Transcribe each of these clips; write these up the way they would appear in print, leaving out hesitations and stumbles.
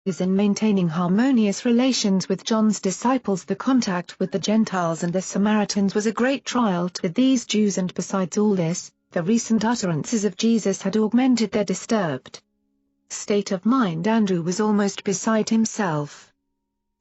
in maintaining harmonious relations with John's disciples. The contact with the Gentiles and the Samaritans was a great trial to these Jews, and besides all this, the recent utterances of Jesus had augmented their disturbed state of mind. Andrew was almost beside himself.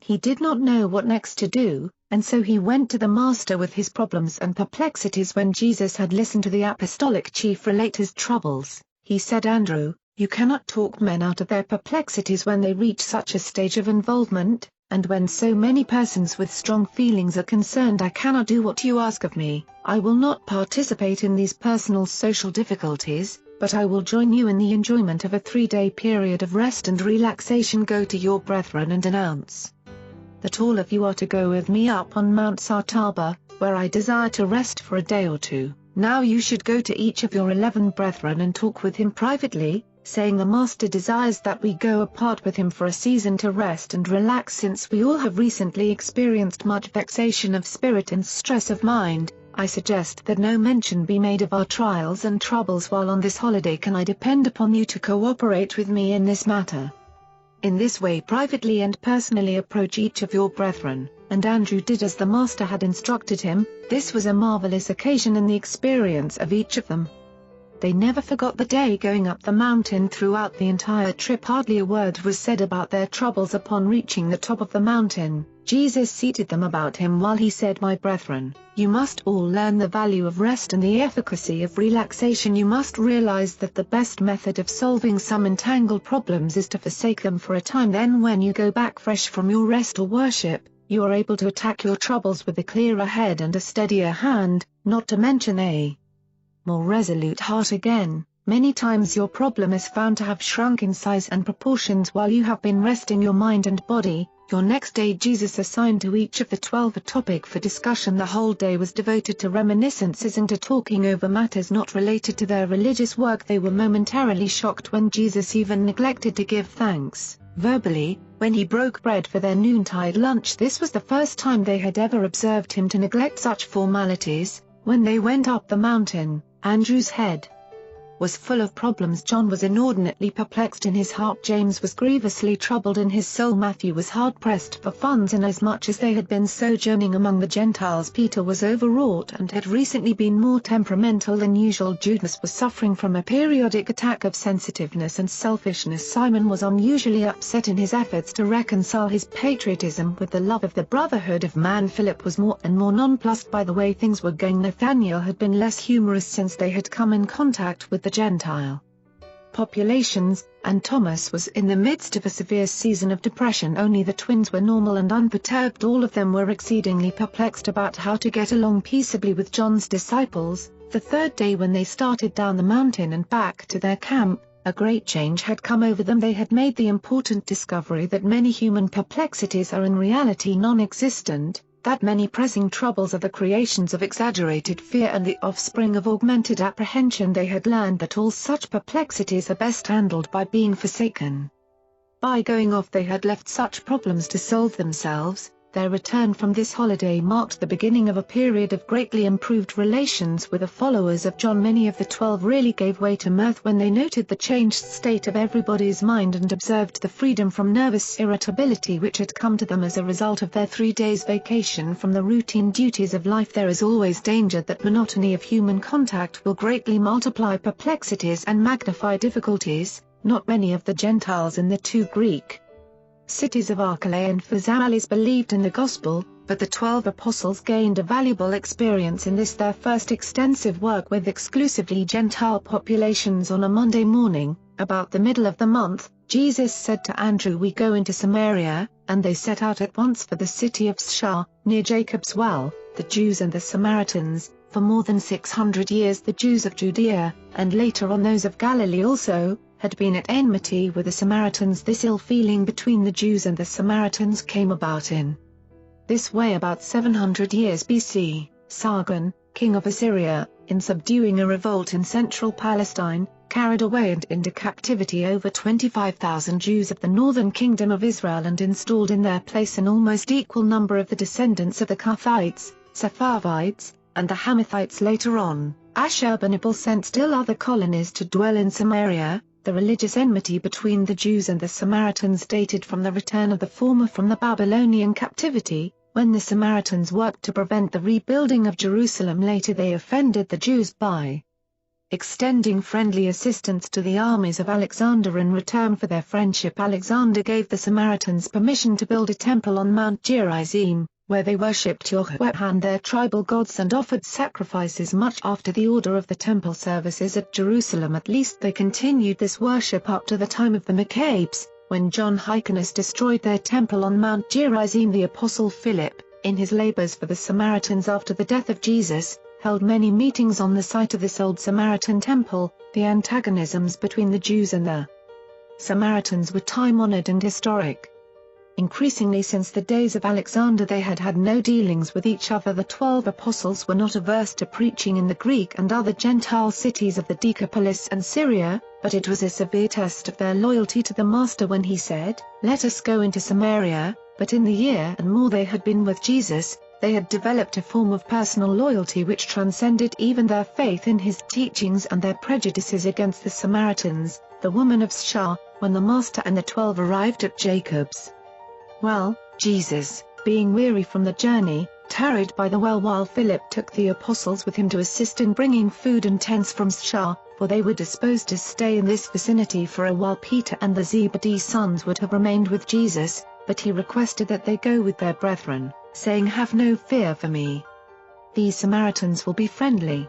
He did not know what next to do, and so he went to the Master with his problems and perplexities. When Jesus had listened to the apostolic chief relate his troubles, he said, "Andrew, you cannot talk men out of their perplexities when they reach such a stage of involvement, and when so many persons with strong feelings are concerned. I cannot do what you ask of me. I will not participate in these personal social difficulties, but I will join you in the enjoyment of a 3-day period of rest and relaxation. Go to your brethren and announce that all of you are to go with me up on Mount Sartaba, where I desire to rest for a day or two. Now you should go to each of your 11 brethren and talk with him privately, saying, the Master desires that we go apart with him for a season to rest and relax, since we all have recently experienced much vexation of spirit and stress of mind. I suggest that no mention be made of our trials and troubles while on this holiday. Can I depend upon you to cooperate with me in this matter? In this way privately and personally approach each of your brethren." And Andrew did as the Master had instructed him. This was a marvelous occasion in the experience of each of them. They never forgot the day going up the mountain. Throughout the entire trip hardly a word was said about their troubles. Upon reaching the top of the mountain, Jesus seated them about him while he said, "My brethren, you must all learn the value of rest and the efficacy of relaxation. You must realize that the best method of solving some entangled problems is to forsake them for a time. Then when you go back fresh from your rest or worship, you are able to attack your troubles with a clearer head and a steadier hand, not to mention a more resolute heart. Again, many times your problem is found to have shrunk in size and proportions while you have been resting your mind and body." Your next day Jesus assigned to each of the 12 a topic for discussion. The whole day was devoted to reminiscences and to talking over matters not related to their religious work. They were momentarily shocked when Jesus even neglected to give thanks verbally when he broke bread for their noontide lunch. This was the first time they had ever observed him to neglect such formalities. When they went up the mountain, Andrew's head was full of problems. John was inordinately perplexed in his heart. James was grievously troubled in his soul. Matthew was hard-pressed for funds, inasmuch as they had been sojourning among the Gentiles. Peter was overwrought and had recently been more temperamental than usual. Judas was suffering from a periodic attack of sensitiveness and selfishness. Simon was unusually upset in his efforts to reconcile his patriotism with the love of the brotherhood of man. Philip was more and more nonplussed by the way things were going. Nathanael had been less humorous since they had come in contact with the Gentile populations, and Thomas was in the midst of a severe season of depression. Only the twins were normal and unperturbed. All of them were exceedingly perplexed about how to get along peaceably with John's disciples. The third day, when they started down the mountain and back to their camp, a great change had come over them. They had made the important discovery that many human perplexities are in reality non-existent, that many pressing troubles are the creations of exaggerated fear and the offspring of augmented apprehension. They had learned that all such perplexities are best handled by being forsaken. By going off they had left such problems to solve themselves. Their return from this holiday marked the beginning of a period of greatly improved relations with the followers of John. Many of the 12 really gave way to mirth when they noted the changed state of everybody's mind and observed the freedom from nervous irritability which had come to them as a result of their 3 days' vacation from the routine duties of life. There is always danger that monotony of human contact will greatly multiply perplexities and magnify difficulties. Not many of the Gentiles in the 2 Greek cities of Archelae and Phasaelis believed in the gospel, but the 12 apostles gained a valuable experience in this their first extensive work with exclusively Gentile populations. On a Monday morning, about the middle of the month, Jesus said to Andrew, "We go into Samaria," and they set out at once for the city of Sychar, near Jacob's well. The Jews and the Samaritans, for more than 600 years the Jews of Judea, and later on those of Galilee also, had been at enmity with the Samaritans. This ill feeling between the Jews and the Samaritans came about in this way about 700 years BC. Sargon, king of Assyria, in subduing a revolt in central Palestine, carried away and into captivity over 25,000 Jews of the northern kingdom of Israel and installed in their place an almost equal number of the descendants of the Cuthites, Sepharvites, and the Hamathites. Later on, Ashurbanipal sent still other colonies to dwell in Samaria. The religious enmity between the Jews and the Samaritans dated from the return of the former from the Babylonian captivity, when the Samaritans worked to prevent the rebuilding of Jerusalem. Later they offended the Jews by extending friendly assistance to the armies of Alexander. In return for their friendship, Alexander gave the Samaritans permission to build a temple on Mount Gerizim, where they worshipped Yahweh, their tribal gods, and offered sacrifices much after the order of the temple services at Jerusalem. At least they continued this worship up to the time of the Maccabees, when John Hyrcanus destroyed their temple on Mount Gerizim. The Apostle Philip, in his labors for the Samaritans after the death of Jesus, held many meetings on the site of this old Samaritan temple. The antagonisms between the Jews and the Samaritans were time-honored and historic. Increasingly since the days of Alexander they had had no dealings with each other. The 12 apostles were not averse to preaching in the Greek and other Gentile cities of the Decapolis and Syria, but it was a severe test of their loyalty to the Master when he said, "Let us go into Samaria." But in the year and more they had been with Jesus, they had developed a form of personal loyalty which transcended even their faith in his teachings and their prejudices against the Samaritans. The woman of Sychar, when the Master and the 12 arrived at Jacob's well, Jesus, being weary from the journey, tarried by the well while Philip took the apostles with him to assist in bringing food and tents from Sychar, for they were disposed to stay in this vicinity for a while. Peter and the Zebedee sons would have remained with Jesus, but he requested that they go with their brethren, saying, "Have no fear for me. These Samaritans will be friendly.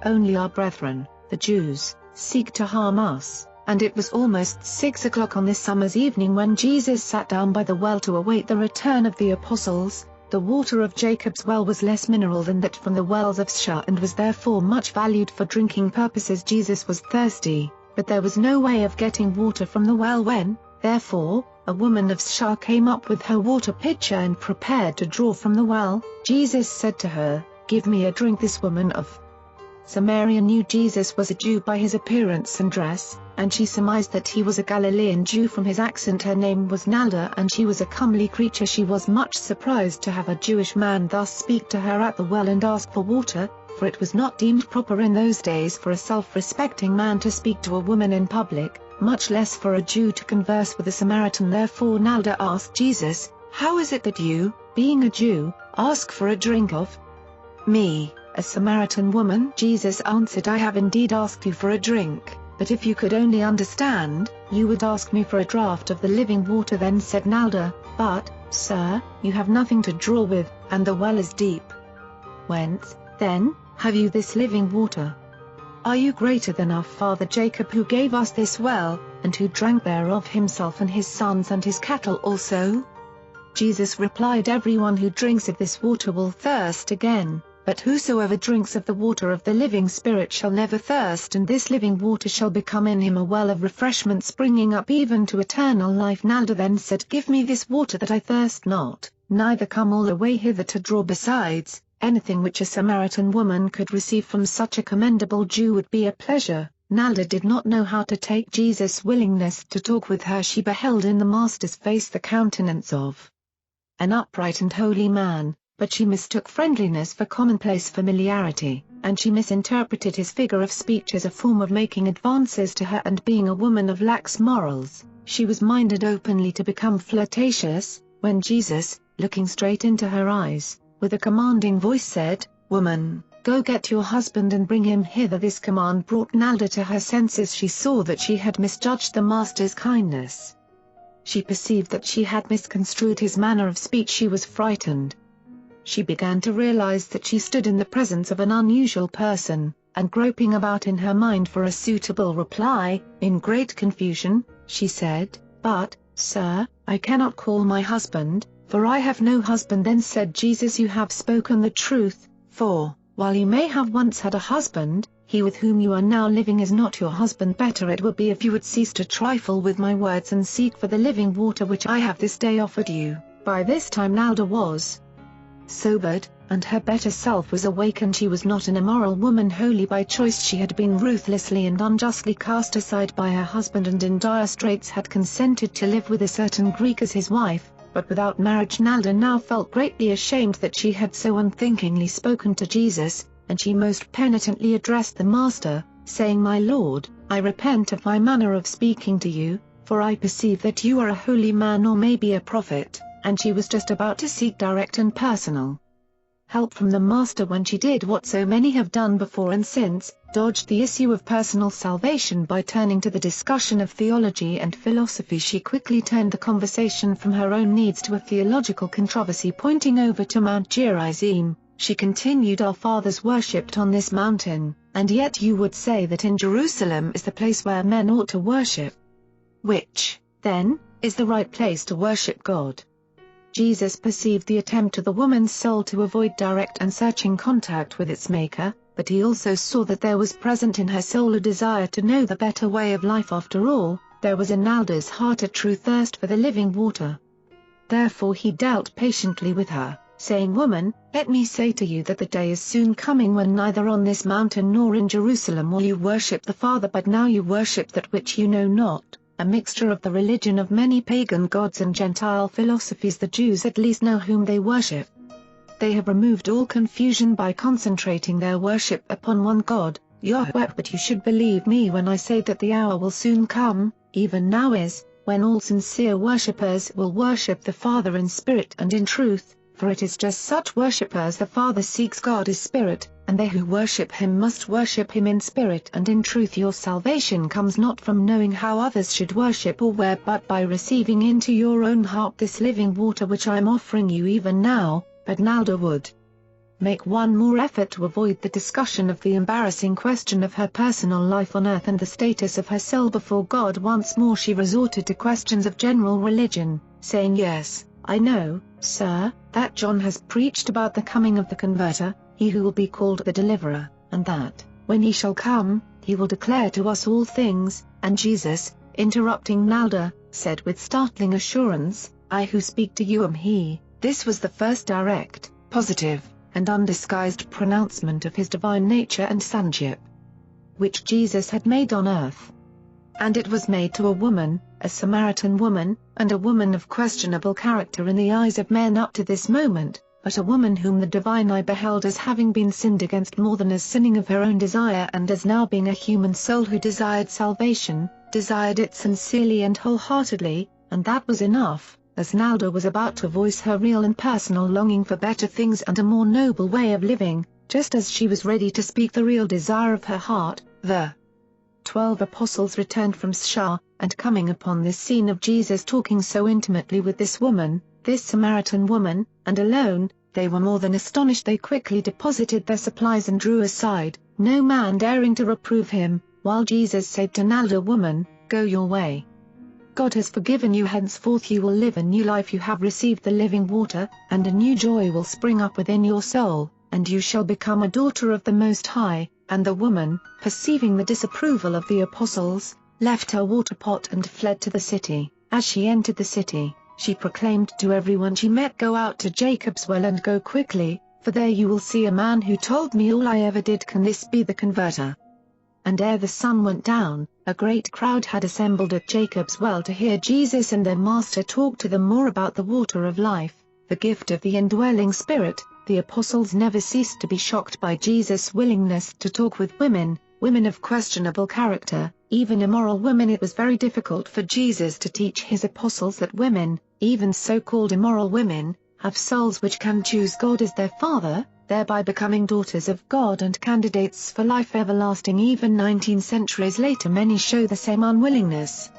Only our brethren, the Jews, seek to harm us." And it was almost 6 o'clock on this summer's evening when Jesus sat down by the well to await the return of the apostles. The water of Jacob's well was less mineral than that from the wells of Sychar and was therefore much valued for drinking purposes. Jesus was thirsty, but there was no way of getting water from the well when, therefore, a woman of Sychar came up with her water pitcher and prepared to draw from the well. Jesus said to her, "Give me a drink." This woman of Samaria knew Jesus was a Jew by his appearance and dress, and she surmised that he was a Galilean Jew from his accent. Her name was Nalda and she was a comely creature. She was much surprised to have a Jewish man thus speak to her at the well and ask for water, for it was not deemed proper in those days for a self-respecting man to speak to a woman in public, much less for a Jew to converse with a Samaritan. Therefore Nalda asked Jesus, "How is it that you, being a Jew, ask for a drink of me, a Samaritan woman?" Jesus answered, "I have indeed asked you for a drink, but if you could only understand, you would ask me for a draught of the living water." Then said Nalda, "But, sir, you have nothing to draw with, and the well is deep. Whence, then, have you this living water? Are you greater than our father Jacob, who gave us this well, and who drank thereof himself and his sons and his cattle also?" Jesus replied, "Everyone who drinks of this water will thirst again. But whosoever drinks of the water of the living Spirit shall never thirst, and this living water shall become in him a well of refreshment springing up even to eternal life." Nalda then said, "Give me this water that I thirst not, neither come all the way hither to draw. Besides, anything which a Samaritan woman could receive from such a commendable Jew would be a pleasure." Nalda did not know how to take Jesus' willingness to talk with her. She beheld in the Master's face the countenance of an upright and holy man, but she mistook friendliness for commonplace familiarity, and she misinterpreted his figure of speech as a form of making advances to her. And being a woman of lax morals, she was minded openly to become flirtatious, when Jesus, looking straight into her eyes, with a commanding voice said, "Woman, go get your husband and bring him hither." This command brought Nalda to her senses. She saw that she had misjudged the Master's kindness. She perceived that she had misconstrued his manner of speech. She was frightened. She began to realize that she stood in the presence of an unusual person, and groping about in her mind for a suitable reply, in great confusion, she said, "But, sir, I cannot call my husband, for I have no husband." Then said Jesus, "You have spoken the truth, for, while you may have once had a husband, he with whom you are now living is not your husband. Better it would be if you would cease to trifle with my words and seek for the living water which I have this day offered you." By this time Nalda was sobered, and her better self was awakened. She was not an immoral woman wholly by choice. She had been ruthlessly and unjustly cast aside by her husband, and in dire straits had consented to live with a certain Greek as his wife, but without marriage. Nalda now felt greatly ashamed that she had so unthinkingly spoken to Jesus, and she most penitently addressed the Master, saying, "My Lord, I repent of my manner of speaking to you, for I perceive that you are a holy man or maybe a prophet," and she was just about to seek direct and personal help from the Master when she did what so many have done before and since, dodged the issue of personal salvation by turning to the discussion of theology and philosophy. She quickly turned the conversation from her own needs to a theological controversy pointing over to Mount Gerizim. She continued, "Our fathers worshipped on this mountain, and yet you would say that in Jerusalem is the place where men ought to worship. Which, then, is the right place to worship God?" Jesus perceived the attempt of the woman's soul to avoid direct and searching contact with its Maker, but he also saw that there was present in her soul a desire to know the better way of life. After all, there was in Nalda's heart a true thirst for the living water. Therefore he dealt patiently with her, saying, "Woman, let me say to you that the day is soon coming when neither on this mountain nor in Jerusalem will you worship the Father, but now you worship that which you know not, a mixture of the religion of many pagan gods and Gentile philosophies. The Jews at least know whom they worship. They have removed all confusion by concentrating their worship upon one God, Yahweh. But you should believe me when I say that the hour will soon come, even now is, when all sincere worshippers will worship the Father in spirit and in truth, for it is just such worshippers the Father seeks. God is spirit, and they who worship him must worship him in spirit and in truth. Your salvation comes not from knowing how others should worship or where, but by receiving into your own heart this living water which I am offering you even now." But Nalda would make one more effort to avoid the discussion of the embarrassing question of her personal life on earth and the status of her soul before God. Once more she resorted to questions of general religion, saying, "Yes, I know, sir, that John has preached about the coming of the converter, he who will be called the deliverer, and that, when he shall come, he will declare to us all things." And Jesus, interrupting Nalda, said with startling assurance, "I who speak to you am he." This was the first direct, positive, and undisguised pronouncement of his divine nature and sonship, which Jesus had made on earth. And it was made to a woman, a Samaritan woman, and a woman of questionable character in the eyes of men up to this moment, but a woman whom the divine eye beheld as having been sinned against more than as sinning of her own desire, and as now being a human soul who desired salvation, desired it sincerely and wholeheartedly, and that was enough, as Nalda was about to voice her real and personal longing for better things and a more noble way of living, just as she was ready to speak the real desire of her heart. The 12 apostles returned from Shah, and coming upon this scene of Jesus talking so intimately with this woman, this Samaritan woman, and alone, they were more than astonished. They quickly deposited their supplies and drew aside, no man daring to reprove him, while Jesus said to Nalda, "Woman, go your way. God has forgiven you. Henceforth you will live a new life. You have received the living water, and a new joy will spring up within your soul, and you shall become a daughter of the Most High." And the woman, perceiving the disapproval of the apostles, left her water pot and fled to the city. As she entered the city, she proclaimed to everyone she met, "Go out to Jacob's well and go quickly, for there you will see a man who told me all I ever did. Can this be the converter?" And ere the sun went down, a great crowd had assembled at Jacob's well to hear Jesus and their master talk to them more about the water of life, the gift of the indwelling Spirit. The apostles never ceased to be shocked by Jesus' willingness to talk with women, women of questionable character, even immoral women. It was very difficult for Jesus to teach his apostles that women, even so-called immoral women, have souls which can choose God as their Father, thereby becoming daughters of God and candidates for life everlasting. Even 19 centuries later many show the same unwillingness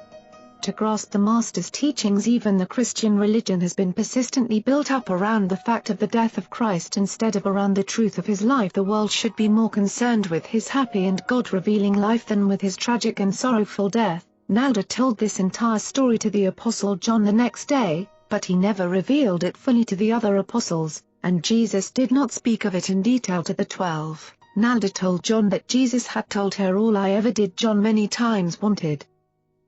to grasp the Master's teachings. Even the Christian religion has been persistently built up around the fact of the death of Christ instead of around the truth of his life. The world should be more concerned with his happy and God-revealing life than with his tragic and sorrowful death. Nalda told this entire story to the Apostle John the next day, but he never revealed it fully to the other apostles, and Jesus did not speak of it in detail to the 12. Nalda told John that Jesus had told her all I ever did. John many times wanted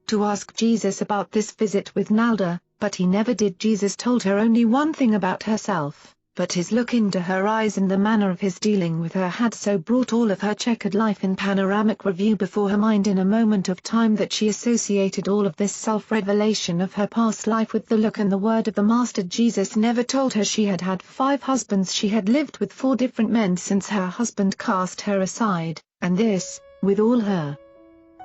to ask Jesus about this visit with Nalda, but he never did. Jesus told her only one thing about herself, but his look into her eyes and the manner of his dealing with her had so brought all of her checkered life in panoramic review before her mind in a moment of time that she associated all of this self-revelation of her past life with the look and the word of the Master. Jesus never told her she had had 5 husbands. She had lived with 4 different men since her husband cast her aside, and this, with all her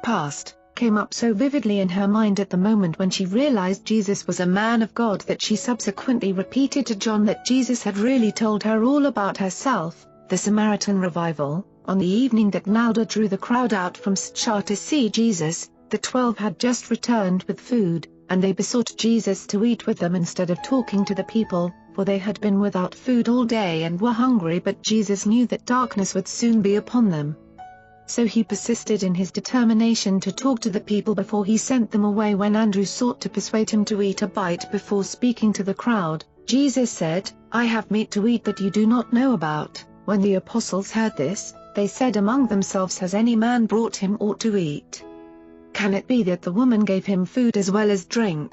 past, came up so vividly in her mind at the moment when she realized Jesus was a man of God that she subsequently repeated to John that Jesus had really told her all about herself. The Samaritan revival. On the evening that Nalda drew the crowd out from Sychar to see Jesus, the 12 had just returned with food, and they besought Jesus to eat with them instead of talking to the people, for they had been without food all day and were hungry, but Jesus knew that darkness would soon be upon them. So he persisted in his determination to talk to the people before he sent them away. When Andrew sought to persuade him to eat a bite before speaking to the crowd, Jesus said, "I have meat to eat that you do not know about." When the apostles heard this, they said among themselves, "Has any man brought him aught to eat? Can it be that the woman gave him food as well as drink?"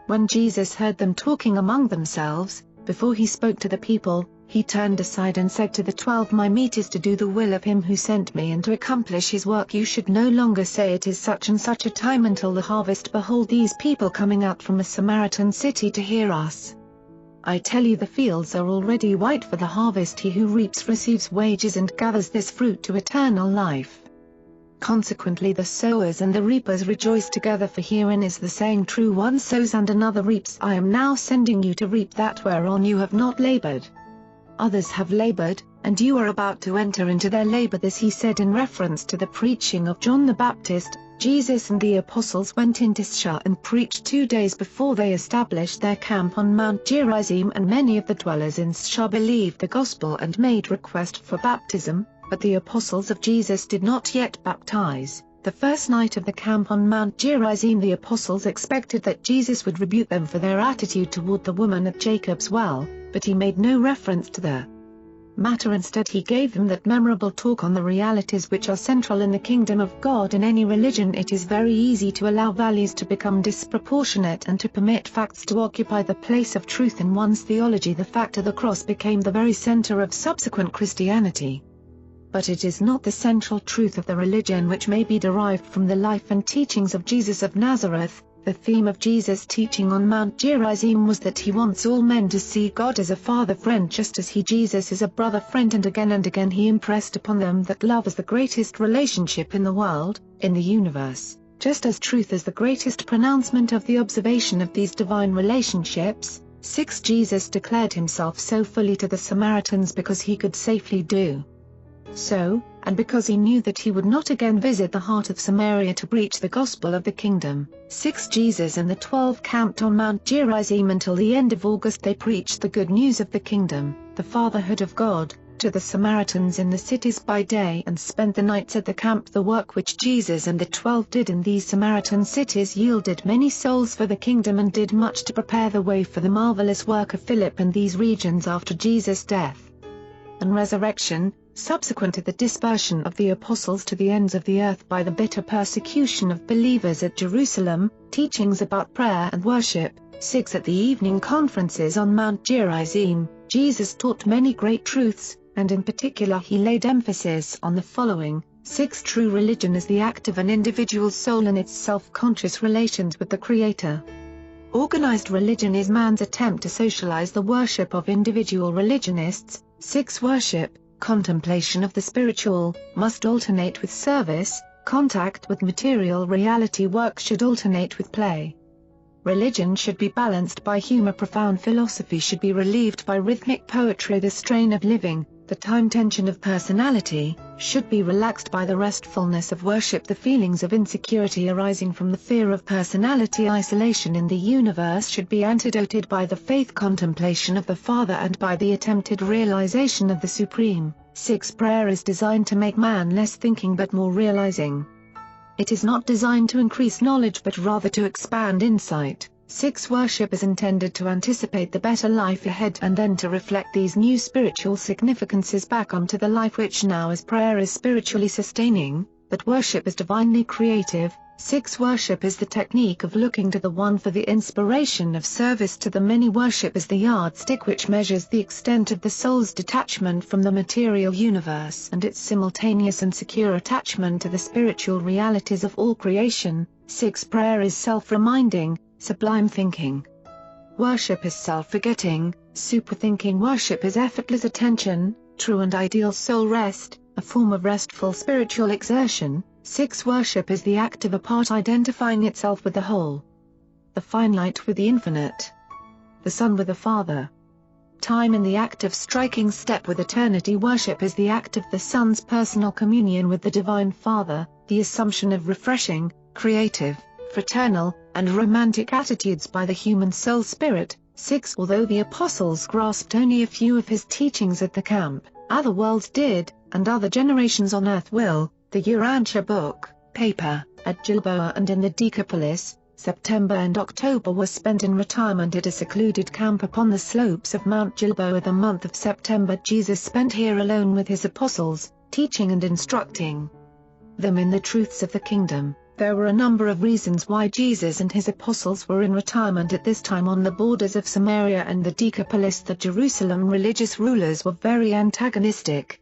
When Jesus heard them talking among themselves, before he spoke to the people, he turned aside and said to the 12, "My meat is to do the will of him who sent me and to accomplish his work. You should no longer say it is such and such a time until the harvest. Behold, these people coming out from a Samaritan city to hear us. I tell you, the fields are already white for the harvest. He who reaps receives wages and gathers this fruit to eternal life. Consequently the sowers and the reapers rejoice together, for herein is the saying true, one sows and another reaps. I am now sending you to reap that whereon you have not labored. Others have labored, and you are about to enter into their labor." This he said in reference to the preaching of John the Baptist. Jesus and the apostles went into Sychar and preached 2 days before they established their camp on Mount Gerizim, and many of the dwellers in Sychar believed the gospel and made request for baptism, but the apostles of Jesus did not yet baptize. The first night of the camp on Mount Gerizim, the apostles expected that Jesus would rebuke them for their attitude toward the woman at Jacob's well, but he made no reference to the matter. Instead, he gave them that memorable talk on the realities which are central in the kingdom of God. In any religion it is very easy to allow values to become disproportionate and to permit facts to occupy the place of truth in one's theology. The fact of the cross became the very center of subsequent Christianity. But it is not the central truth of the religion, which may be derived from the life and teachings of Jesus of Nazareth. The theme of Jesus' teaching on Mount Gerizim was that he wants all men to see God as a father friend, just as Jesus is a brother friend, and again he impressed upon them that love is the greatest relationship in the world, in the universe, just as truth is the greatest pronouncement of the observation of these divine relationships. 6. Jesus declared himself so fully to the Samaritans because he could safely do so, and because he knew that he would not again visit the heart of Samaria to preach the gospel of the kingdom. 6. Jesus and the 12 camped on Mount Gerizim until the end of August. They preached the good news of the kingdom, the fatherhood of God, to the Samaritans in the cities by day and spent the nights at the camp. The work which Jesus and the 12 did in these Samaritan cities yielded many souls for the kingdom and did much to prepare the way for the marvelous work of Philip in these regions after Jesus' death and resurrection. Subsequent to the dispersion of the apostles to the ends of the earth by the bitter persecution of believers at Jerusalem, teachings about prayer and worship. 6. At the evening conferences on Mount Gerizim, Jesus taught many great truths, and in particular he laid emphasis on the following. 6. True religion is the act of an individual's soul in its self-conscious relations with the Creator. Organized religion is man's attempt to socialize the worship of individual religionists. 6. Worship, contemplation of the spiritual, must alternate with service. Contact with material reality. Work should alternate with play. Religion should be balanced by humor. Profound philosophy should be relieved by rhythmic poetry. The strain of living, the time tension of personality, should be relaxed by the restfulness of worship. The feelings of insecurity arising from the fear of personality isolation in the universe should be antidoted by the faith contemplation of the Father and by the attempted realization of the Supreme. 6. Prayer is designed to make man less thinking but more realizing. It is not designed to increase knowledge but rather to expand insight. 6. Worship is intended to anticipate the better life ahead and then to reflect these new spiritual significances back onto the life which now is. Prayer is spiritually sustaining, but worship is divinely creative. 6. Worship is the technique of looking to the one for the inspiration of service to the many. Worship is the yardstick which measures the extent of the soul's detachment from the material universe and its simultaneous and secure attachment to the spiritual realities of all creation. 6. Prayer is self-reminding, sublime thinking. Worship is self-forgetting, superthinking. Worship is effortless attention, true and ideal soul rest, a form of restful spiritual exertion. 6. Worship is the act of a part identifying itself with the whole. The finite with the infinite. The Son with the Father. Time in the act of striking step with eternity. Worship is the act of the Son's personal communion with the Divine Father, the assumption of refreshing, creative, fraternal, and romantic attitudes by the human soul spirit. 6. Although the apostles grasped only a few of his teachings at the camp, other worlds did, and other generations on earth will. The Urantia book, paper, at Gilboa and in the Decapolis, September and October were spent in retirement at a secluded camp upon the slopes of Mount Gilboa. The month of September Jesus spent here alone with his apostles, teaching and instructing them in the truths of the kingdom. There were a number of reasons why Jesus and his apostles were in retirement at this time on the borders of Samaria and the Decapolis. The Jerusalem religious rulers were very antagonistic.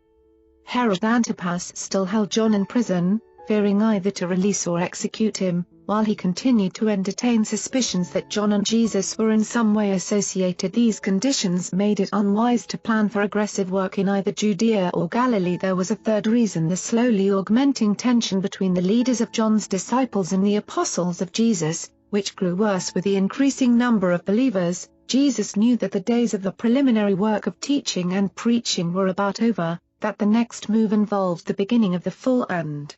Herod Antipas still held John in prison, fearing either to release or execute him, while he continued to entertain suspicions that John and Jesus were in some way associated. These conditions made it unwise to plan for aggressive work in either Judea or Galilee. There was a third reason: the slowly augmenting tension between the leaders of John's disciples and the apostles of Jesus, which grew worse with the increasing number of believers. Jesus knew that the days of the preliminary work of teaching and preaching were about over, that the next move involved the beginning of the full and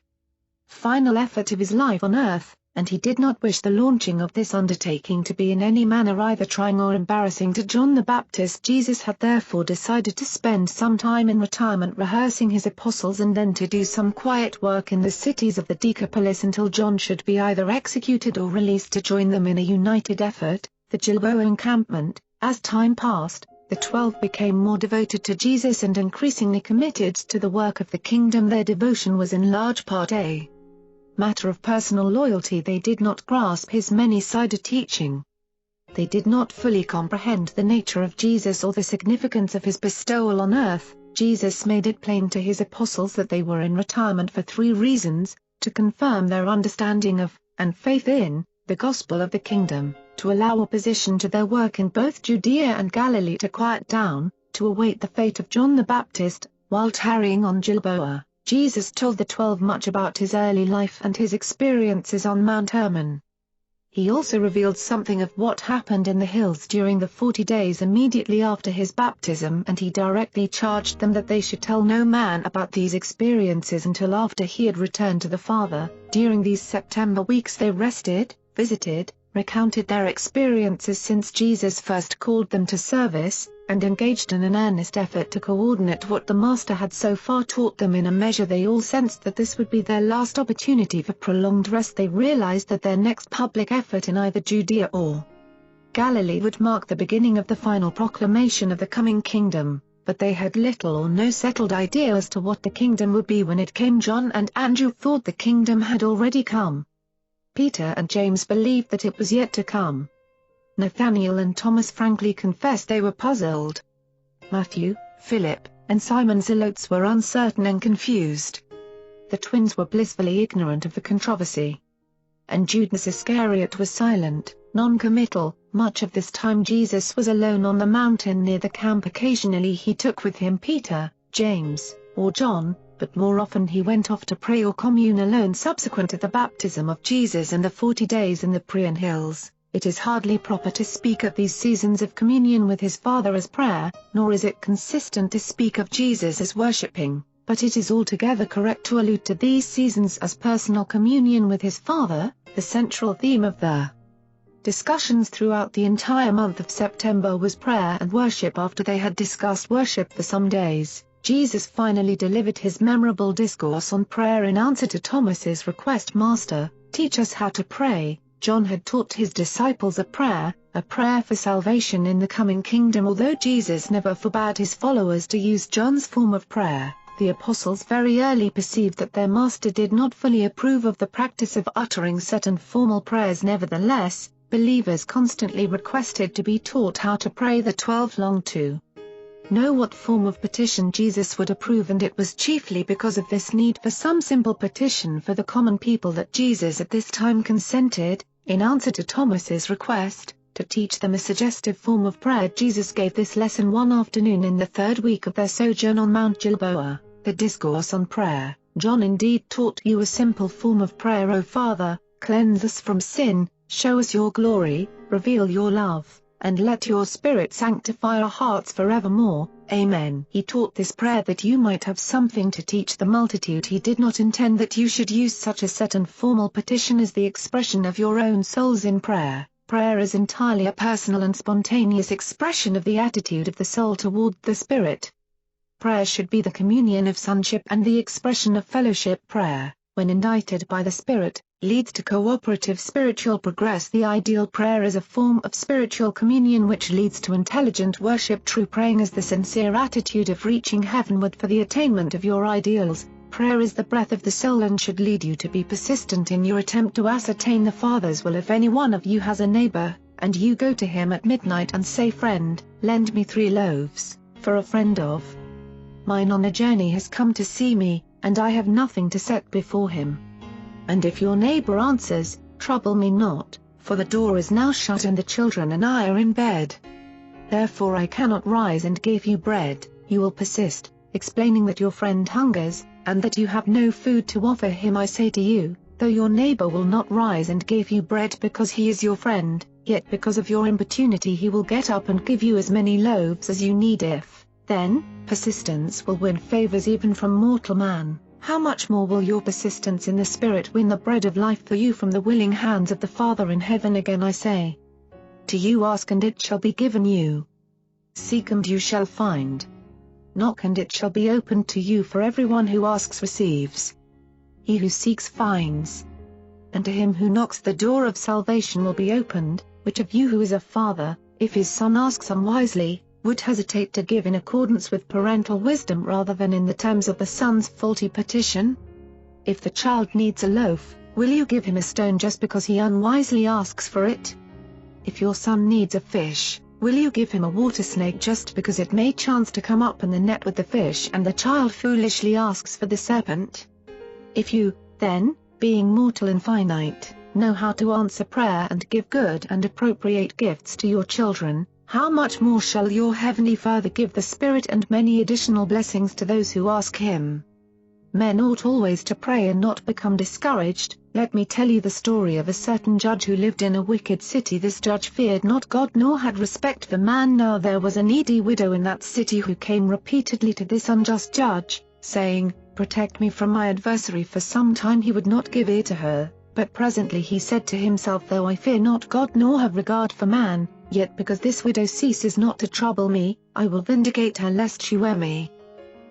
final effort of his life on earth, and he did not wish the launching of this undertaking to be in any manner either trying or embarrassing to John the Baptist. Jesus had therefore decided to spend some time in retirement rehearsing his apostles and then to do some quiet work in the cities of the Decapolis until John should be either executed or released to join them in a united effort. The Gilboa encampment. As time passed, the 12 became more devoted to Jesus and increasingly committed to the work of the kingdom. Their devotion was in large part a matter of personal loyalty. They did not grasp his many-sided teaching. They did not fully comprehend the nature of Jesus or the significance of his bestowal on earth. Jesus made it plain to his apostles that they were in retirement for 3 reasons: to confirm their understanding of, and faith in, the gospel of the kingdom, to allow opposition to their work in both Judea and Galilee to quiet down, to await the fate of John the Baptist. While tarrying on Gilboa, Jesus told the 12 much about his early life and his experiences on Mount Hermon. He also revealed something of what happened in the hills during the 40 days immediately after his baptism, and he directly charged them that they should tell no man about these experiences until after he had returned to the Father. During these September weeks they rested, visited, recounted their experiences since Jesus first called them to service, and engaged in an earnest effort to coordinate what the Master had so far taught them. In a measure they all sensed that this would be their last opportunity for prolonged rest. They realized that their next public effort in either Judea or Galilee would mark the beginning of the final proclamation of the coming kingdom, but they had little or no settled idea as to what the kingdom would be when it came. John and Andrew thought the kingdom had already come. Peter and James believed that it was yet to come. Nathanael and Thomas frankly confessed they were puzzled. Matthew, Philip, and Simon Zelotes were uncertain and confused. The twins were blissfully ignorant of the controversy. And Judas Iscariot was silent, non-committal. Much of this time Jesus was alone on the mountain near the camp. Occasionally he took with him Peter, James, or John, but more often he went off to pray or commune alone. Subsequent to the baptism of Jesus and the 40 days in the Prian Hills, it is hardly proper to speak of these seasons of communion with his Father as prayer, nor is it consistent to speak of Jesus as worshipping, but it is altogether correct to allude to these seasons as personal communion with his Father. The central theme of the discussions throughout the entire month of September was prayer and worship. After they had discussed worship for some days, Jesus finally delivered his memorable discourse on prayer in answer to Thomas's request, "Master, teach us how to pray." John had taught his disciples a prayer for salvation in the coming kingdom. Although Jesus never forbade his followers to use John's form of prayer, the apostles very early perceived that their master did not fully approve of the practice of uttering certain formal prayers. Nevertheless, believers constantly requested to be taught how to pray. The 12 longed to know what form of petition Jesus would approve, and it was chiefly because of this need for some simple petition for the common people that Jesus at this time consented, in answer to Thomas's request, to teach them a suggestive form of prayer. Jesus gave this lesson one afternoon in the 3rd week of their sojourn on Mount Gilboa, the Discourse on Prayer, John indeed taught you a simple form of prayer. O Father, cleanse us from sin, show us your glory, reveal your love, and let your Spirit sanctify our hearts forevermore. Amen. He taught this prayer that you might have something to teach the multitude. He did not intend that you should use such a set and formal petition as the expression of your own souls in prayer. Prayer is entirely a personal and spontaneous expression of the attitude of the soul toward the Spirit. Prayer should be the communion of sonship and the expression of fellowship. Prayer, when indited by the Spirit, leads to cooperative spiritual progress. The ideal prayer is a form of spiritual communion which leads to intelligent worship. True praying is the sincere attitude of reaching heavenward for the attainment of your ideals. Prayer is the breath of the soul and should lead you to be persistent in your attempt to ascertain the Father's will. If any one of you has a neighbor, and you go to him at midnight and say, "Friend, lend me 3 loaves, for a friend of mine on a journey has come to see me, and I have nothing to set before him." And if your neighbor answers, "Trouble me not, for the door is now shut and the children and I are in bed. Therefore I cannot rise and give you bread," you will persist, explaining that your friend hungers, and that you have no food to offer him. I say to you, though your neighbor will not rise and give you bread because he is your friend, yet because of your importunity he will get up and give you as many loaves as you need. If, then, persistence will win favors even from mortal man, how much more will your persistence in the Spirit win the bread of life for you from the willing hands of the Father in heaven? Again I say to you, ask and it shall be given you. Seek and you shall find. Knock and it shall be opened to you. For everyone who asks receives. He who seeks finds. And to him who knocks the door of salvation will be opened. Which of you who is a father, if his son asks unwisely, would hesitate to give in accordance with parental wisdom rather than in the terms of the son's faulty petition? If the child needs a loaf, will you give him a stone just because he unwisely asks for it? If your son needs a fish, will you give him a water snake just because it may chance to come up in the net with the fish and the child foolishly asks for the serpent? If you, then, being mortal and finite, know how to answer prayer and give good and appropriate gifts to your children, how much more shall your heavenly Father give the Spirit and many additional blessings to those who ask him? Men ought always to pray and not become discouraged. Let me tell you the story of a certain judge who lived in a wicked city. This judge feared not God nor had respect for man. Now there was a needy widow in that city who came repeatedly to this unjust judge, saying, "Protect me from my adversary." For some time he would not give ear to her, but presently he said to himself, "Though I fear not God nor have regard for man, yet because this widow ceases not to trouble me, I will vindicate her lest she wear me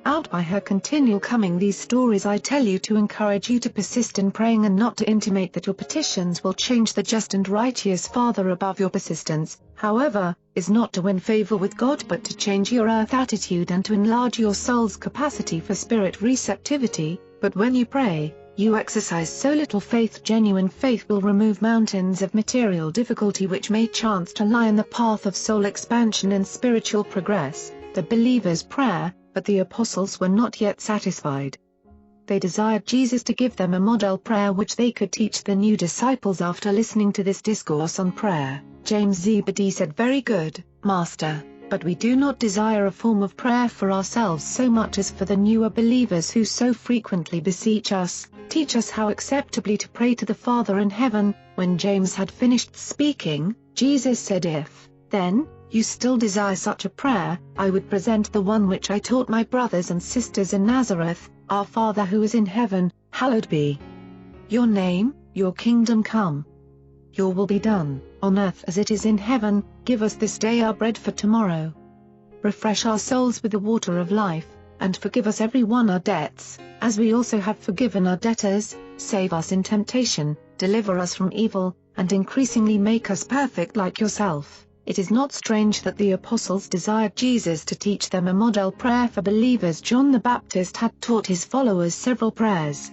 out by her continual coming." These stories I tell you to encourage you to persist in praying and not to intimate that your petitions will change the just and righteous Father. Above your persistence, however, is not to win favor with God but to change your earth attitude and to enlarge your soul's capacity for spirit receptivity. But when you pray, you exercise so little faith. Genuine faith will remove mountains of material difficulty which may chance to lie in the path of soul expansion and spiritual progress. The believer's prayer, but the apostles were not yet satisfied. They desired Jesus to give them a model prayer which they could teach the new disciples. After listening to this discourse on prayer, James Zebedee said, "Very good, Master, but we do not desire a form of prayer for ourselves so much as for the newer believers who so frequently beseech us, 'Teach us how acceptably to pray to the Father in heaven.'" When James had finished speaking, Jesus said, "If, then, you still desire such a prayer, I would present the one which I taught my brothers and sisters in Nazareth. Our Father who is in heaven, hallowed be your name, your kingdom come. Your will be done, on earth as it is in heaven. Give us this day our bread for tomorrow. Refresh our souls with the water of life, and forgive us every one our debts, as we also have forgiven our debtors. Save us in temptation, deliver us from evil, and increasingly make us perfect like yourself." It is not strange that the apostles desired Jesus to teach them a model prayer for believers. John the Baptist had taught his followers several prayers.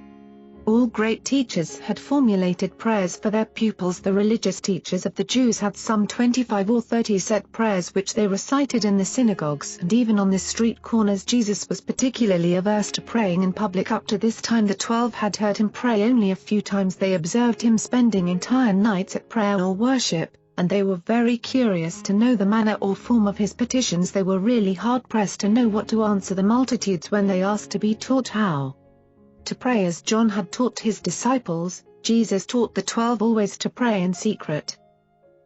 All great teachers had formulated prayers for their pupils. The religious teachers of the Jews had some 25 or 30 set prayers which they recited in the synagogues and even on the street corners. Jesus was particularly averse to praying in public. Up to this time the 12 had heard him pray only a few times. They observed him spending entire nights at prayer or worship, and they were very curious to know the manner or form of his petitions. They were really hard-pressed to know what to answer the multitudes when they asked to be taught how to pray as John had taught his disciples. Jesus taught the 12 always to pray in secret.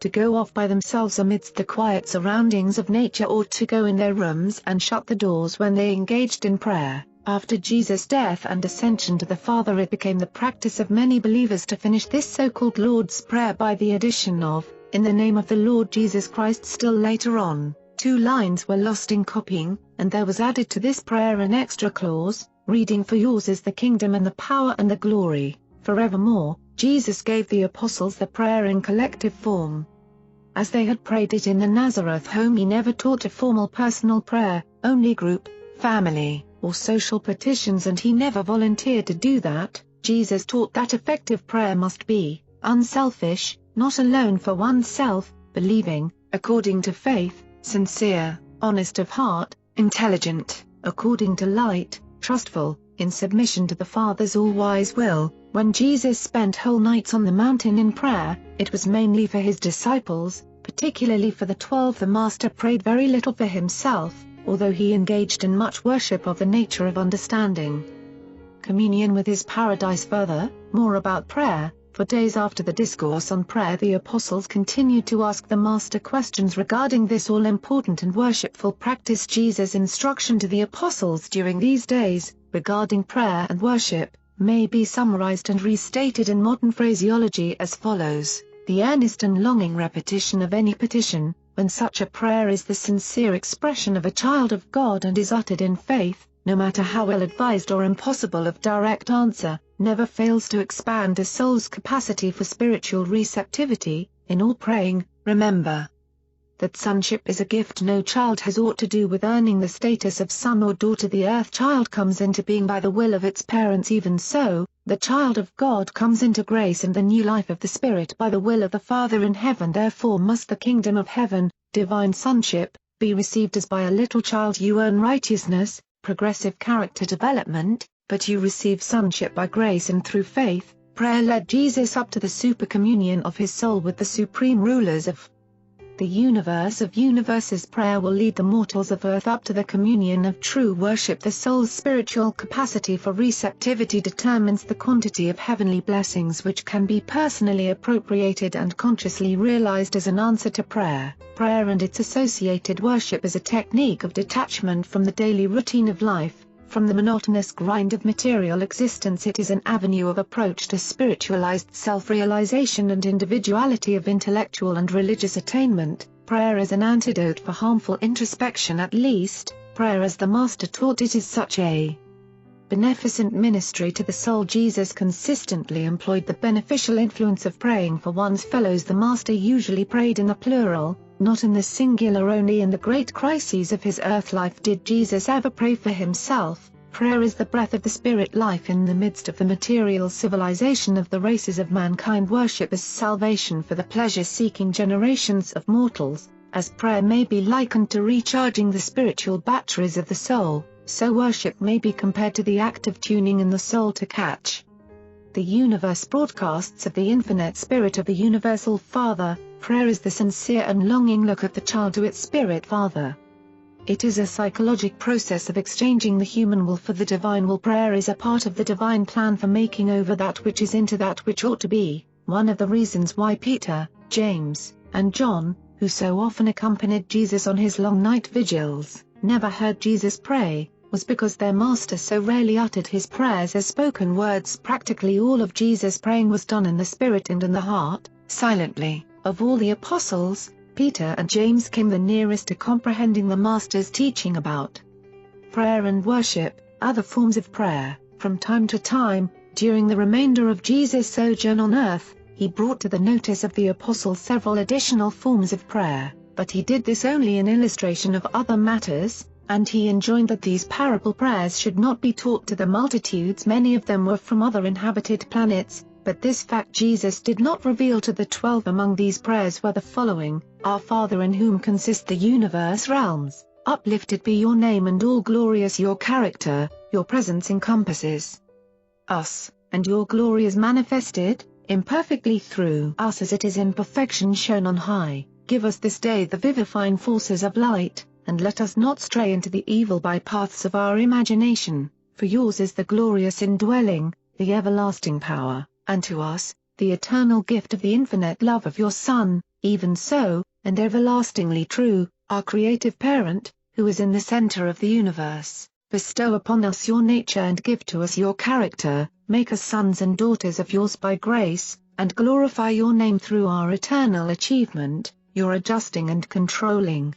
To go off by themselves amidst the quiet surroundings of nature, or to go in their rooms and shut the doors when they engaged in prayer. After Jesus' death and ascension to the Father, it became the practice of many believers to finish this so-called Lord's Prayer by the addition of, "In the name of the Lord Jesus Christ." Still later on, 2 lines were lost in copying, and there was added to this prayer an extra clause, reading, "For yours is the kingdom and the power and the glory, forevermore." Jesus gave the apostles the prayer in collective form. As they had prayed it in the Nazareth home, he never taught a formal personal prayer, only group, family, or social petitions, and he never volunteered to do that. Jesus taught that effective prayer must be unselfish, not alone for oneself, believing, according to faith, sincere, honest of heart, intelligent, according to light, trustful, in submission to the Father's all-wise will. When Jesus spent whole nights on the mountain in prayer, it was mainly for his disciples, particularly for the 12. The Master prayed very little for himself, although he engaged in much worship of the nature of understanding communion with his paradise. Further, more about prayer. For days after the discourse on prayer, the apostles continued to ask the Master questions regarding this all-important and worshipful practice. Jesus' instruction to the apostles during these days, regarding prayer and worship, may be summarized and restated in modern phraseology as follows: the earnest and longing repetition of any petition, when such a prayer is the sincere expression of a child of God and is uttered in faith, no matter how ill-advised or impossible of direct answer, never fails to expand a soul's capacity for spiritual receptivity. In all praying, remember that sonship is a gift no child has aught to do with earning the status of son or daughter. The earth child comes into being by the will of its parents. Even so, the child of God comes into grace and the new life of the Spirit by the will of the Father in heaven. Therefore must the kingdom of heaven, divine sonship, be received as by a little child you earn righteousness, progressive character development, but you receive sonship by grace and through faith. Prayer led Jesus up to the supercommunion of his soul with the supreme rulers of the universe of universes. Prayer will lead the mortals of earth up to the communion of true worship. The soul's spiritual capacity for receptivity determines the quantity of heavenly blessings which can be personally appropriated and consciously realized as an answer to prayer. Prayer and its associated worship is a technique of detachment from the daily routine of life, from the monotonous grind of material existence. It is an avenue of approach to spiritualized self-realization and individuality of intellectual and religious attainment. Prayer is an antidote for harmful introspection. At least, prayer as the Master taught it is such a beneficent ministry to the soul. Jesus consistently employed the beneficial influence of praying for one's fellows. The Master usually prayed in the plural, not in the singular. Only in the great crises of his earth life did Jesus ever pray for himself. Prayer is the breath of the spirit life in the midst of the material civilization of the races of mankind. Worship is salvation for the pleasure-seeking generations of mortals. As prayer may be likened to recharging the spiritual batteries of the soul, so worship may be compared to the act of tuning in the soul to catch the universe broadcasts of the infinite spirit of the universal Father. Prayer is the sincere and longing look of the child to its spirit Father. It is a psychologic process of exchanging the human will for the divine will. Prayer is a part of the divine plan for making over that which is into that which ought to be. One of the reasons why Peter, James, and John, who so often accompanied Jesus on his long night vigils, never heard Jesus pray, was because their Master so rarely uttered his prayers as spoken words. Practically all of Jesus' praying was done in the spirit and in the heart, silently. Of all the apostles, Peter and James came the nearest to comprehending the Master's teaching about prayer and worship. Other forms of prayer. From time to time, during the remainder of Jesus' sojourn on earth, he brought to the notice of the apostles several additional forms of prayer, but he did this only in illustration of other matters, and he enjoined that these parable prayers should not be taught to the multitudes. Many of them were from other inhabited planets, but this fact Jesus did not reveal to the 12. Among these prayers were the following: Our Father in whom consist the universe realms, uplifted be your name and all glorious your character, your presence encompasses us, and your glory is manifested, imperfectly through us as it is in perfection shown on high. Give us this day the vivifying forces of light, and let us not stray into the evil by paths of our imagination, for yours is the glorious indwelling, the everlasting power, and to us, the eternal gift of the infinite love of your Son, even so, and everlastingly true, our creative parent, who is in the center of the universe. Bestow upon us your nature and give to us your character, make us sons and daughters of yours by grace, and glorify your name through our eternal achievement, your adjusting and controlling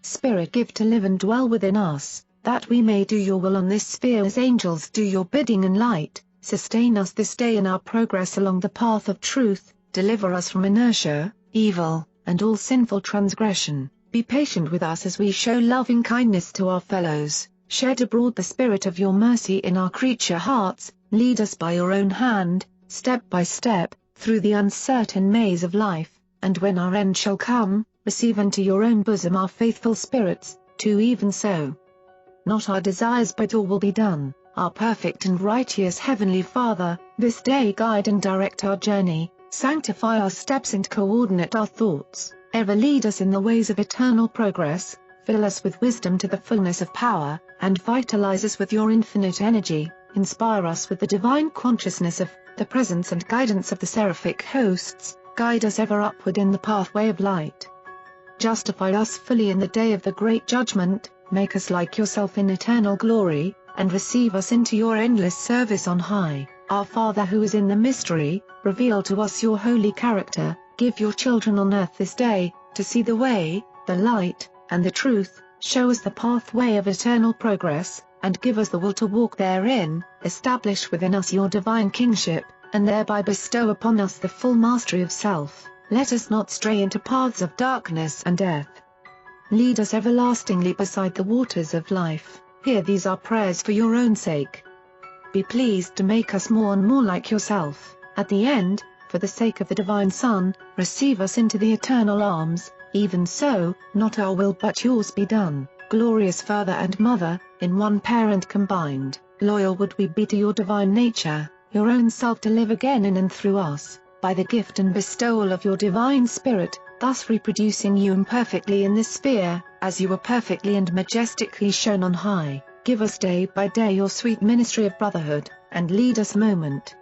Spirit give to live and dwell within us, that we may do your will on this sphere as angels do your bidding in light. Sustain us this day in our progress along the path of truth, deliver us from inertia, evil, and all sinful transgression. Be patient with us as we show loving kindness to our fellows. Shed abroad the spirit of your mercy in our creature hearts, lead us by your own hand, step by step, through the uncertain maze of life, and when our end shall come, receive unto your own bosom our faithful spirits, to even so. Not our desires but your will be done, our perfect and righteous Heavenly Father, this day guide and direct our journey, sanctify our steps and coordinate our thoughts, ever lead us in the ways of eternal progress, fill us with wisdom to the fullness of power, and vitalize us with your infinite energy, inspire us with the divine consciousness of the presence and guidance of the seraphic hosts, guide us ever upward in the pathway of light. Justify us fully in the day of the great judgment, make us like yourself in eternal glory, and receive us into your endless service on high. Our Father who is in the mystery, reveal to us your holy character, give your children on earth this day, to see the way, the light, and the truth, show us the pathway of eternal progress, and give us the will to walk therein, establish within us your divine kingship, and thereby bestow upon us the full mastery of self. Let us not stray into paths of darkness and death. Lead us everlastingly beside the waters of life. Hear these our prayers for your own sake. Be pleased to make us more and more like yourself. At the end, for the sake of the divine Son, receive us into the eternal arms. Even so, not our will but yours be done. Glorious Father and Mother, in one parent combined, loyal would we be to your divine nature, your own self to live again in and through us, by the gift and bestowal of your divine Spirit, thus reproducing you imperfectly in this sphere, as you were perfectly and majestically shown on high. Give us day by day your sweet ministry of brotherhood, and lead us moment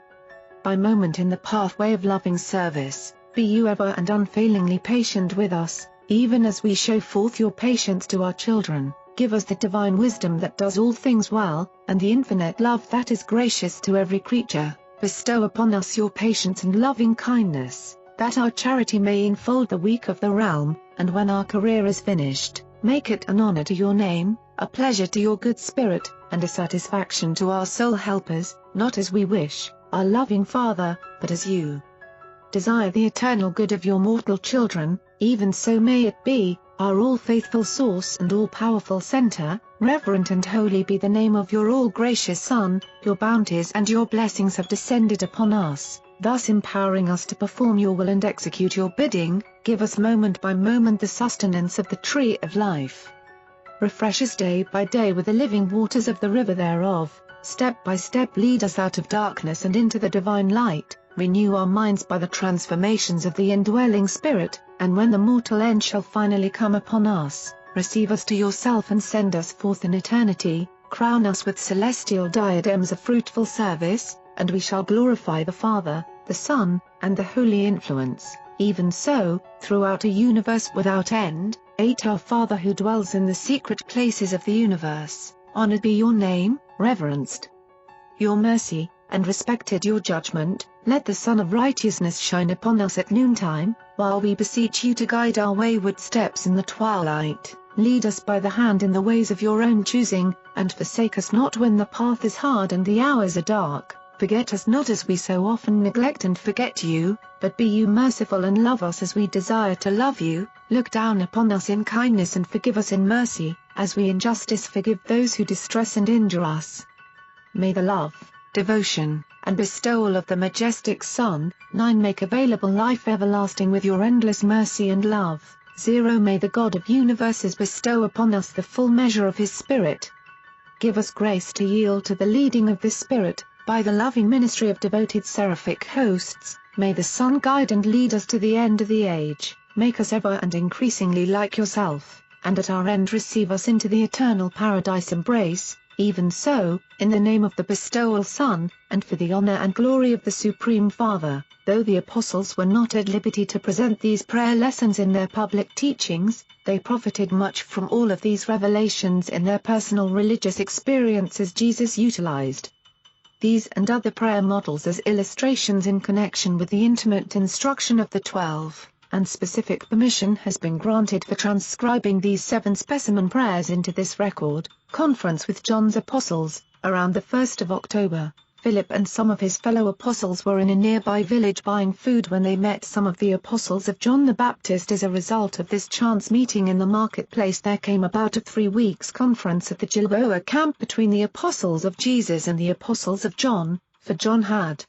by moment in the pathway of loving service. Be you ever and unfailingly patient with us, even as we show forth your patience to our children. Give us the divine wisdom that does all things well, and the infinite love that is gracious to every creature. Bestow upon us your patience and loving kindness, that our charity may enfold the weak of the realm, and when our career is finished, make it an honor to your name, a pleasure to your good spirit, and a satisfaction to our soul helpers, not as we wish, our loving Father, but as you desire the eternal good of your mortal children. Even so may it be, our all-faithful source and all-powerful center. Reverent and holy be the name of your all-gracious Son. Your bounties and your blessings have descended upon us, thus empowering us to perform your will and execute your bidding. Give us moment by moment the sustenance of the tree of life. Refresh us day by day with the living waters of the river thereof. Step by step lead us out of darkness and into the divine light. Renew our minds by the transformations of the indwelling Spirit, and when the mortal end shall finally come upon us, receive us to yourself and send us forth in eternity. Crown us with celestial diadems of fruitful service, and we shall glorify the Father, the Son, and the Holy Influence. Even so, throughout a universe without end. 8 Our Father who dwells in the secret places of the universe, honored be your name, reverenced your mercy, and respected your judgment. Let the Sun of Righteousness shine upon us at noontime, while we beseech you to guide our wayward steps in the twilight. Lead us by the hand in the ways of your own choosing, and forsake us not when the path is hard and the hours are dark. Forget us not as we so often neglect and forget you, but be you merciful and love us as we desire to love you. Look down upon us in kindness and forgive us in mercy, as we in justice forgive those who distress and injure us. May the love, devotion, and bestowal of the majestic Son, 9 make available life everlasting with your endless mercy and love. 0 May the God of universes bestow upon us the full measure of his Spirit. Give us grace to yield to the leading of this Spirit, by the loving ministry of devoted seraphic hosts. May the Son guide and lead us to the end of the age. Make us ever and increasingly like yourself, and at our end receive us into the eternal paradise embrace. Even so, in the name of the bestowal Son, and for the honor and glory of the Supreme Father, though the apostles were not at liberty to present these prayer lessons in their public teachings, they profited much from all of these revelations in their personal religious experiences Jesus utilized these and other prayer models as illustrations in connection with the intimate instruction of the 12, and specific permission has been granted for transcribing these 7 specimen prayers into this record. Conference with John's Apostles. Around the 1st of October, Philip and some of his fellow apostles were in a nearby village buying food when they met some of the apostles of John the Baptist. As a result of this chance meeting in the marketplace, there came about a 3 weeks conference at the Gilboa camp between the apostles of Jesus and the apostles of John, for John had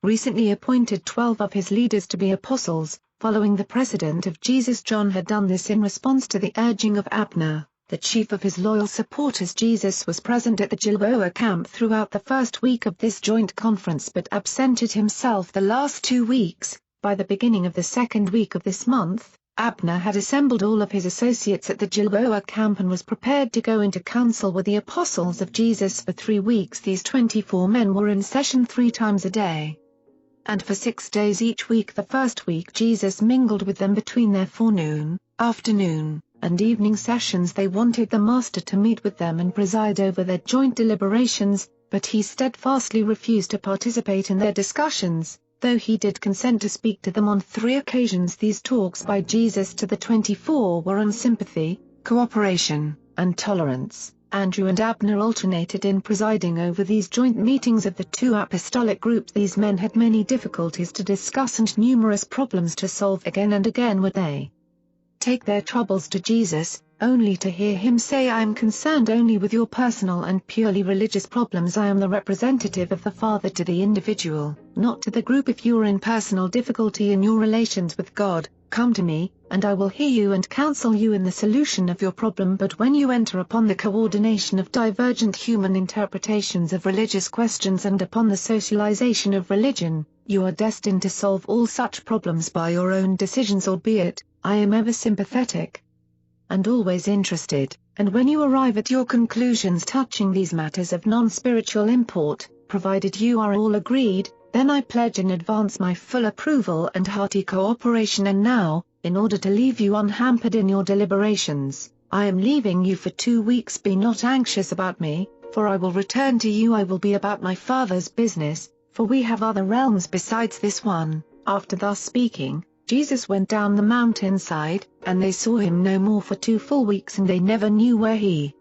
recently appointed 12 of his leaders to be apostles. Following the precedent of Jesus, John had done this in response to the urging of Abner, the chief of his loyal supporters. Jesus was present at the Gilboa camp throughout the first week of this joint conference but absented himself the last 2 weeks. By the beginning of the second week of this month, Abner had assembled all of his associates at the Gilboa camp and was prepared to go into council with the apostles of Jesus for 3 weeks. These 24 men were in session 3 times a day, and for 6 days each week. The first week Jesus mingled with them between their forenoon, afternoon, and evening sessions. They wanted the Master to meet with them and preside over their joint deliberations, but he steadfastly refused to participate in their discussions, though he did consent to speak to them on 3 occasions. These talks by Jesus to the 24 were on sympathy, cooperation, and tolerance. Andrew and Abner alternated in presiding over these joint meetings of the 2 apostolic groups. These men had many difficulties to discuss and numerous problems to solve. Again and again would they take their troubles to Jesus, only to hear him say, "I am concerned only with your personal and purely religious problems. I am the representative of the Father to the individual, not to the group. If you are in personal difficulty in your relations with God, come to me, and I will hear you and counsel you in the solution of your problem. But when you enter upon the coordination of divergent human interpretations of religious questions and upon the socialization of religion, you are destined to solve all such problems by your own decisions. Albeit, I am ever sympathetic and always interested, and when you arrive at your conclusions touching these matters of non-spiritual import, provided you are all agreed, then I pledge in advance my full approval and hearty cooperation. And now, in order to leave you unhampered in your deliberations, I am leaving you for 2 weeks. Be not anxious about me, for I will return to you. I will be about my Father's business, for we have other realms besides this one." After thus speaking, Jesus went down the mountainside, and they saw him no more for 2 full weeks, and they never knew where he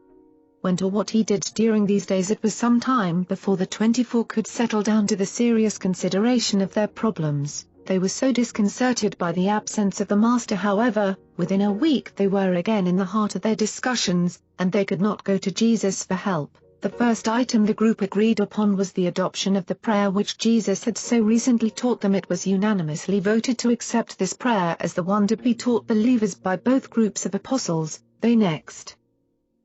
went or what he did during these days. It was some time before the 24 could settle down to the serious consideration of their problems. They were so disconcerted by the absence of the Master. However, within a week they were again in the heart of their discussions, and they could not go to Jesus for help. The first item the group agreed upon was the adoption of the prayer which Jesus had so recently taught them. It was unanimously voted to accept this prayer as the one to be taught believers by both groups of apostles. They next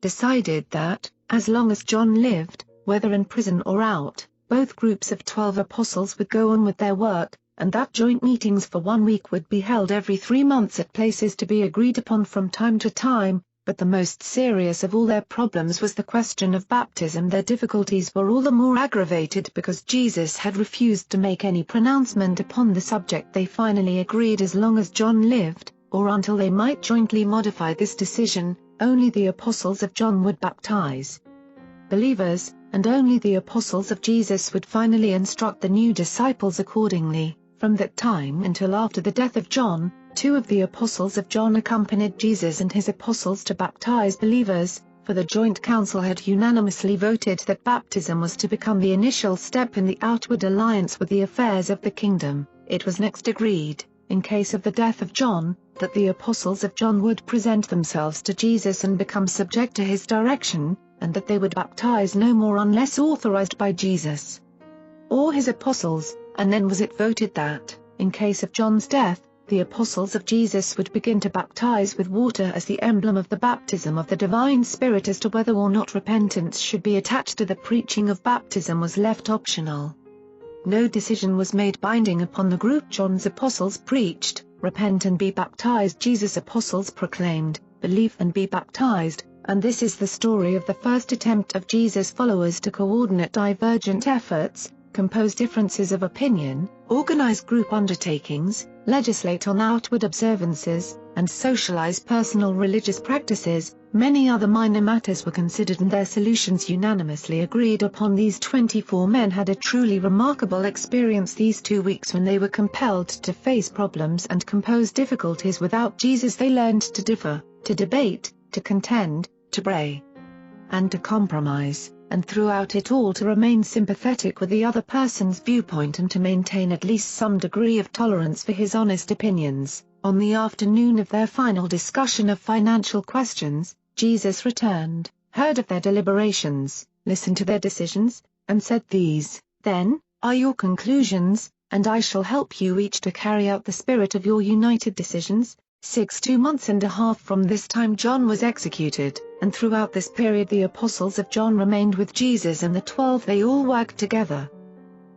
decided that, as long as John lived, whether in prison or out, both groups of 12 apostles would go on with their work, and that joint meetings for 1 week would be held every 3 months at places to be agreed upon from time to time. But the most serious of all their problems was the question of baptism. Their difficulties were all the more aggravated because Jesus had refused to make any pronouncement upon the subject. They finally agreed as long as John lived, or until they might jointly modify this decision, only the apostles of John would baptize believers, and only the apostles of Jesus would finally instruct the new disciples accordingly. From that time until after the death of John, 2 of the apostles of John accompanied Jesus and his apostles to baptize believers, for the joint council had unanimously voted that baptism was to become the initial step in the outward alliance with the affairs of the kingdom. It was next agreed, in case of the death of John, that the apostles of John would present themselves to Jesus and become subject to his direction, and that they would baptize no more unless authorized by Jesus or his apostles. And then was it voted that, in case of John's death, the apostles of Jesus would begin to baptize with water as the emblem of the baptism of the divine Spirit. As to whether or not repentance should be attached to the preaching of baptism was left optional. No decision was made binding upon the group. John's apostles preached, "Repent and be baptized." Jesus' apostles proclaimed, "Believe and be baptized." and this is the story of the first attempt of Jesus' followers to coordinate divergent efforts, compose differences of opinion, organize group undertakings, legislate on outward observances, and socialize personal religious practices. Many other minor matters were considered and their solutions unanimously agreed upon. These 24 men had a truly remarkable experience these 2 weeks when they were compelled to face problems and compose difficulties without Jesus. They learned to differ, to debate, to contend, to pray, and to compromise, and throughout it all to remain sympathetic with the other person's viewpoint and to maintain at least some degree of tolerance for his honest opinions. On the afternoon of their final discussion of financial questions, Jesus returned, heard of their deliberations, listened to their decisions, and said these, "Then, are your conclusions, and I shall help you each to carry out the spirit of your united decisions." 2 months and a half from this time John was executed, and throughout this period the apostles of John remained with Jesus and the 12. They all worked together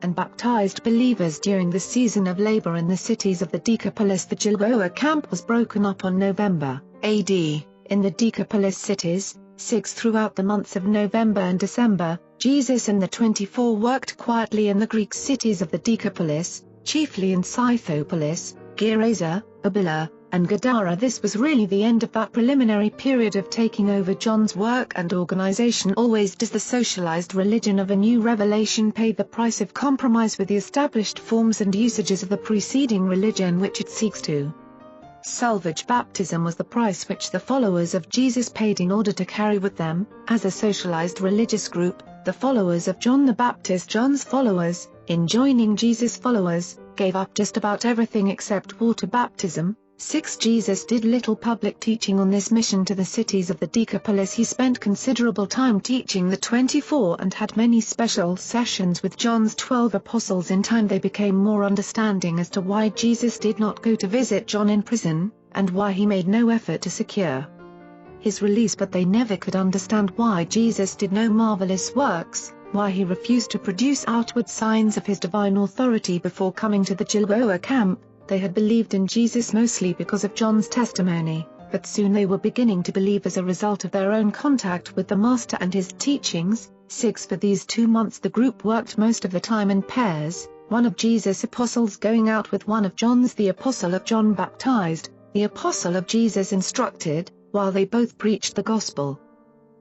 and baptized believers during the season of labor in the cities of the Decapolis. The Gilboa camp was broken up on November, AD, in the Decapolis cities. 6 Throughout the months of November and December, Jesus and the 24 worked quietly in the Greek cities of the Decapolis, chiefly in Scythopolis, Gerasa, Abila, and Gadara. This was really the end of that preliminary period of taking over John's work and organization. Always does the socialized religion of a new revelation pay the price of compromise with the established forms and usages of the preceding religion which it seeks to salvage. Baptism was the price which the followers of Jesus paid in order to carry with them, as a socialized religious group, the followers of John the Baptist. John's followers, in joining Jesus' followers, gave up just about everything except water baptism. 6 Jesus did little public teaching on this mission to the cities of the Decapolis. He spent considerable time teaching the 24 and had many special sessions with John's 12 apostles. In time they became more understanding as to why Jesus did not go to visit John in prison, and why he made no effort to secure his release. But they never could understand why Jesus did no marvelous works, why he refused to produce outward signs of his divine authority before coming to the Gilboa camp. They had believed in Jesus mostly because of John's testimony, but soon they were beginning to believe as a result of their own contact with the Master and his teachings. 6 For these 2 months the group worked most of the time in pairs, one of Jesus' apostles going out with one of John's. The apostle of John baptized, the apostle of Jesus instructed, while they both preached the gospel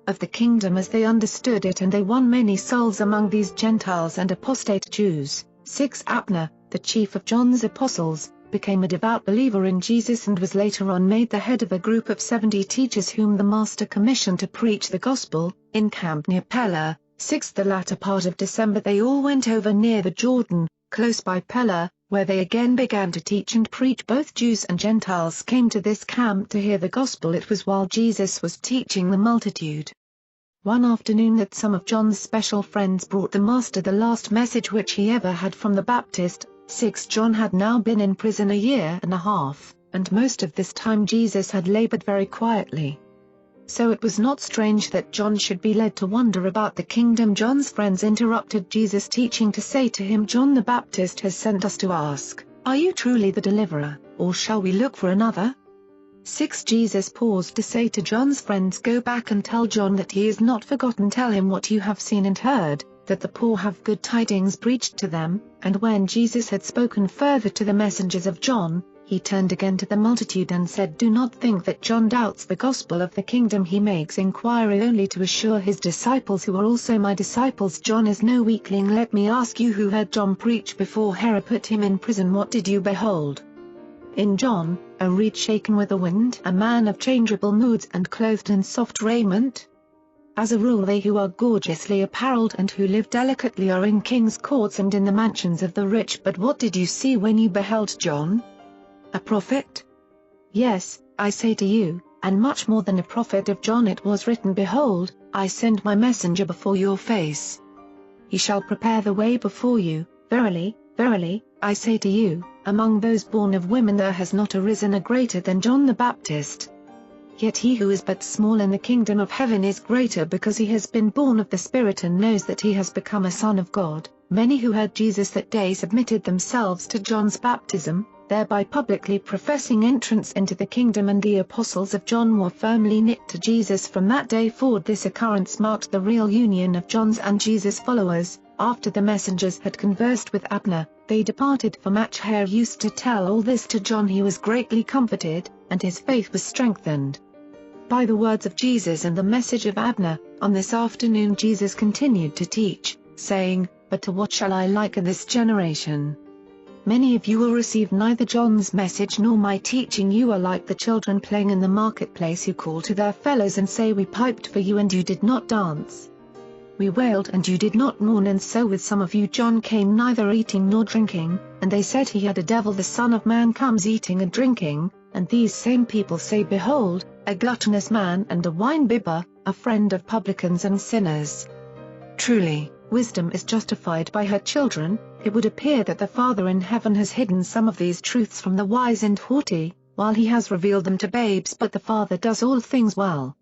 of the kingdom as they understood it, and they won many souls among these Gentiles and apostate Jews. 6 Abner, the chief of John's apostles, became a devout believer in Jesus and was later on made the head of a group of 70 teachers whom the Master commissioned to preach the gospel, in camp near Pella. 6 The latter part of December they all went over near the Jordan, close by Pella, where they again began to teach and preach. Both Jews and Gentiles came to this camp to hear the gospel. It was while Jesus was teaching the multitude one afternoon that some of John's special friends brought the Master the last message which he ever had from the Baptist. 6 John had now been in prison a year and a half, and most of this time Jesus had labored very quietly. So it was not strange that John should be led to wonder about the kingdom. John's friends interrupted Jesus' teaching to say to him, "John the Baptist has sent us to ask, are you truly the deliverer, or shall we look for another?" 6 Jesus paused to say to John's friends, "Go back and tell John that he is not forgotten. Tell him what you have seen and heard, that the poor have good tidings preached to them." And when Jesus had spoken further to the messengers of John, he turned again to the multitude and said, "Do not think that John doubts the gospel of the kingdom. He makes inquiry only to assure his disciples who are also my disciples. John is no weakling. Let me ask you who heard John preach before Herod put him in prison. What did you behold in John? A reed shaken with the wind? A man of changeable moods and clothed in soft raiment? As a rule they who are gorgeously apparelled and who live delicately are in king's courts and in the mansions of the rich. But what did you see when you beheld John? A prophet? Yes, I say to you, and much more than a prophet. Of John it was written, Behold, I send my messenger before your face. He shall prepare the way before you. Verily, verily, I say to you, among those born of women there has not arisen a greater than John the Baptist. Yet he who is but small in the kingdom of heaven is greater, because he has been born of the Spirit and knows that he has become a son of God." Many who heard Jesus that day submitted themselves to John's baptism, thereby publicly professing entrance into the kingdom, and the apostles of John were firmly knit to Jesus from that day forward. This occurrence marked the real union of John's and Jesus' followers. After the messengers had conversed with Abner, they departed for Machir. Used to tell all this to John. He was greatly comforted, and his faith was strengthened by the words of Jesus and the message of Abner. On this afternoon Jesus continued to teach, saying, "But to what shall I liken this generation? Many of you will receive neither John's message nor my teaching. You are like the children playing in the marketplace, who call to their fellows and say, we piped for you and you did not dance. We wailed and you did not mourn. And so with some of you John came neither eating nor drinking, and they said he had a devil. The Son of Man comes eating and drinking, and these same people say, Behold, a gluttonous man and a wine-bibber, a friend of publicans and sinners. Truly, wisdom is justified by her children." It would appear that the Father in heaven has hidden some of these truths from the wise and haughty, while he has revealed them to babes. But the Father does all things well.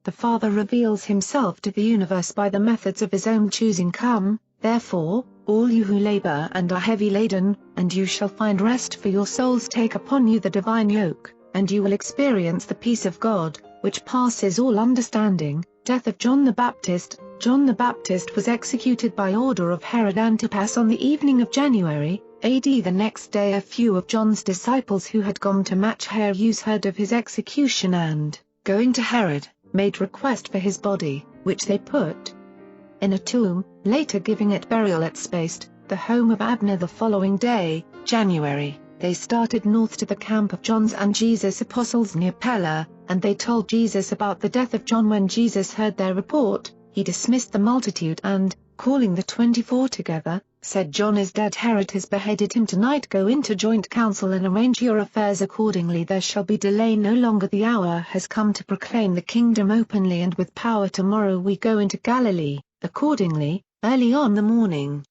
The Father reveals himself to the universe by the methods of his own choosing. Come, therefore, all you who labor and are heavy laden, and you shall find rest for your souls. Take upon you the divine yoke, and you will experience the peace of God, which passes all understanding. Death of John the Baptist. John the Baptist was executed by order of Herod Antipas on the evening of January, AD. The next day a few of John's disciples who had gone to Machir heard of his execution and, going to Herod, made request for his body, which they put in a tomb, later giving it burial at Spaced, the home of Abner. The following day, January, they started north to the camp of John's and Jesus' apostles near Pella, and they told Jesus about the death of John. When Jesus heard their report, he dismissed the multitude and, calling the 24 together, said, John is dead. Herod has beheaded him. Tonight go into joint council and arrange your affairs accordingly. There shall be delay no longer. The hour has come to proclaim the kingdom openly and with power. Tomorrow we go into Galilee. Accordingly, early on the morning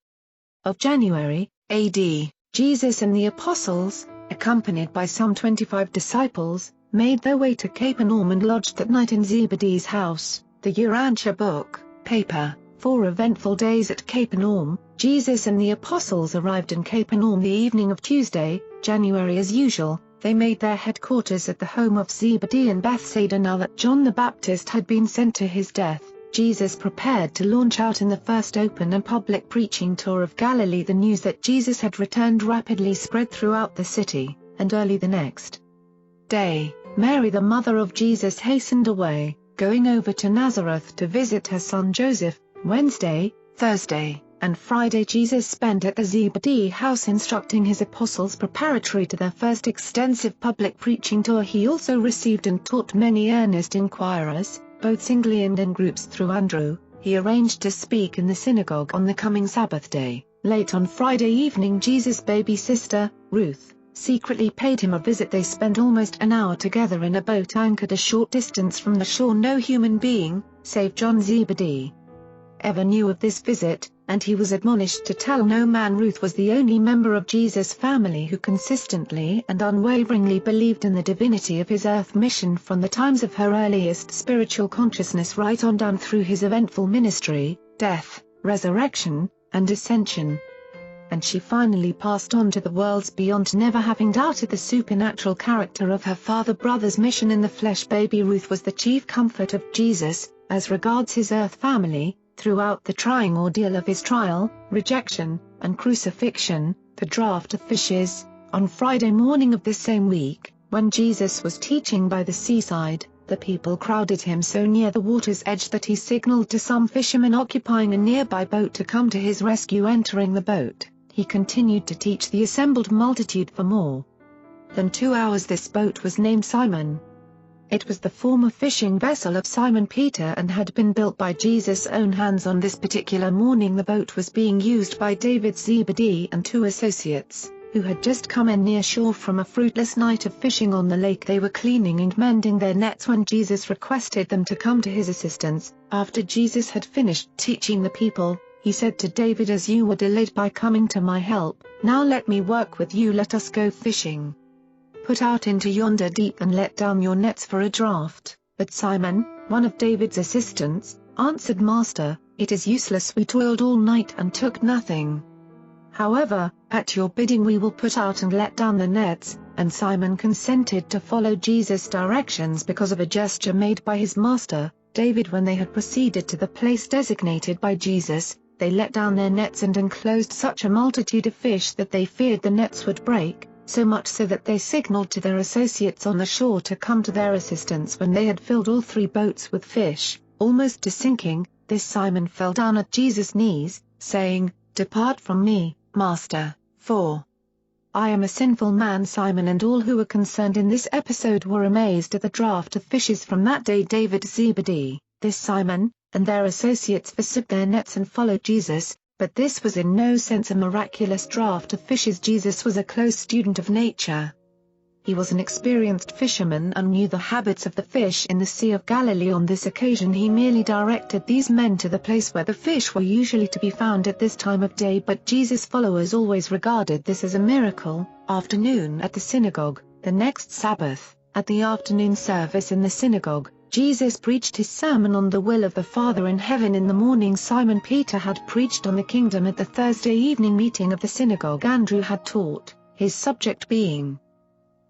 of January, AD, Jesus and the apostles, accompanied by some 25 disciples, made their way to Capernaum and lodged that night in Zebedee's house. The Urantia book, paper. 4 eventful days at Capernaum. Jesus and the apostles arrived in Capernaum the evening of Tuesday, January. As usual, they made their headquarters at the home of Zebedee in Bethsaida. Now that John the Baptist had been sent to his death, Jesus prepared to launch out in the first open and public preaching tour of Galilee. The news that Jesus had returned rapidly spread throughout the city, and early the next day, Mary the mother of Jesus hastened away, going over to Nazareth to visit her son Joseph. Wednesday, Thursday, and Friday Jesus spent at the Zebedee house instructing his apostles preparatory to their first extensive public preaching tour. He also received and taught many earnest inquirers, both singly and in groups. Through Andrew, he arranged to speak in the synagogue on the coming Sabbath day. Late on Friday evening Jesus' baby sister, Ruth, secretly paid him a visit. They spent almost an hour together in a boat anchored a short distance from the shore. No human being, save John Zebedee, ever knew of this visit, and he was admonished to tell no man. Ruth was the only member of Jesus' family who consistently and unwaveringly believed in the divinity of his earth mission from the times of her earliest spiritual consciousness right on down through his eventful ministry, death, resurrection, and ascension. And she finally passed on to the worlds beyond, never having doubted the supernatural character of her father-brother's mission in the flesh. Baby Ruth was the chief comfort of Jesus, as regards his earth family, throughout the trying ordeal of his trial, rejection, and crucifixion. The draught of fishes. On Friday morning of this same week, when Jesus was teaching by the seaside, the people crowded him so near the water's edge that he signaled to some fishermen occupying a nearby boat to come to his rescue. Entering the boat, he continued to teach the assembled multitude for more than 2 hours. This boat was named Simon. It was the former fishing vessel of Simon Peter and had been built by Jesus' own hands. On this particular morning the boat was being used by David Zebedee and 2 associates, who had just come in near shore from a fruitless night of fishing on the lake. They were cleaning and mending their nets when Jesus requested them to come to his assistance. After Jesus had finished teaching the people, he said to David, as you were delayed by coming to my help, now let me work with you. Let us go fishing. Put out into yonder deep and let down your nets for a draught. But Simon, one of David's assistants, answered, Master, it is useless. We toiled all night and took nothing. However, at your bidding we will put out and let down the nets." And Simon consented to follow Jesus' directions because of a gesture made by his master, David. When they had proceeded to the place designated by Jesus, they let down their nets and enclosed such a multitude of fish that they feared the nets would break, so much so that they signaled to their associates on the shore to come to their assistance. When they had filled all 3 boats with fish, almost to sinking, this Simon fell down at Jesus' knees, saying, "Depart from me, Master, for I am a sinful man." Simon and all who were concerned in this episode were amazed at the draught of fishes. From that day David, Zebedee, this Simon, and their associates forsook their nets and followed Jesus, but this was in no sense a miraculous draught of fishes. Jesus was a close student of nature. He was an experienced fisherman and knew the habits of the fish in the Sea of Galilee. On this occasion he merely directed these men to the place where the fish were usually to be found at this time of day, but Jesus' followers always regarded this as a miracle. Afternoon at the synagogue. The next Sabbath, at the afternoon service in the synagogue, Jesus preached his sermon on the will of the Father in heaven. In the morning Simon Peter had preached on the kingdom. At the Thursday evening meeting of the synagogue Andrew had taught, his subject being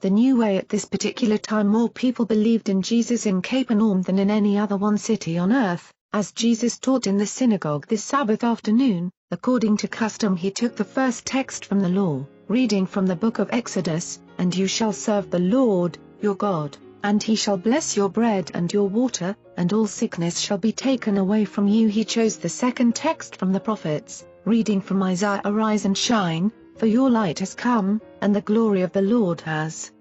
the new way. At this particular time more people believed in Jesus in Capernaum than in any other one city on earth. As Jesus taught in the synagogue this Sabbath afternoon, according to custom he took the first text from the law, reading from the book of Exodus, "And you shall serve the Lord, your God, and he shall bless your bread and your water, and all sickness shall be taken away from you." He chose the second text from the prophets, reading from Isaiah, "Arise and shine, for your light has come, and the glory of the Lord has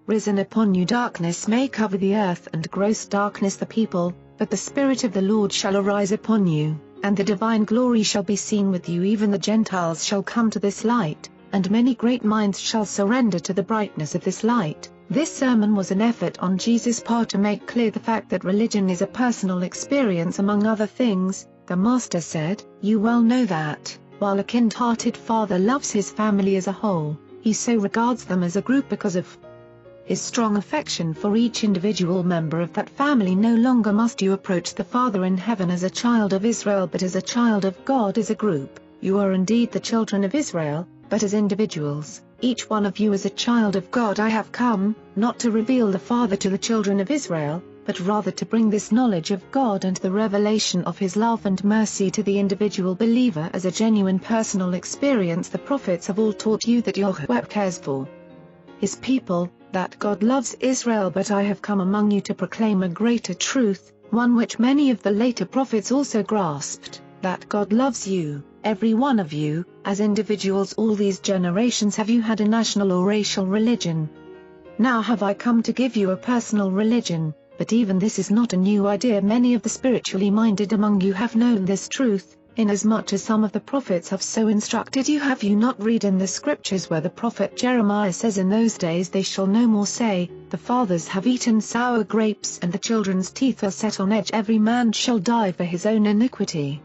risen upon you. Darkness may cover the earth and gross darkness the people, but the Spirit of the Lord shall arise upon you, and the divine glory shall be seen with you. Even the Gentiles shall come to this light, and many great minds shall surrender to the brightness of this light." This sermon was an effort on Jesus' part to make clear the fact that religion is a personal experience. Among other things, the Master said, "You well know that, while a kind-hearted father loves his family as a whole, he so regards them as a group because of his strong affection for each individual member of that family. No longer must you approach the Father in heaven as a child of Israel but as a child of God. As a group, you are indeed the children of Israel, but as individuals, each one of you is a child of God. I have come, not to reveal the Father to the children of Israel, but rather to bring this knowledge of God and the revelation of his love and mercy to the individual believer as a genuine personal experience. The prophets have all taught you that Yahweh cares for his people, that God loves Israel, but I have come among you to proclaim a greater truth, one which many of the later prophets also grasped, that God loves you, every one of you, as individuals. All these generations have you had a national or racial religion. Now have I come to give you a personal religion, but even this is not a new idea. Many of the spiritually minded among you have known this truth, inasmuch as some of the prophets have so instructed you. Have you not read in the scriptures where the prophet Jeremiah says, "In those days they shall no more say, the fathers have eaten sour grapes and the children's teeth are set on edge. Every man shall die for his own iniquity.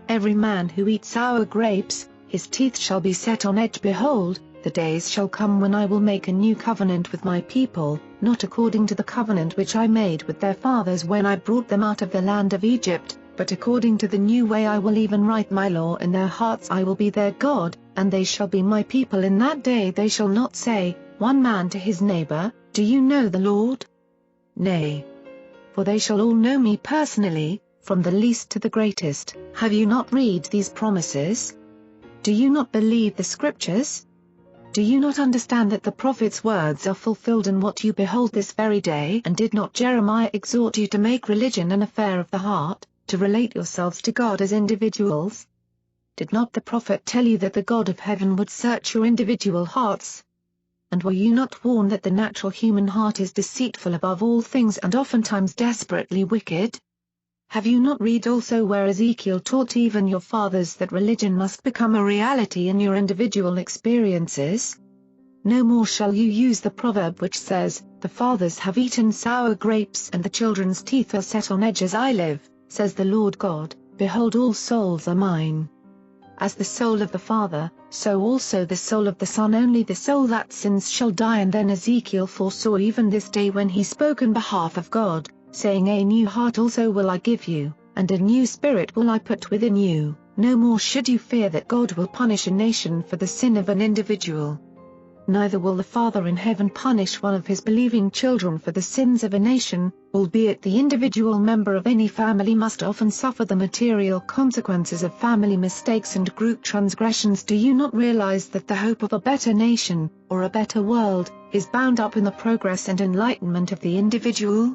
Every man who eats sour grapes, his teeth shall be set on edge. Behold, the days shall come when I will make a new covenant with my people, not according to the covenant which I made with their fathers when I brought them out of the land of Egypt, but according to the new way I will even write my law in their hearts. I will be their God, and they shall be my people. In that day they shall not say, one man to his neighbor, Do you know the Lord? Nay. For they shall all know me personally, from the least to the greatest." Have you not read these promises? Do you not believe the scriptures? Do you not understand that the prophet's words are fulfilled in what you behold this very day? And did not Jeremiah exhort you to make religion an affair of the heart, to relate yourselves to God as individuals? Did not the prophet tell you that the God of heaven would search your individual hearts? And were you not warned that the natural human heart is deceitful above all things and oftentimes desperately wicked? Have you not read also where Ezekiel taught even your fathers that religion must become a reality in your individual experiences? No more shall you use the proverb which says, "The fathers have eaten sour grapes and the children's teeth are set on edge." As I live, says the Lord God, behold, all souls are mine. As the soul of the Father, so also the soul of the Son. Only the soul that sins shall die. And then Ezekiel foresaw even this day when he spoke in behalf of God, saying, "A new heart also will I give you, and a new spirit will I put within you, No more should you fear that God will punish a nation for the sin of an individual. Neither will the Father in heaven punish one of his believing children for the sins of a nation, albeit the individual member of any family must often suffer the material consequences of family mistakes and group transgressions. Do you not realize that the hope of a better nation, or a better world, is bound up in the progress and enlightenment of the individual?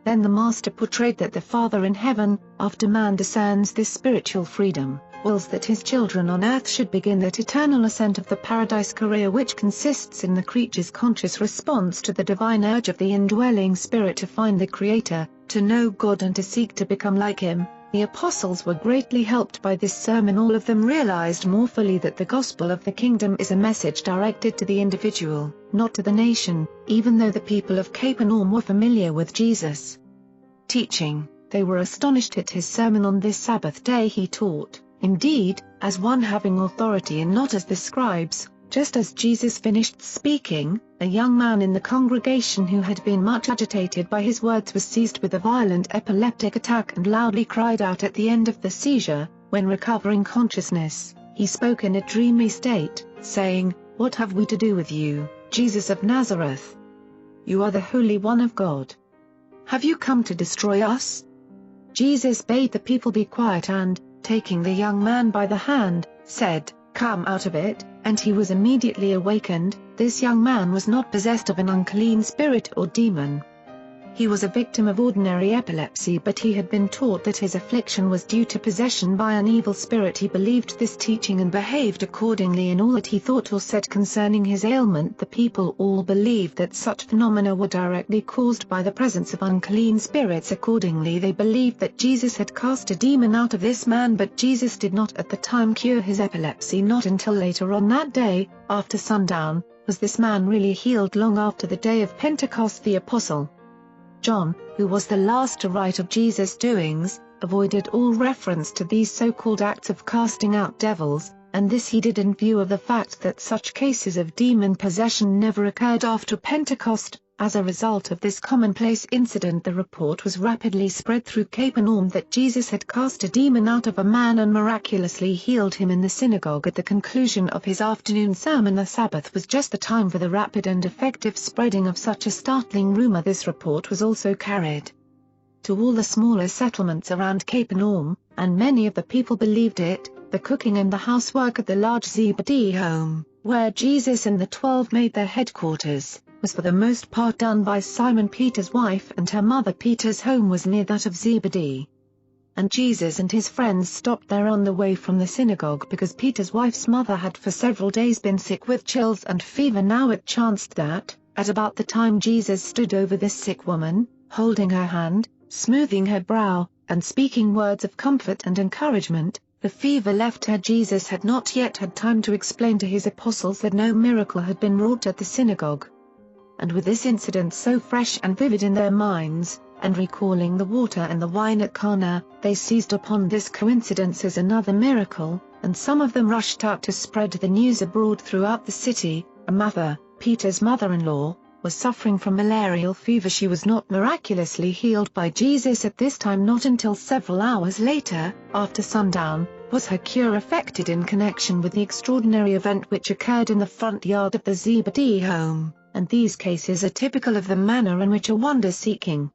Then the Master portrayed that the Father in heaven, after man discerns this spiritual freedom, wills that his children on earth should begin that eternal ascent of the paradise career which consists in the creature's conscious response to the divine urge of the indwelling spirit to find the Creator, to know God and to seek to become like Him. The apostles were greatly helped by this sermon. All of them realized more fully that the gospel of the kingdom is a message directed to the individual, not to the nation. Even though the people of Capernaum were familiar with Jesus' teaching, they were astonished at his sermon on this Sabbath day. He taught, indeed, as one having authority and not as the scribes. Just as Jesus finished speaking, a young man in the congregation who had been much agitated by his words was seized with a violent epileptic attack and loudly cried out at the end of the seizure. When recovering consciousness, he spoke in a dreamy state, saying, "What have we to do with you, Jesus of Nazareth? You are the Holy One of God. Have you come to destroy us?" Jesus bade the people be quiet and, taking the young man by the hand, said, "Come out of it," and he was immediately awakened. This young man was not possessed of an unclean spirit or demon. He was a victim of ordinary epilepsy, but he had been taught that his affliction was due to possession by an evil spirit. He believed this teaching and behaved accordingly in all that he thought or said concerning his ailment. The people all believed that such phenomena were directly caused by the presence of unclean spirits. Accordingly, they believed that Jesus had cast a demon out of this man, but Jesus did not at the time cure his epilepsy. Not until later on that day, after sundown, was this man really healed. Long after the day of Pentecost, the Apostle John, who was the last to write of Jesus' doings, avoided all reference to these so-called acts of casting out devils, and this he did in view of the fact that such cases of demon possession never occurred after Pentecost. As a result of this commonplace incident, the report was rapidly spread through Capernaum that Jesus had cast a demon out of a man and miraculously healed him in the synagogue. At the conclusion of his afternoon sermon, the Sabbath was just the time for the rapid and effective spreading of such a startling rumor. This report was also carried to all the smaller settlements around Capernaum, and many of the people believed it. The cooking and the housework at the large Zebedee home, where Jesus and the 12 made their headquarters, was for the most part done by Simon Peter's wife and her mother. Peter's home was near that of Zebedee, and Jesus and his friends stopped there on the way from the synagogue because Peter's wife's mother had for several days been sick with chills and fever. Now it chanced that, at about the time Jesus stood over this sick woman, holding her hand, smoothing her brow, and speaking words of comfort and encouragement, the fever left her. Jesus had not yet had time to explain to his apostles that no miracle had been wrought at the synagogue. And with this incident so fresh and vivid in their minds, and recalling the water and the wine at Cana, they seized upon this coincidence as another miracle, and some of them rushed out to spread the news abroad throughout the city. Martha, Peter's mother-in-law, was suffering from malarial fever. She was not miraculously healed by Jesus at this time. Not until several hours later, after sundown, was her cure effected in connection with the extraordinary event which occurred in the front yard of the Zebedee home. And these cases are typical of the manner in which a wonder-seeking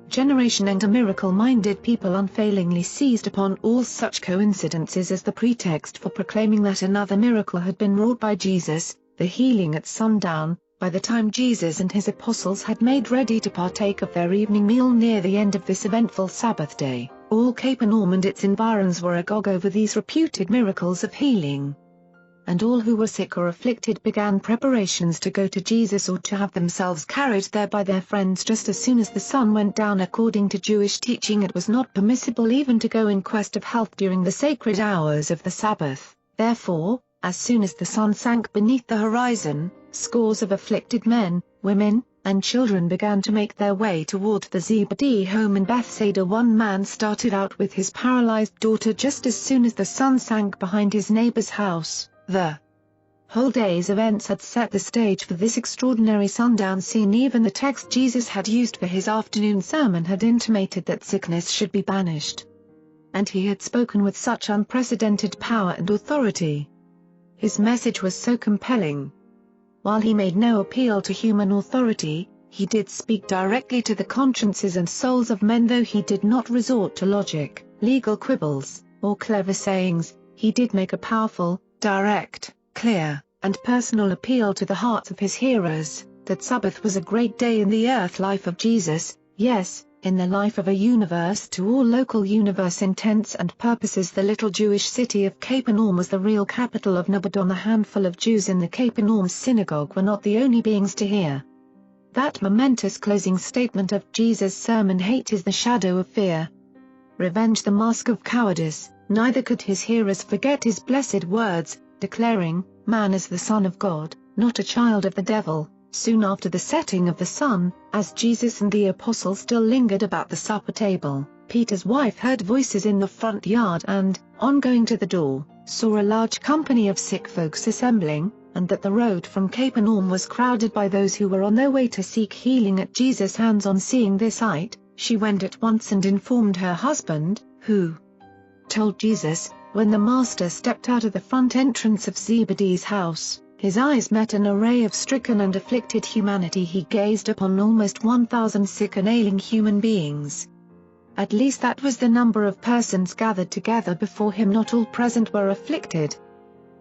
generation and a miracle-minded people unfailingly seized upon all such coincidences as the pretext for proclaiming that another miracle had been wrought by Jesus, the healing at sundown. By the time Jesus and his apostles had made ready to partake of their evening meal near the end of this eventful Sabbath day, all Capernaum and its environs were agog over these reputed miracles of healing. And all who were sick or afflicted began preparations to go to Jesus or to have themselves carried there by their friends just as soon as the sun went down. According to Jewish teaching, it was not permissible even to go in quest of health during the sacred hours of the Sabbath. Therefore, as soon as the sun sank beneath the horizon, scores of afflicted men, women, and children began to make their way toward the Zebedee home in Bethsaida. One man started out with his paralyzed daughter just as soon as the sun sank behind his neighbor's house. The whole day's events had set the stage for this extraordinary sundown scene. Even the text Jesus had used for his afternoon sermon had intimated that sickness should be banished. and he had spoken with such unprecedented power and authority. His message was so compelling. While he made no appeal to human authority, he did speak directly to the consciences and souls of men. Though he did not resort to logic, legal quibbles, or clever sayings, he did make a powerful, direct, clear, and personal appeal to the hearts of his hearers, that Sabbath was a great day in the earth life of Jesus, yes, in the life of a universe. To all local universe intents and purposes, the little Jewish city of Capernaum was the real capital of Nabodon. A handful of Jews in the Capernaum synagogue were not the only beings to hear that momentous closing statement of Jesus' sermon, "Hate is the shadow of fear, revenge the mask of cowardice." Neither could his hearers forget his blessed words, declaring, "Man is the Son of God, not a child of the devil." Soon after the setting of the sun, as Jesus and the apostles still lingered about the supper table, Peter's wife heard voices in the front yard and, on going to the door, saw a large company of sick folks assembling, and that the road from Capernaum was crowded by those who were on their way to seek healing at Jesus' hands. On seeing this sight, she went at once and informed her husband, who told Jesus, when the master stepped out of the front entrance of Zebedee's house, his eyes met an array of stricken and afflicted humanity. He gazed upon almost 1,000 sick and ailing human beings. At least that was the number of persons gathered together before him. Not all present were afflicted.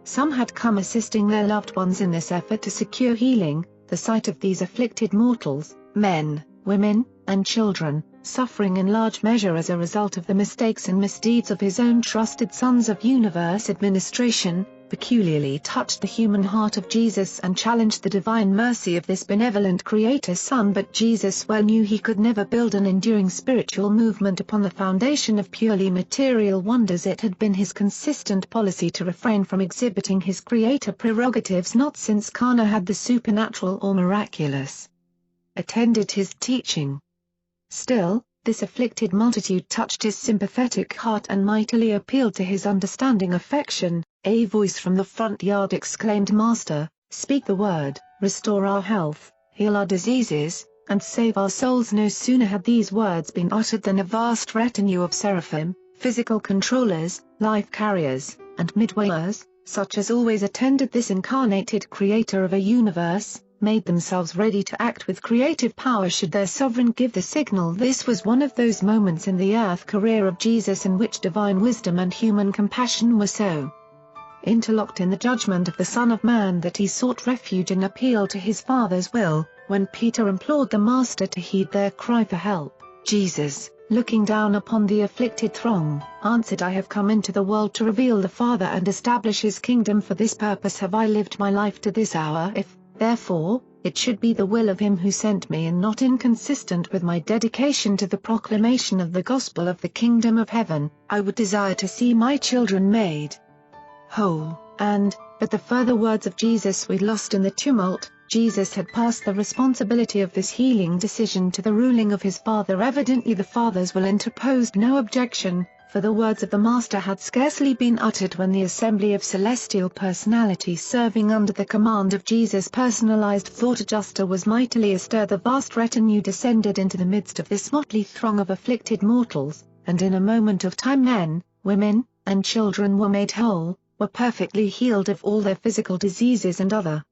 Some had come assisting their loved ones in this effort to secure healing. The sight of these afflicted mortals, men, women, and children, suffering in large measure as a result of the mistakes and misdeeds of his own trusted sons of universe administration, peculiarly touched the human heart of Jesus and challenged the divine mercy of this benevolent Creator Son. But Jesus well knew he could never build an enduring spiritual movement upon the foundation of purely material wonders. It had been his consistent policy to refrain from exhibiting his Creator prerogatives, not since Cana had the supernatural or miraculous attended his teaching. Still, this afflicted multitude touched his sympathetic heart and mightily appealed to his understanding affection. A voice from the front yard exclaimed, "Master, speak the word, restore our health, heal our diseases, and save our souls." No sooner had these words been uttered than a vast retinue of seraphim, physical controllers, life carriers, and midwives, such as always attended this incarnated creator of a universe, made themselves ready to act with creative power should their sovereign give the signal. This was one of those moments in the earth career of Jesus in which divine wisdom and human compassion were so interlocked in the judgment of the Son of Man that he sought refuge and appeal to his Father's will. When Peter implored the Master to heed their cry for help, Jesus, looking down upon the afflicted throng, answered, "I have come into the world to reveal the Father and establish his kingdom. For this purpose have I lived my life to this hour. If, therefore, it should be the will of him who sent me and not inconsistent with my dedication to the proclamation of the gospel of the kingdom of heaven, I would desire to see my children made whole." But the further words of Jesus we lost in the tumult. Jesus had passed the responsibility of this healing decision to the ruling of his Father. Evidently the Father's will interposed no objection, for the words of the Master had scarcely been uttered when the assembly of celestial personalities serving under the command of Jesus' personalized thought adjuster was mightily astir. The vast retinue descended into the midst of this motley throng of afflicted mortals, and in a moment of time men, women, and children were made whole, were perfectly healed of all their physical diseases and other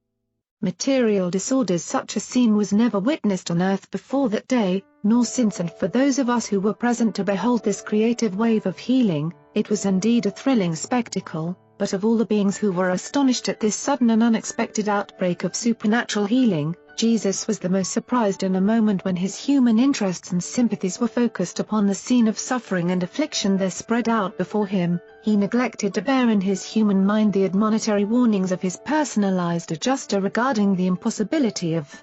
material disorders. Such a scene was never witnessed on earth before that day, nor since, and for those of us who were present to behold this creative wave of healing, it was indeed a thrilling spectacle. But of all the beings who were astonished at this sudden and unexpected outbreak of supernatural healing, Jesus was the most surprised. In a moment when his human interests and sympathies were focused upon the scene of suffering and affliction there spread out before him, he neglected to bear in his human mind the admonitory warnings of his personalized adjuster regarding the impossibility of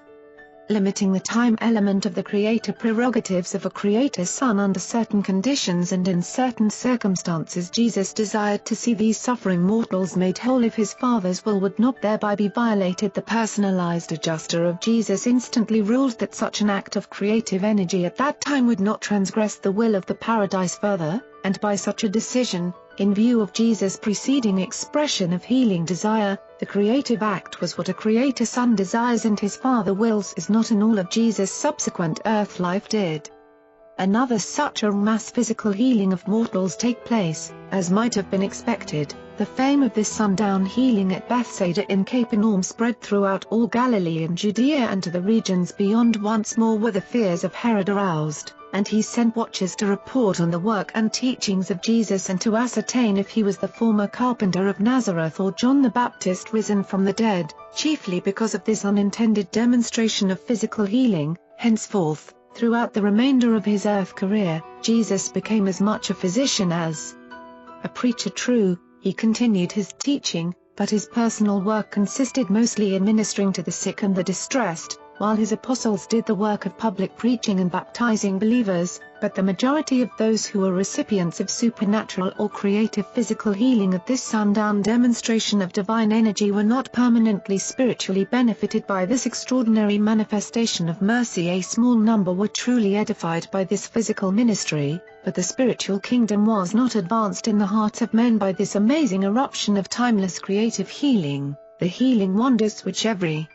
limiting the time element of the creator prerogatives of a creator's son under certain conditions and in certain circumstances. Jesus desired to see these suffering mortals made whole if his Father's will would not thereby be violated. The personalized adjuster of Jesus instantly ruled that such an act of creative energy at that time would not transgress the will of the paradise further, and by such a decision, in view of Jesus' preceding expression of healing desire, the creative act was what a creator son desires and his Father wills, is not in all of Jesus' subsequent earth life did. another such a mass physical healing of mortals take place, as might have been expected. The fame of this sundown healing at Bethsaida in Capernaum spread throughout all Galilee and Judea and to the regions beyond. Once more were the fears of Herod aroused, and he sent watchers to report on the work and teachings of Jesus and to ascertain if he was the former carpenter of Nazareth or John the Baptist risen from the dead. Chiefly because of this unintended demonstration of physical healing, henceforth, throughout the remainder of his earth career, Jesus became as much a physician as a preacher. True, he continued his teaching, but his personal work consisted mostly in ministering to the sick and the distressed, while his apostles did the work of public preaching and baptizing believers. But the majority of those who were recipients of supernatural or creative physical healing at this sundown demonstration of divine energy were not permanently spiritually benefited by this extraordinary manifestation of mercy. A small number were truly edified by this physical ministry, but the spiritual kingdom was not advanced in the hearts of men by this amazing eruption of timeless creative healing. The healing wonders which every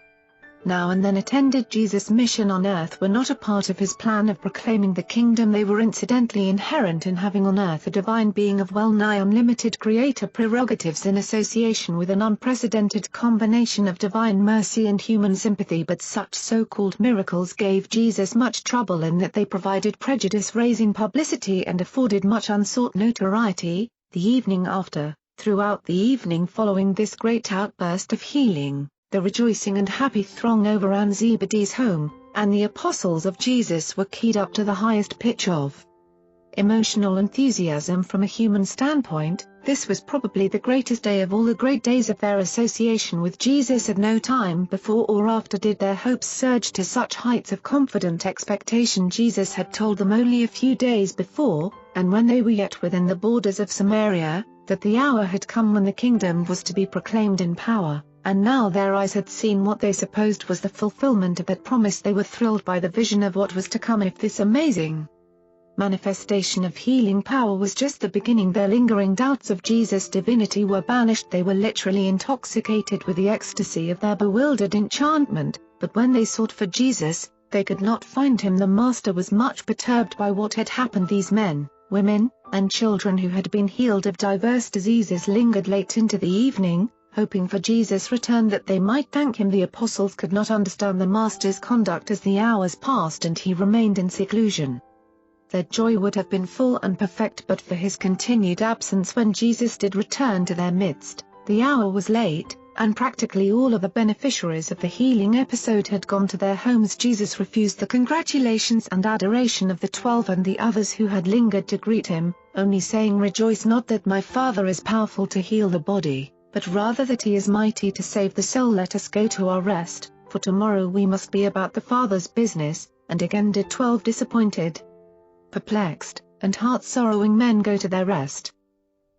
now and then attended Jesus' mission on earth were not a part of his plan of proclaiming the kingdom. They were incidentally inherent in having on earth a divine being of well-nigh unlimited creator prerogatives in association with an unprecedented combination of divine mercy and human sympathy. But such so-called miracles gave Jesus much trouble in that they provided prejudice-raising publicity and afforded much unsought notoriety. The evening after, throughout the evening following this great outburst of healing, the rejoicing and happy throng overran Zebedee's home, and the apostles of Jesus were keyed up to the highest pitch of emotional enthusiasm. From a human standpoint, this was probably the greatest day of all the great days of their association with Jesus. At no time before or after did their hopes surge to such heights of confident expectation. Jesus had told them only a few days before, and when they were yet within the borders of Samaria, that the hour had come when the kingdom was to be proclaimed in power. And now their eyes had seen what they supposed was the fulfillment of that promise. They were thrilled by the vision of what was to come if this amazing manifestation of healing power was just the beginning. Their lingering doubts of Jesus' divinity were banished. They were literally intoxicated with the ecstasy of their bewildered enchantment. But when they sought for Jesus, they could not find him. The Master was much perturbed by what had happened. These men, women, and children who had been healed of diverse diseases lingered late into the evening, hoping for Jesus' return that they might thank him. The apostles could not understand the Master's conduct as the hours passed and he remained in seclusion. Their joy would have been full and perfect but for his continued absence. When Jesus did return to their midst, the hour was late, and practically all of the beneficiaries of the healing episode had gone to their homes. Jesus refused the congratulations and adoration of the 12 and the others who had lingered to greet him, only saying, "Rejoice not that my Father is powerful to heal the body, but rather that he is mighty to save the soul. Let us go to our rest, for tomorrow we must be about the Father's business." And again did 12 disappointed, perplexed, and heart-sorrowing men go to their rest.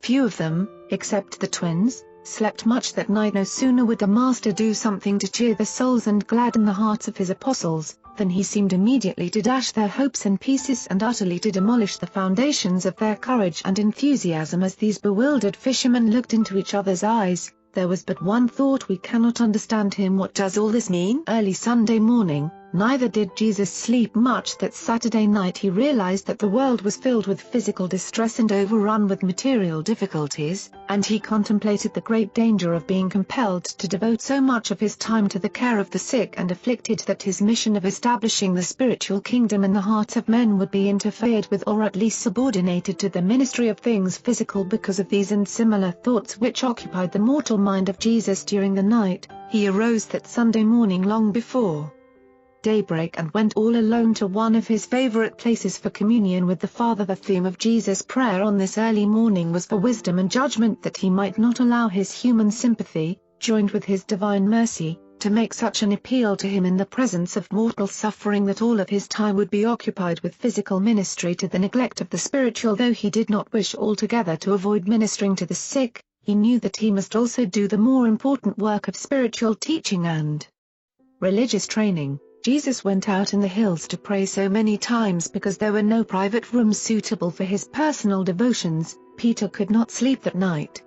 Few of them, except the twins, slept much that night. No sooner would the Master do something to cheer the souls and gladden the hearts of his apostles, than he seemed immediately to dash their hopes in pieces and utterly to demolish the foundations of their courage and enthusiasm. As these bewildered fishermen looked into each other's eyes, there was but one thought: we cannot understand him. What does all this mean? Early Sunday morning, neither did Jesus sleep much that Saturday night. He realized that the world was filled with physical distress and overrun with material difficulties, and he contemplated the great danger of being compelled to devote so much of his time to the care of the sick and afflicted that his mission of establishing the spiritual kingdom in the hearts of men would be interfered with, or at least subordinated to the ministry of things physical. Because of these and similar thoughts which occupied the mortal mind of Jesus during the night, he arose that Sunday morning long before daybreak and went all alone to one of his favorite places for communion with the Father. The theme of Jesus' prayer on this early morning was for wisdom and judgment, that he might not allow his human sympathy, joined with his divine mercy, to make such an appeal to him in the presence of mortal suffering that all of his time would be occupied with physical ministry to the neglect of the spiritual. Though he did not wish altogether to avoid ministering to the sick, he knew that he must also do the more important work of spiritual teaching and religious training. Jesus went out in the hills to pray so many times because there were no private rooms suitable for his personal devotions. Peter could not sleep that night.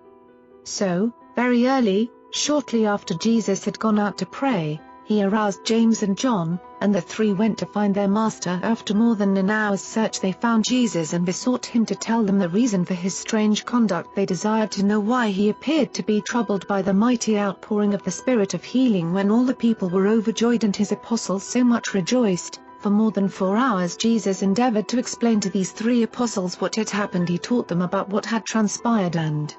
So, very early, shortly after Jesus had gone out to pray, he aroused James and John, and the three went to find their master. After more than an hour's search they found Jesus and besought him to tell them the reason for his strange conduct. They desired to know why he appeared to be troubled by the mighty outpouring of the Spirit of healing when all the people were overjoyed and his apostles so much rejoiced. For more than 4 hours Jesus endeavored to explain to these three apostles what had happened. He taught them about what had transpired and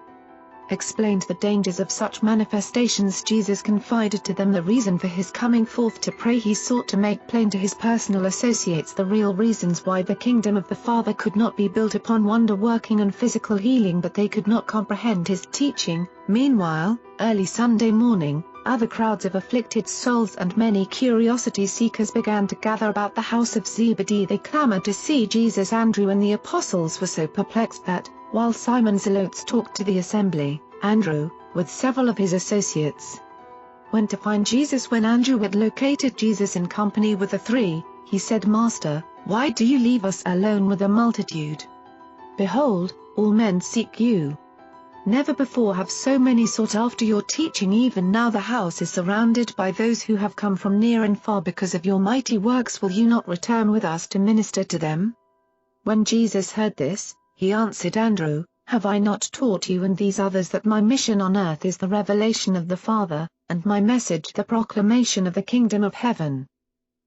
explained the dangers of such manifestations. Jesus confided to them the reason for his coming forth to pray. He sought to make plain to his personal associates the real reasons why the kingdom of the Father could not be built upon wonder-working and physical healing, but they could not comprehend his teaching. Meanwhile, early Sunday morning, other crowds of afflicted souls and many curiosity seekers began to gather about the house of Zebedee. They clamored to see Jesus. Andrew and the apostles were so perplexed that, while Simon Zelotes talked to the assembly, Andrew, with several of his associates, went to find Jesus. When Andrew had located Jesus in company with the three, he said, "Master, why do you leave us alone with the multitude? Behold, all men seek you. Never before have so many sought after your teaching. Even now the house is surrounded by those who have come from near and far because of your mighty works. Will you not return with us to minister to them?" When Jesus heard this, he answered Andrew, "Have I not taught you and these others that my mission on earth is the revelation of the Father, and my message the proclamation of the kingdom of heaven?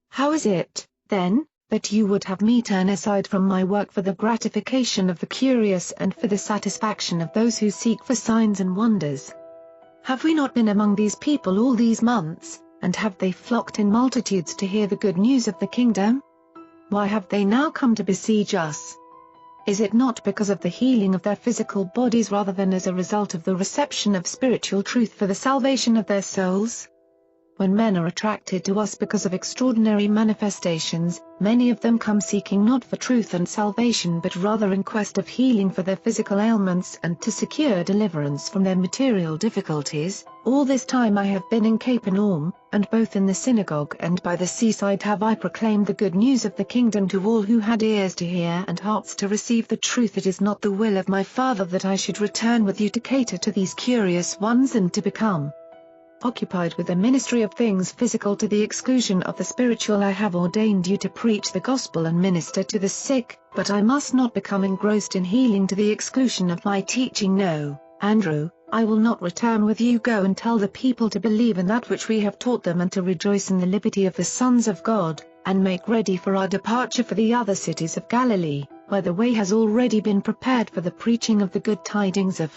How is it, then, that you would have me turn aside from my work for the gratification of the curious and for the satisfaction of those who seek for signs and wonders? Have we not been among these people all these months, and have they flocked in multitudes to hear the good news of the kingdom? Why have they now come to besiege us? Is it not because of the healing of their physical bodies rather than as a result of the reception of spiritual truth for the salvation of their souls? When men are attracted to us because of extraordinary manifestations, many of them come seeking not for truth and salvation but rather in quest of healing for their physical ailments and to secure deliverance from their material difficulties. All this time I have been in Capernaum, and both in the synagogue and by the seaside have I proclaimed the good news of the kingdom to all who had ears to hear and hearts to receive the truth. It is not the will of my Father that I should return with you to cater to these curious ones and to become occupied with the ministry of things physical to the exclusion of the spiritual. I have ordained you to preach the gospel and minister to the sick, but I must not become engrossed in healing to the exclusion of my teaching. No, Andrew, I will not return with you. Go and tell the people to believe in that which we have taught them and to rejoice in the liberty of the sons of God, and make ready for our departure for the other cities of Galilee, where the way has already been prepared for the preaching of the good tidings of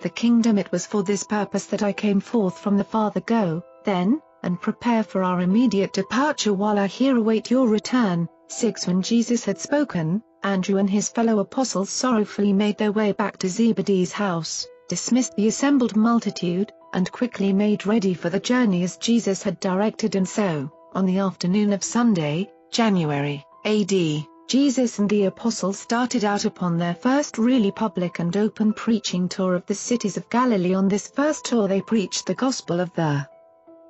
the kingdom. It was for this purpose that I came forth from the Father. Go, then, and prepare for our immediate departure while I here await your return. 6 When Jesus had spoken, Andrew and his fellow apostles sorrowfully made their way back to Zebedee's house, dismissed the assembled multitude, and quickly made ready for the journey as Jesus had directed. And so, on the afternoon of Sunday, January, A.D., Jesus and the apostles started out upon their first really public and open preaching tour of the cities of Galilee. On this first tour they preached the gospel of the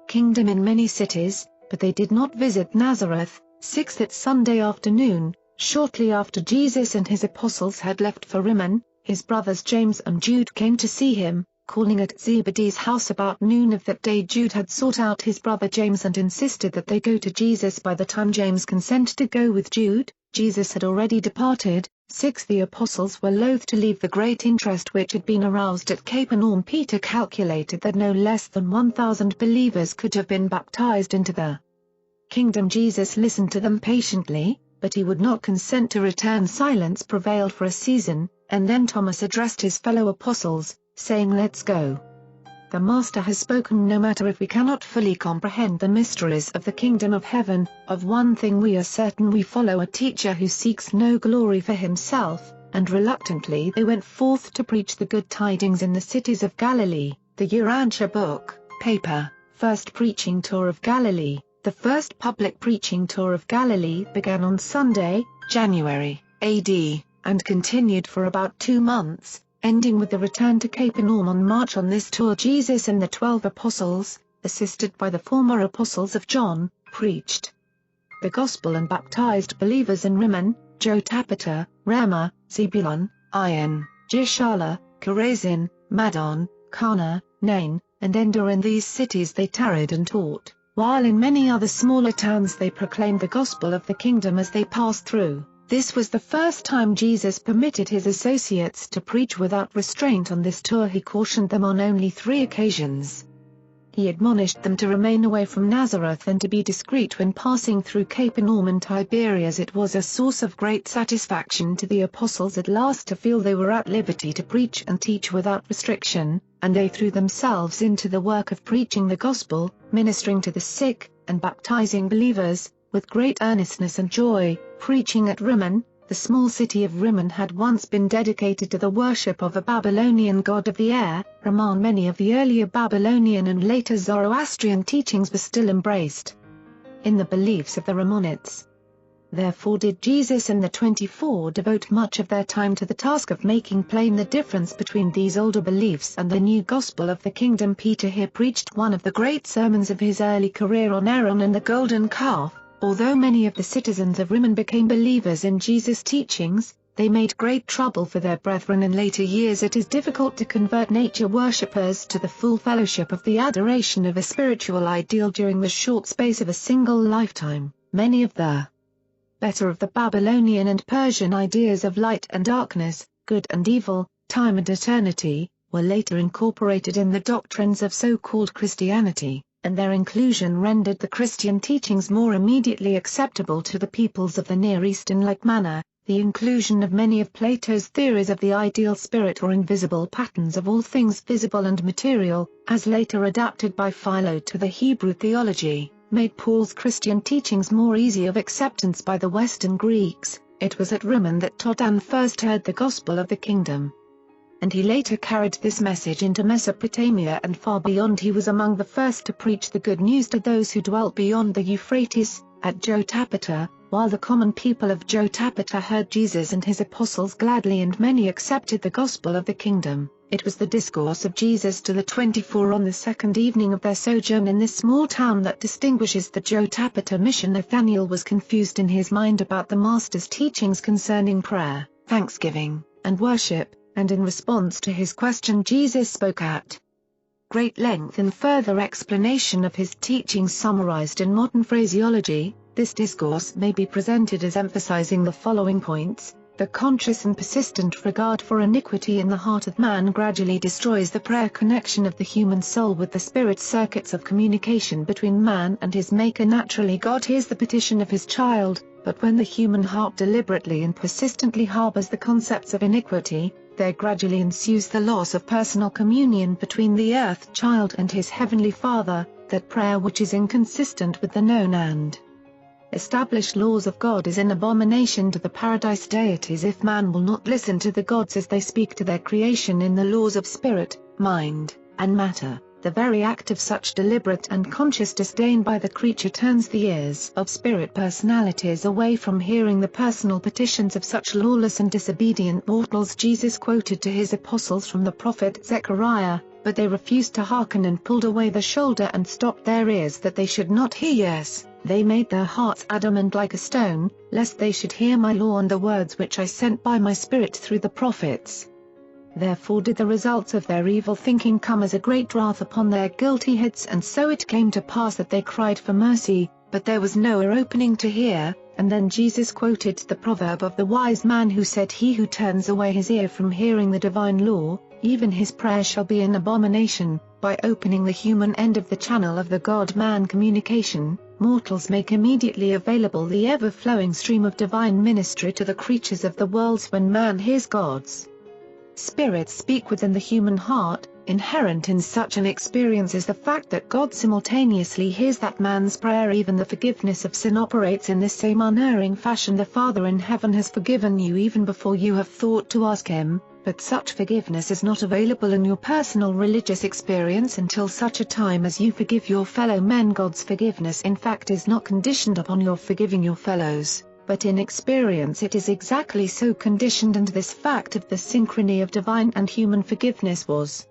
kingdom in many cities, but they did not visit Nazareth. 6 That Sunday afternoon, shortly after Jesus and his apostles had left for Rimmon, his brothers James and Jude came to see him. Calling at Zebedee's house about noon of that day, Jude had sought out his brother James and insisted that they go to Jesus. By the time James consented to go with Jude, Jesus had already departed. 6 The apostles were loath to leave the great interest which had been aroused at Capernaum. Peter calculated that no less than 1,000 believers could have been baptized into the kingdom. Jesus listened to them patiently, but he would not consent to return. Silence prevailed for a season, and then Thomas addressed his fellow apostles, saying, "Let's go. The Master has spoken. No matter if we cannot fully comprehend the mysteries of the kingdom of heaven, of one thing we are certain: we follow a teacher who seeks no glory for himself." And reluctantly they went forth to preach the good tidings in the cities of Galilee. The Urantia book, paper, First Preaching Tour of Galilee. The first public preaching tour of Galilee began on Sunday, January, A.D., and continued for about 2 months, ending with the return to Capernaum on March. On this tour Jesus and the 12 apostles, assisted by the former apostles of John, preached the gospel and baptized believers in Rimmon, Jotapata, Ramah, Zebulun, Ain, Gishala, Chorazin, Madon, Cana, Nain, and Endor. In these cities they tarried and taught. while in many other smaller towns they proclaimed the gospel of the kingdom as they passed through. This was the first time Jesus permitted his associates to preach without restraint. On this tour he cautioned them on only 3 occasions. He admonished them to remain away from Nazareth and to be discreet when passing through Capernaum and Tiberias. It was a source of great satisfaction to the apostles at last to feel they were at liberty to preach and teach without restriction, and they threw themselves into the work of preaching the gospel, ministering to the sick, and baptizing believers, with great earnestness and joy. Preaching at Rimmon. The small city of Rimmon had once been dedicated to the worship of a Babylonian god of the air, Raman. Many of the earlier Babylonian and later Zoroastrian teachings were still embraced in the beliefs of the Ramonites. Therefore did Jesus and the 24 devote much of their time to the task of making plain the difference between these older beliefs and the new gospel of the kingdom. Peter here preached one of the great sermons of his early career on Aaron and the golden calf. Although many of the citizens of Rimmon became believers in Jesus' teachings, they made great trouble for their brethren in later years. It is difficult to convert nature worshippers to the full fellowship of the adoration of a spiritual ideal during the short space of a single lifetime. Many of the better of the Babylonian and Persian ideas of light and darkness, good and evil, time and eternity, were later incorporated in the doctrines of so-called Christianity, and their inclusion rendered the Christian teachings more immediately acceptable to the peoples of the Near East. In like manner, the inclusion of many of Plato's theories of the ideal spirit or invisible patterns of all things visible and material, as later adapted by Philo to the Hebrew theology, made Paul's Christian teachings more easy of acceptance by the Western Greeks. It was at Rimmon that Todan first heard the gospel of the kingdom, and he later carried this message into Mesopotamia and far beyond. He was among the first to preach the good news to those who dwelt beyond the Euphrates. At Jotapata, while the common people of Jotapata heard Jesus and his apostles gladly and many accepted the gospel of the kingdom, it was the discourse of Jesus to the 24 on the second evening of their sojourn in this small town that distinguishes the Jotapata mission. Nathanael was confused in his mind about the Master's teachings concerning prayer, thanksgiving, and worship, and in response to his question Jesus spoke at great length in further explanation of his teachings summarized in modern phraseology. This discourse may be presented as emphasizing the following points. The conscious and persistent regard for iniquity in the heart of man gradually destroys the prayer connection of the human soul with the spirit. Circuits of communication between man and his Maker. Naturally God hears the petition of his child, but when the human heart deliberately and persistently harbors the concepts of iniquity, there gradually ensues the loss of personal communion between the earth child and his heavenly Father. That prayer which is inconsistent with the known and established laws of God is an abomination to the paradise deities. If man will not listen to the gods as they speak to their creation in the laws of spirit, mind, and matter, the very act of such deliberate and conscious disdain by the creature turns the ears of spirit personalities away from hearing the personal petitions of such lawless and disobedient mortals. Jesus quoted to his apostles from the prophet Zechariah, but they refused to hearken and pulled away the shoulder and stopped their ears that they should not hear. Yes, they made their hearts adamant like a stone, lest they should hear my law and the words which I sent by my Spirit through the prophets. Therefore did the results of their evil thinking come as a great wrath upon their guilty heads, and so it came to pass that they cried for mercy, but there was no ear opening to hear. And then Jesus quoted the proverb of the wise man who said, he who turns away his ear from hearing the divine law, even his prayer shall be an abomination. By opening the human end of the channel of the God-man communication, mortals make immediately available the ever-flowing stream of divine ministry to the creatures of the worlds. When man hears God's Spirit speak within the human heart, inherent in such an experience is the fact that God simultaneously hears that man's prayer. Even the forgiveness of sin operates in this same unerring fashion. The Father in heaven has forgiven you even before you have thought to ask him, but such forgiveness is not available in your personal religious experience until such a time as you forgive your fellow men. God's forgiveness in fact is not conditioned upon your forgiving your fellows, but in experience it is exactly so conditioned, and this fact of the synchrony of divine and human forgiveness was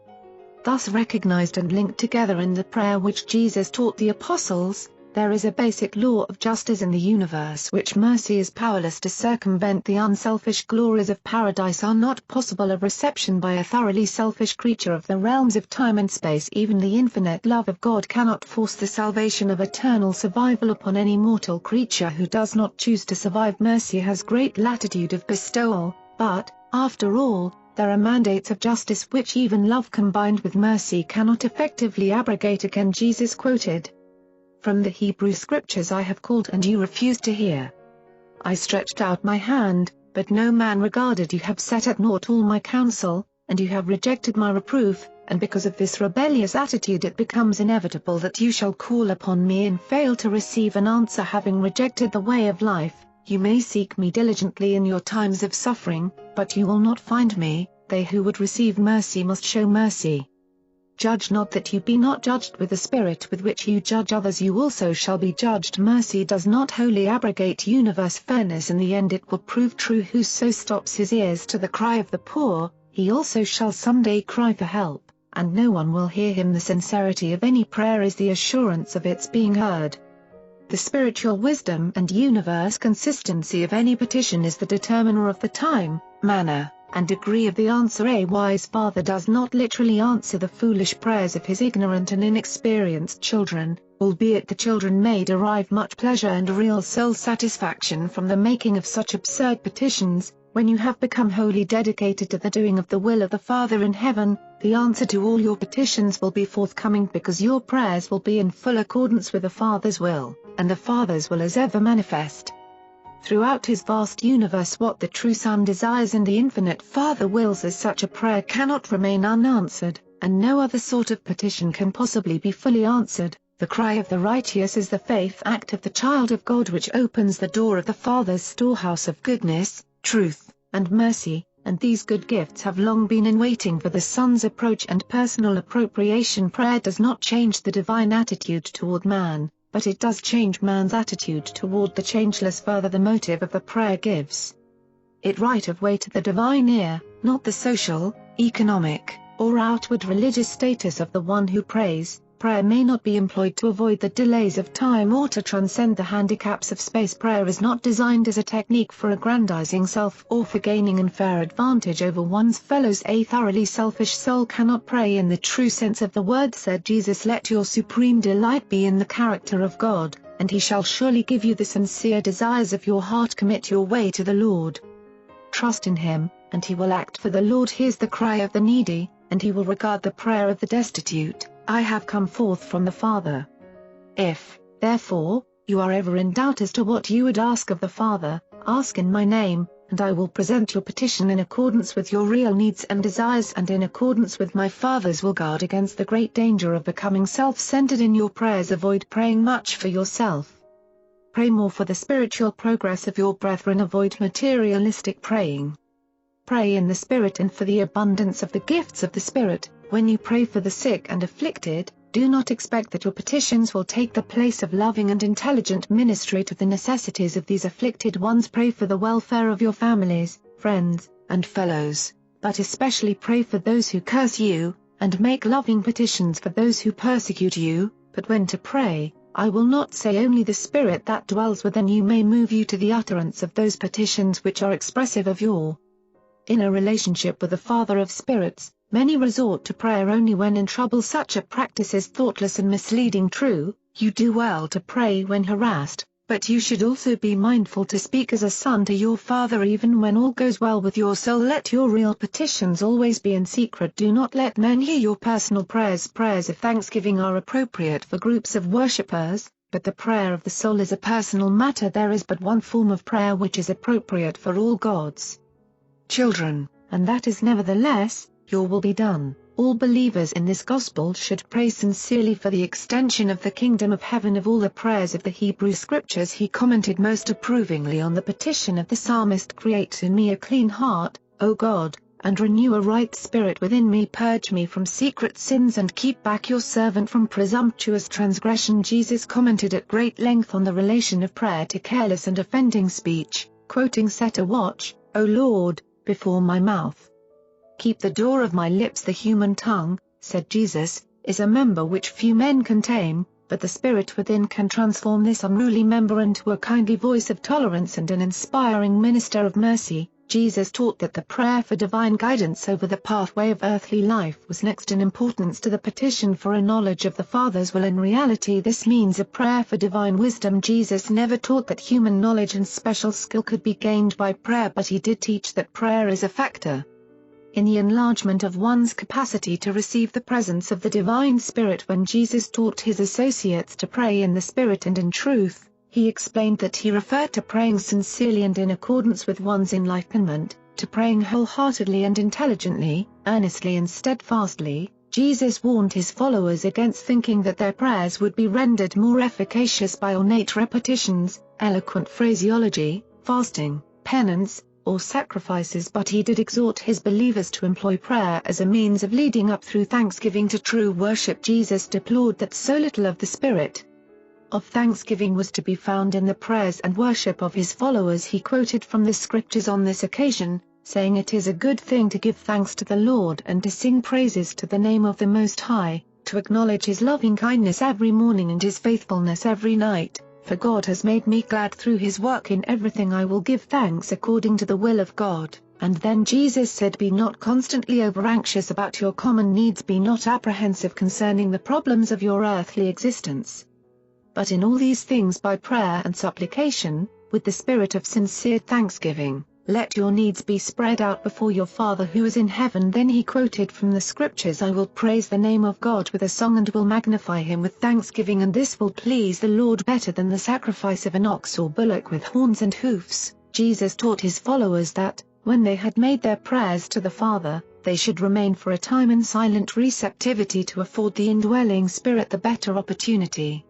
thus recognized and linked together in the prayer which Jesus taught the apostles. There is a basic law of justice in the universe which mercy is powerless to circumvent. The unselfish glories of paradise are not possible of reception by a thoroughly selfish creature of the realms of time and space. Even the infinite love of God cannot force the salvation of eternal survival upon any mortal creature who does not choose to survive. Mercy has great latitude of bestowal, but, after all, there are mandates of justice which even love combined with mercy cannot effectively abrogate. Again Jesus quoted from the Hebrew Scriptures, I have called and you refused to hear. I stretched out my hand, but no man regarded. You have set at naught all my counsel, and you have rejected my reproof, and because of this rebellious attitude it becomes inevitable that you shall call upon me and fail to receive an answer. Having rejected the way of life, you may seek me diligently in your times of suffering, but you will not find me. They who would receive mercy must show mercy. Judge not that you be not judged. With the spirit with which you judge others you also shall be judged. Mercy does not wholly abrogate universe fairness. In the end it will prove true. Whoso stops his ears to the cry of the poor, he also shall someday cry for help, and no one will hear him. The sincerity of any prayer is the assurance of its being heard. The spiritual wisdom and universe consistency of any petition is the determiner of the time, manner, and degree of the answer. A wise father does not literally answer the foolish prayers of his ignorant and inexperienced children, albeit the children may derive much pleasure and real soul satisfaction from the making of such absurd petitions. When you have become wholly dedicated to the doing of the will of the Father in heaven, the answer to all your petitions will be forthcoming, because your prayers will be in full accordance with the Father's will, and the Father's will is ever manifest throughout his vast universe. What the true Son desires and the infinite Father wills as such a prayer cannot remain unanswered, and no other sort of petition can possibly be fully answered. The cry of the righteous is the faith act of the child of God which opens the door of the Father's storehouse of goodness, truth, and mercy, and these good gifts have long been in waiting for the Son's approach and personal appropriation. Prayer does not change the divine attitude toward man, but it does change man's attitude toward the changeless. Further, the motive of the prayer gives it right of way to the divine ear, not the social, economic, or outward religious status of the one who prays. Prayer may not be employed to avoid the delays of time or to transcend the handicaps of space. Prayer is not designed as a technique for aggrandizing self or for gaining unfair advantage over one's fellows. A thoroughly selfish soul cannot pray in the true sense of the word. Said Jesus, let your supreme delight be in the character of God, and he shall surely give you the sincere desires of your heart. Commit your way to the Lord. Trust in him, and he will act. For the Lord hears the cry of the needy, and he will regard the prayer of the destitute. I have come forth from the Father. If, therefore, you are ever in doubt as to what you would ask of the Father, ask in my name, and I will present your petition in accordance with your real needs and desires, and in accordance with my Father's will. Guard against the great danger of becoming self-centered in your prayers. Avoid praying much for yourself. Pray more for the spiritual progress of your brethren. Avoid materialistic praying. Pray in the Spirit and for the abundance of the gifts of the Spirit. When you pray for the sick and afflicted, do not expect that your petitions will take the place of loving and intelligent ministry to the necessities of these afflicted ones. Pray for the welfare of your families, friends, and fellows, but especially pray for those who curse you, and make loving petitions for those who persecute you. But when to pray, I will not say. Only the Spirit that dwells within you may move you to the utterance of those petitions which are expressive of your inner relationship with the Father of spirits. Many resort to prayer only when in trouble. Such a practice is thoughtless and misleading. True, you do well to pray when harassed, but you should also be mindful to speak as a son to your Father even when all goes well with your soul. Let your real petitions always be in secret. Do not let men hear your personal prayers. Prayers of thanksgiving are appropriate for groups of worshippers, but the prayer of the soul is a personal matter. There is but one form of prayer which is appropriate for all God's children, and that is nevertheless, your will be done. All believers in this gospel should pray sincerely for the extension of the kingdom of heaven. Of all the prayers of the Hebrew Scriptures, he commented most approvingly on the petition of the psalmist, create in me a clean heart, O God, and renew a right spirit within me. Purge me from secret sins and keep back your servant from presumptuous transgression. Jesus commented at great length on the relation of prayer to careless and offending speech, quoting, set a watch, O Lord, before my mouth. Keep the door of my lips. The human tongue, said Jesus, is a member which few men can tame, but the Spirit within can transform this unruly member into a kindly voice of tolerance and an inspiring minister of mercy. Jesus taught that the prayer for divine guidance over the pathway of earthly life was next in importance to the petition for a knowledge of the Father's will. In reality, this means a prayer for divine wisdom. Jesus never taught that human knowledge and special skill could be gained by prayer, but he did teach that prayer is a factor in the enlargement of one's capacity to receive the presence of the Divine Spirit. When Jesus taught his associates to pray in the Spirit and in truth, he explained that he referred to praying sincerely and in accordance with one's enlightenment, to praying wholeheartedly and intelligently, earnestly and steadfastly. Jesus warned his followers against thinking that their prayers would be rendered more efficacious by ornate repetitions, eloquent phraseology, fasting, penance, or sacrifices, but he did exhort his believers to employ prayer as a means of leading up through thanksgiving to true worship. Jesus deplored that so little of the spirit of thanksgiving was to be found in the prayers and worship of his followers. He quoted from the scriptures on this occasion, saying, "It is a good thing to give thanks to the Lord and to sing praises to the name of the Most High, to acknowledge his loving kindness every morning and his faithfulness every night. For God has made me glad through his work. In everything I will give thanks according to the will of God." And then Jesus said, "Be not constantly over-anxious about your common needs, be not apprehensive concerning the problems of your earthly existence. But in all these things by prayer and supplication, with the spirit of sincere thanksgiving, let your needs be spread out before your Father who is in heaven." Then he quoted from the scriptures, "I will praise the name of God with a song and will magnify him with thanksgiving, and this will please the Lord better than the sacrifice of an ox or bullock with horns and hoofs." Jesus taught his followers that, when they had made their prayers to the Father, they should remain for a time in silent receptivity to afford the indwelling Spirit the better opportunity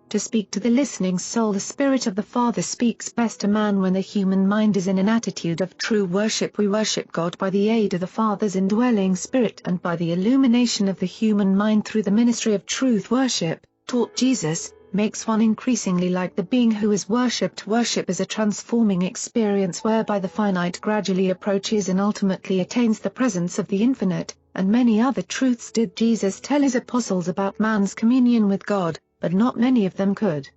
to speak to the listening soul. The Spirit of the Father speaks best to man when the human mind is in an attitude of true worship. We worship God by the aid of the Father's indwelling Spirit and by the illumination of the human mind through the ministry of truth. Worship, taught Jesus, makes one increasingly like the being who is worshipped. Worship is a transforming experience whereby the finite gradually approaches and ultimately attains the presence of the infinite, and many other truths did Jesus tell his apostles about man's communion with God, but not many of them could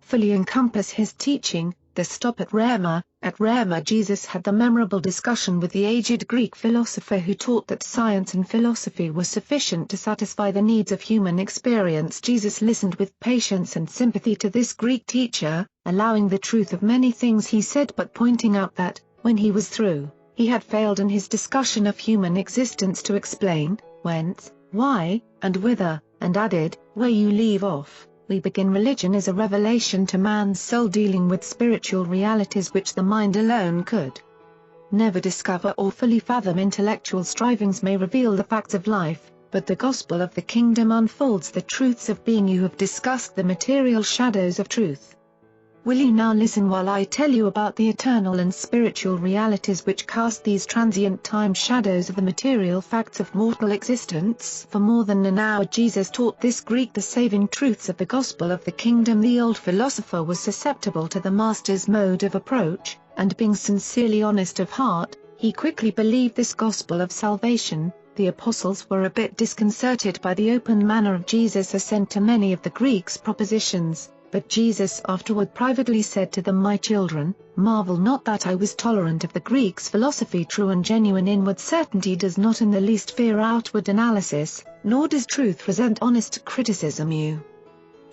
fully encompass his teaching. The stop at Ramah. At Ramah Jesus had the memorable discussion with the aged Greek philosopher who taught that science and philosophy were sufficient to satisfy the needs of human experience. Jesus listened with patience and sympathy to this Greek teacher, allowing the truth of many things he said but pointing out that, when he was through, he had failed in his discussion of human existence to explain whence, why, and whither, and added, "Where you leave off, we begin. Religion is a revelation to man's soul dealing with spiritual realities which the mind alone could never discover or fully fathom. Intellectual strivings may reveal the facts of life, but the gospel of the kingdom unfolds the truths of being. You have discussed the material shadows of truth. Will you now listen while I tell you about the eternal and spiritual realities which cast these transient time shadows of the material facts of mortal existence?" For more than an hour Jesus taught this Greek the saving truths of the gospel of the kingdom. The old philosopher was susceptible to the master's mode of approach, and being sincerely honest of heart, he quickly believed this gospel of salvation. The apostles were a bit disconcerted by the open manner of Jesus' assent to many of the Greeks' propositions. But Jesus afterward privately said to them, "My children, marvel not that I was tolerant of the Greeks' philosophy. True and genuine inward certainty does not in the least fear outward analysis, nor does truth resent honest criticism." You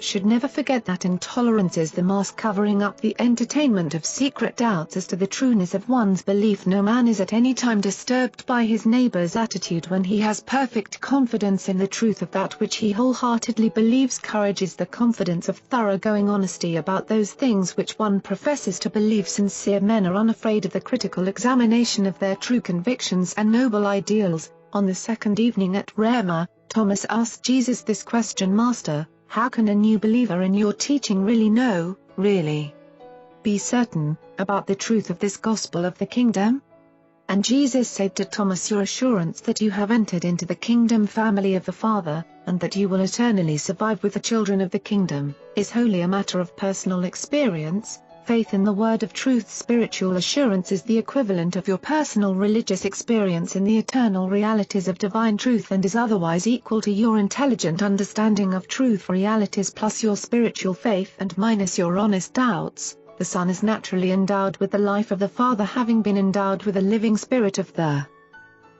should never forget that intolerance is the mask covering up the entertainment of secret doubts as to the trueness of one's belief. No man is at any time disturbed by his neighbor's attitude when he has perfect confidence in the truth of that which he wholeheartedly believes. Courage is the confidence of thoroughgoing honesty about those things which one professes to believe. Sincere men are unafraid of the critical examination of their true convictions and noble ideals. On the second evening at Ramah, Thomas asked Jesus this question, "Master, how can a new believer in your teaching really be certain about the truth of this gospel of the kingdom?" And Jesus said to Thomas, "Your assurance that you have entered into the kingdom family of the Father, and that you will eternally survive with the children of the kingdom, is wholly a matter of personal experience. Faith in the word of truth. Spiritual assurance is the equivalent of your personal religious experience in the eternal realities of divine truth and is otherwise equal to your intelligent understanding of truth realities plus your spiritual faith and minus your honest doubts. The Son is naturally endowed with the life of the Father, having been endowed with the living Spirit of the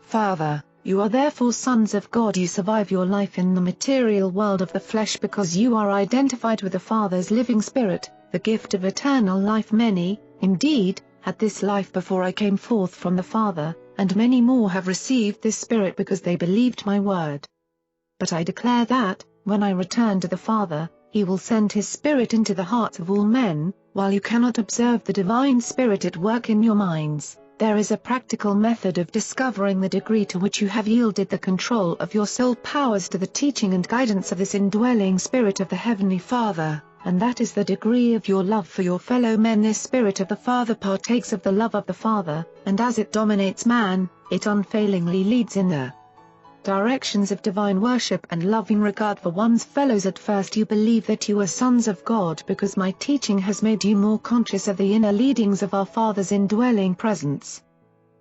Father. You are therefore sons of God. You survive your life in the material world of the flesh because you are identified with the Father's living Spirit, the gift of eternal life. Many, indeed, had this life before I came forth from the Father, and many more have received this Spirit because they believed my word. But I declare that, when I return to the Father, he will send his Spirit into the hearts of all men. While you cannot observe the divine Spirit at work in your minds, there is a practical method of discovering the degree to which you have yielded the control of your soul powers to the teaching and guidance of this indwelling Spirit of the Heavenly Father, and that is the degree of your love for your fellow men. This Spirit of the Father partakes of the love of the Father, and as it dominates man, it unfailingly leads in the directions of divine worship and loving regard for one's fellows. At first you believe that you are sons of God because my teaching has made you more conscious of the inner leadings of our Father's indwelling presence.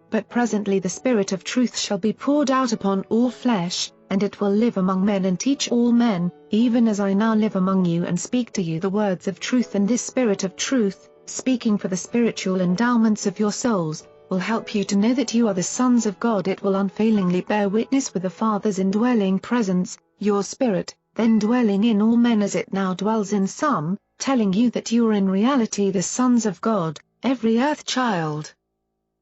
But presently the Spirit of truth shall be poured out upon all flesh, and it will live among men and teach all men, even as I now live among you and speak to you the words of truth. And this Spirit of truth, speaking for the spiritual endowments of your souls, will help you to know that you are the sons of God. It will unfailingly bear witness with the Father's indwelling presence, your spirit, then dwelling in all men as it now dwells in some, telling you that you are in reality the sons of God. Every earth child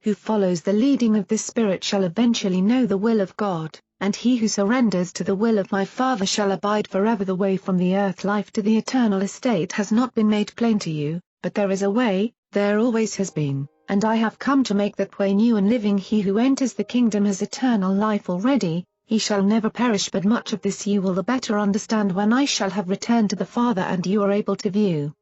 who follows the leading of this Spirit shall eventually know the will of God, and he who surrenders to the will of my Father shall abide forever. The way from the earth life to the eternal estate has not been made plain to you, but there is a way, there always has been. And I have come to make that way new and living. He who enters the kingdom has eternal life already, he shall never perish. But much of this you will the better understand when I shall have returned to the Father and you are able to view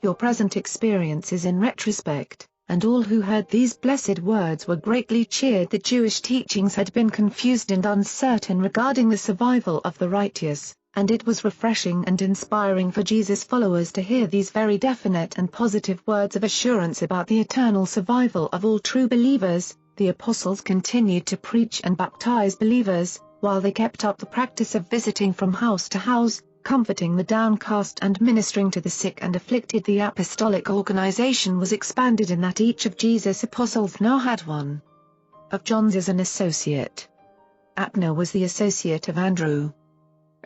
your present experiences in retrospect. And all who heard these blessed words were greatly cheered. The Jewish teachings had been confused and uncertain regarding the survival of the righteous, and it was refreshing and inspiring for Jesus' followers to hear these very definite and positive words of assurance about the eternal survival of all true believers. The apostles continued to preach and baptize believers, while they kept up the practice of visiting from house to house, comforting the downcast and ministering to the sick and afflicted. The apostolic organization was expanded in that each of Jesus' apostles now had one of John's as an associate. Abner was the associate of Andrew.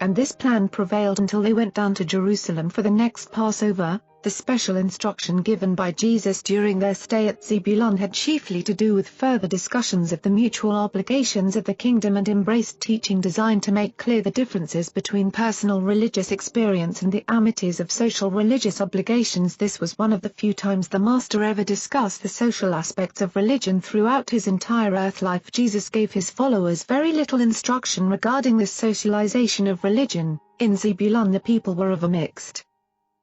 And this plan prevailed until they went down to Jerusalem for the next Passover. The special instruction given by Jesus during their stay at Zebulun had chiefly to do with further discussions of the mutual obligations of the kingdom and embraced teaching designed to make clear the differences between personal religious experience and the amities of social religious obligations. This was one of the few times the Master ever discussed the social aspects of religion throughout his entire earth life. Jesus gave his followers very little instruction regarding the socialization of religion. In Zebulun the people were of a mixed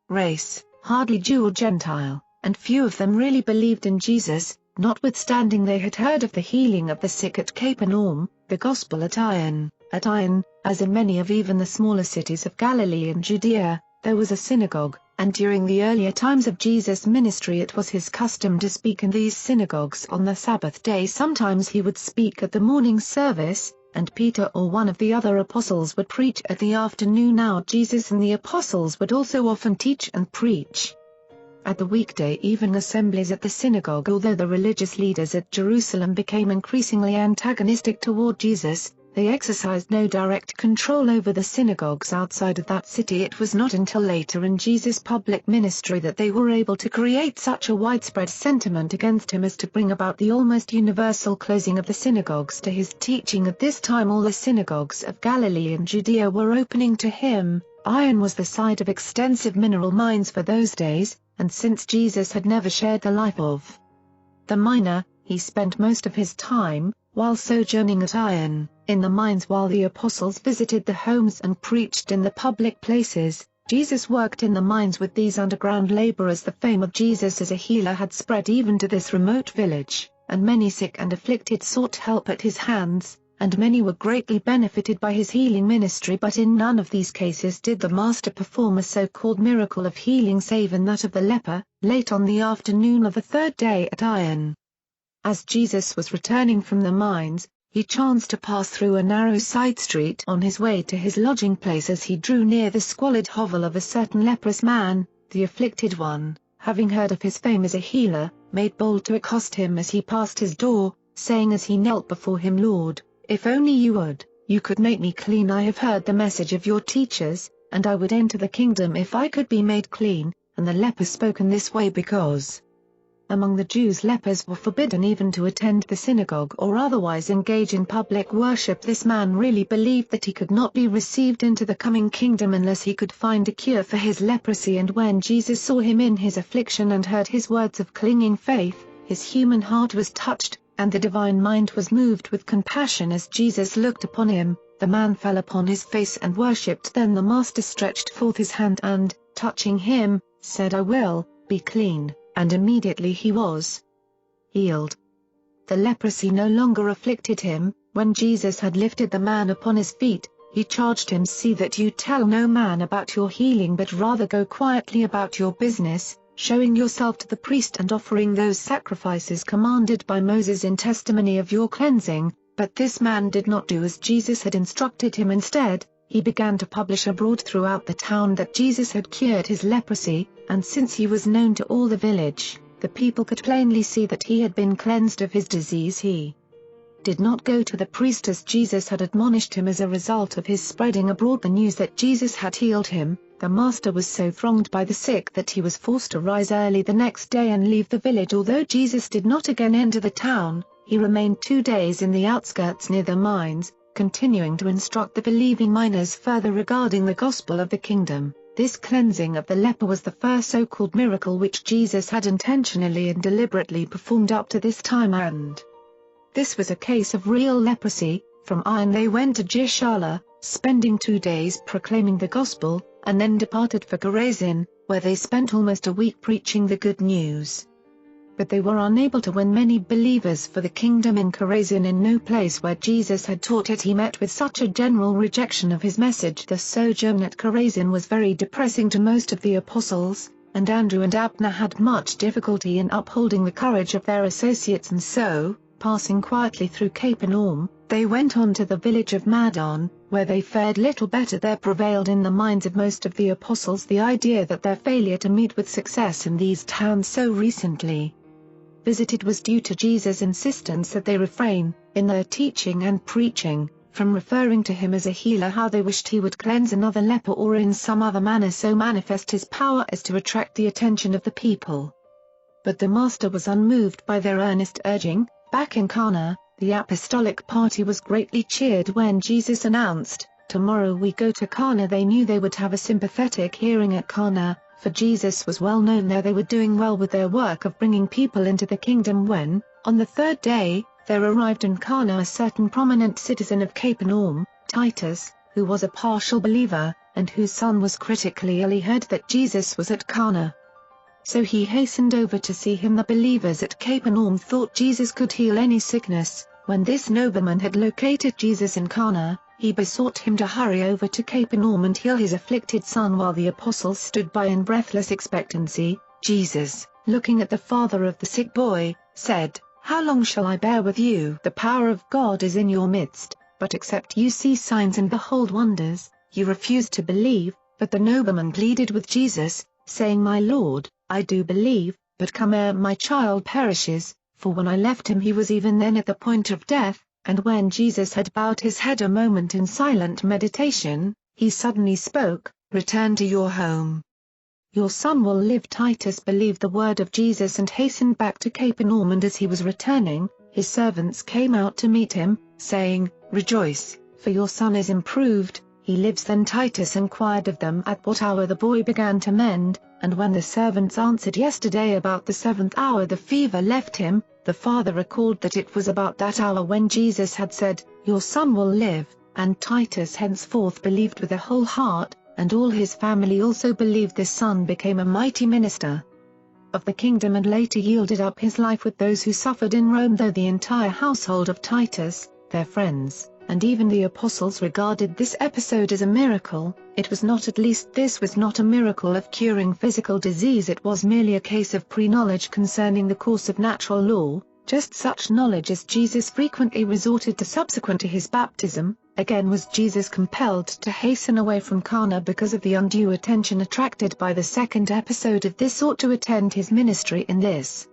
race, hardly Jew or Gentile, and few of them really believed in Jesus, notwithstanding they had heard of the healing of the sick at Capernaum, the gospel at Ion. At Ion, as in many of even the smaller cities of Galilee and Judea, there was a synagogue, and during the earlier times of Jesus' ministry it was his custom to speak in these synagogues on the Sabbath day. Sometimes he would speak at the morning service, and Peter or one of the other apostles would preach at the afternoon hour. Jesus and the apostles would also often teach and preach at the weekday evening assemblies at the synagogue. Although the religious leaders at Jerusalem became increasingly antagonistic toward Jesus, they exercised no direct control over the synagogues outside of that city. It was not until later in Jesus' public ministry that they were able to create such a widespread sentiment against him as to bring about the almost universal closing of the synagogues to his teaching. At this time all the synagogues of Galilee and Judea were opening to him. Iron was the site of extensive mineral mines for those days, and since Jesus had never shared the life of the miner, he spent most of his time, while sojourning at Iron, in the mines. While the apostles visited the homes and preached in the public places, Jesus worked in the mines with these underground laborers. The fame of Jesus as a healer had spread even to this remote village, and many sick and afflicted sought help at his hands. and many were greatly benefited by his healing ministry, but in none of these cases did the Master perform a so-called miracle of healing save in that of the leper, late on the afternoon of the third day at Iron. As Jesus was returning from the mines, he chanced to pass through a narrow side street on his way to his lodging place. As he drew near the squalid hovel of a certain leprous man, the afflicted one, having heard of his fame as a healer, made bold to accost him as he passed his door, saying as he knelt before him, "Lord, if only you would, you could make me clean. I have heard the message of your teachers, and I would enter the kingdom if I could be made clean." And the leper spoke in this way because among the Jews lepers were forbidden even to attend the synagogue or otherwise engage in public worship. This man really believed that he could not be received into the coming kingdom unless he could find a cure for his leprosy, and when Jesus saw him in his affliction and heard his words of clinging faith, his human heart was touched, and the divine mind was moved with compassion. As Jesus looked upon him, the man fell upon his face and worshipped. Then the Master stretched forth his hand and, touching him, said, "I will, be clean," and immediately he was healed. The leprosy no longer afflicted him. When Jesus had lifted the man upon his feet, he charged him, "See that you tell no man about your healing, but rather go quietly about your business, showing yourself to the priest and offering those sacrifices commanded by Moses in testimony of your cleansing." But this man did not do as Jesus had instructed him. Instead, he began to publish abroad throughout the town that Jesus had cured his leprosy, and since he was known to all the village, the people could plainly see that he had been cleansed of his disease. He did not go to the priest as Jesus had admonished him. As a result of his spreading abroad the news that Jesus had healed him, the Master was so thronged by the sick that he was forced to rise early the next day and leave the village. Although Jesus did not again enter the town, he remained 2 days in the outskirts near the mines, continuing to instruct the believing miners further regarding the gospel of the kingdom. This cleansing of the leper was the first so-called miracle which Jesus had intentionally and deliberately performed up to this time, and this was a case of real leprosy. From Iron they went to Gischala, spending 2 days proclaiming the gospel, and then departed for Chorazin, where they spent almost a week preaching the good news. But they were unable to win many believers for the kingdom in Chorazin. In no place where Jesus had taught it he met with such a general rejection of his message. The sojourn at Chorazin was very depressing to most of the apostles, and Andrew and Abner had much difficulty in upholding the courage of their associates, and so, passing quietly through Capernaum, they went on to the village of Madon, where they fared little better. There prevailed in the minds of most of the apostles the idea that their failure to meet with success in these towns so recently visited was due to Jesus' insistence that they refrain, in their teaching and preaching, from referring to him as a healer. How they wished he would cleanse another leper or in some other manner so manifest his power as to attract the attention of the people. But the Master was unmoved by their earnest urging. Back in Cana, the apostolic party was greatly cheered when Jesus announced, "Tomorrow we go to Cana." They knew they would have a sympathetic hearing at Cana, for Jesus was well known there. They were doing well with their work of bringing people into the kingdom when, on the third day, there arrived in Cana a certain prominent citizen of Capernaum, Titus, who was a partial believer, and whose son was critically ill. He heard that Jesus was at Cana, so he hastened over to see him. The believers at Capernaum thought Jesus could heal any sickness. When this nobleman had located Jesus in Cana, he besought him to hurry over to Capernaum and heal his afflicted son. While the apostles stood by in breathless expectancy, Jesus, looking at the father of the sick boy, said, "How long shall I bear with you? The power of God is in your midst, but except you see signs and behold wonders, you refuse to believe." But the nobleman pleaded with Jesus, saying, "My Lord, I do believe, but come ere my child perishes." For when I left him he was even then at the point of death. And when Jesus had bowed his head a moment in silent meditation, he suddenly spoke, "Return to your home. Your son will live." Titus believed the word of Jesus and hastened back to Capernaum, and as he was returning, his servants came out to meet him, saying, "Rejoice, for your son is improved, he lives." Then Titus inquired of them at what hour the boy began to mend, and when the servants answered, "Yesterday about the 7th hour the fever left him," the father recalled that it was about that hour when Jesus had said, "Your son will live," and Titus henceforth believed with a whole heart, and all his family also believed. This son became a mighty minister of the kingdom and later yielded up his life with those who suffered in Rome. Though the entire household of Titus, their friends, and even the apostles regarded this episode as a miracle. It was not. At least this was not a miracle of curing physical disease. It was merely a case of pre-knowledge concerning the course of natural law, just such knowledge as Jesus frequently resorted to subsequent to his baptism. Again was Jesus compelled to hasten away from Cana because of the undue attention attracted by the second episode of this sort to attend his ministry in this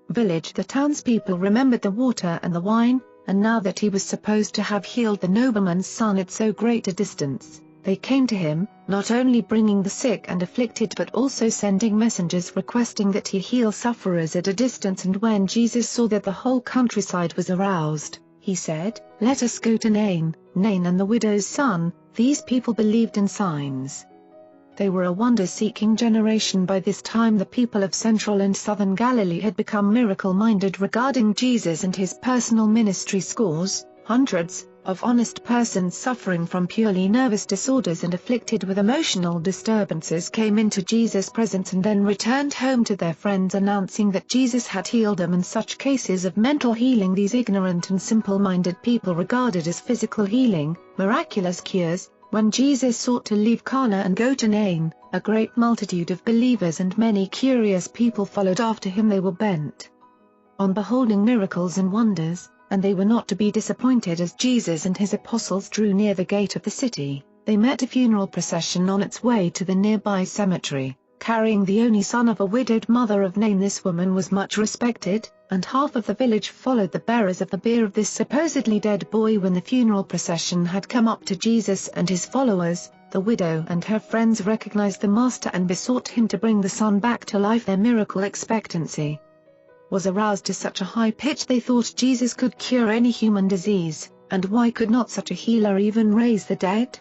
village. The townspeople remembered the water and the wine, and now that he was supposed to have healed the nobleman's son at so great a distance, they came to him, not only bringing the sick and afflicted but also sending messengers requesting that he heal sufferers at a distance. And when Jesus saw that the whole countryside was aroused, he said, "Let us go to Nain." Nain and the widow's son. These people believed in signs. They were a wonder-seeking generation. By this time the people of central and southern Galilee had become miracle-minded regarding Jesus and his personal ministry. Scores, hundreds, of honest persons suffering from purely nervous disorders and afflicted with emotional disturbances came into Jesus' presence and then returned home to their friends announcing that Jesus had healed them. In such cases of mental healing these ignorant and simple-minded people regarded as physical healing, miraculous cures. When Jesus sought to leave Cana and go to Nain, a great multitude of believers and many curious people followed after him. They were bent on beholding miracles and wonders, and they were not to be disappointed. As Jesus and his apostles drew near the gate of the city, they met a funeral procession on its way to the nearby cemetery, carrying the only son of a widowed mother of Nain. This woman was much respected, and half of the village followed the bearers of the bier of this supposedly dead boy. When the funeral procession had come up to Jesus and his followers, the widow and her friends recognized the master and besought him to bring the son back to life. Their miracle expectancy was aroused to such a high pitch they thought Jesus could cure any human disease, and why could not such a healer even raise the dead?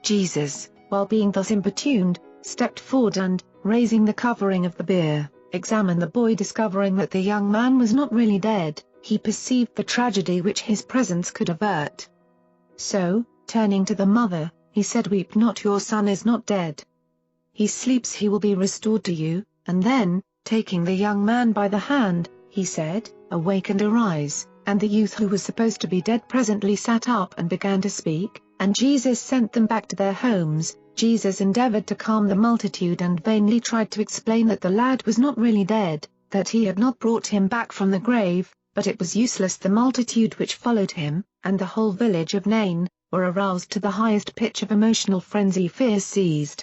Jesus, while being thus importuned, stepped forward and, raising the covering of the bier, examined the boy. Discovering that the young man was not really dead, he perceived the tragedy which his presence could avert. So, turning to the mother, he said, "Weep not, your son is not dead. He sleeps, he will be restored to you." And then, taking the young man by the hand, he said, "Awake and arise." And the youth who was supposed to be dead presently sat up and began to speak, and Jesus sent them back to their homes. Jesus endeavored to calm the multitude and vainly tried to explain that the lad was not really dead, that he had not brought him back from the grave, but it was useless. The multitude which followed him, and the whole village of Nain, were aroused to the highest pitch of emotional frenzy. Fear seized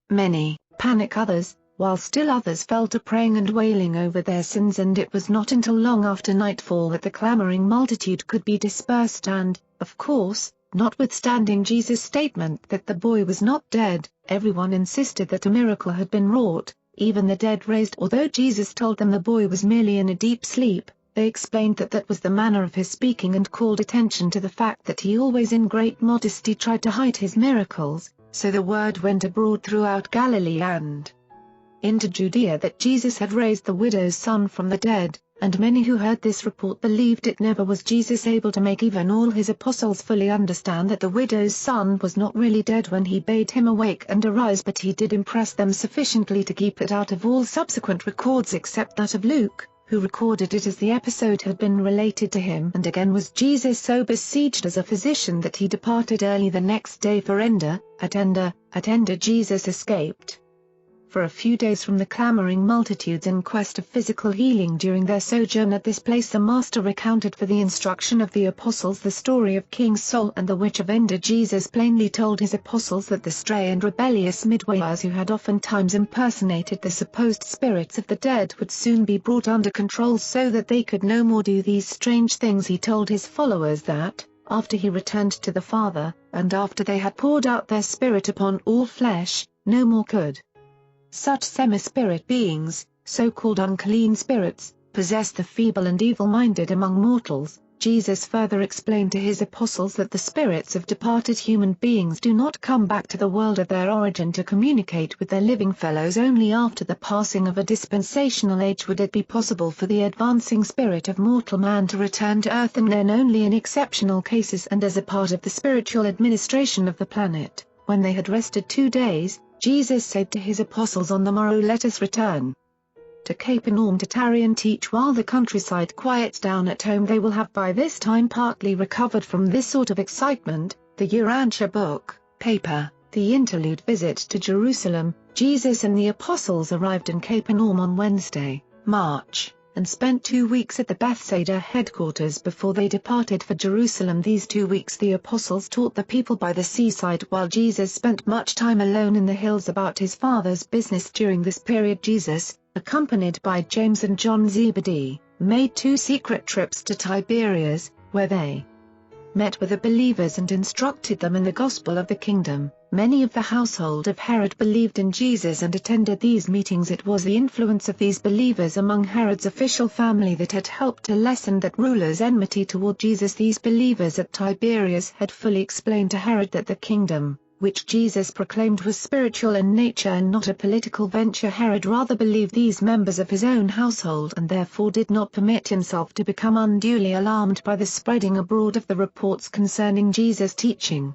many, panic others, while still others fell to praying and wailing over their sins. And it was not until long after nightfall that the clamoring multitude could be dispersed and, of course, notwithstanding Jesus' statement that the boy was not dead, everyone insisted that a miracle had been wrought, even the dead raised. Although Jesus told them the boy was merely in a deep sleep, they explained that that was the manner of his speaking and called attention to the fact that he always in great modesty tried to hide his miracles. So the word went abroad throughout Galilee and into Judea that Jesus had raised the widow's son from the dead, and many who heard this report believed it. Never was Jesus able to make even all his apostles fully understand that the widow's son was not really dead when he bade him awake and arise, but he did impress them sufficiently to keep it out of all subsequent records except that of Luke, who recorded it as the episode had been related to him. And again was Jesus so besieged as a physician that he departed early the next day for Ender. At Ender Jesus escaped for a few days from the clamoring multitudes in quest of physical healing. During their sojourn at this place the Master recounted for the instruction of the apostles the story of King Saul and the witch of Endor. Jesus plainly told his apostles that the stray and rebellious midwives who had oftentimes impersonated the supposed spirits of the dead would soon be brought under control so that they could no more do these strange things. He told his followers that, after he returned to the Father, and after they had poured out their Spirit upon all flesh, no more could such semi-spirit beings, so-called unclean spirits, possess the feeble and evil-minded among mortals. Jesus further explained to his apostles that the spirits of departed human beings do not come back to the world of their origin to communicate with their living fellows. Only after the passing of a dispensational age would it be possible for the advancing spirit of mortal man to return to earth, and then only in exceptional cases and as a part of the spiritual administration of the planet. When they had rested 2 days, Jesus said to his apostles, "On the morrow let us return to Capernaum to tarry and teach while the countryside quiets down at home. They will have by this time partly recovered from this sort of excitement. The Urantia book, paper, the interlude visit to Jerusalem. Jesus and the apostles arrived in Capernaum on Wednesday, March, and spent 2 weeks at the Bethsaida headquarters before they departed for Jerusalem. These 2 weeks the apostles taught the people by the seaside while Jesus spent much time alone in the hills about his Father's business. During this period Jesus, accompanied by James and John Zebedee, made 2 secret trips to Tiberias, where they met with the believers and instructed them in the gospel of the kingdom. Many of the household of Herod believed in Jesus and attended these meetings. It was the influence of these believers among Herod's official family that had helped to lessen that ruler's enmity toward Jesus. These believers at Tiberias had fully explained to Herod that the kingdom, which Jesus proclaimed, was spiritual in nature and not a political venture. Herod rather believed these members of his own household and therefore did not permit himself to become unduly alarmed by the spreading abroad of the reports concerning Jesus' teaching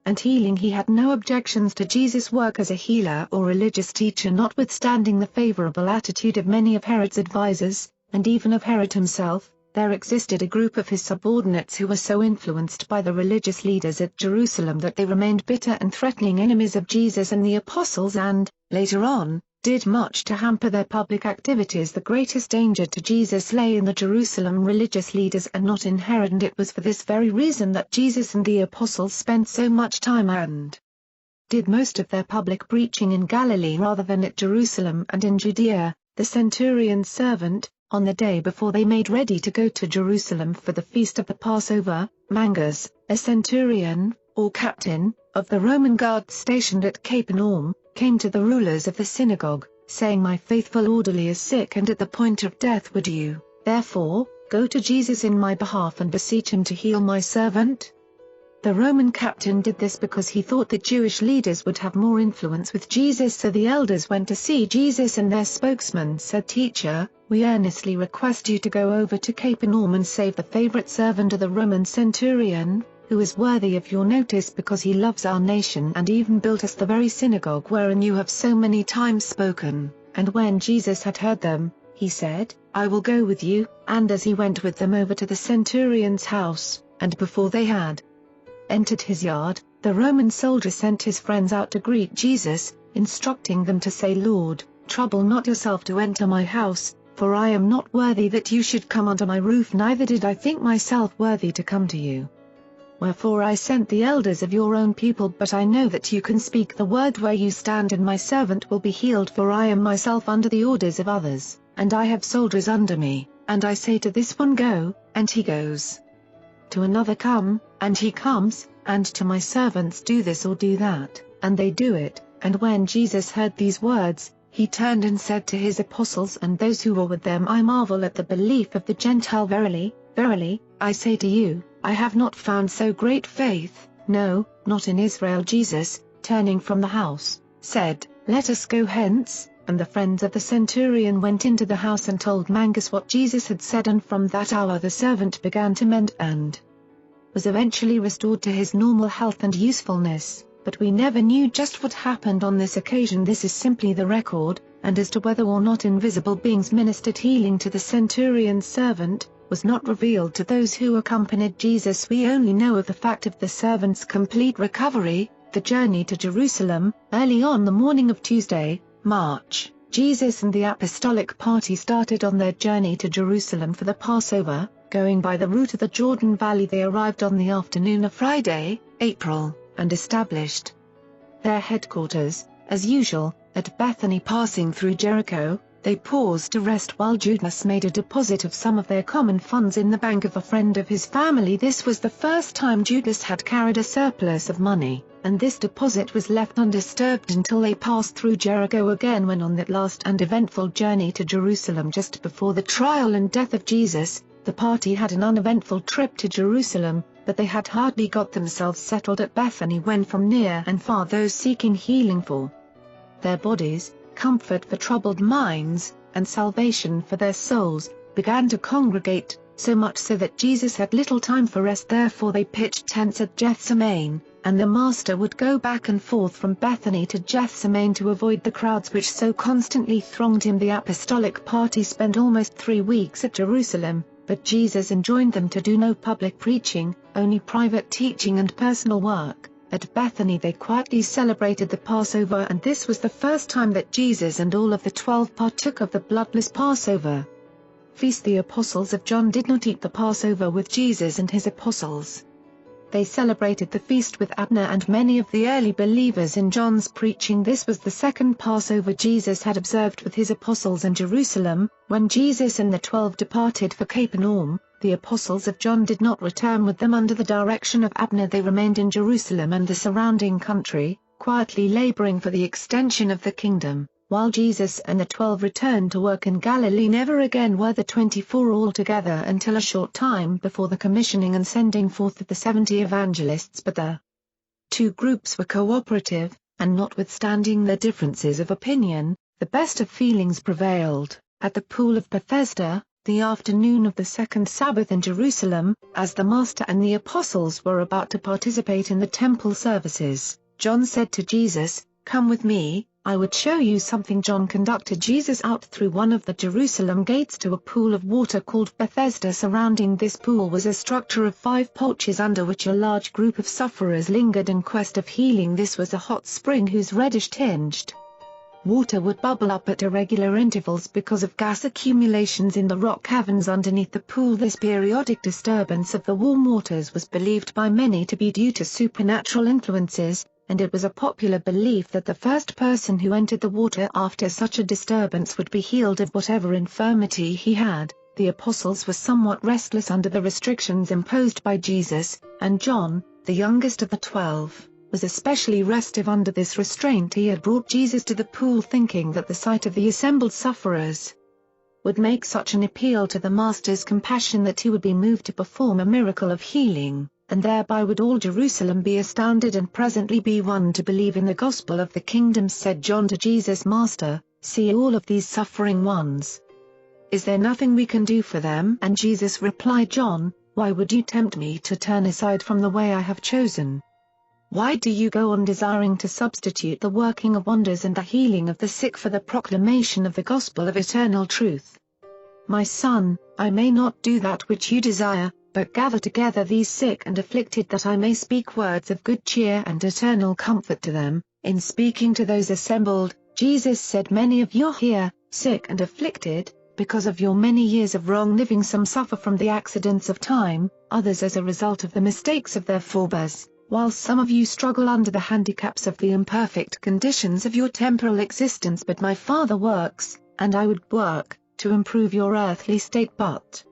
and healing. He had no objections to Jesus' work as a healer or religious teacher, notwithstanding the favorable attitude of many of Herod's advisers, and even of Herod himself. There existed a group of his subordinates who were so influenced by the religious leaders at Jerusalem that they remained bitter and threatening enemies of Jesus and the apostles and, later on, did much to hamper their public activities. The greatest danger to Jesus lay in the Jerusalem religious leaders and not in Herod, and it was for this very reason that Jesus and the apostles spent so much time and did most of their public preaching in Galilee rather than at Jerusalem and in Judea. The centurion's servant, on the day before they made ready to go to Jerusalem for the feast of the Passover, Mangas, a centurion, or captain, of the Roman guard stationed at Capernaum, came to the rulers of the synagogue, saying, "My faithful orderly is sick and at the point of death. Would you, therefore, go to Jesus in my behalf and beseech him to heal my servant?" The Roman captain did this because he thought the Jewish leaders would have more influence with Jesus. So the elders went to see Jesus, and their spokesman said, "Teacher, we earnestly request you to go over to Capernaum and save the favorite servant of the Roman centurion, who is worthy of your notice because he loves our nation and even built us the very synagogue wherein you have so many times spoken." And when Jesus had heard them, he said, "I will go with you." And as he went with them over to the centurion's house, and before they had entered his yard, the Roman soldier sent his friends out to greet Jesus, instructing them to say, "Lord, trouble not yourself to enter my house, for I am not worthy that you should come under my roof, neither did I think myself worthy to come to you. Wherefore I sent the elders of your own people, but I know that you can speak the word where you stand, and my servant will be healed, for I am myself under the orders of others, and I have soldiers under me, and I say to this one, go, and he goes. To another, come, and he comes, and to my servants, do this or do that, and they do it." And when Jesus heard these words, he turned and said to his apostles and those who were with them, "I marvel at the belief of the Gentile. Verily, verily, I say to you, I have not found so great faith, no, not in Israel." Jesus, turning from the house, said, "Let us go hence." And the friends of the centurion went into the house and told Mangas what Jesus had said, and from that hour the servant began to mend and was eventually restored to his normal health and usefulness. But we never knew just what happened on this occasion. This is simply the record, and as to whether or not invisible beings ministered healing to the centurion's servant, was not revealed to those who accompanied Jesus. We only know of the fact of the servant's complete recovery. The journey to Jerusalem. Early on the morning of Tuesday, March, Jesus and the apostolic party started on their journey to Jerusalem for the Passover. Going by the route of the Jordan Valley, they arrived on the afternoon of Friday, April, and established their headquarters, as usual, at Bethany. Passing through Jericho, they paused to rest while Judas made a deposit of some of their common funds in the bank of a friend of his family. This was the first time Judas had carried a surplus of money, and this deposit was left undisturbed until they passed through Jericho again, when on that last and eventful journey to Jerusalem just before the trial and death of Jesus. The party had an uneventful trip to Jerusalem, but they had hardly got themselves settled at Bethany when from near and far those seeking healing for their bodies, comfort for troubled minds, and salvation for their souls, began to congregate. so much so that Jesus had little time for rest. Therefore they pitched tents at Gethsemane, and the Master would go back and forth from Bethany to Gethsemane to avoid the crowds which so constantly thronged him. The apostolic party spent almost 3 weeks at Jerusalem, but Jesus enjoined them to do no public preaching, only private teaching and personal work. At Bethany they quietly celebrated the Passover, and this was the first time that Jesus and all of the 12 partook of the bloodless Passover feast. The apostles of John did not eat the Passover with Jesus and his apostles. They celebrated the feast with Abner and many of the early believers in John's preaching. This was the second Passover Jesus had observed with his apostles in Jerusalem. When Jesus and the 12 departed for Capernaum, the apostles of John did not return with them under the direction of Abner. They remained in Jerusalem and the surrounding country, quietly laboring for the extension of the kingdom, while Jesus and the 12 returned to work in Galilee. Never again were the 24 all together until a short time before the commissioning and sending forth of the 70 evangelists. But the 2 groups were cooperative, and notwithstanding their differences of opinion, the best of feelings prevailed. At the pool of Bethesda, the afternoon of the second Sabbath in Jerusalem, as the Master and the apostles were about to participate in the temple services, John said to Jesus, "Come with me, I would show you something." John conducted Jesus out through one of the Jerusalem gates to a pool of water called Bethesda. Surrounding this pool was a structure of 5 porches under which a large group of sufferers lingered in quest of healing. This was a hot spring whose reddish-tinged water would bubble up at irregular intervals because of gas accumulations in the rock caverns underneath the pool. This periodic disturbance of the warm waters was believed by many to be due to supernatural influences, and it was a popular belief that the first person who entered the water after such a disturbance would be healed of whatever infirmity he had. The apostles were somewhat restless under the restrictions imposed by Jesus, and John, the youngest of the 12, was especially restive under this restraint. He had brought Jesus to the pool thinking that the sight of the assembled sufferers would make such an appeal to the Master's compassion that he would be moved to perform a miracle of healing, and thereby would all Jerusalem be astounded and presently be won to believe in the gospel of the kingdom. Said John to Jesus, "Master, see all of these suffering ones. Is there nothing we can do for them?" And Jesus replied, "John, why would you tempt me to turn aside from the way I have chosen? Why do you go on desiring to substitute the working of wonders and the healing of the sick for the proclamation of the gospel of eternal truth? My son, I may not do that which you desire, but gather together these sick and afflicted that I may speak words of good cheer and eternal comfort to them." In speaking to those assembled, Jesus said, "Many of you are here, sick and afflicted, because of your many years of wrong living. Some suffer from the accidents of time, others as a result of the mistakes of their forebears, while some of you struggle under the handicaps of the imperfect conditions of your temporal existence. But my Father works, and I would work, to improve your earthly state, but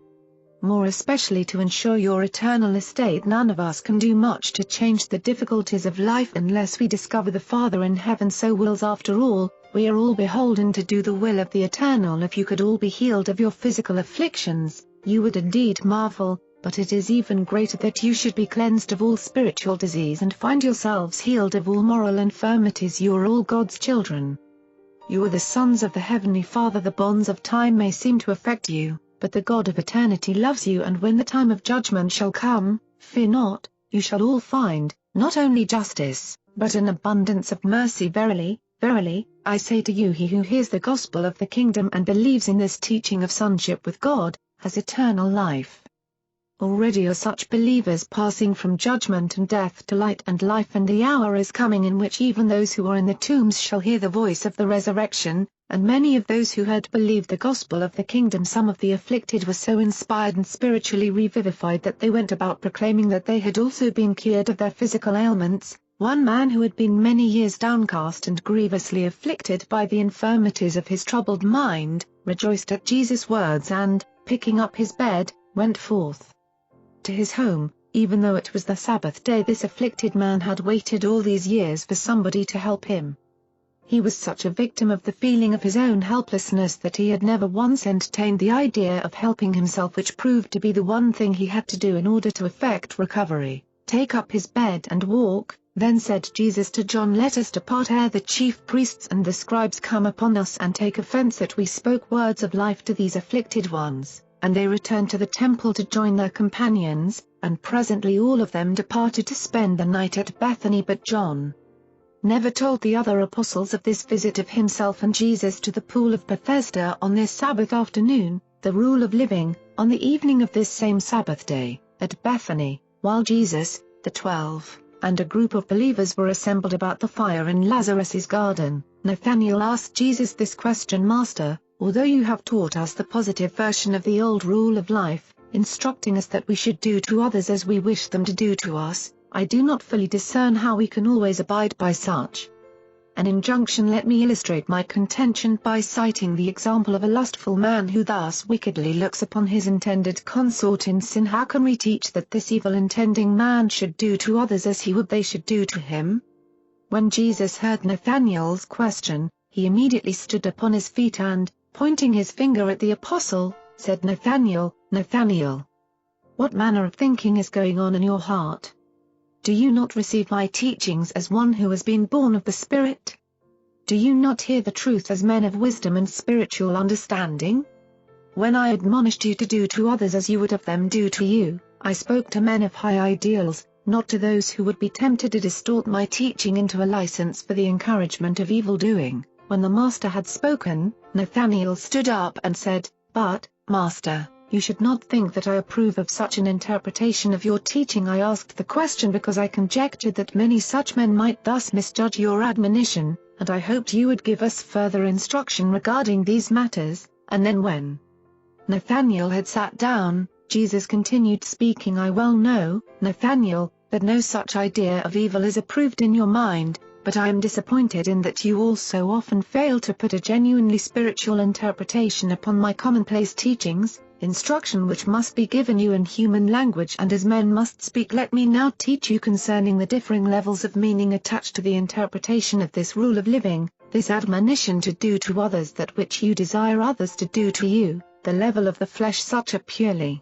more especially to ensure your eternal estate. None of us can do much to change the difficulties of life unless we discover the Father in heaven so wills. After all, we are all beholden to do the will of the Eternal. If you could all be healed of your physical afflictions, you would indeed marvel, but it is even greater that you should be cleansed of all spiritual disease and find yourselves healed of all moral infirmities. You are all God's children. You are the sons of the Heavenly Father. The bonds of time may seem to affect you, but the God of eternity loves you, and when the time of judgment shall come, fear not, you shall all find, not only justice, but an abundance of mercy. Verily, verily, I say to you, he who hears the gospel of the kingdom and believes in this teaching of sonship with God, has eternal life. Already are such believers passing from judgment and death to light and life, and the hour is coming in which even those who are in the tombs shall hear the voice of the resurrection. And many of those who heard believed the gospel of the kingdom. Some of the afflicted were so inspired and spiritually revivified that they went about proclaiming that they had also been cured of their physical ailments. One man who had been many years downcast and grievously afflicted by the infirmities of his troubled mind, rejoiced at Jesus' words and, picking up his bed, went forth to his home. Even though it was the Sabbath day, this afflicted man had waited all these years for somebody to help him. He was such a victim of the feeling of his own helplessness that he had never once entertained the idea of helping himself, which proved to be the one thing he had to do in order to effect recovery. "Take up his bed and walk." Then said Jesus to John, "Let us depart ere the chief priests and the scribes come upon us and take offense that we spoke words of life to these afflicted ones." and they returned to the temple to join their companions, and presently all of them departed to spend the night at Bethany, but John never told the other apostles of this visit of himself and Jesus to the pool of Bethesda on this Sabbath afternoon, the rule of living, on the evening of this same Sabbath day, at Bethany, while Jesus, the 12, and a group of believers were assembled about the fire in Lazarus's garden. Nathanael asked Jesus this question: Master, although you have taught us the positive version of the old rule of life, instructing us that we should do to others as we wish them to do to us, I do not fully discern how we can always abide by such an injunction. Let me illustrate my contention by citing the example of a lustful man who thus wickedly looks upon his intended consort in sin. How can we teach that this evil-intending man should do to others as he would they should do to him? When Jesus heard Nathanael's question, he immediately stood upon his feet and, pointing his finger at the apostle, said, Nathanael, Nathanael, what manner of thinking is going on in your heart? Do you not receive my teachings as one who has been born of the Spirit? Do you not hear the truth as men of wisdom and spiritual understanding? When I admonished you to do to others as you would have them do to you, I spoke to men of high ideals, not to those who would be tempted to distort my teaching into a license for the encouragement of evil-doing. When the Master had spoken, Nathanael stood up and said, But, Master, you should not think that I approve of such an interpretation of your teaching. I asked the question because I conjectured that many such men might thus misjudge your admonition, and I hoped you would give us further instruction regarding these matters. And then when Nathanael had sat down, Jesus continued speaking. I well know, Nathanael, that no such idea of evil is approved in your mind, but I am disappointed in that you also often fail to put a genuinely spiritual interpretation upon my commonplace teachings, instruction which must be given you in human language and as men must speak. Let me now teach you concerning the differing levels of meaning attached to the interpretation of this rule of living, this admonition to do to others that which you desire others to do to you, the level of the flesh. Such a purely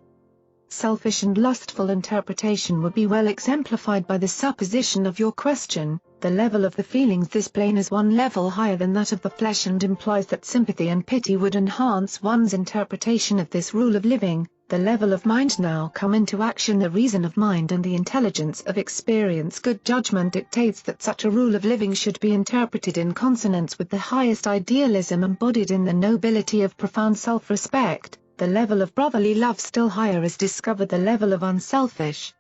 selfish and lustful interpretation would be well exemplified by the supposition of your question. The level of the feelings. This plane is one level higher than that of the flesh and implies that sympathy and pity would enhance one's interpretation of this rule of living. The level of mind. Now come into action the reason of mind and the intelligence of experience. Good judgment dictates that such a rule of living should be interpreted in consonance with the highest idealism embodied in the nobility of profound self-respect. The level of brotherly love. Still higher is discovered the level of unselfish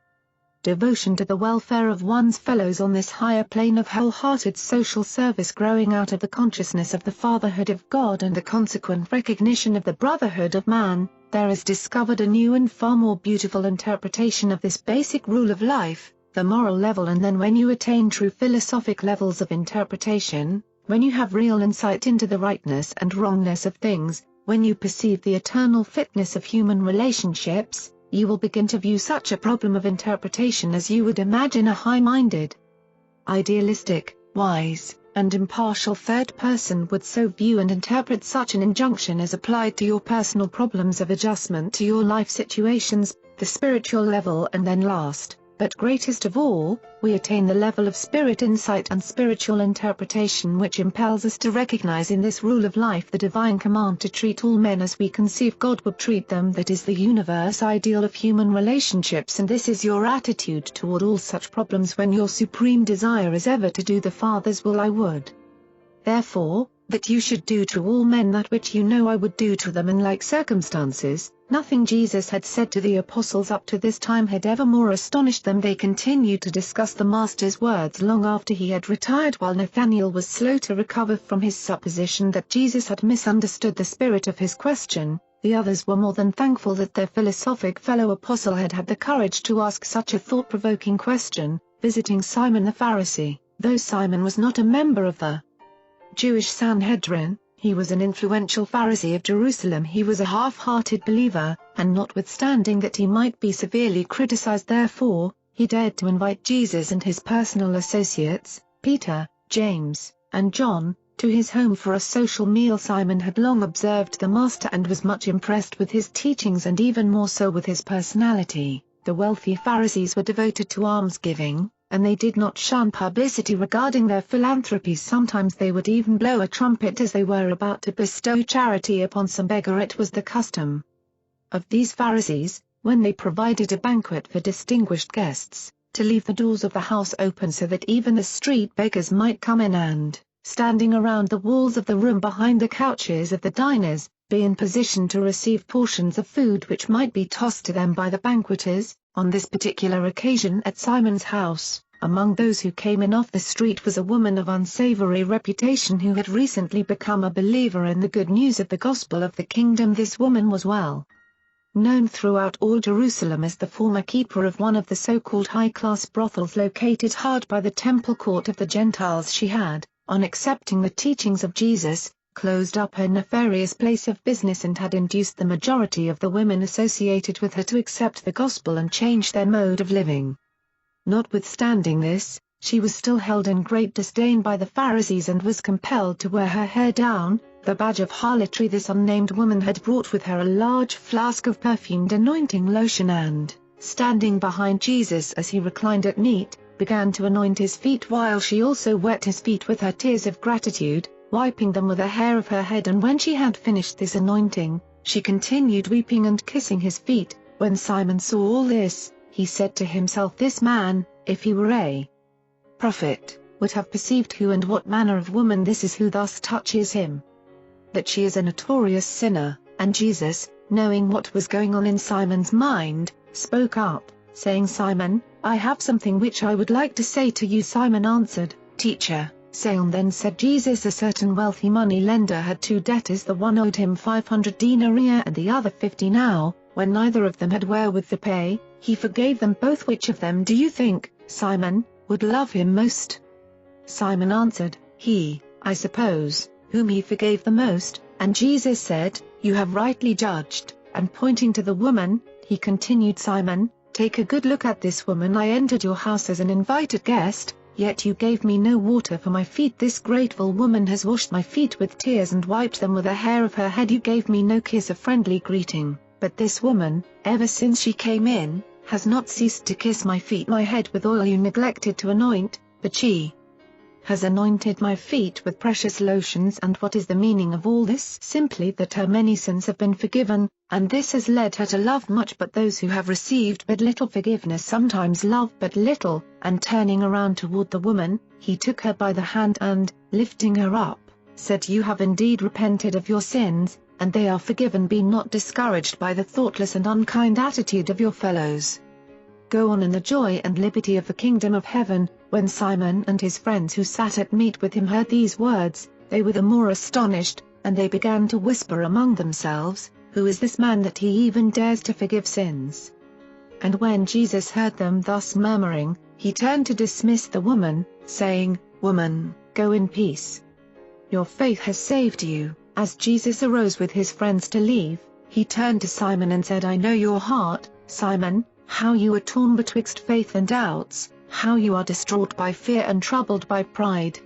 devotion to the welfare of one's fellows. On this higher plane of wholehearted social service growing out of the consciousness of the fatherhood of God and the consequent recognition of the brotherhood of man, there is discovered a new and far more beautiful interpretation of this basic rule of life, the moral level. And then when you attain true philosophic levels of interpretation, when you have real insight into the rightness and wrongness of things, when you perceive the eternal fitness of human relationships, you will begin to view such a problem of interpretation as you would imagine a high-minded, idealistic, wise, and impartial third person would so view and interpret such an injunction as applied to your personal problems of adjustment to your life situations, the spiritual level. And then last, but greatest of all, we attain the level of spirit insight and spiritual interpretation which impels us to recognize in this rule of life the divine command to treat all men as we conceive God would treat them. That is the universe ideal of human relationships, and this is your attitude toward all such problems when your supreme desire is ever to do the Father's will. I would, therefore, that you should do to all men that which you know I would do to them in like circumstances. Nothing Jesus had said to the apostles up to this time had ever more astonished them. They continued to discuss the Master's words long after he had retired, while Nathanael was slow to recover from his supposition that Jesus had misunderstood the spirit of his question. The others were more than thankful that their philosophic fellow apostle had had the courage to ask such a thought-provoking question, visiting Simon the Pharisee. Though Simon was not a member of the Jewish Sanhedrin, he was an influential Pharisee of Jerusalem. He was a half-hearted believer, and notwithstanding that he might be severely criticized therefore, he dared to invite Jesus and his personal associates, Peter, James, and John, to his home for a social meal. Simon had long observed the Master and was much impressed with his teachings and even more so with his personality. The wealthy Pharisees were devoted to almsgiving, and they did not shun publicity regarding their philanthropies. Sometimes they would even blow a trumpet as they were about to bestow charity upon some beggar. It was the custom of these Pharisees, when they provided a banquet for distinguished guests, to leave the doors of the house open so that even the street beggars might come in and, standing around the walls of the room behind the couches of the diners, be in position to receive portions of food which might be tossed to them by the banqueters. On this particular occasion at Simon's house, among those who came in off the street was a woman of unsavory reputation who had recently become a believer in the good news of the gospel of the kingdom. This woman was well known throughout all Jerusalem as the former keeper of one of the so-called high-class brothels located hard by the temple court of the Gentiles. She had, on accepting the teachings of Jesus, closed up her nefarious place of business and had induced the majority of the women associated with her to accept the gospel and change their mode of living. Notwithstanding this, she was still held in great disdain by the Pharisees and was compelled to wear her hair down, the badge of harlotry. This unnamed woman had brought with her a large flask of perfumed anointing lotion and, standing behind Jesus as he reclined at meat, began to anoint his feet while she also wet his feet with her tears of gratitude, wiping them with a hair of her head. And when she had finished this anointing, she continued weeping and kissing his feet. When Simon saw all this, he said to himself, "This man, if he were a prophet, would have perceived who and what manner of woman this is who thus touches him, that she is a notorious sinner." And Jesus, knowing what was going on in Simon's mind, spoke up, saying, "Simon, I have something which I would like to say to you." Simon answered, "Teacher, say on." Then said Jesus, "A certain wealthy money lender had two debtors. The one owed him 500 denarii and the other 50. Now, when neither of them had wherewith to pay, he forgave them both. Which of them do you think, Simon, would love him most?" Simon answered, "He, I suppose, whom he forgave the most." And Jesus said, "You have rightly judged." And pointing to the woman, he continued, "Simon, take a good look at this woman. I entered your house as an invited guest, yet you gave me no water for my feet. This grateful woman has washed my feet with tears and wiped them with a hair of her head. You gave me no kiss of friendly greeting, but this woman, ever since she came in, has not ceased to kiss my feet. My head with oil you neglected to anoint, but she has anointed my feet with precious lotions." And what is the meaning of all this? Simply that her many sins have been forgiven, and this has led her to love much. But those who have received but little forgiveness sometimes love but little. And turning around toward the woman, he took her by the hand and, lifting her up, said, "You have indeed repented of your sins, and they are forgiven. Be not discouraged by the thoughtless and unkind attitude of your fellows. Go on in the joy and liberty of the kingdom of heaven." When Simon and his friends who sat at meat with him heard these words, they were the more astonished, and they began to whisper among themselves, "Who is this man that he even dares to forgive sins?" And when Jesus heard them thus murmuring, he turned to dismiss the woman, saying, "Woman, go in peace. Your faith has saved you." As Jesus arose with his friends to leave, he turned to Simon and said, "I know your heart, Simon, how you are torn betwixt faith and doubts, how you are distraught by fear and troubled by pride.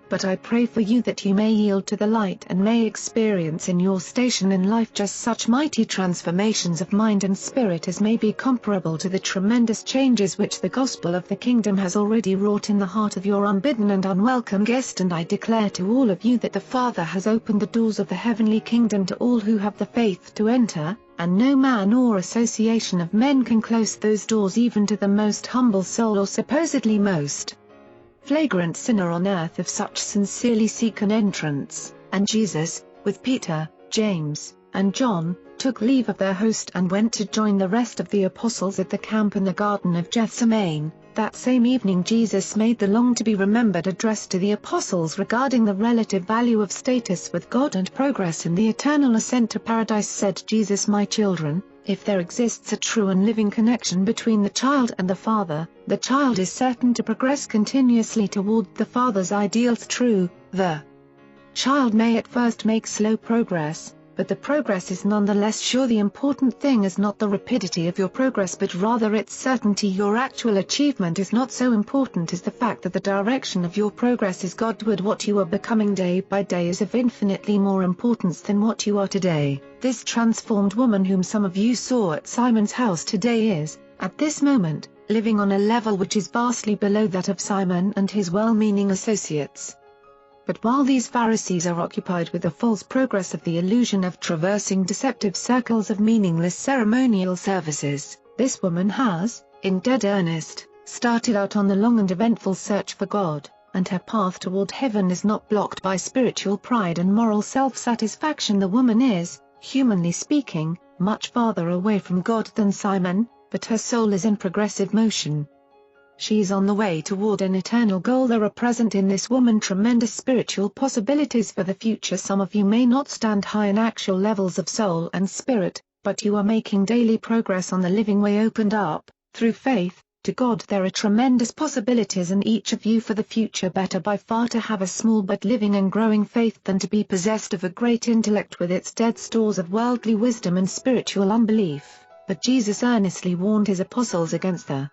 But I pray for you that you may yield to the light and may experience in your station in life just such mighty transformations of mind and spirit as may be comparable to the tremendous changes which the gospel of the kingdom has already wrought in the heart of your unbidden and unwelcome guest. And I declare to all of you that the Father has opened the doors of the heavenly kingdom to all who have the faith to enter, and no man or association of men can close those doors even to the most humble soul or supposedly most flagrant sinner on earth if such sincerely seek an entrance." And Jesus, with Peter, James, and John, took leave of their host and went to join the rest of the apostles at the camp in the Garden of Gethsemane. That same evening Jesus made the long-to-be-remembered address to the apostles regarding the relative value of status with God and progress in the eternal ascent to paradise. Said Jesus, "My children, if there exists a true and living connection between the child and the Father, the child is certain to progress continuously toward the Father's ideals. True, the child may at first make slow progress, but the progress is nonetheless sure. The important thing is not the rapidity of your progress but rather its certainty. Your actual achievement is not so important as the fact that the direction of your progress is Godward. What you are becoming day by day is of infinitely more importance than what you are today." This transformed woman whom some of you saw at Simon's house today is, at this moment, living on a level which is vastly below that of Simon and his well-meaning associates. But while these Pharisees are occupied with the false progress of the illusion of traversing deceptive circles of meaningless ceremonial services, this woman has, in dead earnest, started out on the long and eventful search for God, and her path toward heaven is not blocked by spiritual pride and moral self-satisfaction. The woman is, humanly speaking, much farther away from God than Simon, but her soul is in progressive motion. She is on the way toward an eternal goal. There are present in this woman tremendous spiritual possibilities for the future. Some of you may not stand high in actual levels of soul and spirit, but you are making daily progress on the living way opened up, through faith, to God. There are tremendous possibilities in each of you for the future. Better by far to have a small but living and growing faith than to be possessed of a great intellect with its dead stores of worldly wisdom and spiritual unbelief. But Jesus earnestly warned his apostles against the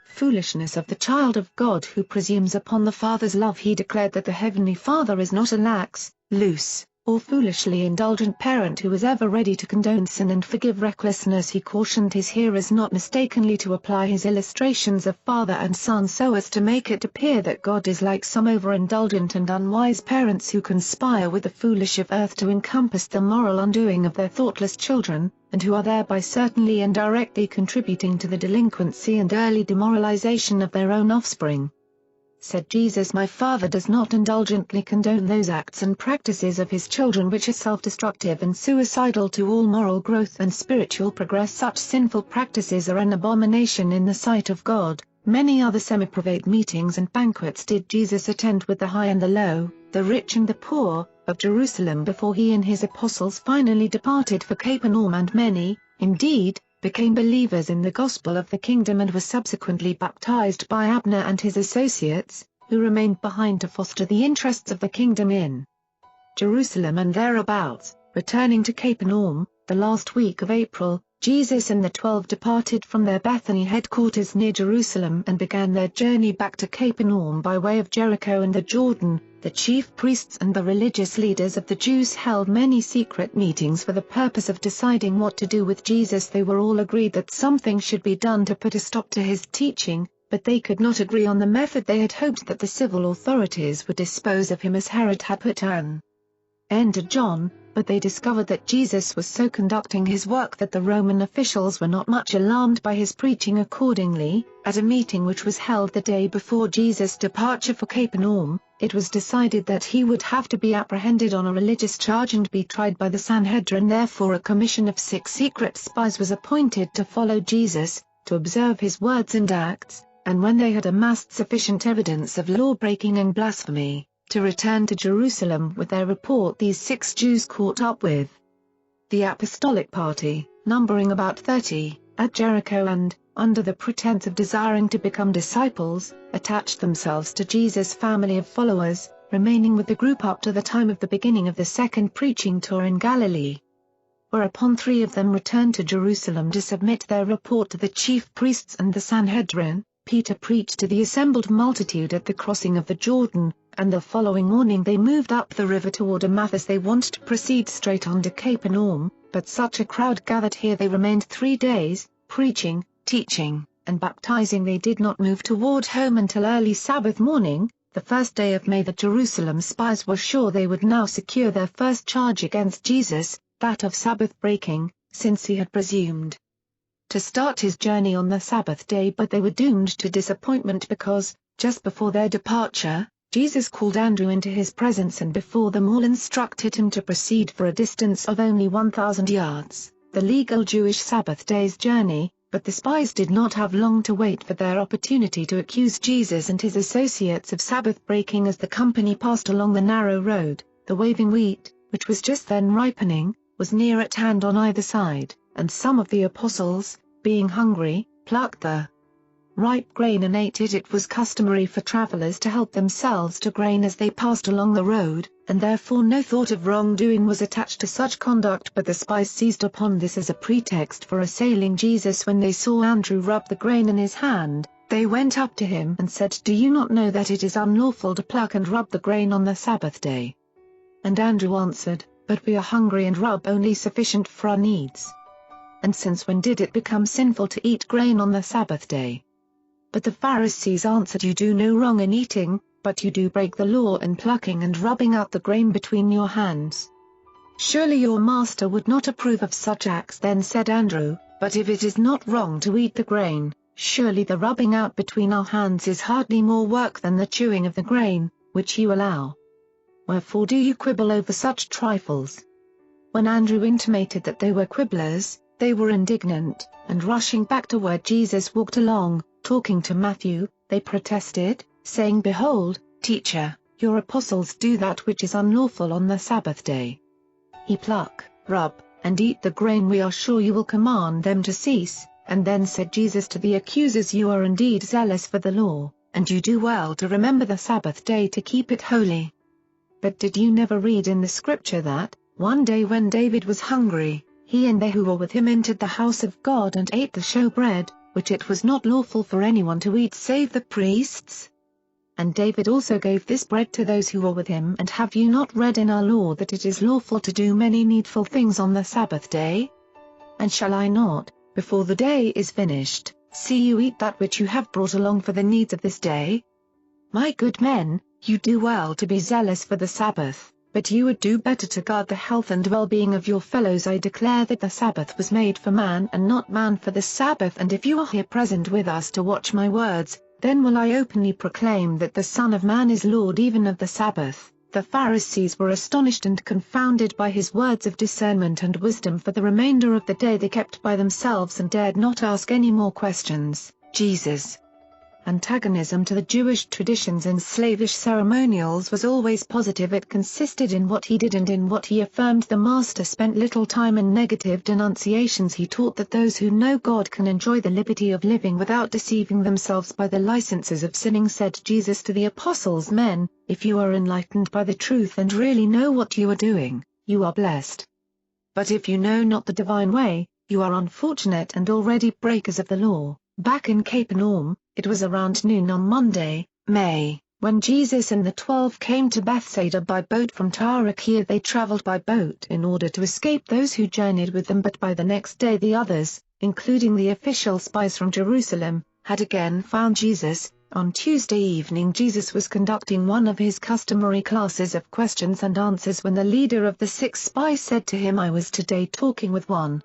foolishness of the child of God who presumes upon the Father's love. He declared that the Heavenly Father is not a lax, loose, or foolishly indulgent parent who is ever ready to condone sin and forgive recklessness. He cautioned his hearers not mistakenly to apply his illustrations of father and son so as to make it appear that God is like some overindulgent and unwise parents who conspire with the foolish of earth to encompass the moral undoing of their thoughtless children, and who are thereby certainly indirectly contributing to the delinquency and early demoralization of their own offspring. Said Jesus, my Father does not indulgently condone those acts and practices of his children which are self-destructive and suicidal to all moral growth and spiritual progress. Such sinful practices are an abomination in the sight of God. Many other semi-private meetings and banquets did Jesus attend with the high and the low, the rich and the poor, of Jerusalem before he and his apostles finally departed for Capernaum, and many, indeed, became believers in the gospel of the kingdom and were subsequently baptized by Abner and his associates, who remained behind to foster the interests of the kingdom in Jerusalem and thereabouts. Returning to Capernaum, the last week of April, Jesus and the 12 departed from their Bethany headquarters near Jerusalem and began their journey back to Capernaum by way of Jericho and the Jordan. The chief priests and the religious leaders of the Jews held many secret meetings for the purpose of deciding what to do with Jesus. They were all agreed that something should be done to put a stop to his teaching, but they could not agree on the method. They had hoped that the civil authorities would dispose of him as Herod had put an end to John, but they discovered that Jesus was so conducting his work that the Roman officials were not much alarmed by his preaching. Accordingly, at a meeting which was held the day before Jesus' departure for Capernaum, it was decided that he would have to be apprehended on a religious charge and be tried by the Sanhedrin. Therefore a commission of 6 secret spies was appointed to follow Jesus, to observe his words and acts, and when they had amassed sufficient evidence of law-breaking and blasphemy, to return to Jerusalem with their report. These 6 Jews caught up with the apostolic party, numbering about 30, at Jericho and, under the pretense of desiring to become disciples, attached themselves to Jesus' family of followers, remaining with the group up to the time of the beginning of the second preaching tour in Galilee. Whereupon 3 of them returned to Jerusalem to submit their report to the chief priests and the Sanhedrin. Peter preached to the assembled multitude at the crossing of the Jordan, and the following morning they moved up the river toward Emmaus. They wanted to proceed straight on to Capernaum, but such a crowd gathered here they remained 3 days, preaching, teaching, and baptizing. They did not move toward home until early Sabbath morning, the first day of May. The Jerusalem spies were sure they would now secure their first charge against Jesus, that of Sabbath breaking, since he had presumed to start his journey on the Sabbath day. But they were doomed to disappointment because, just before their departure, Jesus called Andrew into his presence and before them all instructed him to proceed for a distance of only 1,000 yards, the legal Jewish Sabbath day's journey. But the spies did not have long to wait for their opportunity to accuse Jesus and his associates of Sabbath breaking. As the company passed along the narrow road, the waving wheat, which was just then ripening, was near at hand on either side, and some of the apostles, being hungry, plucked the ripe grain and ate it. It was customary for travelers to help themselves to grain as they passed along the road, and therefore no thought of wrongdoing was attached to such conduct. But the spies seized upon this as a pretext for assailing Jesus. When they saw Andrew rub the grain in his hand, they went up to him and said, "Do you not know that it is unlawful to pluck and rub the grain on the Sabbath day?" And Andrew answered, "But we are hungry and rub only sufficient for our needs. And since when did it become sinful to eat grain on the Sabbath day?" But the Pharisees answered, "You do no wrong in eating, but you do break the law in plucking and rubbing out the grain between your hands. Surely your master would not approve of such acts. Then said Andrew, but if it is not wrong to eat the grain, surely the rubbing out between our hands is hardly more work than the chewing of the grain, which you allow. Wherefore do you quibble over such trifles? When Andrew intimated that they were quibblers, they were indignant, and rushing back to where Jesus walked along, talking to Matthew, they protested, saying, Behold, Teacher, your apostles do that which is unlawful on the Sabbath day. He pluck, rub, and eat the grain. We are sure you will command them to cease. And then said Jesus to the accusers, You are indeed zealous for the law, and you do well to remember the Sabbath day to keep it holy. But did you never read in the scripture that, one day when David was hungry, he and they who were with him entered the house of God and ate the showbread, which it was not lawful for anyone to eat save the priests? And David also gave this bread to those who were with him. And have you not read in our law that it is lawful to do many needful things on the Sabbath day? And shall I not, before the day is finished, see you eat that which you have brought along for the needs of this day? My good men, you do well to be zealous for the Sabbath, but you would do better to guard the health and well-being of your fellows. I declare that the Sabbath was made for man and not man for the Sabbath. And if you are here present with us to watch my words, then will I openly proclaim that the Son of Man is Lord even of the Sabbath. The Pharisees were astonished and confounded by his words of discernment and wisdom. For the remainder of the day they kept by themselves and dared not ask any more questions. Jesus' antagonism to the Jewish traditions and slavish ceremonials was always positive. It consisted in what he did and in what he affirmed. The Master spent little time in negative denunciations. He taught that those who know God can enjoy the liberty of living without deceiving themselves by the licenses of sinning. Said Jesus to the apostles, Men, if you are enlightened by the truth and really know what you are doing, you are blessed. But if you know not the divine way, you are unfortunate and already breakers of the law. Back in Capernaum, it was around noon on Monday, May, when Jesus and the 12 came to Bethsaida by boat from Tyre. Here they traveled by boat in order to escape those who journeyed with them. But by the next day the others, including the official spies from Jerusalem, had again found Jesus. On Tuesday evening Jesus was conducting one of his customary classes of questions and answers when the leader of the 6 spies said to him, I was today talking with one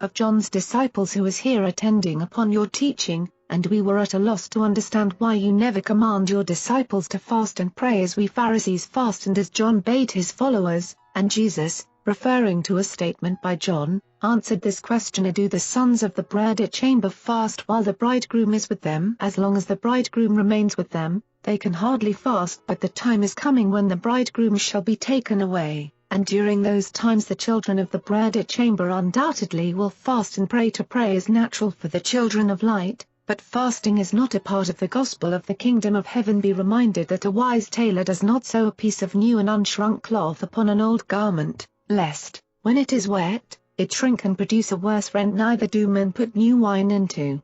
of John's disciples who was here attending upon your teaching, and we were at a loss to understand why you never command your disciples to fast and pray as we Pharisees fast and as John bade his followers. And Jesus, referring to a statement by John, answered this questioner, do the sons of the bridal chamber fast while the bridegroom is with them? As long as the bridegroom remains with them, they can hardly fast, but the time is coming when the bridegroom shall be taken away. And during those times the children of the bridal chamber undoubtedly will fast and pray. To pray is natural for the children of light, but fasting is not a part of the gospel of the kingdom of heaven. Be reminded that a wise tailor does not sew a piece of new and unshrunk cloth upon an old garment, lest, when it is wet, it shrink and produce a worse rent. Neither do men put new wine into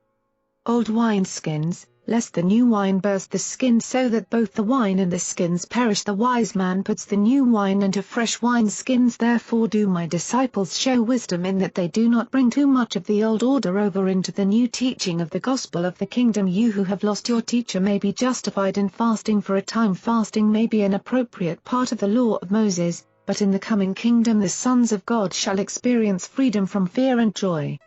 old wineskins, lest the new wine burst the skins so that both the wine and the skins perish. The wise man puts the new wine into fresh wineskins. Therefore do my disciples show wisdom in that they do not bring too much of the old order over into the new teaching of the gospel of the kingdom. You who have lost your teacher may be justified in fasting for a time. Fasting may be an appropriate part of the law of Moses, but in the coming kingdom the sons of God shall experience freedom from fear and joy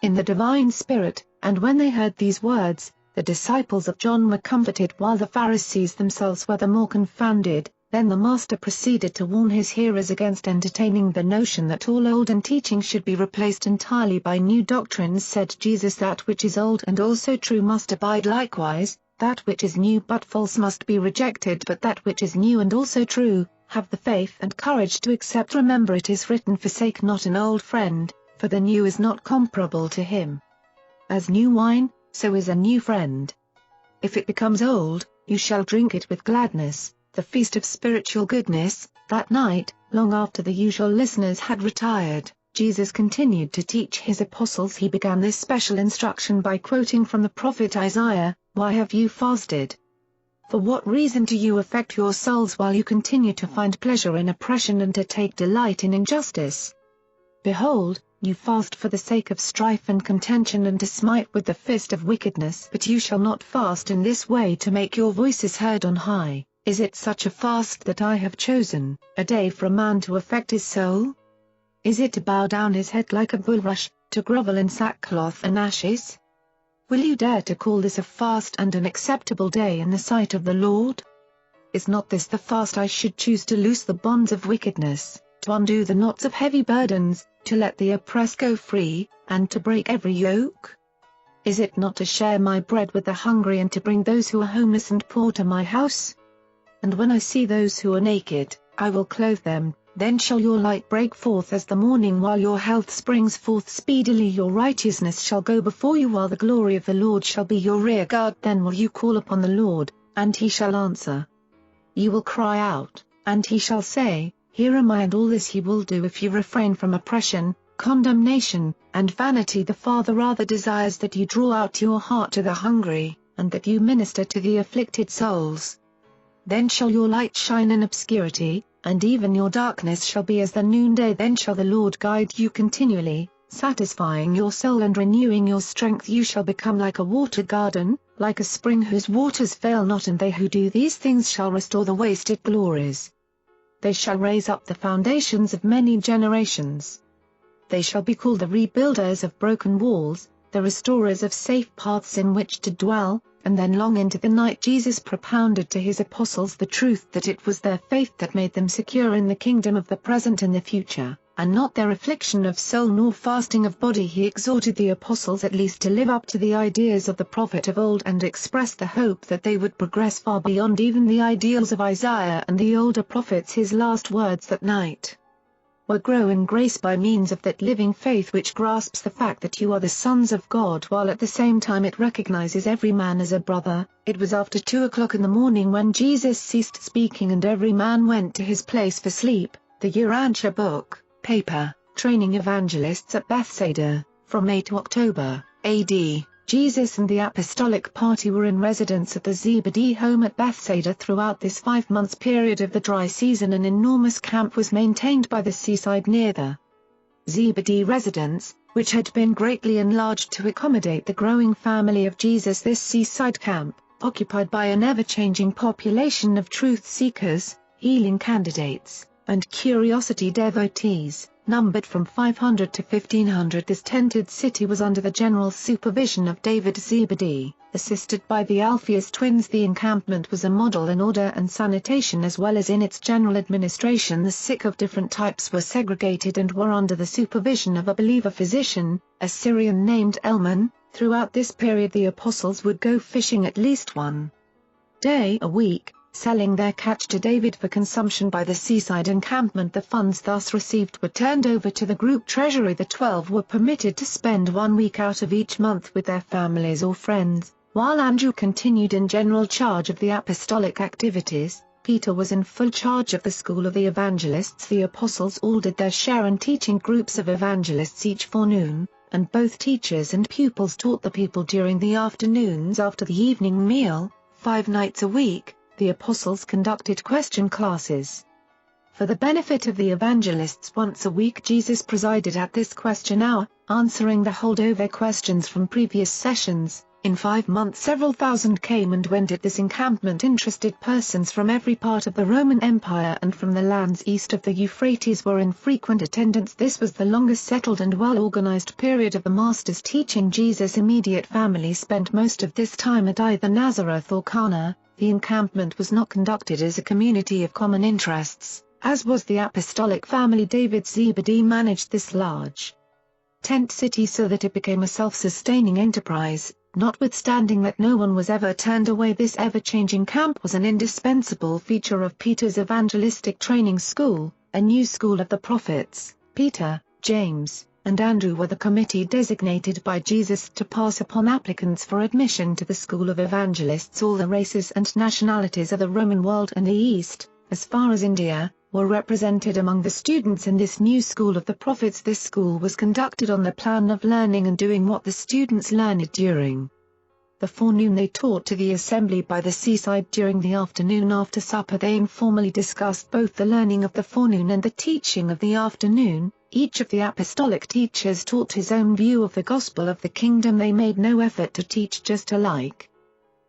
in the divine Spirit. And when they heard these words, the disciples of John were comforted, while the Pharisees themselves were the more confounded. Then the Master proceeded to warn his hearers against entertaining the notion that all olden teaching should be replaced entirely by new doctrines. Said Jesus, that which is old and also true must abide likewise, that which is new but false must be rejected, but that which is new and also true, have the faith and courage to accept. Remember, it is written, forsake not an old friend, for the new is not comparable to him. As new wine, so is a new friend. If it becomes old, you shall drink it with gladness. The feast of spiritual goodness. That night, long after the usual listeners had retired, Jesus continued to teach his apostles. He began this special instruction by quoting from the prophet Isaiah, Why have you fasted? For what reason do you affect your souls while you continue to find pleasure in oppression and to take delight in injustice? Behold, You fast for the sake of strife and contention and to smite with the fist of wickedness. But you shall not fast in this way to make your voices heard on high. Is it such a fast that I have chosen, a day for a man to affect his soul? Is it to bow down his head like a bulrush, to grovel in sackcloth and ashes? Will you dare to call this a fast and an acceptable day in the sight of the Lord? Is not this the fast I should choose, to loose the bonds of wickedness, to undo the knots of heavy burdens, to let the oppressed go free, and to break every yoke? Is it not to share my bread with the hungry and to bring those who are homeless and poor to my house? And when I see those who are naked, I will clothe them. Then shall your light break forth as the morning, while your health springs forth speedily. Your righteousness shall go before you, while the glory of the Lord shall be your rear guard. Then will you call upon the Lord, and he shall answer. You will cry out, and he shall say, Here am I. And all this he will do if you refrain from oppression, condemnation, and vanity. The Father rather desires that you draw out your heart to the hungry, and that you minister to the afflicted souls. Then shall your light shine in obscurity, and even your darkness shall be as the noonday. Then shall the Lord guide you continually, satisfying your soul and renewing your strength. You shall become like a water garden, like a spring whose waters fail not. And they who do these things shall restore the wasted glories. They shall raise up the foundations of many generations. They shall be called the rebuilders of broken walls, the restorers of safe paths in which to dwell. And then long into the night Jesus propounded to his apostles the truth that it was their faith that made them secure in the kingdom of the present and the future, and not their affliction of soul nor fasting of body. He exhorted the apostles at least to live up to the ideas of the prophet of old, and expressed the hope that they would progress far beyond even the ideals of Isaiah and the older prophets. His last words that night were, Grow in grace by means of that living faith which grasps the fact that you are the sons of God, while at the same time it recognizes every man as a brother. It was after 2 o'clock in the morning when Jesus ceased speaking, and every man went to his place for sleep. The Urantia book, paper, Training Evangelists at Bethsaida, from 8 October, A.D. Jesus and the Apostolic Party were in residence at the Zebedee home at Bethsaida throughout this 5-month period of the dry season. An enormous camp was maintained by the seaside near the Zebedee residence, which had been greatly enlarged to accommodate the growing family of Jesus. This seaside camp, occupied by an ever-changing population of truth-seekers, healing candidates, and curiosity devotees, numbered from 500 to 1500. This tented city was under the general supervision of David Zebedee, assisted by the Alphaeus twins. The encampment was a model in order and sanitation as well as in its general administration. The sick of different types were segregated and were under the supervision of a believer physician, a Syrian named Elman. Throughout this period the apostles would go fishing at least one day a week, selling their catch to David for consumption by the seaside encampment. The funds thus received were turned over to the group treasury. The 12 were permitted to spend 1 week out of each month with their families or friends, while Andrew continued in general charge of the apostolic activities. Peter was in full charge of the school of the evangelists. The apostles all did their share in teaching groups of evangelists each forenoon, and both teachers and pupils taught the people during the afternoons after the evening meal. 5 nights a week, the apostles conducted question classes. For the benefit of the evangelists, once a week Jesus presided at this question hour, answering the holdover questions from previous sessions. In 5 months several thousand came and went at this encampment. Interested persons from every part of the Roman Empire and from the lands east of the Euphrates were in frequent attendance. This was the longest settled and well-organized period of the Master's teaching. Jesus' immediate family spent most of this time at either Nazareth or Cana. The encampment was not conducted as a community of common interests, as was the apostolic family. David Zebedee managed this large tent city so that it became a self-sustaining enterprise. Notwithstanding that no one was ever turned away, this ever-changing camp was an indispensable feature of Peter's evangelistic training school, a new school of the prophets. Peter, James, and Andrew were the committee designated by Jesus to pass upon applicants for admission to the school of evangelists. All the races and nationalities of the Roman world and the East, as far as India, were represented among the students in this new school of the prophets. This school was conducted on the plan of learning and doing what the students learned during the forenoon. They taught to the assembly by the seaside. During the afternoon after supper they informally discussed both the learning of the forenoon and the teaching of the afternoon. Each of the apostolic teachers taught his own view of the gospel of the kingdom. They made no effort to teach just alike.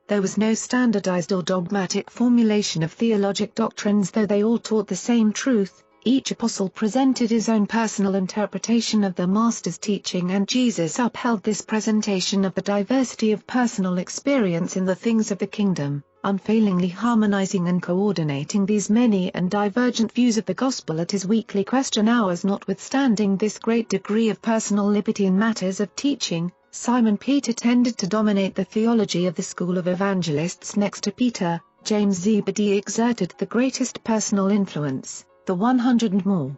There was no standardized or dogmatic formulation of theologic doctrines. Though they all taught the same truth, each apostle presented his own personal interpretation of the Master's teaching, and Jesus upheld this presentation of the diversity of personal experience in the things of the kingdom, unfailingly harmonizing and coordinating these many and divergent views of the gospel at his weekly question hours. Notwithstanding this great degree of personal liberty in matters of teaching, Simon Peter tended to dominate the theology of the school of evangelists. Next to Peter, James Zebedee exerted the greatest personal influence. The 100 and more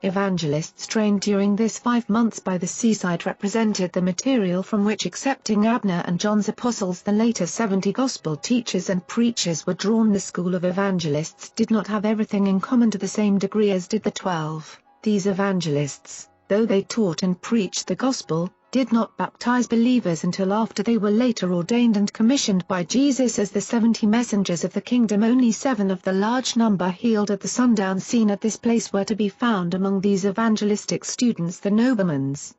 evangelists trained during this 5 months by the seaside represented the material from which, excepting Abner and John's apostles, the later 70 gospel teachers and preachers were drawn. The school of evangelists did not have everything in common to the same degree as did the 12. These evangelists, though they taught and preached the gospel, did not baptize believers until after they were later ordained and commissioned by Jesus as the 70 messengers of the kingdom. Only 7 of the large number healed at the sundown scene at this place were to be found among these evangelistic students. The nobleman's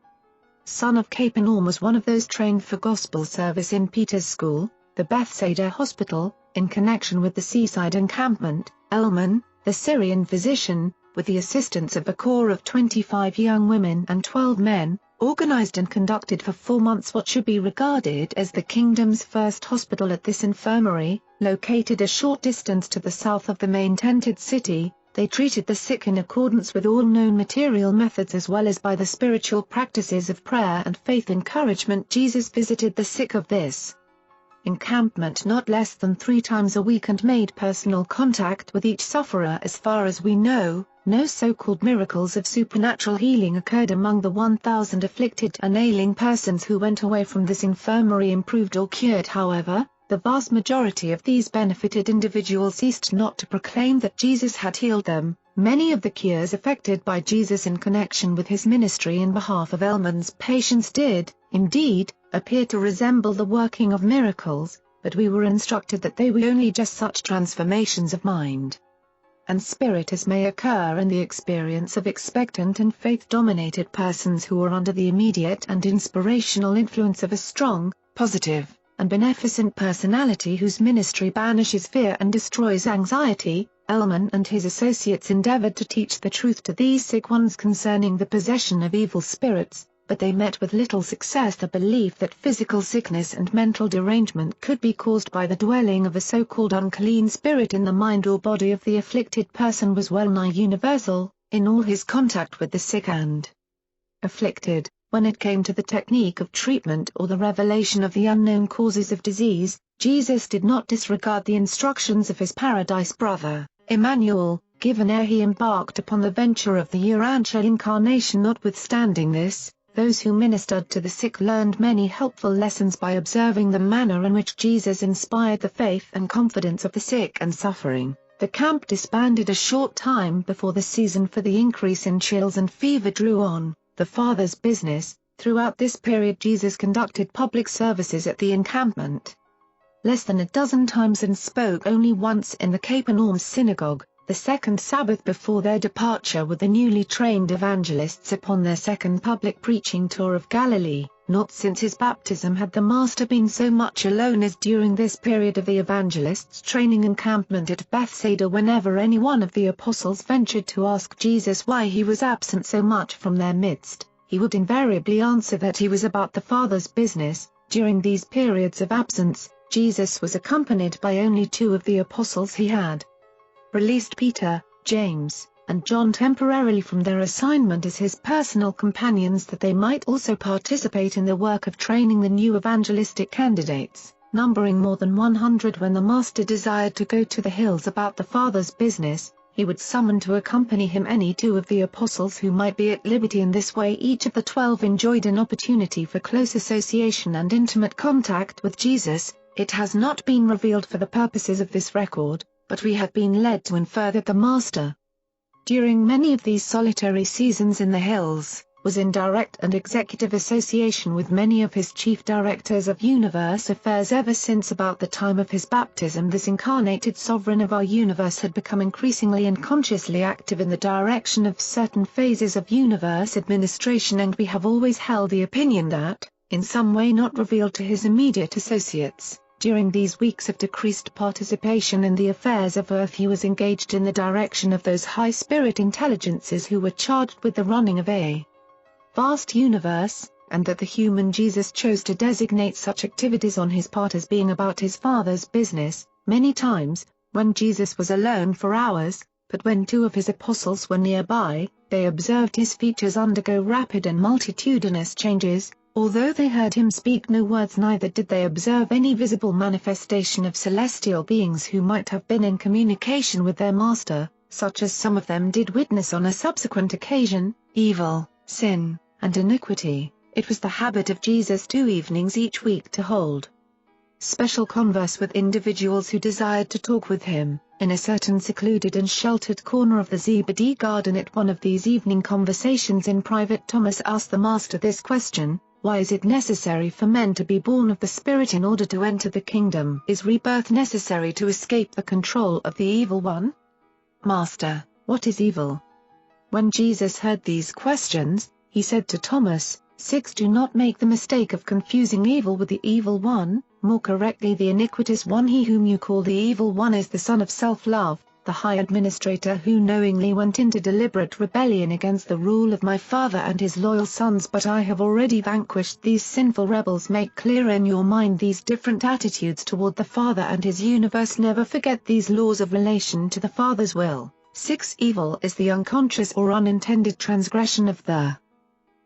son of Capernaum was one of those trained for gospel service in Peter's school. The Bethsaida hospital, in connection with the seaside encampment, Elman, the Syrian physician, with the assistance of a corps of 25 young women and 12 men, organized and conducted for 4 months what should be regarded as the kingdom's first hospital. At this infirmary, located a short distance to the south of the main tented city, they treated the sick in accordance with all known material methods as well as by the spiritual practices of prayer and faith encouragement. Jesus visited the sick of this encampment not less than 3 times a week and made personal contact with each sufferer. As far as we know, no so-called miracles of supernatural healing occurred among the 1,000 afflicted and ailing persons who went away from this infirmary improved or cured. However, the vast majority of these benefited individuals ceased not to proclaim that Jesus had healed them. Many of the cures effected by Jesus in connection with his ministry in behalf of Elman's patients did, indeed, appear to resemble the working of miracles, but we were instructed that they were only just such transformations of mind and spirit as may occur in the experience of expectant and faith-dominated persons who are under the immediate and inspirational influence of a strong, positive, and beneficent personality whose ministry banishes fear and destroys anxiety. Elman and his associates endeavored to teach the truth to these sick ones concerning the possession of evil spirits, but they met with little success. The belief that physical sickness and mental derangement could be caused by the dwelling of a so-called unclean spirit in the mind or body of the afflicted person was well-nigh universal, in all his contact with the sick and afflicted. When it came to the technique of treatment or the revelation of the unknown causes of disease, Jesus did not disregard the instructions of his paradise brother, Emmanuel, given ere he embarked upon the venture of the Urantia incarnation. Notwithstanding this, those who ministered to the sick learned many helpful lessons by observing the manner in which Jesus inspired the faith and confidence of the sick and suffering. The camp disbanded a short time before the season for the increase in chills and fever drew on. The Father's business. Throughout this period Jesus conducted public services at the encampment less than a dozen times and spoke only once in the Capernaum synagogue, the second Sabbath before their departure with the newly trained evangelists upon their second public preaching tour of Galilee. Not since his baptism had the Master been so much alone as during this period of the evangelists' training encampment at Bethsaida. Whenever any one of the apostles ventured to ask Jesus why he was absent so much from their midst, he would invariably answer that he was about the Father's business. During these periods of absence, Jesus was accompanied by only 2 of the apostles. He had released Peter, James, and John temporarily from their assignment as his personal companions that they might also participate in the work of training the new evangelistic candidates, numbering more than 100. When the Master desired to go to the hills about the Father's business, he would summon to accompany him any 2 of the apostles who might be at liberty. In this way each of the 12 enjoyed an opportunity for close association and intimate contact with Jesus. It has not been revealed for the purposes of this record, but we have been led to infer that the Master, during many of these solitary seasons in the hills, was in direct and executive association with many of his chief directors of universe affairs ever since about the time of his baptism. This incarnated sovereign of our universe had become increasingly and consciously active in the direction of certain phases of universe administration, and we have always held the opinion that, in some way not revealed to his immediate associates, during these weeks of decreased participation in the affairs of Earth he was engaged in the direction of those high spirit intelligences who were charged with the running of a vast universe, and that the human Jesus chose to designate such activities on his part as being about his Father's business. Many times, when Jesus was alone for hours, but when two of his apostles were nearby, they observed his features undergo rapid and multitudinous changes. Although they heard him speak no words, neither did they observe any visible manifestation of celestial beings who might have been in communication with their master, such as some of them did witness on a subsequent occasion. Evil, sin, and iniquity. It was the habit of Jesus 2 evenings each week to hold special converse with individuals who desired to talk with him, in a certain secluded and sheltered corner of the Zebedee garden. At one of these evening conversations in private, Thomas asked the Master this question: why is it necessary for men to be born of the Spirit in order to enter the kingdom? Is rebirth necessary to escape the control of the evil one? Master, what is evil? When Jesus heard these questions, he said to Thomas, 6. Do not make the mistake of confusing evil with the evil one, more correctly the iniquitous one. He whom you call the evil one is the son of self-love, the high administrator who knowingly went into deliberate rebellion against the rule of my Father and his loyal sons. But I have already vanquished these sinful rebels. Make clear in your mind these different attitudes toward the Father and his universe. Never forget these laws of relation to the Father's will. 6. Evil is the unconscious or unintended transgression of the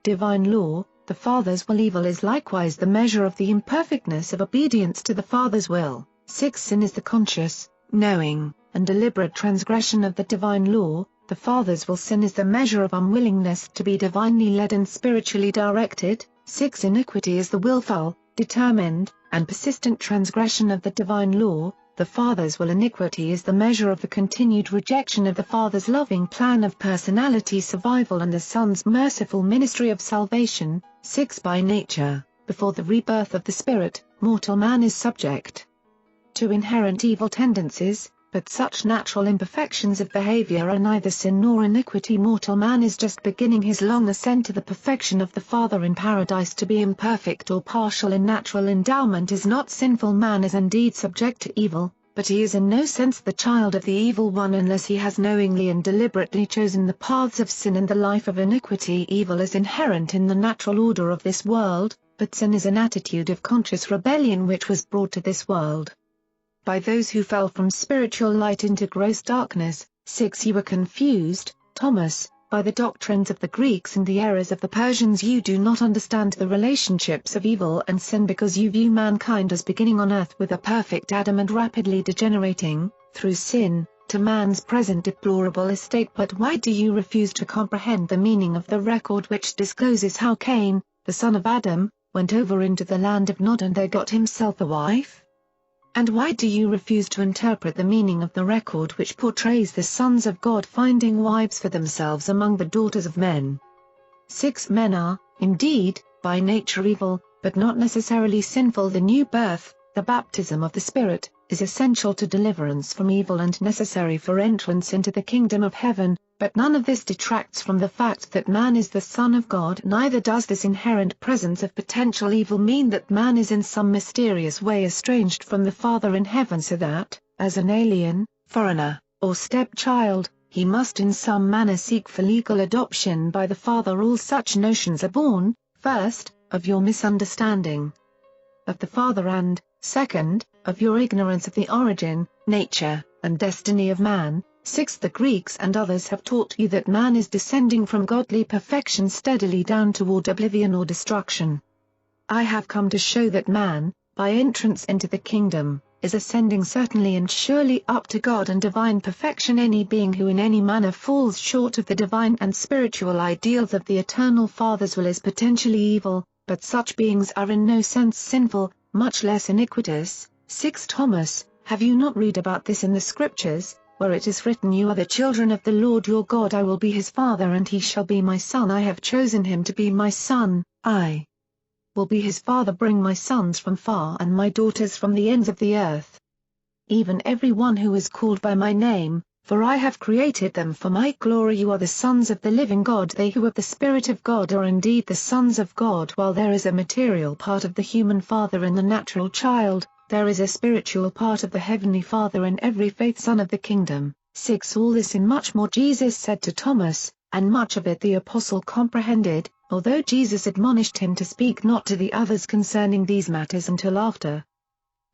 divine law, the Father's will. Evil is likewise the measure of the imperfectness of obedience to the Father's will. 6. Sin is the conscious, knowing, and deliberate transgression of the divine law, the Father's will. Sin is the measure of unwillingness to be divinely led and spiritually directed. 6. Iniquity is the willful, determined, and persistent transgression of the divine law, the Father's will. Iniquity is the measure of the continued rejection of the Father's loving plan of personality survival and the Son's merciful ministry of salvation. 6. By nature, before the rebirth of the Spirit, mortal man is subject to inherent evil tendencies, but such natural imperfections of behavior are neither sin nor iniquity. Mortal man is just beginning his long ascent to the perfection of the Father in paradise. To be imperfect or partial in natural endowment is not sinful. Man is indeed subject to evil, but he is in no sense the child of the evil one unless he has knowingly and deliberately chosen the paths of sin and the life of iniquity. Evil is inherent in the natural order of this world, but sin is an attitude of conscious rebellion which was brought to this world by those who fell from spiritual light into gross darkness. 6. You were confused, Thomas, by the doctrines of the Greeks and the errors of the Persians. You do not understand the relationships of evil and sin because you view mankind as beginning on earth with a perfect Adam and rapidly degenerating, through sin, to man's present deplorable estate. But why do you refuse to comprehend the meaning of the record which discloses how Cain, the son of Adam, went over into the land of Nod and there got himself a wife? And why do you refuse to interpret the meaning of the record which portrays the sons of God finding wives for themselves among the daughters of men? 6. Men are, indeed, by nature evil, but not necessarily sinful. The new birth, the baptism of the Spirit, is essential to deliverance from evil and necessary for entrance into the kingdom of heaven, but none of this detracts from the fact that man is the Son of God. Neither does this inherent presence of potential evil mean that man is in some mysterious way estranged from the Father in heaven so that, as an alien, foreigner, or stepchild, he must in some manner seek for legal adoption by the Father. All such notions are born, first, of your misunderstanding of the Father and, second, of your ignorance of the origin, nature, and destiny of man. 6. The Greeks and others have taught you that man is descending from godly perfection steadily down toward oblivion or destruction. I have come to show that man, by entrance into the kingdom, is ascending certainly and surely up to God and divine perfection. Any being who in any manner falls short of the divine and spiritual ideals of the eternal Father's will is potentially evil, but such beings are in no sense sinful, much less iniquitous. 6. Thomas, have you not read about this in the Scriptures, where it is written, "You are the children of the Lord your God, I will be his father and he shall be my son. I have chosen him to be my son, I will be his father. Bring my sons from far and my daughters from the ends of the earth. Even every one who is called by my name, for I have created them for my glory. You are the sons of the living God. They who have the Spirit of God are indeed the sons of God." While there is a material part of the human father in the natural child, there is a spiritual part of the heavenly Father in every faith son of the kingdom. 6. All this and much more Jesus said to Thomas, and much of it the apostle comprehended, although Jesus admonished him to speak not to the others concerning these matters until after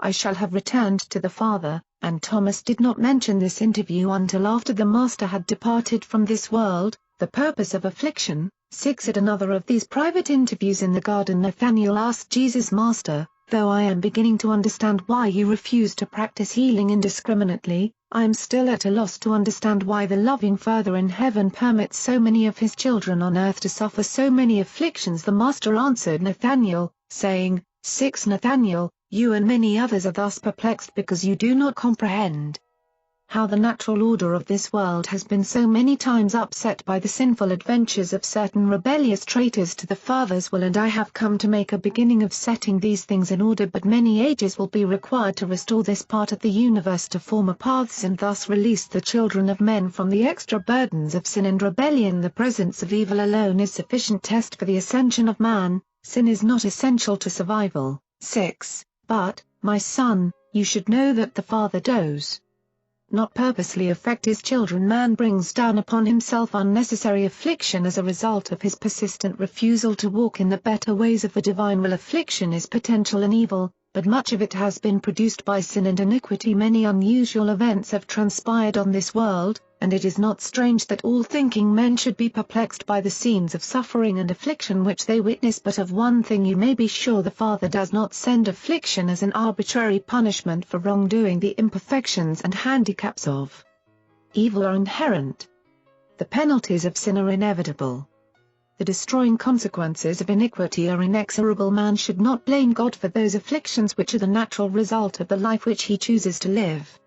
I shall have returned to the Father. And Thomas did not mention this interview until after the Master had departed from this world. The purpose of affliction. 6. At another of these private interviews in the garden, Nathanael asked Jesus, "Master, though I am beginning to understand why you refuse to practice healing indiscriminately, I am still at a loss to understand why the loving Father in heaven permits so many of his children on earth to suffer so many afflictions." The Master answered Nathanael, saying, 6. Nathanael, you and many others are thus perplexed because you do not comprehend how the natural order of this world has been so many times upset by the sinful adventures of certain rebellious traitors to the Father's will, and I have come to make a beginning of setting these things in order. But many ages will be required to restore this part of the universe to former paths and thus release the children of men from the extra burdens of sin and rebellion. The presence of evil alone is sufficient test for the ascension of man. Sin is not essential to survival. 6. But, my son, you should know that the Father does not purposely affect his children. Man brings down upon himself unnecessary affliction as a result of his persistent refusal to walk in the better ways of the divine will. Affliction is potential and evil, but much of it has been produced by sin and iniquity. Many unusual events have transpired on this world, and it is not strange that all thinking men should be perplexed by the scenes of suffering and affliction which they witness. But of one thing you may be sure: the Father does not send affliction as an arbitrary punishment for wrongdoing. The imperfections and handicaps of evil are inherent. The penalties of sin are inevitable. The destroying consequences of iniquity are inexorable. Man should not blame God for those afflictions which are the natural result of the life which he chooses to live.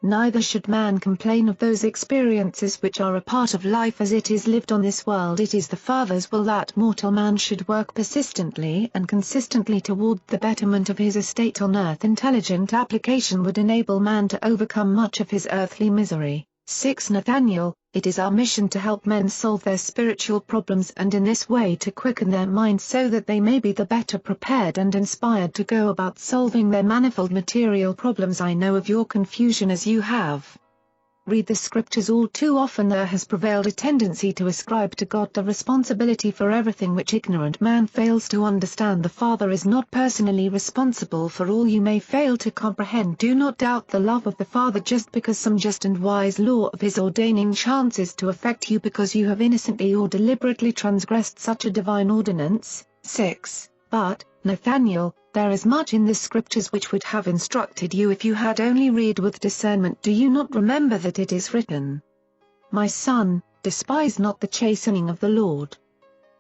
Neither should man complain of those experiences which are a part of life as it is lived on this world. It is the Father's will that mortal man should work persistently and consistently toward the betterment of his estate on earth. Intelligent application would enable man to overcome much of his earthly misery. 6. Nathanael, it is our mission to help men solve their spiritual problems and in this way to quicken their minds so that they may be the better prepared and inspired to go about solving their manifold material problems. I know of your confusion as you have read the scriptures. All too often there has prevailed a tendency to ascribe to God the responsibility for everything which ignorant man fails to understand. The Father is not personally responsible for all you may fail to comprehend. Do not doubt the love of the Father just because some just and wise law of his ordaining chances to affect you because you have innocently or deliberately transgressed such a divine ordinance. 6. But, Nathanael, there is much in the scriptures which would have instructed you if you had only read with discernment. Do you not remember that it is written, "My son, despise not the chastening of the Lord,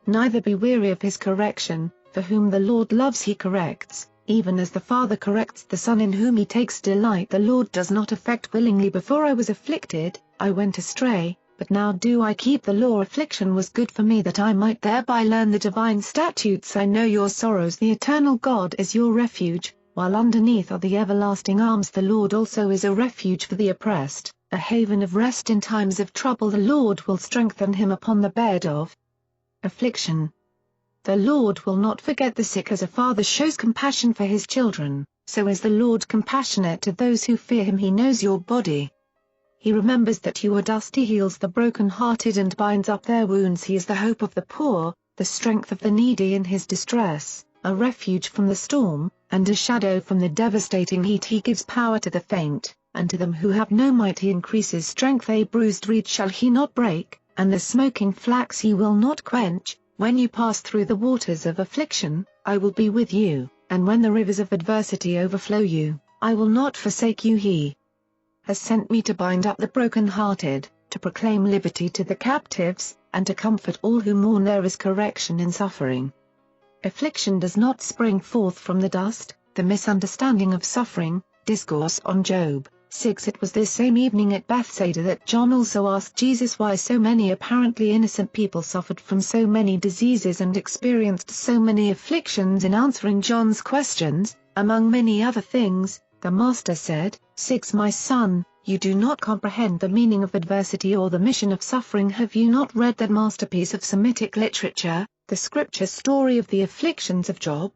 neither be weary of his correction, for whom the Lord loves he corrects, even as the Father corrects the Son in whom he takes delight." The Lord does not affect willingly. Before I was afflicted, I went astray, but now do I keep the law. Affliction was good for me that I might thereby learn the divine statutes. I know your sorrows. The eternal God is your refuge, while underneath are the everlasting arms. The Lord also is a refuge for the oppressed, a haven of rest in times of trouble. The Lord will strengthen him upon the bed of affliction. The Lord will not forget the sick. As a father shows compassion for his children, so is the Lord compassionate to those who fear him. He knows your body. He remembers that you are dust. He heals the broken-hearted and binds up their wounds. He is the hope of the poor, the strength of the needy in his distress, a refuge from the storm, and a shadow from the devastating heat. He gives power to the faint, and to them who have no might he increases strength. A bruised reed shall he not break, and the smoking flax he will not quench. When you pass through the waters of affliction, I will be with you, and when the rivers of adversity overflow you, I will not forsake you. He has sent me to bind up the broken-hearted, to proclaim liberty to the captives, and to comfort all who mourn. There is correction in suffering. Affliction does not spring forth from the dust. The misunderstanding of suffering. Discourse on Job, 6. It was this same evening at Bethsaida that John also asked Jesus why so many apparently innocent people suffered from so many diseases and experienced so many afflictions. In answering John's questions, among many other things, the Master said, 6. My son, you do not comprehend the meaning of adversity or the mission of suffering. Have you not read that masterpiece of Semitic literature, the scripture story of the afflictions of Job?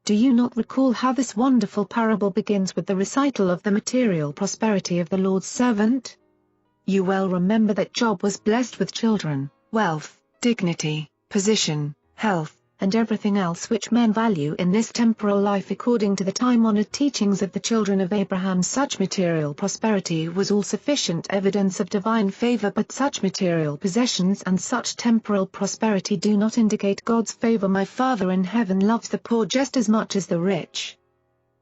Do you not recall how this wonderful parable begins with the recital of the material prosperity of the Lord's servant? You well remember that Job was blessed with children, wealth, dignity, position, health, and everything else which men value in this temporal life according to the time-honored teachings of the children of Abraham. Such material prosperity was all sufficient evidence of divine favor, but such material possessions and such temporal prosperity do not indicate God's favor. My Father in heaven loves the poor just as much as the rich.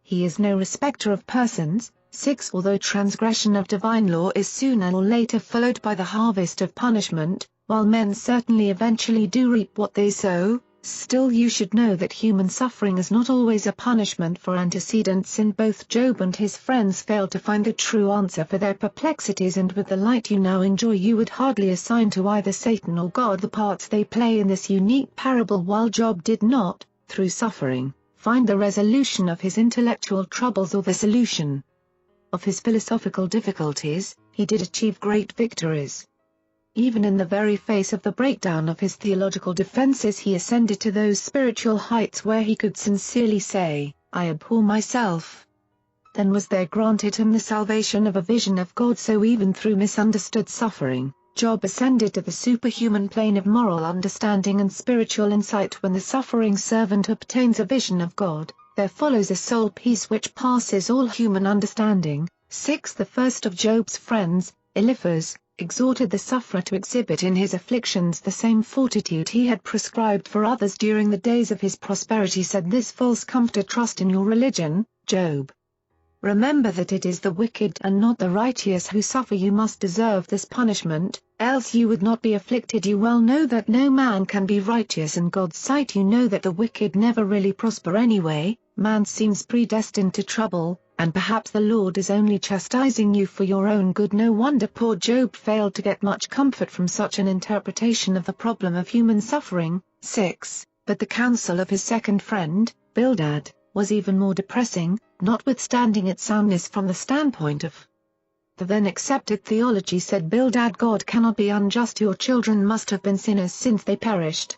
He is no respecter of persons. 6. Although transgression of divine law is sooner or later followed by the harvest of punishment, while men certainly eventually do reap what they sow, still you should know that human suffering is not always a punishment for antecedents. In both Job and his friends failed to find the true answer for their perplexities, and with the light you now enjoy you would hardly assign to either Satan or God the parts they play in this unique parable. While Job did not, through suffering, find the resolution of his intellectual troubles or the solution of his philosophical difficulties, he did achieve great victories. Even in the very face of the breakdown of his theological defenses, he ascended to those spiritual heights where he could sincerely say, I abhor myself. Then was there granted him the salvation of a vision of God. So even through misunderstood suffering, Job ascended to the superhuman plane of moral understanding and spiritual insight. When the suffering servant obtains a vision of God, there follows a soul peace which passes all human understanding. 6. The first of Job's friends, Eliphaz, exhorted the sufferer to exhibit in his afflictions the same fortitude he had prescribed for others during the days of his prosperity. Said this false comforter, trust in your religion, Job. Remember that it is the wicked and not the righteous who suffer. You must deserve this punishment, else you would not be afflicted. You well know that no man can be righteous in God's sight. You know that the wicked never really prosper anyway. Man seems predestined to trouble, and perhaps the Lord is only chastising you for your own good. No wonder poor Job failed to get much comfort from such an interpretation of the problem of human suffering. 6. But the counsel of his second friend, Bildad, was even more depressing, notwithstanding its soundness from the standpoint of the then accepted theology. Said Bildad, God cannot be unjust. Your children must have been sinners since they perished.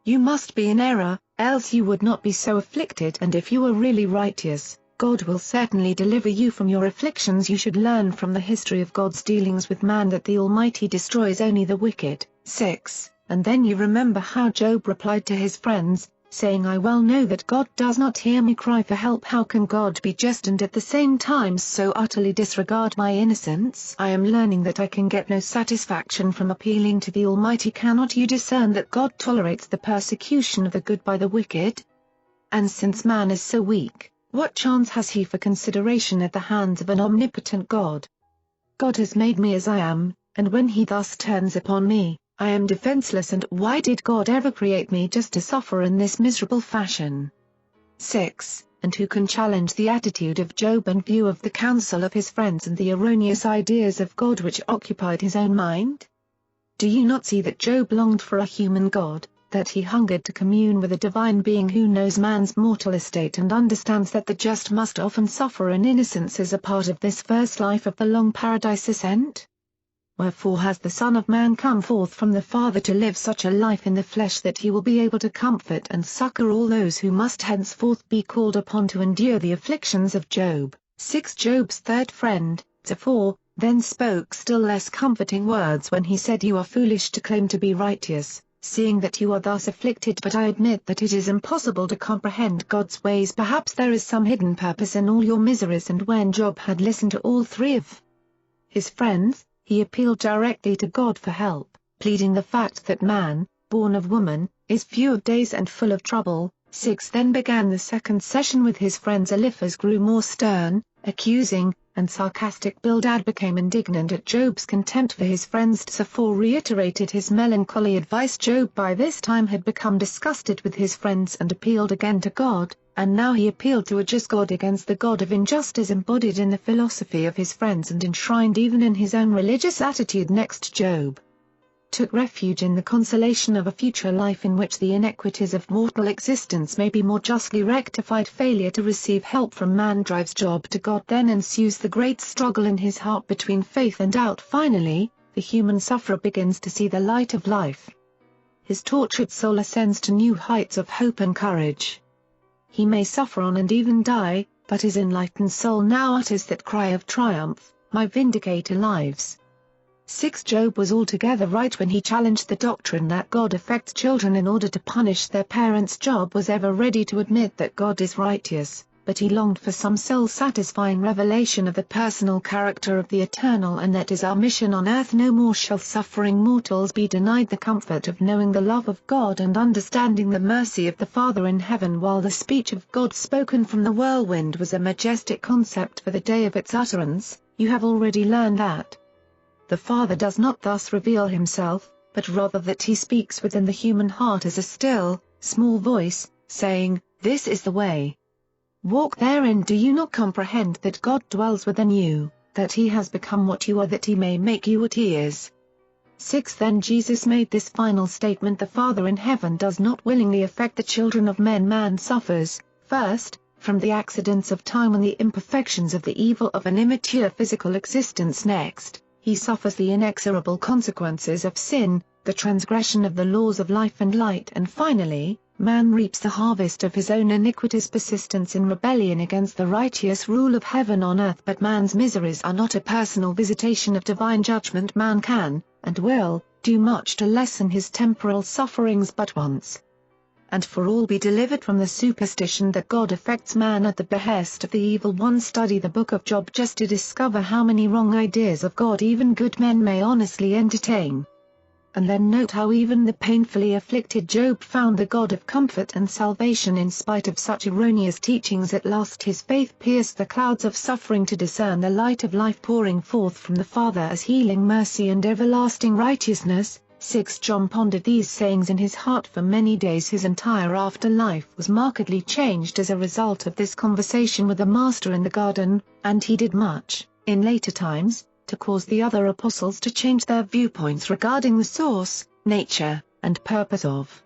You must be in error, else you would not be so afflicted, and if you are really righteous, God will certainly deliver you from your afflictions. You should learn from the history of God's dealings with man that the Almighty destroys only the wicked. 6. And then you remember how Job replied to his friends, saying, I well know that God does not hear me cry for help. How can God be just and at the same time so utterly disregard my innocence? I am learning that I can get no satisfaction from appealing to the Almighty. Cannot you discern that God tolerates the persecution of the good by the wicked? And since man is so weak, what chance has he for consideration at the hands of an omnipotent God? God has made me as I am, and when he thus turns upon me, I am defenseless. And why did God ever create me just to suffer in this miserable fashion? 6. And who can challenge the attitude of Job in view of the counsel of his friends and the erroneous ideas of God which occupied his own mind? Do you not see that Job longed for a human God, that he hungered to commune with a divine being who knows man's mortal estate and understands that the just must often suffer in innocence as a part of this first life of the long paradise ascent? Wherefore has the Son of Man come forth from the Father to live such a life in the flesh that he will be able to comfort and succor all those who must henceforth be called upon to endure the afflictions of Job. 6. Job's third friend, Zophar, then spoke still less comforting words when he said, You are foolish to claim to be righteous, seeing that you are thus afflicted. But I admit that it is impossible to comprehend God's ways. Perhaps there is some hidden purpose in all your miseries. And when Job had listened to all three of his friends, he appealed directly to God for help, pleading the fact that man, born of woman, is few of days and full of trouble. 6. Then began the second session with his friends. Eliphaz grew more stern, accusing, and sarcastic. Bildad became indignant at Job's contempt for his friends. Zophar reiterated his melancholy advice. Job by this time had become disgusted with his friends and appealed again to God, and now he appealed to a just God against the God of injustice embodied in the philosophy of his friends and enshrined even in his own religious attitude. Next, Job took refuge in the consolation of a future life in which the inequities of mortal existence may be more justly rectified. Failure to receive help from man drives Job to God. Then ensues the great struggle in his heart between faith and doubt. Finally, the human sufferer begins to see the light of life. His tortured soul ascends to new heights of hope and courage. He may suffer on and even die, but his enlightened soul now utters that cry of triumph, "My Vindicator lives." 6. Job was altogether right when he challenged the doctrine that God affects children in order to punish their parents. Job was ever ready to admit that God is righteous, but he longed for some soul-satisfying revelation of the personal character of the Eternal, and that is our mission on earth. No more shall suffering mortals be denied the comfort of knowing the love of God and understanding the mercy of the Father in heaven. While the speech of God spoken from the whirlwind was a majestic concept for the day of its utterance, you have already learned that the Father does not thus reveal himself, but rather that he speaks within the human heart as a still, small voice, saying, "This is the way. Walk therein." Do you not comprehend that God dwells within you, that he has become what you are that he may make you what he is? 6. Then Jesus made this final statement: the Father in heaven does not willingly affect the children of men. Man suffers, first, from the accidents of time and the imperfections of the evil of an immature physical existence. Next, he suffers the inexorable consequences of sin, the transgression of the laws of life and light, and finally, man reaps the harvest of his own iniquitous persistence in rebellion against the righteous rule of heaven on earth. But man's miseries are not a personal visitation of divine judgment. Man can, and will, do much to lessen his temporal sufferings, but once and for all be delivered from the superstition that God affects man at the behest of the evil one. Study the book of Job just to discover how many wrong ideas of God even good men may honestly entertain. And then note how even the painfully afflicted Job found the God of comfort and salvation in spite of such erroneous teachings. At last his faith pierced the clouds of suffering to discern the light of life pouring forth from the Father as healing mercy and everlasting righteousness. 6. John pondered these sayings in his heart for many days. His entire afterlife was markedly changed as a result of this conversation with the Master in the garden, and he did much, in later times, to cause the other apostles to change their viewpoints regarding the source, nature, and purpose of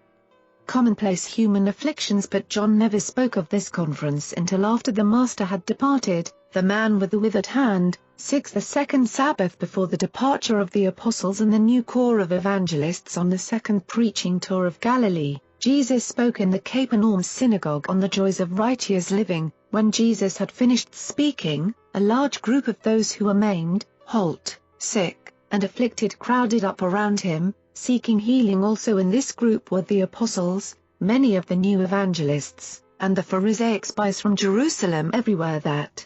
commonplace human afflictions. But John never spoke of this conference until after the Master had departed. The man with the withered hand. 6. The second Sabbath before the departure of the apostles and the new corps of evangelists on the second preaching tour of Galilee, Jesus spoke in the Capernaum synagogue on the joys of righteous living. When Jesus had finished speaking, a large group of those who were maimed, halt, sick, and afflicted crowded up around him, seeking healing. Also in this group were the apostles, many of the new evangelists, and the Pharisaic spies from Jerusalem. Everywhere that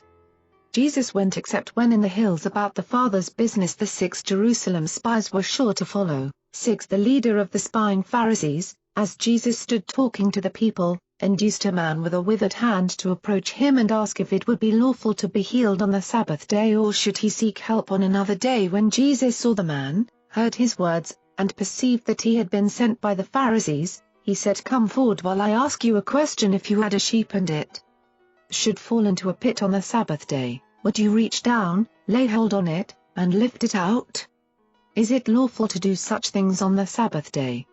Jesus went except when in the hills about the Father's business, the 6 Jerusalem spies were sure to follow. 6. The leader of the spying Pharisees, as Jesus stood talking to the people, induced a man with a withered hand to approach him and ask if it would be lawful to be healed on the Sabbath day or should he seek help on another day. When Jesus saw the man, heard his words, and perceived that he had been sent by the Pharisees, he said, "Come forward while I ask you a question. If you had a sheep and it should fall into a pit on the Sabbath day, would you reach down, lay hold on it, and lift it out? Is it lawful to do such things on the Sabbath day?"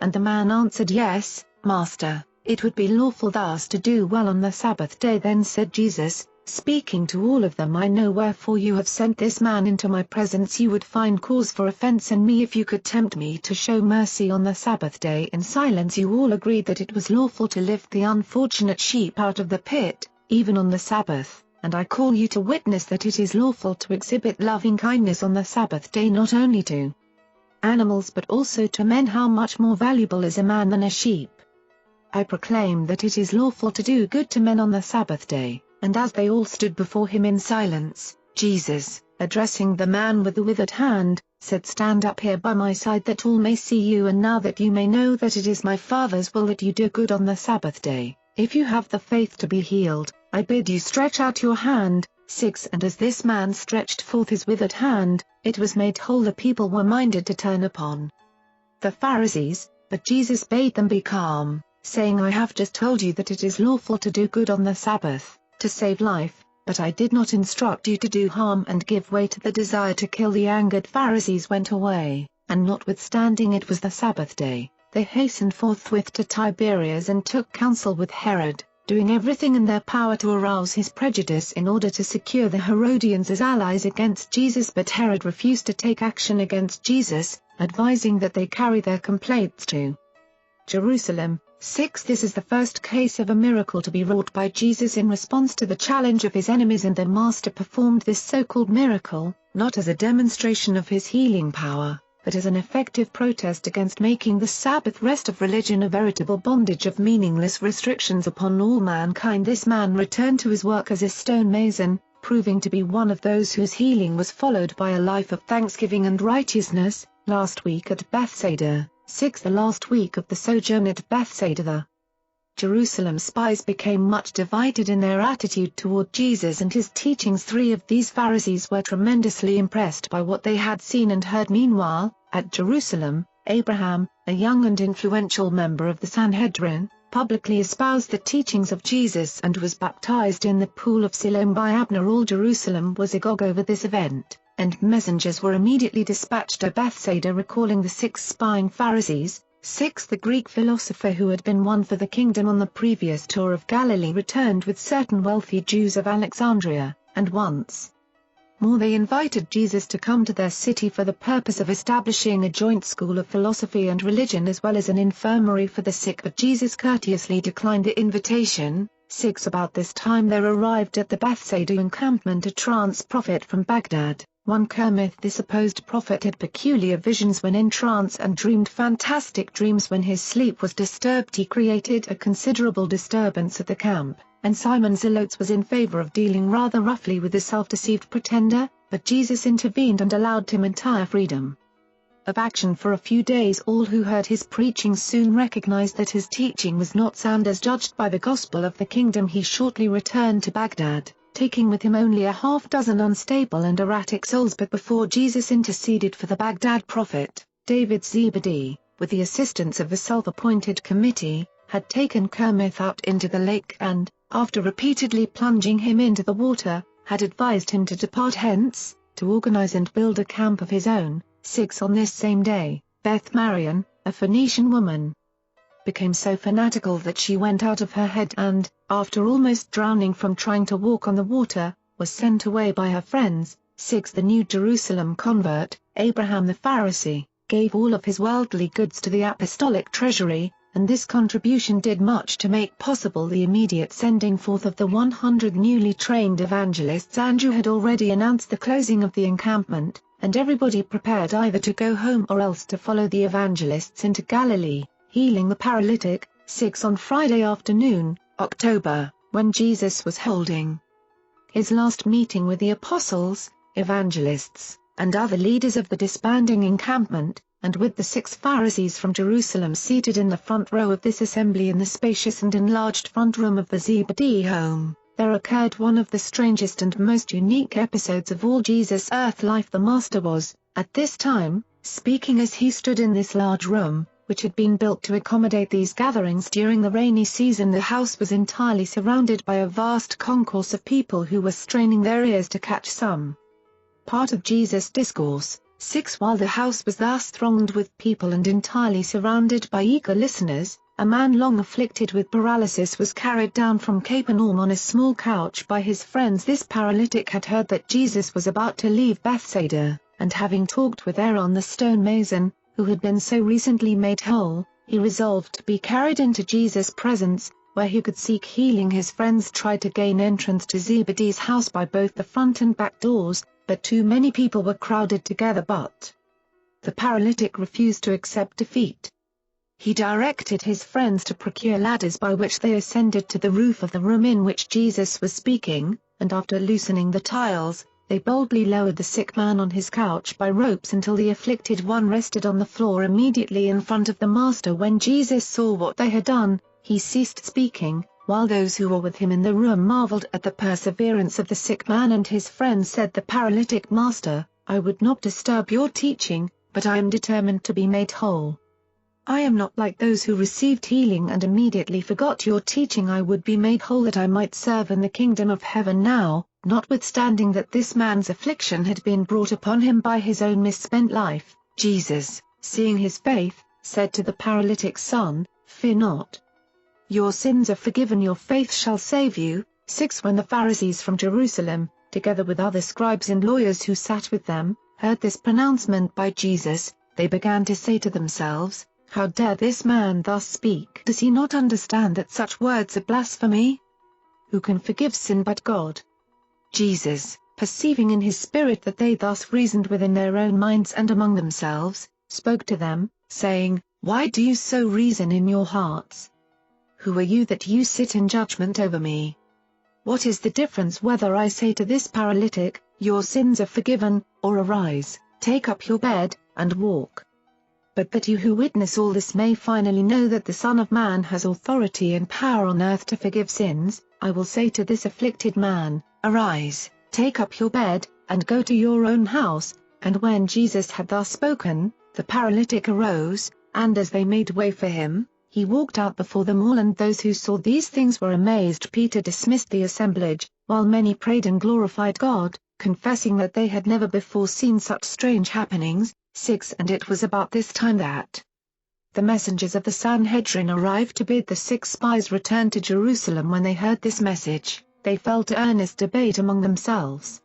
And the man answered, "Yes, Master, it would be lawful thus to do well on the Sabbath day." Then said Jesus, speaking to all of them, "I know wherefore you have sent this man into my presence. You would find cause for offense in me if you could tempt me to show mercy on the Sabbath day." In silence you all agreed that it was lawful to lift the unfortunate sheep out of the pit, even on the Sabbath. And I call you to witness that it is lawful to exhibit loving kindness on the Sabbath day, not only to animals but also to men. How much more valuable is a man than a sheep? I proclaim that it is lawful to do good to men on the Sabbath day. And as they all stood before him in silence, Jesus, addressing the man with the withered hand, said, "Stand up here by my side that all may see you, and now that you may know that it is my Father's will that you do good on the Sabbath day. If you have the faith to be healed, I bid you stretch out your hand." 6. And as this man stretched forth his withered hand, it was made whole. The people were minded to turn upon the Pharisees, but Jesus bade them be calm. saying, "I have just told you that it is lawful to do good on the Sabbath, to save life, but I did not instruct you to do harm." And give way to the desire to kill the angered Pharisees went away, and notwithstanding it was the Sabbath day, they hastened forthwith to Tiberias and took counsel with Herod, doing everything in their power to arouse his prejudice in order to secure the Herodians as allies against Jesus. But Herod refused to take action against Jesus, advising that they carry their complaints to Jerusalem. 6. This is the first case of a miracle to be wrought by Jesus in response to the challenge of his enemies, and the Master performed this so-called miracle, not as a demonstration of his healing power, but as an effective protest against making the Sabbath rest of religion a veritable bondage of meaningless restrictions upon all mankind. This man returned to his work as a stonemason, proving to be one of those whose healing was followed by a life of thanksgiving and righteousness. Last week at Bethsaida. 6. The last week of the sojourn at Bethsaida, the Jerusalem spies became much divided in their attitude toward Jesus and his teachings. 3 of these Pharisees were tremendously impressed by what they had seen and heard. Meanwhile, at Jerusalem, Abraham, a young and influential member of the Sanhedrin, publicly espoused the teachings of Jesus and was baptized in the pool of Siloam by Abner. All Jerusalem was agog over this event, and messengers were immediately dispatched to Bethsaida recalling the 6 spying Pharisees. 6. The Greek philosopher who had been won for the kingdom on the previous tour of Galilee returned with certain wealthy Jews of Alexandria, and once more they invited Jesus to come to their city for the purpose of establishing a joint school of philosophy and religion as well as an infirmary for the sick, but Jesus courteously declined the invitation. 6. About this time there arrived at the Bethsaida encampment a trance prophet from Baghdad. 1 Kermith. The supposed prophet had peculiar visions when in trance and dreamed fantastic dreams when his sleep was disturbed. He created a considerable disturbance at the camp, and Simon Zelotes was in favor of dealing rather roughly with the self-deceived pretender, but Jesus intervened and allowed him entire freedom of action for a few days. All who heard his preaching soon recognized that his teaching was not sound as judged by the gospel of the kingdom. He shortly returned to Baghdad, taking with him only a half-dozen unstable and erratic souls. But before Jesus interceded for the Baghdad prophet, David Zebedee, with the assistance of a self-appointed committee, had taken Kermith out into the lake and, after repeatedly plunging him into the water, had advised him to depart hence, to organize and build a camp of his own. 6. On this same day, Beth Marion, a Phoenician woman, became so fanatical that she went out of her head and, after almost drowning from trying to walk on the water, was sent away by her friends. 6. The New Jerusalem convert, Abraham the Pharisee, gave all of his worldly goods to the apostolic treasury, and this contribution did much to make possible the immediate sending forth of the 100 newly trained evangelists. Andrew had already announced the closing of the encampment, and everybody prepared either to go home or else to follow the evangelists into Galilee, healing the paralytic. 6. On Friday afternoon, October, when Jesus was holding his last meeting with the apostles, evangelists, and other leaders of the disbanding encampment, and with the 6 Pharisees from Jerusalem seated in the front row of this assembly in the spacious and enlarged front room of the Zebedee home, there occurred one of the strangest and most unique episodes of all Jesus' earth life. The Master was, at this time, speaking as he stood in this large room, which had been built to accommodate these gatherings during the rainy season. The house was entirely surrounded by a vast concourse of people who were straining their ears to catch some part of Jesus' discourse. 6. While the house was thus thronged with people and entirely surrounded by eager listeners, a man long afflicted with paralysis was carried down from Capernaum on a small couch by his friends. This paralytic had heard that Jesus was about to leave Bethsaida, and having talked with Aaron the stonemason, who had been so recently made whole, he resolved to be carried into Jesus' presence, where he could seek healing. His friends tried to gain entrance to Zebedee's house by both the front and back doors, but too many people were crowded together. But the paralytic refused to accept defeat. He directed his friends to procure ladders by which they ascended to the roof of the room in which Jesus was speaking, and after loosening the tiles, they boldly lowered the sick man on his couch by ropes until the afflicted one rested on the floor immediately in front of the Master. When Jesus saw what they had done, he ceased speaking, while those who were with him in the room marveled at the perseverance of the sick man. And his friends said, "The paralytic, Master, I would not disturb your teaching, but I am determined to be made whole." I am not like those who received healing and immediately forgot your teaching. I would be made whole that I might serve in the kingdom of heaven now, notwithstanding that this man's affliction had been brought upon him by his own misspent life. Jesus, seeing his faith, said to the paralytic son, Fear not. Your sins are forgiven. Your faith shall save you. 6 When the Pharisees from Jerusalem, together with other scribes and lawyers who sat with them, heard this pronouncement by Jesus, they began to say to themselves, How dare this man thus speak? Does he not understand that such words are blasphemy? Who can forgive sin but God? Jesus, perceiving in his spirit that they thus reasoned within their own minds and among themselves, spoke to them, saying, Why do you so reason in your hearts? Who are you that you sit in judgment over me? What is the difference whether I say to this paralytic, Your sins are forgiven, or arise, take up your bed, and walk? But that you who witness all this may finally know that the Son of Man has authority and power on earth to forgive sins, I will say to this afflicted man, Arise, take up your bed, and go to your own house. And when Jesus had thus spoken, the paralytic arose, and as they made way for him, he walked out before them all. And those who saw these things were amazed. Peter dismissed the assemblage, while many prayed and glorified God, confessing that they had never before seen such strange happenings. 6 And it was about this time that the messengers of the Sanhedrin arrived to bid the 6 spies return to Jerusalem. When they heard this message, they fell to earnest debate among themselves.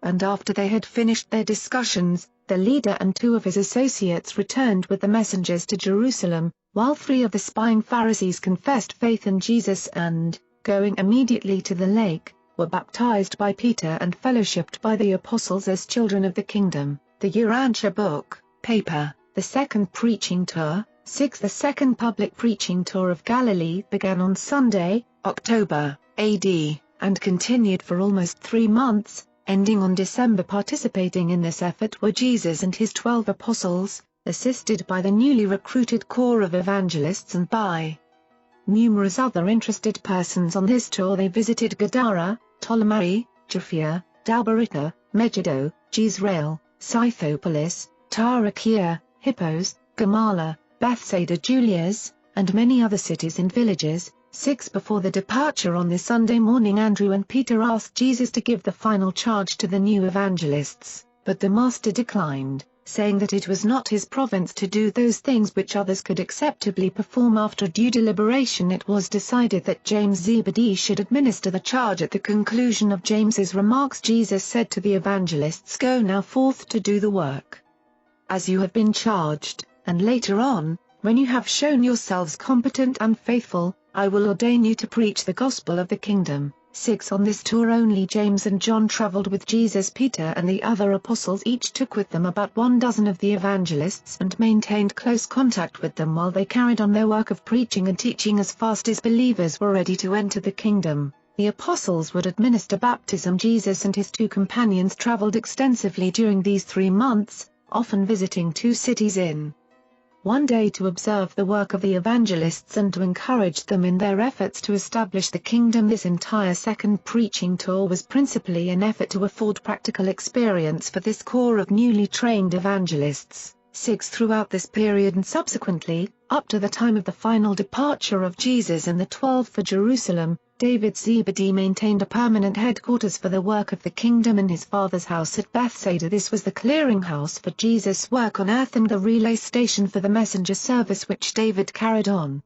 And after they had finished their discussions, the leader and 2 of his associates returned with the messengers to Jerusalem, while 3 of the spying Pharisees confessed faith in Jesus and, going immediately to the lake, were baptized by Peter and fellowshipped by the apostles as children of the kingdom. The Urantia book, paper, the second preaching tour. 6 The second public preaching tour of Galilee began on Sunday, October, AD, and continued for almost 3 months, ending on December. Participating in this effort were Jesus and his 12 apostles, assisted by the newly recruited corps of evangelists and by numerous other interested persons. On this tour they visited Gadara, Ptolemais, Jaffa, Dalberita, Megiddo, Jezreel, Scythopolis, Tarichaea, Hippos, Gamala, Bethsaida Julias, and many other cities and villages. 6 Before the departure on this Sunday morning, Andrew and Peter asked Jesus to give the final charge to the new evangelists, but the Master declined, saying that it was not his province to do those things which others could acceptably perform. After due deliberation it was decided that James Zebedee should administer the charge. At the conclusion of James's remarks, Jesus said to the evangelists, Go now forth to do the work as you have been charged, and later on, when you have shown yourselves competent and faithful, I will ordain you to preach the gospel of the kingdom. 6 On this tour only James and John traveled with Jesus. Peter and the other apostles each took with them about 12 of the evangelists and maintained close contact with them while they carried on their work of preaching and teaching as fast as believers were ready to enter the kingdom. The apostles would administer baptism. Jesus and his 2 companions traveled extensively during these 3 months, often visiting 2 cities in one day to observe the work of the evangelists and to encourage them in their efforts to establish the kingdom. This entire second preaching tour was principally an effort to afford practical experience for this corps of newly trained evangelists. 6 Throughout this period and subsequently, up to the time of the final departure of Jesus and the 12 for Jerusalem, David Zebedee maintained a permanent headquarters for the work of the kingdom in his father's house at Bethsaida. This was the clearinghouse for Jesus' work on earth and the relay station for the messenger service which David carried on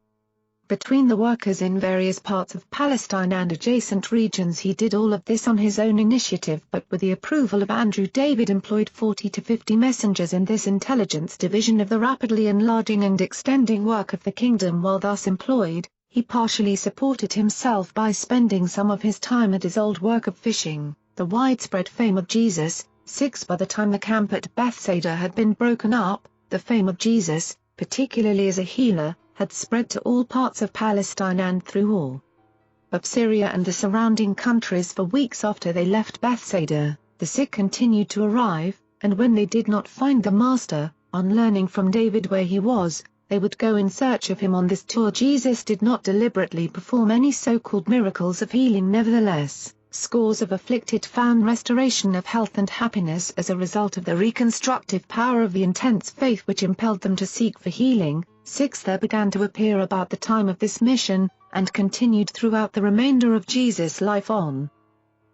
between the workers in various parts of Palestine and adjacent regions. He did all of this on his own initiative, but with the approval of Andrew. David employed 40 to 50 messengers in this intelligence division of the rapidly enlarging and extending work of the kingdom. While thus employed, he partially supported himself by spending some of his time at his old work of fishing. The widespread fame of Jesus. 6 By the time the camp at Bethsaida had been broken up, the fame of Jesus, particularly as a healer, had spread to all parts of Palestine and through all of Syria and the surrounding countries. For weeks after they left Bethsaida, the sick continued to arrive, and when they did not find the Master, on learning from David where he was, they would go in search of him. On this tour Jesus did not deliberately perform any so-called miracles of healing. Nevertheless, Scores of afflicted found restoration of health and happiness as a result of the reconstructive power of the intense faith which impelled them to seek for healing. 6. There began to appear about the time of this mission, and continued throughout the remainder of Jesus' life on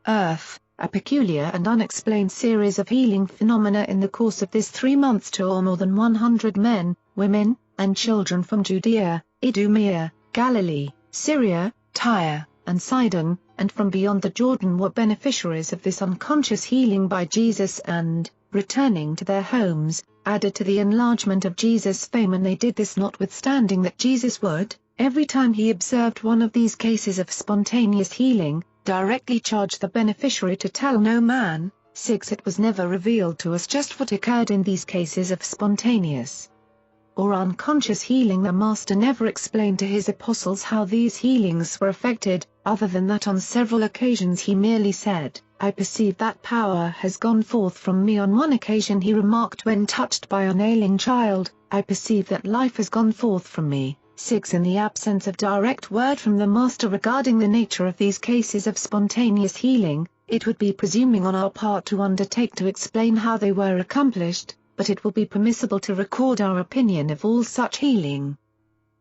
earth, a peculiar and unexplained series of healing phenomena in the course of this 3 months to more than 100 men, women, and children from Judea, Idumea, Galilee, Syria, Tyre, and Sidon, and from beyond the Jordan were beneficiaries of this unconscious healing by Jesus and, returning to their homes, added to the enlargement of Jesus' fame, and they did this notwithstanding that Jesus would, every time he observed one of these cases of spontaneous healing, directly charge the beneficiary to tell no man. 6. It was never revealed to us just what occurred in these cases of spontaneous or unconscious healing. The Master never explained to his apostles how these healings were effected, other than that on several occasions he merely said, "I perceive that power has gone forth from me." On one occasion he remarked when touched by an ailing child, "I perceive that life has gone forth from me." 6. In the absence of direct word from the Master regarding the nature of these cases of spontaneous healing, it would be presuming on our part to undertake to explain how they were accomplished, but it will be permissible to record our opinion of all such healing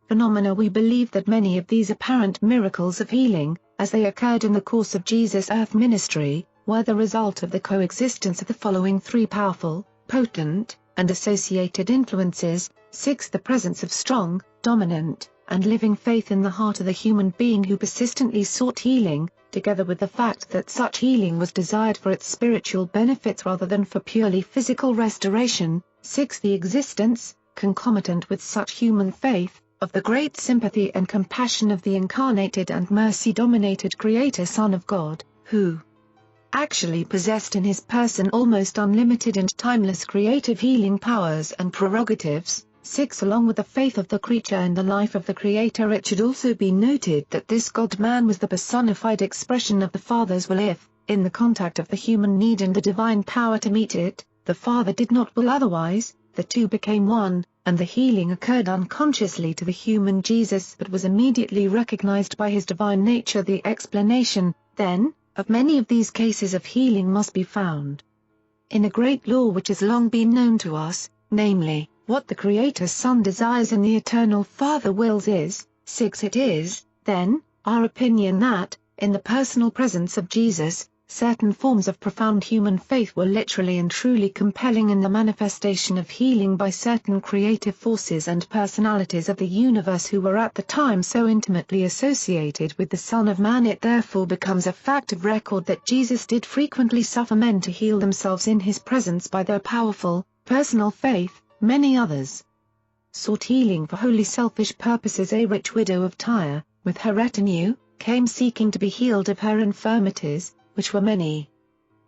phenomena. We believe that many of these apparent miracles of healing, as they occurred in the course of Jesus' earth ministry, were the result of the coexistence of the following 3 powerful, potent, and associated influences. 6. The presence of strong, dominant, and living faith in the heart of the human being who persistently sought healing, together with the fact that such healing was desired for its spiritual benefits rather than for purely physical restoration. 6. The existence, concomitant with such human faith, of the great sympathy and compassion of the incarnated and mercy-dominated Creator Son of God, who actually possessed in his person almost unlimited and timeless creative healing powers and prerogatives. 6. Along with the faith of the creature and the life of the Creator, it should also be noted that this God-man was the personified expression of the Father's will if, in the contact of the human need and the divine power to meet it, the Father did not will otherwise, the two became one, and the healing occurred unconsciously to the human Jesus but was immediately recognized by his divine nature. The explanation, then, of many of these cases of healing must be found in a great law which has long been known to us, namely, what the Creator's Son desires and the Eternal Father wills is. 6. It is, then, our opinion that, in the personal presence of Jesus, certain forms of profound human faith were literally and truly compelling in the manifestation of healing by certain creative forces and personalities of the universe who were at the time so intimately associated with the Son of Man. It therefore becomes a fact of record that Jesus did frequently suffer men to heal themselves in his presence by their powerful, personal faith. Many others sought healing for wholly selfish purposes. A rich widow of Tyre, with her retinue, came seeking to be healed of her infirmities, which were many.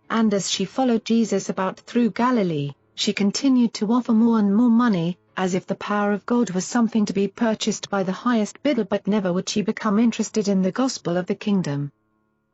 And as she followed Jesus about through Galilee, she continued to offer more and more money, as if the power of God was something to be purchased by the highest bidder, but never would she become interested in the gospel of the kingdom.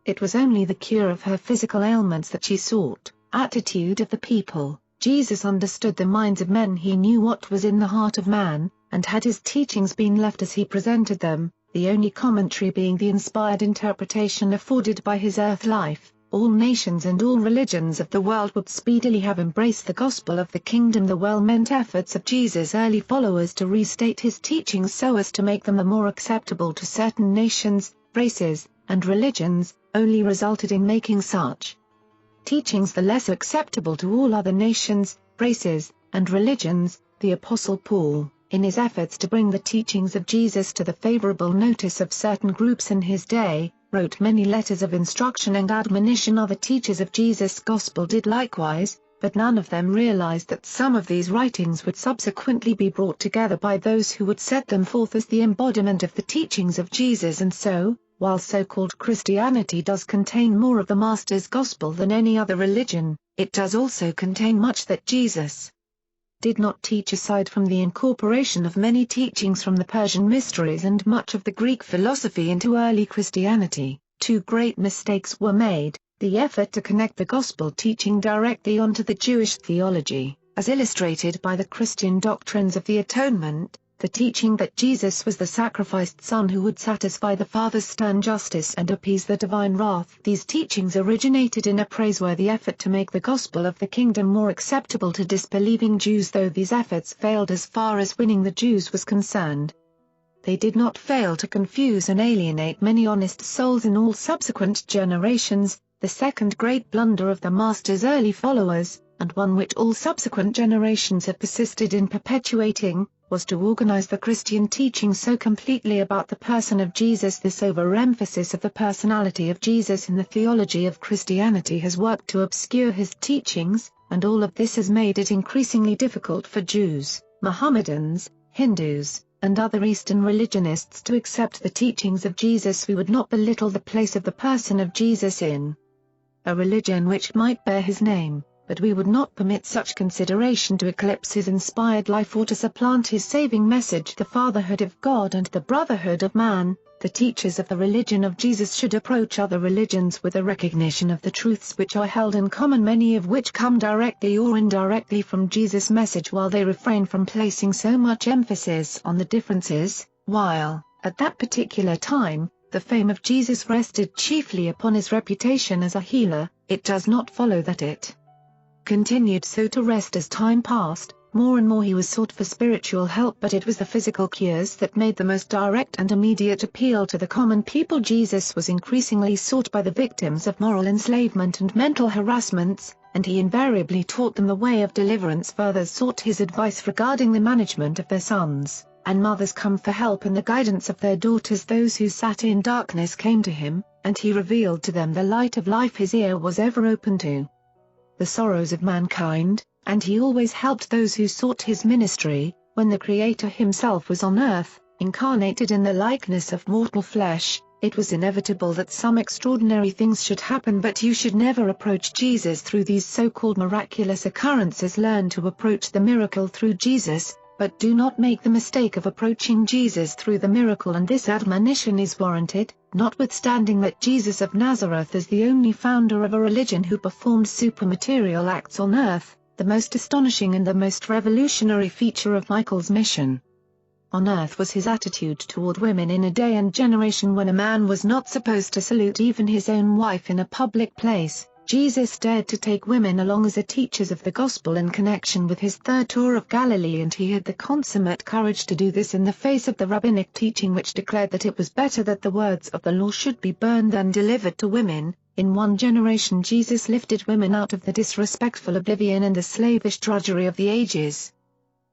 It was only the cure of her physical ailments that she sought. Attitude of the people. Jesus understood the minds of men. He knew what was in the heart of man, and had his teachings been left as he presented them, the only commentary being the inspired interpretation afforded by his earth life, all nations and all religions of the world would speedily have embraced the gospel of the kingdom. The well-meant efforts of Jesus' early followers to restate his teachings so as to make them the more acceptable to certain nations, races, and religions, only resulted in making such teachings the less acceptable to all other nations, races, and religions. The Apostle Paul, in his efforts to bring the teachings of Jesus to the favorable notice of certain groups in his day, wrote many letters of instruction and admonition. Other teachers of Jesus' gospel did likewise, but none of them realized that some of these writings would subsequently be brought together by those who would set them forth as the embodiment of the teachings of Jesus. And so, while so-called Christianity does contain more of the Master's gospel than any other religion, it does also contain much that Jesus did not teach, aside from the incorporation of many teachings from the Persian mysteries and much of the Greek philosophy into early Christianity. 2 great mistakes were made: the effort to connect the gospel teaching directly onto the Jewish theology, as illustrated by the Christian doctrines of the atonement, the teaching that Jesus was the sacrificed Son who would satisfy the Father's stern justice and appease the divine wrath. These teachings originated in a praiseworthy effort to make the gospel of the kingdom more acceptable to disbelieving Jews, though these efforts failed as far as winning the Jews was concerned. They did not fail to confuse and alienate many honest souls in all subsequent generations, the second great blunder of the Master's early followers, and one which all subsequent generations have persisted in perpetuating, was to organize the Christian teaching so completely about the person of Jesus. This overemphasis of the personality of Jesus in the theology of Christianity has worked to obscure his teachings, and all of this has made it increasingly difficult for Jews, Mohammedans, Hindus, and other Eastern religionists to accept the teachings of Jesus. We would not belittle the place of the person of Jesus in a religion which might bear his name, but we would not permit such consideration to eclipse his inspired life or to supplant his saving message. The fatherhood of God and the brotherhood of man, the teachers of the religion of Jesus should approach other religions with a recognition of the truths which are held in common, many of which come directly or indirectly from Jesus' message, while they refrain from placing so much emphasis on the differences. While, at that particular time, the fame of Jesus rested chiefly upon his reputation as a healer, it does not follow that it continued so to rest as time passed. More and more he was sought for spiritual help, but it was the physical cures that made the most direct and immediate appeal to the common people. Jesus was increasingly sought by the victims of moral enslavement and mental harassments, and he invariably taught them the way of deliverance. Further sought his advice regarding the management of their sons, and mothers come for help in the guidance of their daughters. Those who sat in darkness came to him, and he revealed to them the light of life. His ear was ever open to the sorrows of mankind, and he always helped those who sought his ministry. When the Creator himself was on earth, incarnated in the likeness of mortal flesh, it was inevitable that some extraordinary things should happen, but you should never approach Jesus through these so-called miraculous occurrences. Learn to approach the miracle through Jesus, but do not make the mistake of approaching Jesus through the miracle, and this admonition is warranted, notwithstanding that Jesus of Nazareth is the only founder of a religion who performed supermaterial acts on earth, the most astonishing and the most revolutionary feature of Michael's mission on earth was his attitude toward women in a day and generation when a man was not supposed to salute even his own wife in a public place. Jesus dared to take women along as teachers of the gospel in connection with his third tour of Galilee, and he had the consummate courage to do this in the face of the rabbinic teaching which declared that it was better that the words of the law should be burned than delivered to women. In one generation Jesus lifted women out of the disrespectful oblivion and the slavish drudgery of the ages.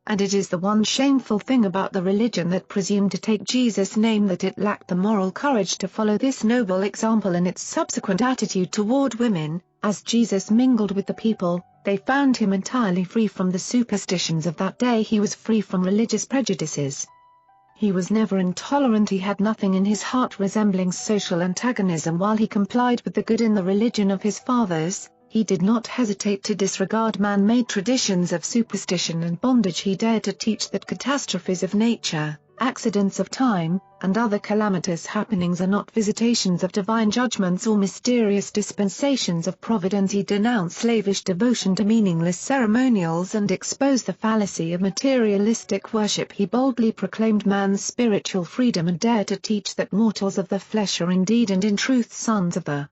And it is the one shameful thing about the religion that presumed to take Jesus' name that it lacked the moral courage to follow this noble example in its subsequent attitude toward women. As Jesus mingled with the people, they found him entirely free from the superstitions of that day. He was free from religious prejudices. He was never intolerant. He had nothing in his heart resembling social antagonism. While he complied with the good in the religion of his fathers, he did not hesitate to disregard man-made traditions of superstition and bondage. He dared to teach that catastrophes of nature, accidents of time, and other calamitous happenings are not visitations of divine judgments or mysterious dispensations of providence. He denounced slavish devotion to meaningless ceremonials and exposed the fallacy of materialistic worship. He boldly proclaimed man's spiritual freedom and dared to teach that mortals of the flesh are indeed and in truth sons of the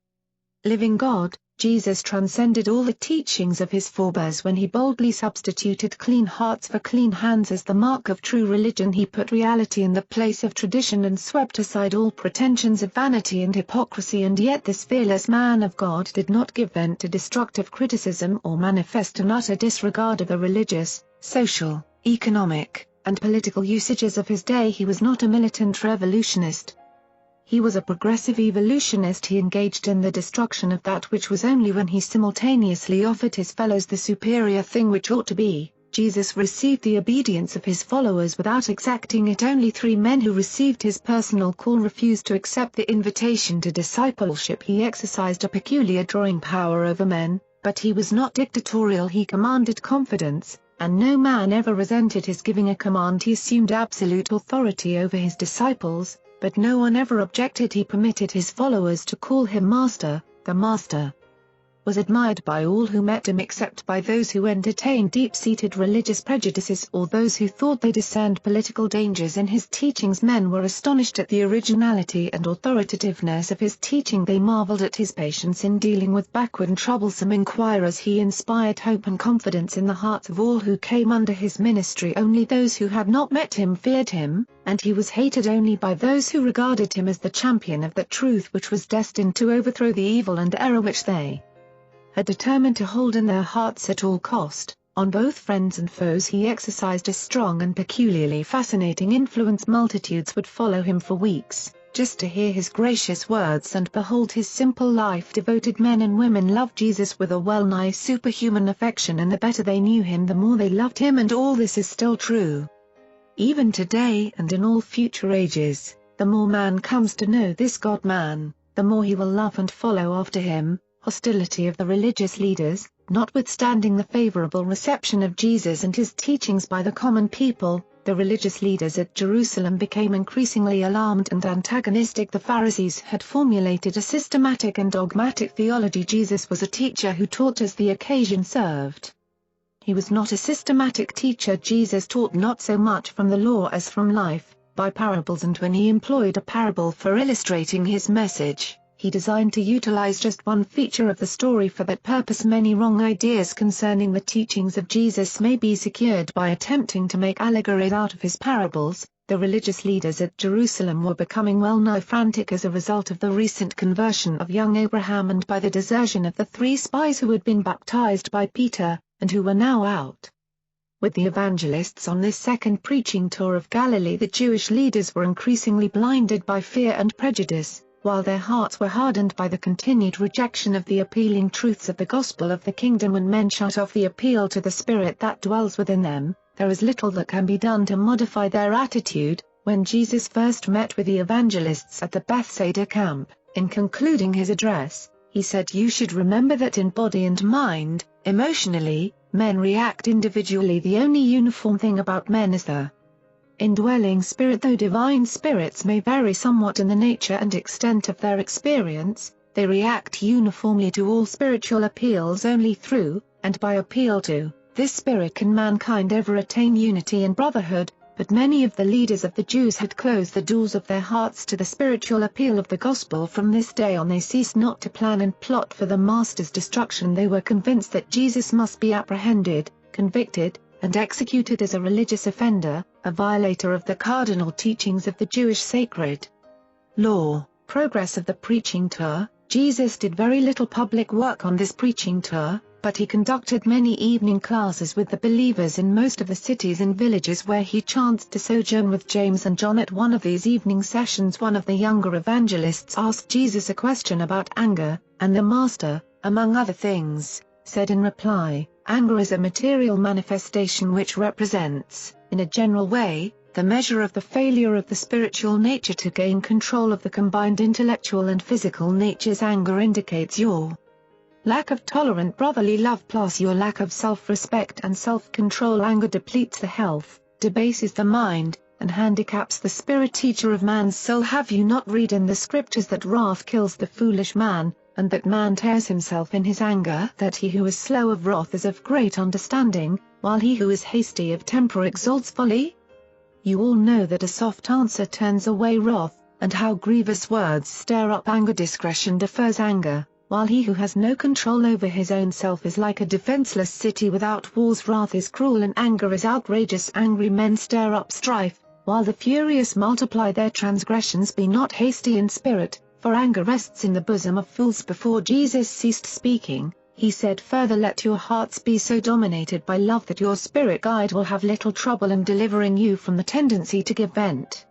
living God. Jesus transcended all the teachings of his forebears when he boldly substituted clean hearts for clean hands as the mark of true religion. He put reality in the place of tradition and swept aside all pretensions of vanity and hypocrisy. And yet this fearless man of God did not give vent to destructive criticism or manifest an utter disregard of the religious, social, economic, and political usages of his day. He was not a militant revolutionist. He was a progressive evolutionist. He engaged in the destruction of that which was only when he simultaneously offered his fellows the superior thing which ought to be. Jesus received the obedience of his followers without exacting it. Only 3 men who received his personal call refused to accept the invitation to discipleship. He exercised a peculiar drawing power over men, but he was not dictatorial. He commanded confidence, and no man ever resented his giving a command. He assumed absolute authority over his disciples, but no one ever objected. He permitted his followers to call him Master, the Master. was admired by all who met him except by those who entertained deep-seated religious prejudices or those who thought they discerned political dangers in his teachings. Men were astonished at the originality and authoritativeness of his teaching. They marveled at his patience in dealing with backward and troublesome inquirers. He inspired hope and confidence in the hearts of all who came under his ministry. Only those who had not met him feared him, and he was hated only by those who regarded him as the champion of the truth which was destined to overthrow the evil and error which they had determined to hold in their hearts at all cost. On both friends and foes he exercised a strong and peculiarly fascinating influence. Multitudes would follow him for weeks, just to hear his gracious words and behold his simple life. Devoted men and women loved Jesus with a well-nigh superhuman affection, and the better they knew him the more they loved him, and all this is still true. Even today and in all future ages, the more man comes to know this God-man, the more he will love and follow after him. Hostility of the religious leaders. Notwithstanding the favorable reception of Jesus and his teachings by the common people, the religious leaders at Jerusalem became increasingly alarmed and antagonistic. The Pharisees had formulated a systematic and dogmatic theology. Jesus was a teacher who taught as the occasion served. He was not a systematic teacher. Jesus taught not so much from the law as from life, by parables, and when he employed a parable for illustrating his message, he designed to utilize just one feature of the story for that purpose. Many wrong ideas concerning the teachings of Jesus may be secured by attempting to make allegories out of his parables. The religious leaders at Jerusalem were becoming well-nigh frantic as a result of the recent conversion of young Abraham and by the desertion of the 3 spies who had been baptized by Peter, and who were now out with the evangelists on this second preaching tour of Galilee. The Jewish leaders were increasingly blinded by fear and prejudice, while their hearts were hardened by the continued rejection of the appealing truths of the gospel of the kingdom. When men shut off the appeal to the Spirit that dwells within them, there is little that can be done to modify their attitude. When Jesus first met with the evangelists at the Bethsaida camp, in concluding his address, he said, "You should remember that in body and mind, emotionally, men react individually. The only uniform thing about men is the indwelling spirit. Though divine spirits may vary somewhat in the nature and extent of their experience, they react uniformly to all spiritual appeals. Only through, and by appeal to, this spirit can mankind ever attain unity and brotherhood." But many of the leaders of the Jews had closed the doors of their hearts to the spiritual appeal of the gospel. From this day on they ceased not to plan and plot for the Master's destruction. They were convinced that Jesus must be apprehended, convicted, and executed as a religious offender, a violator of the cardinal teachings of the Jewish sacred law. Progress of the preaching tour. Jesus did very little public work on this preaching tour, but he conducted many evening classes with the believers in most of the cities and villages where he chanced to sojourn with James and John. At one of these evening sessions one of the younger evangelists asked Jesus a question about anger, and the Master, among other things, said in reply, "Anger is a material manifestation which represents, in a general way, the measure of the failure of the spiritual nature to gain control of the combined intellectual and physical natures. Anger indicates your lack of tolerant brotherly love plus your lack of self-respect and self-control. Anger depletes the health, debases the mind, and handicaps the spirit. Teacher of man's soul, have you not read in the scriptures that wrath kills the foolish man, and that man tears himself in his anger? That he who is slow of wrath is of great understanding, while he who is hasty of temper exalts folly? You all know that a soft answer turns away wrath, and how grievous words stir up anger. Discretion defers anger, while he who has no control over his own self is like a defenseless city without walls. Wrath is cruel and anger is outrageous. Angry men stir up strife, while the furious multiply their transgressions. Be not hasty in spirit, for anger rests in the bosom of fools. Before Jesus ceased speaking, he said further, let your hearts be so dominated by love that your spirit guide will have little trouble in delivering you from the tendency to give vent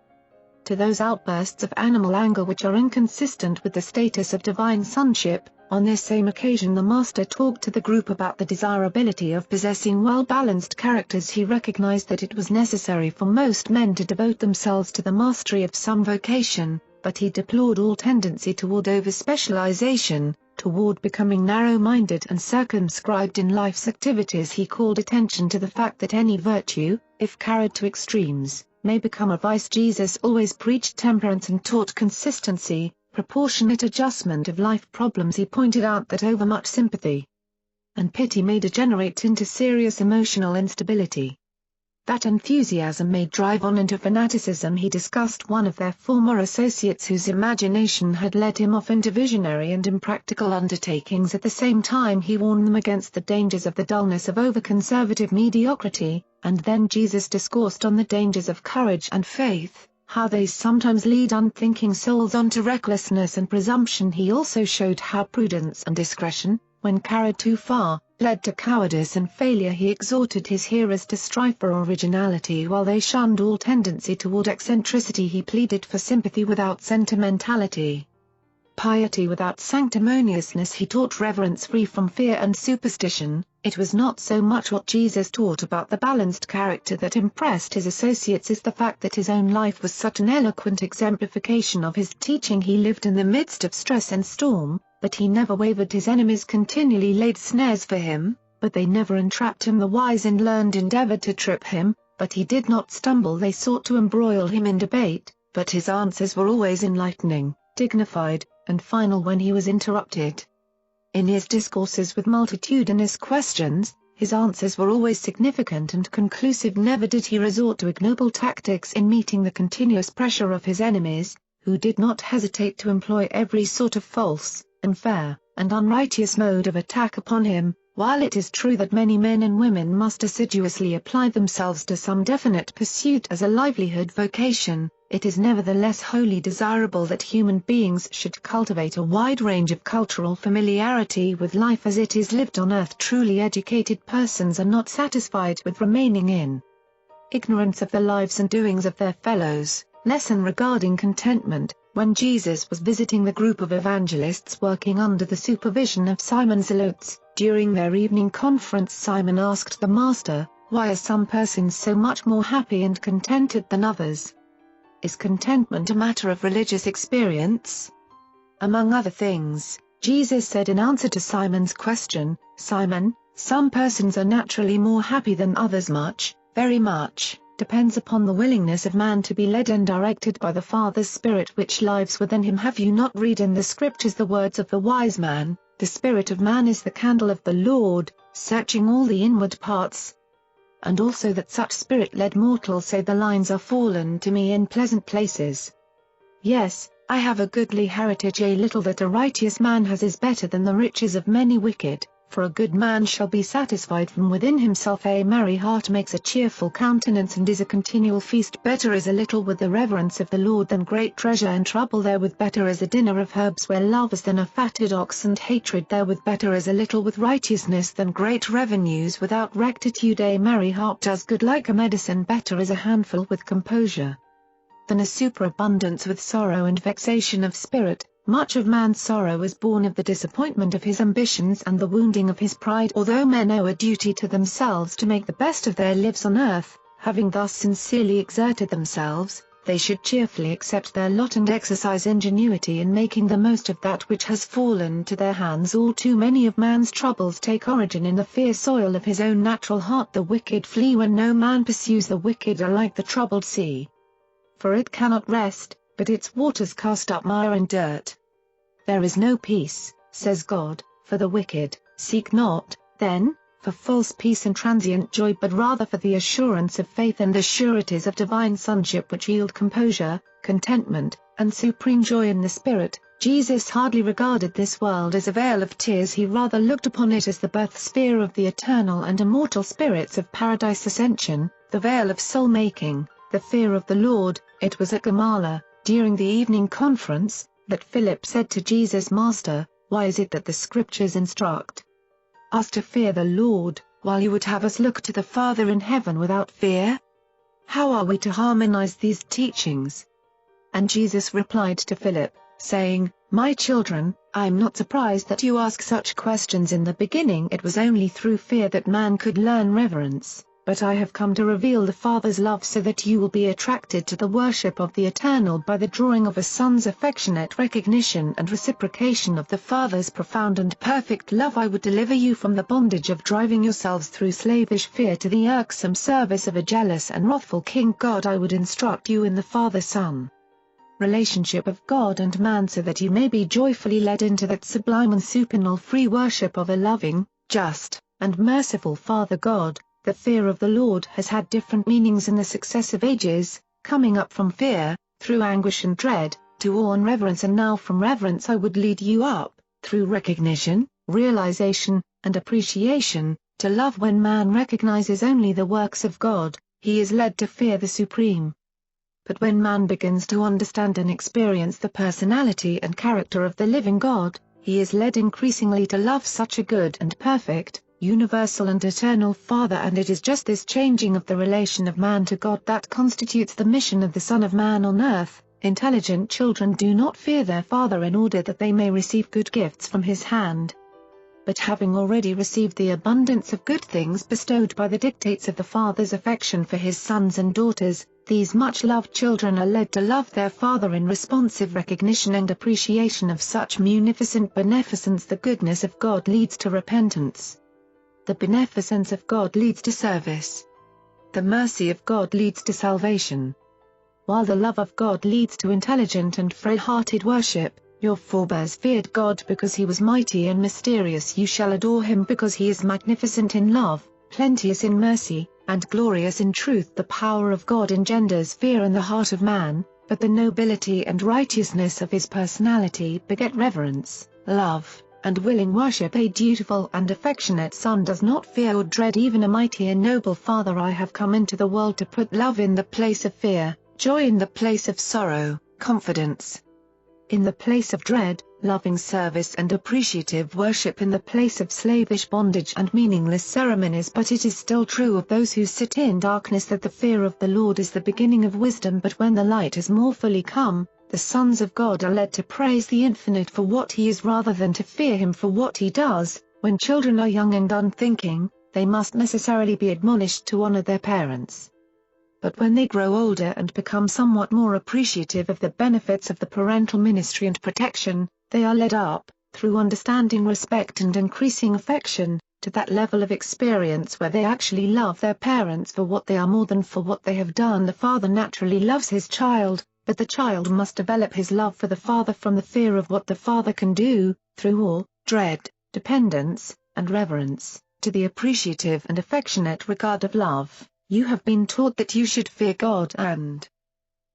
to those outbursts of animal anger which are inconsistent with the status of divine sonship. On this same occasion the Master talked to the group about the desirability of possessing well-balanced characters. He recognized that it was necessary for most men to devote themselves to the mastery of some vocation, but he deplored all tendency toward over-specialization, toward becoming narrow-minded and circumscribed in life's activities. He called attention to the fact that any virtue, if carried to extremes, may become a vice. Jesus always preached temperance and taught consistency, proportionate adjustment of life problems. He pointed out that overmuch sympathy and pity may degenerate into serious emotional instability. That enthusiasm may drive on into fanaticism. He discussed one of their former associates whose imagination had led him off into visionary and impractical undertakings. At the same time he warned them against the dangers of the dullness of over-conservative mediocrity, and then Jesus discoursed on the dangers of courage and faith, how they sometimes lead unthinking souls on to recklessness and presumption. He also showed how prudence and discretion, when carried too far, led to cowardice and failure. He exhorted his hearers to strive for originality while they shunned all tendency toward eccentricity. He pleaded for sympathy without sentimentality, piety without sanctimoniousness. He taught reverence free from fear and superstition. It was not so much what Jesus taught about the balanced character that impressed his associates as the fact that his own life was such an eloquent exemplification of his teaching. He lived in the midst of stress and storm, but he never wavered. His enemies continually laid snares for him, but they never entrapped him. The wise and learned endeavored to trip him, but he did not stumble. They sought to embroil him in debate, but his answers were always enlightening, dignified, and final when he was interrupted. In his discourses with multitudinous questions, his answers were always significant and conclusive. Never did he resort to ignoble tactics in meeting the continuous pressure of his enemies, who did not hesitate to employ every sort of false, unfair, and unrighteous mode of attack upon him. While it is true that many men and women must assiduously apply themselves to some definite pursuit as a livelihood vocation, it is nevertheless wholly desirable that human beings should cultivate a wide range of cultural familiarity with life as it is lived on earth. Truly educated persons are not satisfied with remaining in ignorance of the lives and doings of their fellows. Lesson regarding contentment. When Jesus was visiting the group of evangelists working under the supervision of Simon Zelotes, during their evening conference, Simon asked the Master, "Why are some persons so much more happy and contented than others? Is contentment a matter of religious experience?" Among other things, Jesus said in answer to Simon's question, "Simon, some persons are naturally more happy than others. Much, very much, depends upon the willingness of man to be led and directed by the Father's Spirit which lives within him. Have you not read in the Scriptures the words of the wise man, 'The spirit of man is the candle of the Lord, searching all the inward parts'? And also that such spirit-led mortals say the lines are fallen to me in pleasant places. Yes, I have a goodly heritage. A little that a righteous man has is better than the riches of many wicked. For a good man shall be satisfied from within himself. A merry heart makes a cheerful countenance, and is a continual feast. Better is a little with the reverence of the Lord than great treasure and trouble therewith. Better is a dinner of herbs where love is than a fatted ox and hatred therewith. Better is a little with righteousness than great revenues without rectitude. A merry heart does good like a medicine. Better is a handful with composure than a superabundance with sorrow and vexation of spirit. Much of man's sorrow is born of the disappointment of his ambitions and the wounding of his pride. Although men owe a duty to themselves to make the best of their lives on earth, having thus sincerely exerted themselves, they should cheerfully accept their lot and exercise ingenuity in making the most of that which has fallen to their hands. All too many of man's troubles take origin in the fierce soil of his own natural heart. The wicked flee when no man pursues. The wicked are like the troubled sea, for it cannot rest, but its waters cast up mire and dirt. There is no peace, says God, for the wicked. Seek not, then, for false peace and transient joy, but rather for the assurance of faith and the sureties of divine sonship which yield composure, contentment, and supreme joy in the Spirit. Jesus hardly regarded this world as a vale of tears. He rather looked upon it as the birth sphere of the eternal and immortal spirits of paradise ascension, the vale of soul-making, the fear of the Lord. It was at Gamala, during the evening conference, that Philip said to Jesus, "Master, why is it that the Scriptures instruct us to fear the Lord, while you would have us look to the Father in heaven without fear? How are we to harmonize these teachings?" And Jesus replied to Philip, saying, "My children, I am not surprised that you ask such questions. In the beginning it was only through fear that man could learn reverence, but I have come to reveal the Father's love so that you will be attracted to the worship of the Eternal by the drawing of a Son's affectionate recognition and reciprocation of the Father's profound and perfect love. I would deliver you from the bondage of driving yourselves through slavish fear to the irksome service of a jealous and wrathful King God. I would instruct you in the Father-Son relationship of God and man, so that you may be joyfully led into that sublime and supernal free worship of a loving, just, and merciful Father God. The fear of the Lord has had different meanings in the successive ages, coming up from fear, through anguish and dread, to awe and reverence, and now from reverence I would lead you up, through recognition, realization, and appreciation, to love. When man recognizes only the works of God, he is led to fear the Supreme. But when man begins to understand and experience the personality and character of the living God, he is led increasingly to love such a good and perfect, universal and eternal Father. And it is just this changing of the relation of man to God that constitutes the mission of the Son of Man on earth. Intelligent children do not fear their father in order that they may receive good gifts from his hand, but having already received the abundance of good things bestowed by the dictates of the Father's affection for his sons and daughters, these much-loved children are led to love their Father in responsive recognition and appreciation of such munificent beneficence. The goodness of God leads to repentance. The beneficence of God leads to service. The mercy of God leads to salvation. While the love of God leads to intelligent and free-hearted worship, your forebears feared God because he was mighty and mysterious. You shall adore him because he is magnificent in love, plenteous in mercy, and glorious in truth. The power of God engenders fear in the heart of man, but the nobility and righteousness of his personality beget reverence, love, and willing worship. A dutiful and affectionate son does not fear or dread even a mighty and noble father. I have come into the world to put love in the place of fear, joy in the place of sorrow, confidence in the place of dread, loving service and appreciative worship in the place of slavish bondage and meaningless ceremonies. But it is still true of those who sit in darkness that the fear of the Lord is the beginning of wisdom. But when the light has more fully come, the sons of God are led to praise the Infinite for what he is rather than to fear him for what he does. When children are young and unthinking, they must necessarily be admonished to honor their parents. But when they grow older and become somewhat more appreciative of the benefits of the parental ministry and protection, they are led up, through understanding, respect and increasing affection, to that level of experience where they actually love their parents for what they are more than for what they have done. The father naturally loves his child, but the child must develop his love for the father from the fear of what the father can do, through awe, dread, dependence, and reverence, to the appreciative and affectionate regard of love. You have been taught that you should fear God and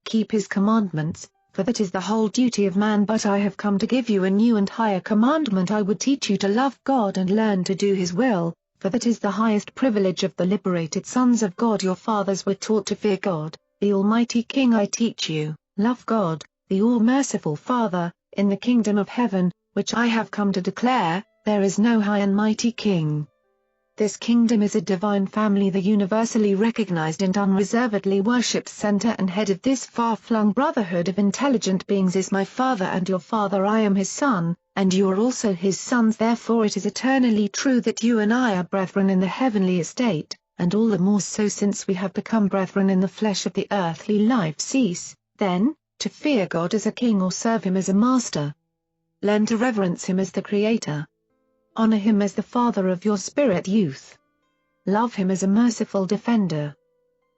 keep his commandments, for that is the whole duty of man. But I have come to give you a new and higher commandment. I would teach you to love God and learn to do his will, for that is the highest privilege of the liberated sons of God. Your fathers were taught to fear God, the Almighty King. I teach you, love God, the all-merciful Father. In the kingdom of heaven, which I have come to declare, there is no high and mighty king. This kingdom is a divine family. The universally recognized and unreservedly worshipped center and head of this far-flung brotherhood of intelligent beings is my Father and your Father. I am his son, and you are also his sons. Therefore it is eternally true that you and I are brethren in the heavenly estate, and all the more so since we have become brethren in the flesh of the earthly life. Cease, then, to fear God as a king or serve him as a master. Learn to reverence him as the Creator. Honor him as the Father of your spirit youth. Love him as a merciful defender.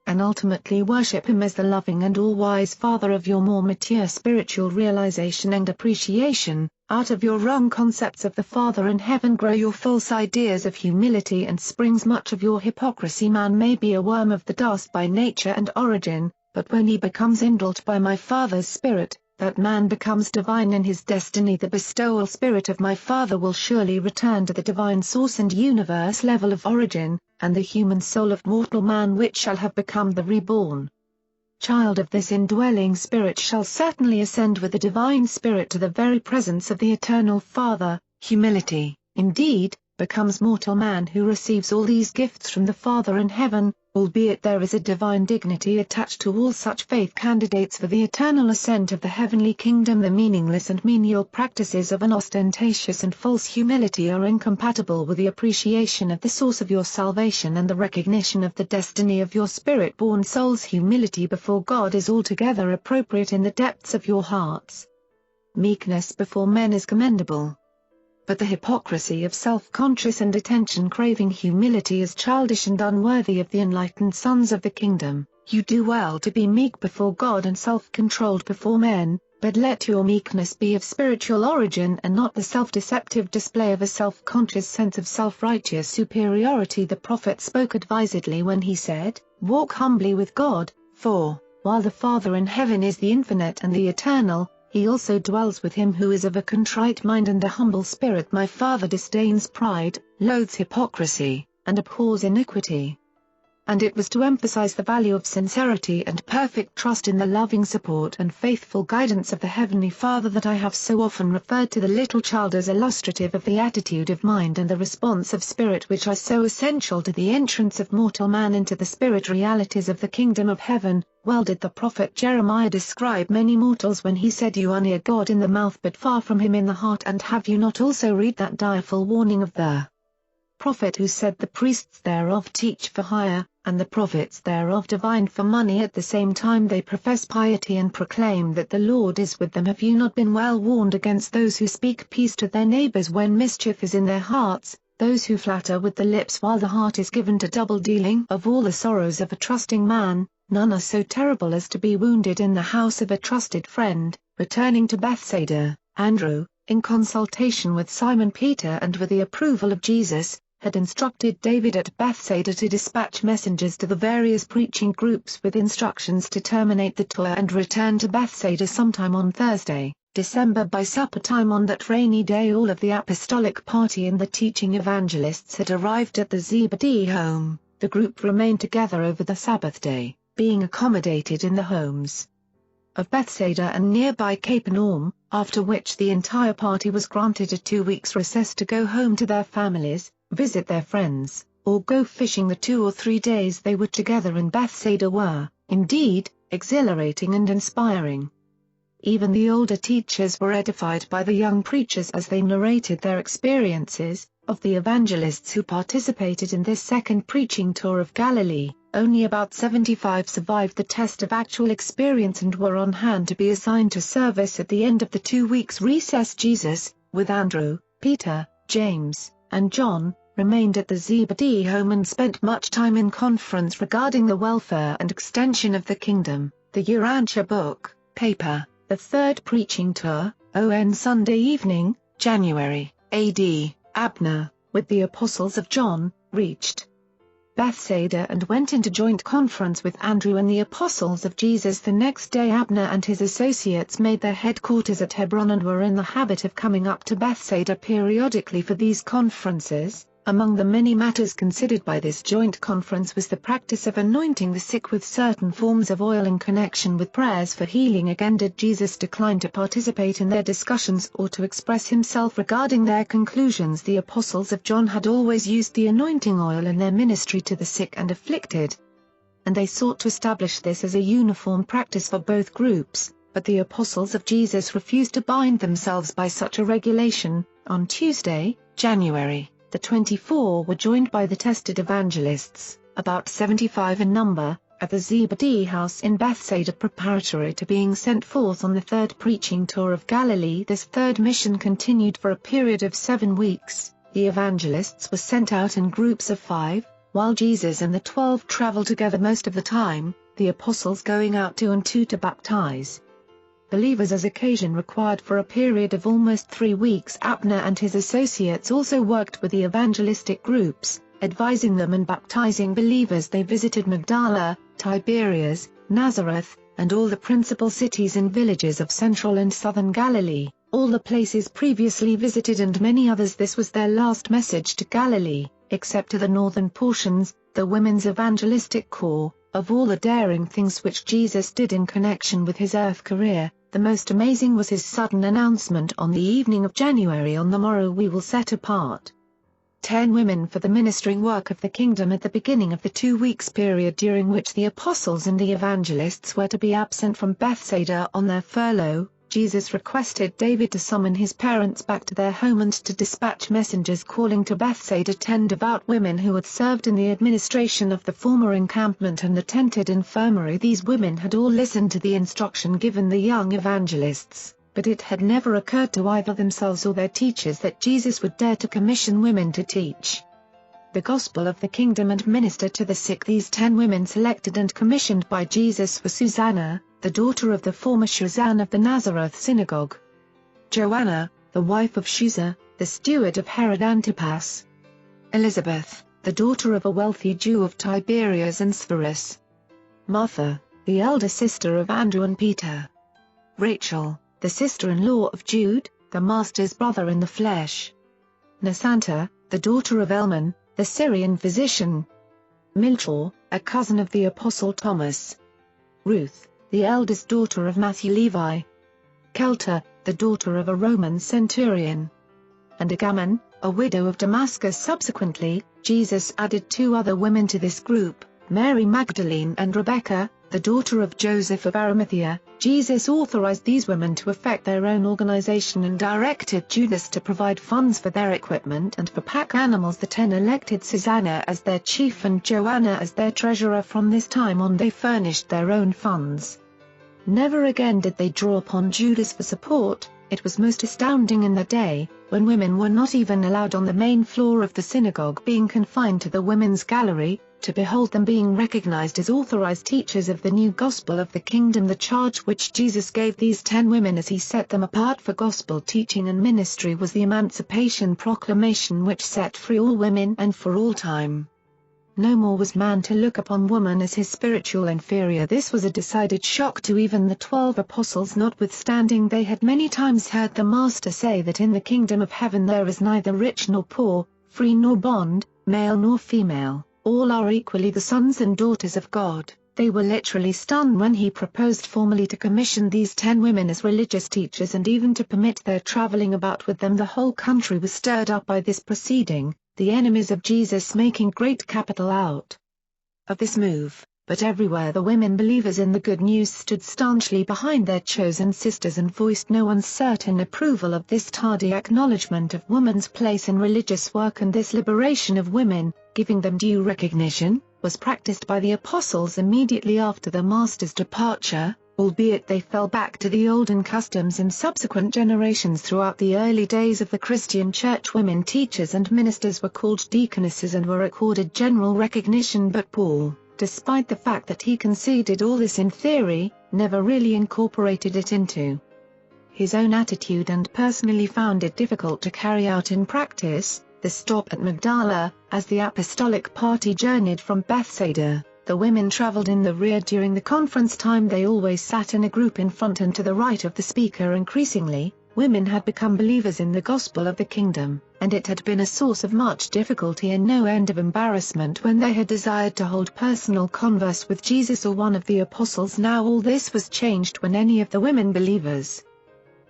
And ultimately worship him as the loving and all-wise Father of your more mature spiritual realization and appreciation. Out of your wrong concepts of the Father in heaven grow your false ideas of humility and springs much of your hypocrisy. Man may be a worm of the dust by nature and origin, but when he becomes indwelt by my Father's Spirit, that man becomes divine in his destiny. The bestowal spirit of my Father will surely return to the divine source and universe level of origin, and the human soul of mortal man which shall have become the reborn child of this indwelling spirit shall certainly ascend with the divine spirit to the very presence of the eternal Father. Humility, indeed, becomes mortal man who receives all these gifts from the Father in heaven, albeit there is a divine dignity attached to all such faith candidates for the eternal ascent of the heavenly kingdom. The meaningless and menial practices of an ostentatious and false humility are incompatible with the appreciation of the source of your salvation and the recognition of the destiny of your spirit-born souls. Humility before God is altogether appropriate in the depths of your hearts. Meekness before men is commendable. But the hypocrisy of self-conscious and attention-craving humility is childish and unworthy of the enlightened sons of the kingdom. You do well to be meek before God and self-controlled before men, but let your meekness be of spiritual origin and not the self-deceptive display of a self-conscious sense of self-righteous superiority. The prophet spoke advisedly when he said, "Walk humbly with God, for, while the Father in heaven is the infinite and the eternal, he also dwells with him who is of a contrite mind and a humble spirit. My Father disdains pride, loathes hypocrisy, and abhors iniquity." And it was to emphasize the value of sincerity and perfect trust in the loving support and faithful guidance of the Heavenly Father that I have so often referred to the little child as illustrative of the attitude of mind and the response of spirit which are so essential to the entrance of mortal man into the spirit realities of the kingdom of heaven. Well did the prophet Jeremiah describe many mortals when he said, "You are near God in the mouth but far from him in the heart." And have you not also read that direful warning of the prophet who said, "The priests thereof teach for hire, and the prophets thereof divine for money. At the same time they profess piety and proclaim that the Lord is with them." Have you not been well warned against those who speak peace to their neighbors when mischief is in their hearts, those who flatter with the lips while the heart is given to double-dealing? Of all the sorrows of a trusting man, none are so terrible as to be wounded in the house of a trusted friend. Returning to Bethsaida, Andrew, in consultation with Simon Peter and with the approval of Jesus, had instructed David at Bethsaida to dispatch messengers to the various preaching groups with instructions to terminate the tour and return to Bethsaida sometime on Thursday, December by supper time. On that rainy day all of the apostolic party and the teaching evangelists had arrived at the Zebedee home. The group remained together over the Sabbath day, being accommodated in the homes of Bethsaida and nearby Capernaum, after which the entire party was granted a 2 weeks recess to go home to their families, visit their friends, or go fishing. The 2 or 3 days they were together in Bethsaida were, indeed, exhilarating and inspiring. Even the older teachers were edified by the young preachers as they narrated their experiences. Of the evangelists who participated in this second preaching tour of Galilee, only about 75 survived the test of actual experience and were on hand to be assigned to service at the end of the 2 weeks' recess. Jesus, with Andrew, Peter, James, and John, remained at the Zebedee home and spent much time in conference regarding the welfare and extension of the kingdom. The Urantia book, paper, the third preaching tour, on Sunday evening, January, A.D., Abner, with the apostles of John, reached Bethsaida and went into joint conference with Andrew and the apostles of Jesus. The next day Abner and his associates made their headquarters at Hebron and were in the habit of coming up to Bethsaida periodically for these conferences. Among the many matters considered by this joint conference was the practice of anointing the sick with certain forms of oil in connection with prayers for healing. Again did Jesus decline to participate in their discussions or to express himself regarding their conclusions. The apostles of John had always used the anointing oil in their ministry to the sick and afflicted, and they sought to establish this as a uniform practice for both groups, but the apostles of Jesus refused to bind themselves by such a regulation. On Tuesday, January the 24 were joined by the tested evangelists, about 75 in number, at the Zebedee house in Bethsaida preparatory to being sent forth on the third preaching tour of Galilee. This third mission continued for a period of 7 weeks. The evangelists were sent out in groups of 5, while Jesus and the 12 traveled together most of the time, the apostles going out 2 and 2 to baptize believers as occasion required. For a period of almost 3 weeks Abner and his associates also worked with the evangelistic groups, advising them and baptizing believers. They visited Magdala, Tiberias, Nazareth, and all the principal cities and villages of central and southern Galilee, all the places previously visited and many others. This was their last message to Galilee, except to the northern portions, the women's evangelistic corps. Of all the daring things which Jesus did in connection with his earth career, the most amazing was his sudden announcement on the evening of January: "On the morrow we will set apart 10 women for the ministering work of the kingdom." At the beginning of the 2 weeks period during which the apostles and the evangelists were to be absent from Bethsaida on their furlough, Jesus requested David to summon his parents back to their home and to dispatch messengers calling to Bethsaida 10 devout women who had served in the administration of the former encampment and the tented infirmary. These women had all listened to the instruction given the young evangelists, but it had never occurred to either themselves or their teachers that Jesus would dare to commission women to teach. the gospel of the kingdom and minister to the sick. These 10 women selected and commissioned by Jesus were Susanna, the daughter of the former Shuzan of the Nazareth synagogue; Joanna, the wife of Chuza, the steward of Herod Antipas; Elizabeth, the daughter of a wealthy Jew of Tiberias and Severus; Martha, the elder sister of Andrew and Peter; Rachel, the sister-in-law of Jude, the Master's brother in the flesh; Nasanta, the daughter of Elman, the Syrian physician; Milchor, a cousin of the Apostle Thomas; Ruth, the eldest daughter of Matthew Levi; Kelta, the daughter of a Roman centurion; and Agamon, a widow of Damascus. Subsequently, Jesus added 2 other women to this group, Mary Magdalene and Rebecca, the daughter of Joseph of Arimathea. Jesus authorized these women to effect their own organization and directed Judas to provide funds for their equipment and for pack animals. The 10 elected Susanna as their chief and Joanna as their treasurer. From this time on they furnished their own funds. Never again did they draw upon Judas for support. It was most astounding in the day, when women were not even allowed on the main floor of the synagogue, being confined to the women's gallery, to behold them being recognized as authorized teachers of the new gospel of the kingdom. The charge which Jesus gave these 10 women as he set them apart for gospel teaching and ministry was the Emancipation Proclamation, which set free all women and for all time. No more was man to look upon woman as his spiritual inferior. This was a decided shock to even the 12 apostles, notwithstanding they had many times heard the Master say that in the kingdom of heaven there is neither rich nor poor, free nor bond, male nor female, all are equally the sons and daughters of God. They were literally stunned when he proposed formally to commission these 10 women as religious teachers and even to permit their traveling about with them. The whole country was stirred up by this proceeding, the enemies of Jesus making great capital out of this move, but everywhere the women believers in the good news stood staunchly behind their chosen sisters and voiced no uncertain approval of this tardy acknowledgement of woman's place in religious work. And this liberation of women, giving them due recognition, was practiced by the apostles immediately after the Master's departure, albeit they fell back to the olden customs in subsequent generations. Throughout the early days of the Christian Church, women teachers and ministers were called deaconesses and were accorded general recognition, but Paul, despite the fact that he conceded all this in theory, never really incorporated it into his own attitude and personally found it difficult to carry out in practice. The stop at Magdala, as the apostolic party journeyed from Bethsaida, the women traveled in the rear. During the conference time they always sat in a group in front and to the right of the speaker. Increasingly, women had become believers in the gospel of the kingdom, and it had been a source of much difficulty and no end of embarrassment when they had desired to hold personal converse with Jesus or one of the apostles. Now all this was changed when any of the women believers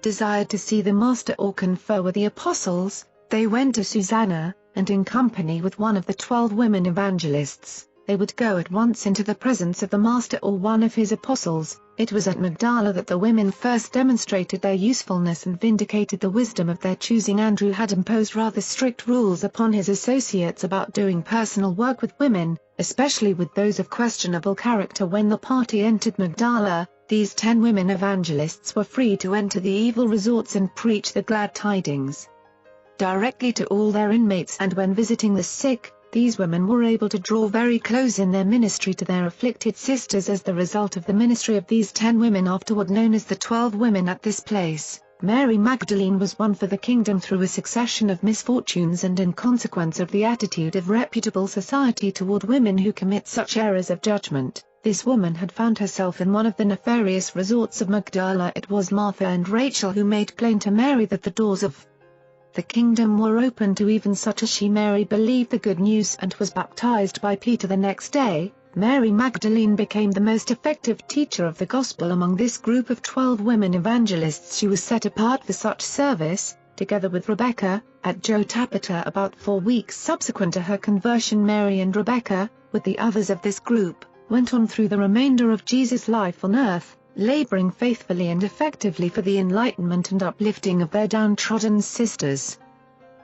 desired to see the Master or confer with the apostles. They went to Susanna, and in company with one of the 12 women evangelists, they would go at once into the presence of the Master or one of his apostles. It was at Magdala that the women first demonstrated their usefulness and vindicated the wisdom of their choosing. Andrew had imposed rather strict rules upon his associates about doing personal work with women, especially with those of questionable character. When the party entered Magdala, these 10 women evangelists were free to enter the evil resorts and preach the glad tidings directly to all their inmates, and when visiting the sick, these women were able to draw very close in their ministry to their afflicted sisters. As the result of the ministry of these 10 women, afterward known as the 12 women at this place, Mary Magdalene was won for the kingdom through a succession of misfortunes and in consequence of the attitude of reputable society toward women who commit such errors of judgment. This woman had found herself in one of the nefarious resorts of Magdala. It was Martha and Rachel who made plain to Mary that the doors of the kingdom were open to even such as she. Mary believed the good news and was baptized by Peter. The next day, Mary Magdalene became the most effective teacher of the gospel among this group of 12 women evangelists. She was set apart for such service, together with Rebecca, at Jotapata. About 4 weeks subsequent to her conversion, Mary and Rebecca, with the others of this group, went on through the remainder of Jesus' life on earth, laboring faithfully and effectively for the enlightenment and uplifting of their downtrodden sisters.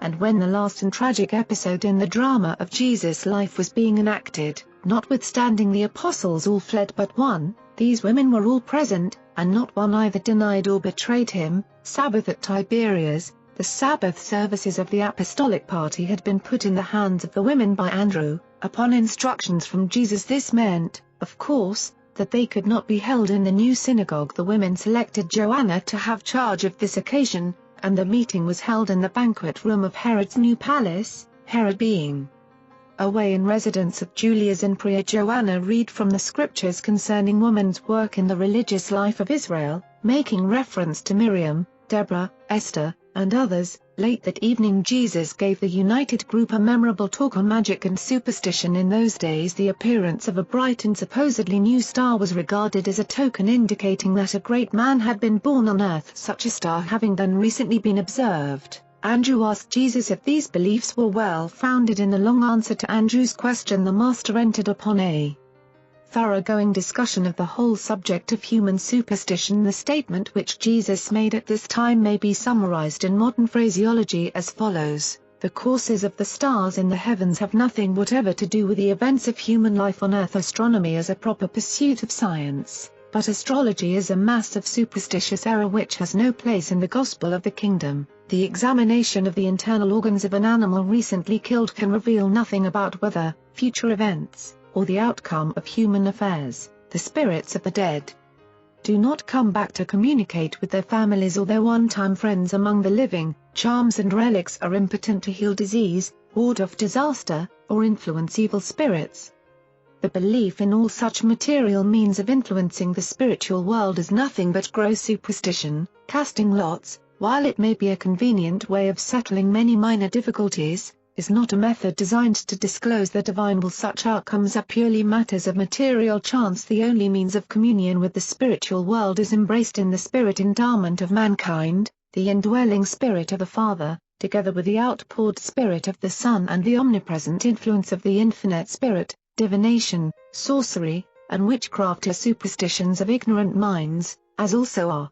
And when the last and tragic episode in the drama of Jesus' life was being enacted, notwithstanding the apostles all fled but one, these women were all present, and not one either denied or betrayed him. Sabbath at Tiberias, The Sabbath services of the apostolic party had been put in the hands of the women by Andrew, upon instructions from Jesus. This meant, of course, that they could not be held in the new synagogue. The women selected Joanna to have charge of this occasion, and the meeting was held in the banquet room of Herod's new palace, Herod being away in residence of Julia's in Perea. Joanna read from the scriptures concerning woman's work in the religious life of Israel, making reference to Miriam, Deborah, Esther, and others. Late that evening Jesus gave the united group a memorable talk on magic and superstition. In those days the appearance of a bright and supposedly new star was regarded as a token indicating that a great man had been born on earth, such a star having then recently been observed. Andrew asked Jesus if these beliefs were well-founded. In the long answer to Andrew's question, the Master entered upon a thoroughgoing discussion of the whole subject of human superstition. The statement which Jesus made at this time may be summarized in modern phraseology as follows: the courses of the stars in the heavens have nothing whatever to do with the events of human life on earth. Astronomy is a proper pursuit of science, but astrology is a mass of superstitious error which has no place in the gospel of the kingdom. The examination of the internal organs of an animal recently killed can reveal nothing about weather, future events, or the outcome of human affairs. The spirits of the dead do not come back to communicate with their families or their one-time friends among the living. Charms and relics are impotent to heal disease, ward off disaster, or influence evil spirits. The belief in all such material means of influencing the spiritual world is nothing but gross superstition. Casting lots, while it may be a convenient way of settling many minor difficulties, is not a method designed to disclose the divine will. Such outcomes are purely matters of material chance. The only means of communion with the spiritual world is embraced in the spirit endowment of mankind, the indwelling spirit of the Father, together with the outpoured spirit of the Son and the omnipresent influence of the infinite spirit. Divination, sorcery, and witchcraft are superstitions of ignorant minds, as also are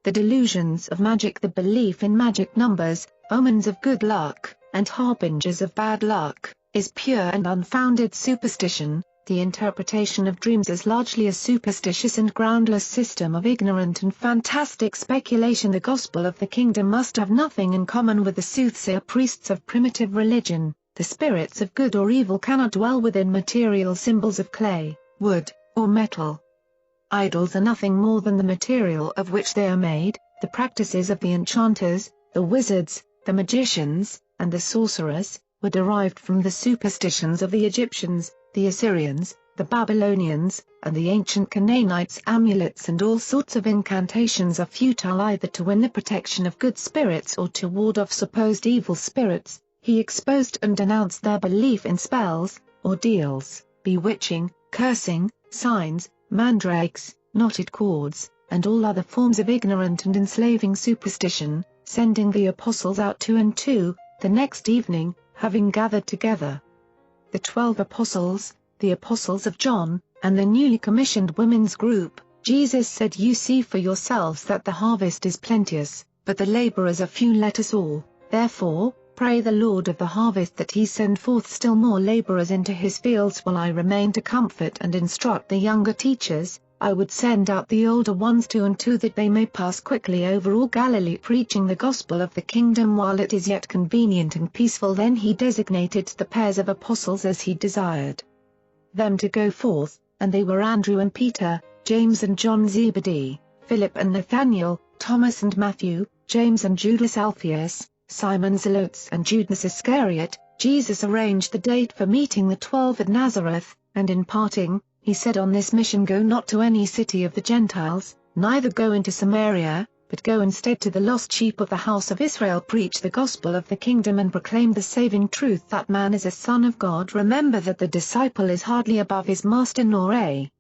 the delusions of magic. The belief in magic numbers, omens of good luck, and harbingers of bad luck, is pure and unfounded superstition. The interpretation of dreams is largely a superstitious and groundless system of ignorant and fantastic speculation. The gospel of the kingdom must have nothing in common with the soothsayer priests of primitive religion. The spirits of good or evil cannot dwell within material symbols of clay, wood, or metal. Idols are nothing more than the material of which they are made. The practices of the enchanters, the wizards, the magicians, and the sorcerers, were derived from the superstitions of the Egyptians, the Assyrians, the Babylonians, and the ancient Canaanites. Amulets and all sorts of incantations are futile either to win the protection of good spirits or to ward off supposed evil spirits. He exposed and denounced their belief in spells, ordeals, bewitching, cursing, signs, mandrakes, knotted cords, and all other forms of ignorant and enslaving superstition, sending the apostles out 2 and 2, the next evening, having gathered together the 12 apostles, the apostles of John, and the newly commissioned women's group. Jesus said, "You see for yourselves that the harvest is plenteous, but the laborers are few. Let us all, therefore, pray the Lord of the harvest that he send forth still more laborers into his fields. While I remain to comfort and instruct the younger teachers, I would send out the older ones 2 and 2 that they may pass quickly over all Galilee preaching the gospel of the kingdom while it is yet convenient and peaceful." Then he designated the pairs of apostles as he desired them to go forth, and they were Andrew and Peter, James and John Zebedee, Philip and Nathanael, Thomas and Matthew, James and Judas Alphaeus, Simon Zelotes and Judas Iscariot. Jesus arranged the date for meeting the 12 at Nazareth, and in parting, he said, "On this mission go not to any city of the Gentiles, neither go into Samaria, but go instead to the lost sheep of the house of Israel. Preach the gospel of the kingdom and proclaim the saving truth that man is a son of God. Remember that the disciple is hardly above his master nor a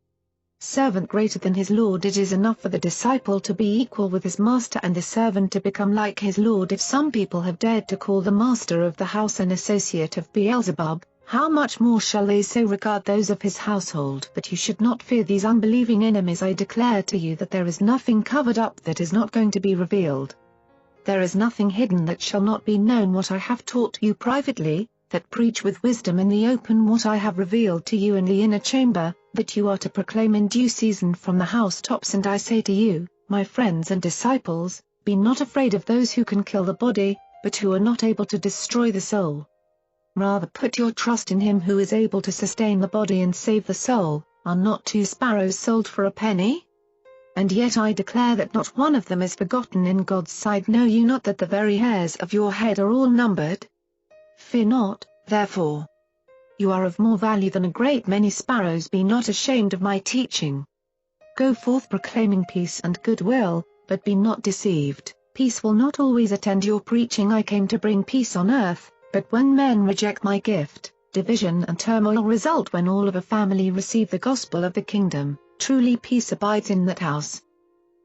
servant greater than his Lord. It is enough for the disciple to be equal with his master and the servant to become like his Lord. If some people have dared to call the master of the house an associate of Beelzebub, how much more shall they so regard those of his household? But you should not fear these unbelieving enemies. I declare to you that there is nothing covered up that is not going to be revealed. There is nothing hidden that shall not be known. What I have taught you privately, that preach with wisdom in the open what I have revealed to you in the inner chamber, that you are to proclaim in due season from the housetops. And I say to you, my friends and disciples, Be not afraid of those who can kill the body, but who are not able to destroy the soul. Rather put your trust in him who is able to sustain the body and save the soul. Are not 2 sparrows sold for a penny? And yet I declare that not one of them is forgotten in God's sight. Know you not that the very hairs of your head are all numbered? Fear not, therefore. You are of more value than a great many sparrows. Be not ashamed of my teaching. Go forth proclaiming peace and goodwill, but be not deceived. Peace will not always attend your preaching. I came to bring peace on earth, but when men reject my gift, division and turmoil result. When all of a family receive the gospel of the kingdom, truly peace abides in that house.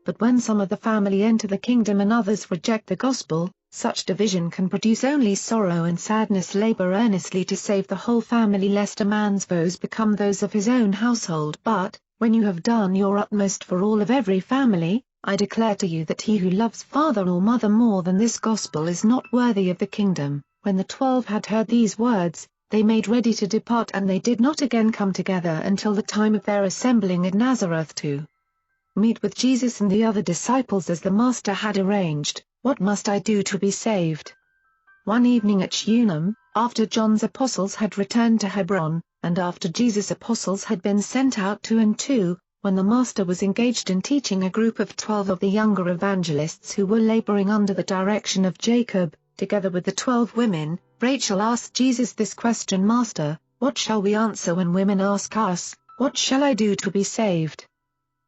But when some of the family enter the kingdom and others reject the gospel, such division can produce only sorrow and sadness. Labor earnestly to save the whole family, lest a man's foes become those of his own household. But, when you have done your utmost for all of every family, I declare to you that he who loves father or mother more than this gospel is not worthy of the kingdom. When the 12 had heard these words, they made ready to depart, and they did not again come together until the time of their assembling at Nazareth to meet with Jesus and the other disciples as the Master had arranged. What must I do to be saved? One evening at Shunem, after John's apostles had returned to Hebron, and after Jesus' apostles had been sent out 2 and 2, when the Master was engaged in teaching a group of 12 of the younger evangelists who were laboring under the direction of Jacob, together with the 12 women, Rachel asked Jesus this question: Master, what shall we answer when women ask us, what shall I do to be saved?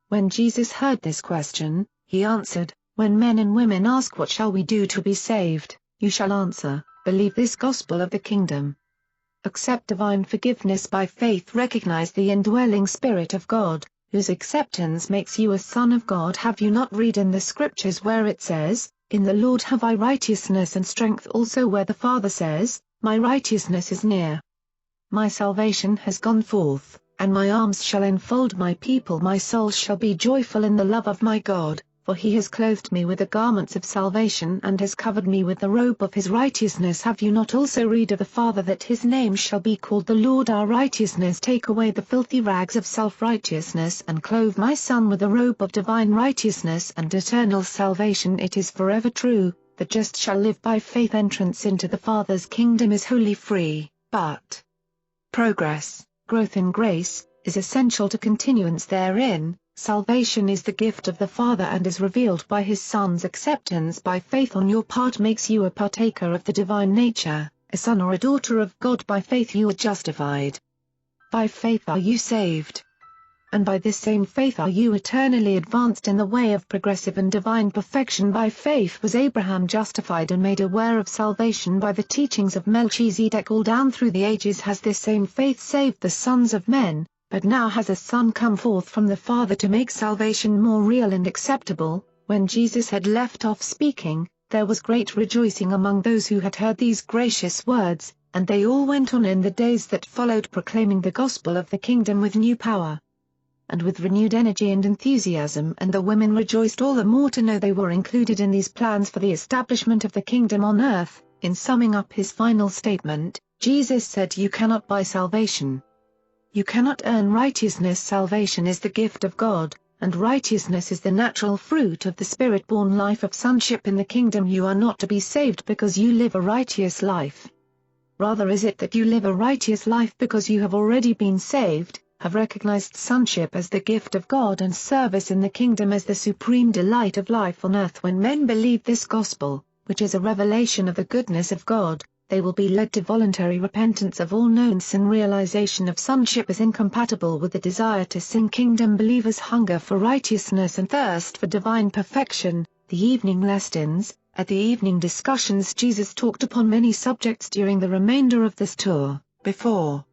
When Jesus heard this question, he answered, when men and women ask what shall we do to be saved, you shall answer, believe this gospel of the kingdom. Accept divine forgiveness by faith. Recognize the indwelling Spirit of God, whose acceptance makes you a son of God. Have you not read in the scriptures where it says, in the Lord have I righteousness and strength, also where the Father says, my righteousness is near. My salvation has gone forth, and my arms shall enfold my people. My soul shall be joyful in the love of my God, for he has clothed me with the garments of salvation and has covered me with the robe of his righteousness. Have you not also read of the Father that his name shall be called the Lord our righteousness? Take away the filthy rags of self-righteousness and clothe my Son with the robe of divine righteousness and eternal salvation. It is forever true, the just shall live by faith. Entrance into the Father's kingdom is wholly free, but progress, growth in grace, is essential to continuance therein. Salvation is the gift of the Father and is revealed by his Son's acceptance by faith on your part makes you a partaker of the divine nature, a son or a daughter of God. By faith you are justified. By faith are you saved. And by this same faith are you eternally advanced in the way of progressive and divine perfection. By faith was Abraham justified and made aware of salvation by the teachings of Melchizedek. All down through the ages has this same faith saved the sons of men. But now has a Son come forth from the Father to make salvation more real and acceptable. When Jesus had left off speaking, there was great rejoicing among those who had heard these gracious words, and they all went on in the days that followed proclaiming the gospel of the kingdom with new power and with renewed energy and enthusiasm. And the women rejoiced all the more to know they were included in these plans for the establishment of the kingdom on earth. In summing up his final statement, Jesus said, you cannot buy salvation. You cannot earn righteousness. Salvation is the gift of God, and righteousness is the natural fruit of the Spirit-born life of sonship in the kingdom. You are not to be saved because you live a righteous life. Rather is it that you live a righteous life because you have already been saved, have recognized sonship as the gift of God and service in the kingdom as the supreme delight of life on earth. When men believe this gospel, which is a revelation of the goodness of God, they will be led to voluntary repentance of all known sin. Realization of sonship is incompatible with the desire to sin. Kingdom believers hunger for righteousness and thirst for divine perfection. The evening lessons. At the evening discussions, Jesus talked upon many subjects during the remainder of this tour. Before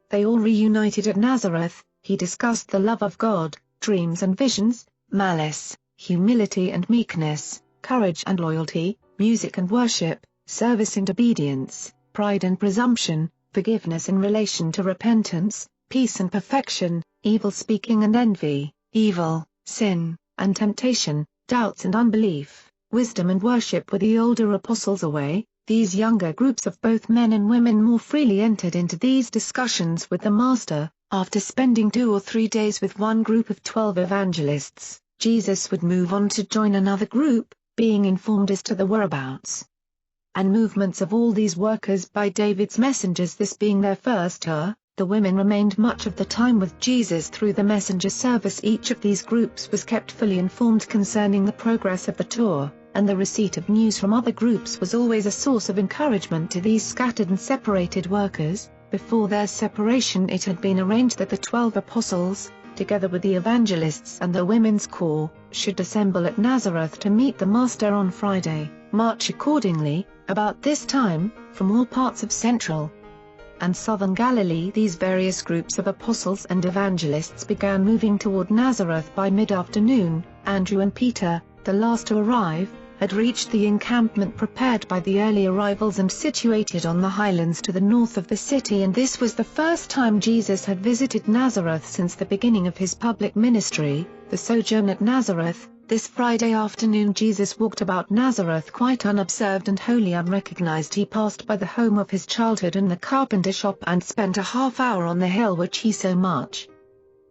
they all reunited at Nazareth, he discussed the love of God, dreams and visions, malice, humility and meekness, courage and loyalty, music and worship, service and obedience, pride and presumption, forgiveness in relation to repentance, peace and perfection, evil speaking and envy, evil, sin, and temptation, doubts and unbelief, wisdom and worship. With the older apostles away, these younger groups of both men and women more freely entered into these discussions with the Master. After spending 2 or 3 days with one group of 12 evangelists, Jesus would move on to join another group, being informed as to the whereabouts and movements of all these workers by David's messengers, this being their first tour. The women remained much of the time with Jesus through the messenger service. Each of these groups was kept fully informed concerning the progress of the tour, and the receipt of news from other groups was always a source of encouragement to these scattered and separated workers. Before their separation, it had been arranged that the 12 apostles, together with the evangelists and the women's corps, should assemble at Nazareth to meet the Master on Friday, March. Accordingly, about this time, from all parts of central and southern Galilee, these various groups of apostles and evangelists began moving toward Nazareth. By mid-afternoon, Andrew and Peter, the last to arrive, had reached the encampment prepared by the early arrivals and situated on the highlands to the north of the city, and this was the first time Jesus had visited Nazareth since the beginning of his public ministry. The sojourn at Nazareth. This Friday afternoon Jesus walked about Nazareth quite unobserved and wholly unrecognized. He passed by the home of his childhood and the carpenter shop, and spent a half-hour on the hill which he so much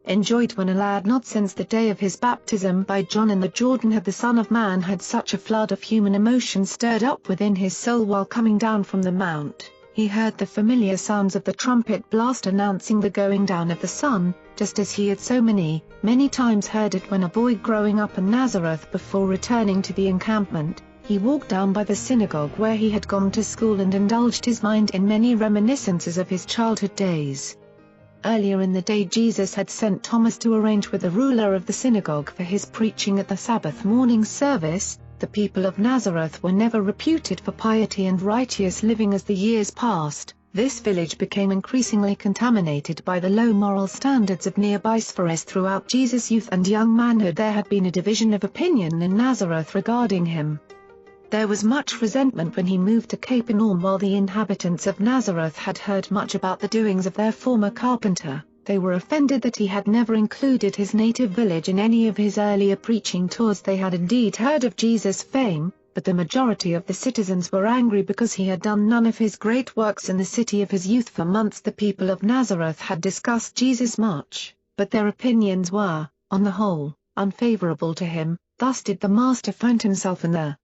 enjoyed when a lad. Not since the day of his baptism by John in the Jordan had the Son of Man had such a flood of human emotion stirred up within his soul. While coming down from the mount, he heard the familiar sounds of the trumpet blast announcing the going down of the sun, just as he had so many times heard it when a boy growing up in Nazareth. Before returning to the encampment, he walked down by the synagogue where he had gone to school and indulged his mind in many reminiscences of his childhood days. Earlier in the day Jesus had sent Thomas to arrange with the ruler of the synagogue for his preaching at the Sabbath morning service. The people of Nazareth were never reputed for piety and righteous living. As the years passed, this village became increasingly contaminated by the low moral standards of nearby spheres. Throughout Jesus' youth and young manhood there had been a division of opinion in Nazareth regarding him. There was much resentment when he moved to Capernaum. While the inhabitants of Nazareth had heard much about the doings of their former carpenter, they were offended that he had never included his native village in any of his earlier preaching tours. They had indeed heard of Jesus' fame, but the majority of the citizens were angry because he had done none of his great works in the city of his youth. For months the people of Nazareth had discussed Jesus much, but their opinions were, on the whole, unfavorable to him. Thus did the Master find himself in the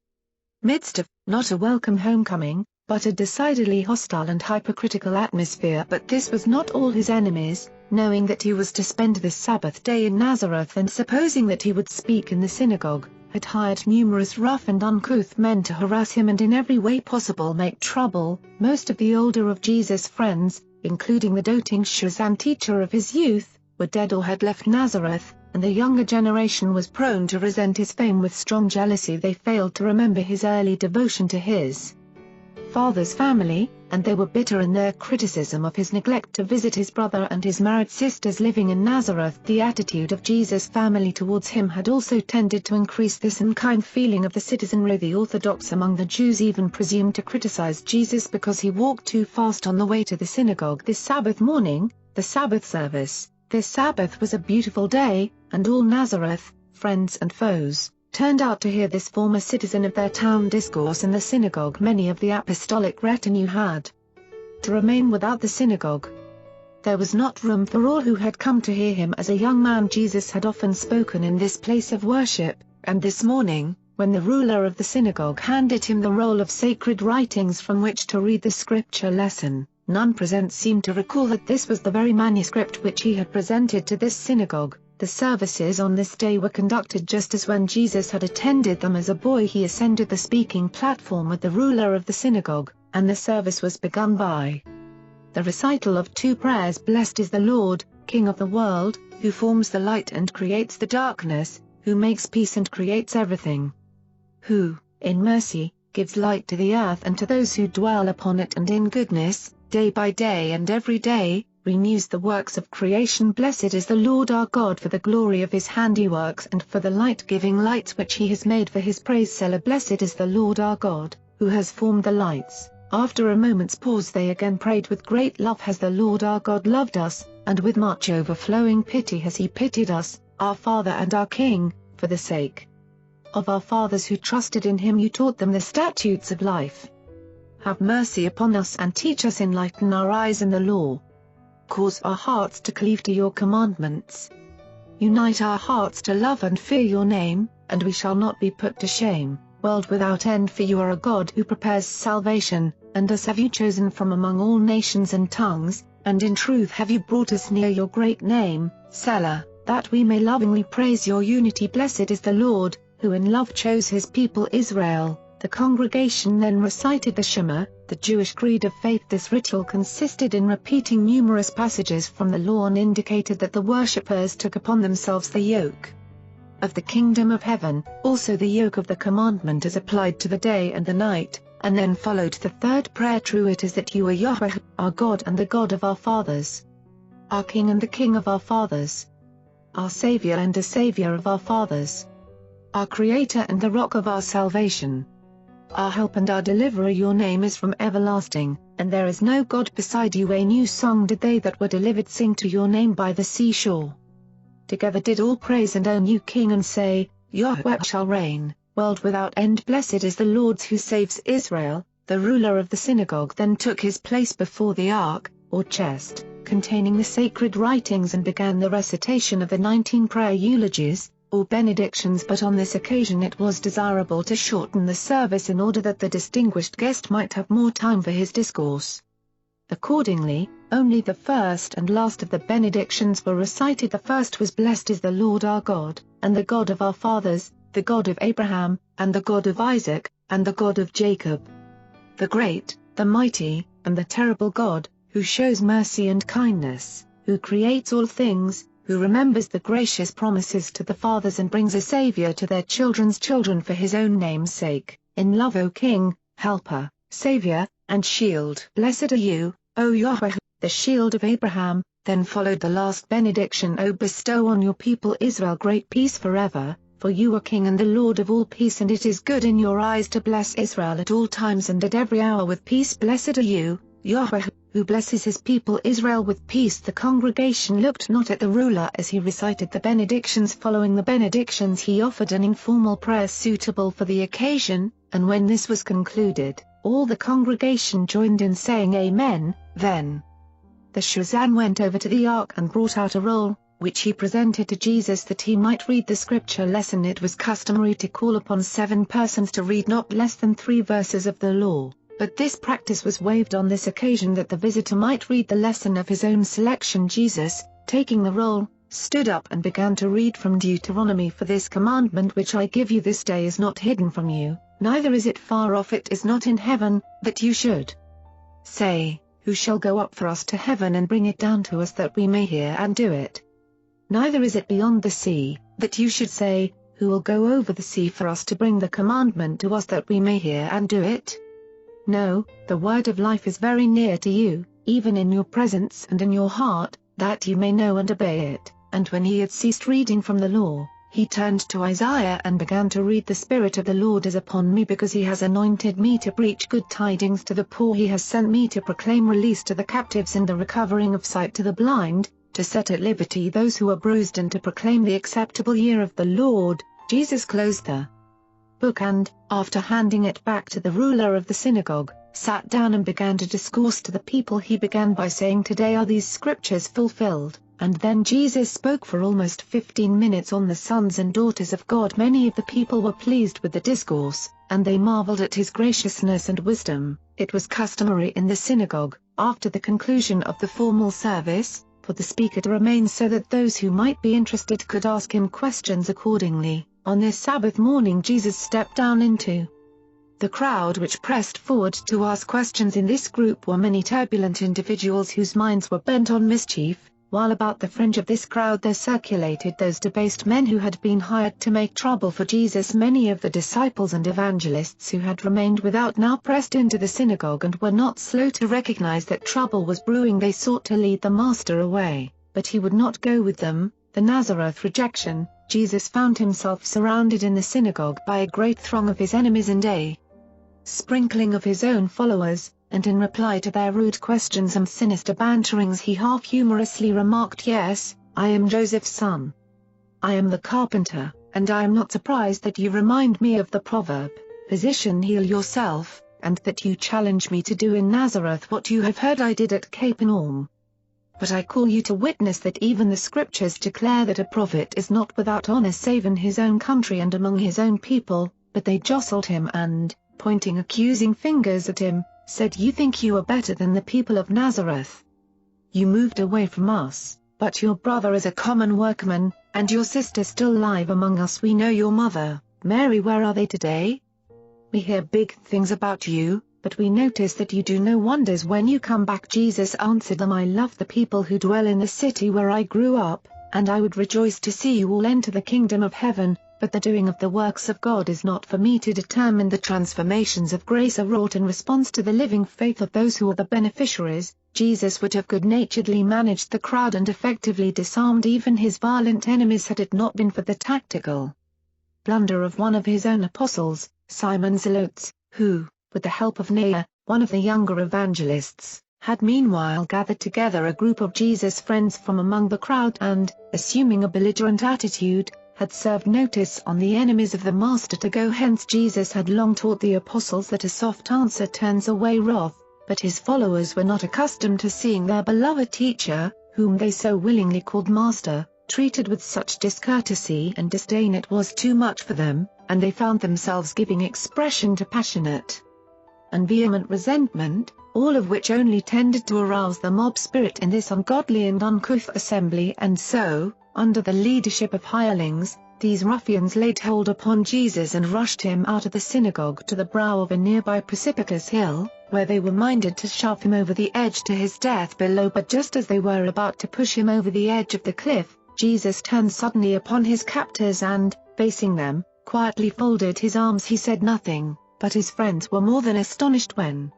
midst of, not a welcome homecoming, but a decidedly hostile and hypocritical atmosphere. But this was not all. His enemies, knowing that he was to spend this Sabbath day in Nazareth and supposing that he would speak in the synagogue, had hired numerous rough and uncouth men to harass him and in every way possible make trouble. Most of the older of Jesus' friends, including the doting Shazam, teacher of his youth, were dead or had left Nazareth, and the younger generation was prone to resent his fame with strong jealousy. They failed to remember his early devotion to his father's family, and they were bitter in their criticism of his neglect to visit his brother and his married sisters living in Nazareth. The attitude of Jesus' family towards him had also tended to increase this unkind feeling of the citizenry. The Orthodox among the Jews even presumed to criticize Jesus because he walked too fast on the way to the synagogue this Sabbath morning, the Sabbath service. This Sabbath was a beautiful day, and all Nazareth, friends and foes, turned out to hear this former citizen of their town discourse in the synagogue. Many of the apostolic retinue had to remain without the synagogue. There was not room for all who had come to hear him. As a young man Jesus had often spoken in this place of worship, and this morning, when the ruler of the synagogue handed him the roll of sacred writings from which to read the scripture lesson, none present seemed to recall that this was the very manuscript which he had presented to this synagogue. The services on this day were conducted just as when Jesus had attended them as a boy. He ascended the speaking platform with the ruler of the synagogue, and the service was begun by the recital of two prayers. Blessed is the Lord, King of the world, who forms the light and creates the darkness, who makes peace and creates everything, who, in mercy, gives light to the earth and to those who dwell upon it, and in goodness, day by day and every day, renews the works of creation. Blessed is the Lord our God for the glory of his handiworks and for the light-giving lights which he has made for his praise. Selah. Blessed is the Lord our God, who has formed the lights. After a moment's pause they again prayed. With great love has the Lord our God loved us, and with much overflowing pity has he pitied us, our Father and our King. For the sake of our fathers who trusted in him you taught them the statutes of life. Have mercy upon us and teach us, enlighten our eyes in the law. Cause our hearts to cleave to your commandments. Unite our hearts to love and fear your name, and we shall not be put to shame. world without end, for you are a God who prepares salvation, and us have you chosen from among all nations and tongues, and in truth have you brought us near your great name, Selah, that we may lovingly praise your unity. Blessed is the Lord, who in love chose his people Israel. The congregation then recited the Shema, the Jewish creed of faith. This ritual consisted in repeating numerous passages from the law and indicated that the worshippers took upon themselves the yoke of the kingdom of heaven, also the yoke of the commandment as applied to the day and the night, and then followed the third prayer: True it is that you are Yahweh, our God and the God of our fathers, our King and the King of our fathers, our Savior and the Savior of our fathers, our Creator and the Rock of our salvation, our help and our deliverer. Your name is from everlasting, and there is no God beside you. A new song did they that were delivered sing to your name by the seashore. Together did all praise and own you King, and say, Yahweh shall reign, world without end. Blessed is the Lord who saves Israel. The ruler of the synagogue then took his place before the ark, or chest, containing the sacred writings, and began the recitation of the 19 prayer eulogies, or benedictions. But on this occasion it was desirable to shorten the service in order that the distinguished guest might have more time for his discourse. Accordingly, only the first and last of the benedictions were recited. The first was, Blessed is the Lord our God, and the God of our fathers, the God of Abraham, and the God of Isaac, and the God of Jacob. The great, the mighty, and the terrible God, who shows mercy and kindness, who creates all things, who remembers the gracious promises to the fathers and brings a Savior to their children's children for his own name's sake, in love, O King, Helper, Savior, and Shield. Blessed are you, O Yahweh, the shield of Abraham. Then followed the last benediction: O bestow on your people Israel great peace forever, for you are King and the Lord of all peace, and it is good in your eyes to bless Israel at all times and at every hour with peace. Blessed are you, Yahweh, who blesses his people Israel with peace. The congregation looked not at the ruler as he recited the benedictions. Following the benedictions he offered an informal prayer suitable for the occasion, and when this was concluded, all the congregation joined in saying Amen. Then the Shazan went over to the ark and brought out a roll, which he presented to Jesus that he might read the scripture lesson. It was customary to call upon 7 persons to read not less than 3 verses of the law, but this practice was waived on this occasion that the visitor might read the lesson of his own selection. Jesus, taking the roll, stood up and began to read from Deuteronomy: For this commandment which I give you this day is not hidden from you, neither is it far off, it is not in heaven, that you should say, Who shall go up for us to heaven and bring it down to us that we may hear and do it? Neither is it beyond the sea, that you should say, Who will go over the sea for us to bring the commandment to us that we may hear and do it? No, the word of life is very near to you, even in your presence and in your heart, that you may know and obey it. And when he had ceased reading from the law, he turned to Isaiah and began to read: The Spirit of the Lord is upon me, because he has anointed me to preach good tidings to the poor. He has sent me to proclaim release to the captives and the recovering of sight to the blind, to set at liberty those who are bruised, and to proclaim the acceptable year of the Lord. Jesus closed the book and, after handing it back to the ruler of the synagogue, sat down and began to discourse to the people. He began by saying, Today are these scriptures fulfilled. And then Jesus spoke for almost 15 minutes on the sons and daughters of God. Many of the people were pleased with the discourse, and they marveled at his graciousness and wisdom. It was customary in the synagogue, after the conclusion of the formal service, for the speaker to remain so that those who might be interested could ask him questions accordingly. On this Sabbath morning Jesus stepped down into the crowd which pressed forward to ask questions. In this group were many turbulent individuals whose minds were bent on mischief, while about the fringe of this crowd there circulated those debased men who had been hired to make trouble for Jesus. Many of the disciples and evangelists who had remained without now pressed into the synagogue and were not slow to recognize that trouble was brewing. They sought to lead the Master away, but he would not go with them. The Nazareth rejection. Jesus found himself surrounded in the synagogue by a great throng of his enemies and a sprinkling of his own followers, and in reply to their rude questions and sinister banterings he half humorously remarked, Yes, I am Joseph's son. I am the carpenter, and I am not surprised that you remind me of the proverb, Physician, heal yourself, and that you challenge me to do in Nazareth what you have heard I did at Capernaum. But I call you to witness that even the scriptures declare that a prophet is not without honor save in his own country and among his own people. but they jostled him and, pointing accusing fingers at him, said, "You think you are better than the people of Nazareth? You moved away from us, but your brother is a common workman, and your sister still alive among us. We know your mother, Mary. Where are they today? We hear big things about you, but we notice that you do no wonders when you come back." Jesus answered them, "I love the people who dwell in the city where I grew up, and I would rejoice to see you all enter the kingdom of heaven, but the doing of the works of God is not for me to determine. The transformations of grace are wrought in response to the living faith of those who are the beneficiaries." Jesus would have good-naturedly managed the crowd and effectively disarmed even his violent enemies had it not been for the tactical blunder of one of his own apostles, Simon Zelotes, who, with the help of Neair, one of the younger evangelists, had meanwhile gathered together a group of Jesus' friends from among the crowd and, assuming a belligerent attitude, had served notice on the enemies of the Master to go hence. Jesus had long taught the apostles that a soft answer turns away wrath, but his followers were not accustomed to seeing their beloved teacher, whom they so willingly called Master, treated with such discourtesy and disdain. It was too much for them, and they found themselves giving expression to passionate and vehement resentment, all of which only tended to arouse the mob spirit in this ungodly and uncouth assembly. And so, under the leadership of hirelings, these ruffians laid hold upon Jesus and rushed him out of the synagogue to the brow of a nearby precipitous hill, where they were minded to shove him over the edge to his death below. But just as they were about to push him over the edge of the cliff, Jesus turned suddenly upon his captors and, facing them, quietly folded his arms. He said nothing, but his friends were more than astonished when,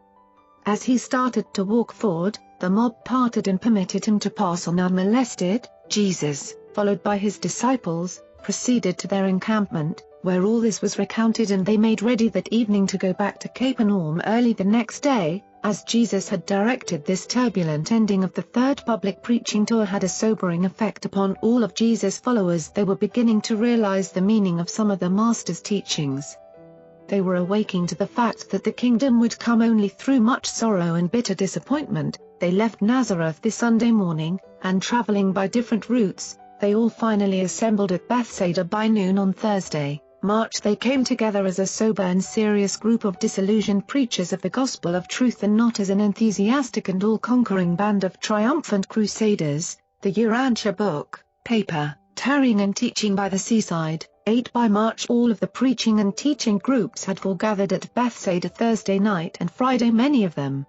as he started to walk forward, the mob parted and permitted him to pass on unmolested. Jesus, followed by his disciples, proceeded to their encampment, where all this was recounted, and they made ready that evening to go back to Capernaum early the next day, as Jesus had directed. This turbulent ending of the third public preaching tour had a sobering effect upon all of Jesus' followers. They were beginning to realize the meaning of some of the Master's teachings. They were awaking to the fact that the kingdom would come only through much sorrow and bitter disappointment. They left Nazareth this Sunday morning, and traveling by different routes, they all finally assembled at Bethsaida by noon on Thursday, March. They came together as a sober and serious group of disillusioned preachers of the gospel of truth, and not as an enthusiastic and all-conquering band of triumphant crusaders. The Urantia book, paper, tarrying and teaching by the seaside. 8 By March all of the preaching and teaching groups had foregathered at Bethsaida Thursday night, and Friday many of them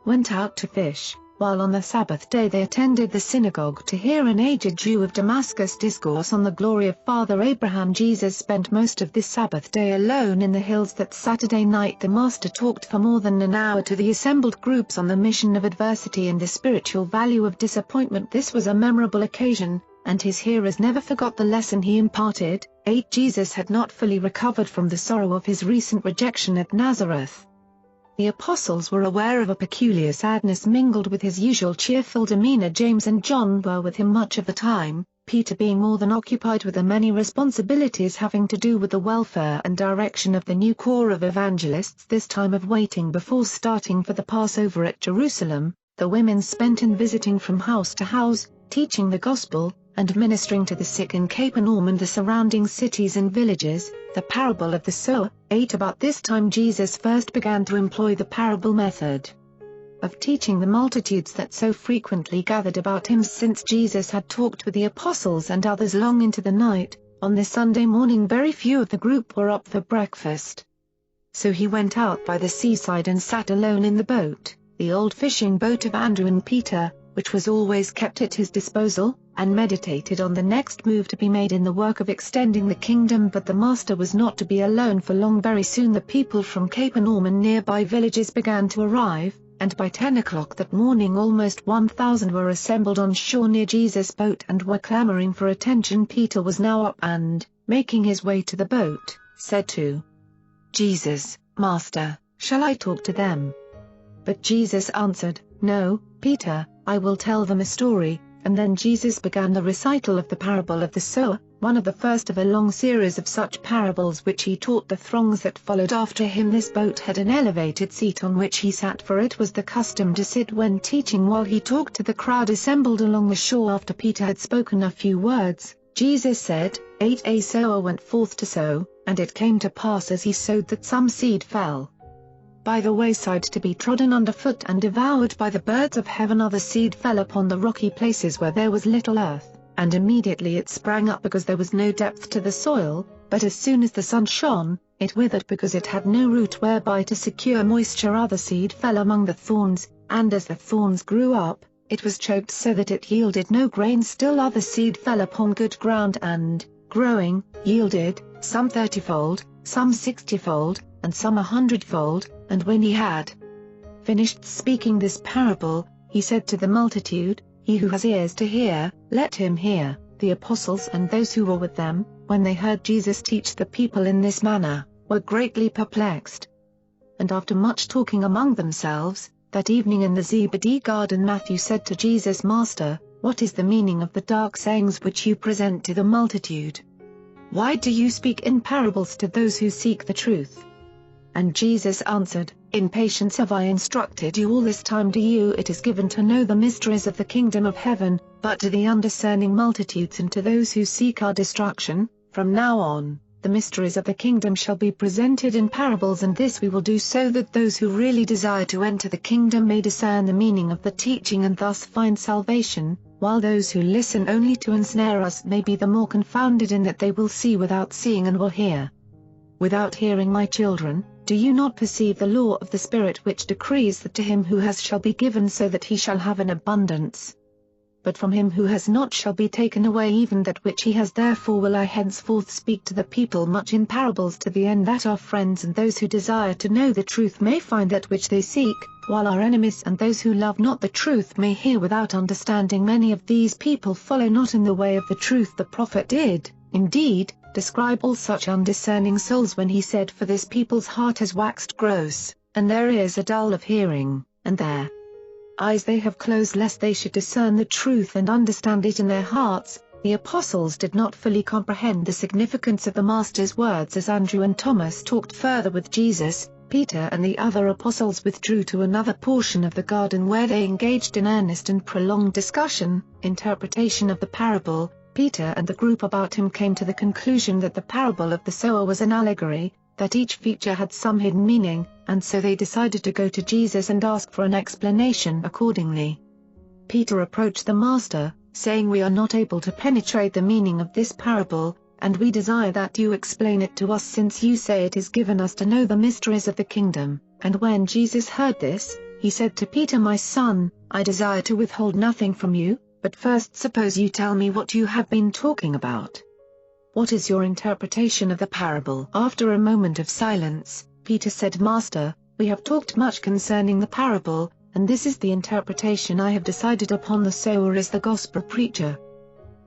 went out to fish, while on the Sabbath day they attended the synagogue to hear an aged Jew of Damascus discourse on the glory of Father Abraham. Jesus spent most of this Sabbath day alone in the hills. That Saturday night the Master talked for more than an hour to the assembled groups on the mission of adversity and the spiritual value of disappointment. This was a memorable occasion, and his hearers never forgot the lesson he imparted. 8 Jesus had not fully recovered from the sorrow of his recent rejection at Nazareth. The apostles were aware of a peculiar sadness mingled with his usual cheerful demeanor. James and John were with him much of the time, Peter being more than occupied with the many responsibilities having to do with the welfare and direction of the new corps of evangelists. This time of waiting before starting for the Passover at Jerusalem, the women spent in visiting from house to house, teaching the gospel, and ministering to the sick in Capernaum and the surrounding cities and villages. The parable of the sower. 8 About this time Jesus first began to employ the parable method of teaching the multitudes that so frequently gathered about him. Since Jesus had talked with the apostles and others long into the night, on this Sunday morning very few of the group were up for breakfast. So he went out by the seaside and sat alone in the boat, the old fishing boat of Andrew and Peter, which was always kept at his disposal, and meditated on the next move to be made in the work of extending the kingdom. But the Master was not to be alone for long. Very soon the people from Capernaum and nearby villages began to arrive, and by 10 o'clock that morning almost 1,000 were assembled on shore near Jesus' boat and were clamoring for attention. Peter was now up and, making his way to the boat, said to Jesus, "Master, shall I talk to them?" But Jesus answered, "No, Peter, I will tell them a story." And then Jesus began the recital of the parable of the sower, one of the first of a long series of such parables which he taught the throngs that followed after him. This boat had an elevated seat on which he sat, for it was the custom to sit when teaching while he talked to the crowd assembled along the shore. After Peter had spoken a few words, Jesus said, 8 A sower went forth to sow, And it came to pass as he sowed that some seed fell by the wayside to be trodden under foot and devoured by the birds of heaven. Other seed fell upon the rocky places where there was little earth, and immediately it sprang up because there was no depth to the soil, but as soon as the sun shone, it withered because it had no root whereby to secure moisture. Other seed fell among the thorns, and as the thorns grew up, it was choked so that it yielded no grain. Still other seed fell upon good ground and, growing, yielded, some 30-fold, some 60-fold, and some 100-fold. And when he had finished speaking this parable, he said to the multitude, He who has ears to hear, let him hear. The apostles and those who were with them, when they heard Jesus teach the people in this manner, were greatly perplexed. And after much talking among themselves, that evening in the Zebedee garden Matthew said to Jesus, Master, what is the meaning of the dark sayings which you present to the multitude? Why do you speak in parables to those who seek the truth? And Jesus answered, In patience have I instructed you all this time. To you it is given to know the mysteries of the kingdom of heaven, but to the undiscerning multitudes and to those who seek our destruction, from now on, the mysteries of the kingdom shall be presented in parables. And this we will do so that those who really desire to enter the kingdom may discern the meaning of the teaching and thus find salvation, while those who listen only to ensnare us may be the more confounded in that they will see without seeing and will hear without hearing. My children, do you not perceive the law of the Spirit which decrees that to him who has shall be given so that he shall have an abundance? But from him who has not shall be taken away even that which he has. Therefore will I henceforth speak to the people much in parables, to the end that our friends and those who desire to know the truth may find that which they seek, while our enemies and those who love not the truth may hear without understanding. Many of these people follow not in the way of the truth. The prophet did, indeed, describe all such undiscerning souls when he said, For this people's heart has waxed gross, and their ears are dull of hearing, and their eyes they have closed, lest they should discern the truth and understand it in their hearts. The apostles did not fully comprehend the significance of the Master's words. As Andrew and Thomas talked further with Jesus, Peter and the other apostles withdrew to another portion of the garden where they engaged in earnest and prolonged discussion, interpretation of the parable. Peter and the group about him came to the conclusion that the parable of the sower was an allegory, that each feature had some hidden meaning, and so they decided to go to Jesus and ask for an explanation accordingly. Peter approached the Master, saying, We are not able to penetrate the meaning of this parable, and we desire that you explain it to us, since you say it is given us to know the mysteries of the kingdom. And when Jesus heard this, he said to Peter, My son, I desire to withhold nothing from you. But first suppose you tell me what you have been talking about. What is your interpretation of the parable? After a moment of silence, Peter said, Master, we have talked much concerning the parable, and this is the interpretation I have decided upon. The sower is the gospel preacher.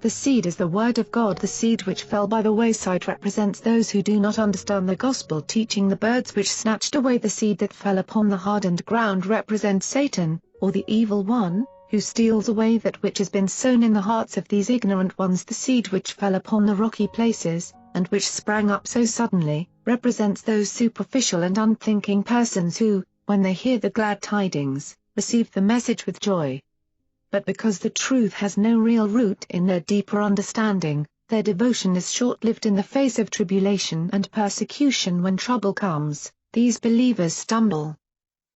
The seed is the word of God. The seed which fell by the wayside represents those who do not understand the gospel teaching. The birds which snatched away the seed that fell upon the hardened ground represent Satan, or the evil one, who steals away that which has been sown in the hearts of these ignorant ones. The seed which fell upon the rocky places, and which sprang up so suddenly, represents those superficial and unthinking persons who, when they hear the glad tidings, receive the message with joy. But because the truth has no real root in their deeper understanding, their devotion is short-lived. In the face of tribulation and persecution, when trouble comes, these believers stumble.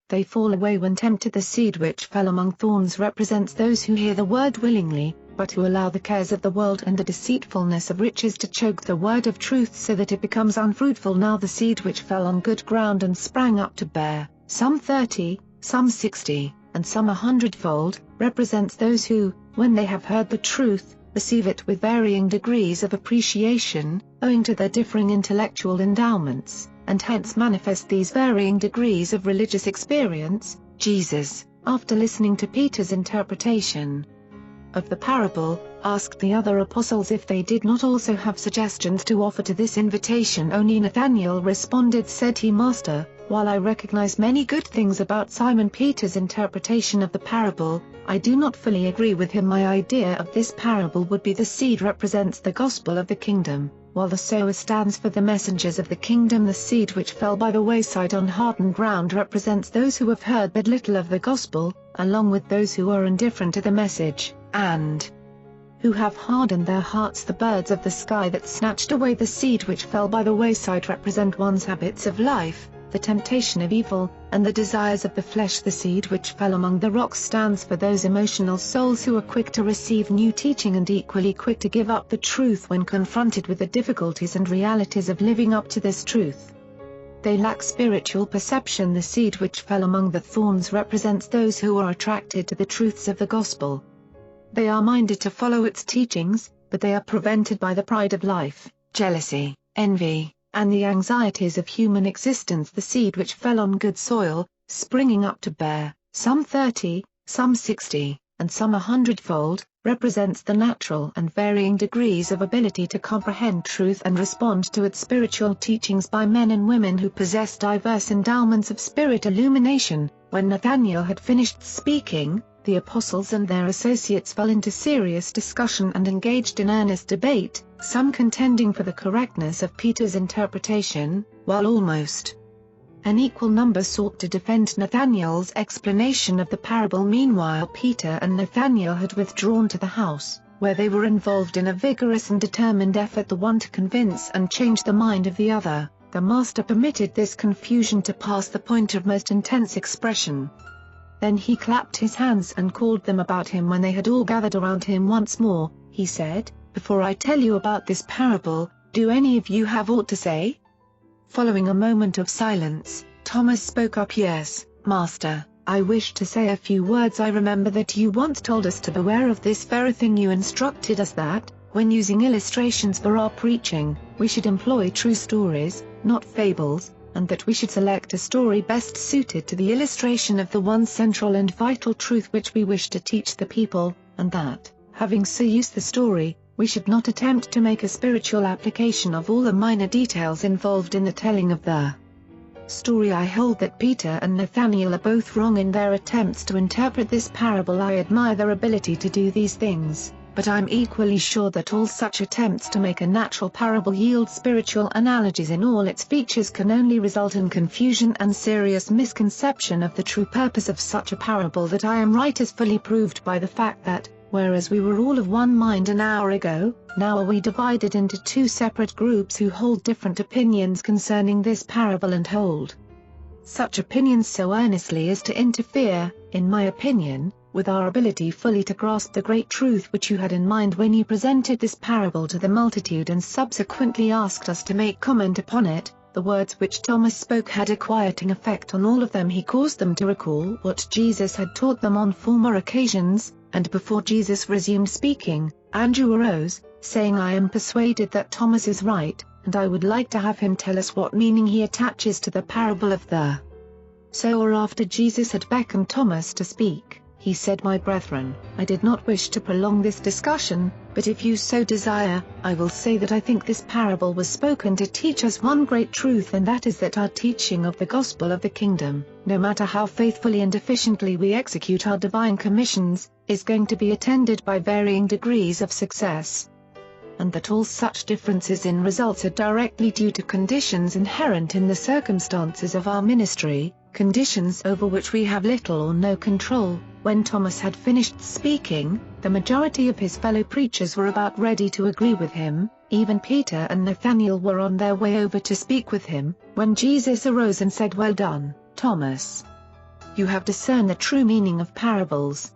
They fall away when tempted. The seed which fell among thorns represents those who hear the word willingly, but who allow the cares of the world and the deceitfulness of riches to choke the word of truth so that it becomes unfruitful. Now the seed which fell on good ground and sprang up to bear, some 30, some 60, and some 100-fold, represents those who, when they have heard the truth, receive it with varying degrees of appreciation, owing to their differing intellectual endowments, and hence manifest these varying degrees of religious experience. Jesus, after listening to Peter's interpretation of the parable, asked the other apostles if they did not also have suggestions to offer to this invitation. Only Nathanael responded, said he, Master, while I recognize many good things about Simon Peter's interpretation of the parable, I do not fully agree with him. My idea of this parable would be the seed represents the gospel of the kingdom, while the sower stands for the messengers of the kingdom. The seed which fell by the wayside on hardened ground represents those who have heard but little of the gospel, along with those who are indifferent to the message, and who have hardened their hearts. The birds of the sky that snatched away the seed which fell by the wayside represent one's habits of life, the temptation of evil, and the desires of the flesh. The seed which fell among the rocks stands for those emotional souls who are quick to receive new teaching and equally quick to give up the truth when confronted with the difficulties and realities of living up to this truth. They lack spiritual perception. The seed which fell among the thorns represents those who are attracted to the truths of the gospel. They are minded to follow its teachings, but they are prevented by the pride of life, jealousy, envy, and the anxieties of human existence. The seed which fell on good soil, springing up to bear, some 30, some 60, and some 100-fold, represents the natural and varying degrees of ability to comprehend truth and respond to its spiritual teachings by men and women who possess diverse endowments of spirit illumination. When Nathanael had finished speaking, the apostles and their associates fell into serious discussion and engaged in earnest debate, some contending for the correctness of Peter's interpretation, while almost an equal number sought to defend Nathanael's explanation of the parable. Meanwhile, Peter and Nathanael had withdrawn to the house, where they were involved in a vigorous and determined effort, the one to convince and change the mind of the other. The master permitted this confusion to pass the point of most intense expression. Then he clapped his hands and called them about him. When they had all gathered around him once more, he said, "Before I tell you about this parable, do any of you have aught to say?" Following a moment of silence, Thomas spoke up. "Yes, Master, I wish to say a few words. I remember that you once told us to beware of this very thing. You instructed us that, when using illustrations for our preaching, we should employ true stories, not fables, and that we should select a story best suited to the illustration of the one central and vital truth which we wish to teach the people, and that, having so used the story, we should not attempt to make a spiritual application of all the minor details involved in the telling of the story. I hold that Peter and Nathanael are both wrong in their attempts to interpret this parable. I admire their ability to do these things, but I'm equally sure that all such attempts to make a natural parable yield spiritual analogies in all its features can only result in confusion and serious misconception of the true purpose of such a parable. That I am right is fully proved by the fact that, whereas we were all of one mind an hour ago, now are we divided into two separate groups who hold different opinions concerning this parable and hold such opinions so earnestly as to interfere, in my opinion, with our ability fully to grasp the great truth which you had in mind when you presented this parable to the multitude and subsequently asked us to make comment upon it. The words which Thomas spoke had a quieting effect on all of them. He caused them to recall what Jesus had taught them on former occasions, and before Jesus resumed speaking, Andrew arose, saying, "I am persuaded that Thomas is right, and I would like to have him tell us what meaning he attaches to the parable of the sower." After Jesus had beckoned Thomas to speak, he said, "My brethren, I did not wish to prolong this discussion, but if you so desire, I will say that I think this parable was spoken to teach us one great truth, and that is that our teaching of the gospel of the kingdom, no matter how faithfully and efficiently we execute our divine commissions, is going to be attended by varying degrees of success, and that all such differences in results are directly due to conditions inherent in the circumstances of our ministry, conditions over which we have little or no control." When Thomas had finished speaking, the majority of his fellow preachers were about ready to agree with him. Even Peter and Nathanael were on their way over to speak with him, when Jesus arose and said, "Well done, Thomas. You have discerned the true meaning of parables.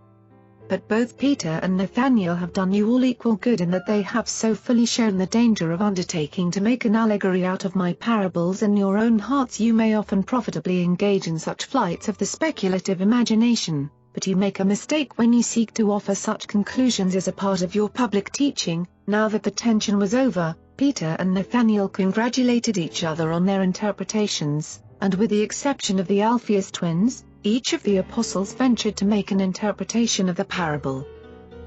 But both Peter and Nathanael have done you all equal good in that they have so fully shown the danger of undertaking to make an allegory out of my parables. In your own hearts you may often profitably engage in such flights of the speculative imagination, but you make a mistake when you seek to offer such conclusions as a part of your public teaching." Now that the tension was over, Peter and Nathanael congratulated each other on their interpretations, and with the exception of the Alphaeus twins, each of the apostles ventured to make an interpretation of the parable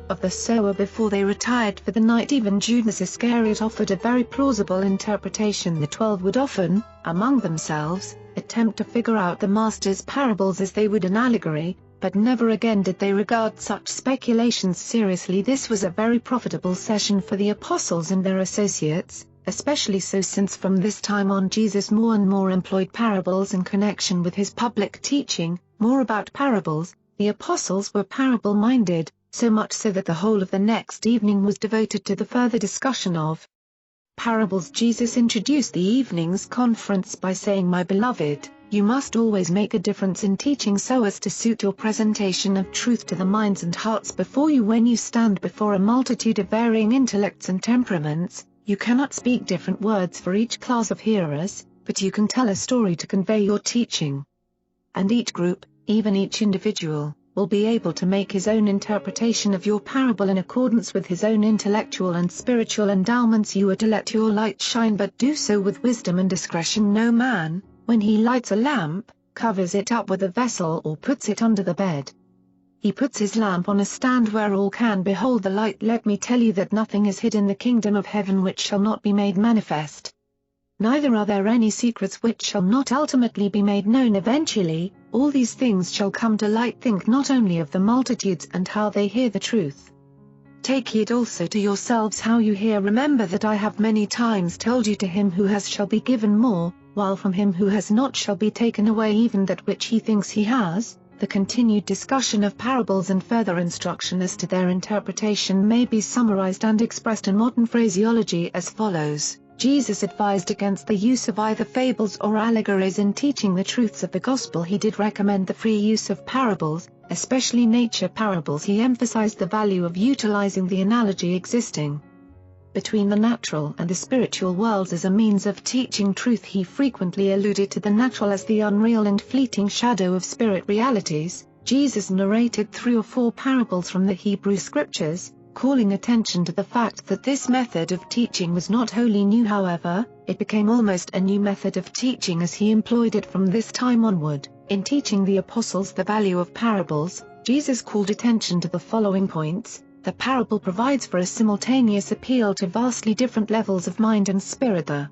of the sower before they retired for the night. Even Judas Iscariot offered a very plausible interpretation. The 12 would often, among themselves, attempt to figure out the Master's parables as they would an allegory, but never again did they regard such speculations seriously. This was a very profitable session for the apostles and their associates, especially so since from this time on Jesus more and more employed parables in connection with his public teaching. More about parables: the apostles were parable-minded, so much so that the whole of the next evening was devoted to the further discussion of parables. Jesus introduced the evening's conference by saying, "My beloved, you must always make a difference in teaching so as to suit your presentation of truth to the minds and hearts before you. When you stand before a multitude of varying intellects and temperaments, you cannot speak different words for each class of hearers, but you can tell a story to convey your teaching. And each group, even each individual, will be able to make his own interpretation of your parable in accordance with his own intellectual and spiritual endowments. You are to let your light shine, but do so with wisdom and discretion. No man, when he lights a lamp, covers it up with a vessel or puts it under the bed. He puts his lamp on a stand where all can behold the light. Let me tell you that nothing is hid in the kingdom of heaven which shall not be made manifest. Neither are there any secrets which shall not ultimately be made known. Eventually, all these things shall come to light. Think not only of the multitudes and how they hear the truth. Take heed also to yourselves how you hear. Remember that I have many times told you, to him who has shall be given more, while from him who has not shall be taken away even that which he thinks he has." The continued discussion of parables and further instruction as to their interpretation may be summarized and expressed in modern phraseology as follows. Jesus advised against the use of either fables or allegories in teaching the truths of the gospel. He did recommend the free use of parables, especially nature parables. He emphasized the value of utilizing the analogy existing between the natural and the spiritual worlds as a means of teaching truth. He frequently alluded to the natural as the unreal and fleeting shadow of spirit realities. Jesus narrated 3 or 4 parables from the Hebrew Scriptures, calling attention to the fact that this method of teaching was not wholly new. However, it became almost a new method of teaching as he employed it from this time onward. In teaching the apostles the value of parables, Jesus called attention to the following points. The parable provides for a simultaneous appeal to vastly different levels of mind and spirit. The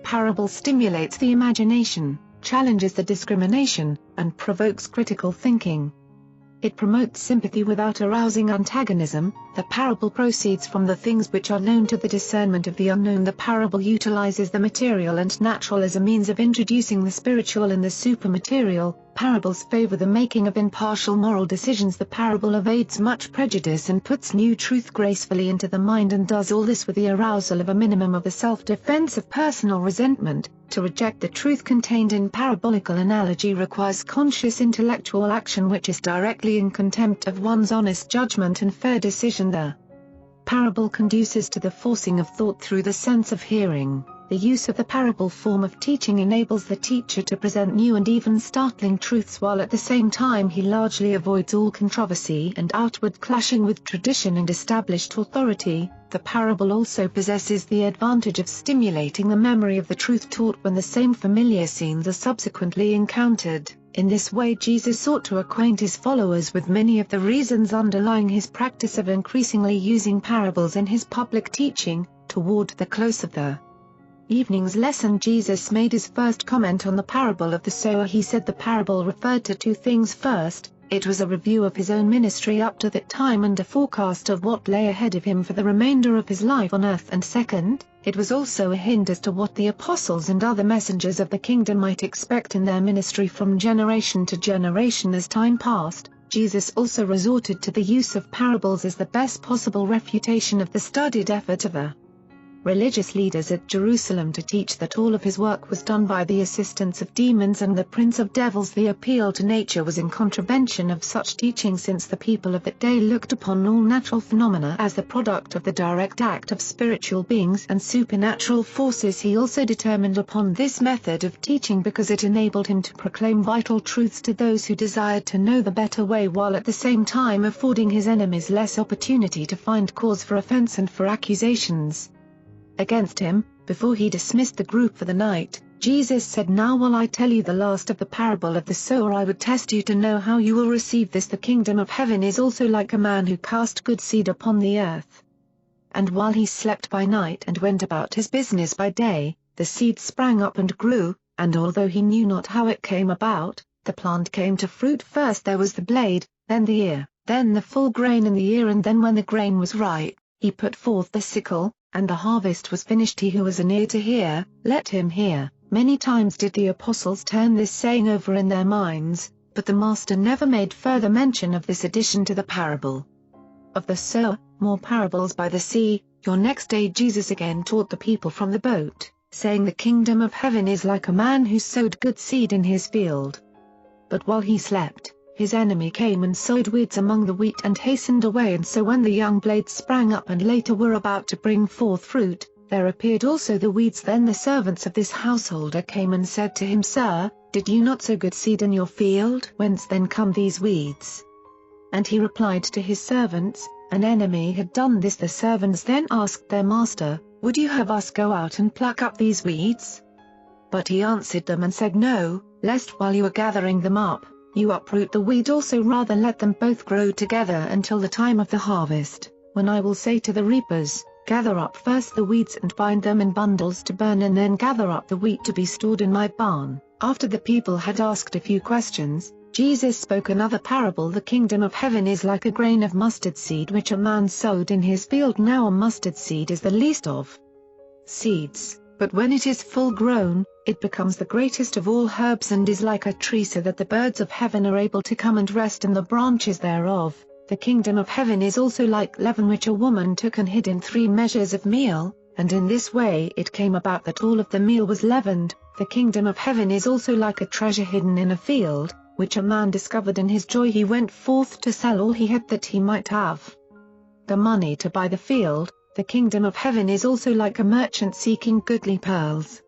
parable stimulates the imagination, challenges the discrimination, and provokes critical thinking. It promotes sympathy without arousing antagonism. The parable proceeds from the things which are known to the discernment of the unknown. The parable utilizes the material and natural as a means of introducing the spiritual and the supermaterial. Parables favor the making of impartial moral decisions. The parable evades much prejudice and puts new truth gracefully into the mind, and does all this with the arousal of a minimum of the self-defense of personal resentment. To reject the truth contained in parabolical analogy requires conscious intellectual action which is directly in contempt of one's honest judgment and fair decision. The parable conduces to the forcing of thought through the sense of hearing. The use of the parable form of teaching enables the teacher to present new and even startling truths, while at the same time he largely avoids all controversy and outward clashing with tradition and established authority. The parable also possesses the advantage of stimulating the memory of the truth taught when the same familiar scenes are subsequently encountered. In this way Jesus sought to acquaint his followers with many of the reasons underlying his practice of increasingly using parables in his public teaching. Toward the close of the evening's lesson, Jesus made his first comment on the parable of the sower. He said the parable referred to 2 things. First, it was a review of his own ministry up to that time and a forecast of what lay ahead of him for the remainder of his life on earth. And second, it was also a hint as to what the apostles and other messengers of the kingdom might expect in their ministry from generation to generation. As time passed, Jesus also resorted to the use of parables as the best possible refutation of the studied effort of the religious leaders at Jerusalem to teach that all of his work was done by the assistance of demons and the prince of devils. The appeal to nature was in contravention of such teaching, since the people of that day looked upon all natural phenomena as the product of the direct act of spiritual beings and supernatural forces. He also determined upon this method of teaching because it enabled him to proclaim vital truths to those who desired to know the better way, while at the same time affording his enemies less opportunity to find cause for offense and for accusations against him. Before he dismissed the group for the night, Jesus said, "Now while I tell you the last of the parable of the sower, I would test you to know how you will receive this. The kingdom of heaven is also like a man who cast good seed upon the earth. And while he slept by night and went about his business by day, the seed sprang up and grew, and although he knew not how it came about, the plant came to fruit. First there was the blade, then the ear, then the full grain in the ear, and then when the grain was ripe, he put forth the sickle, and the harvest was finished. He who has an ear to hear, let him hear." Many times did the apostles turn this saying over in their minds, but the Master never made further mention of this addition to the parable. of the sower, more parables by the sea. Your next day Jesus again taught the people from the boat, saying, the kingdom of heaven is like a man who sowed good seed in his field. But while he slept, his enemy came and sowed weeds among the wheat and hastened away. And so when the young blades sprang up and later were about to bring forth fruit, there appeared also the weeds. Then the servants of this householder came and said to him, Sir, did you not sow good seed in your field? Whence then come these weeds? And he replied to his servants, An enemy had done this. The servants then asked their master, Would you have us go out and pluck up these weeds? But he answered them and said, No, lest while you are gathering them up, you uproot the weed also. Rather let them both grow together until the time of the harvest, when I will say to the reapers, Gather up first the weeds and bind them in bundles to burn, and then gather up the wheat to be stored in my barn. After the people had asked a few questions, Jesus spoke another parable. The kingdom of heaven is like a grain of mustard seed which a man sowed in his field. Now a mustard seed is the least of seeds, but when it is full grown, it becomes the greatest of all herbs and is like a tree, so that the birds of heaven are able to come and rest in the branches thereof. The kingdom of heaven is also like leaven which a woman took and hid in 3 measures of meal, and in this way it came about that all of the meal was leavened. The kingdom of heaven is also like a treasure hidden in a field, which a man discovered. In his joy he went forth to sell all he had, that he might have the money to buy the field. The kingdom of heaven is also like a merchant seeking goodly pearls.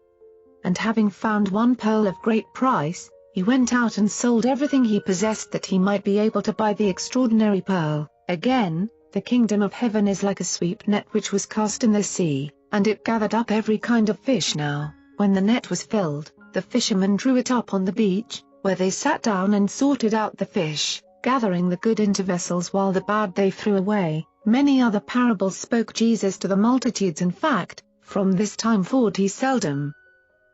And having found one pearl of great price, he went out and sold everything he possessed, that he might be able to buy the extraordinary pearl. Again, the kingdom of heaven is like a sweep net which was cast in the sea, and it gathered up every kind of fish. Now, when the net was filled, the fishermen drew it up on the beach, where they sat down and sorted out the fish, gathering the good into vessels while the bad they threw away. Many other parables spoke Jesus to the multitudes. In fact, from this time forward he seldom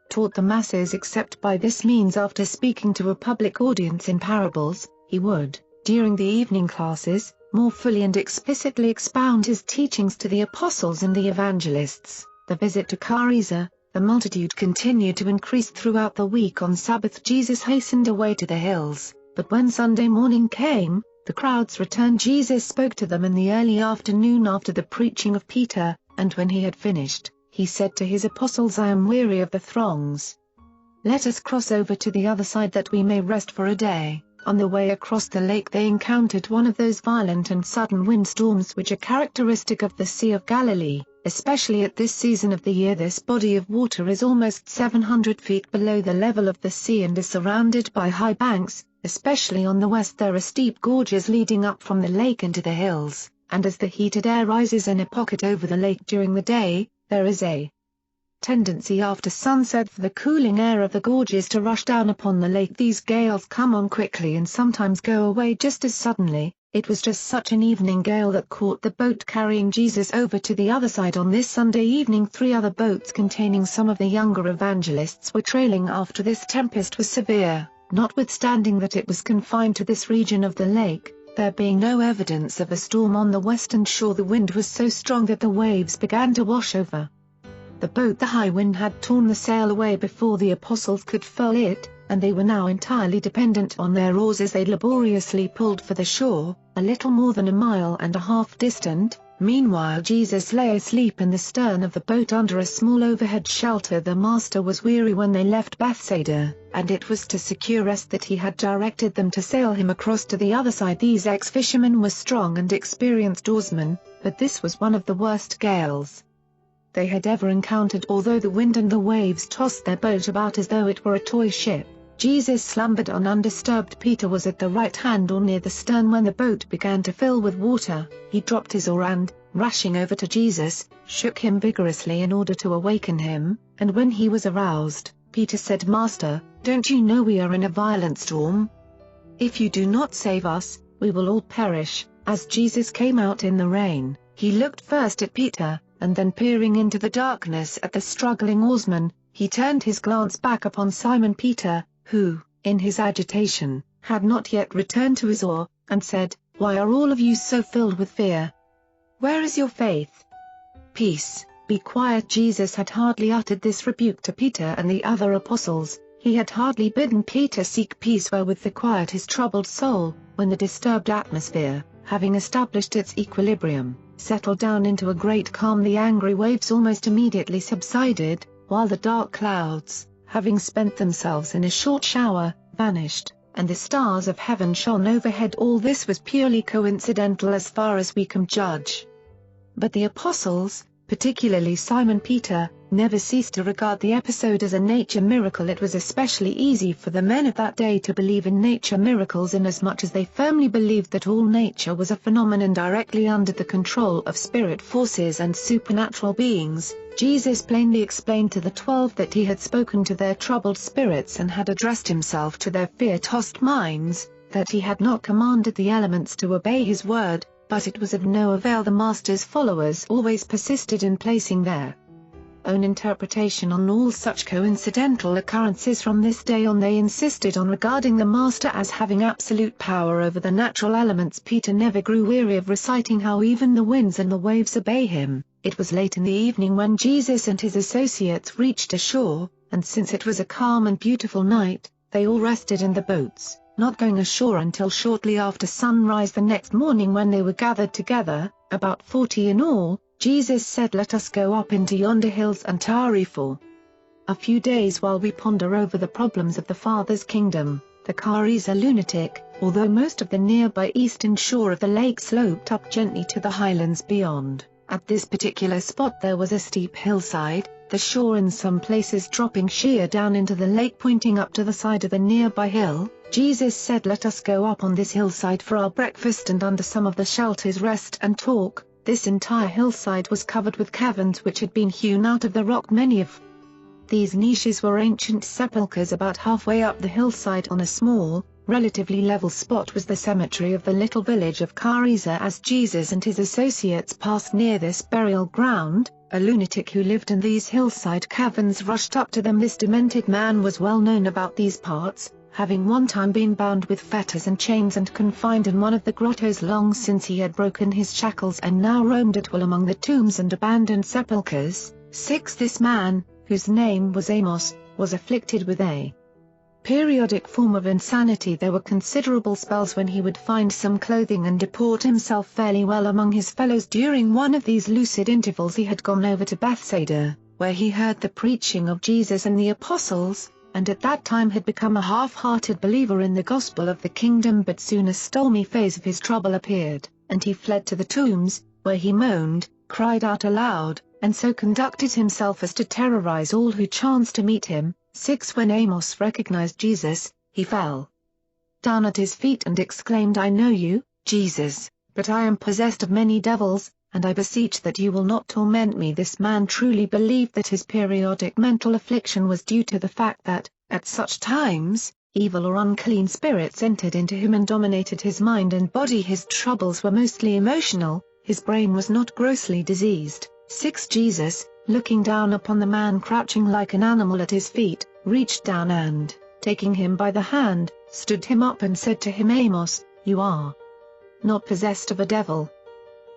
taught the masses except by this means. After speaking to a public audience in parables, he would, during the evening classes, more fully and explicitly expound his teachings to the apostles and the evangelists. The visit to Gerasa, the multitude continued to increase throughout the week. On Sabbath Jesus hastened away to the hills, but when Sunday morning came, the crowds returned. Jesus spoke to them in the early afternoon after the preaching of Peter, and when he had finished, he said to his apostles, I am weary of the throngs. Let us cross over to the other side that we may rest for a day. On the way across the lake they encountered one of those violent and sudden windstorms which are characteristic of the Sea of Galilee, especially at this season of the year. This body of water is almost 700 feet below the level of the sea and is surrounded by high banks. Especially on the west there are steep gorges leading up from the lake into the hills, and as the heated air rises in a pocket over the lake during the day, there is a tendency after sunset for the cooling air of the gorges to rush down upon the lake. These gales come on quickly and sometimes go away just as suddenly. It was just such an evening gale that caught the boat carrying Jesus over to the other side on this Sunday evening. 3 other boats containing some of the younger evangelists were trailing after. This tempest was severe, notwithstanding that it was confined to this region of the lake. There being no evidence of a storm on the western shore, the wind was so strong that the waves began to wash over the boat. The high wind had torn the sail away before the apostles could furl it, and they were now entirely dependent on their oars as they laboriously pulled for the shore, a little more than 1.5 miles distant. Meanwhile Jesus lay asleep in the stern of the boat under a small overhead shelter. The master was weary when they left Bethsaida, and it was to secure rest that he had directed them to sail him across to the other side. These ex-fishermen were strong and experienced oarsmen, but this was one of the worst gales they had ever encountered. Although the wind and the waves tossed their boat about as though it were a toy ship, Jesus slumbered on undisturbed. Peter was at the right hand or near the stern when the boat began to fill with water. He dropped his oar and, rushing over to Jesus, shook him vigorously in order to awaken him, and when he was aroused, Peter said, Master, don't you know we are in a violent storm? If you do not save us, we will all perish. As Jesus came out in the rain, he looked first at Peter, and then peering into the darkness at the struggling oarsman, he turned his glance back upon Simon Peter, who, in his agitation, had not yet returned to his oar, and said, Why are all of you so filled with fear? Where is your faith? Peace, be quiet. Jesus had hardly uttered this rebuke to Peter and the other apostles. He had hardly bidden Peter seek peace wherewith to quiet his troubled soul, when the disturbed atmosphere, having established its equilibrium, settled down into a great calm. The angry waves almost immediately subsided, while the dark clouds, having spent themselves in a short shower, vanished, and the stars of heaven shone overhead. All this was purely coincidental as far as we can judge. But the apostles, particularly Simon Peter, never ceased to regard the episode as a nature miracle. It was especially easy for the men of that day to believe in nature miracles inasmuch as they firmly believed that all nature was a phenomenon directly under the control of spirit forces and supernatural beings. Jesus plainly explained to the 12 that he had spoken to their troubled spirits and had addressed himself to their fear-tossed minds, that he had not commanded the elements to obey his word, but it was of no avail. The Master's followers always persisted in placing their own interpretation on all such coincidental occurrences. From this day on they insisted on regarding the Master as having absolute power over the natural elements. Peter never grew weary of reciting how even the winds and the waves obey him. It was late in the evening when Jesus and his associates reached ashore, and since it was a calm and beautiful night, they all rested in the boats, not going ashore until shortly after sunrise the next morning, when they were gathered together, about 40 in all. Jesus said, "Let us go up into yonder hills and tarry for a few days while we ponder over the problems of the Father's kingdom." The car is a lunatic, although most of the nearby eastern shore of the lake sloped up gently to the highlands beyond. At this particular spot there was a steep hillside, the shore in some places dropping sheer down into the lake pointing up to the side of the nearby hill. Jesus said, "Let us go up on this hillside for our breakfast and under some of the shelters rest and talk." This entire hillside was covered with caverns which had been hewn out of the rock. Many of these niches were ancient sepulchres. About halfway up the hillside on a small, relatively level spot was the cemetery of the little village of Cariza. As Jesus and his associates passed near this burial ground, a lunatic who lived in these hillside caverns rushed up to them. This demented man was well known about these parts, having one time been bound with fetters and chains and confined in one of the grottos. Long since he had broken his shackles and now roamed at will among the tombs and abandoned sepulchres. 6. This man, whose name was Amos, was afflicted with a periodic form of insanity. There were considerable spells when he would find some clothing and deport himself fairly well among his fellows. During one of these lucid intervals he had gone over to Bethsaida, where he heard the preaching of Jesus and the apostles, and at that time had become a half-hearted believer in the gospel of the kingdom. But soon a stormy phase of his trouble appeared, and he fled to the tombs, where he moaned, cried out aloud, and so conducted himself as to terrorize all who chanced to meet him. 6. When Amos recognized Jesus, he fell down at his feet and exclaimed, "I know you, Jesus, but I am possessed of many devils, and I beseech that you will not torment me." This man truly believed that his periodic mental affliction was due to the fact that, at such times, evil or unclean spirits entered into him and dominated his mind and body. His troubles were mostly emotional, his brain was not grossly diseased. 6. Jesus, looking down upon the man crouching like an animal at his feet, reached down and, taking him by the hand, stood him up and said to him, "Amos, you are not possessed of a devil.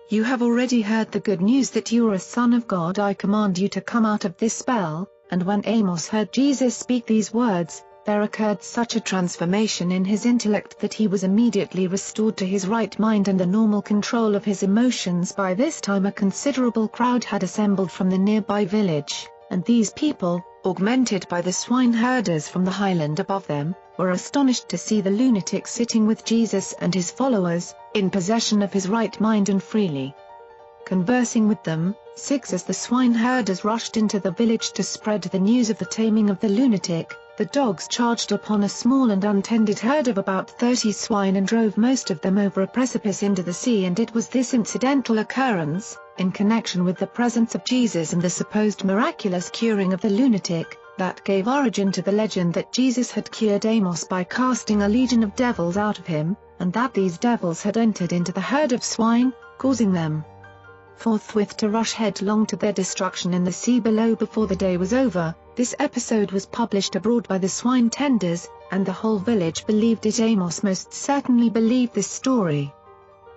You have already heard the good news that you are a son of God. I command you to come out of this spell." And when Amos heard Jesus speak these words, there occurred such a transformation in his intellect that he was immediately restored to his right mind and the normal control of his emotions. By this time a considerable crowd had assembled from the nearby village, and these people, augmented by the swineherders from the highland above them, were astonished to see the lunatic sitting with Jesus and his followers, in possession of his right mind and freely conversing with them. 6. As the swineherders rushed into the village to spread the news of the taming of the lunatic, the dogs charged upon a small and untended herd of about 30 swine and drove most of them over a precipice into the sea. And it was this incidental occurrence, in connection with the presence of Jesus and the supposed miraculous curing of the lunatic, that gave origin to the legend that Jesus had cured Amos by casting a legion of devils out of him, and that these devils had entered into the herd of swine, causing them forthwith to rush headlong to their destruction in the sea below before the day was over. This episode was published abroad by the swine tenders, and the whole village believed it. Amos most certainly believed this story.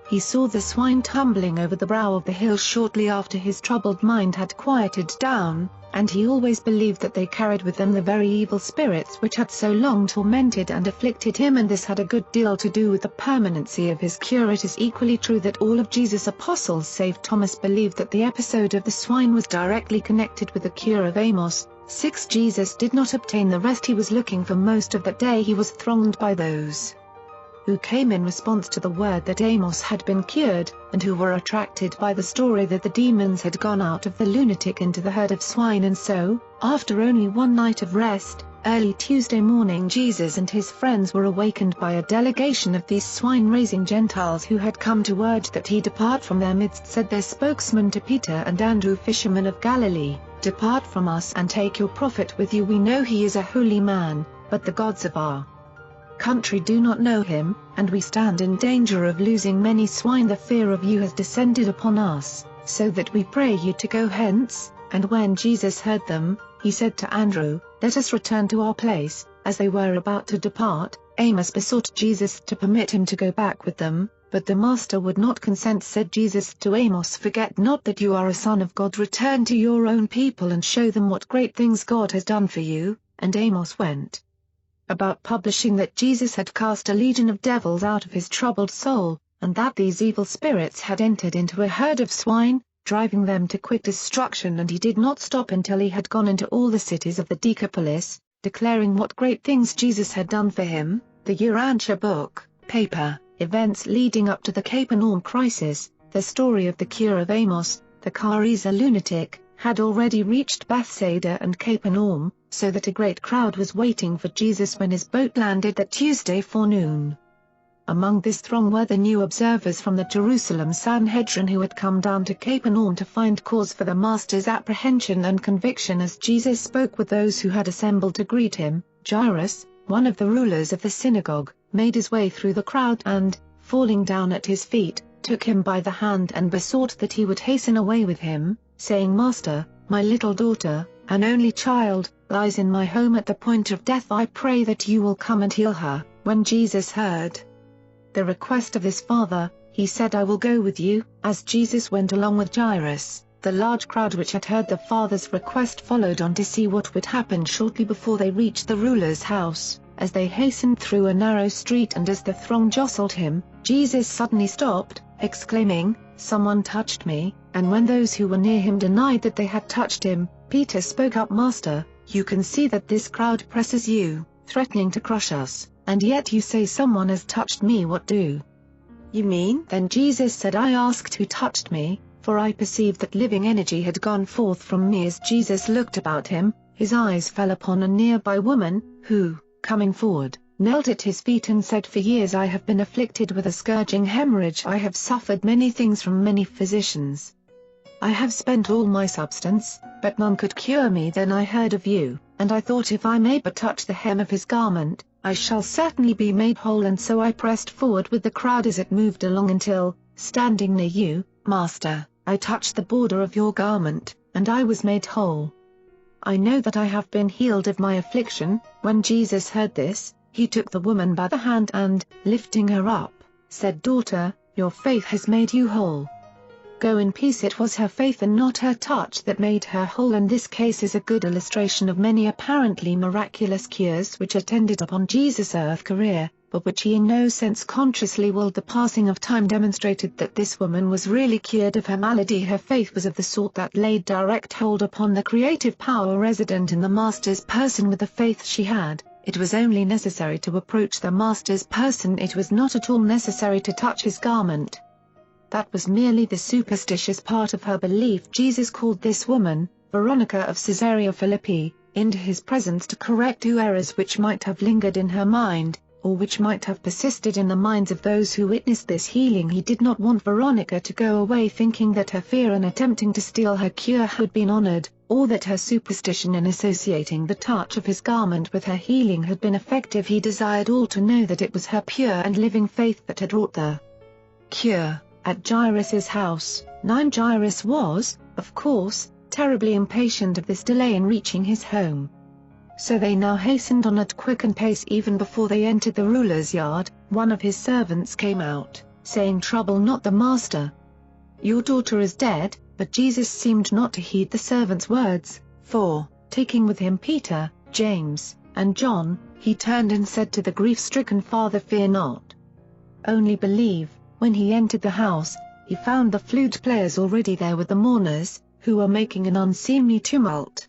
He saw the swine tumbling over the brow of the hill shortly after his troubled mind had quieted down, and he always believed that they carried with them the very evil spirits which had so long tormented and afflicted him, and this had a good deal to do with the permanency of his cure. It is equally true that all of Jesus' apostles save Thomas believed that the episode of the swine was directly connected with the cure of Amos. 6. Jesus did not obtain the rest he was looking for most of that day. He was thronged by those who came in response to the word that Amos had been cured, and who were attracted by the story that the demons had gone out of the lunatic into the herd of swine. And so, after only one night of rest, early Tuesday morning Jesus and his friends were awakened by a delegation of these swine-raising Gentiles who had come to urge that he depart from their midst. Said their spokesman to Peter and Andrew, fishermen of Galilee, "Depart from us and take your prophet with you. We know he is a holy man, but the gods of our country do not know him, and we stand in danger of losing many swine. The fear of you has descended upon us, so that we pray you to go hence." And when Jesus heard them, he said to Andrew, "Let us return to our place." As they were about to depart, Amos besought Jesus to permit him to go back with them, but the master would not consent. Said Jesus to Amos, "Forget not that you are a son of God. Return to your own people and show them what great things God has done for you." And Amos went about publishing that Jesus had cast a legion of devils out of his troubled soul, and that these evil spirits had entered into a herd of swine, driving them to quick destruction. And he did not stop until he had gone into all the cities of the Decapolis, declaring what great things Jesus had done for him. The Urantia book, paper, events leading up to the Capernaum crisis, the story of the cure of Amos, the Cariza lunatic, had already reached Bethsaida and Capernaum, so that a great crowd was waiting for Jesus when his boat landed that Tuesday forenoon. Among this throng were the new observers from the Jerusalem Sanhedrin who had come down to Capernaum to find cause for the master's apprehension and conviction. As Jesus spoke with those who had assembled to greet him, Jairus, one of the rulers of the synagogue, made his way through the crowd and, falling down at his feet, took him by the hand and besought that he would hasten away with him, saying, "Master, my little daughter, an only child, lies in my home at the point of death. I pray that you will come and heal her." When Jesus heard the request of his father, he said, "I will go with you." As Jesus went along with Jairus, the large crowd which had heard the father's request followed on to see what would happen shortly before they reached the ruler's house. As they hastened through a narrow street and as the throng jostled him, Jesus suddenly stopped, exclaiming, "Someone touched me," and when those who were near him denied that they had touched him, Peter spoke up, "Master, you can see that this crowd presses you, threatening to crush us, and yet you say someone has touched me. What do you mean?" Then Jesus said, "I asked who touched me, for I perceived that living energy had gone forth from me." As Jesus looked about him, his eyes fell upon a nearby woman, who, coming forward, knelt at his feet and said, "For years I have been afflicted with a scourging hemorrhage. I have suffered many things from many physicians. I have spent all my substance, but none could cure me. Then I heard of you, and I thought, if I may but touch the hem of his garment, I shall certainly be made whole." And so I pressed forward with the crowd as it moved along until, standing near you, Master, I touched the border of your garment, and I was made whole. I know that I have been healed of my affliction." When Jesus heard this, he took the woman by the hand and, lifting her up, said, "Daughter, your faith has made you whole. Go in peace." It was her faith and not her touch that made her whole, and this case is a good illustration of many apparently miraculous cures which attended upon Jesus' earth career, but which he in no sense consciously willed. The passing of time demonstrated that this woman was really cured of her malady. Her faith was of the sort that laid direct hold upon the creative power resident in the Master's person. With the faith she had, it was only necessary to approach the Master's person. It was not at all necessary to touch his garment. That was merely the superstitious part of her belief. Jesus called this woman, Veronica of Caesarea Philippi, into his presence to correct two errors which might have lingered in her mind, or which might have persisted in the minds of those who witnessed this healing. He did not want Veronica to go away thinking that her fear in attempting to steal her cure had been honored, or that her superstition in associating the touch of his garment with her healing had been effective. He desired all to know that it was her pure and living faith that had wrought the cure. At Jairus' house, 9. Jairus was, of course, terribly impatient of this delay in reaching his home. So they now hastened on at quicken pace. Even before they entered the ruler's yard, one of his servants came out, saying, "Trouble not the master. Your daughter is dead." But Jesus seemed not to heed the servant's words, 4. Taking with him Peter, James, and John, he turned and said to the grief-stricken father, "Fear not. Only believe." When he entered the house, he found the flute players already there with the mourners, who were making an unseemly tumult.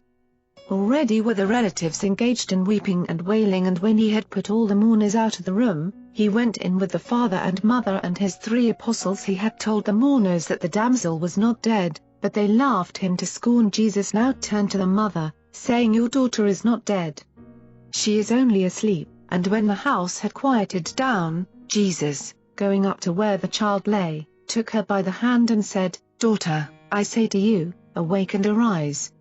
Already were the relatives engaged in weeping and wailing, and when he had put all the mourners out of the room, he went in with the father and mother and his 3 apostles. He had told the mourners that the damsel was not dead, but they laughed him to scorn. Jesus now turned to the mother, saying, "Your daughter is not dead. She is only asleep." And when the house had quieted down, Jesus, going up to where the child lay, took her by the hand and said, "Daughter, I say to you, awake and arise."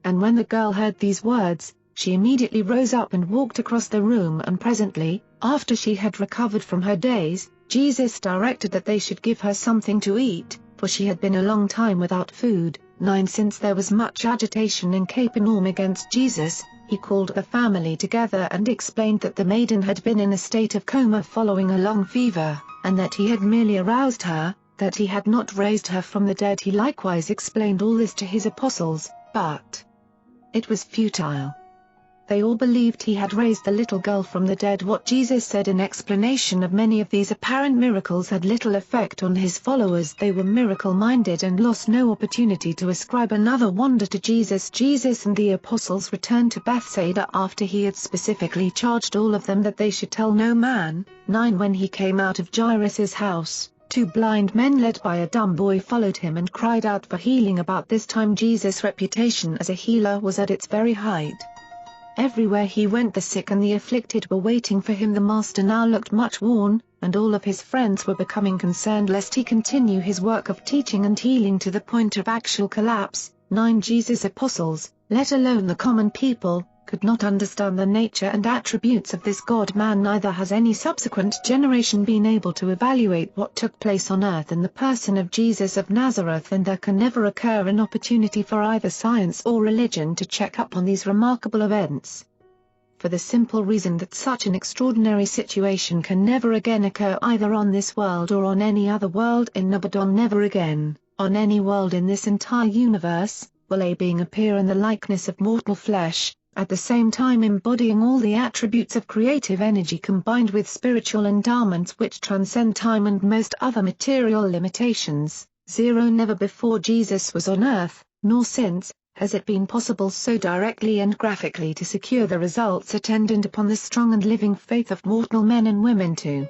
And when the girl heard these words, she immediately rose up and walked across the room, and presently, after she had recovered from her daze, Jesus directed that they should give her something to eat, for she had been a long time without food. 9. Since there was much agitation in Capernaum against Jesus, he called the family together and explained that the maiden had been in a state of coma following a long fever, and that he had merely aroused her, that he had not raised her from the dead. He likewise explained all this to his apostles, but it was futile. They all believed he had raised the little girl from the dead. What Jesus said in explanation of many of these apparent miracles had little effect on his followers. They were miracle-minded and lost no opportunity to ascribe another wonder to Jesus. Jesus and the apostles returned to Bethsaida after he had specifically charged all of them that they should tell no man. 9. When he came out of Jairus' house, 2 blind men led by a dumb boy followed him and cried out for healing. About this time Jesus' reputation as a healer was at its very height. Everywhere he went the sick and the afflicted were waiting for him. The master now looked much worn, and all of his friends were becoming concerned lest he continue his work of teaching and healing to the point of actual collapse. 9. Jesus' apostles, let alone the common people, could not understand the nature and attributes of this God-man. Neither has any subsequent generation been able to evaluate what took place on earth in the person of Jesus of Nazareth, and there can never occur an opportunity for either science or religion to check up on these remarkable events. For the simple reason that such an extraordinary situation can never again occur either on this world or on any other world in Abaddon. Never again, on any world in this entire universe, will a being appear in the likeness of mortal flesh, at the same time embodying all the attributes of creative energy combined with spiritual endowments which transcend time and most other material limitations. 0. Never before Jesus was on earth, nor since, has it been possible so directly and graphically to secure the results attendant upon the strong and living faith of mortal men and women. To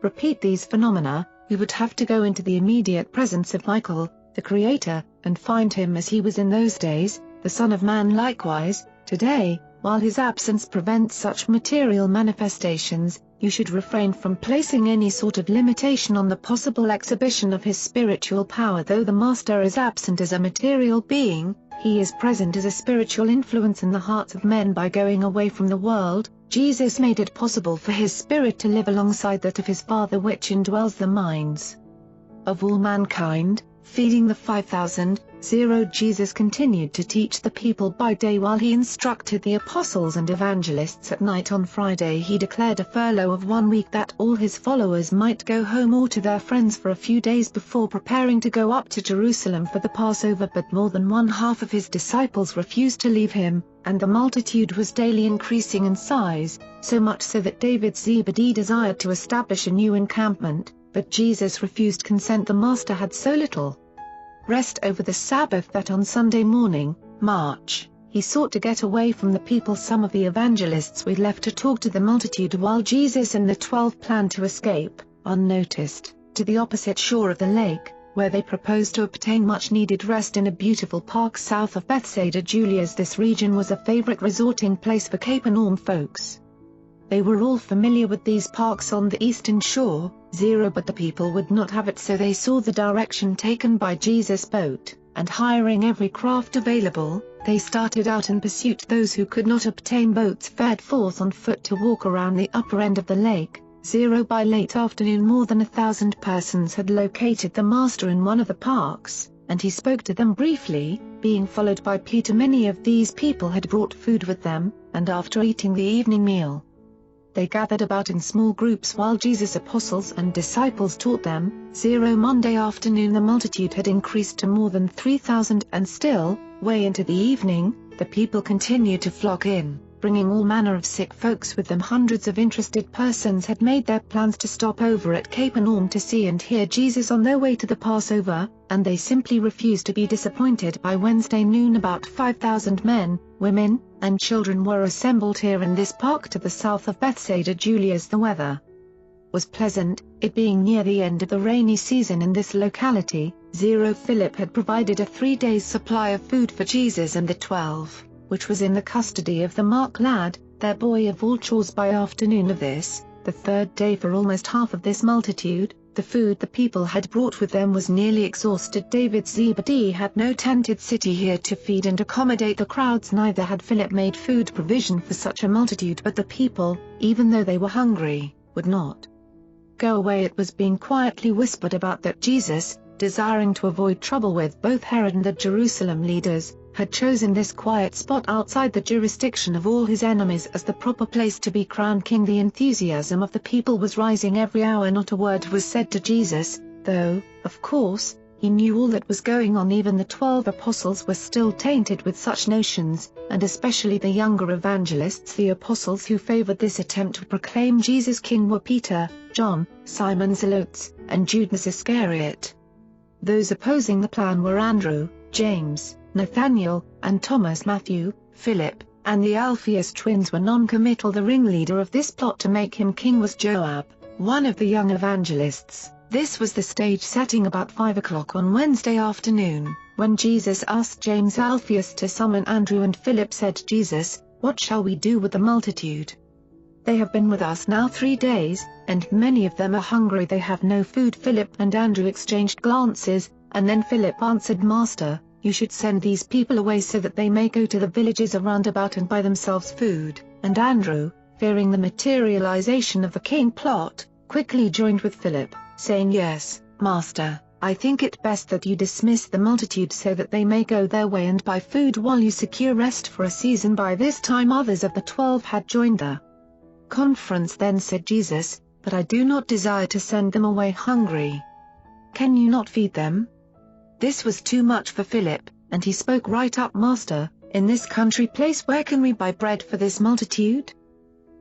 repeat these phenomena, we would have to go into the immediate presence of Michael, the Creator, and find him as he was in those days, the Son of Man. Likewise, today, while his absence prevents such material manifestations, you should refrain from placing any sort of limitation on the possible exhibition of his spiritual power. Though the Master is absent as a material being, he is present as a spiritual influence in the hearts of men. By going away from the world, Jesus made it possible for his spirit to live alongside that of his Father which indwells the minds of all mankind. Feeding the 5,000. 0. Jesus continued to teach the people by day while he instructed the apostles and evangelists at night. On Friday he declared a furlough of 1 week that all his followers might go home or to their friends for a few days before preparing to go up to Jerusalem for the Passover. But more than 1/2 of his disciples refused to leave him, and the multitude was daily increasing in size, so much so that David Zebedee desired to establish a new encampment, but Jesus refused consent. The Master had so little rest over the Sabbath that on Sunday morning, March, he sought to get away from the people. Some of the evangelists were left to talk to the multitude while Jesus and the 12 planned to escape, unnoticed, to the opposite shore of the lake, where they proposed to obtain much-needed rest in a beautiful park south of Bethsaida. Julia's this region was a favorite resorting place for Capernaum folks. They were all familiar with these parks on the eastern shore. 0. But the people would not have it, so they saw the direction taken by Jesus' boat, and hiring every craft available, they started out in pursuit. Those who could not obtain boats fared forth on foot to walk around the upper end of the lake. 0. By late afternoon more than 1,000 persons had located the Master in one of the parks, and he spoke to them briefly, being followed by Peter. Many of these people had brought food with them, and after eating the evening meal, they gathered about in small groups while Jesus' apostles and disciples taught them. Monday afternoon the multitude had increased to more than 3,000 and still, way into the evening, the people continued to flock in, bringing all manner of sick folks with them. Hundreds of interested persons had made their plans to stop over at Capernaum to see and hear Jesus on their way to the Passover, and they simply refused to be disappointed. By Wednesday noon about 5,000 men, women, and children were assembled here in this park to the south of Bethsaida. Julia's the weather was pleasant, it being near the end of the rainy season in this locality. Philip had provided a 3 days' supply of food for Jesus and the 12, which was in the custody of the Mark lad, their boy of all chores. By afternoon of this, the third day for almost half of this multitude, the food the people had brought with them was nearly exhausted. David Zebedee had no tented city here to feed and accommodate the crowds, neither had Philip made food provision for such a multitude, but the people, even though they were hungry, would not go away. It was being quietly whispered about that Jesus, desiring to avoid trouble with both Herod and the Jerusalem leaders, had chosen this quiet spot outside the jurisdiction of all his enemies as the proper place to be crowned king. The enthusiasm of the people was rising every hour. Not a word was said to Jesus, though, of course, he knew all that was going on. Even the 12 apostles were still tainted with such notions, and especially the younger evangelists. The apostles who favored this attempt to proclaim Jesus king were Peter, John, Simon Zelotes, and Judas Iscariot. Those opposing the plan were Andrew, James, Nathaniel, and Thomas. Matthew, Philip, and the Alphaeus twins were non-committal. The ringleader of this plot to make him king was Joab, one of the young evangelists. This was the stage setting about 5 o'clock on Wednesday afternoon, when Jesus asked James Alphaeus to summon Andrew, and Philip said, Jesus, what shall we do with the multitude? They have been with us now 3 days, and many of them are hungry. They have no food. Philip and Andrew exchanged glances, and then Philip answered, Master, you should send these people away so that they may go to the villages around about and buy themselves food. And Andrew, fearing the materialization of the king plot, quickly joined with Philip, saying, Yes, Master, I think it best that you dismiss the multitude so that they may go their way and buy food while you secure rest for a season. By this time others of the 12 had joined the conference. Then said Jesus, But I do not desire to send them away hungry. Can you not feed them? This was too much for Philip, and he spoke right up, Master, in this country place where can we buy bread for this multitude?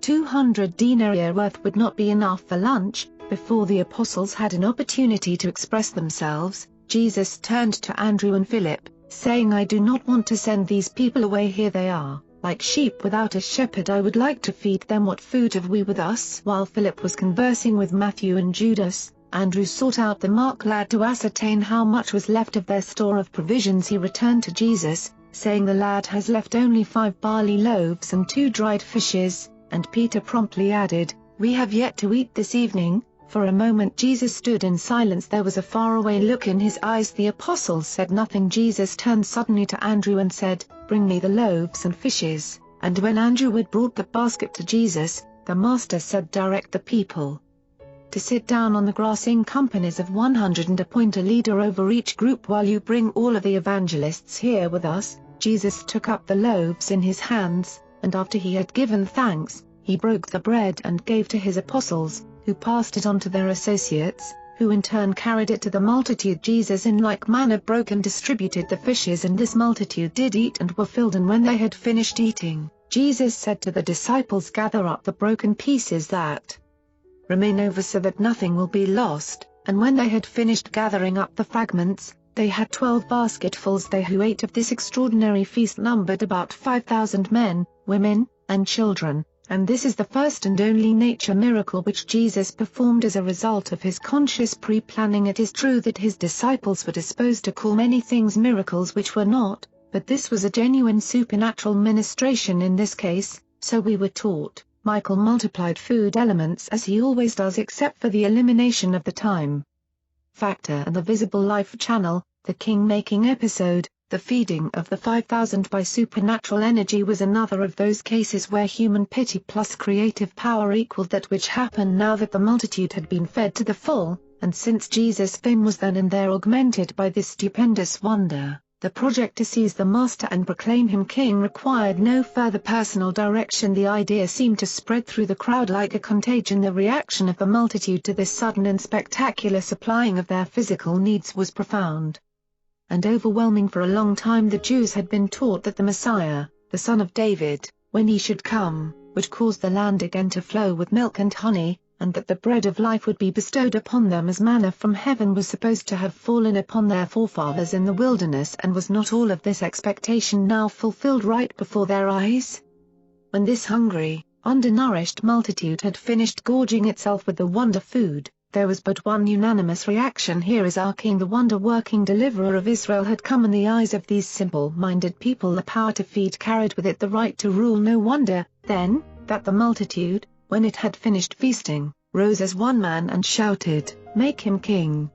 200 denarii worth would not be enough for lunch. Before the apostles had an opportunity to express themselves, Jesus turned to Andrew and Philip, saying, I do not want to send these people away. Here they are, like sheep without a shepherd. I would like to feed them. What food have we with us? While Philip was conversing with Matthew and Judas, Andrew sought out the Mark lad to ascertain how much was left of their store of provisions. He returned to Jesus, saying, The lad has left only 5 barley loaves and 2 dried fishes, and Peter promptly added, We have yet to eat this evening. For a moment Jesus stood in silence. There was a faraway look in his eyes. The apostles said nothing. Jesus turned suddenly to Andrew and said, Bring me the loaves and fishes. And when Andrew had brought the basket to Jesus, the master said, Direct the people to sit down on the grass in companies of 100 and appoint a leader over each group while you bring all of the evangelists here with us. Jesus took up the loaves in his hands, and after he had given thanks, he broke the bread and gave to his apostles, who passed it on to their associates, who in turn carried it to the multitude. Jesus in like manner broke and distributed the fishes, and this multitude did eat and were filled. And when they had finished eating, Jesus said to the disciples, Gather up the broken pieces that remain over so that nothing will be lost. And when they had finished gathering up the fragments, they had 12 basketfuls. They who ate of this extraordinary feast numbered about 5,000 men, women, and children. And this is the first and only nature miracle which Jesus performed as a result of his conscious pre-planning. It is true that his disciples were disposed to call many things miracles which were not, but this was a genuine supernatural ministration in this case, so we were taught. Michael multiplied food elements as he always does, except for the elimination of the time factor and the visible life channel. The king-making episode, the feeding of the 5,000 by supernatural energy, was another of those cases where human pity plus creative power equaled that which happened now that the multitude had been fed to the full, and since Jesus' fame was then and there augmented by this stupendous wonder, The project to seize the Master and proclaim him king required no further personal direction. The idea seemed to spread through the crowd like a contagion. The reaction of the multitude to this sudden and spectacular supplying of their physical needs was profound and overwhelming. For a long time the Jews had been taught that the Messiah, the son of David, when he should come, would cause the land again to flow with milk and honey, and that the bread of life would be bestowed upon them as manna from heaven was supposed to have fallen upon their forefathers in the wilderness. And was not all of this expectation now fulfilled right before their eyes? When this hungry, undernourished multitude had finished gorging itself with the wonder food, there was but one unanimous reaction: here is our King, the wonder-working deliverer of Israel had come. In the eyes of these simple-minded people the power to feed carried with it the right to rule. No wonder, then, that the multitude, when it had finished feasting, rose as one man and shouted, "Make him king!"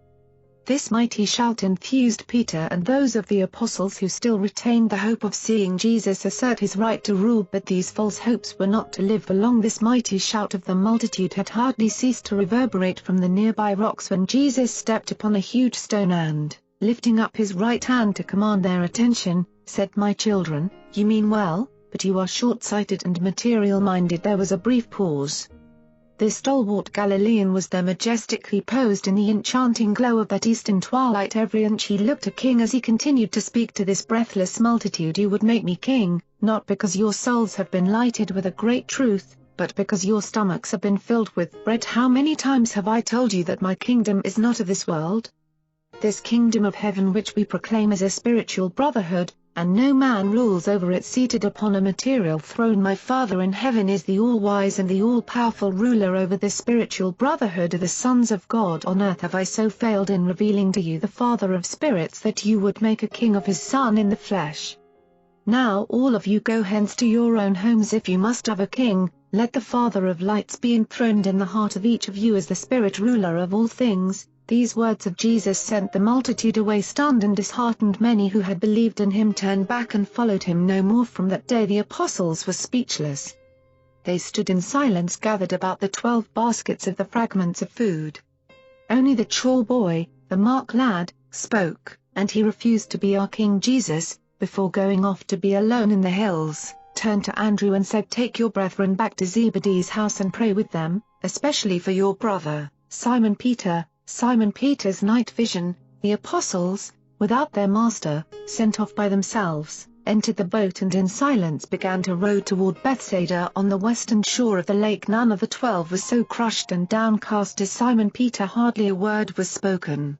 This mighty shout enthused Peter and those of the apostles who still retained the hope of seeing Jesus assert his right to rule. But these false hopes were not to live for long. This mighty shout of the multitude had hardly ceased to reverberate from the nearby rocks when Jesus stepped upon a huge stone and, lifting up his right hand to command their attention, said, "My children, you mean well, but you are short-sighted and material-minded." There was a brief pause. This stalwart Galilean was there majestically posed in the enchanting glow of that eastern twilight. Every inch he looked a king as he continued to speak to this breathless multitude. "You would make me king, not because your souls have been lighted with a great truth, but because your stomachs have been filled with bread. How many times have I told you that my kingdom is not of this world? This kingdom of heaven which we proclaim is a spiritual brotherhood, and no man rules over it seated upon a material throne. My Father in heaven is the all-wise and the all-powerful ruler over this spiritual brotherhood of the sons of God on earth. Have I so failed in revealing to you the Father of spirits that you would make a king of his Son in the flesh? Now all of you go hence to your own homes. If you must have a king, let the Father of lights be enthroned in the heart of each of you as the Spirit ruler of all things." These words of Jesus sent the multitude away stunned and disheartened. Many who had believed in him turned back and followed him no more. From that day the apostles were speechless. They stood in silence, gathered about the 12 baskets of the fragments of food. Only the chore boy, the Mark lad, spoke, and he refused to be our King. Jesus, before going off to be alone in the hills, turned to Andrew and said, "Take your brethren back to Zebedee's house and pray with them, especially for your brother, Simon Peter." Simon Peter's night vision. The apostles, without their master, sent off by themselves, entered the boat and in silence began to row toward Bethsaida on the western shore of the lake. None of the 12 was so crushed and downcast as Simon Peter. Hardly a word was spoken.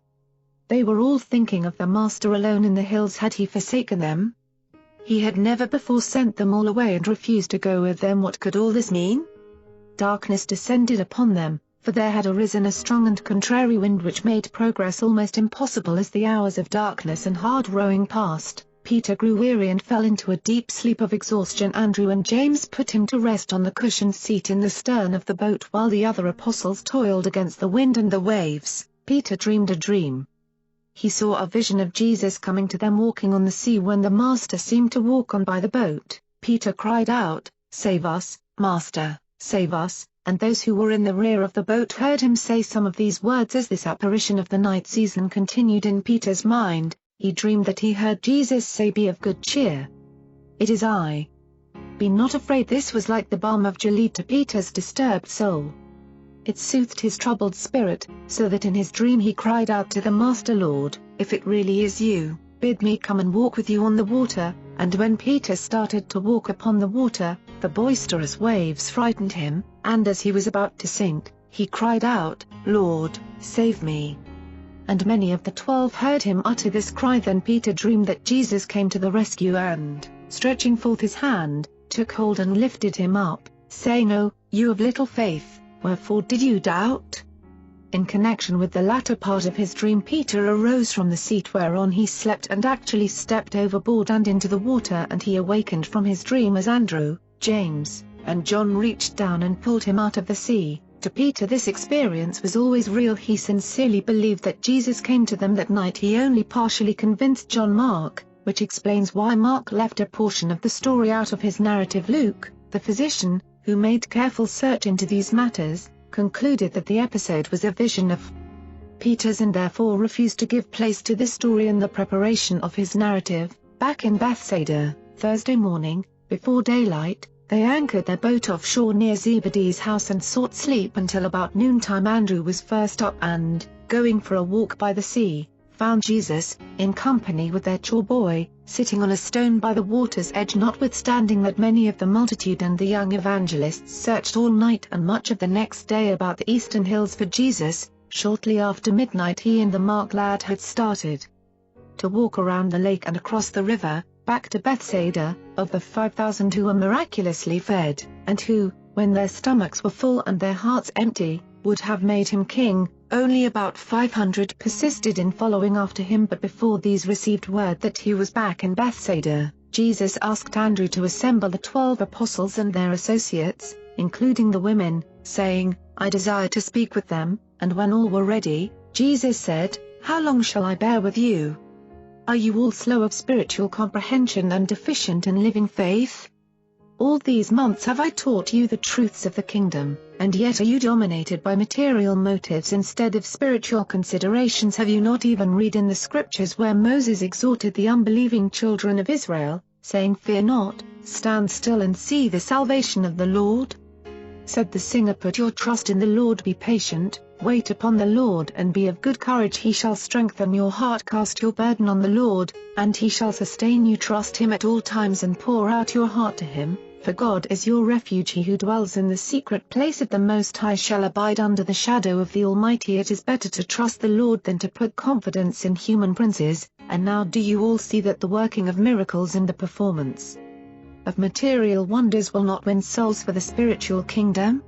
They were all thinking of the master alone in the hills. Had he forsaken them? He had never before sent them all away and refused to go with them. What could all this mean? Darkness descended upon them, for there had arisen a strong and contrary wind which made progress almost impossible. As the hours of darkness and hard rowing passed, Peter grew weary and fell into a deep sleep of exhaustion. Andrew and James put him to rest on the cushioned seat in the stern of the boat while the other apostles toiled against the wind and the waves. Peter dreamed a dream. He saw a vision of Jesus coming to them walking on the sea. When the Master seemed to walk on by the boat, Peter cried out, "Save us, Master, save us!" And those who were in the rear of the boat heard him say some of these words. As this apparition of the night season continued in Peter's mind, he dreamed that he heard Jesus say, "Be of good cheer. It is I. Be not afraid." This was like the balm of Gilead to Peter's disturbed soul. It soothed his troubled spirit, so that in his dream he cried out to the Master, "Lord, if it really is you, bid me come and walk with you on the water." And when Peter started to walk upon the water, the boisterous waves frightened him, and as he was about to sink, he cried out, "Lord, save me." And many of the 12 heard him utter this cry. Then Peter dreamed that Jesus came to the rescue and, stretching forth his hand, took hold and lifted him up, saying, "O, you of little faith, wherefore did you doubt?" In connection with the latter part of his dream, Peter arose from the seat whereon he slept and actually stepped overboard and into the water, and he awakened from his dream as Andrew, James, and John reached down and pulled him out of the sea. To Peter this experience was always real. He sincerely believed that Jesus came to them that night. He only partially convinced John Mark, which explains why Mark left a portion of the story out of his narrative. Luke, the physician, who made careful search into these matters, concluded that the episode was a vision of repeaters and therefore refused to give place to this story in the preparation of his narrative. Back in Bethsaida, Thursday morning, before daylight, they anchored their boat offshore near Zebedee's house and sought sleep until about noontime. Andrew was first up and, going for a walk by the sea, found Jesus, in company with their chore boy, sitting on a stone by the water's edge. Notwithstanding that many of the multitude and the young evangelists searched all night and much of the next day about the eastern hills for Jesus, shortly after midnight he and the Mark lad had started to walk around the lake and across the river, back to Bethsaida. Of the 5,000 who were miraculously fed, and who, when their stomachs were full and their hearts empty, would have made him king, only about 500 persisted in following after him. But before these received word that he was back in Bethsaida, Jesus asked Andrew to assemble the 12 apostles and their associates, including the women, saying, "I desire to speak with them." And when all were ready, Jesus said, "How long shall I bear with you? Are you all slow of spiritual comprehension and deficient in living faith? All these months have I taught you the truths of the kingdom, and yet are you dominated by material motives instead of spiritual considerations? Have you not even read in the scriptures where Moses exhorted the unbelieving children of Israel, saying, 'Fear not, stand still and see the salvation of the Lord'? Said the singer, 'Put your trust in the Lord, be patient, wait upon the Lord and be of good courage. He shall strengthen your heart. Cast your burden on the Lord, and he shall sustain you. Trust him at all times and pour out your heart to him, for God is your refuge. He who dwells in the secret place of the Most High shall abide under the shadow of the Almighty.' It is better to trust the Lord than to put confidence in human princes. And now do you all see that the working of miracles and the performance of material wonders will not win souls for the spiritual kingdom?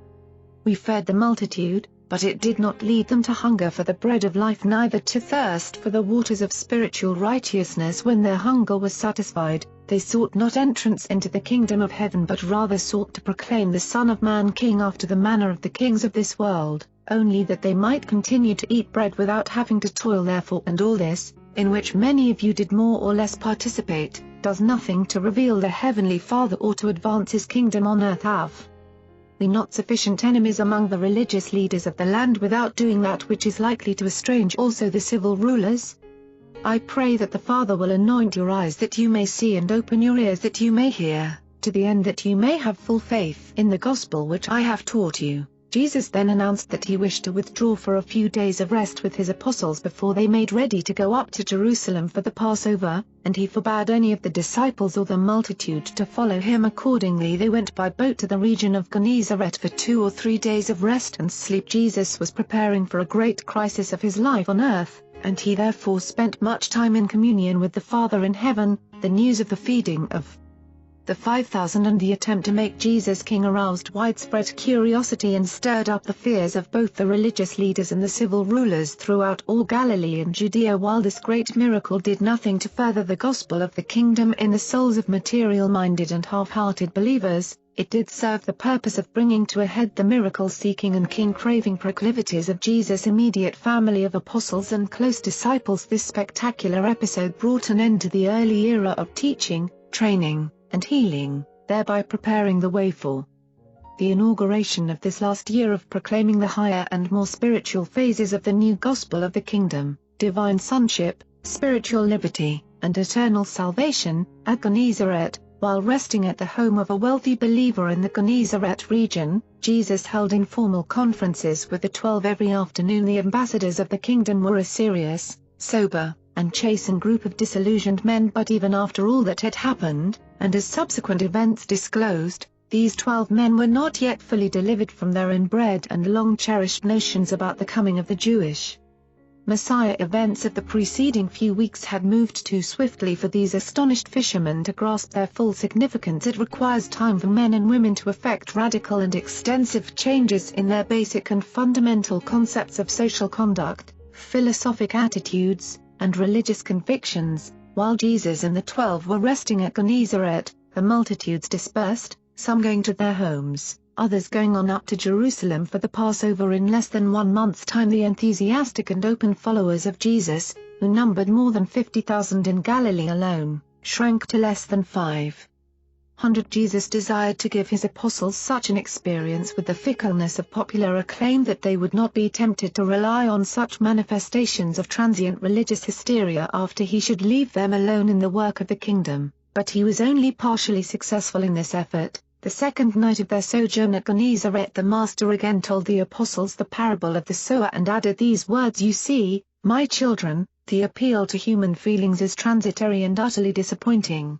We fed the multitude, but it did not lead them to hunger for the bread of life, neither to thirst for the waters of spiritual righteousness. When their hunger was satisfied, they sought not entrance into the kingdom of heaven, but rather sought to proclaim the Son of Man king after the manner of the kings of this world, only that they might continue to eat bread without having to toil therefor. And all this, in which many of you did more or less participate, does nothing to reveal the Heavenly Father or to advance his kingdom on earth. Have we not sufficient enemies among the religious leaders of the land without doing that which is likely to estrange also the civil rulers? I pray that the Father will anoint your eyes that you may see, and open your ears that you may hear, to the end that you may have full faith in the gospel which I have taught you." Jesus then announced that he wished to withdraw for a few days of rest with his apostles before they made ready to go up to Jerusalem for the Passover, and he forbade any of the disciples or the multitude to follow him. Accordingly they went by boat to the region of Gennesaret for 2 or 3 days of rest and sleep. Jesus was preparing for a great crisis of his life on earth, and he therefore spent much time in communion with the Father in heaven. The news of the feeding of the 5,000 and the attempt to make Jesus king aroused widespread curiosity and stirred up the fears of both the religious leaders and the civil rulers throughout all Galilee and Judea. While this great miracle did nothing to further the gospel of the kingdom in the souls of material-minded and half-hearted believers, it did serve the purpose of bringing to a head the miracle-seeking and king-craving proclivities of Jesus' immediate family of apostles and close disciples. This spectacular episode brought an end to the early era of teaching, training, and healing, thereby preparing the way for the inauguration of this last year of proclaiming the higher and more spiritual phases of the new gospel of the kingdom, divine sonship, spiritual liberty, and eternal salvation. At Gennesaret, while resting at the home of a wealthy believer in the Gennesaret region, Jesus held informal conferences with the 12 every afternoon. The ambassadors of the kingdom were a serious, sober, and chastened group of disillusioned men. But even after all that had happened, and as subsequent events disclosed, these 12 men were not yet fully delivered from their inbred and long-cherished notions about the coming of the Jewish Messiah. Events of the preceding few weeks had moved too swiftly for these astonished fishermen to grasp their full significance. It requires time for men and women to effect radical and extensive changes in their basic and fundamental concepts of social conduct, philosophic attitudes, and religious convictions. While Jesus and the 12 were resting at Gennesaret, the multitudes dispersed, some going to their homes, others going on up to Jerusalem for the Passover. In less than 1 month's time the enthusiastic and open followers of Jesus, who numbered more than 50,000 in Galilee alone, shrank to less than 5. Jesus desired to give his apostles such an experience with the fickleness of popular acclaim that they would not be tempted to rely on such manifestations of transient religious hysteria after he should leave them alone in the work of the kingdom, but he was only partially successful in this effort. The second night of their sojourn at Gennesaret, the Master again told the apostles the parable of the sower and added these words: "You see, my children, the appeal to human feelings is transitory and utterly disappointing.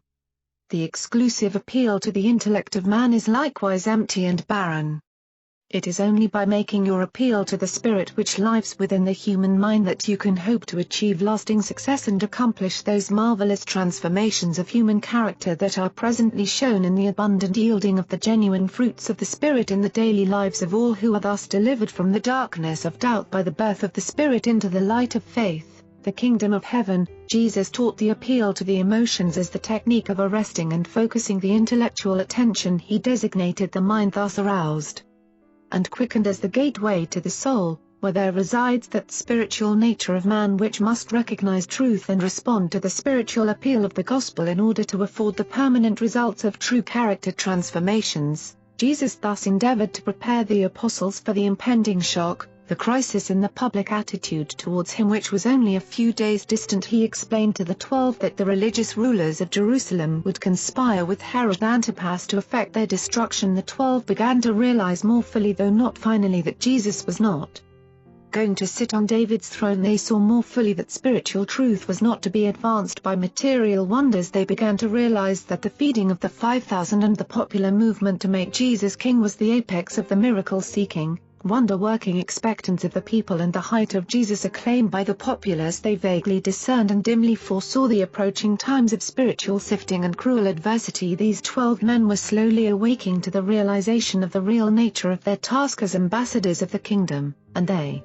The exclusive appeal to the intellect of man is likewise empty and barren. It is only by making your appeal to the spirit which lives within the human mind that you can hope to achieve lasting success and accomplish those marvelous transformations of human character that are presently shown in the abundant yielding of the genuine fruits of the Spirit in the daily lives of all who are thus delivered from the darkness of doubt by the birth of the Spirit into the light of faith, the kingdom of heaven." Jesus taught the appeal to the emotions as the technique of arresting and focusing the intellectual attention. He designated the mind thus aroused and quickened as the gateway to the soul, where there resides that spiritual nature of man which must recognize truth and respond to the spiritual appeal of the gospel in order to afford the permanent results of true character transformations. Jesus thus endeavored to prepare the apostles for the impending shock, the crisis in the public attitude towards him which was only a few days distant. He explained to the 12 that the religious rulers of Jerusalem would conspire with Herod Antipas to effect their destruction. The 12 began to realize more fully, though not finally, that Jesus was not going to sit on David's throne. They saw more fully that spiritual truth was not to be advanced by material wonders. They began to realize that the feeding of the 5,000 and the popular movement to make Jesus king was the apex of the miracle-seeking, wonder-working expectance of the people and the height of Jesus' acclaim by the populace. They vaguely discerned and dimly foresaw the approaching times of spiritual sifting and cruel adversity. These 12 men were slowly awaking to the realization of the real nature of their task as ambassadors of the kingdom, and they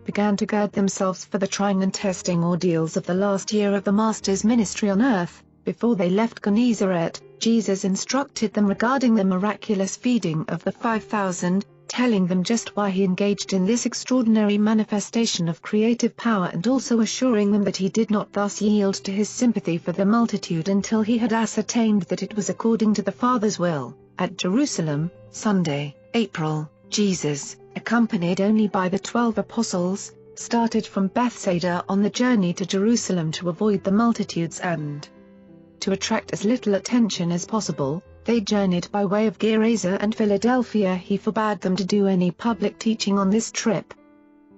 began to gird themselves for the trying and testing ordeals of the last year of the Master's ministry on earth. Before they left Gennesaret, Jesus instructed them regarding the miraculous feeding of the 5,000, telling them just why he engaged in this extraordinary manifestation of creative power, and also assuring them that he did not thus yield to his sympathy for the multitude until he had ascertained that it was according to the Father's will. At Jerusalem, Sunday, April, Jesus, accompanied only by the 12 apostles, started from Bethsaida on the journey to Jerusalem to avoid the multitudes and to attract as little attention as possible. They journeyed by way of Gerasa and Philadelphia. He forbade them to do any public teaching on this trip.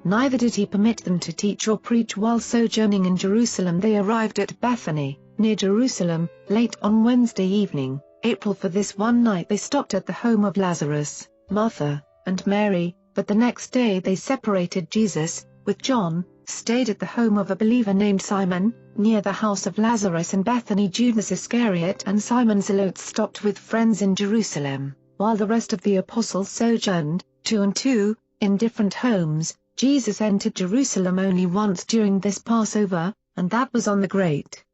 Neither did he permit them to teach or preach while sojourning in Jerusalem. They arrived at Bethany, near Jerusalem, late on Wednesday evening, April. For this one night they stopped at the home of Lazarus, Martha, and Mary, but the next day they separated. Jesus, with John, stayed at the home of a believer named Simon, near the house of Lazarus in Bethany. Judas Iscariot and Simon Zealot stopped with friends in Jerusalem, while the rest of the apostles sojourned, 2 and 2, in different homes. Jesus entered Jerusalem only once during this Passover, and that was on the great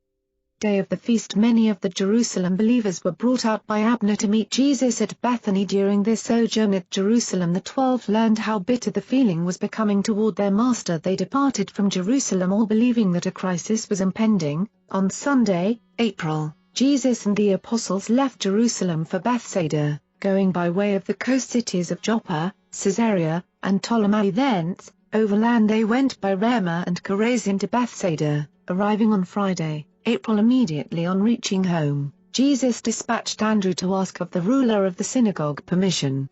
day of the feast. Many of the Jerusalem believers were brought out by Abner to meet Jesus at Bethany. During this sojourn at Jerusalem, the 12 learned how bitter the feeling was becoming toward their master. They departed from Jerusalem all believing that a crisis was impending. On Sunday, April, Jesus and the apostles left Jerusalem for Bethsaida, going by way of the coast cities of Joppa, Caesarea, and Ptolemy. Thence, overland they went by Ramah and Chorazin to Bethsaida, arriving on Friday, April. Immediately on reaching home, Jesus dispatched Andrew to ask of the ruler of the synagogue permission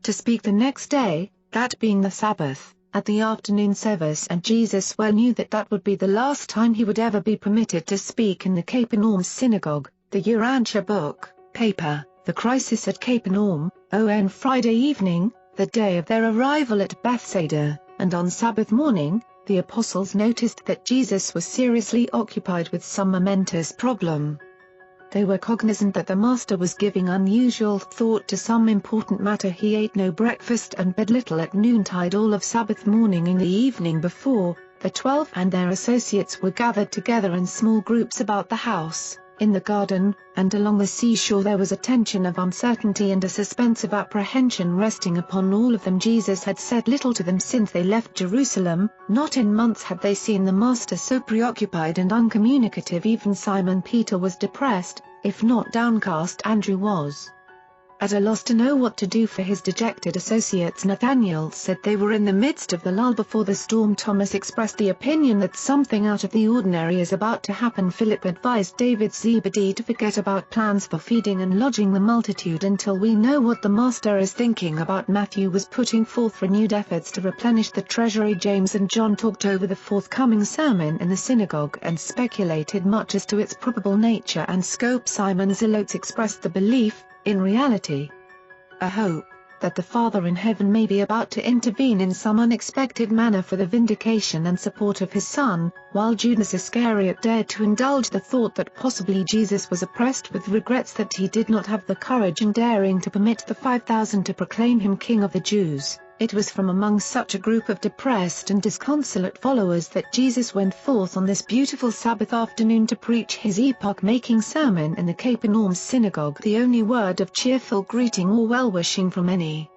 to speak the next day, that being the Sabbath, at the afternoon service, and Jesus well knew that that would be the last time he would ever be permitted to speak in the Capernaum synagogue. The Urantia book, paper, The Crisis at Capernaum, on Friday evening, the day of their arrival at Bethsaida, and on Sabbath morning, the apostles noticed that Jesus was seriously occupied with some momentous problem. They were cognizant that the Master was giving unusual thought to some important matter. He ate no breakfast and but little at noontide all of Sabbath morning. In the evening before, the 12 and their associates were gathered together in small groups about the house, in the garden, and along the seashore there was a tension of uncertainty and a suspense of apprehension resting upon all of them. Jesus had said little to them since they left Jerusalem, not in months had they seen the Master so preoccupied and uncommunicative. Even Simon Peter was depressed, if not downcast. Andrew was at a loss to know what to do for his dejected associates. Nathanael said they were in the midst of the lull before the storm. Thomas expressed the opinion that something out of the ordinary is about to happen. Philip advised David Zebedee to forget about plans for feeding and lodging the multitude until we know what the Master is thinking about. Matthew was putting forth renewed efforts to replenish the treasury. James and John talked over the forthcoming sermon in the synagogue and speculated much as to its probable nature and scope. Simon Zelotes expressed the belief, in reality, a hope, that the Father in heaven may be about to intervene in some unexpected manner for the vindication and support of his Son, while Judas Iscariot dared to indulge the thought that possibly Jesus was oppressed with regrets that he did not have the courage and daring to permit the 5,000 to proclaim him King of the Jews. It was from among such a group of depressed and disconsolate followers that Jesus went forth on this beautiful Sabbath afternoon to preach his epoch-making sermon in the Capernaum synagogue. The only word of cheerful greeting or well-wishing from any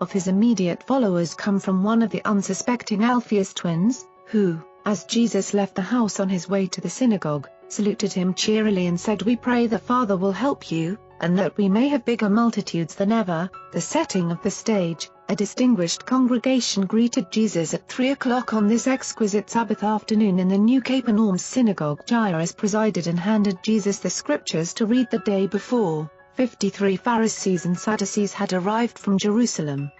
of his immediate followers come from one of the unsuspecting Alphaeus twins, who, as Jesus left the house on his way to the synagogue, saluted him cheerily and said, "We pray the Father will help you, and that we may have bigger multitudes than ever." The setting of the stage. A distinguished congregation greeted Jesus at 3 o'clock on this exquisite Sabbath afternoon in the new Capernaum synagogue. Jairus presided and handed Jesus the scriptures to read the day before. 53 Pharisees and Sadducees had arrived from Jerusalem.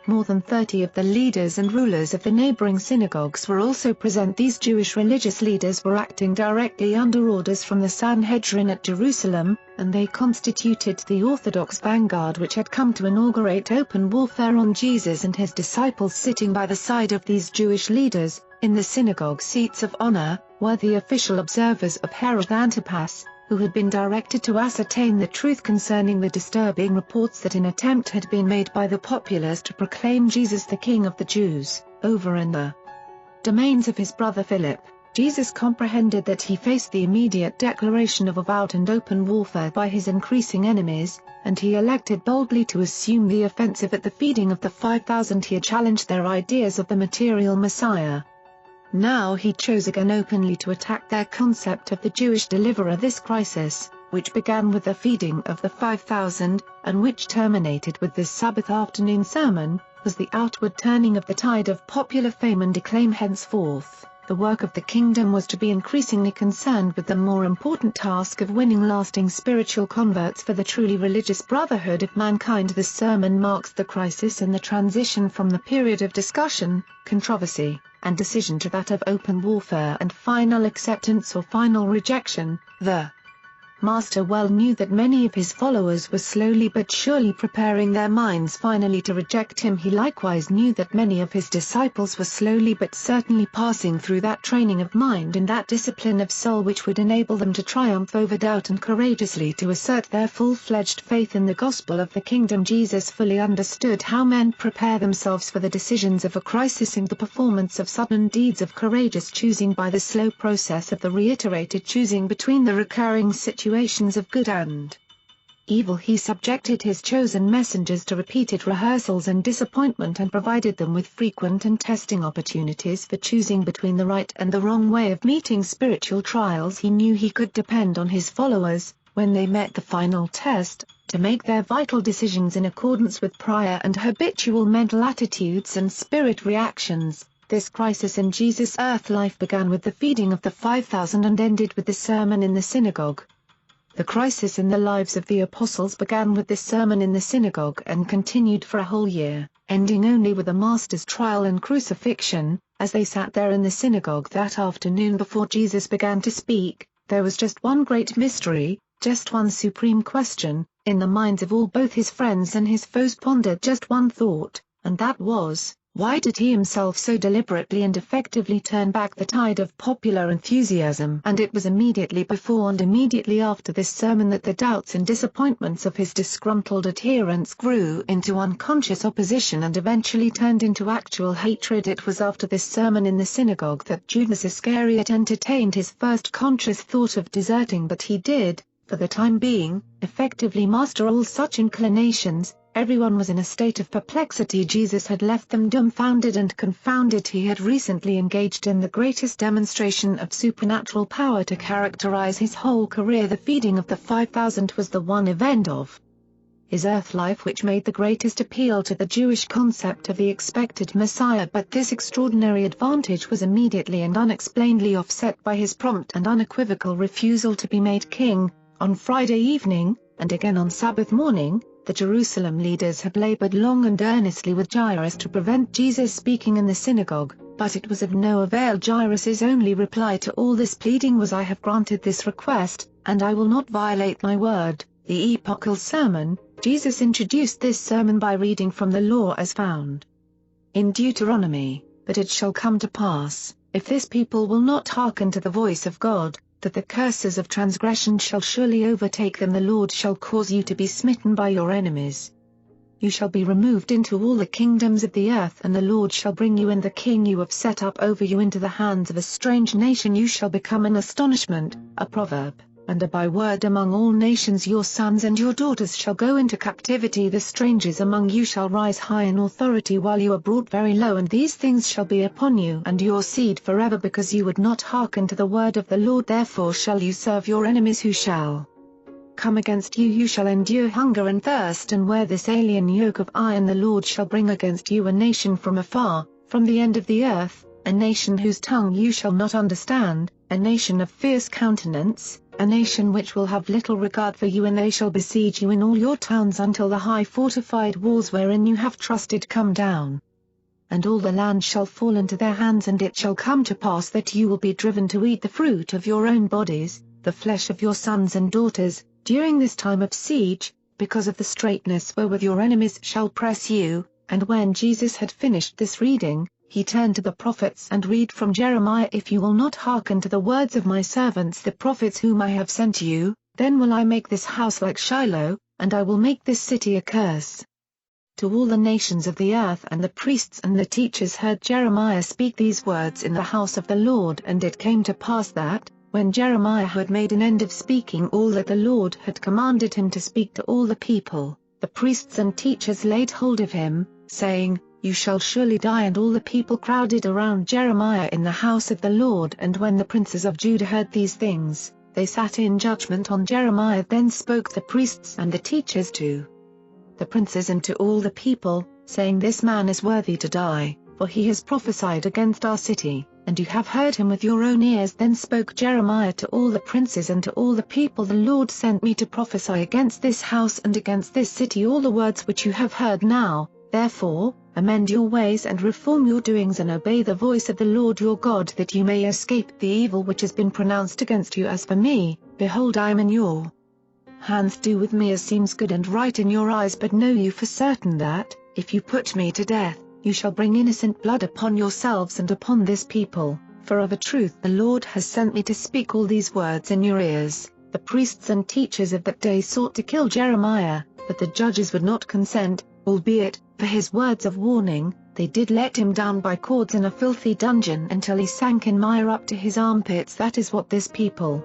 More than 30 of the leaders and rulers of the neighboring synagogues were also present. These Jewish religious leaders were acting directly under orders from the Sanhedrin at Jerusalem, and they constituted the Orthodox vanguard which had come to inaugurate open warfare on Jesus and his disciples. Sitting by the side of these Jewish leaders, in the synagogue seats of honor, were the official observers of Herod Antipas, who had been directed to ascertain the truth concerning the disturbing reports that an attempt had been made by the populace to proclaim Jesus the King of the Jews. Over in the domains of his brother Philip, Jesus comprehended that he faced the immediate declaration of avowed and open warfare by his increasing enemies, and he elected boldly to assume the offensive at the feeding of the 5,000. He had challenged their ideas of the material Messiah. Now he chose again openly to attack their concept of the Jewish deliverer. This crisis, which began with the feeding of the 5,000, and which terminated with this Sabbath afternoon sermon, was the outward turning of the tide of popular fame and acclaim. Henceforth, the work of the kingdom was to be increasingly concerned with the more important task of winning lasting spiritual converts for the truly religious brotherhood of mankind. This sermon marks the crisis and the transition from the period of discussion, controversy, and decision to that of open warfare and final acceptance or final rejection. The Master well knew that many of his followers were slowly but surely preparing their minds finally to reject him. He likewise knew that many of his disciples were slowly but certainly passing through that training of mind and that discipline of soul which would enable them to triumph over doubt and courageously to assert their full-fledged faith in the gospel of the kingdom. Jesus fully understood how men prepare themselves for the decisions of a crisis and the performance of sudden deeds of courageous choosing by the slow process of the reiterated choosing between the recurring situations of good and evil. He subjected his chosen messengers to repeated rehearsals and disappointment and provided them with frequent and testing opportunities for choosing between the right and the wrong way of meeting spiritual trials. He knew he could depend on his followers, when they met the final test, to make their vital decisions in accordance with prior and habitual mental attitudes and spirit reactions. This crisis in Jesus' earth life began with the feeding of the 5,000 and ended with the sermon in the synagogue. The crisis in the lives of the apostles began with this sermon in the synagogue and continued for a whole year, ending only with the Master's trial and crucifixion. As they sat there in the synagogue that afternoon before Jesus began to speak, there was just one great mystery, just one supreme question. In the minds of all, both his friends and his foes pondered just one thought, and that was, Why did he himself so deliberately and effectively turn back the tide of popular enthusiasm? And it was immediately before and immediately after this sermon that the doubts and disappointments of his disgruntled adherents grew into unconscious opposition and eventually turned into actual hatred. It was after this sermon in the synagogue that Judas Iscariot entertained his first conscious thought of deserting, but he did, for the time being, effectively master all such inclinations. Everyone was in a state of perplexity. Jesus had left them dumbfounded and confounded. He had recently engaged in the greatest demonstration of supernatural power to characterize his whole career. The feeding of the 5,000 was the one event of his earth life which made the greatest appeal to the Jewish concept of the expected Messiah. But this extraordinary advantage was immediately and unexplainedly offset by his prompt and unequivocal refusal to be made king. On Friday evening, and again on Sabbath morning, the Jerusalem leaders had labored long and earnestly with Jairus to prevent Jesus speaking in the synagogue, but it was of no avail. Jairus's only reply to all this pleading was, "I have granted this request, and I will not violate my word." The epochal sermon. Jesus introduced this sermon by reading from the law as found in Deuteronomy, "But it shall come to pass, if this people will not hearken to the voice of God, that the curses of transgression shall surely overtake them. The Lord shall cause you to be smitten by your enemies. You shall be removed into all the kingdoms of the earth, and the Lord shall bring you and the king you have set up over you into the hands of a strange nation. You shall become an astonishment, a proverb, and a byword among all nations. Your sons and your daughters shall go into captivity. The strangers among you shall rise high in authority while you are brought very low. And these things shall be upon you and your seed forever, because you would not hearken to the word of the Lord. Therefore shall you serve your enemies who shall come against you. You shall endure hunger and thirst and wear this alien yoke of iron. The Lord shall bring against you a nation from afar, from the end of the earth, a nation whose tongue you shall not understand, a nation of fierce countenance, a nation which will have little regard for you. And they shall besiege you in all your towns until the high fortified walls wherein you have trusted come down. And all the land shall fall into their hands. And it shall come to pass that you will be driven to eat the fruit of your own bodies, the flesh of your sons and daughters, during this time of siege, because of the straitness wherewith your enemies shall press you." And when Jesus had finished this reading, he turned to the prophets and read from Jeremiah, "If you will not hearken to the words of my servants the prophets whom I have sent you, then will I make this house like Shiloh, and I will make this city a curse to all the nations of the earth." And the priests and the teachers heard Jeremiah speak these words in the house of the Lord. And it came to pass that, when Jeremiah had made an end of speaking all that the Lord had commanded him to speak to all the people, the priests and teachers laid hold of him, saying, "You shall surely die." And all the people crowded around Jeremiah in the house of the Lord. And when the princes of Judah heard these things, they sat in judgment on Jeremiah. Then spoke the priests and the teachers to the princes and to all the people, saying, "This man is worthy to die, for he has prophesied against our city, and you have heard him with your own ears." Then spoke Jeremiah to all the princes and to all the people, "The Lord sent me to prophesy against this house and against this city all the words which you have heard. Now, therefore, amend your ways and reform your doings and obey the voice of the Lord your God, that you may escape the evil which has been pronounced against you. As for me, behold, I am in your hands. Do with me as seems good and right in your eyes. But know you for certain that, if you put me to death, you shall bring innocent blood upon yourselves and upon this people, for of a truth the Lord has sent me to speak all these words in your ears." The priests and teachers of that day sought to kill Jeremiah, but the judges would not consent, albeit, for his words of warning, they did let him down by cords in a filthy dungeon until he sank in mire up to his armpits. That is what this people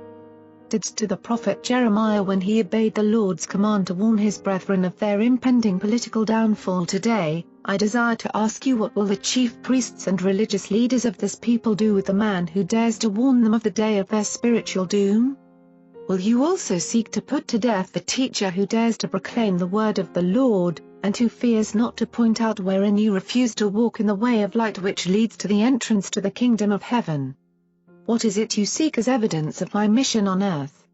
did to the prophet Jeremiah when he obeyed the Lord's command to warn his brethren of their impending political downfall. Today, I desire to ask you, what will the chief priests and religious leaders of this people do with the man who dares to warn them of the day of their spiritual doom? Will you also seek to put to death the teacher who dares to proclaim the word of the Lord, and who fears not to point out wherein you refuse to walk in the way of light which leads to the entrance to the kingdom of heaven? What is it you seek as evidence of my mission on earth?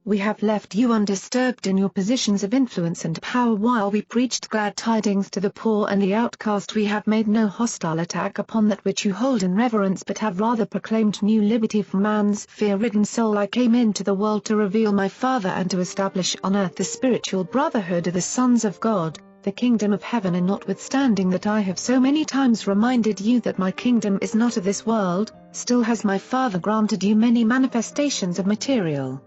We have left you undisturbed in your positions of influence and power while we preached glad tidings to the poor and the outcast. We have made no hostile attack upon that which you hold in reverence, but have rather proclaimed new liberty for man's fear-ridden soul. I came into the world to reveal my Father and to establish on earth the spiritual brotherhood of the sons of God. the kingdom of heaven, and notwithstanding that I have so many times reminded you that my kingdom is not of this world, still has my Father granted you many manifestations of material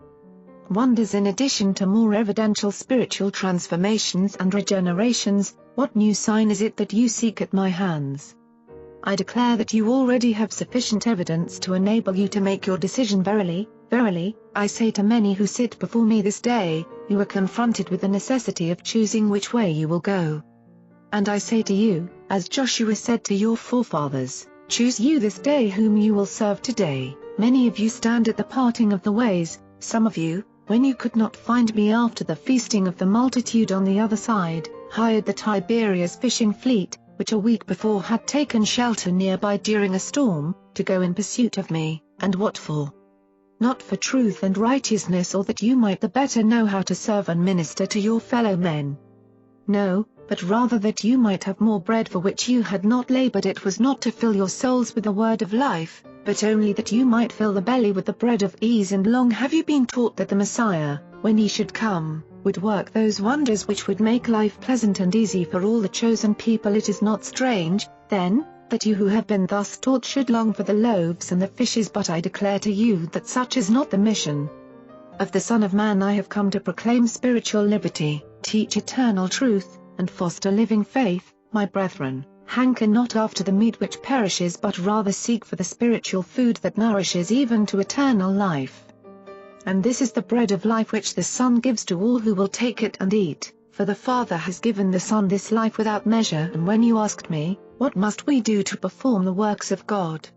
wonders in addition to more evidential spiritual transformations and regenerations. What new sign is it that you seek at my hands? I declare that you already have sufficient evidence to enable you to make your decision. Verily, verily, I say to many who sit before me this day, you are confronted with the necessity of choosing which way you will go. And I say to you, as Joshua said to your forefathers, choose you this day whom you will serve today. Many of you stand at the parting of the ways, some of you, when you could not find me after the feasting of the multitude on the other side, hired the Tiberias fishing fleet, which a week before had taken shelter nearby during a storm, to go in pursuit of me. And what for? Not for truth and righteousness, or that you might the better know how to serve and minister to your fellow men. No, but rather that you might have more bread for which you had not labored. It was not to fill your souls with the word of life, but only that you might fill the belly with the bread of ease. And long have you been taught that the Messiah, when he should come, would work those wonders which would make life pleasant and easy for all the chosen people. It is not strange, then, that you who have been thus taught should long for the loaves and the fishes. But I declare to you that such is not the mission of the Son of Man. I have come to proclaim spiritual liberty, teach eternal truth, and foster living faith. My brethren, hanker not after the meat which perishes, but rather seek for the spiritual food that nourishes even to eternal life. And this is the bread of life which the Son gives to all who will take it and eat, for the Father has given the Son this life without measure. And when you asked me, what must we do to perform the works of God?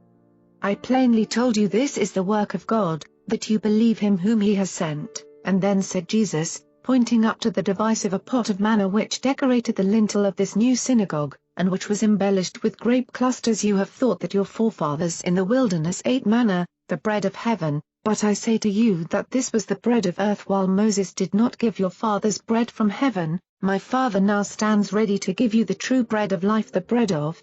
I plainly told you, this is the work of God, that you believe him whom he has sent. And then said Jesus, pointing up to the device of a pot of manna which decorated the lintel of this new synagogue, and which was embellished with grape clusters, you have thought that your forefathers in the wilderness ate manna, the bread of heaven, but I say to you that this was the bread of earth. While Moses did not give your fathers bread from heaven, my Father now stands ready to give you the true bread of life. The bread of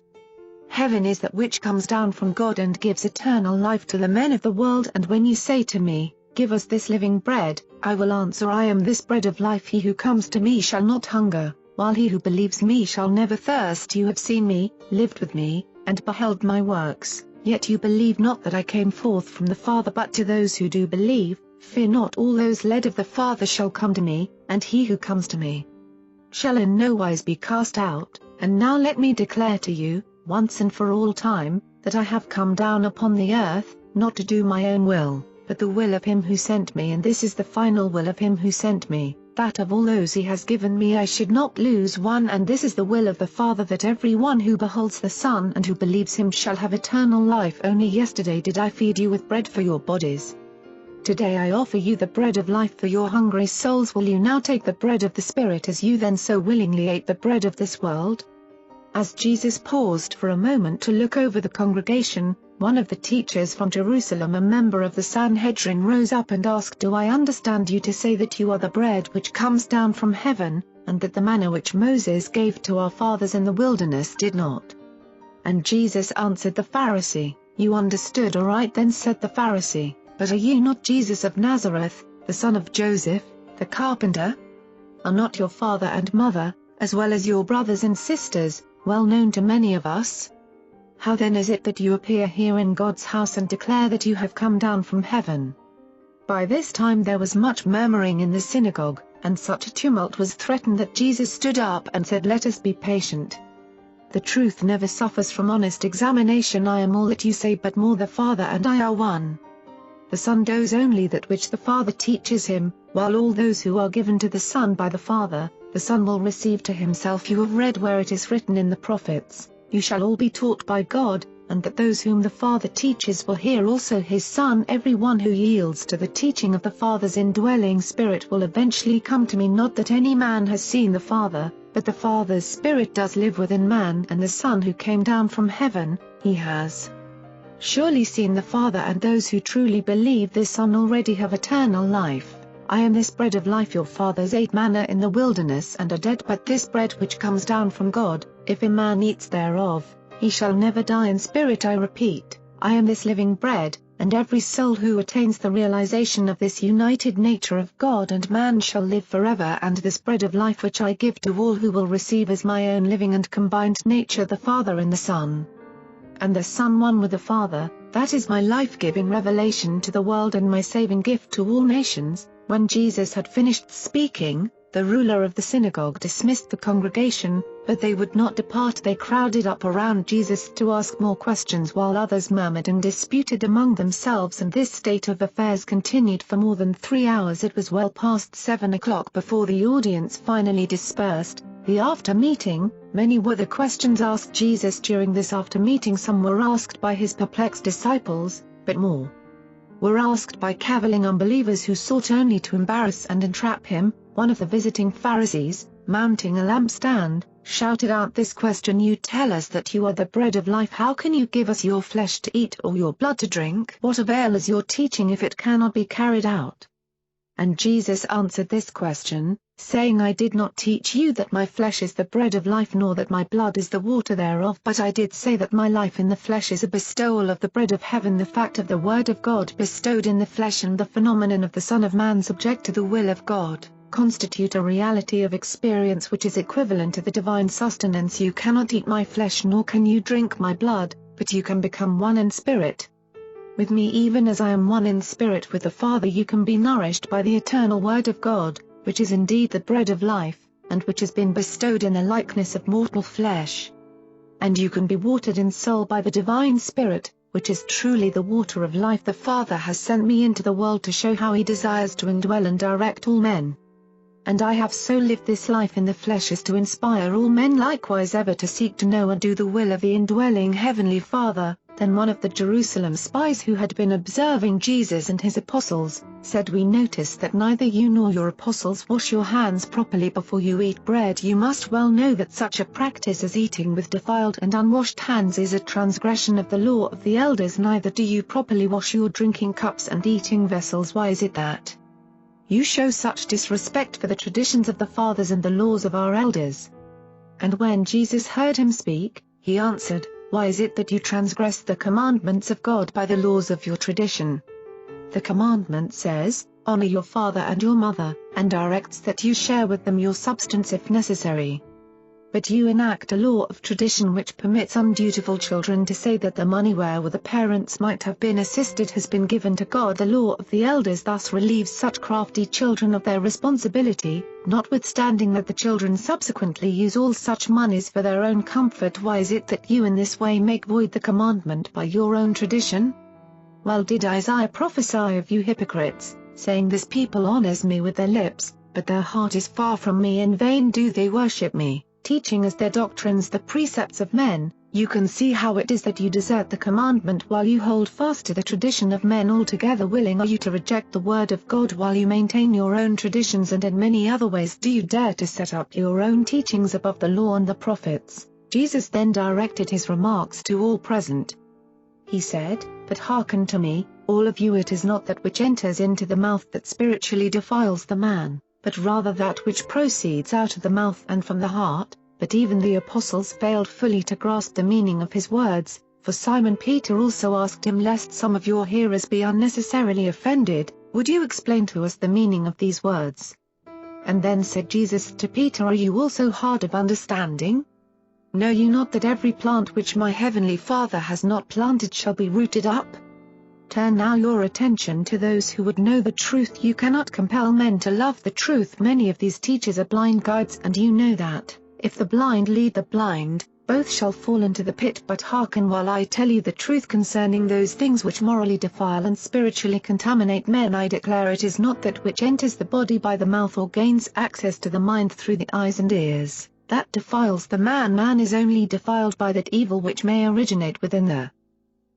heaven is that which comes down from God and gives eternal life to the men of the world. And when you say to me, give us this living bread, I will answer, I am this bread of life. He who comes to me shall not hunger, while he who believes me shall never thirst. You have seen me, lived with me, and beheld my works, yet you believe not that I came forth from the Father. But to those who do believe, fear not, all those led of the Father shall come to me, and he who comes to me shall in no wise be cast out. And now let me declare to you, once and for all time, that I have come down upon the earth, not to do my own will, but the will of him who sent me. And this is the final will of him who sent me, that of all those he has given me I should not lose one. And this is the will of the Father, that every one who beholds the Son and who believes him shall have eternal life. Only yesterday did I feed you with bread for your bodies. Today I offer you the bread of life for your hungry souls. Will you now take the bread of the Spirit, as you then so willingly ate the bread of this world? As Jesus paused for a moment to look over the congregation, one of the teachers from Jerusalem, a member of the Sanhedrin, rose up and asked, Do I understand you to say that you are the bread which comes down from heaven, and that the manna which Moses gave to our fathers in the wilderness did not? And Jesus answered the Pharisee, You understood aright then, said the Pharisee, but are you not Jesus of Nazareth, the son of Joseph, the carpenter? Are not your father and mother, as well as your brothers and sisters, well known to many of us? How then is it that you appear here in God's house and declare that you have come down from heaven? By this time there was much murmuring in the synagogue, and such a tumult was threatened that Jesus stood up and said, Let us be patient. The truth never suffers from honest examination. I am all that you say, but more the Father and I are one. The Son does only that which the Father teaches him, while all those who are given to the Son by the Father, the Son will receive to himself. You have read where it is written in the prophets, You shall all be taught by God, and that those whom the Father teaches will hear also his Son. Every one who yields to the teaching of the Father's indwelling Spirit will eventually come to me. Not that any man has seen the Father, but the Father's Spirit does live within man, and the Son who came down from heaven, he has surely seen the Father. And those who truly believe this Son already have eternal life. I am this bread of life. Your fathers ate manna in the wilderness and are dead, but this bread which comes down from God, if a man eats thereof, he shall never die. In spirit I repeat, I am this living bread, and every soul who attains the realization of this united nature of God and man shall live forever. And this bread of life which I give to all who will receive as my own living and combined nature the Father and the Son, and the Son one with the Father, that is my life-giving revelation to the world and my saving gift to all nations." When Jesus had finished speaking, the ruler of the synagogue dismissed the congregation, but they would not depart. They crowded up around Jesus to ask more questions while others murmured and disputed among themselves, and this state of affairs continued for more than 3 hours. It was well past 7 o'clock before the audience finally dispersed. The after-meeting, many were the questions asked Jesus during this after-meeting. Some were asked by his perplexed disciples, but more were asked by cavilling unbelievers who sought only to embarrass and entrap him. One of the visiting Pharisees, mounting a lampstand, shouted out this question: "You tell us that you are the bread of life. How can you give us your flesh to eat or your blood to drink? What avail is your teaching if it cannot be carried out?" And Jesus answered this question, saying, "I did not teach you that my flesh is the bread of life, nor that my blood is the water thereof, but I did say that my life in the flesh is a bestowal of the bread of heaven." The fact of the Word of God bestowed in the flesh and the phenomenon of the Son of Man subject to the will of God constitute a reality of experience which is equivalent to the divine sustenance. "You cannot eat my flesh nor can you drink my blood, but you can become one in spirit with me, even as I am one in spirit with the Father. You can be nourished by the eternal Word of God, which is indeed the bread of life, and which has been bestowed in the likeness of mortal flesh. And you can be watered in soul by the divine Spirit, which is truly the water of life. The Father has sent me into the world to show how he desires to indwell and direct all men. And I have so lived this life in the flesh as to inspire all men likewise ever to seek to know and do the will of the indwelling Heavenly Father." Then one of the Jerusalem spies who had been observing Jesus and his apostles, said, "We notice that neither you nor your apostles wash your hands properly before you eat bread. You must well know that such a practice as eating with defiled and unwashed hands is a transgression of the law of the elders. Neither do you properly wash your drinking cups and eating vessels. Why is it that you show such disrespect for the traditions of the fathers and the laws of our elders?" And when Jesus heard him speak, he answered, "Why is it that you transgress the commandments of God by the laws of your tradition? The commandment says, 'Honor your father and your mother,' and directs that you share with them your substance if necessary. But you enact a law of tradition which permits undutiful children to say that the money wherewith the parents might have been assisted has been given to God. The law of the elders thus relieves such crafty children of their responsibility, notwithstanding that the children subsequently use all such monies for their own comfort. Why is it that you in this way make void the commandment by your own tradition? Well did Isaiah prophesy of you hypocrites, saying, 'This people honors me with their lips, but their heart is far from me. In vain do they worship me, teaching as their doctrines the precepts of men.' You can see how it is that you desert the commandment while you hold fast to the tradition of men. Altogether willing are you to reject the word of God while you maintain your own traditions, and in many other ways do you dare to set up your own teachings above the law and the prophets." Jesus then directed his remarks to all present. He said, "But hearken to me, all of you. It is not that which enters into the mouth that spiritually defiles the man, but rather that which proceeds out of the mouth and from the heart." But even the apostles failed fully to grasp the meaning of his words, for Simon Peter also asked him, "Lest some of your hearers be unnecessarily offended, would you explain to us the meaning of these words?" And then said Jesus to Peter, "Are you also hard of understanding? Know you not that every plant which my heavenly Father has not planted shall be rooted up? Turn now your attention to those who would know the truth. You cannot compel men to love the truth. Many of these teachers are blind guides, and you know that, if the blind lead the blind, both shall fall into the pit. But hearken while I tell you the truth concerning those things which morally defile and spiritually contaminate men. I declare it is not that which enters the body by the mouth or gains access to the mind through the eyes and ears, that defiles the man. Man is only defiled by that evil which may originate within the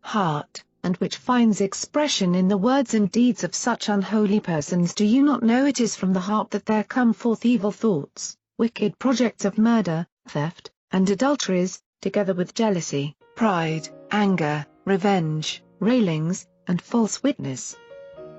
heart, and which finds expression in the words and deeds of such unholy persons. Do you not know it is from the heart that there come forth evil thoughts, wicked projects of murder, theft, and adulteries, together with jealousy, pride, anger, revenge, railings, and false witness?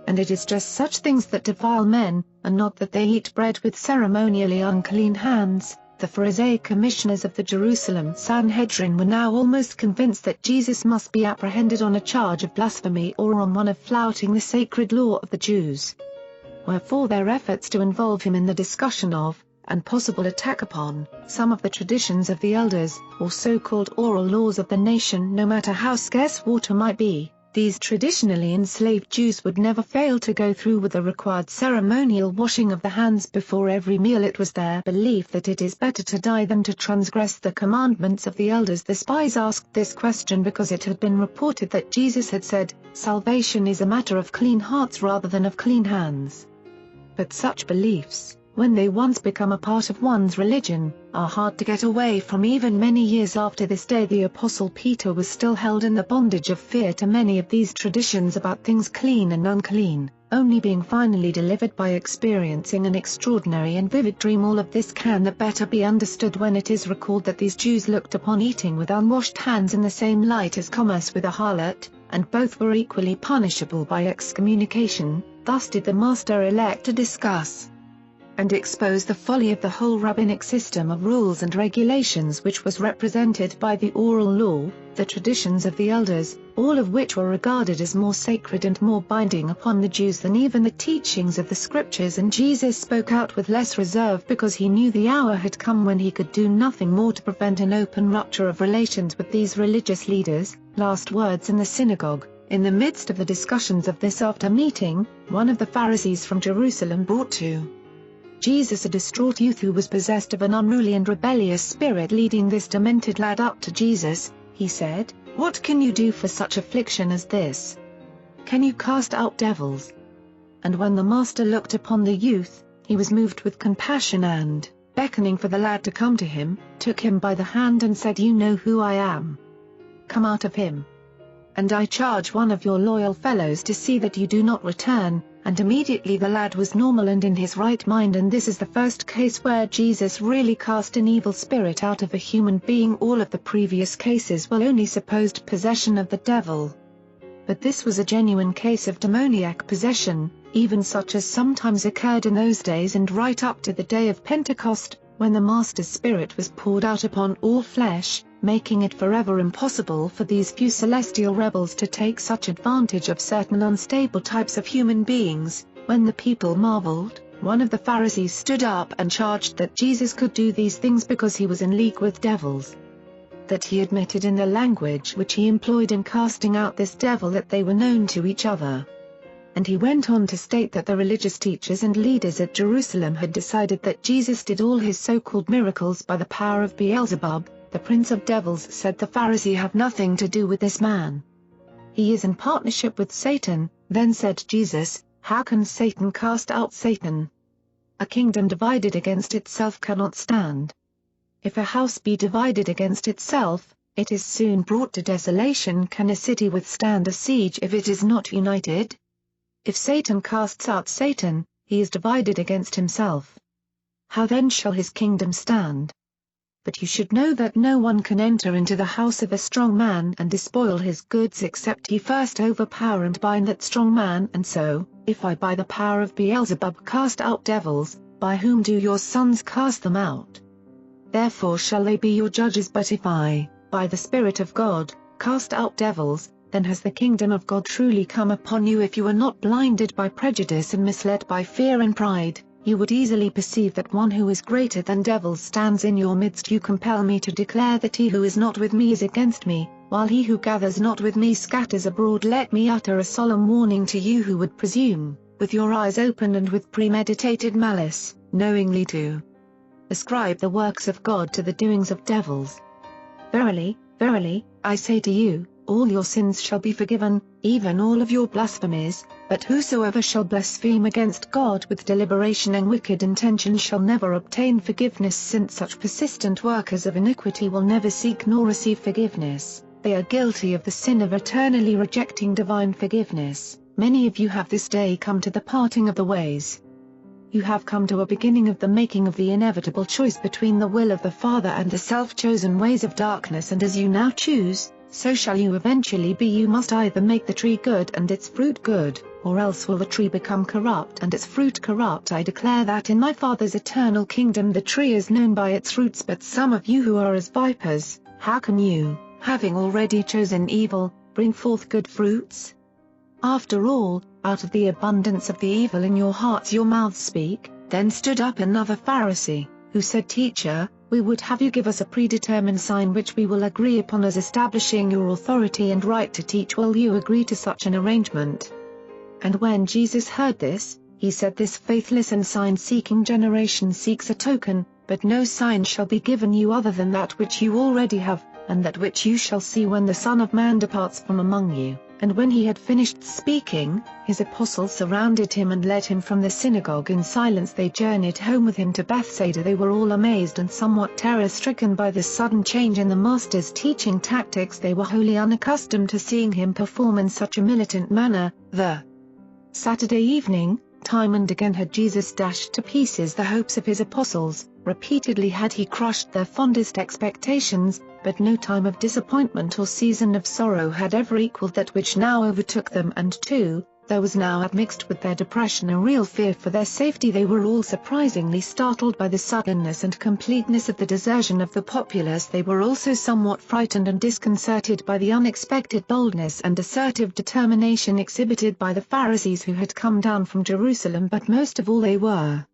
And it is just such things that defile men, and not that they eat bread with ceremonially unclean hands, The Pharisaic commissioners of the Jerusalem Sanhedrin were now almost convinced that Jesus must be apprehended on a charge of blasphemy or on one of flouting the sacred law of the Jews. Wherefore their efforts to involve him in the discussion of, and possible attack upon, some of the traditions of the elders, or so-called oral laws of the nation, no matter how scarce water might be, these traditionally enslaved Jews would never fail to go through with the required ceremonial washing of the hands before every meal. It was their belief that it is better to die than to transgress the commandments of the elders. The spies asked this question because it had been reported that Jesus had said, "Salvation is a matter of clean hearts rather than of clean hands." But such beliefs, when they once become a part of one's religion, are hard to get away from. Even many years after this day, the Apostle Peter was still held in the bondage of fear to many of these traditions about things clean and unclean, only being finally delivered by experiencing an extraordinary and vivid dream. All of this can the better be understood when it is recalled that these Jews looked upon eating with unwashed hands in the same light as commerce with a harlot, and both were equally punishable by excommunication. Thus did the Master elect to discuss and expose the folly of the whole rabbinic system of rules and regulations, which was represented by the oral law, the traditions of the elders, all of which were regarded as more sacred and more binding upon the Jews than even the teachings of the Scriptures. And Jesus spoke out with less reserve because he knew the hour had come when he could do nothing more to prevent an open rupture of relations with these religious leaders. Last words in the synagogue. In the midst of the discussions of this after meeting, one of the Pharisees from Jerusalem brought to Jesus a distraught youth who was possessed of an unruly and rebellious spirit. Leading this demented lad up to Jesus, he said, "What can you do for such affliction as this? Can you cast out devils?" And when the Master looked upon the youth, he was moved with compassion and, beckoning for the lad to come to him, took him by the hand and said, "You know who I am. Come out of him. And I charge one of your loyal fellows to see that you do not return." And immediately the lad was normal and in his right mind. And this is the first case where Jesus really cast an evil spirit out of a human being. All of the previous cases were only supposed possession of the devil. But this was a genuine case of demoniac possession, even such as sometimes occurred in those days and right up to the day of Pentecost, when the Master's Spirit was poured out upon all flesh, making it forever impossible for these few celestial rebels to take such advantage of certain unstable types of human beings. When the people marveled, one of the Pharisees stood up and charged that Jesus could do these things because he was in league with devils. That he admitted in the language which he employed in casting out this devil that they were known to each other. And he went on to state that the religious teachers and leaders at Jerusalem had decided that Jesus did all his so-called miracles by the power of Beelzebub, the prince of devils. Said the Pharisee, "Have nothing to do with this man. He is in partnership with Satan." Then said Jesus, "How can Satan cast out Satan? A kingdom divided against itself cannot stand. If a house be divided against itself, it is soon brought to desolation. Can a city withstand a siege if it is not united? If Satan casts out Satan, he is divided against himself. How then shall his kingdom stand? But you should know that no one can enter into the house of a strong man and despoil his goods except he first overpower and bind that strong man. And so, if I by the power of Beelzebub cast out devils, by whom do your sons cast them out? Therefore shall they be your judges. But if I, by the Spirit of God, cast out devils, then has the kingdom of God truly come upon you. If you are not blinded by prejudice and misled by fear and pride, you would easily perceive that one who is greater than devils stands in your midst. You compel me to declare that he who is not with me is against me, while he who gathers not with me scatters abroad. Let me utter a solemn warning to you who would presume, with your eyes open and with premeditated malice, knowingly to ascribe the works of God to the doings of devils. Verily, verily, I say to you, all your sins shall be forgiven, even all of your blasphemies, but whosoever shall blaspheme against God with deliberation and wicked intention shall never obtain forgiveness. Since such persistent workers of iniquity will never seek nor receive forgiveness, they are guilty of the sin of eternally rejecting divine forgiveness. Many of you have this day come to the parting of the ways. You have come to a beginning of the making of the inevitable choice between the will of the Father and the self-chosen ways of darkness. And as you now choose, so shall you eventually be. You must either make the tree good and its fruit good, or else will the tree become corrupt and its fruit corrupt. I declare that in my Father's eternal kingdom the tree is known by its fruits. But some of you who are as vipers, how can you, having already chosen evil, bring forth good fruits? After all, out of the abundance of the evil in your hearts your mouths speak." Then stood up another Pharisee, who said, "Teacher, we would have you give us a predetermined sign which we will agree upon as establishing your authority and right to teach. Will you agree to such an arrangement?" And when Jesus heard this, he said, "This faithless and sign-seeking generation seeks a token, but no sign shall be given you other than that which you already have, and that which you shall see when the Son of Man departs from among you." And when he had finished speaking, his apostles surrounded him and led him from the synagogue in silence. They journeyed home with him to Bethsaida. They were all amazed and somewhat terror-stricken by this sudden change in the Master's teaching tactics. They were wholly unaccustomed to seeing him perform in such a militant manner. The Saturday evening, time and again had Jesus dashed to pieces the hopes of his apostles. Repeatedly had he crushed their fondest expectations, but no time of disappointment or season of sorrow had ever equaled that which now overtook them. And too, there was now admixed with their depression a real fear for their safety. They were all surprisingly startled by the suddenness and completeness of the desertion of the populace. They were also somewhat frightened and disconcerted by the unexpected boldness and assertive determination exhibited by the Pharisees who had come down from Jerusalem. But most of all they were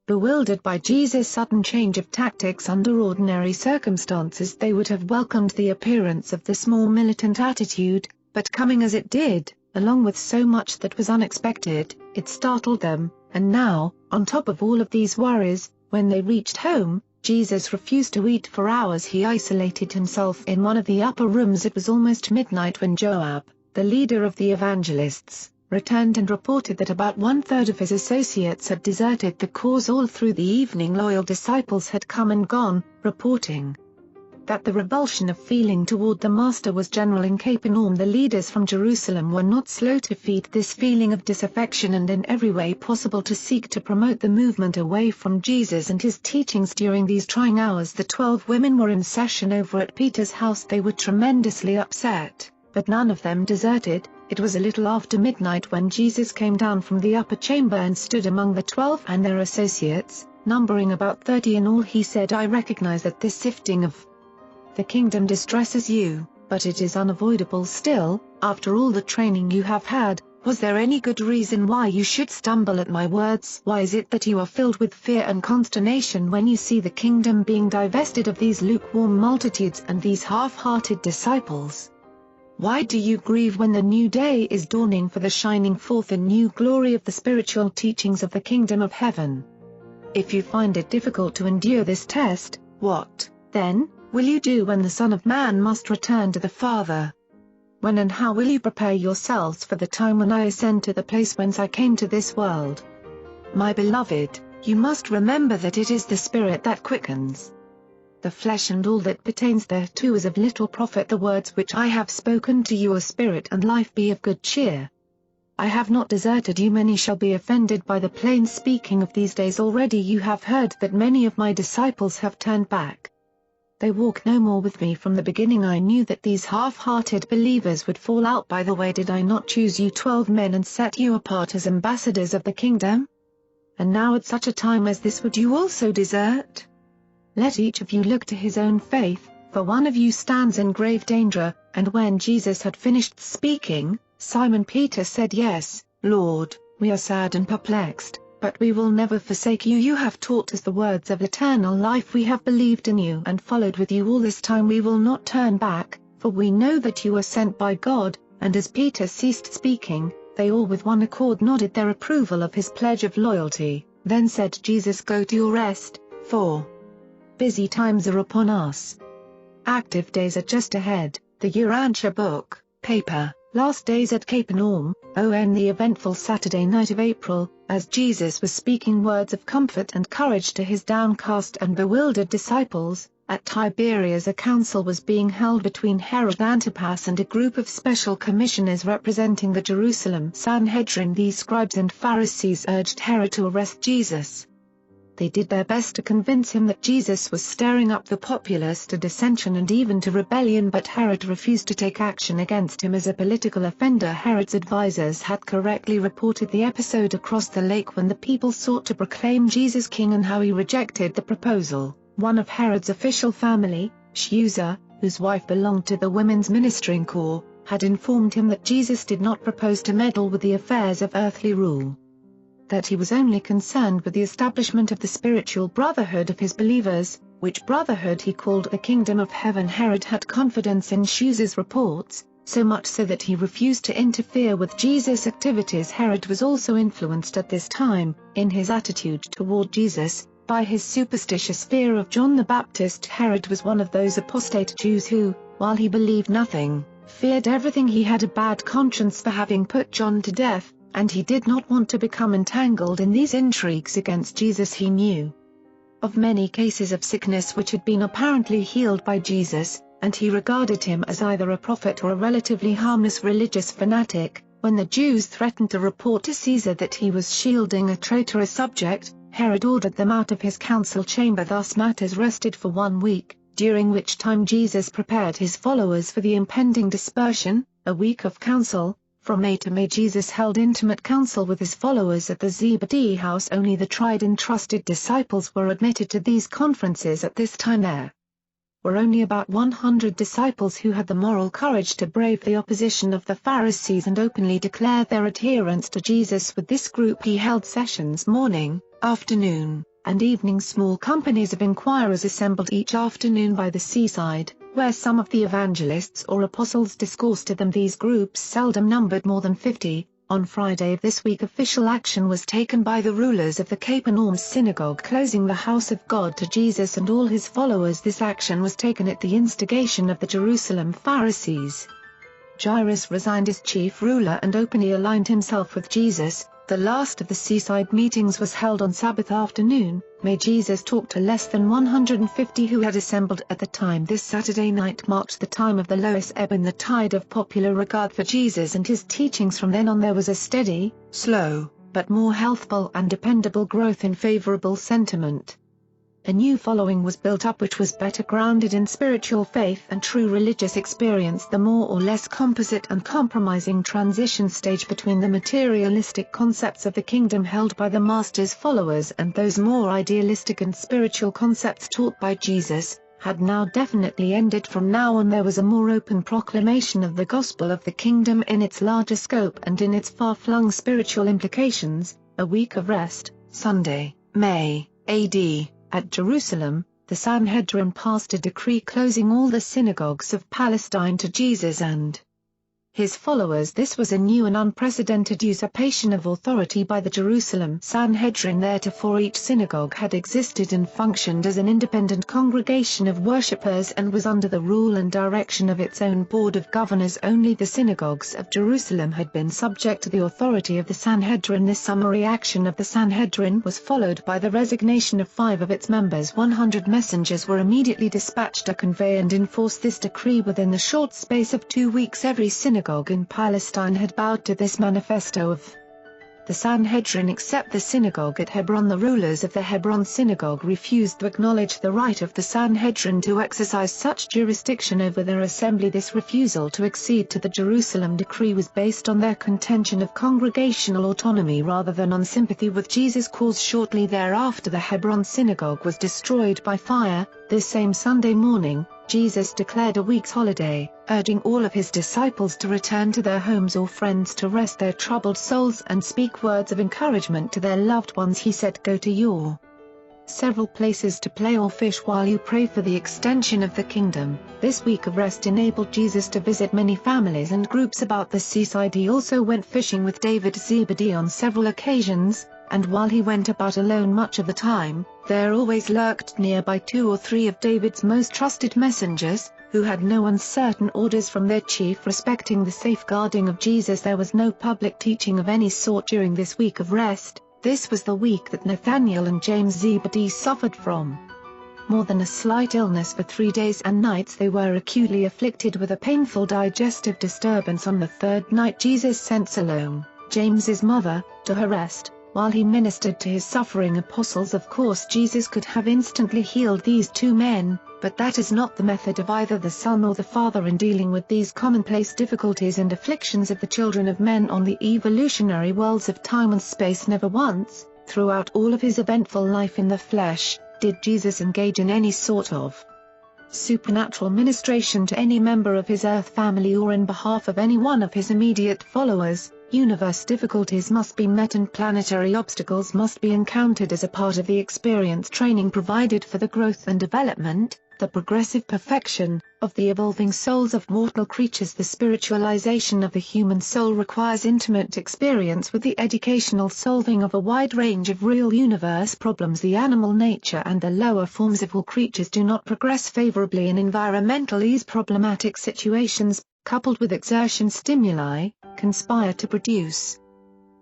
bewildered by Jesus' sudden change of tactics. Under ordinary circumstances they would have welcomed the appearance of this more militant attitude, but coming as it did, along with so much that was unexpected, it startled them. And now, on top of all of these worries, when they reached home, Jesus refused to eat for hours. He isolated himself in one of the upper rooms. It was almost midnight when Joab, the leader of the evangelists, returned and reported that about 1/3 of his associates had deserted the cause. All through the evening loyal disciples had come and gone, reporting that the revulsion of feeling toward the Master was general in Capernaum. The leaders from Jerusalem were not slow to feed this feeling of disaffection and in every way possible to seek to promote the movement away from Jesus and his teachings. During these trying hours the 12 women were in session over at Peter's house. They were tremendously upset, but none of them deserted. It was a little after midnight when Jesus came down from the upper chamber and stood among the 12 and their associates, numbering about 30 in all. He said, "I recognize that this sifting of the kingdom distresses you, but it is unavoidable still. After all the training you have had, was there any good reason why you should stumble at my words? Why is it that you are filled with fear and consternation when you see the kingdom being divested of these lukewarm multitudes and these half-hearted disciples? Why do you grieve when the new day is dawning for the shining forth in new glory of the spiritual teachings of the kingdom of heaven? If you find it difficult to endure this test, what, then, will you do when the Son of Man must return to the Father? When and how will you prepare yourselves for the time when I ascend to the place whence I came to this world? My beloved, you must remember that it is the Spirit that quickens. The flesh and all that pertains thereto is of little profit. The words which I have spoken to you are spirit and life. Be of good cheer. I have not deserted you. Many shall be offended by the plain speaking of these days. Already you have heard that many of my disciples have turned back. They walk no more with me. From the beginning I knew that these half-hearted believers would fall out by the way. Did I not choose you 12 men and set you apart as ambassadors of the kingdom? And now at such a time as this would you also desert? Let each of you look to his own faith, for one of you stands in grave danger." And when Jesus had finished speaking, Simon Peter said, "Yes, Lord, we are sad and perplexed, but we will never forsake you. You have taught us the words of eternal life. We have believed in you and followed with you all this time. We will not turn back, for we know that you are sent by God." And as Peter ceased speaking, they all with one accord nodded their approval of his pledge of loyalty. Then said Jesus, "Go to your rest, for busy times are upon us. Active days are just ahead." The Urantia book, paper, Last Days at Capernaum, on the eventful Saturday night of April, as Jesus was speaking words of comfort and courage to his downcast and bewildered disciples, at Tiberias a council was being held between Herod Antipas and a group of special commissioners representing the Jerusalem Sanhedrin. These scribes and Pharisees urged Herod to arrest Jesus. They did their best to convince him that Jesus was stirring up the populace to dissension and even to rebellion, but Herod refused to take action against him as a political offender. Herod's advisors had correctly reported the episode across the lake when the people sought to proclaim Jesus king and how he rejected the proposal. One of Herod's official family, Shusha, whose wife belonged to the women's ministering corps, had informed him that Jesus did not propose to meddle with the affairs of earthly rule, that he was only concerned with the establishment of the spiritual brotherhood of his believers, which brotherhood he called the kingdom of heaven. Herod had confidence in Shusha's reports, so much so that he refused to interfere with Jesus' activities. Herod was also influenced at this time, in his attitude toward Jesus, by his superstitious fear of John the Baptist. Herod was one of those apostate Jews who, while he believed nothing, feared everything. He had a bad conscience for having put John to death, and he did not want to become entangled in these intrigues against Jesus. He knew of many cases of sickness which had been apparently healed by Jesus, and he regarded him as either a prophet or a relatively harmless religious fanatic. When the Jews threatened to report to Caesar that he was shielding a traitorous subject, Herod ordered them out of his council chamber. Thus matters rested for 1 week, during which time Jesus prepared his followers for the impending dispersion, a week of council. From May to May Jesus held intimate counsel with his followers at the Zebedee house. Only the tried and trusted disciples were admitted to these conferences at this time. There were only about 100 disciples who had the moral courage to brave the opposition of the Pharisees and openly declare their adherence to Jesus. With this group he held sessions morning, afternoon, and evening. Small companies of inquirers assembled each afternoon by the seaside, where some of the evangelists or apostles discoursed to them. These groups seldom numbered more than 50. On Friday of this week official action was taken by the rulers of the Capernaum synagogue, closing the house of God to Jesus and all his followers. This action was taken at the instigation of the Jerusalem Pharisees. Jairus resigned as chief ruler and openly aligned himself with Jesus. The last of the seaside meetings was held on Sabbath afternoon. May Jesus talked to less than 150 who had assembled at the time. This Saturday night marked the time of the lowest ebb in the tide of popular regard for Jesus and his teachings. From then on there was a steady, slow, but more healthful and dependable growth in favorable sentiment. A new following was built up which was better grounded in spiritual faith and true religious experience. The more or less composite and compromising transition stage between the materialistic concepts of the kingdom held by the Master's followers and those more idealistic and spiritual concepts taught by Jesus, had now definitely ended. From now on there was a more open proclamation of the gospel of the kingdom in its larger scope and in its far-flung spiritual implications. A week of rest, Sunday, May, AD. At Jerusalem, the Sanhedrin passed a decree closing all the synagogues of Palestine to Jesus and his followers. This was a new and unprecedented usurpation of authority by the Jerusalem Sanhedrin. Theretofore each synagogue had existed and functioned as an independent congregation of worshippers and was under the rule and direction of its own board of governors. Only the synagogues of Jerusalem had been subject to the authority of the Sanhedrin. This summary action of the Sanhedrin was followed by the resignation of 5 of its members. 100 messengers were immediately dispatched to convey and enforce this decree. Within the short space of 2 weeks every synagogue in Palestine had bowed to this manifesto of the Sanhedrin except the synagogue at Hebron. The rulers of the Hebron synagogue refused to acknowledge the right of the Sanhedrin to exercise such jurisdiction over their assembly. This refusal to accede to the Jerusalem decree was based on their contention of congregational autonomy rather than on sympathy with Jesus' cause. Shortly thereafter the Hebron synagogue was destroyed by fire. This same Sunday morning, Jesus declared a week's holiday, urging all of his disciples to return to their homes or friends to rest their troubled souls and speak words of encouragement to their loved ones. He said, "Go to your several places to play or fish while you pray for the extension of the kingdom." This week of rest enabled Jesus to visit many families and groups about the seaside. He also went fishing with David Zebedee on several occasions, and while he went about alone much of the time, there always lurked nearby 2 or 3 of David's most trusted messengers, who had no uncertain orders from their chief respecting the safeguarding of Jesus. There was no public teaching of any sort during this week of rest. This was the week that Nathanael and James Zebedee suffered from more than a slight illness. For 3 days and nights they were acutely afflicted with a painful digestive disturbance. On the 3rd night Jesus sent Salome, James's mother, to her rest, while he ministered to his suffering apostles. Of course, Jesus could have instantly healed these two men, but that is not the method of either the Son or the Father in dealing with these commonplace difficulties and afflictions of the children of men on the evolutionary worlds of time and space. Never once, throughout all of his eventful life in the flesh, did Jesus engage in any sort of supernatural ministration to any member of his earth family or in behalf of any one of his immediate followers. Universe difficulties must be met and planetary obstacles must be encountered as a part of the experience training provided for the growth and development, the progressive perfection, of the evolving souls of mortal creatures. The spiritualization of the human soul requires intimate experience with the educational solving of a wide range of real universe problems. The animal nature and the lower forms of all creatures do not progress favorably in environmentally problematic situations, coupled with exertion stimuli, conspire to produce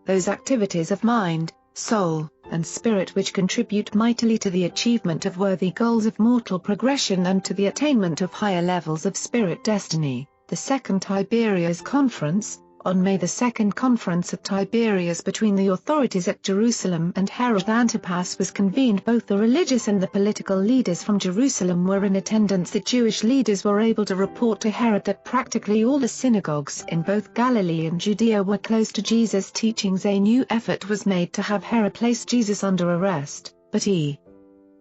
those activities of mind, soul, and spirit which contribute mightily to the achievement of worthy goals of mortal progression and to the attainment of higher levels of spirit destiny. The Second Tiberias Conference, on May 2, Conference at Tiberias between the authorities at Jerusalem and Herod Antipas was convened. Both the religious and the political leaders from Jerusalem were in attendance. The Jewish leaders were able to report to Herod that practically all the synagogues in both Galilee and Judea were close to Jesus' teachings. A new effort was made to have Herod place Jesus under arrest, but he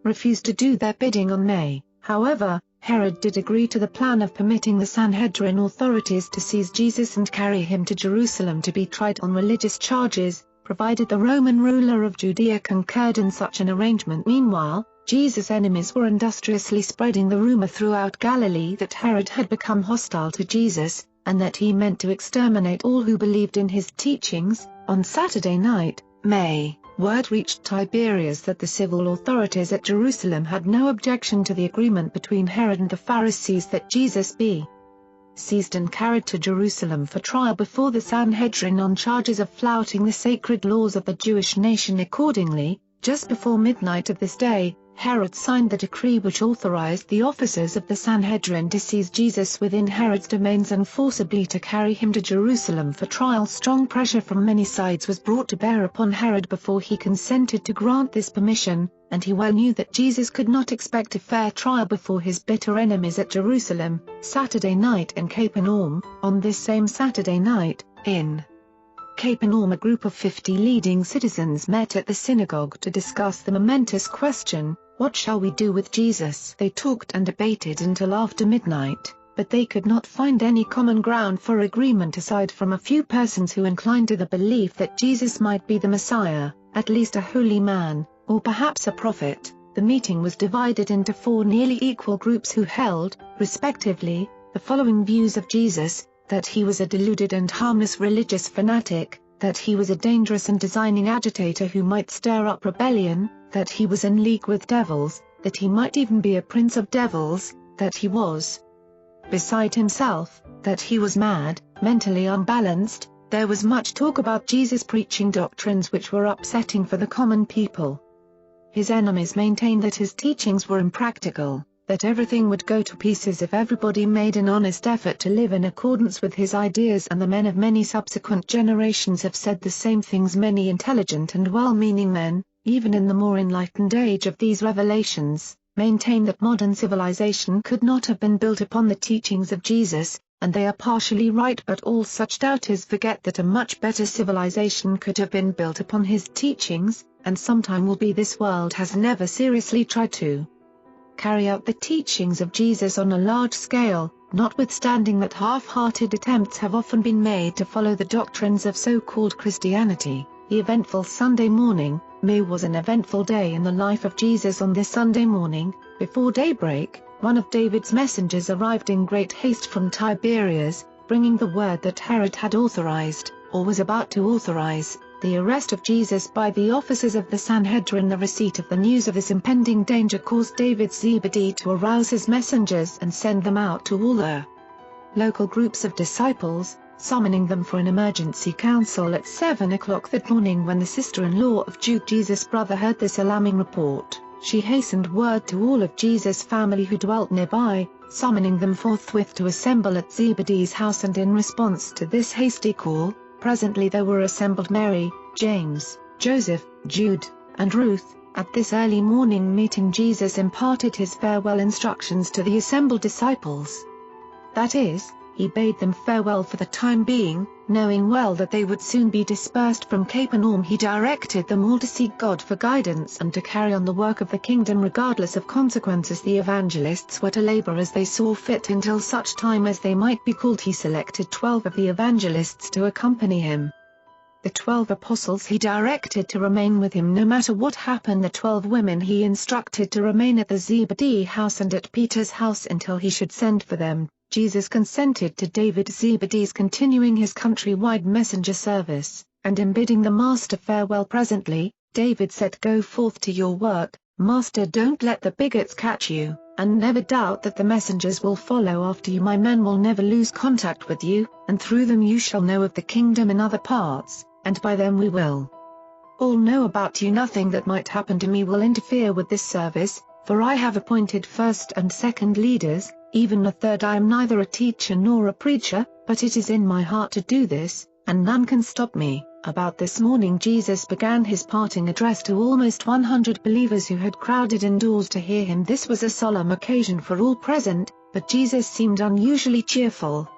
refused to do their bidding on May. However, Herod did agree to the plan of permitting the Sanhedrin authorities to seize Jesus and carry him to Jerusalem to be tried on religious charges, provided the Roman ruler of Judea concurred in such an arrangement. Meanwhile, Jesus' enemies were industriously spreading the rumor throughout Galilee that Herod had become hostile to Jesus, and that he meant to exterminate all who believed in his teachings. On Saturday night, May, word reached Tiberias that the civil authorities at Jerusalem had no objection to the agreement between Herod and the Pharisees that Jesus be seized and carried to Jerusalem for trial before the Sanhedrin on charges of flouting the sacred laws of the Jewish nation. Accordingly, just before midnight of this day, Herod signed the decree which authorized the officers of the Sanhedrin to seize Jesus within Herod's domains and forcibly to carry him to Jerusalem for trial. Strong pressure from many sides was brought to bear upon Herod before he consented to grant this permission, and he well knew that Jesus could not expect a fair trial before his bitter enemies at Jerusalem. Saturday night in Capernaum. On this same Saturday night, in Capernaum, a group of 50 leading citizens met at the synagogue to discuss the momentous question, "What shall we do with Jesus?" They talked and debated until after midnight, but they could not find any common ground for agreement aside from a few persons who inclined to the belief that Jesus might be the Messiah, at least a holy man, or perhaps a prophet. The meeting was divided into 4 nearly equal groups who held, respectively, the following views of Jesus: that he was a deluded and harmless religious fanatic, that he was a dangerous and designing agitator who might stir up rebellion, that he was in league with devils, that he might even be a prince of devils, that he was beside himself, that he was mad, mentally unbalanced. There was much talk about Jesus preaching doctrines which were upsetting for the common people. His enemies maintained that his teachings were impractical, that everything would go to pieces if everybody made an honest effort to live in accordance with his ideas, and the men of many subsequent generations have said the same things. Many intelligent and well-meaning men, even in the more enlightened age of these revelations, maintain that modern civilization could not have been built upon the teachings of Jesus, and they are partially right, but all such doubters forget that a much better civilization could have been built upon his teachings, and sometime will be. This world has never seriously tried to carry out the teachings of Jesus on a large scale, notwithstanding that half-hearted attempts have often been made to follow the doctrines of so-called Christianity. The eventful Sunday morning, May, was an eventful day in the life of Jesus. On this Sunday morning, before daybreak, one of David's messengers arrived in great haste from Tiberias, bringing the word that Herod had authorized, or was about to authorize, the arrest of Jesus by the officers of the Sanhedrin. The receipt of the news of his impending danger caused David Zebedee to arouse his messengers and send them out to all the local groups of disciples, summoning them for an emergency council at 7 o'clock that morning. When the sister-in-law of Jude, Jesus' brother, heard this alarming report, she hastened word to all of Jesus' family who dwelt nearby, summoning them forthwith to assemble at Zebedee's house. And in response to this hasty call, presently there were assembled Mary, James, Joseph, Jude, and Ruth. At this early morning meeting, Jesus imparted his farewell instructions to the assembled disciples. That is, he bade them farewell for the time being, knowing well that they would soon be dispersed from Capernaum. He directed them all to seek God for guidance and to carry on the work of the kingdom regardless of consequences. The evangelists were to labor as they saw fit until such time as they might be called. He selected 12 of the evangelists to accompany him. The 12 apostles he directed to remain with him no matter what happened. The 12 women he instructed to remain at the Zebedee house and at Peter's house until he should send for them. Jesus consented to David Zebedee's continuing his countrywide messenger service, and in bidding the master farewell presently, David said, "Go forth to your work, master, don't let the bigots catch you, and never doubt that the messengers will follow after you. My men will never lose contact with you, and through them you shall know of the kingdom in other parts, and by them we will all know about you. Nothing that might happen to me will interfere with this service, for I have appointed first and second leaders, even a third. I am neither a teacher nor a preacher, but it is in my heart to do this, and none can stop me." About this morning Jesus began his parting address to almost 100 believers who had crowded indoors to hear him. This was a solemn occasion for all present, but Jesus seemed unusually cheerful.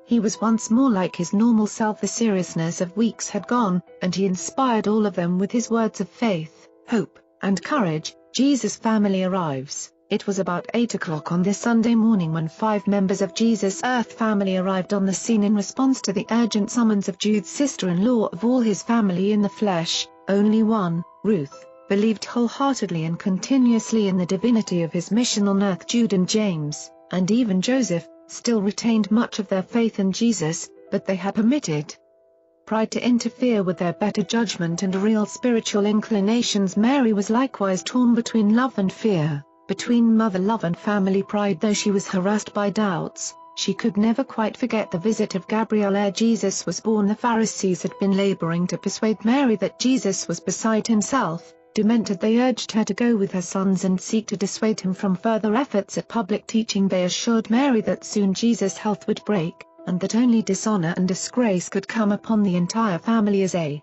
He was once more like his normal self. The seriousness of weeks had gone, and he inspired all of them with his words of faith, hope, and courage. Jesus' family arrives. It was about 8 o'clock on this Sunday morning when 5 members of Jesus' earth family arrived on the scene in response to the urgent summons of Jude's sister-in-law. Of all his family in the flesh, only one, Ruth, believed wholeheartedly and continuously in the divinity of his mission on earth. Jude and James, and even Joseph, still retained much of their faith in Jesus, but they had permitted pride to interfere with their better judgment and real spiritual inclinations. Mary was likewise torn between love and fear, between mother love and family pride. Though she was harassed by doubts, she could never quite forget the visit of Gabriel ere Jesus was born. The Pharisees had been laboring to persuade Mary that Jesus was beside himself. Demented, they urged her to go with her sons and seek to dissuade him from further efforts at public teaching. They assured Mary that soon Jesus' health would break, and that only dishonor and disgrace could come upon the entire family as a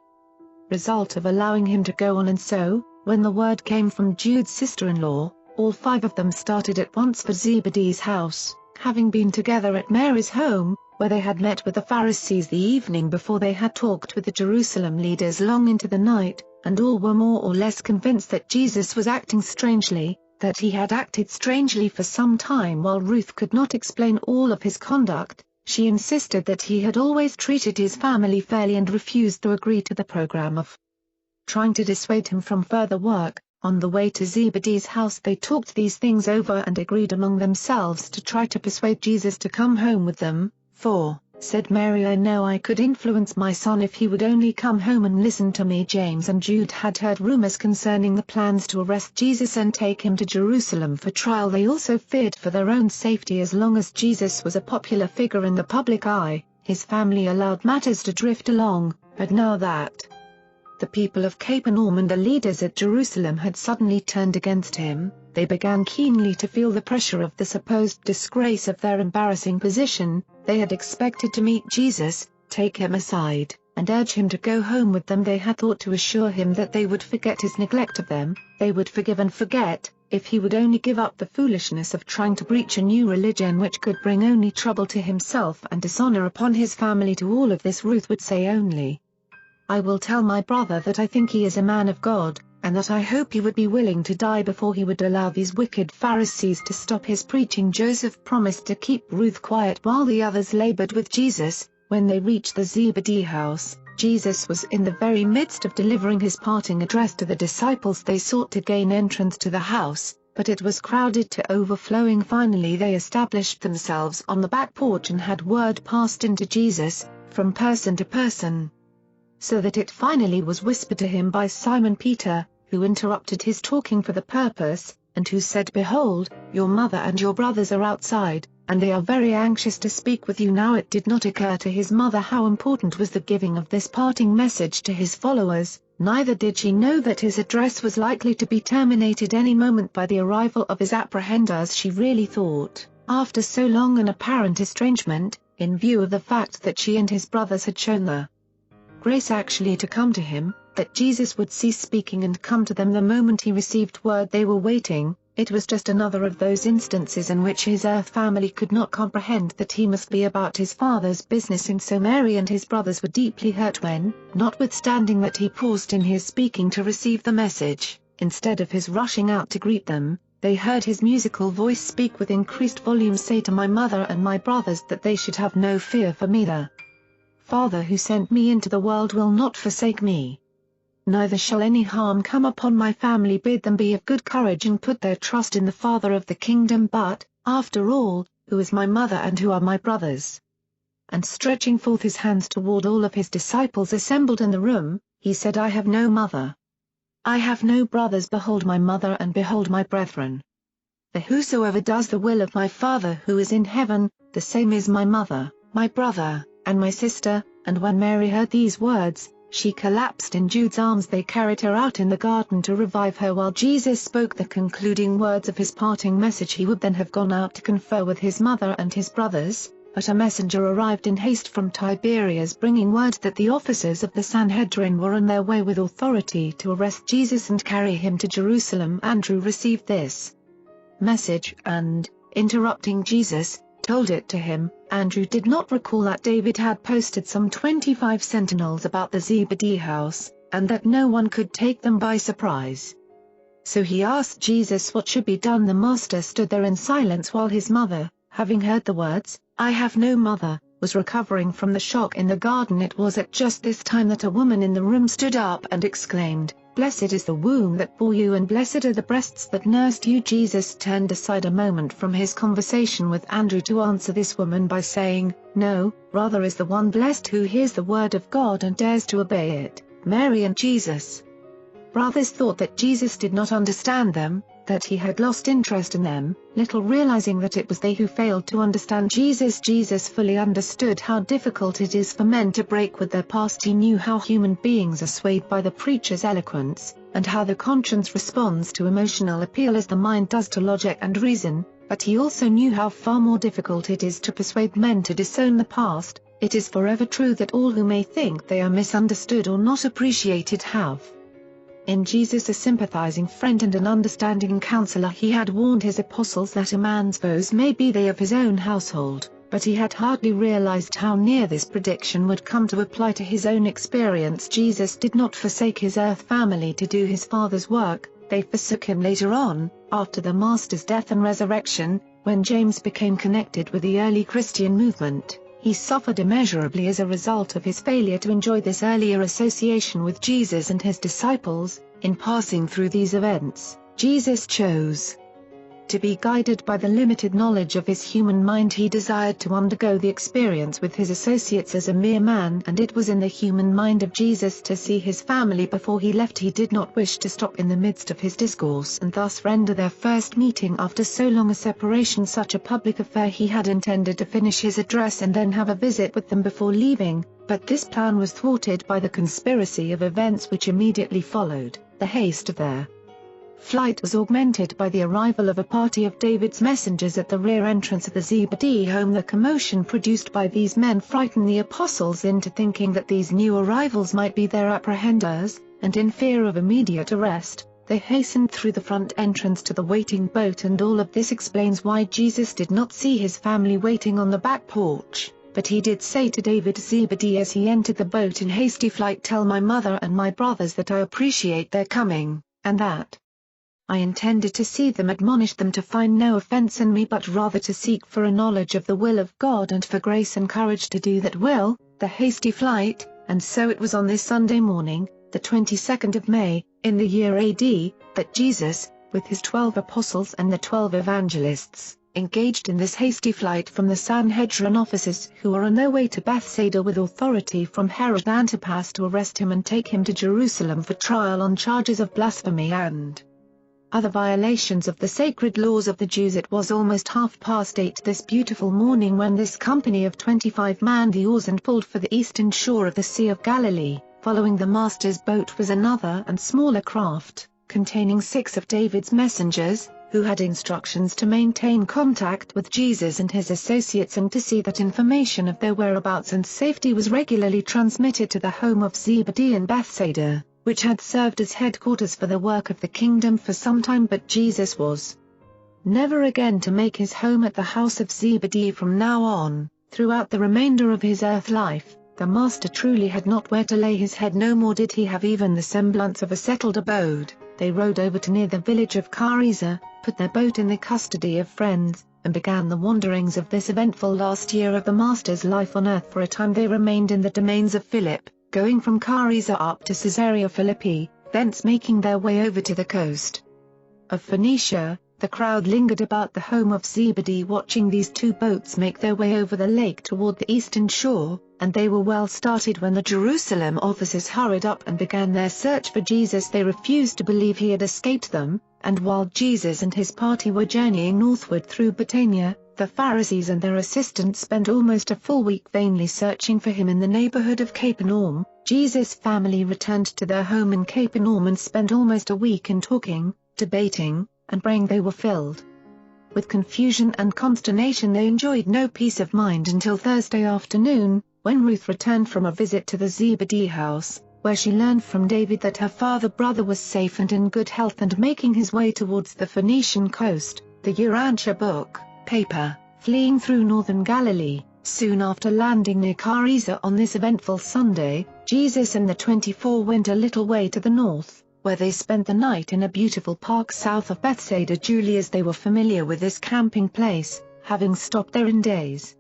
result of allowing him to go on. And so, when the word came from Jude's sister-in-law, all 5 of them started at once for Zebedee's house, having been together at Mary's home, where they had met with the Pharisees the evening before. They had talked with the Jerusalem leaders long into the night, and all were more or less convinced that Jesus was acting strangely, that he had acted strangely for some time. While Ruth could not explain all of his conduct, she insisted that he had always treated his family fairly and refused to agree to the program of trying to dissuade him from further work. On the way to Zebedee's house they talked these things over and agreed among themselves to try to persuade Jesus to come home with them. "For," said Mary, "I know I could influence my son if he would only come home and listen to me." James and Jude had heard rumors concerning the plans to arrest Jesus and take him to Jerusalem for trial. They also feared for their own safety. As long as Jesus was a popular figure in the public eye, his family allowed matters to drift along, but now that the people of Capernaum and the leaders at Jerusalem had suddenly turned against him, they began keenly to feel the pressure of the supposed disgrace of their embarrassing position. They had expected to meet Jesus, take him aside, and urge him to go home with them. They had thought to assure him that they would forget his neglect of them, they would forgive and forget, if he would only give up the foolishness of trying to preach a new religion which could bring only trouble to himself and dishonor upon his family. To all of this Ruth would say only, "I will tell my brother that I think he is a man of God, and that I hope he would be willing to die before he would allow these wicked Pharisees to stop his preaching." Joseph promised to keep Ruth quiet while the others labored with Jesus. When they reached the Zebedee house, Jesus was in the very midst of delivering his parting address to the disciples. They sought to gain entrance to the house, but it was crowded to overflowing. Finally they established themselves on the back porch and had word passed into Jesus, from person to person, so that it finally was whispered to him by Simon Peter, who interrupted his talking for the purpose, and who said, "Behold, your mother and your brothers are outside, and they are very anxious to speak with you." Now it did not occur to his mother how important was the giving of this parting message to his followers, neither did she know that his address was likely to be terminated any moment by the arrival of his apprehenders. She really thought, after so long an apparent estrangement, in view of the fact that she and his brothers had shown the grace actually to come to him, that Jesus would cease speaking and come to them the moment he received word they were waiting. It was just another of those instances in which his earth family could not comprehend that he must be about his Father's business, and so Mary and his brothers were deeply hurt when, notwithstanding that he paused in his speaking to receive the message, instead of his rushing out to greet them, they heard his musical voice speak with increased volume, "Say to my mother and my brothers that they should have no fear, for me the Father who sent me into the world will not forsake me. Neither shall any harm come upon my family. Bid them be of good courage and put their trust in the Father of the kingdom. But, after all, who is my mother and who are my brothers?" And stretching forth his hands toward all of his disciples assembled in the room, he said, "I have no mother. I have no brothers. Behold my mother, and behold my brethren. For whosoever does the will of my Father who is in heaven, the same is my mother, my brother, and my sister." And when Mary heard these words, she collapsed in Jude's arms. They carried her out in the garden to revive her while Jesus spoke the concluding words of his parting message. He would then have gone out to confer with his mother and his brothers, but a messenger arrived in haste from Tiberias bringing word that the officers of the Sanhedrin were on their way with authority to arrest Jesus and carry him to Jerusalem. Andrew received this message and, interrupting Jesus, told it to him. Andrew did not recall that David had posted some 25 sentinels about the Zebedee house, and that no one could take them by surprise. So he asked Jesus what should be done. The master stood there in silence while his mother, having heard the words, "I have no mother," was recovering from the shock in the garden. It was at just this time that a woman in the room stood up and exclaimed, "Blessed is the womb that bore you, and blessed are the breasts that nursed you." Jesus turned aside a moment from his conversation with Andrew to answer this woman by saying, "No, rather is the one blessed who hears the word of God and dares to obey it." Mary and Jesus' brothers thought that Jesus did not understand them, that he had lost interest in them, little realizing that it was they who failed to understand Jesus. Jesus fully understood how difficult it is for men to break with their past. He knew how human beings are swayed by the preacher's eloquence, and how the conscience responds to emotional appeal as the mind does to logic and reason, but he also knew how far more difficult it is to persuade men to disown the past. It is forever true that all who may think they are misunderstood or not appreciated have in Jesus a sympathizing friend and an understanding counselor. He had warned his apostles that a man's foes may be they of his own household, but he had hardly realized how near this prediction would come to apply to his own experience. Jesus did not forsake his earth family to do his Father's work. They forsook him later on, after the Master's death and resurrection, when James became connected with the early Christian movement. He suffered immeasurably as a result of his failure to enjoy this earlier association with Jesus and his disciples. In passing through these events, Jesus chose to be guided by the limited knowledge of his human mind. He desired to undergo the experience with his associates as a mere man, and it was in the human mind of Jesus to see his family before he left. He did not wish to stop in the midst of his discourse and thus render their first meeting after so long a separation such a public affair. He had intended to finish his address and then have a visit with them before leaving, but this plan was thwarted by the conspiracy of events which immediately followed. The haste of their flight was augmented by the arrival of a party of David's messengers at the rear entrance of the Zebedee home. The commotion produced by these men frightened the apostles into thinking that these new arrivals might be their apprehenders, and in fear of immediate arrest, they hastened through the front entrance to the waiting boat. And all of this explains why Jesus did not see his family waiting on the back porch, but he did say to David Zebedee as he entered the boat in hasty flight, "Tell my mother and my brothers that I appreciate their coming, and that I intended to see them, admonish them to find no offense in me, but rather to seek for a knowledge of the will of God and for grace and courage to do that will." The hasty flight. And so it was on this Sunday morning, the 22nd of May, in the year AD, that Jesus, with his 12 apostles and the 12 evangelists, engaged in this hasty flight from the Sanhedrin officers who were on their way to Bethsaida with authority from Herod Antipas to arrest him and take him to Jerusalem for trial on charges of blasphemy and other violations of the sacred laws of the Jews. It was almost 8:30 this beautiful morning when this company of 25 manned the oars and pulled for the eastern shore of the Sea of Galilee. Following the master's boat was another and smaller craft, containing 6 of David's messengers, who had instructions to maintain contact with Jesus and his associates and to see that information of their whereabouts and safety was regularly transmitted to the home of Zebedee in Bethsaida, which had served as headquarters for the work of the kingdom for some time, but Jesus was never again to make his home at the house of Zebedee from now on. Throughout the remainder of his earth life, the master truly had not where to lay his head, no more did he have even the semblance of a settled abode. They rode over to near the village of Cariza, put their boat in the custody of friends, and began the wanderings of this eventful last year of the master's life on earth. For a time they remained in the domains of Philip, going from Cariza up to Caesarea Philippi, thence making their way over to the coast of Phoenicia. The crowd lingered about the home of Zebedee, watching these two boats make their way over the lake toward the eastern shore, and they were well started when the Jerusalem officers hurried up and began their search for Jesus. They refused to believe he had escaped them, and while Jesus and his party were journeying northward through Britannia, the Pharisees and their assistants spent almost a full week vainly searching for him in the neighborhood of Capernaum. Jesus' family returned to their home in Capernaum and spent almost a week in talking, debating, and praying. They were filled with confusion and consternation. They enjoyed no peace of mind until Thursday afternoon, when Ruth returned from a visit to the Zebedee house, where she learned from David that her brother was safe and in good health and making his way towards the Phoenician coast, the Urantia book, paper, fleeing through northern Galilee. Soon after landing near Cariza on this eventful Sunday, Jesus and the 24 went a little way to the north, where they spent the night in a beautiful park south of Bethsaida. As they were familiar with this camping place, having stopped there in days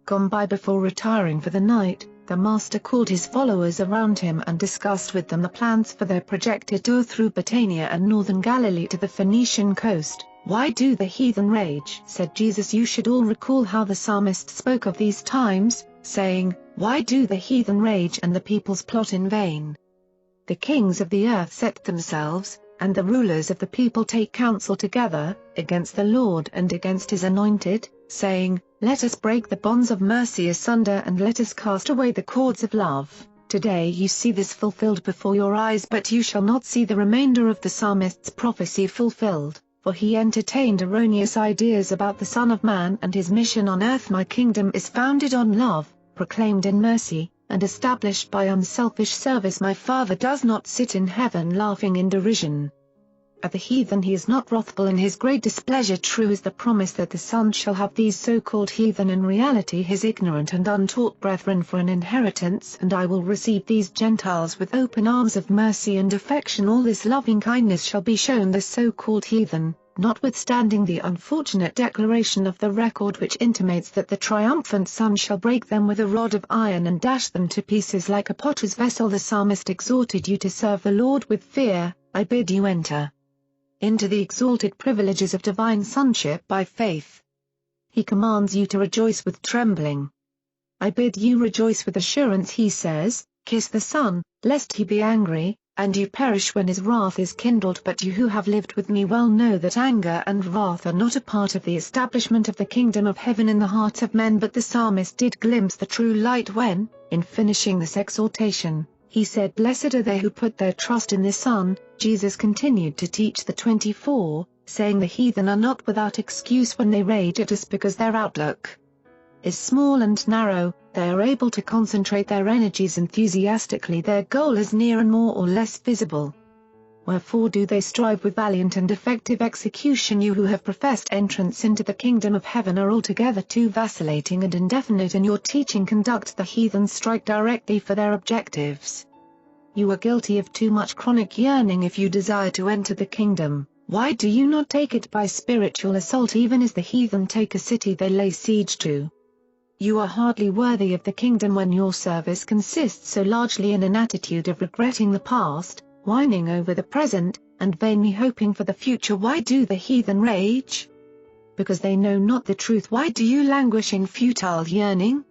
gone by before retiring for the night, the master called his followers around him and discussed with them the plans for their projected tour through Britannia and northern Galilee to the Phoenician coast. "Why do the heathen rage?" said Jesus. You should all recall how the psalmist spoke of these times, saying, "Why do the heathen rage and the peoples plot in vain? The kings of the earth set themselves, and the rulers of the people take counsel together, against the Lord and against his anointed, saying, Let us break the bonds of mercy asunder and let us cast away the cords of love." Today you see this fulfilled before your eyes, but you shall not see the remainder of the psalmist's prophecy fulfilled, for he entertained erroneous ideas about the Son of Man and his mission on earth. My kingdom is founded on love, proclaimed in mercy, and established by unselfish service. My Father does not sit in heaven laughing in derision at the heathen. He is not wrathful in his great displeasure. True is the promise that the Son shall have these so-called heathen, in reality his ignorant and untaught brethren, for an inheritance, and I will receive these Gentiles with open arms of mercy and affection. All this loving kindness shall be shown the so-called heathen, notwithstanding the unfortunate declaration of the record which intimates that the triumphant Son shall break them with a rod of iron and dash them to pieces like a potter's vessel. The psalmist exhorted you to serve the Lord with fear. I bid you enter into the exalted privileges of divine sonship by faith. He commands you to rejoice with trembling. I bid you rejoice with assurance. He says, kiss the Son, lest he be angry, and you perish when his wrath is kindled. But you who have lived with me well know that anger and wrath are not a part of the establishment of the kingdom of heaven in the hearts of men. But the psalmist did glimpse the true light when, in finishing this exhortation, he said, Blessed are they who put their trust in the Son. Jesus continued to teach the 24, saying, the heathen are not without excuse when they rage at us, because their outlook is small and narrow. They are able to concentrate their energies enthusiastically. Their goal is near and more or less visible. Wherefore do they strive with valiant and effective execution? You who have professed entrance into the kingdom of heaven are altogether too vacillating and indefinite in your teaching. Conduct the heathen strike directly for their objectives. You are guilty of too much chronic yearning if you desire to enter the kingdom. Why do you not take it by spiritual assault, even as the heathen take a city they lay siege to? You are hardly worthy of the kingdom when your service consists so largely in an attitude of regretting the past, whining over the present, and vainly hoping for the future. Why do the heathen rage? Because they know not the truth. Why do you languish in futile yearning?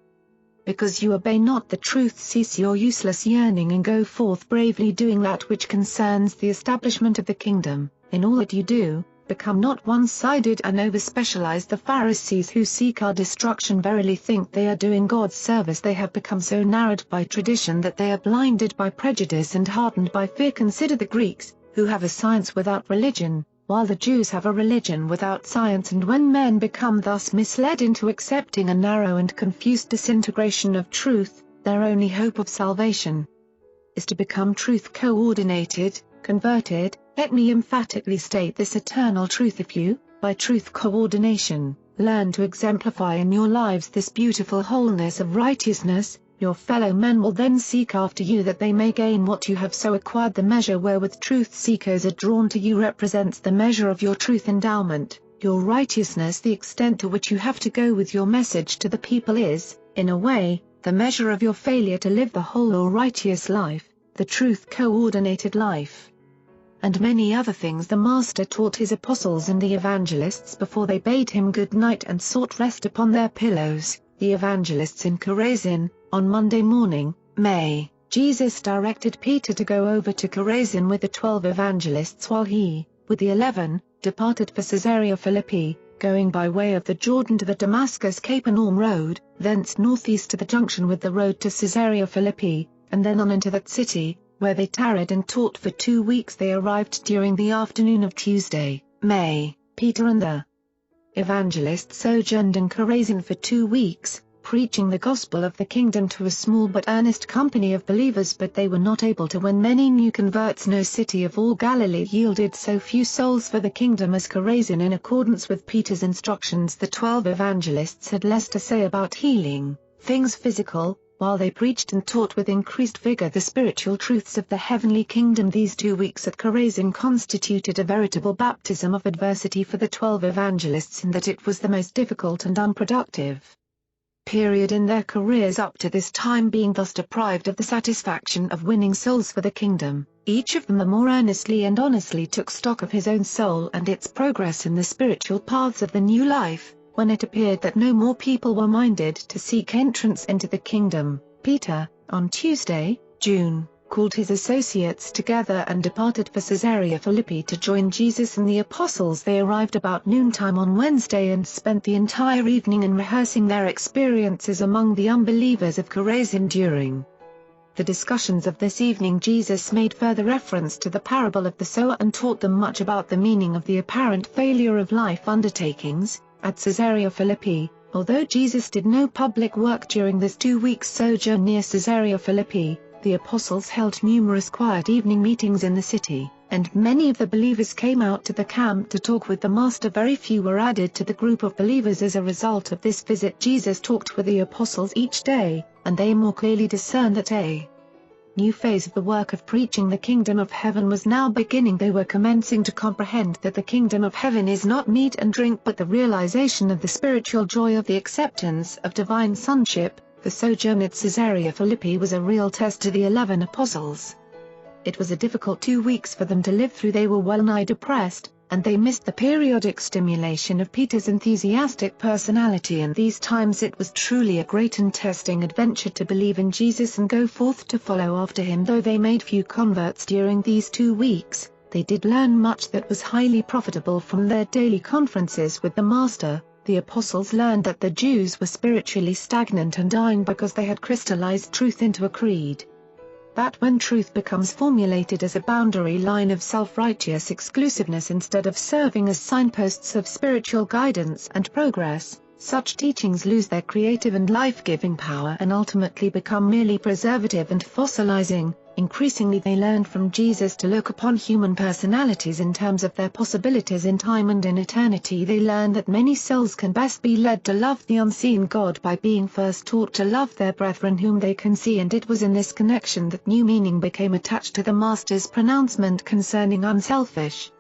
Because you obey not the truth. Cease your useless yearning and go forth bravely, doing that which concerns the establishment of the kingdom. In all that you do, become not one-sided and over-specialized. The Pharisees who seek our destruction verily think they are doing God's service. They have become so narrowed by tradition that they are blinded by prejudice and hardened by fear. Consider the Greeks, who have a science without religion, while the Jews have a religion without science. And when men become thus misled into accepting a narrow and confused disintegration of truth, their only hope of salvation is to become truth coordinated, converted. Let me emphatically state this eternal truth: if you, by truth coordination, learn to exemplify in your lives this beautiful wholeness of righteousness, your fellow men will then seek after you that they may gain what you have so acquired. The measure wherewith truth seekers are drawn to you represents the measure of your truth endowment, your righteousness. The extent to which you have to go with your message to the people is, in a way, the measure of your failure to live the whole or righteous life, the truth coordinated life. And many other things the Master taught his apostles and the evangelists before they bade him good night and sought rest upon their pillows. The evangelists in Chorazin. On Monday morning, May, Jesus directed Peter to go over to Chorazin with the 12 evangelists while he, with the 11, departed for Caesarea Philippi, going by way of the Jordan to the Damascus-Capernaum road, thence northeast to the junction with the road to Caesarea Philippi, and then on into that city, where they tarried and taught for 2 weeks. They arrived during the afternoon of Tuesday, May. Peter and the evangelists sojourned in Chorazin for 2 weeks, preaching the gospel of the kingdom to a small but earnest company of believers, but they were not able to win many new converts. No city of all Galilee yielded so few souls for the kingdom as Chorazin. In accordance with Peter's instructions, the 12 evangelists had less to say about healing things physical, while they preached and taught with increased vigor the spiritual truths of the heavenly kingdom. These 2 weeks at Chorazin constituted a veritable baptism of adversity for the 12 evangelists, in that it was the most difficult and unproductive period in their careers up to this time, being thus deprived of the satisfaction of winning souls for the kingdom. Each of them the more earnestly and honestly took stock of his own soul and its progress in the spiritual paths of the new life. When it appeared that no more people were minded to seek entrance into the kingdom, Peter, on Tuesday, June, called his associates together and departed for Caesarea Philippi to join Jesus and the apostles. They arrived about noontime on Wednesday and spent the entire evening in rehearsing their experiences among the unbelievers of Chorazin. During the discussions of this evening, Jesus made further reference to the parable of the sower and taught them much about the meaning of the apparent failure of life undertakings at Caesarea Philippi. Although Jesus did no public work during this 2 weeks sojourn near Caesarea Philippi, the apostles held numerous quiet evening meetings in the city, and many of the believers came out to the camp to talk with the Master. Very few were added to the group of believers as a result of this visit. Jesus talked with the apostles each day, and they more clearly discerned that a new phase of the work of preaching the kingdom of heaven was now beginning. They were commencing to comprehend that the kingdom of heaven is not meat and drink, but the realization of the spiritual joy of the acceptance of divine sonship. The sojourn at Caesarea Philippi was a real test to the 11 apostles. It was a difficult 2 weeks for them to live through. They were well-nigh depressed, and they missed the periodic stimulation of Peter's enthusiastic personality. In these times it was truly a great and testing adventure to believe in Jesus and go forth to follow after him. Though they made few converts during these 2 weeks, they did learn much that was highly profitable from their daily conferences with the Master. The apostles learned that the Jews were spiritually stagnant and dying because they had crystallized truth into a creed. That when truth becomes formulated as a boundary line of self-righteous exclusiveness instead of serving as signposts of spiritual guidance and progress, such teachings lose their creative and life-giving power and ultimately become merely preservative and fossilizing. Increasingly they learned from Jesus to look upon human personalities in terms of their possibilities in time and in eternity. They learned that many souls can best be led to love the unseen God by being first taught to love their brethren whom they can see, and it was in this connection that new meaning became attached to the Master's pronouncement concerning unselfish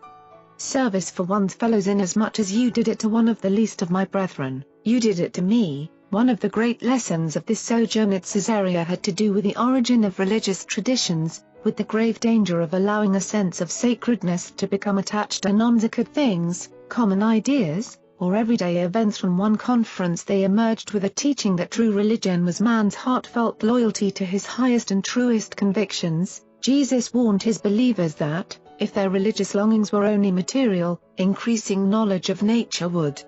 service for one's fellows. Inasmuch as you did it to one of the least of my brethren, you did it to me. One of the great lessons of this sojourn at Caesarea had to do with the origin of religious traditions, with the grave danger of allowing a sense of sacredness to become attached to non-sacred things, common ideas, or everyday events. From one conference they emerged with a teaching that true religion was man's heartfelt loyalty to his highest and truest convictions. Jesus warned his believers that, if their religious longings were only material, increasing knowledge of nature would,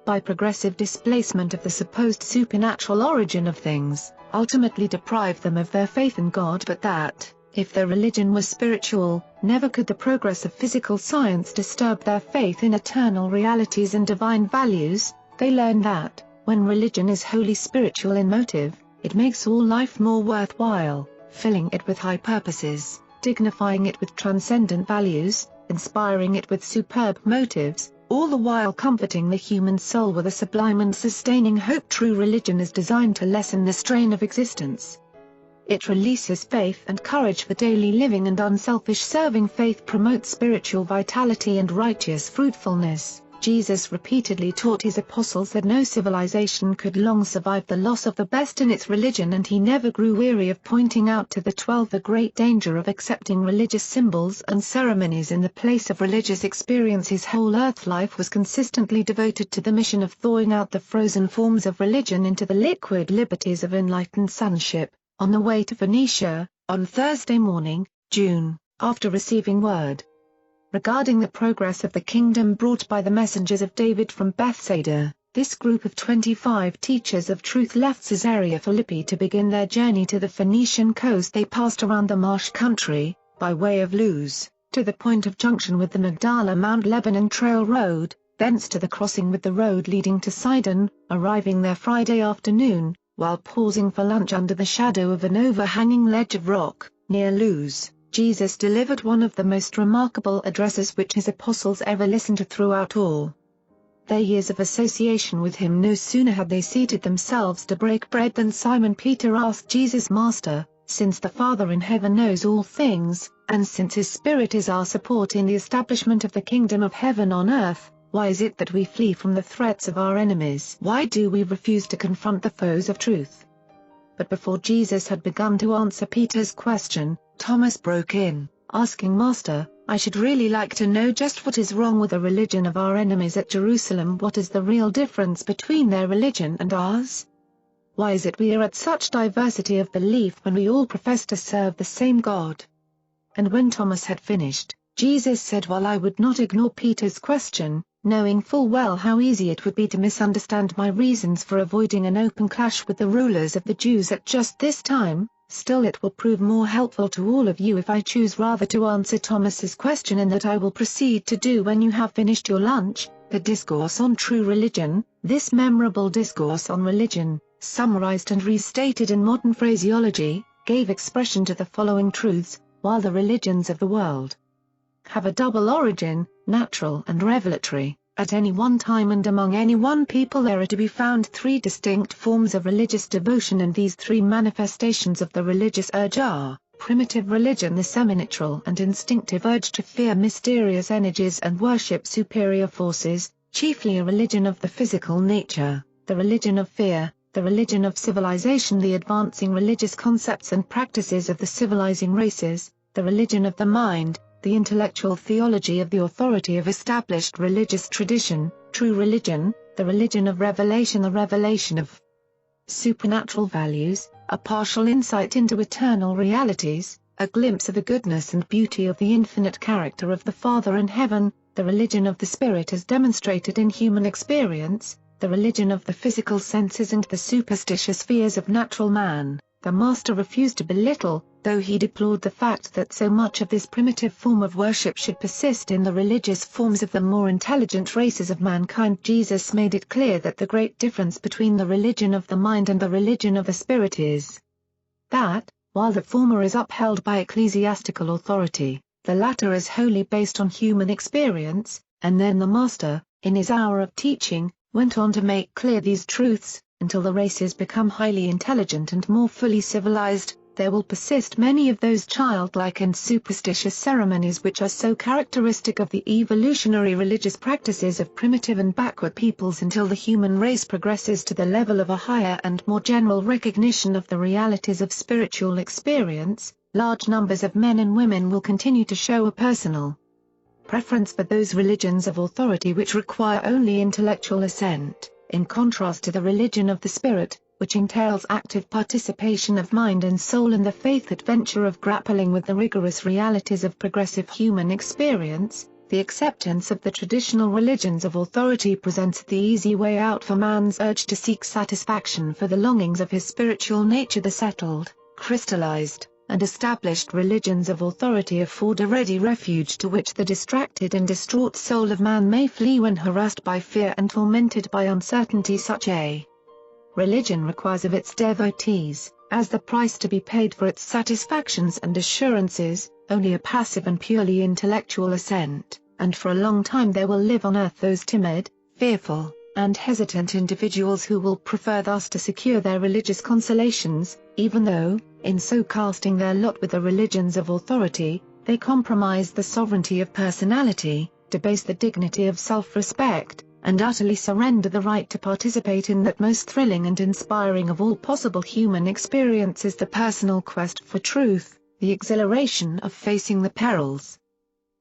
by progressive displacement of the supposed supernatural origin of things, ultimately deprive them of their faith in God, but that, if their religion was spiritual, never could the progress of physical science disturb their faith in eternal realities and divine values. They learned that, when religion is wholly spiritual in motive, it makes all life more worthwhile. filling it with high purposes, dignifying it with transcendent values, inspiring it with superb motives, all the while comforting the human soul with a sublime and sustaining hope. True religion is designed to lessen the strain of existence. It releases faith and courage for daily living, and unselfish serving faith promotes spiritual vitality and righteous fruitfulness. Jesus repeatedly taught his apostles that no civilization could long survive the loss of the best in its religion, and he never grew weary of pointing out to the 12 the great danger of accepting religious symbols and ceremonies in the place of religious experience. His whole earth life was consistently devoted to the mission of thawing out the frozen forms of religion into the liquid liberties of enlightened sonship. On the way to Phoenicia, on Thursday morning, June, after receiving word regarding the progress of the kingdom brought by the messengers of David from Bethsaida, this group of 25 teachers of truth left Caesarea Philippi to begin their journey to the Phoenician coast. They passed around the marsh country, by way of Luz, to the point of junction with the Magdala-Mount Lebanon Trail Road, thence to the crossing with the road leading to Sidon, arriving there Friday afternoon, while pausing for lunch under the shadow of an overhanging ledge of rock, near Luz. Jesus delivered one of the most remarkable addresses which his apostles ever listened to throughout all their years of association with him. No sooner had they seated themselves to break bread than Simon Peter asked Jesus, "Master, since the Father in heaven knows all things, and since his Spirit is our support in the establishment of the kingdom of heaven on earth, why is it that we flee from the threats of our enemies? Why do we refuse to confront the foes of truth?" But before Jesus had begun to answer Peter's question, Thomas broke in, asking, "Master, I should really like to know just what is wrong with the religion of our enemies at Jerusalem. What is the real difference between their religion and ours? Why is it we are at such diversity of belief when we all profess to serve the same God?" And when Thomas had finished, Jesus said, "While I would not ignore Peter's question, knowing full well how easy it would be to misunderstand my reasons for avoiding an open clash with the rulers of the Jews at just this time, still it will prove more helpful to all of you if I choose rather to answer Thomas's question, and that I will proceed to do when you have finished your lunch." The Discourse on True Religion. This memorable discourse on religion, summarized and restated in modern phraseology, gave expression to the following truths: while the religions of the world have a double origin, natural and revelatory, at any one time and among any one people there are to be found three distinct forms of religious devotion, and these three manifestations of the religious urge are: primitive religion, the semi-natural and instinctive urge to fear mysterious energies and worship superior forces, chiefly a religion of the physical nature; the religion of fear, the religion of civilization, the advancing religious concepts and practices of the civilizing races; the religion of the mind, the intellectual theology of the authority of established religious tradition; true religion, the religion of revelation, the revelation of supernatural values, a partial insight into eternal realities, a glimpse of the goodness and beauty of the infinite character of the Father in heaven; the religion of the Spirit as demonstrated in human experience, the religion of the physical senses and the superstitious fears of natural man. The Master refused to belittle, though he deplored the fact that so much of this primitive form of worship should persist in the religious forms of the more intelligent races of mankind. Jesus made it clear that the great difference between the religion of the mind and the religion of the spirit is that, while the former is upheld by ecclesiastical authority, the latter is wholly based on human experience. And then the Master, in his hour of teaching, went on to make clear these truths: until the races become highly intelligent and more fully civilized, there will persist many of those childlike and superstitious ceremonies which are so characteristic of the evolutionary religious practices of primitive and backward peoples. Until the human race progresses to the level of a higher and more general recognition of the realities of spiritual experience, large numbers of men and women will continue to show a personal preference for those religions of authority which require only intellectual assent, in contrast to the religion of the Spirit, which entails active participation of mind and soul in the faith adventure of grappling with the rigorous realities of progressive human experience. The acceptance of the traditional religions of authority presents the easy way out for man's urge to seek satisfaction for the longings of his spiritual nature. The settled, crystallized, and established religions of authority afford a ready refuge to which the distracted and distraught soul of man may flee when harassed by fear and tormented by uncertainty. Such a religion requires of its devotees as the price to be paid for its satisfactions and assurances, only a passive and purely intellectual assent, and for a long time there will live on earth those timid, fearful, and hesitant individuals who will prefer thus to secure their religious consolations, even though, in so casting their lot with the religions of authority, they compromise the sovereignty of personality, debase the dignity of self-respect, and utterly surrender the right to participate in that most thrilling and inspiring of all possible human experiences, the personal quest for truth, the exhilaration of facing the perils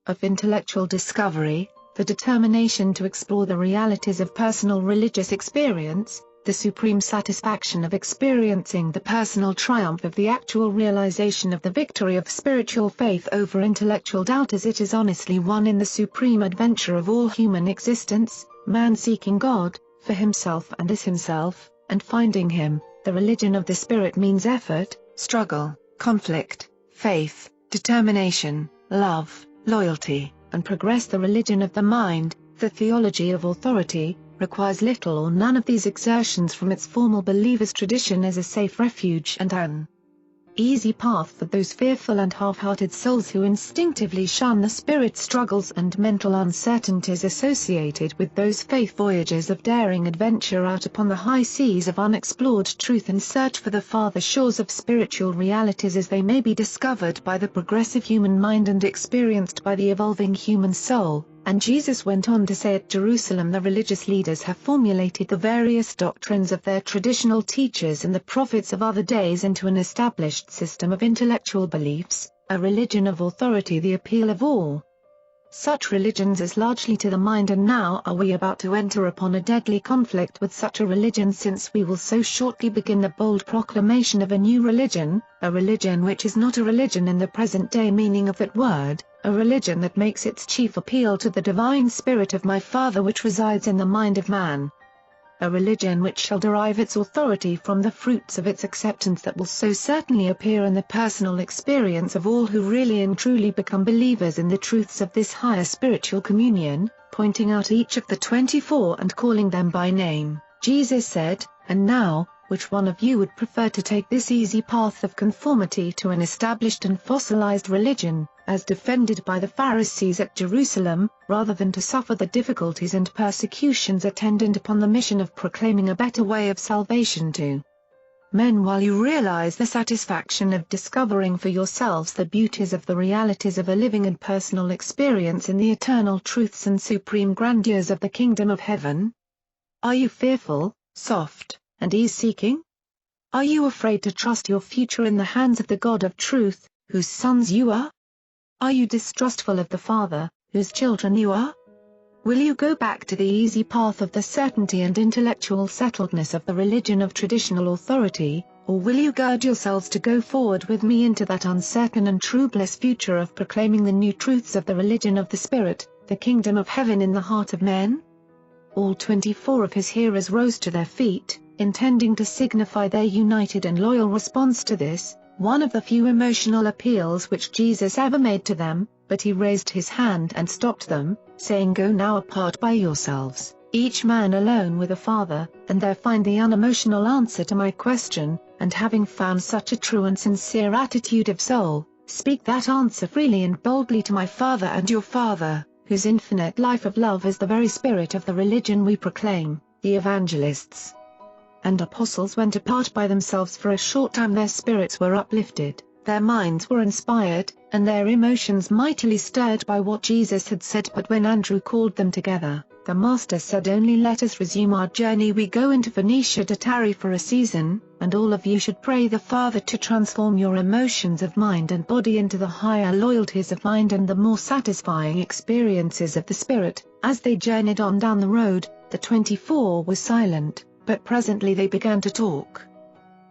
of intellectual discovery, the determination to explore the realities of personal religious experience, the supreme satisfaction of experiencing the personal triumph of the actual realization of the victory of spiritual faith over intellectual doubt as it is honestly won in the supreme adventure of all human existence, man seeking God, for himself and as himself, and finding him. The religion of the Spirit means effort, struggle, conflict, faith, determination, love, loyalty, and progress. The religion of the mind, the theology of authority, requires little or none of these exertions from its formal believers' tradition as a safe refuge and an easy path for those fearful and half-hearted souls who instinctively shun the spirit struggles and mental uncertainties associated with those faith voyages of daring adventure out upon the high seas of unexplored truth in search for the farther shores of spiritual realities as they may be discovered by the progressive human mind and experienced by the evolving human soul. And Jesus went on to say, at Jerusalem the religious leaders have formulated the various doctrines of their traditional teachers and the prophets of other days into an established system of intellectual beliefs, a religion of authority, the appeal of all such religions is largely to the mind. And now are we about to enter upon a deadly conflict with such a religion, since we will so shortly begin the bold proclamation of a new religion, a religion which is not a religion in the present day meaning of that word, a religion that makes its chief appeal to the divine spirit of my Father which resides in the mind of man. A religion which shall derive its authority from the fruits of its acceptance that will so certainly appear in the personal experience of all who really and truly become believers in the truths of this higher spiritual communion, pointing out each of the 24 and calling them by name. Jesus said, "And now, which one of you would prefer to take this easy path of conformity to an established and fossilized religion, as defended by the Pharisees at Jerusalem, rather than to suffer the difficulties and persecutions attendant upon the mission of proclaiming a better way of salvation to men, while you realize the satisfaction of discovering for yourselves the beauties of the realities of a living and personal experience in the eternal truths and supreme grandeurs of the kingdom of heaven? Are you fearful, soft, and ease-seeking? Are you afraid to trust your future in the hands of the God of truth, whose sons you are? Are you distrustful of the Father, whose children you are? Will you go back to the easy path of the certainty and intellectual settledness of the religion of traditional authority, or will you gird yourselves to go forward with me into that uncertain and troublous future of proclaiming the new truths of the religion of the Spirit, the kingdom of heaven in the heart of men?" All 24 of his hearers rose to their feet, intending to signify their united and loyal response to this, one of the few emotional appeals which Jesus ever made to them, but he raised his hand and stopped them, saying, "Go now apart by yourselves, each man alone with the Father, and there find the unemotional answer to my question, and having found such a true and sincere attitude of soul, speak that answer freely and boldly to my Father and your Father, whose infinite life of love is the very spirit of the religion we proclaim." The evangelists and apostles went apart by themselves for a short time. Their spirits were uplifted, their minds were inspired, and their emotions mightily stirred by what Jesus had said. But when Andrew called them together, the Master said, "Only let us resume our journey. We go into Phoenicia to tarry for a season, and all of you should pray the Father to transform your emotions of mind and body into the higher loyalties of mind and the more satisfying experiences of the Spirit." As they journeyed on down the road, the 24 were silent, but presently they began to talk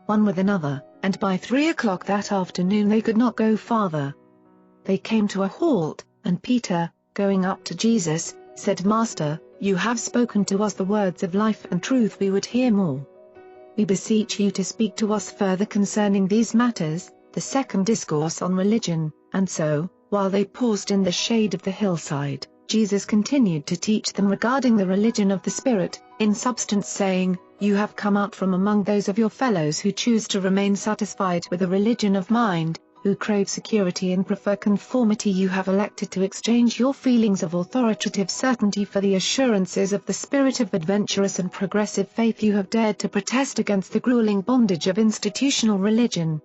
one with another, and by 3 o'clock that afternoon they could not go farther. They came to a halt, and Peter, going up to Jesus, said, "Master, you have spoken to us the words of life and truth. We would hear more. We beseech you to speak to us further concerning these matters." The second discourse on religion. And so, while they paused in the shade of the hillside, Jesus continued to teach them regarding the religion of the Spirit, in substance saying, "You have come out from among those of your fellows who choose to remain satisfied with a religion of mind, who crave security and prefer conformity. You have elected to exchange your feelings of authoritative certainty for the assurances of the spirit of adventurous and progressive faith. You have dared to protest against the grueling bondage of institutional religion,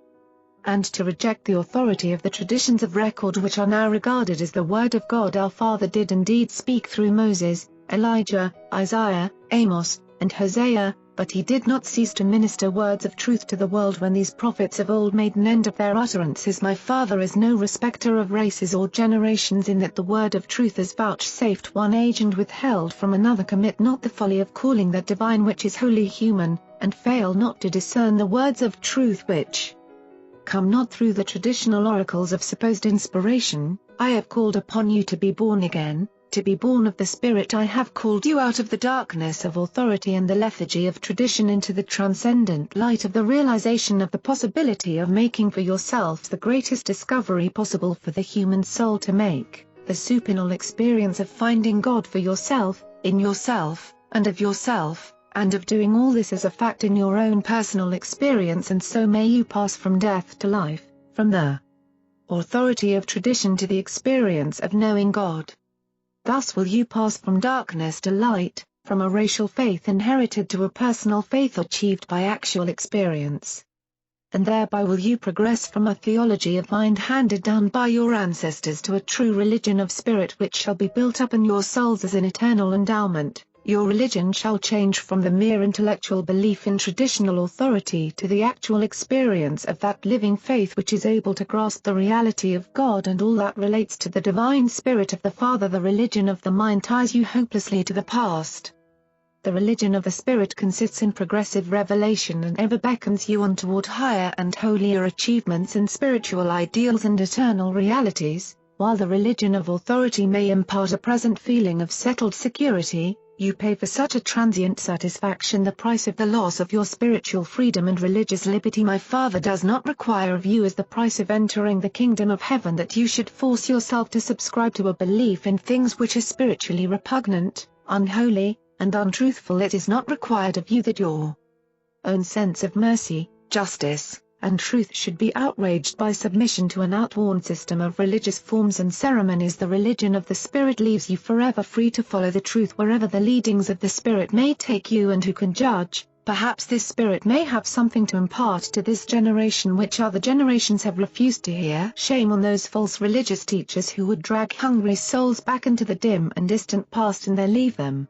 and to reject the authority of the traditions of record which are now regarded as the word of God. Our Father did indeed speak through Moses, Elijah, Isaiah, Amos, and Hosea, but he did not cease to minister words of truth to the world when these prophets of old made an end of their utterances. My Father is no respecter of races or generations, in that the word of truth is vouchsafed one age and withheld from another. Commit not the folly of calling that divine which is wholly human, and fail not to discern the words of truth which come not through the traditional oracles of supposed inspiration. I have called upon you to be born again, to be born of the Spirit. I have called you out of the darkness of authority and the lethargy of tradition into the transcendent light of the realization of the possibility of making for yourselves the greatest discovery possible for the human soul to make, the supernal experience of finding God for yourself, in yourself, and of yourself, and of doing all this as a fact in your own personal experience. And so may you pass from death to life, from the authority of tradition to the experience of knowing God. Thus will you pass from darkness to light, from a racial faith inherited to a personal faith achieved by actual experience. And thereby will you progress from a theology of mind handed down by your ancestors to a true religion of spirit which shall be built up in your souls as an eternal endowment. Your religion shall change from the mere intellectual belief in traditional authority to the actual experience of that living faith which is able to grasp the reality of God and all that relates to the divine spirit of the Father. The religion of the mind ties you hopelessly to the past. The religion of the spirit consists in progressive revelation and ever beckons you on toward higher and holier achievements in spiritual ideals and eternal realities, while the religion of authority may impart a present feeling of settled security. You pay for such a transient satisfaction the price of the loss of your spiritual freedom and religious liberty. My Father does not require of you as the price of entering the kingdom of heaven that you should force yourself to subscribe to a belief in things which are spiritually repugnant, unholy, and untruthful. It is not required of you that your own sense of mercy, justice, and truth should be outraged by submission to an outworn system of religious forms and ceremonies. The religion of the Spirit leaves you forever free to follow the truth wherever the leadings of the Spirit may take you. And who can judge, perhaps this Spirit may have something to impart to this generation which other generations have refused to hear. Shame on those false religious teachers who would drag hungry souls back into the dim and distant past and there leave them.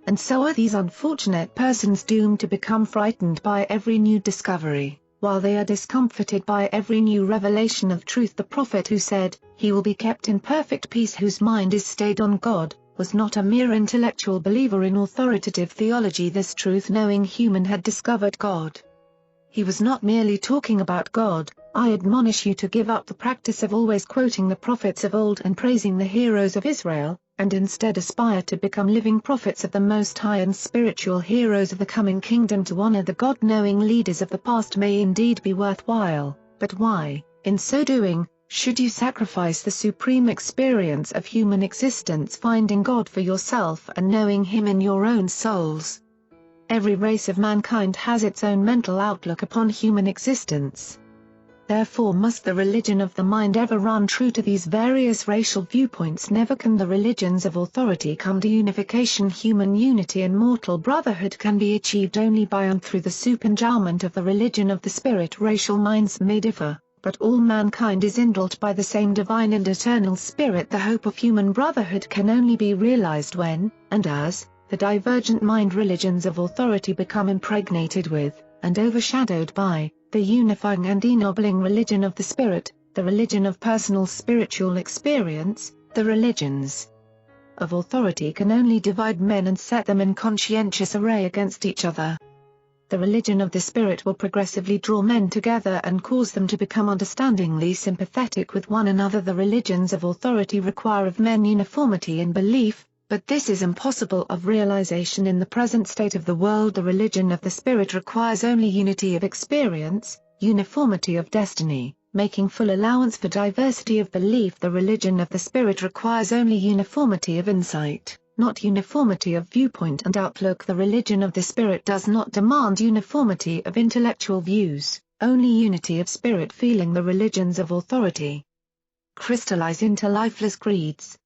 And so are these unfortunate persons doomed to become frightened by every new discovery, while they are discomforted by every new revelation of truth. The prophet who said, "He will be kept in perfect peace whose mind is stayed on God," was not a mere intellectual believer in authoritative theology. This truth-knowing human had discovered God. He was not merely talking about God. I admonish you to give up the practice of always quoting the prophets of old and praising the heroes of Israel, and instead aspire to become living prophets of the Most High and spiritual heroes of the coming kingdom. To honor the God-knowing leaders of the past may indeed be worthwhile, but why, in so doing, should you sacrifice the supreme experience of human existence, finding God for yourself and knowing Him in your own souls? Every race of mankind has its own mental outlook upon human existence. Therefore must the religion of the mind ever run true to these various racial viewpoints. Never can the religions of authority come to unification. Human unity and mortal brotherhood can be achieved only by and through the superendowment of the religion of the Spirit. Racial minds may differ, but all mankind is indwelt by the same divine and eternal Spirit. The hope of human brotherhood can only be realized when, and as, the divergent mind religions of authority become impregnated with, and overshadowed by, the unifying and ennobling religion of the Spirit, the religion of personal spiritual experience. The religions of authority can only divide men and set them in conscientious array against each other. The religion of the Spirit will progressively draw men together and cause them to become understandingly sympathetic with one another. The religions of authority require of men uniformity in belief, but this is impossible of realization in the present state of the world. The religion of the Spirit requires only unity of experience, uniformity of destiny, making full allowance for diversity of belief. The religion of the Spirit requires only uniformity of insight, not uniformity of viewpoint and outlook. The religion of the Spirit does not demand uniformity of intellectual views, only unity of spirit feeling. The religions of authority crystallize into lifeless creeds.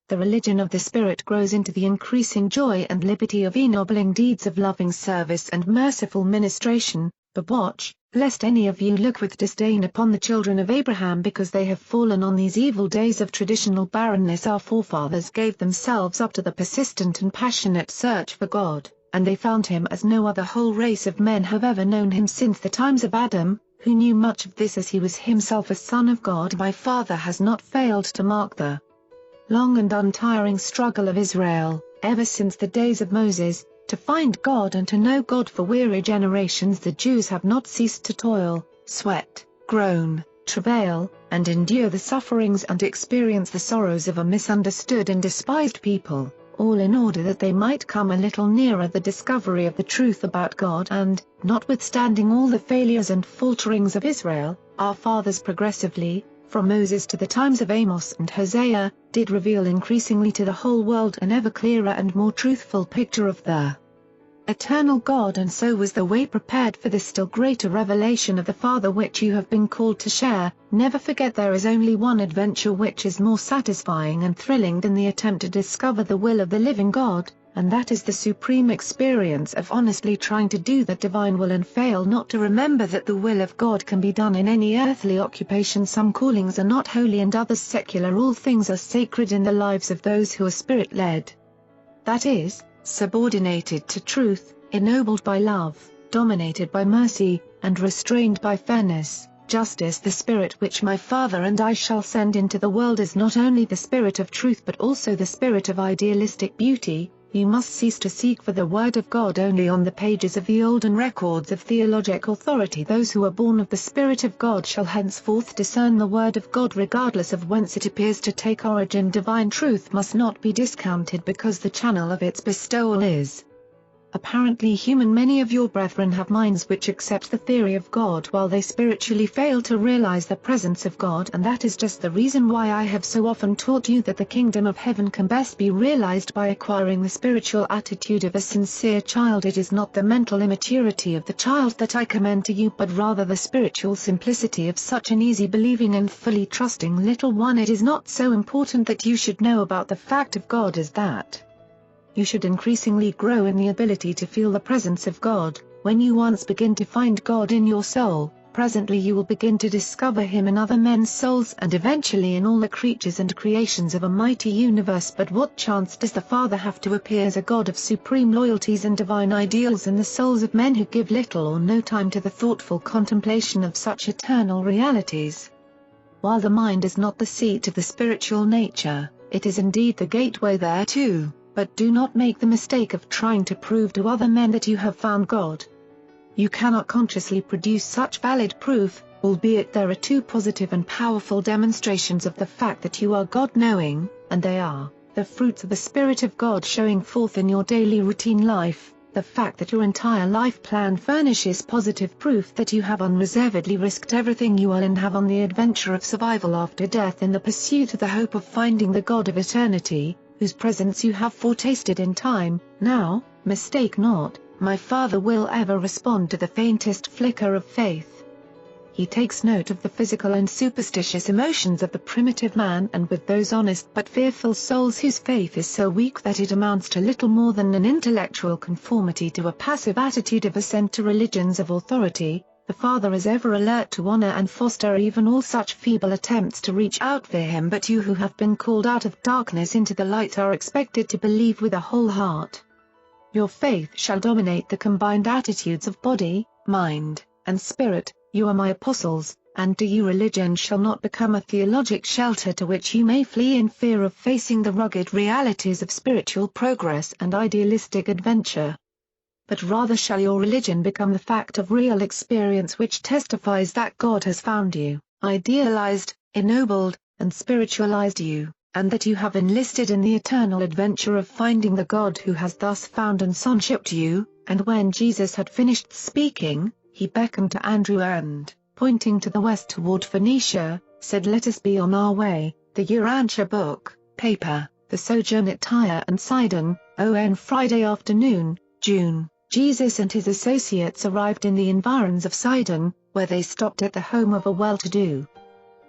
The religion of the Spirit grows into the increasing joy and liberty of ennobling deeds of loving service and merciful ministration. But watch, lest any of you look with disdain upon the children of Abraham because they have fallen on these evil days of traditional barrenness. Our forefathers gave themselves up to the persistent and passionate search for God, and they found him as no other whole race of men have ever known him since the times of Adam, who knew much of this as he was himself a son of God. My Father has not failed to mark the long and untiring struggle of Israel, ever since the days of Moses, to find God and to know God. For weary generations the Jews have not ceased to toil, sweat, groan, travail, and endure the sufferings and experience the sorrows of a misunderstood and despised people, all in order that they might come a little nearer the discovery of the truth about God. And, notwithstanding all the failures and falterings of Israel, our fathers progressively, from Moses to the times of Amos and Hosea, did reveal increasingly to the whole world an ever clearer and more truthful picture of the eternal God. And so was the way prepared for this still greater revelation of the Father which you have been called to share. Never forget there is only one adventure which is more satisfying and thrilling than the attempt to discover the will of the living God, and that is the supreme experience of honestly trying to do that divine will and fail not to remember that the will of God can be done in any earthly occupation. Some callings are not holy and others secular. All things are sacred in the lives of those who are spirit-led. That is, subordinated to truth, ennobled by love, dominated by mercy, and restrained by fairness, justice. The Spirit which my Father and I shall send into the world is not only the Spirit of truth but also the Spirit of idealistic beauty. You must cease to seek for the Word of God only on the pages of the olden records of theologic authority. Those who are born of the Spirit of God shall henceforth discern the Word of God regardless of whence it appears to take origin. Divine truth must not be discounted because the channel of its bestowal is apparently human. Many of your brethren have minds which accept the theory of God while they spiritually fail to realize the presence of God, and that is just the reason why I have so often taught you that the kingdom of heaven can best be realized by acquiring the spiritual attitude of a sincere child. It is not the mental immaturity of the child that I commend to you but rather the spiritual simplicity of such an easy believing and fully trusting little one. It is not so important that you should know about the fact of God as that you should increasingly grow in the ability to feel the presence of God. When you once begin to find God in your soul, presently you will begin to discover him in other men's souls and eventually in all the creatures and creations of a mighty universe. But what chance does the Father have to appear as a God of supreme loyalties and divine ideals in the souls of men who give little or no time to the thoughtful contemplation of such eternal realities? While the mind is not the seat of the spiritual nature, it is indeed the gateway thereto. But do not make the mistake of trying to prove to other men that you have found God. You cannot consciously produce such valid proof, albeit there are two positive and powerful demonstrations of the fact that you are God-knowing, and they are, the fruits of the Spirit of God showing forth in your daily routine life. The fact that your entire life plan furnishes positive proof that you have unreservedly risked everything you are and have on the adventure of survival after death in the pursuit of the hope of finding the God of eternity, whose presence you have foretasted in time. Now, mistake not, my Father will ever respond to the faintest flicker of faith. He takes note of the physical and superstitious emotions of the primitive man, and with those honest but fearful souls whose faith is so weak that it amounts to little more than an intellectual conformity to a passive attitude of assent to religions of authority, the Father is ever alert to honor and foster even all such feeble attempts to reach out for him. But you who have been called out of darkness into the light are expected to believe with a whole heart. Your faith shall dominate the combined attitudes of body, mind, and spirit. You are my apostles, and to you religion shall not become a theologic shelter to which you may flee in fear of facing the rugged realities of spiritual progress and idealistic adventure. But rather shall your religion become the fact of real experience which testifies that God has found you, idealized, ennobled, and spiritualized you, and that you have enlisted in the eternal adventure of finding the God who has thus found and sonshiped you. And when Jesus had finished speaking, he beckoned to Andrew and, pointing to the west toward Phoenicia, said, "Let us be on our way." The Urantia book, paper, the sojourn at Tyre and Sidon. On Friday afternoon, June, Jesus and his associates arrived in the environs of Sidon, where they stopped at the home of a well-to-do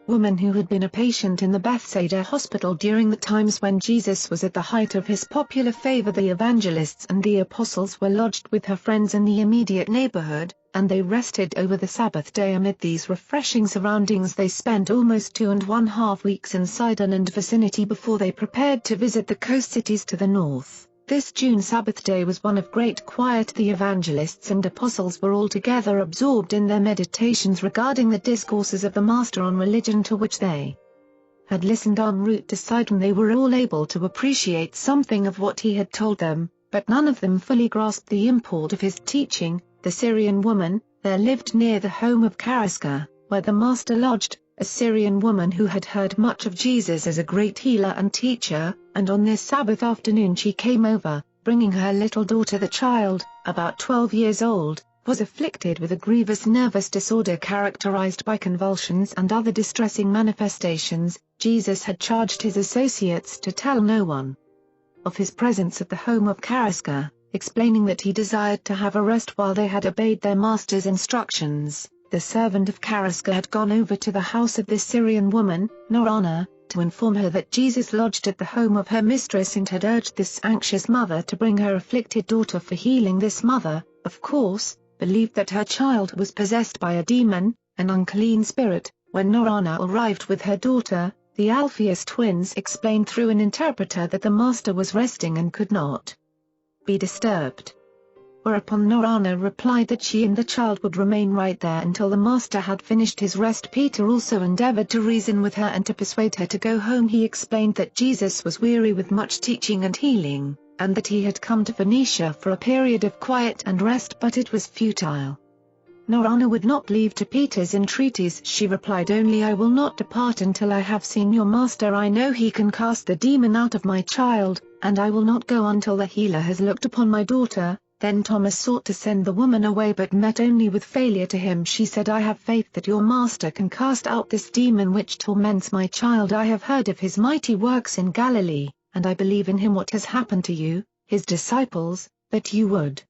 woman who had been a patient in the Bethsaida hospital during the times when Jesus was at the height of his popular favor. The evangelists and the apostles were lodged with her friends in the immediate neighborhood, and they rested over the Sabbath day amid these refreshing surroundings. They spent almost 2.5 weeks in Sidon and vicinity before they prepared to visit the coast cities to the north. This June Sabbath day was one of great quiet. The evangelists and apostles were altogether absorbed in their meditations regarding the discourses of the Master on religion to which they had listened en route to Sidon. They were all able to appreciate something of what he had told them, but none of them fully grasped the import of his teaching. The Syrian woman, there lived near the home of Chariska, where the Master lodged, a Syrian woman who had heard much of Jesus as a great healer and teacher, and on this Sabbath afternoon she came over, bringing her little daughter. The child, about 12 years old, was afflicted with a grievous nervous disorder characterized by convulsions and other distressing manifestations. Jesus had charged his associates to tell no one of his presence at the home of Chariska, explaining that he desired to have a rest while they had obeyed their master's instructions. The servant of Chariska had gone over to the house of this Syrian woman, Urantia, to inform her that Jesus lodged at the home of her mistress and had urged this anxious mother to bring her afflicted daughter for healing. This mother, of course, believed that her child was possessed by a demon, an unclean spirit. When Urantia arrived with her daughter, the Alphaeus twins explained through an interpreter that the Master was resting and could not be disturbed. Whereupon Urantia replied that she and the child would remain right there until the Master had finished his rest. Peter also endeavored to reason with her and to persuade her to go home. He explained that Jesus was weary with much teaching and healing, and that he had come to Phoenicia for a period of quiet and rest, but it was futile. Urantia would not leave to Peter's entreaties. She replied only, "I will not depart until I have seen your Master. I know he can cast the demon out of my child, and I will not go until the healer has looked upon my daughter." Then Thomas sought to send the woman away but met only with failure. To him she said, "I have faith that your Master can cast out this demon which torments my child. I have heard of his mighty works in Galilee, and I believe in him. What has happened to you, his disciples, that you would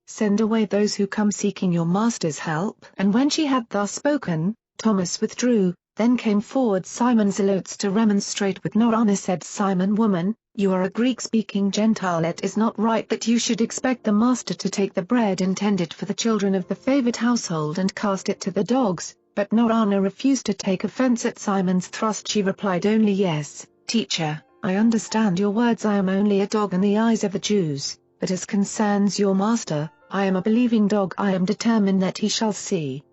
send away those who come seeking your Master's help?" And when she had thus spoken, Thomas withdrew. Then came forward Simon Zelotes to remonstrate with Urantia. Said Simon, "Woman, you are a Greek-speaking Gentile. It is not right that you should expect the Master to take the bread intended for the children of the favored household and cast it to the dogs." But Urantia refused to take offense at Simon's thrust. She replied only, "Yes, teacher, I understand your words. I am only a dog in the eyes of the Jews, but as concerns your Master, I am a believing dog. I am determined that he shall see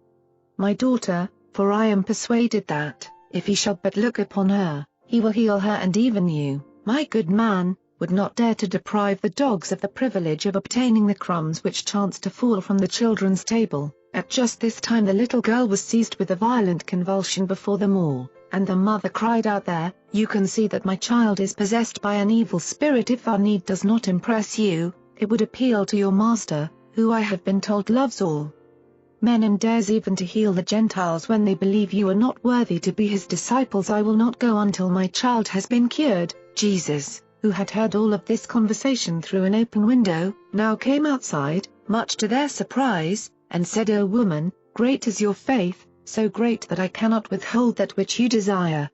my daughter, for I am persuaded that, if he shall but look upon her, he will heal her. And even you, my good man, would not dare to deprive the dogs of the privilege of obtaining the crumbs which chanced to fall from the children's table." At just this time the little girl was seized with a violent convulsion before them all, and the mother cried out, "There, you can see that my child is possessed by an evil spirit. If our need does not impress you, it would appeal to your Master, who I have been told loves all men and dares even to heal the Gentiles when they believe. You are not worthy to be his disciples. I will not go until my child has been cured." Jesus, who had heard all of this conversation through an open window, now came outside, much to their surprise, and said, "O woman, great is your faith, so great that I cannot withhold that which you desire.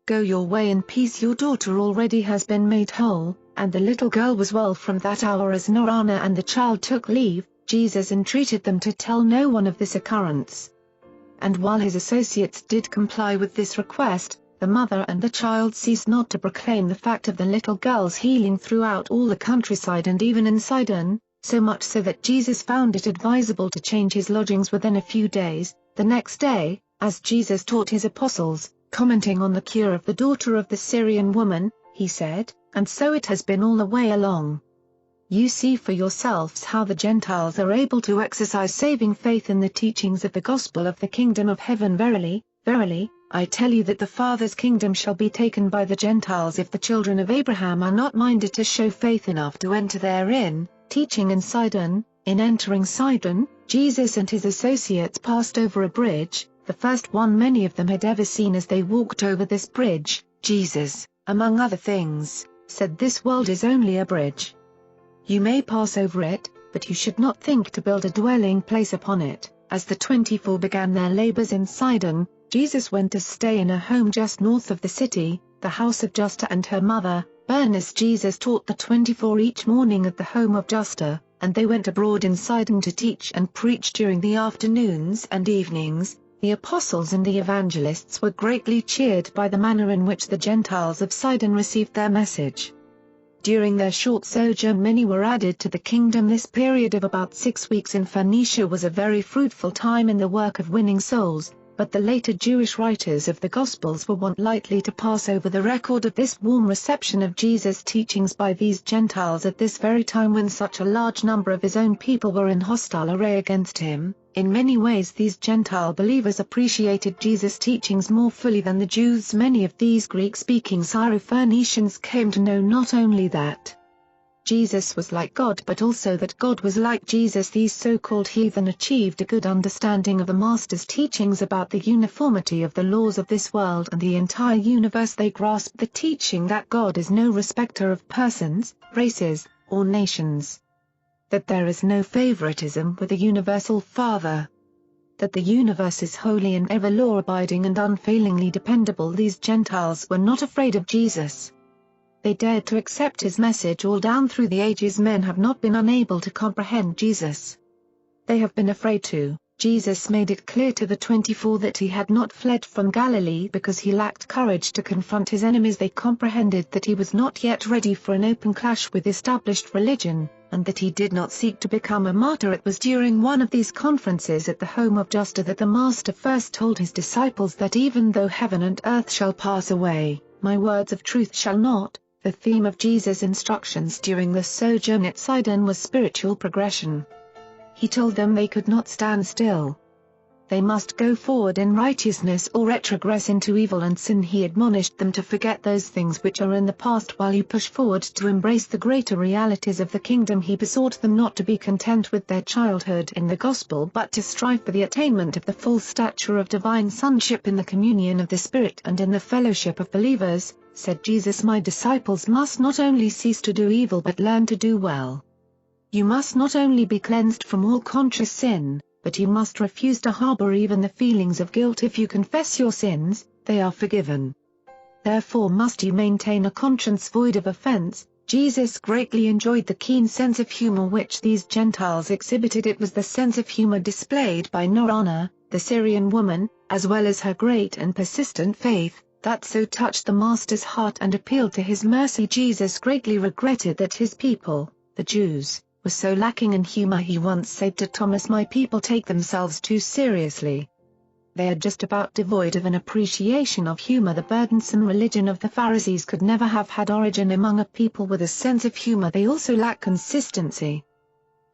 Go your way in peace. Your daughter already has been made whole." And the little girl was well from that hour. As Urantia and the child took leave, Jesus entreated them to tell no one of this occurrence. And while his associates did comply with this request, the mother and the child ceased not to proclaim the fact of the little girl's healing throughout all the countryside and even in Sidon, so much so that Jesus found it advisable to change his lodgings within a few days. The next day, as Jesus taught his apostles, commenting on the cure of the daughter of the Syrian woman, he said, "And so it has been all the way along. You see for yourselves how the Gentiles are able to exercise saving faith in the teachings of the gospel of the kingdom of heaven. Verily, verily, I tell you that the Father's kingdom shall be taken by the Gentiles if the children of Abraham are not minded to show faith enough to enter therein." Teaching in Sidon. In entering Sidon, Jesus and his associates passed over a bridge, the first one many of them had ever seen. As they walked over this bridge, Jesus, among other things, said, "This world is only a bridge. You may pass over it, but you should not think to build a dwelling place upon it." As the 24 began their labors in Sidon, Jesus went to stay in a home just north of the city, the house of Justa and her mother, Bernice. Jesus taught the 24 each morning at the home of Justa, and they went abroad in Sidon to teach and preach during the afternoons and evenings. The apostles and the evangelists were greatly cheered by the manner in which the Gentiles of Sidon received their message. During their short sojourn many were added to the kingdom. This period of about 6 weeks in Phoenicia was a very fruitful time in the work of winning souls, but the later Jewish writers of the Gospels were wont lightly to pass over the record of this warm reception of Jesus' teachings by these Gentiles at this very time when such a large number of his own people were in hostile array against him. In many ways these Gentile believers appreciated Jesus' teachings more fully than the Jews. Many of these Greek-speaking Syrophoenicians came to know not only that Jesus was like God but also that God was like Jesus. These so-called heathen achieved a good understanding of the Master's teachings about the uniformity of the laws of this world and the entire universe. They grasped the teaching that God is no respecter of persons, races, or nations. That there is no favoritism with the universal Father. That the universe is holy and ever law-abiding and unfailingly dependable. These Gentiles were not afraid of Jesus. They dared to accept his message. All down through the ages men have not been unable to comprehend Jesus. They have been afraid to. Jesus made it clear to the 24 that he had not fled from Galilee because he lacked courage to confront his enemies. They comprehended that he was not yet ready for an open clash with established religion, and that he did not seek to become a martyr. It was during one of these conferences at the home of Justa that the Master first told his disciples that even though heaven and earth shall pass away, my words of truth shall not. The theme of Jesus' instructions during the sojourn at Sidon was spiritual progression. He told them they could not stand still. They must go forward in righteousness or retrogress into evil and sin. He admonished them to forget those things which are in the past while you push forward to embrace the greater realities of the kingdom. He besought them not to be content with their childhood in the gospel but to strive for the attainment of the full stature of divine sonship in the communion of the Spirit and in the fellowship of believers. Said Jesus, my disciples must not only cease to do evil but learn to do well. You must not only be cleansed from all conscious sin, but you must refuse to harbor even the feelings of guilt. If you confess your sins, they are forgiven. Therefore must you maintain a conscience void of offense. Jesus greatly enjoyed the keen sense of humor which these Gentiles exhibited. It was the sense of humor displayed by Urantia, the Syrian woman, as well as her great and persistent faith, that so touched the Master's heart and appealed to his mercy. Jesus greatly regretted that his people, the Jews, was so lacking in humor. He once said to Thomas, my people take themselves too seriously. They are just about devoid of an appreciation of humor. The burdensome religion of the Pharisees could never have had origin among a people with a sense of humor. They also lack consistency.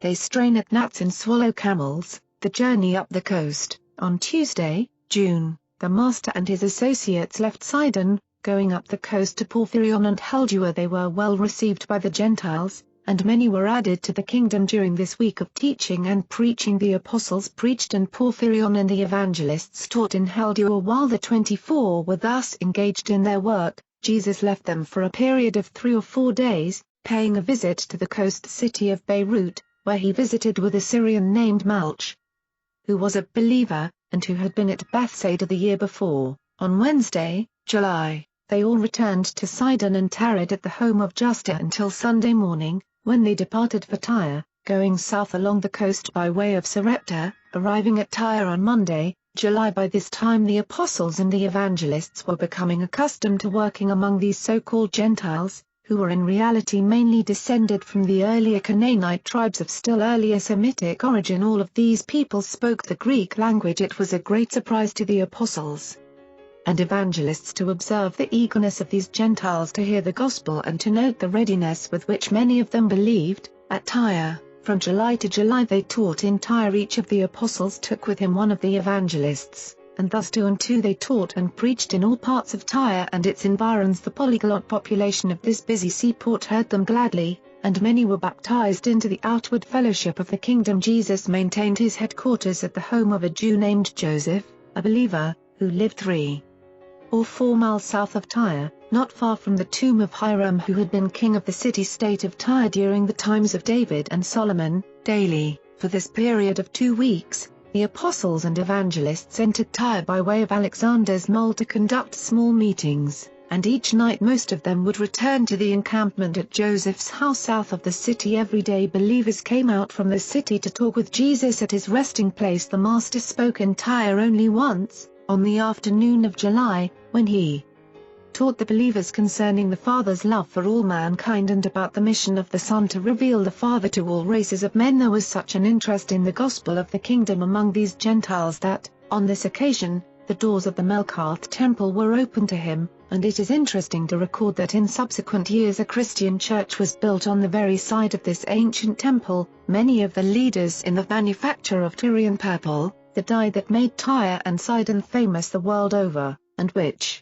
They strain at gnats and swallow camels. The journey up the coast. On Tuesday, June, the Master and his associates left Sidon, going up the coast to Porphyrion and Heldua. They were well received by the Gentiles, and many were added to the kingdom during this week of teaching and preaching. The apostles preached in Porphyrion and the evangelists taught in Heldua. While the 24 were thus engaged in their work, Jesus left them for a period of 3 or 4 days, paying a visit to the coast city of Beirut, where he visited with a Syrian named Malch, who was a believer, and who had been at Bethsaida the year before. On Wednesday, July, they all returned to Sidon and tarried at the home of Justa until Sunday morning, when they departed for Tyre, going south along the coast by way of Sarepta, arriving at Tyre on Monday, July. By this time the apostles and the evangelists were becoming accustomed to working among these so-called Gentiles, who were in reality mainly descended from the earlier Canaanite tribes of still earlier Semitic origin. All of these people spoke the Greek language. It was a great surprise to the apostles and evangelists to observe the eagerness of these Gentiles to hear the gospel and to note the readiness with which many of them believed. At Tyre, from July to July they taught in Tyre. Each of the apostles took with him one of the evangelists, and thus 2 and 2 they taught and preached in all parts of Tyre and its environs. The polyglot population of this busy seaport heard them gladly, and many were baptized into the outward fellowship of the kingdom. Jesus maintained his headquarters at the home of a Jew named Joseph, a believer, who lived 3 or 4 miles south of Tyre, not far from the tomb of Hiram, who had been king of the city-state of Tyre during the times of David and Solomon. Daily, for this period of 2 weeks, the apostles and evangelists entered Tyre by way of Alexander's Mole to conduct small meetings, and each night most of them would return to the encampment at Joseph's house south of the city. Every day believers came out from the city to talk with Jesus at his resting place. The Master spoke in Tyre only once, on the afternoon of July, when he taught the believers concerning the Father's love for all mankind and about the mission of the Son to reveal the Father to all races of men. There was such an interest in the gospel of the kingdom among these Gentiles that, on this occasion, the doors of the Melkarth temple were opened to him, and it is interesting to record that in subsequent years a Christian church was built on the very site of this ancient temple. Many of the leaders in the manufacture of Tyrian purple, the dye that made Tyre and Sidon famous the world over, and which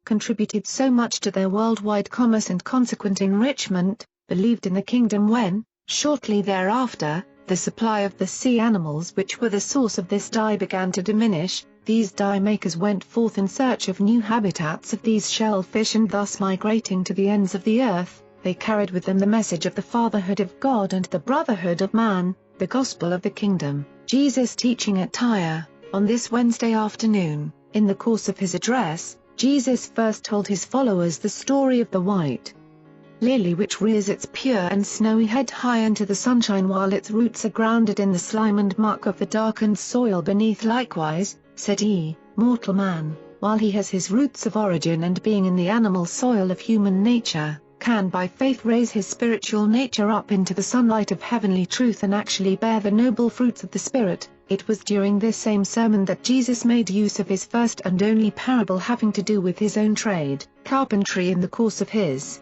contributed so much to their worldwide commerce and consequent enrichment, believed in the kingdom when, shortly thereafter, the supply of the sea animals which were the source of this dye began to diminish. These dye makers went forth in search of new habitats of these shellfish, and thus migrating to the ends of the earth, they carried with them the message of the fatherhood of God and the brotherhood of man, the gospel of the kingdom. Jesus teaching at Tyre. On this Wednesday afternoon, in the course of his address, Jesus first told his followers the story of the white lily which rears its pure and snowy head high into the sunshine while its roots are grounded in the slime and muck of the darkened soil beneath. Likewise, said he, mortal man, while he has his roots of origin and being in the animal soil of human nature, can by faith raise his spiritual nature up into the sunlight of heavenly truth and actually bear the noble fruits of the Spirit. It was during this same sermon that Jesus made use of his first and only parable having to do with his own trade, carpentry. In the course of his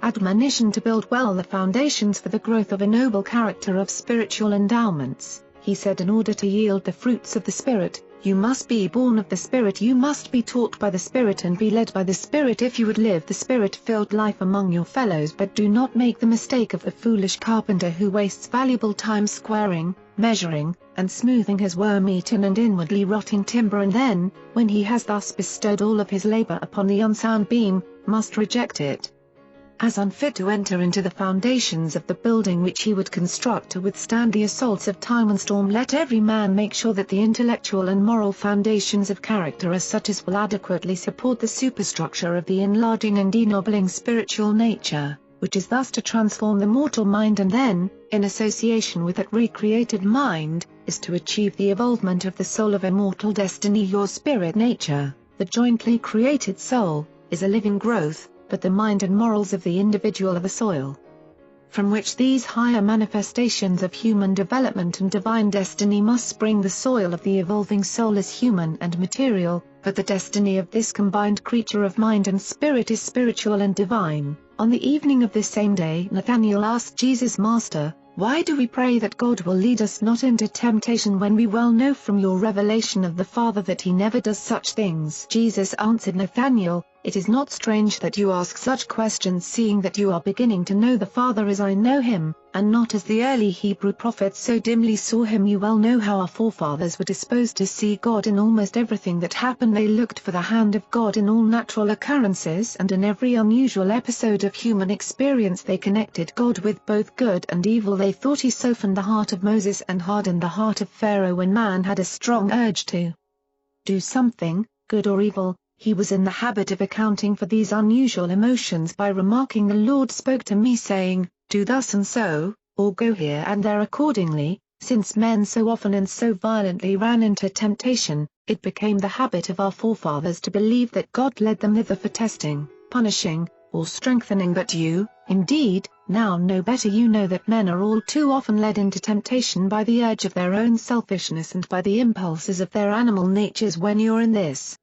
admonition to build well the foundations for the growth of a noble character of spiritual endowments, he said, in order to yield the fruits of the Spirit, you must be born of the Spirit. You must be taught by the Spirit and be led by the Spirit if you would live the Spirit-filled life among your fellows. But do not make the mistake of the foolish carpenter who wastes valuable time squaring, measuring, and smoothing his worm-eaten and inwardly rotting timber, and then, when he has thus bestowed all of his labor upon the unsound beam, must reject it as unfit to enter into the foundations of the building which he would construct to withstand the assaults of time and storm. Let every man make sure that the intellectual and moral foundations of character are such as will adequately support the superstructure of the enlarging and ennobling spiritual nature, which is thus to transform the mortal mind and then, in association with that recreated mind, is to achieve the evolvement of the soul of immortal destiny. Your spirit nature, the jointly created soul, is a living growth, but the mind and morals of the individual are the soil from which these higher manifestations of human development and divine destiny must spring. The soil of the evolving soul is human and material, but the destiny of this combined creature of mind and spirit is spiritual and divine. On the evening of this same day, Nathanael asked Jesus, Master, why do we pray that God will lead us not into temptation when we well know from your revelation of the Father that he never does such things? Jesus answered Nathanael, it is not strange that you ask such questions, seeing that you are beginning to know the Father as I know him, and not as the early Hebrew prophets so dimly saw him. You well know how our forefathers were disposed to see God in almost everything that happened. They looked for the hand of God in all natural occurrences, and in every unusual episode of human experience they connected God with both good and evil. They thought he softened the heart of Moses and hardened the heart of Pharaoh when man had a strong urge to do something, good or evil. He was in the habit of accounting for these unusual emotions by remarking, the Lord spoke to me saying, do thus and so, or go here and there accordingly. Since men so often and so violently ran into temptation, it became the habit of our forefathers to believe that God led them thither for testing, punishing, or strengthening. But you, indeed, now know better. You know that men are all too often led into temptation by the urge of their own selfishness and by the impulses of their animal natures. When you're in this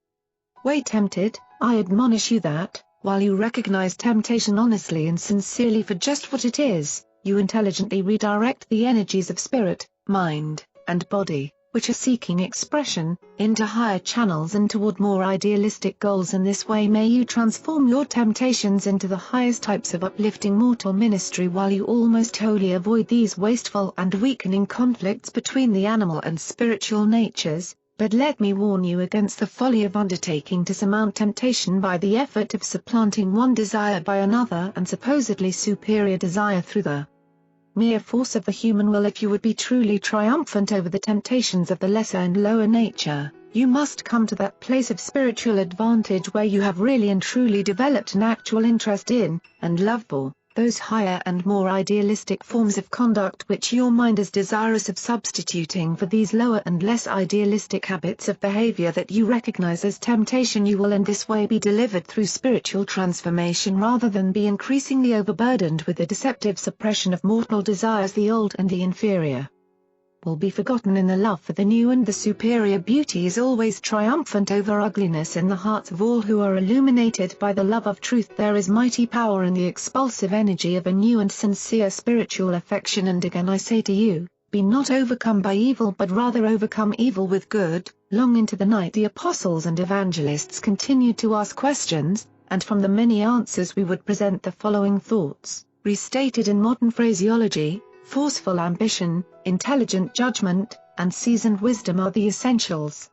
way tempted, I admonish you that, while you recognize temptation honestly and sincerely for just what it is, you intelligently redirect the energies of spirit, mind, and body, which are seeking expression, into higher channels and toward more idealistic goals. In this way may you transform your temptations into the highest types of uplifting mortal ministry, while you almost wholly avoid these wasteful and weakening conflicts between the animal and spiritual natures. But let me warn you against the folly of undertaking to surmount temptation by the effort of supplanting one desire by another and supposedly superior desire through the mere force of the human will. If you would be truly triumphant over the temptations of the lesser and lower nature, you must come to that place of spiritual advantage where you have really and truly developed an actual interest in, and love for, those higher and more idealistic forms of conduct which your mind is desirous of substituting for these lower and less idealistic habits of behavior that you recognize as temptation. You will in this way be delivered through spiritual transformation rather than be increasingly overburdened with the deceptive suppression of mortal desires. The old and the inferior will be forgotten in the love for the new, and the superior beauty is always triumphant over ugliness in the hearts of all who are illuminated by the love of truth. There is mighty power in the expulsive energy of a new and sincere spiritual affection, and again I say to you, be not overcome by evil but rather overcome evil with good. Long into the night the apostles and evangelists continued to ask questions, and from the many answers we would present the following thoughts, restated in modern phraseology: forceful ambition, intelligent judgment, and seasoned wisdom are the essentials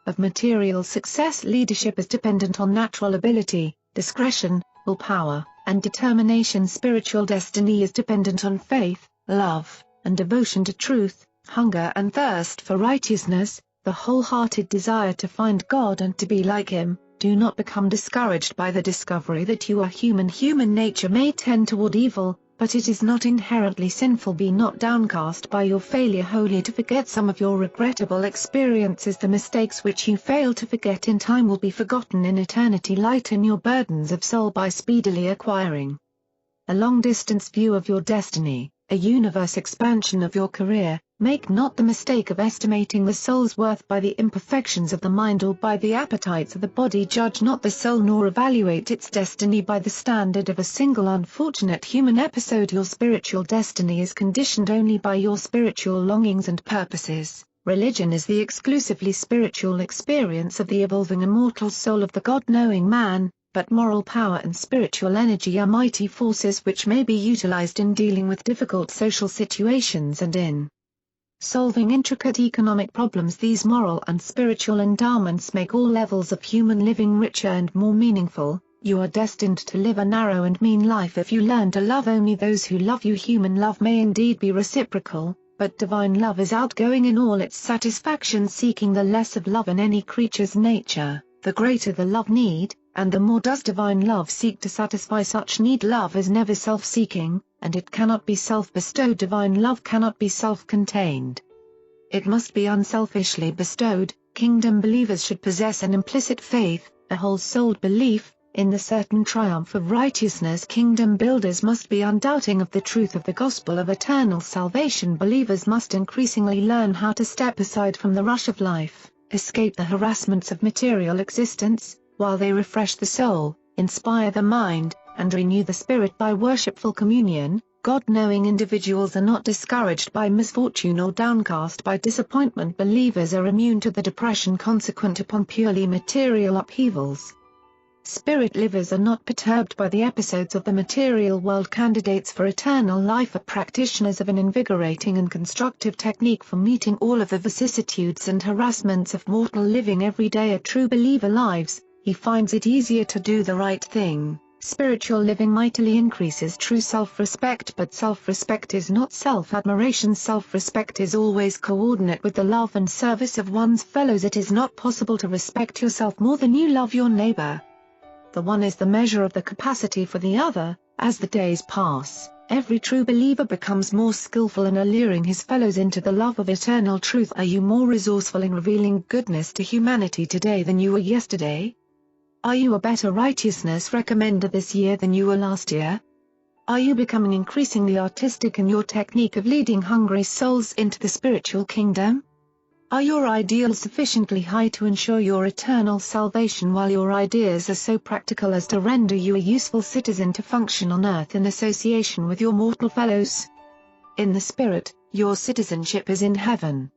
of material success. Leadership is dependent on natural ability, discretion, willpower, and determination. Spiritual destiny is dependent on faith, love, and devotion to truth, hunger and thirst for righteousness, the wholehearted desire to find God and to be like Him. Do not become discouraged by the discovery that you are human. Human nature may tend toward evil, but it is not inherently sinful. Be not downcast by your failure wholly to forget some of your regrettable experiences. The mistakes which you fail to forget in time will be forgotten in eternity. Lighten your burdens of soul by speedily acquiring a long-distance view of your destiny, a universe expansion of your career. Make not the mistake of estimating the soul's worth by the imperfections of the mind or by the appetites of the body. Judge not the soul nor evaluate its destiny by the standard of a single unfortunate human episode. Your spiritual destiny is conditioned only by your spiritual longings and purposes. Religion is the exclusively spiritual experience of the evolving immortal soul of the God-knowing man, but moral power and spiritual energy are mighty forces which may be utilized in dealing with difficult social situations and in solving intricate economic problems. These moral and spiritual endowments make all levels of human living richer and more meaningful. You are destined to live a narrow and mean life if you learn to love only those who love you. Human love may indeed be reciprocal, but divine love is outgoing in all its satisfaction. Seeking the less of love in any creature's nature, the greater the love need, and the more does divine love seek to satisfy such need. Love is never self-seeking, and it cannot be self-bestowed. Divine love cannot be self-contained. It must be unselfishly bestowed. Kingdom believers should possess an implicit faith, a whole-souled belief, in the certain triumph of righteousness. Kingdom builders must be undoubting of the truth of the gospel of eternal salvation. Believers must increasingly learn how to step aside from the rush of life, escape the harassments of material existence, while they refresh the soul, inspire the mind, and renew the spirit by worshipful communion. God-knowing individuals are not discouraged by misfortune or downcast by disappointment. Believers are immune to the depression consequent upon purely material upheavals. Spirit livers are not perturbed by the episodes of the material world. Candidates for eternal life are practitioners of an invigorating and constructive technique for meeting all of the vicissitudes and harassments of mortal living. Every day a true believer lives, he finds it easier to do the right thing. Spiritual living mightily increases true self-respect, but self-respect is not self-admiration. Self-respect is always coordinate with the love and service of one's fellows. It is not possible to respect yourself more than you love your neighbor. The one is the measure of the capacity for the other. As the days pass, every true believer becomes more skillful in alluring his fellows into the love of eternal truth. Are you more resourceful in revealing goodness to humanity today than you were yesterday? Are you a better righteousness recommender this year than you were last year? Are you becoming increasingly artistic in your technique of leading hungry souls into the spiritual kingdom? Are your ideals sufficiently high to ensure your eternal salvation, while your ideas are so practical as to render you a useful citizen to function on earth in association with your mortal fellows? In the spirit, your citizenship is in heaven.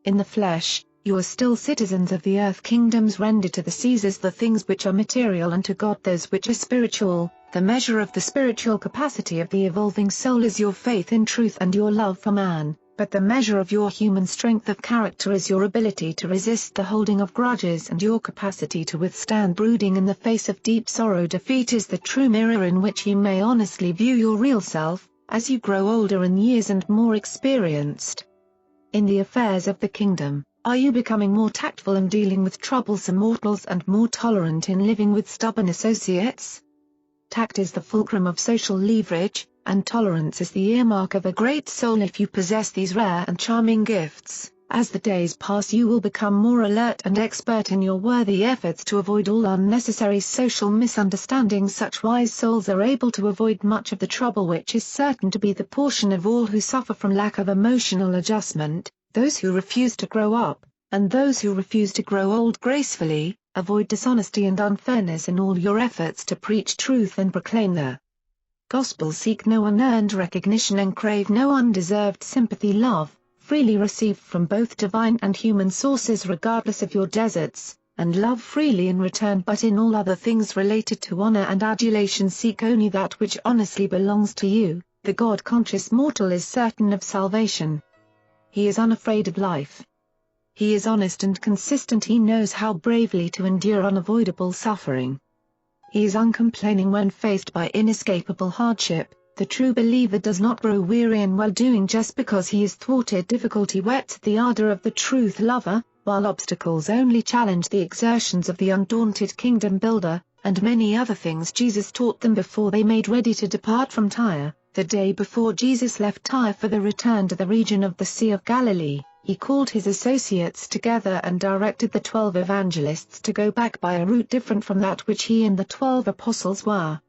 In the flesh, you are still citizens of the earth. Kingdoms render to the Caesars the things which are material, and to God those which are spiritual. The measure of the spiritual capacity of the evolving soul is your faith in truth and your love for man, but the measure of your human strength of character is your ability to resist the holding of grudges, and your capacity to withstand brooding in the face of deep sorrow. Defeat is the true mirror in which you may honestly view your real self, as you grow older in years and more experienced in the affairs of the kingdom. Are you becoming more tactful in dealing with troublesome mortals and more tolerant in living with stubborn associates? Tact is the fulcrum of social leverage, and tolerance is the earmark of a great soul. If you possess these rare and charming gifts, as the days pass you will become more alert and expert in your worthy efforts to avoid all unnecessary social misunderstandings. Such wise souls are able to avoid much of the trouble which is certain to be the portion of all who suffer from lack of emotional adjustment. Those who refuse to grow up, and those who refuse to grow old gracefully. Avoid dishonesty and unfairness in all your efforts to preach truth and proclaim the gospel. Seek no unearned recognition and crave no undeserved sympathy. Love, freely received from both divine and human sources regardless of your deserts, and love freely in return. But in all other things related to honor and adulation seek only that which honestly belongs to you. The God-conscious mortal is certain of salvation. He is unafraid of life. He is honest and consistent. He knows how bravely to endure unavoidable suffering. He is uncomplaining when faced by inescapable hardship. The true believer does not grow weary in well-doing just because he is thwarted. Difficulty whets the ardor of the truth lover, while obstacles only challenge the exertions of the undaunted kingdom builder. And many other things Jesus taught them before they made ready to depart from Tyre. The day before Jesus left Tyre for the return to the region of the Sea of Galilee, he called his associates together and directed the 12 evangelists to go back by a route different from that which he and the 12 apostles were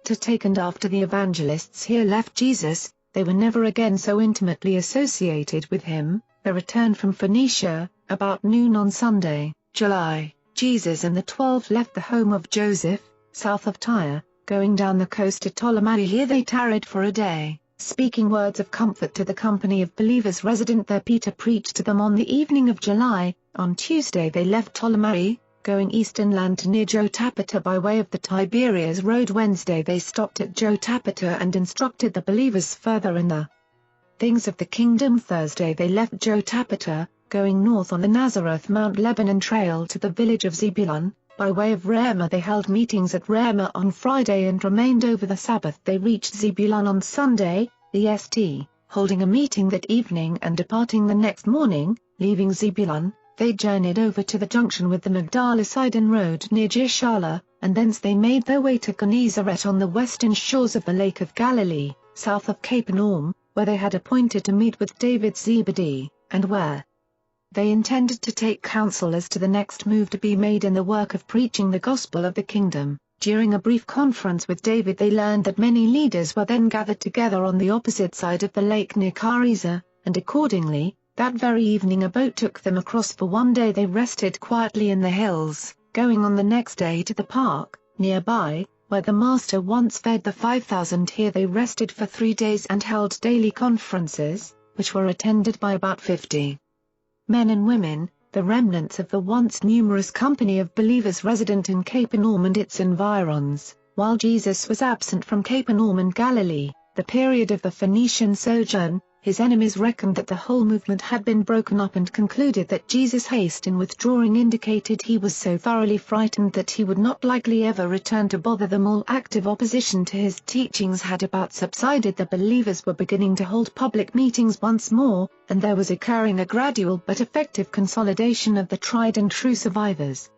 to take. And after the evangelists here left Jesus, they were never again so intimately associated with him. The return from Phoenicia, about noon on Sunday, July, Jesus and the 12 left the home of Joseph, south of Tyre, going down the coast to Ptolemy. Here they tarried for a day, speaking words of comfort to the company of believers resident there. Peter preached to them on the evening of July. On Tuesday they left Ptolemy, going east inland to near Jotapata by way of the Tiberias Road. Wednesday they stopped at Jotapata and instructed the believers further in the things of the kingdom. Thursday they left Jotapata, going north on the Nazareth-Mount Lebanon trail to the village of Zebulun. By way of Ramah they held meetings at Ramah on Friday and remained over the Sabbath. They reached Zebulun on Sunday, the St., holding a meeting that evening and departing the next morning. Leaving Zebulun, they journeyed over to the junction with the Magdala-Sidon road near Gishala, and thence they made their way to Gennesaret on the western shores of the Lake of Galilee, south of Capernaum, where they had appointed to meet with David Zebedee, and where they intended to take counsel as to the next move to be made in the work of preaching the gospel of the kingdom. During a brief conference with David they learned that many leaders were then gathered together on the opposite side of the lake near Charisa, and accordingly, that very evening a boat took them across. For one day they rested quietly in the hills, going on the next day to the park, nearby, where the Master once fed the 5,000. Here they rested for 3 days and held daily conferences, which were attended by about 50 men and women, the remnants of the once numerous company of believers resident in Capernaum and its environs. While Jesus was absent from Capernaum and Galilee, the period of the Phoenician sojourn, his enemies reckoned that the whole movement had been broken up and concluded that Jesus' haste in withdrawing indicated he was so thoroughly frightened that he would not likely ever return to bother them. All active opposition to his teachings had about subsided. The believers were beginning to hold public meetings once more, and there was occurring a gradual but effective consolidation of the tried and true survivors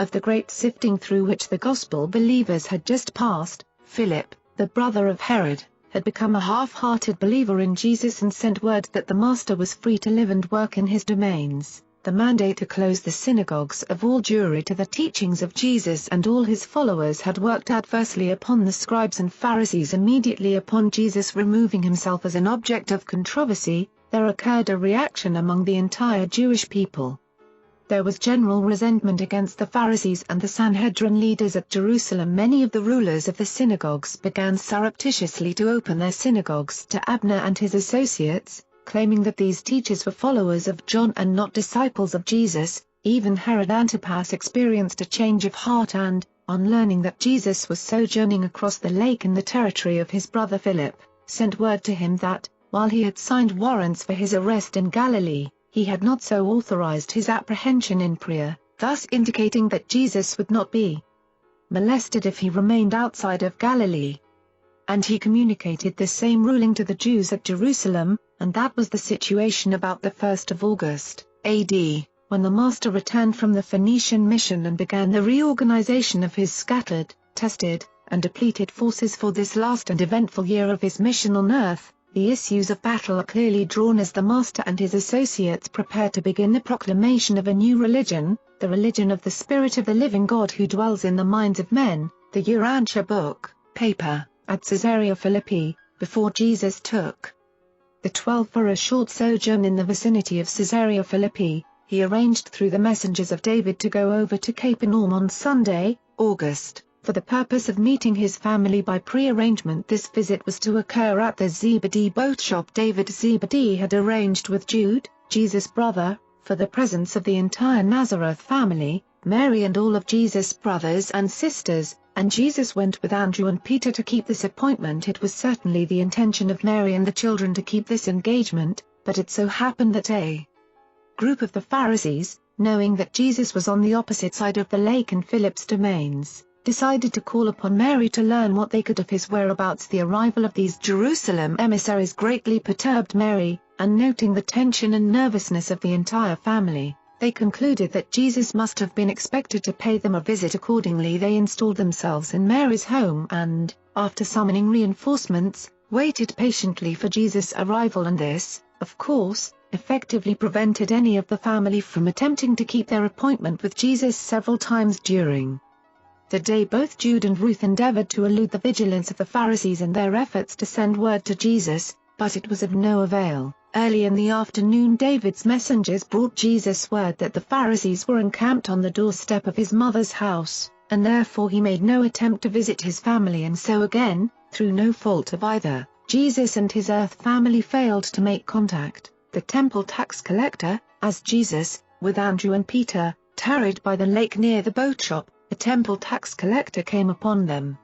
of the great sifting through which the gospel believers had just passed. Philip, the brother of Herod, had become a half-hearted believer in Jesus and sent word that the Master was free to live and work in his domains. The mandate to close the synagogues of all Jewry to the teachings of Jesus and all his followers had worked adversely upon the scribes and Pharisees. Immediately upon Jesus removing himself as an object of controversy, there occurred a reaction among the entire Jewish people. There was general resentment against the Pharisees and the Sanhedrin leaders at Jerusalem. Many of the rulers of the synagogues began surreptitiously to open their synagogues to Abner and his associates, claiming that these teachers were followers of John and not disciples of Jesus. Even Herod Antipas experienced a change of heart and, on learning that Jesus was sojourning across the lake in the territory of his brother Philip, sent word to him that, while he had signed warrants for his arrest in Galilee, he had not so authorized his apprehension in Perea, thus indicating that Jesus would not be molested if he remained outside of Galilee. And he communicated the same ruling to the Jews at Jerusalem, and that was the situation about the 1st of August, AD, when the Master returned from the Phoenician mission and began the reorganization of his scattered, tested, and depleted forces for this last and eventful year of his mission on earth. The issues of battle are clearly drawn as the Master and his associates prepare to begin the proclamation of a new religion, the religion of the Spirit of the living God who dwells in the minds of men, the Urantia book, paper, at Caesarea Philippi, before Jesus took the 12 for a short sojourn in the vicinity of Caesarea Philippi. He arranged through the messengers of David to go over to Capernaum on Sunday, August, for the purpose of meeting his family by pre-arrangement. This visit was to occur at the Zebedee boat shop David Zebedee had arranged with Jude, Jesus' brother, for the presence of the entire Nazareth family, Mary and all of Jesus' brothers and sisters, and Jesus went with Andrew and Peter to keep this appointment. It was certainly the intention of Mary and the children to keep this engagement, but it so happened that a group of the Pharisees, knowing that Jesus was on the opposite side of the lake in Philip's domains, decided to call upon Mary to learn what they could of his whereabouts. The arrival of these Jerusalem emissaries greatly perturbed Mary, and noting the tension and nervousness of the entire family, they concluded that Jesus must have been expected to pay them a visit. Accordingly they installed themselves in Mary's home and, after summoning reinforcements, waited patiently for Jesus' arrival, and this, of course, effectively prevented any of the family from attempting to keep their appointment with Jesus. Several times during the day both Jude and Ruth endeavored to elude the vigilance of the Pharisees in their efforts to send word to Jesus, but it was of no avail. Early in the afternoon David's messengers brought Jesus word that the Pharisees were encamped on the doorstep of his mother's house, and therefore he made no attempt to visit his family, and so again, through no fault of either, Jesus and his earth family failed to make contact. The temple tax collector, as Jesus, with Andrew and Peter, tarried by the lake near the boat shop, the temple tax collector came upon them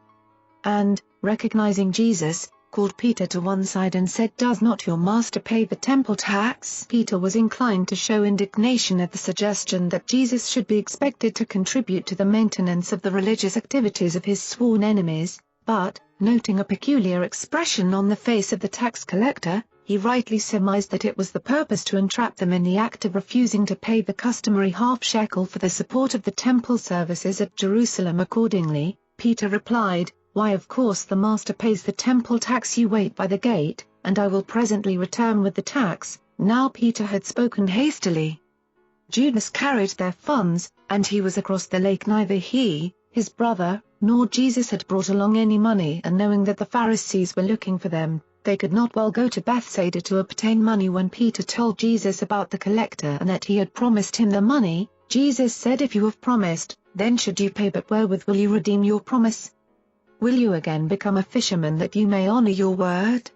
and, recognizing Jesus, called Peter to one side and said, "Does not your master pay the temple tax?" Peter was inclined to show indignation at the suggestion that Jesus should be expected to contribute to the maintenance of the religious activities of his sworn enemies, but, noting a peculiar expression on the face of the tax collector, he rightly surmised that it was the purpose to entrap them in the act of refusing to pay the customary half-shekel for the support of the temple services at Jerusalem. Accordingly, Peter replied, "Why, of course the master pays the temple tax. You wait by the gate, and I will presently return with the tax." Now Peter had spoken hastily. Judas carried their funds, and he was across the lake. Neither he, his brother, nor Jesus had brought along any money, and knowing that the Pharisees were looking for them, they could not well go to Bethsaida to obtain money. When Peter told Jesus about the collector and that he had promised him the money, Jesus said, "If you have promised, then should you pay, but wherewith will you redeem your promise? Will you again become a fisherman that you may honor your word?"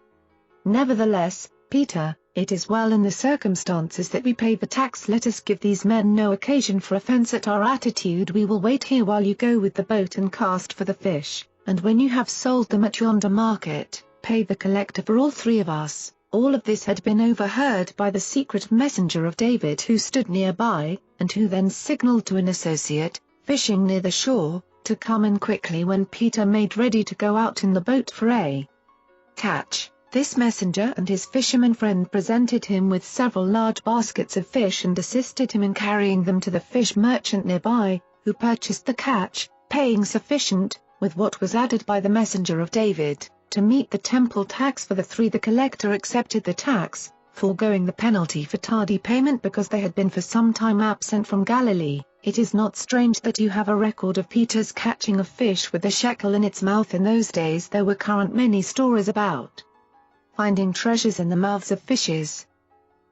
"Nevertheless, Peter, it is well in the circumstances that we pay the tax. Let us give these men no occasion for offense at our attitude. We will wait here while you go with the boat and cast for the fish, and when you have sold them at yonder market, pay the collector for all three of us." All of this had been overheard by the secret messenger of David who stood nearby, and who then signaled to an associate, fishing near the shore, to come in quickly when Peter made ready to go out in the boat for a catch. This messenger and his fisherman friend presented him with several large baskets of fish and assisted him in carrying them to the fish merchant nearby, who purchased the catch, paying sufficient, with what was added by the messenger of David, to meet the temple tax for the three. The collector accepted the tax, foregoing the penalty for tardy payment because they had been for some time absent from Galilee. It is not strange that you have a record of Peter's catching of fish with a shekel in its mouth. In those days there were current many stories about finding treasures in the mouths of fishes.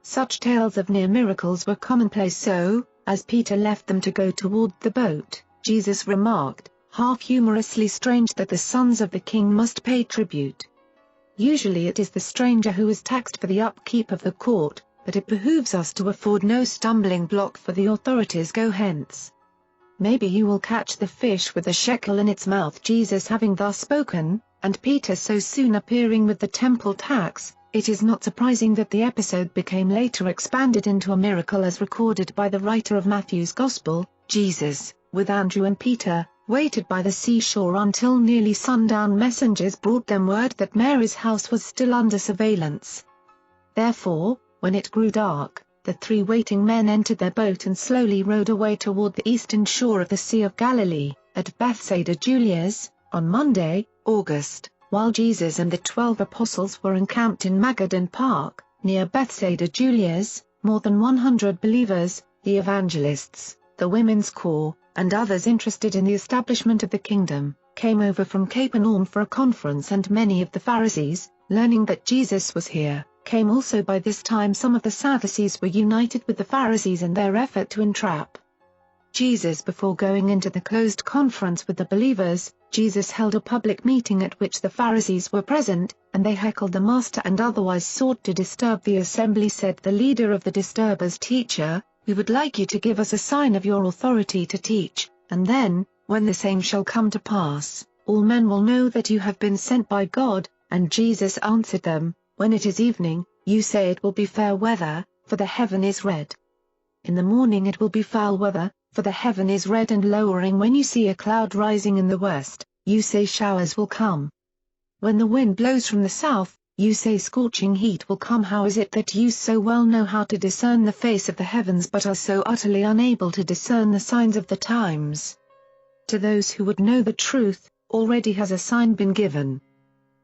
Such tales of near miracles were commonplace. So, as Peter left them to go toward the boat, Jesus remarked, half humorously, "Strange that the sons of the king must pay tribute. Usually it is the stranger who is taxed for the upkeep of the court, but it behooves us to afford no stumbling block for the authorities. Go hence. Maybe you will catch the fish with a shekel in its mouth." Jesus having thus spoken, and Peter so soon appearing with the temple tax, It is not surprising that the episode became later expanded into a miracle as recorded by the writer of Matthew's Gospel. Jesus, with Andrew and Peter, waited by the seashore until nearly sundown. Messengers brought them word that Mary's house was still under surveillance. Therefore, when it grew dark, the three waiting men entered their boat and slowly rowed away toward the eastern shore of the Sea of Galilee, at Bethsaida Julias, on Monday, August, while Jesus and the 12 apostles were encamped in Magadan Park, near Bethsaida Julias. More than 100 believers, the evangelists, the women's corps, and others interested in the establishment of the kingdom, came over from Capernaum for a conference, and many of the Pharisees, learning that Jesus was here, came also. By this time some of the Sadducees were united with the Pharisees in their effort to entrap Jesus. Before going into the closed conference with the believers, Jesus held a public meeting at which the Pharisees were present, and they heckled the Master and otherwise sought to disturb the assembly. Said the leader of the disturbers, "Teacher, we would like you to give us a sign of your authority to teach, and then, when the same shall come to pass, all men will know that you have been sent by God." And Jesus answered them, "When it is evening, you say it will be fair weather, for the heaven is red. In the morning it will be foul weather, for the heaven is red and lowering. When you see a cloud rising in the west, you say showers will come. When the wind blows from the south, you say scorching heat will come. How is it that you so well know how to discern the face of the heavens, but are so utterly unable to discern the signs of the times? To those who would know the truth, already has a sign been given.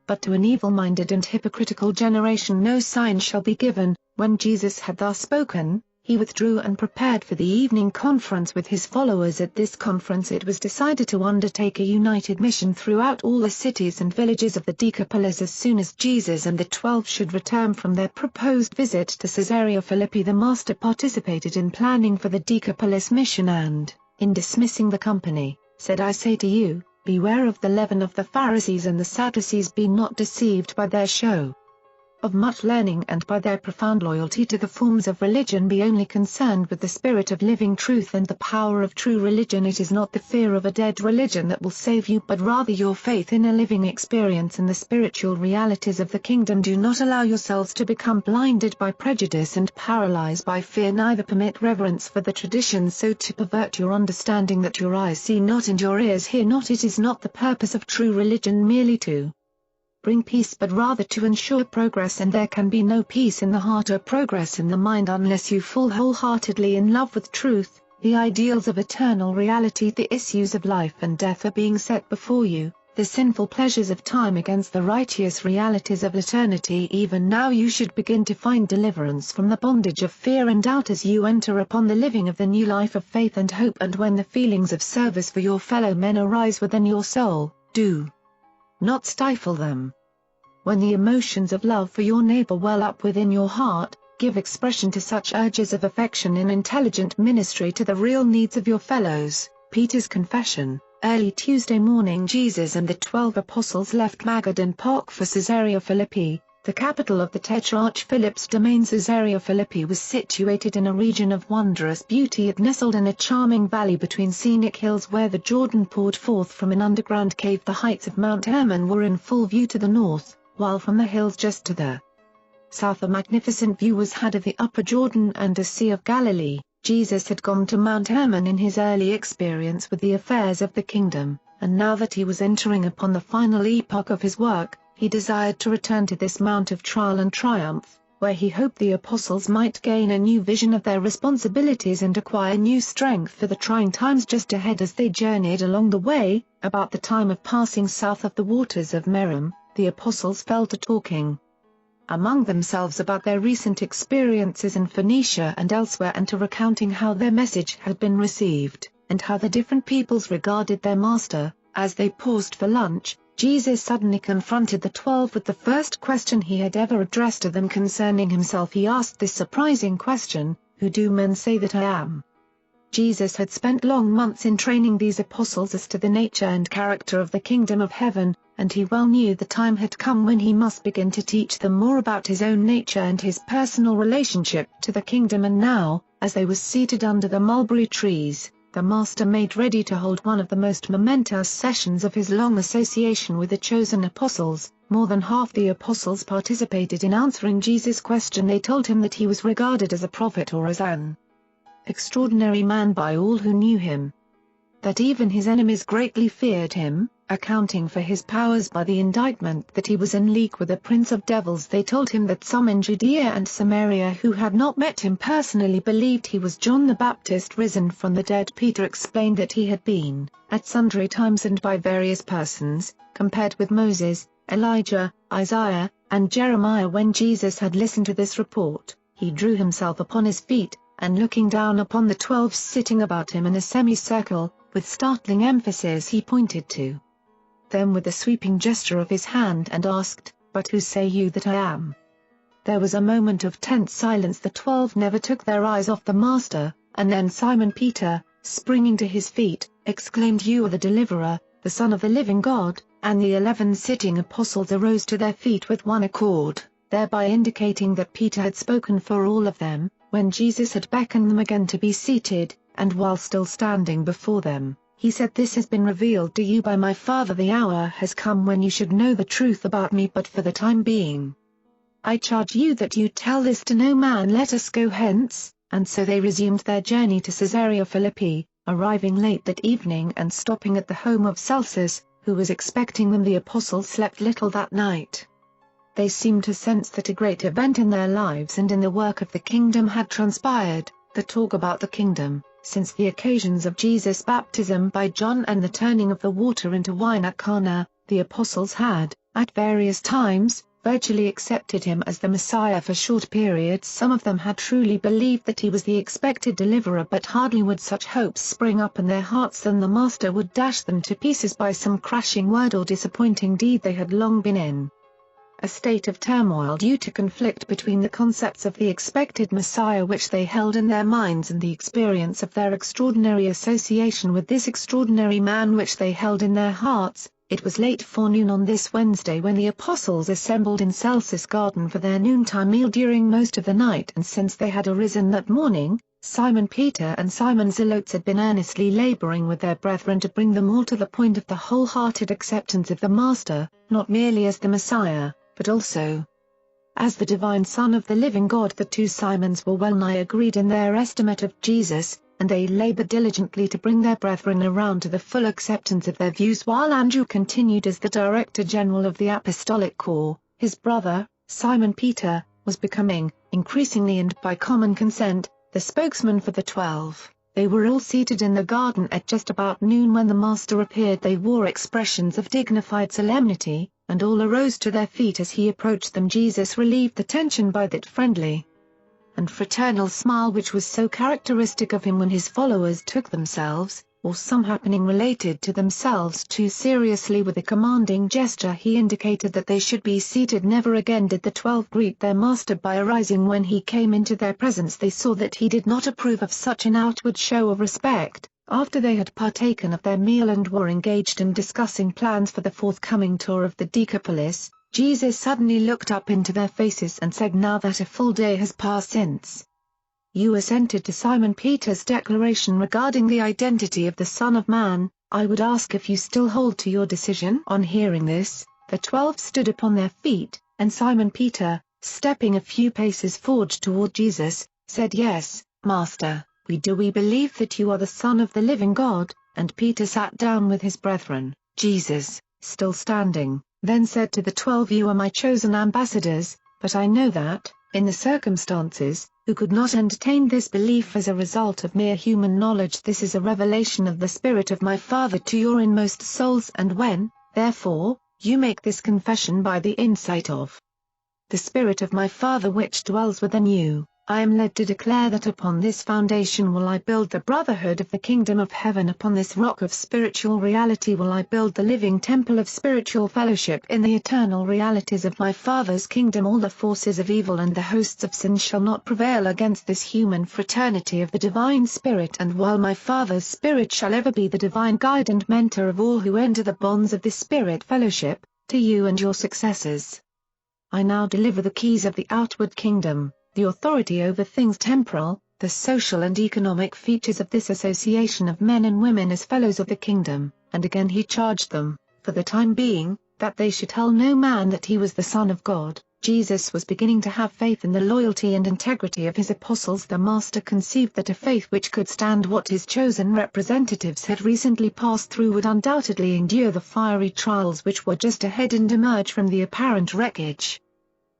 But to an evil-minded and hypocritical generation no sign shall be given." When Jesus had thus spoken, he withdrew and prepared for the evening conference with his followers. At this conference it was decided to undertake a united mission throughout all the cities and villages of the Decapolis. As soon as Jesus and the 12 should return from their proposed visit to Caesarea Philippi, the Master participated in planning for the Decapolis mission and, in dismissing the company, said, "I say to you, beware of the leaven of the Pharisees and the Sadducees. Be not deceived by their show of much learning and by their profound loyalty to the forms of religion. Be only concerned with the spirit of living truth and the power of true religion. It is not the fear of a dead religion that will save you, but rather your faith in a living experience in the spiritual realities of the kingdom. Do not allow yourselves to become blinded by prejudice and paralyzed by fear. Neither permit reverence for the traditions so to pervert your understanding that your eyes see not and your ears hear not. It is not the purpose of true religion merely to bring peace, but rather to ensure progress, and there can be no peace in the heart or progress in the mind unless you fall wholeheartedly in love with truth, the ideals of eternal reality. The issues of life and death are being set before you, the sinful pleasures of time against the righteous realities of eternity. Even now you should begin to find deliverance from the bondage of fear and doubt as you enter upon the living of the new life of faith and hope. And when the feelings of service for your fellow men arise within your soul, do not stifle them. When the emotions of love for your neighbor well up within your heart, give expression to such urges of affection in intelligent ministry to the real needs of your fellows. Peter's confession. Early Tuesday morning, Jesus and the 12 apostles left Magadan Park for Caesarea Philippi, the capital of the Tetrarch Philip's domain. Caesarea Philippi was situated in a region of wondrous beauty. It nestled in a charming valley between scenic hills where the Jordan poured forth from an underground cave. The heights of Mount Hermon were in full view to the north, while from the hills just to the south a magnificent view was had of the upper Jordan and the Sea of Galilee. Jesus had gone to Mount Hermon in his early experience with the affairs of the kingdom, and now that he was entering upon the final epoch of his work, he desired to return to this mount of trial and triumph, where he hoped the apostles might gain a new vision of their responsibilities and acquire new strength for the trying times just ahead. As they journeyed along the way, about the time of passing south of the waters of Merom, the apostles fell to talking among themselves about their recent experiences in Phoenicia and elsewhere, and to recounting how their message had been received, and how the different peoples regarded their master. As they paused for lunch, Jesus suddenly confronted the 12 with the first question he had ever addressed to them concerning himself. He asked this surprising question, "Who do men say that I am?" Jesus had spent long months in training these apostles as to the nature and character of the kingdom of heaven, and he well knew the time had come when he must begin to teach them more about his own nature and his personal relationship to the kingdom. And now, as they were seated under the mulberry trees, the Master made ready to hold one of the most momentous sessions of his long association with the chosen apostles. More than half the apostles participated in answering Jesus' question. They told him that he was regarded as a prophet or as an extraordinary man by all who knew him. That even his enemies greatly feared him, accounting for his powers by the indictment that he was in league with the prince of devils. They told him that some in Judea and Samaria who had not met him personally believed he was John the Baptist risen from the dead. Peter explained that he had been, at sundry times and by various persons, compared with Moses, Elijah, Isaiah, and Jeremiah. When Jesus had listened to this report, he drew himself upon his feet, and looking down upon the 12 sitting about him in a semicircle, with startling emphasis he pointed to them with a sweeping gesture of his hand and asked, "But who say you that I am?" There was a moment of tense silence. The 12 never took their eyes off the Master, and then Simon Peter, springing to his feet, exclaimed, "You are the Deliverer, the Son of the living God," and the 11 sitting apostles arose to their feet with one accord, thereby indicating that Peter had spoken for all of them. When Jesus had beckoned them again to be seated, and while still standing before them, he said, "This has been revealed to you by my Father. The hour has come when you should know the truth about me, but for the time being, I charge you that you tell this to no man. Let us go hence." And so they resumed their journey to Caesarea Philippi, arriving late that evening and stopping at the home of Celsus, who was expecting them. The apostles slept little that night. They seemed to sense that a great event in their lives and in the work of the kingdom had transpired. The talk about the kingdom, since the occasions of Jesus' baptism by John and the turning of the water into wine at Cana, the apostles had, at various times, virtually accepted him as the Messiah. For short periods some of them had truly believed that he was the expected deliverer, but hardly would such hopes spring up in their hearts than the Master would dash them to pieces by some crashing word or disappointing deed. They had long been in a state of turmoil due to conflict between the concepts of the expected Messiah which they held in their minds and the experience of their extraordinary association with this extraordinary man which they held in their hearts. It was late forenoon on this Wednesday when the apostles assembled in Celsus garden for their noontime meal. During most of the night and since they had arisen that morning, Simon Peter and Simon Zelotes had been earnestly laboring with their brethren to bring them all to the point of the wholehearted acceptance of the Master, not merely as the Messiah, but also as the divine Son of the living God. The 2 Simons were well nigh agreed in their estimate of Jesus, and they labored diligently to bring their brethren around to the full acceptance of their views. While Andrew continued as the Director General of the Apostolic Corps, his brother, Simon Peter, was becoming, increasingly and by common consent, the spokesman for the 12. They were all seated in the garden at just about noon when the Master appeared. They wore expressions of dignified solemnity, and all arose to their feet as he approached them. Jesus relieved the tension by that friendly and fraternal smile which was so characteristic of him when his followers took themselves, or some happening related to themselves, too seriously. With a commanding gesture he indicated that they should be seated. Never again did the 12 greet their Master by arising. When he came into their presence they saw that he did not approve of such an outward show of respect. After they had partaken of their meal and were engaged in discussing plans for the forthcoming tour of the Decapolis, Jesus suddenly looked up into their faces and said, "Now that a full day has passed since you assented to Simon Peter's declaration regarding the identity of the Son of Man, I would ask if you still hold to your decision." On hearing this, the 12 stood upon their feet, and Simon Peter, stepping a few paces forward toward Jesus, said, "Yes, Master, we do. We believe that you are the Son of the living God." And Peter sat down with his brethren. Jesus, still standing, then said to the 12, "You are my chosen ambassadors, but I know that, in the circumstances, who could not entertain this belief as a result of mere human knowledge. This is a revelation of the Spirit of my Father to your inmost souls. And when, therefore, you make this confession by the insight of the Spirit of my Father which dwells within you, I am led to declare that upon this foundation will I build the brotherhood of the kingdom of heaven. Upon this rock of spiritual reality will I build the living temple of spiritual fellowship in the eternal realities of my Father's kingdom. All the forces of evil and the hosts of sin shall not prevail against this human fraternity of the divine Spirit. And while my Father's Spirit shall ever be the divine guide and mentor of all who enter the bonds of this Spirit fellowship, to you and your successors, I now deliver the keys of the outward kingdom, the authority over things temporal, the social and economic features of this association of men and women as fellows of the kingdom, and again he charged them, for the time being, that they should tell no man that he was the Son of God. Jesus was beginning to have faith in the loyalty and integrity of his apostles. The Master conceived that a faith which could stand what his chosen representatives had recently passed through would undoubtedly endure the fiery trials which were just ahead and emerge from the apparent wreckage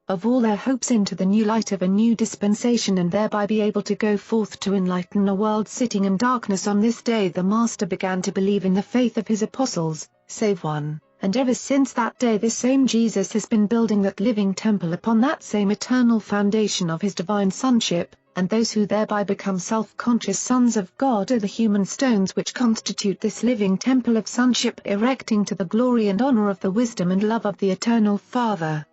of all their hopes into the new light of a new dispensation, and thereby be able to go forth to enlighten a world sitting in darkness. On this day the Master began to believe in the faith of his apostles, save one, and ever since that day this same Jesus has been building that living temple upon that same eternal foundation of his divine sonship, and those who thereby become self-conscious sons of God are the human stones which constitute this living temple of sonship, erecting to the glory and honor of the wisdom and love of the eternal Father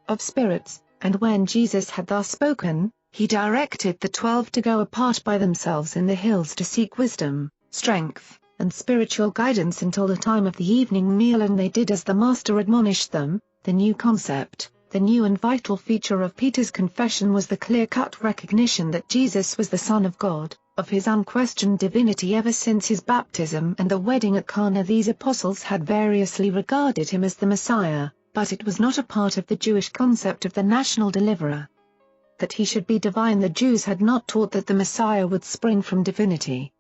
of spirits. And when Jesus had thus spoken, he directed the 12 to go apart by themselves in the hills to seek wisdom, strength, and spiritual guidance until the time of the evening meal, and they did as the Master admonished them. The new concept, the new and vital feature of Peter's confession was the clear-cut recognition that Jesus was the Son of God, of his unquestioned divinity. Ever since his baptism and the wedding at Cana, these apostles had variously regarded him as the Messiah, but it was not a part of the Jewish concept of the national deliverer. That he should be divine, the Jews had not taught that the Messiah would spring from divinity.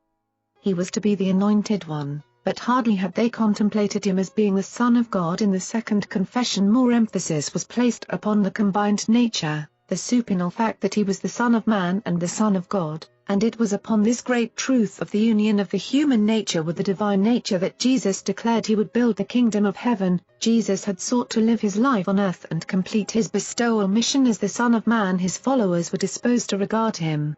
He was to be the Anointed One, but hardly had they contemplated him as being the Son of God. In the second confession more emphasis was placed upon the combined nature, the supernal fact that he was the Son of Man and the Son of God, and it was upon this great truth of the union of the human nature with the divine nature that Jesus declared he would build the kingdom of heaven. Jesus had sought to live his life on earth and complete his bestowal mission as the Son of Man. His followers were disposed to regard him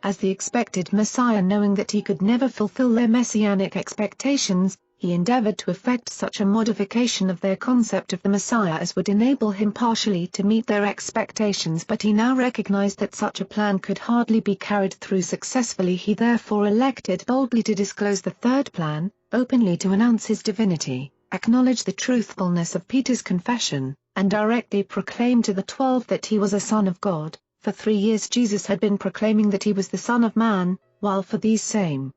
as the expected Messiah, knowing that he could never fulfill their messianic expectations. He endeavored to effect such a modification of their concept of the Messiah as would enable him partially to meet their expectations, but he now recognized that such a plan could hardly be carried through successfully. He therefore elected boldly to disclose the third plan, openly to announce his divinity, acknowledge the truthfulness of Peter's confession, and directly proclaim to the 12 that he was a Son of God. For 3 years Jesus had been proclaiming that he was the Son of Man, while for these same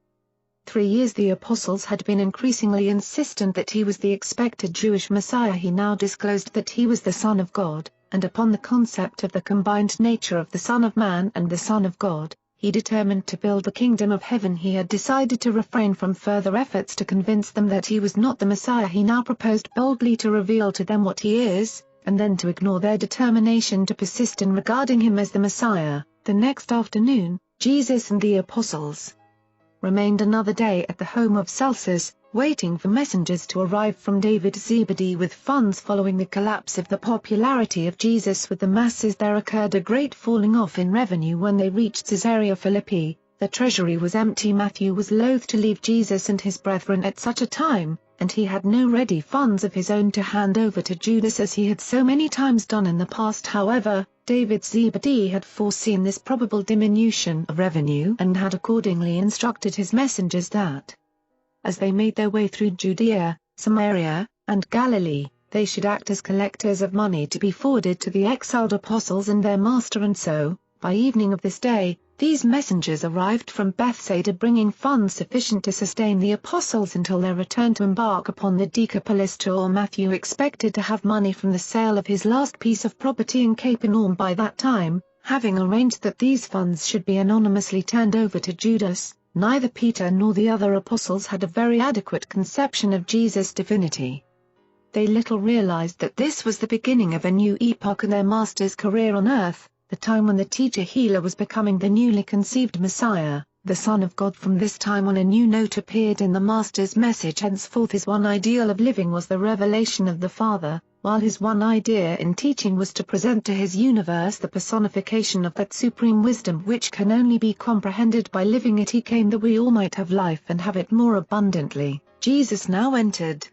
3 years the apostles had been increasingly insistent that he was the expected Jewish Messiah. He now disclosed that he was the Son of God, and upon the concept of the combined nature of the Son of Man and the Son of God, he determined to build the kingdom of heaven. He had decided to refrain from further efforts to convince them that he was not the Messiah. He now proposed boldly to reveal to them what he is, and then to ignore their determination to persist in regarding him as the Messiah. The next afternoon, Jesus and the apostles remained another day at the home of Celsus, waiting for messengers to arrive from David Zebedee with funds. Following the collapse of the popularity of Jesus with the masses, there occurred a great falling off in revenue when they reached Caesarea Philippi. The treasury was empty. Matthew was loath to leave Jesus and his brethren at such a time, and he had no ready funds of his own to hand over to Judas as he had so many times done in the past. However, David Zebedee had foreseen this probable diminution of revenue and had accordingly instructed his messengers that, as they made their way through Judea, Samaria, and Galilee, they should act as collectors of money to be forwarded to the exiled apostles and their master. And so, by evening of this day, these messengers arrived from Bethsaida bringing funds sufficient to sustain the apostles until their return to embark upon the Decapolis tour. Matthew expected to have money from the sale of his last piece of property in Capernaum by that time, having arranged that these funds should be anonymously turned over to Judas. Neither Peter nor the other apostles had a very adequate conception of Jesus' divinity. They little realized that this was the beginning of a new epoch in their master's career on earth, the time when the teacher-healer was becoming the newly conceived Messiah, the Son of God. From this time on a new note appeared in the Master's message. Henceforth his one ideal of living was the revelation of the Father, while his one idea in teaching was to present to his universe the personification of that supreme wisdom which can only be comprehended by living it. He came that we all might have life and have it more abundantly. Jesus now entered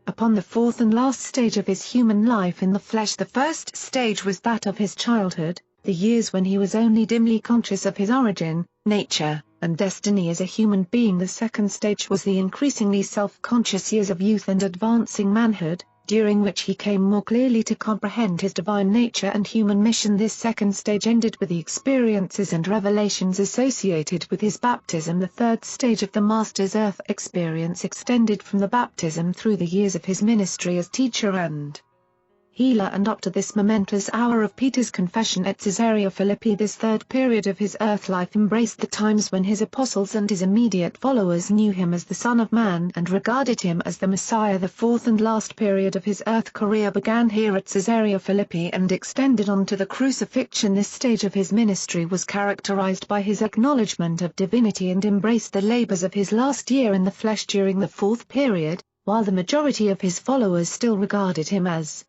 upon the fourth and last stage of his human life in the flesh. The first stage was that of his childhood, the years when he was only dimly conscious of his origin, nature, and destiny as a human being. The second stage was the increasingly self-conscious years of youth and advancing manhood, during which he came more clearly to comprehend his divine nature and human mission. This second stage ended with the experiences and revelations associated with his baptism. The third stage of the Master's earth experience extended from the baptism through the years of his ministry as teacher and healer and up to this momentous hour of Peter's confession at Caesarea Philippi. This third period of his earth life embraced the times when his apostles and his immediate followers knew him as the Son of Man and regarded him as the Messiah. The fourth and last period of his earth career began here at Caesarea Philippi and extended on to the crucifixion. This stage of his ministry was characterized by his acknowledgement of divinity and embraced the labors of his last year in the flesh during the fourth period, while the majority of his followers still regarded him as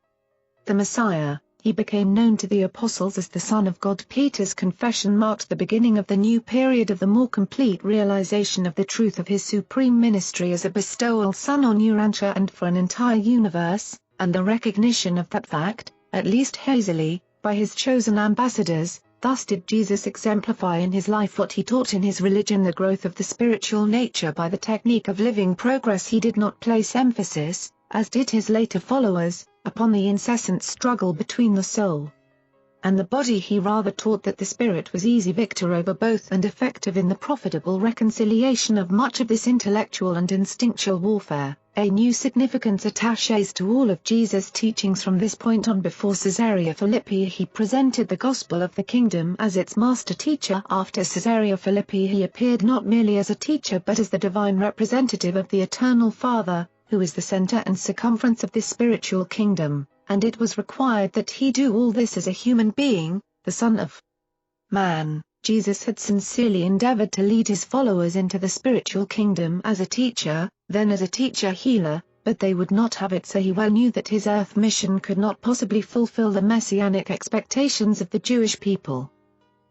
the Messiah. He became known to the apostles as the Son of God. Peter's confession marked the beginning of the new period of the more complete realization of the truth of his supreme ministry as a bestowal son on Urantia and for an entire universe, and the recognition of that fact, at least hazily, by his chosen ambassadors. Thus did Jesus exemplify in his life what he taught in his religion: the growth of the spiritual nature by the technique of living progress. He did not place emphasis, as did his later followers, upon the incessant struggle between the soul and the body. He rather taught that the spirit was easy victor over both and effective in the profitable reconciliation of much of this intellectual and instinctual warfare. A new significance attaches to all of Jesus' teachings from this point on. Before Caesarea Philippi he presented the gospel of the kingdom as its master teacher. After Caesarea Philippi he appeared not merely as a teacher but as the divine representative of the eternal Father, who is the center and circumference of this spiritual kingdom, and it was required that he do all this as a human being, the Son of Man. Jesus had sincerely endeavored to lead his followers into the spiritual kingdom as a teacher, then as a teacher-healer, but they would not have it, so he well knew that his earth mission could not possibly fulfill the messianic expectations of the Jewish people.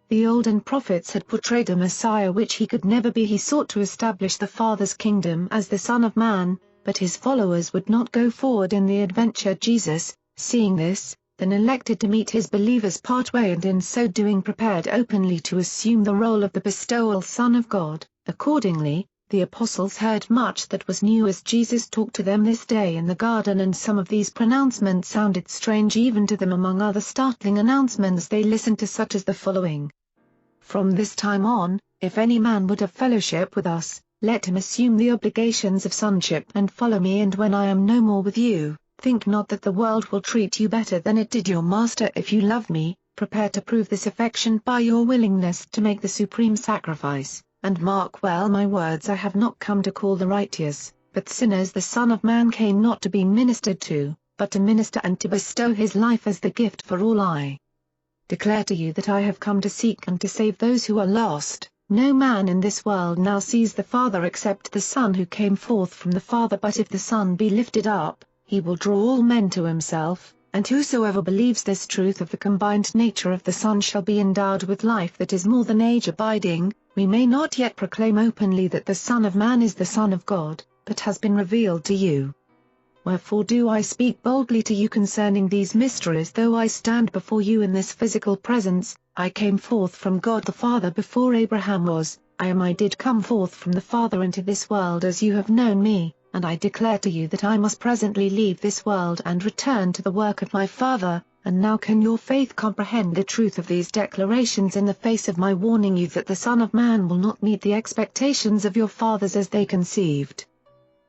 The olden prophets had portrayed a Messiah which he could never be. He sought to establish the Father's kingdom as the Son of Man, but his followers would not go forward in the adventure. Jesus, seeing this, then elected to meet his believers partway and in so doing prepared openly to assume the role of the bestowal Son of God. Accordingly, the apostles heard much that was new as Jesus talked to them this day in the garden, and some of these pronouncements sounded strange even to them. Among other startling announcements they listened to such as the following: "From this time on, if any man would have fellowship with us, let him assume the obligations of sonship and follow me, and when I am no more with you, think not that the world will treat you better than it did your master. If you love me, prepare to prove this affection by your willingness to make the supreme sacrifice, and mark well my words, I have not come to call the righteous, but sinners. The Son of Man came not to be ministered to, but to minister and to bestow his life as the gift for all. I declare to you that I have come to seek and to save those who are lost. No man in this world now sees the Father except the Son who came forth from the Father, but if the Son be lifted up, he will draw all men to himself, and whosoever believes this truth of the combined nature of the Son shall be endowed with life that is more than age-abiding. We may not yet proclaim openly that the Son of Man is the Son of God, but has been revealed to you. Wherefore do I speak boldly to you concerning these mysteries, though I stand before you in this physical presence. I came forth from God the Father before Abraham was. I did come forth from the Father into this world as you have known me, and I declare to you that I must presently leave this world and return to the work of my Father. And now can your faith comprehend the truth of these declarations in the face of my warning you that the Son of Man will not meet the expectations of your fathers as they conceived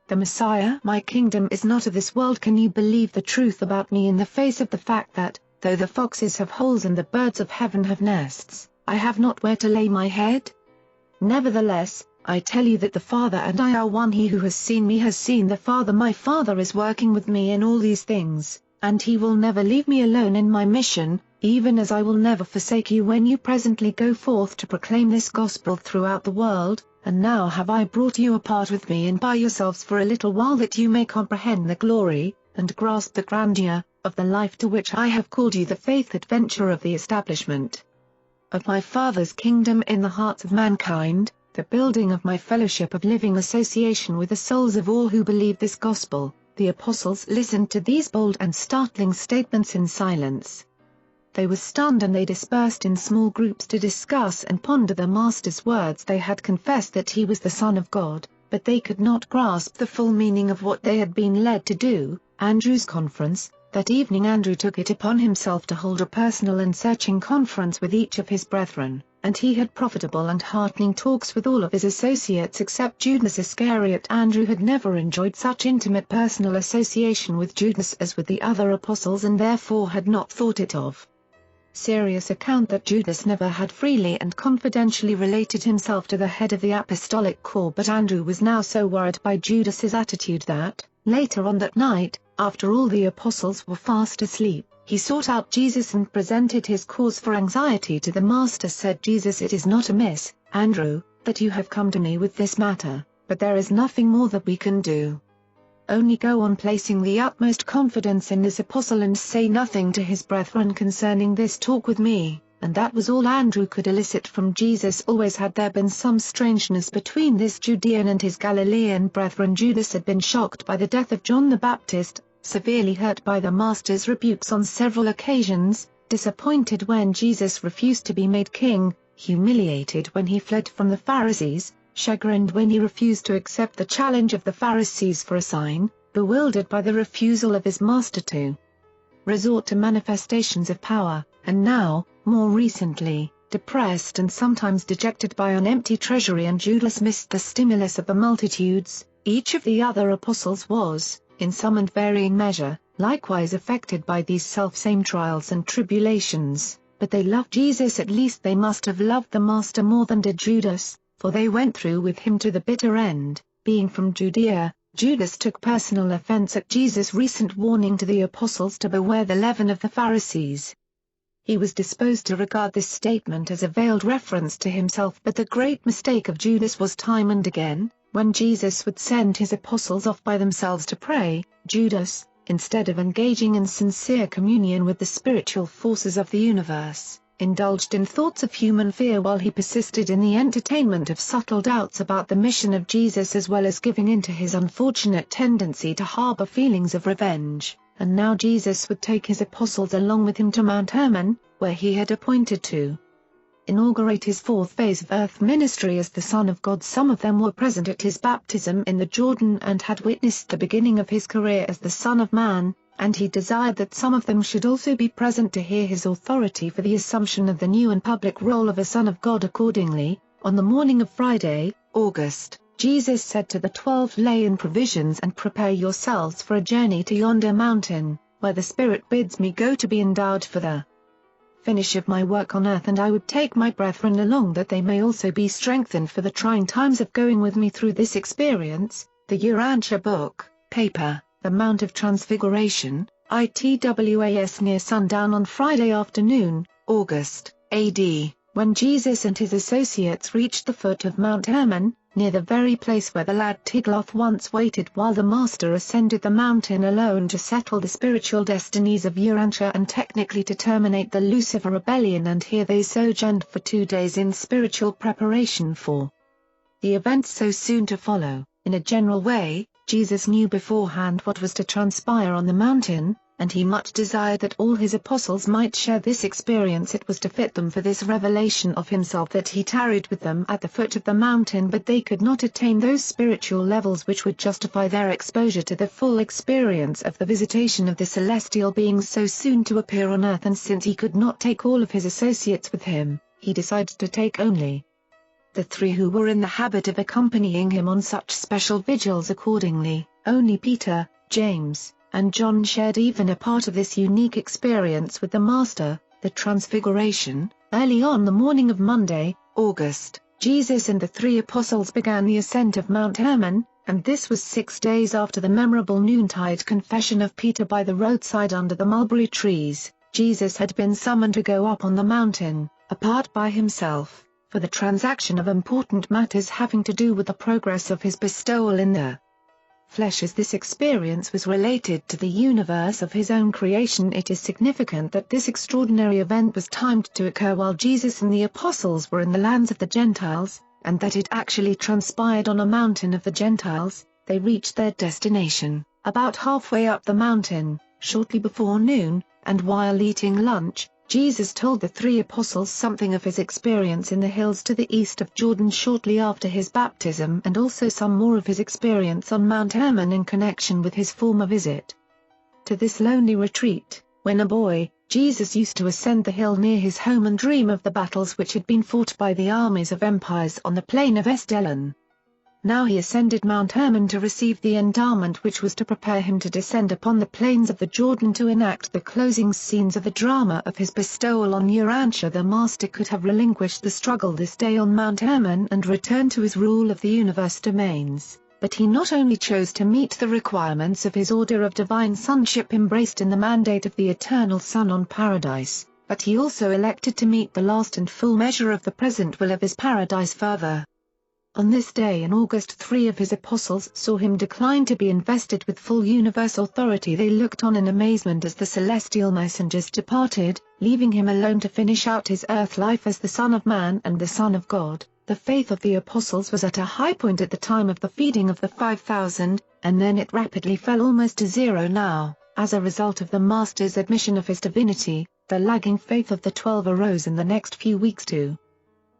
the Messiah? My kingdom is not of this world. Can you believe the truth about me in the face of the fact that, though the foxes have holes and the birds of heaven have nests, I have not where to lay my head? Nevertheless, I tell you that the Father and I are one. He who has seen me has seen the Father. My Father is working with me in all these things, and he will never leave me alone in my mission, even as I will never forsake you when you presently go forth to proclaim this gospel throughout the world. And now have I brought you apart with me and by yourselves for a little while, that you may comprehend the glory, and grasp the grandeur, of the life to which I have called you, the faith adventure of the establishment of my Father's kingdom in the hearts of mankind, the building of my fellowship of living association with the souls of all who believe this gospel." The apostles listened to these bold and startling statements in silence. They were stunned, and they dispersed in small groups to discuss and ponder the Master's words. They had confessed that he was the Son of God, but they could not grasp the full meaning of what they had been led to do, Andrew's conference. That evening Andrew took it upon himself to hold a personal and searching conference with each of his brethren, and he had profitable and heartening talks with all of his associates except Judas Iscariot. Andrew had never enjoyed such intimate personal association with Judas as with the other apostles, and therefore had not thought it of serious account that Judas never had freely and confidentially related himself to the head of the apostolic corps. But Andrew was now so worried by Judas's attitude that, later on that night, after all the apostles were fast asleep, he sought out Jesus and presented his cause for anxiety to the Master. Said Jesus, "It is not amiss, Andrew, that you have come to me with this matter, but there is nothing more that we can do. Only go on placing the utmost confidence in this apostle and say nothing to his brethren concerning this talk with me." And that was all Andrew could elicit from Jesus. Always had there been some strangeness between this Judean and his Galilean brethren. Judas had been shocked by the death of John the Baptist, severely hurt by the Master's rebukes on several occasions, disappointed when Jesus refused to be made king, humiliated when he fled from the Pharisees, chagrined when he refused to accept the challenge of the Pharisees for a sign, bewildered by the refusal of his Master to resort to manifestations of power, and now, more recently, depressed and sometimes dejected by an empty treasury. And Judas missed the stimulus of the multitudes. Each of the other apostles was, in some and varying measure, likewise affected by these selfsame trials and tribulations, but they loved Jesus. At least they must have loved the Master more than did Judas, for they went through with him to the bitter end. Being from Judea, Judas took personal offense at Jesus' recent warning to the apostles to beware the leaven of the Pharisees. He was disposed to regard this statement as a veiled reference to himself, but the great mistake of Judas was time and again, when Jesus would send his apostles off by themselves to pray, Judas, instead of engaging in sincere communion with the spiritual forces of the universe, indulged in thoughts of human fear while he persisted in the entertainment of subtle doubts about the mission of Jesus, as well as giving in to his unfortunate tendency to harbor feelings of revenge. And now Jesus would take his apostles along with him to Mount Hermon, where he had appointed to inaugurate his fourth phase of earth ministry as the Son of God. Some of them were present at his baptism in the Jordan and had witnessed the beginning of his career as the Son of Man, and he desired that some of them should also be present to hear his authority for the assumption of the new and public role of a Son of God. Accordingly, on the morning of Friday, August, Jesus said to the 12, "Lay in provisions and prepare yourselves for a journey to yonder mountain, where the Spirit bids me go to be endowed for the finish of my work on earth, and I would take my brethren along that they may also be strengthened for the trying times of going with me through this experience." The Urantia book, paper, The Mount of Transfiguration, ITWAS. Near sundown on Friday afternoon, August, AD, when Jesus and his associates reached the foot of Mount Hermon, near the very place where the lad Tiglath once waited while the Master ascended the mountain alone to settle the spiritual destinies of Urantia and technically to terminate the Lucifer rebellion. And here they sojourned for 2 days in spiritual preparation for the events so soon to follow. In a general way, Jesus knew beforehand what was to transpire on the mountain, and he much desired that all his apostles might share this experience. It was to fit them for this revelation of himself that he tarried with them at the foot of the mountain, but they could not attain those spiritual levels which would justify their exposure to the full experience of the visitation of the celestial beings so soon to appear on earth. And since he could not take all of his associates with him, he decided to take only the 3 who were in the habit of accompanying him on such special vigils. Accordingly, only Peter, James, and John shared even a part of this unique experience with the Master, the Transfiguration. Early on the morning of Monday, August, Jesus and the 3 apostles began the ascent of Mount Hermon, and this was 6 days after the memorable noontide confession of Peter by the roadside under the mulberry trees. Jesus had been summoned to go up on the mountain, apart by himself, for the transaction of important matters having to do with the progress of his bestowal in the flesh. As this experience was related to the universe of his own creation, it is significant that this extraordinary event was timed to occur while Jesus and the apostles were in the lands of the Gentiles, and that it actually transpired on a mountain of the Gentiles. They reached their destination, about halfway up the mountain, shortly before noon, and while eating lunch, Jesus told the 3 apostles something of his experience in the hills to the east of Jordan shortly after his baptism, and also some more of his experience on Mount Hermon in connection with his former visit. To this lonely retreat, when a boy, Jesus used to ascend the hill near his home and dream of the battles which had been fought by the armies of empires on the plain of Esdraelon. Now he ascended Mount Hermon to receive the endowment which was to prepare him to descend upon the plains of the Jordan to enact the closing scenes of the drama of his bestowal on Urantia. The Master could have relinquished the struggle this day on Mount Hermon and returned to his rule of the universe domains, but he not only chose to meet the requirements of his order of divine sonship embraced in the mandate of the eternal Son on Paradise, but he also elected to meet the last and full measure of the present will of his paradise further. On this day in August 3 of his apostles saw him decline to be invested with full universal authority. They looked on in amazement as the celestial messengers departed, leaving him alone to finish out his earth life as the Son of Man and the Son of God. The faith of the apostles was at a high point at the time of the feeding of the 5,000, and then it rapidly fell almost to zero now. As a result of the Master's admission of his divinity, the lagging faith of the 12 arose in the next few weeks to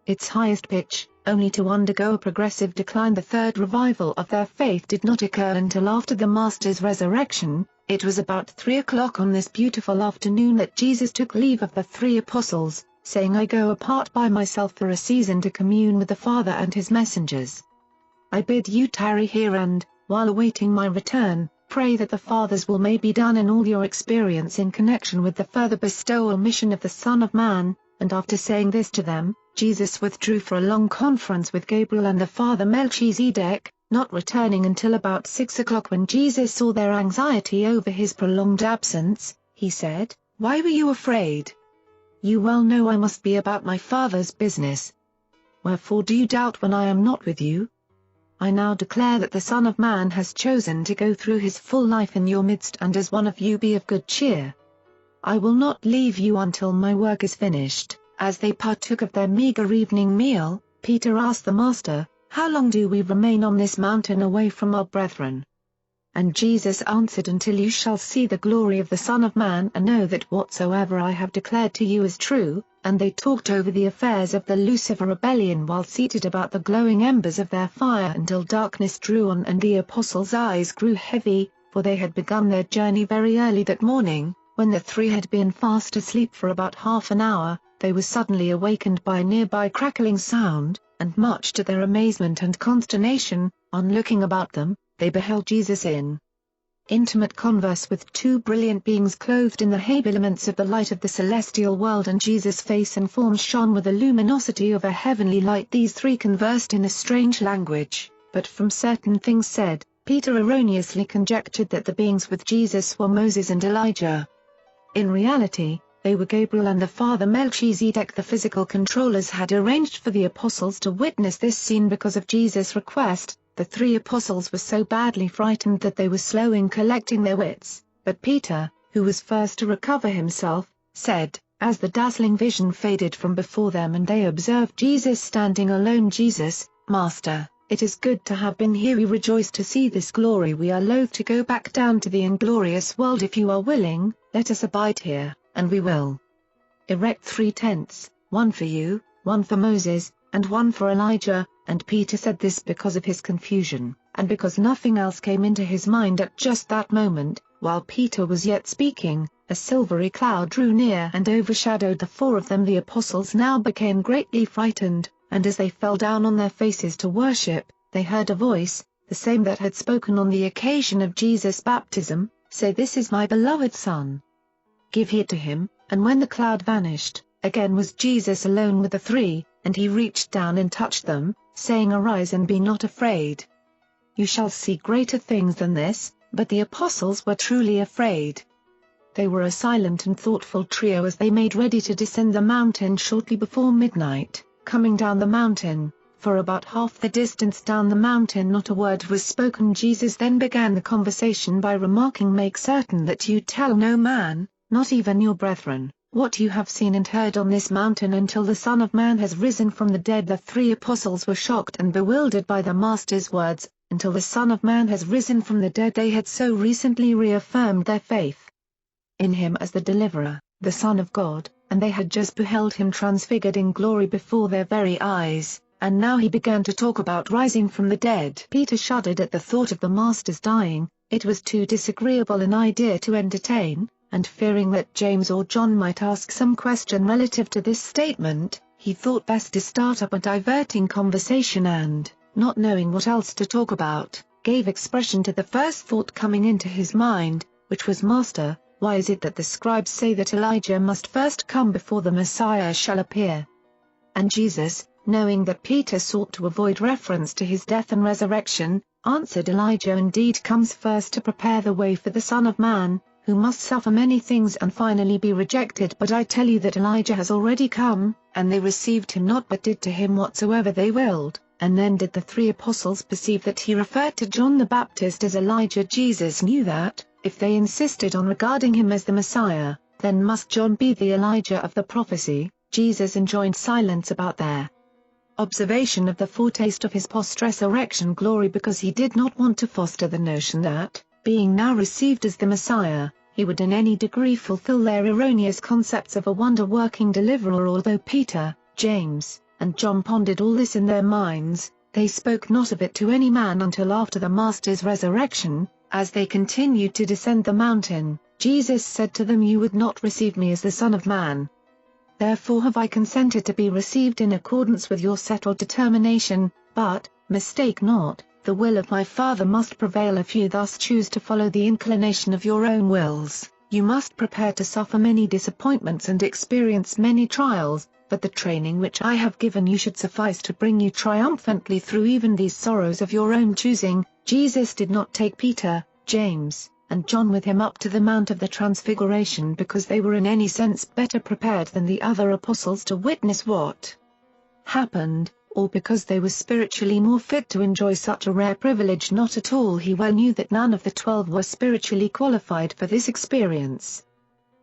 its highest pitch, only to undergo a progressive decline. The third revival of their faith did not occur until after the Master's resurrection. It was about 3 o'clock on this beautiful afternoon that Jesus took leave of the 3 apostles, saying, "I go apart by myself for a season to commune with the Father and his messengers. I bid you tarry here and, while awaiting my return, pray that the Father's will may be done in all your experience in connection with the further bestowal mission of the Son of Man." And after saying this to them, Jesus withdrew for a long conference with Gabriel and the Father Melchizedek, not returning until about 6 o'clock. When Jesus saw their anxiety over his prolonged absence, he said, "Why were you afraid? You well know I must be about my Father's business. Wherefore do you doubt when I am not with you? I now declare that the Son of Man has chosen to go through his full life in your midst, and as one of you be of good cheer. I will not leave you until my work is finished." As they partook of their meager evening meal, Peter asked the Master, "How long do we remain on this mountain away from our brethren?" And Jesus answered, "Until you shall see the glory of the Son of Man and know that whatsoever I have declared to you is true." And they talked over the affairs of the Lucifer rebellion while seated about the glowing embers of their fire until darkness drew on and the apostles' eyes grew heavy, for they had begun their journey very early that morning. When the 3 had been fast asleep for about half an hour, they were suddenly awakened by a nearby crackling sound, and much to their amazement and consternation, on looking about them, they beheld Jesus in intimate converse with 2 brilliant beings clothed in the habiliments of the light of the celestial world, and Jesus' face and form shone with the luminosity of a heavenly light. These 3 conversed in a strange language, but from certain things said, Peter erroneously conjectured that the beings with Jesus were Moses and Elijah. In reality, they were Gabriel and the Father Melchizedek. The physical controllers had arranged for the apostles to witness this scene because of Jesus' request. The 3 apostles were so badly frightened that they were slow in collecting their wits, but Peter, who was first to recover himself, said, as the dazzling vision faded from before them and they observed Jesus standing alone, "Jesus, Master, it is good to have been here. We rejoice to see this glory. We are loath to go back down to the inglorious world. If you are willing, let us abide here, and we will erect 3 tents, one for you, one for Moses, and one for Elijah." And Peter said this because of his confusion, and because nothing else came into his mind at just that moment. While Peter was yet speaking, a silvery cloud drew near and overshadowed the 4 of them. The apostles now became greatly frightened, and as they fell down on their faces to worship, they heard a voice, the same that had spoken on the occasion of Jesus' baptism, say, "This is my beloved Son. Give heed to him." And when the cloud vanished, again was Jesus alone with the 3, and he reached down and touched them, saying, "Arise and be not afraid. You shall see greater things than this." But the apostles were truly afraid. They were a silent and thoughtful trio as they made ready to descend the mountain shortly before midnight. Coming down the mountain, for about half the distance down the mountain not a word was spoken. Jesus then began the conversation by remarking, "Make certain that you tell no man, not even your brethren, what you have seen and heard on this mountain until the Son of Man has risen from the dead." The 3 apostles were shocked and bewildered by the Master's words. Until the Son of Man has risen from the dead, they had so recently reaffirmed their faith in him as the deliverer, the Son of God, and they had just beheld him transfigured in glory before their very eyes, and now he began to talk about rising from the dead. Peter shuddered at the thought of the Master's dying, It was too disagreeable an idea to entertain, and fearing that James or John might ask some question relative to this statement, he thought best to start up a diverting conversation and, not knowing what else to talk about, gave expression to the first thought coming into his mind, which was, "Master, why is it that the scribes say that Elijah must first come before the Messiah shall appear?" And Jesus, knowing that Peter sought to avoid reference to his death and resurrection, answered, "Elijah indeed comes first to prepare the way for the Son of Man, who must suffer many things and finally be rejected. But I tell you that Elijah has already come, and they received him not but did to him whatsoever they willed." And then did the three apostles perceive that he referred to John the Baptist as Elijah. Jesus knew that, if they insisted on regarding him as the Messiah, then must John be the Elijah of the prophecy. Jesus enjoined silence about their observation of the foretaste of his post-resurrection glory, because he did not want to foster the notion that, being now received as the Messiah, he would in any degree fulfill their erroneous concepts of a wonder-working deliverer. Although Peter, James, and John pondered all this in their minds, they spoke not of it to any man until after the Master's resurrection. As they continued to descend the mountain, Jesus said to them, "You would not receive me as the Son of Man. Therefore have I consented to be received in accordance with your settled determination, but, mistake not, the will of my Father must prevail. If you thus choose to follow the inclination of your own wills, you must prepare to suffer many disappointments and experience many trials, but the training which I have given you should suffice to bring you triumphantly through even these sorrows of your own choosing." Jesus did not take Peter, James, and John with him up to the Mount of the Transfiguration because they were in any sense better prepared than the other apostles to witness what happened, or because they were spiritually more fit to enjoy such a rare privilege. Not at all. He well knew that none of the 12 were spiritually qualified for this experience.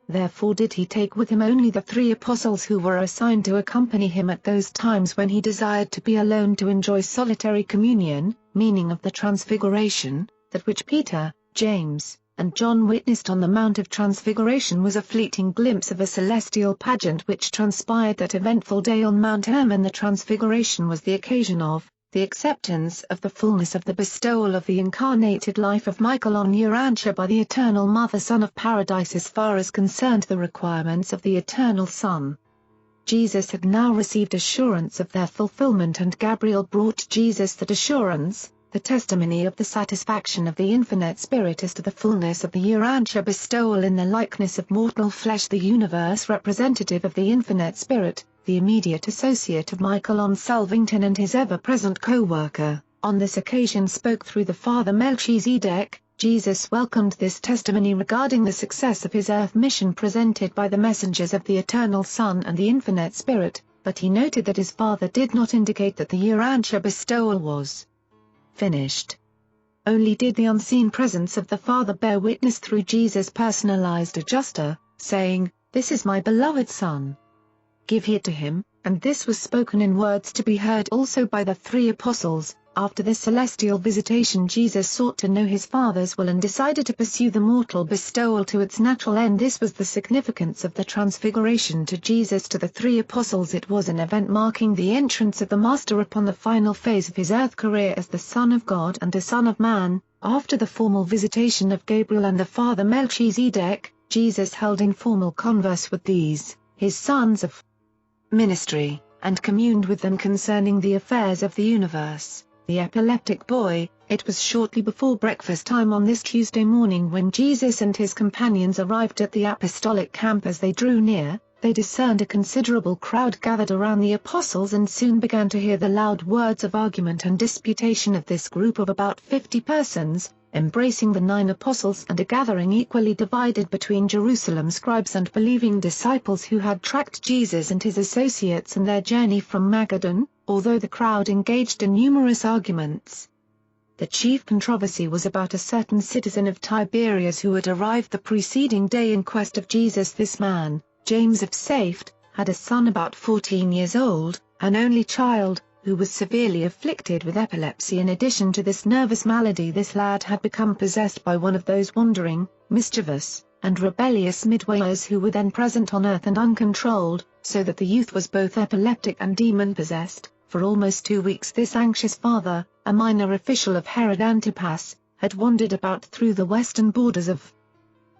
Therefore did he take with him only the 3 apostles who were assigned to accompany him at those times when he desired to be alone to enjoy solitary communion, meaning of the Transfiguration. That which Peter, James, and John witnessed on the Mount of Transfiguration was a fleeting glimpse of a celestial pageant which transpired that eventful day on Mount Hermon. The Transfiguration was the occasion of the acceptance of the fullness of the bestowal of the incarnated life of Michael on Urantia by the Eternal Mother, Son of Paradise, as far as concerned the requirements of the Eternal Son. Jesus had now received assurance of their fulfillment, and Gabriel brought Jesus that assurance, the testimony of the satisfaction of the Infinite Spirit as to the fullness of the Urantia bestowal in the likeness of mortal flesh. The universe representative of the Infinite Spirit, the immediate associate of Michael on Salvington and his ever-present co-worker, on this occasion spoke through the Father Melchizedek. Jesus welcomed this testimony regarding the success of his earth mission presented by the messengers of the Eternal Son and the Infinite Spirit, but he noted that his Father did not indicate that the Urantia bestowal was finished. Only did the unseen presence of the Father bear witness through Jesus' personalized adjuster, saying, "This is my beloved Son. Give heed to him," and this was spoken in words to be heard also by the 3 apostles. After this celestial visitation, Jesus sought to know his Father's will and decided to pursue the mortal bestowal to its natural end. This was the significance of the Transfiguration to Jesus. To the 3 apostles it was an event marking the entrance of the Master upon the final phase of his earth career as the Son of God and the Son of Man. After the formal visitation of Gabriel and the Father Melchizedek, Jesus held informal converse with these, his sons of ministry, and communed with them concerning the affairs of the universe. The epileptic boy. It was shortly before breakfast time on this Tuesday morning when Jesus and his companions arrived at the apostolic camp. As they drew near, they discerned a considerable crowd gathered around the apostles and soon began to hear the loud words of argument and disputation of this group of about 50 persons, embracing the 9 apostles and a gathering equally divided between Jerusalem scribes and believing disciples who had tracked Jesus and his associates in their journey from Magadan. Although the crowd engaged in numerous arguments, the chief controversy was about a certain citizen of Tiberias who had arrived the preceding day in quest of Jesus. This man, James of Safed, had a son about 14 years old, an only child, who was severely afflicted with epilepsy. In addition to this nervous malady, this lad had become possessed by one of those wandering, mischievous, and rebellious midwayers who were then present on earth and uncontrolled, so that the youth was both epileptic and demon-possessed. For almost 2 weeks this anxious father, a minor official of Herod Antipas, had wandered about through the western borders of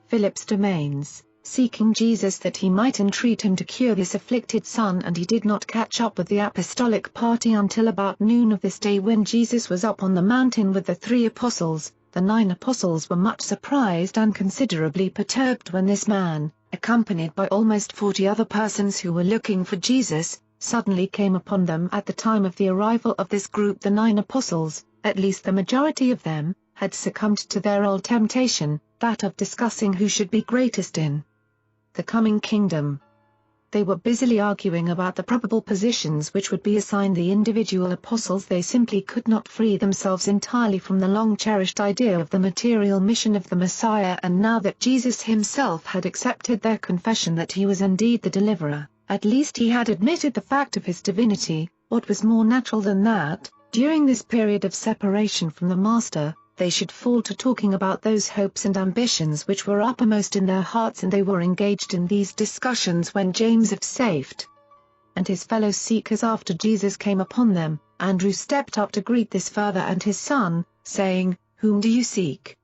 Philip's domains, seeking Jesus that he might entreat him to cure his afflicted son, and he did not catch up with the apostolic party until about noon of this day, when Jesus was up on the mountain with the 3 apostles. The 9 apostles were much surprised and considerably perturbed when this man, accompanied by almost 40 other persons who were looking for Jesus, suddenly came upon them. At the time of the arrival of this group, the 9 apostles, at least the majority of them, had succumbed to their old temptation, that of discussing who should be greatest in the coming kingdom. They were busily arguing about the probable positions which would be assigned the individual apostles. They simply could not free themselves entirely from the long-cherished idea of the material mission of the Messiah, and now that Jesus himself had accepted their confession that he was indeed the deliverer, at least he had admitted the fact of his divinity, what was more natural than that, during this period of separation from the Master, they should fall to talking about those hopes and ambitions which were uppermost in their hearts, and they were engaged in these discussions when James of Safed and his fellow seekers after Jesus came upon them. Andrew stepped up to greet this father and his son, saying, "Whom do you seek?"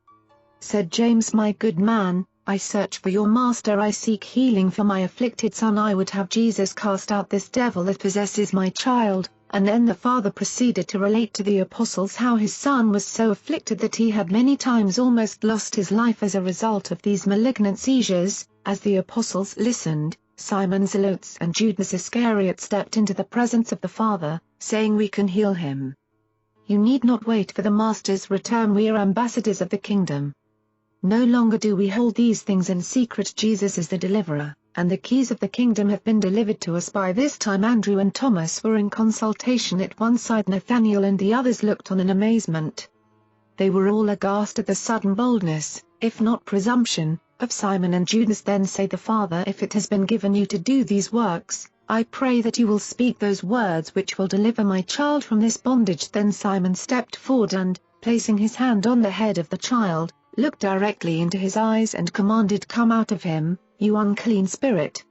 Said James, "My good man, I search for your master. I seek healing for my afflicted son. I would have Jesus cast out this devil that possesses my child." And then the father proceeded to relate to the apostles how his son was so afflicted that he had many times almost lost his life as a result of these malignant seizures. As the apostles listened, Simon Zelotes and Judas Iscariot stepped into the presence of the father, saying, "We can heal him. You need not wait for the master's return. We are ambassadors of the kingdom. No longer do we hold these things in secret. Jesus is the deliverer, and the keys of the kingdom have been delivered to us." By this time Andrew and Thomas were in consultation at one side. Nathanael and the others looked on in amazement. They were all aghast at the sudden boldness, if not presumption, of Simon and Judas. Then said the father, "If it has been given you to do these works, I pray that you will speak those words which will deliver my child from this bondage." Then Simon stepped forward and, placing his hand on the head of the child, looked directly into his eyes and commanded, "Come out of him, you unclean spirit.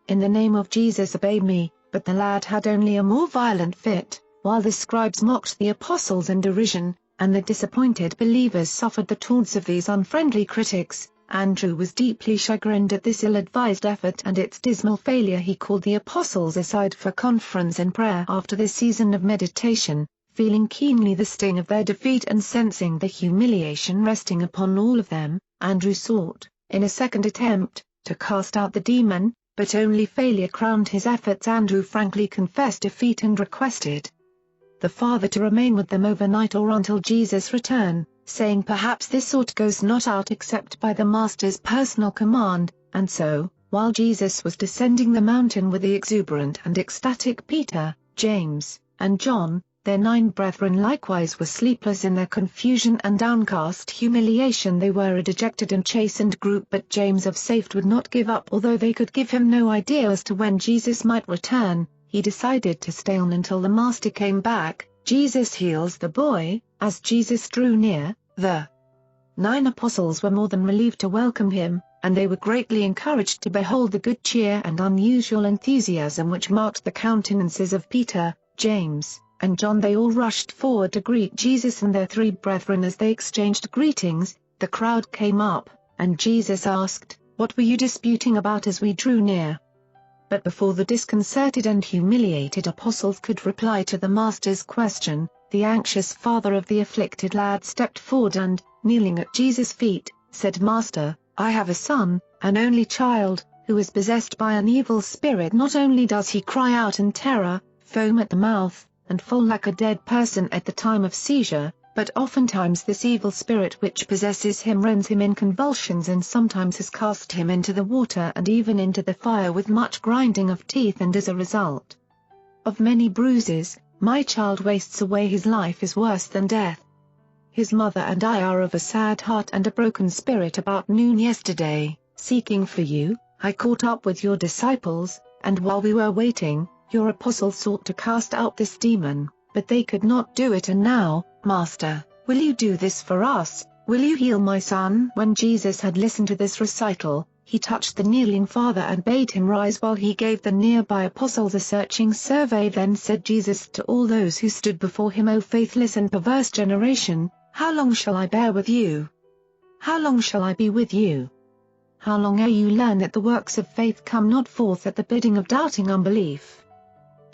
In the name of Jesus obey me." But the lad had only a more violent fit, while the scribes mocked the apostles in derision, and the disappointed believers suffered the taunts of these unfriendly critics. Andrew was deeply chagrined at this ill-advised effort and its dismal failure. He called the apostles aside for conference and prayer after this season of meditation, feeling keenly the sting of their defeat and sensing the humiliation resting upon all of them. Andrew sought, in a second attempt, to cast out the demon, but only failure crowned his efforts. Andrew frankly confessed defeat and requested the father to remain with them overnight or until Jesus' return, saying perhaps this sort goes not out except by the master's personal command. And so, while Jesus was descending the mountain with the exuberant and ecstatic Peter, James, and John, their 9 brethren likewise were sleepless in their confusion and downcast humiliation. They were a dejected and chastened group, but James of Safed would not give up. Although they could give him no idea as to when Jesus might return, he decided to stay on until the master came back. Jesus heals the boy. As Jesus drew near, the 9 apostles were more than relieved to welcome him, and they were greatly encouraged to behold the good cheer and unusual enthusiasm which marked the countenances of Peter, James, and John. They all rushed forward to greet Jesus and their 3 brethren. As they exchanged greetings, the crowd came up, and Jesus asked, "What were you disputing about as we drew near?" But before the disconcerted and humiliated apostles could reply to the master's question, the anxious father of the afflicted lad stepped forward and, kneeling at Jesus' feet, said, "Master, I have a son, an only child, who is possessed by an evil spirit. Not only does he cry out in terror, foam at the mouth, and fall like a dead person at the time of seizure, but oftentimes this evil spirit which possesses him rends him in convulsions and sometimes has cast him into the water and even into the fire with much grinding of teeth, and as a result of many bruises, my child wastes away. His life is worse than death. His mother and I are of a sad heart and a broken spirit. About noon yesterday, seeking for you, I caught up with your disciples, and while we were waiting, your apostles sought to cast out this demon, but they could not do it. And now, Master, will you do this for us? Will you heal my son?" When Jesus had listened to this recital, he touched the kneeling father and bade him rise, while he gave the nearby apostles a searching survey. Then said Jesus to all those who stood before him, "O faithless and perverse generation, How long shall I bear with you? How long shall I be with you? How long ere you learn that the works of faith come not forth at the bidding of doubting unbelief?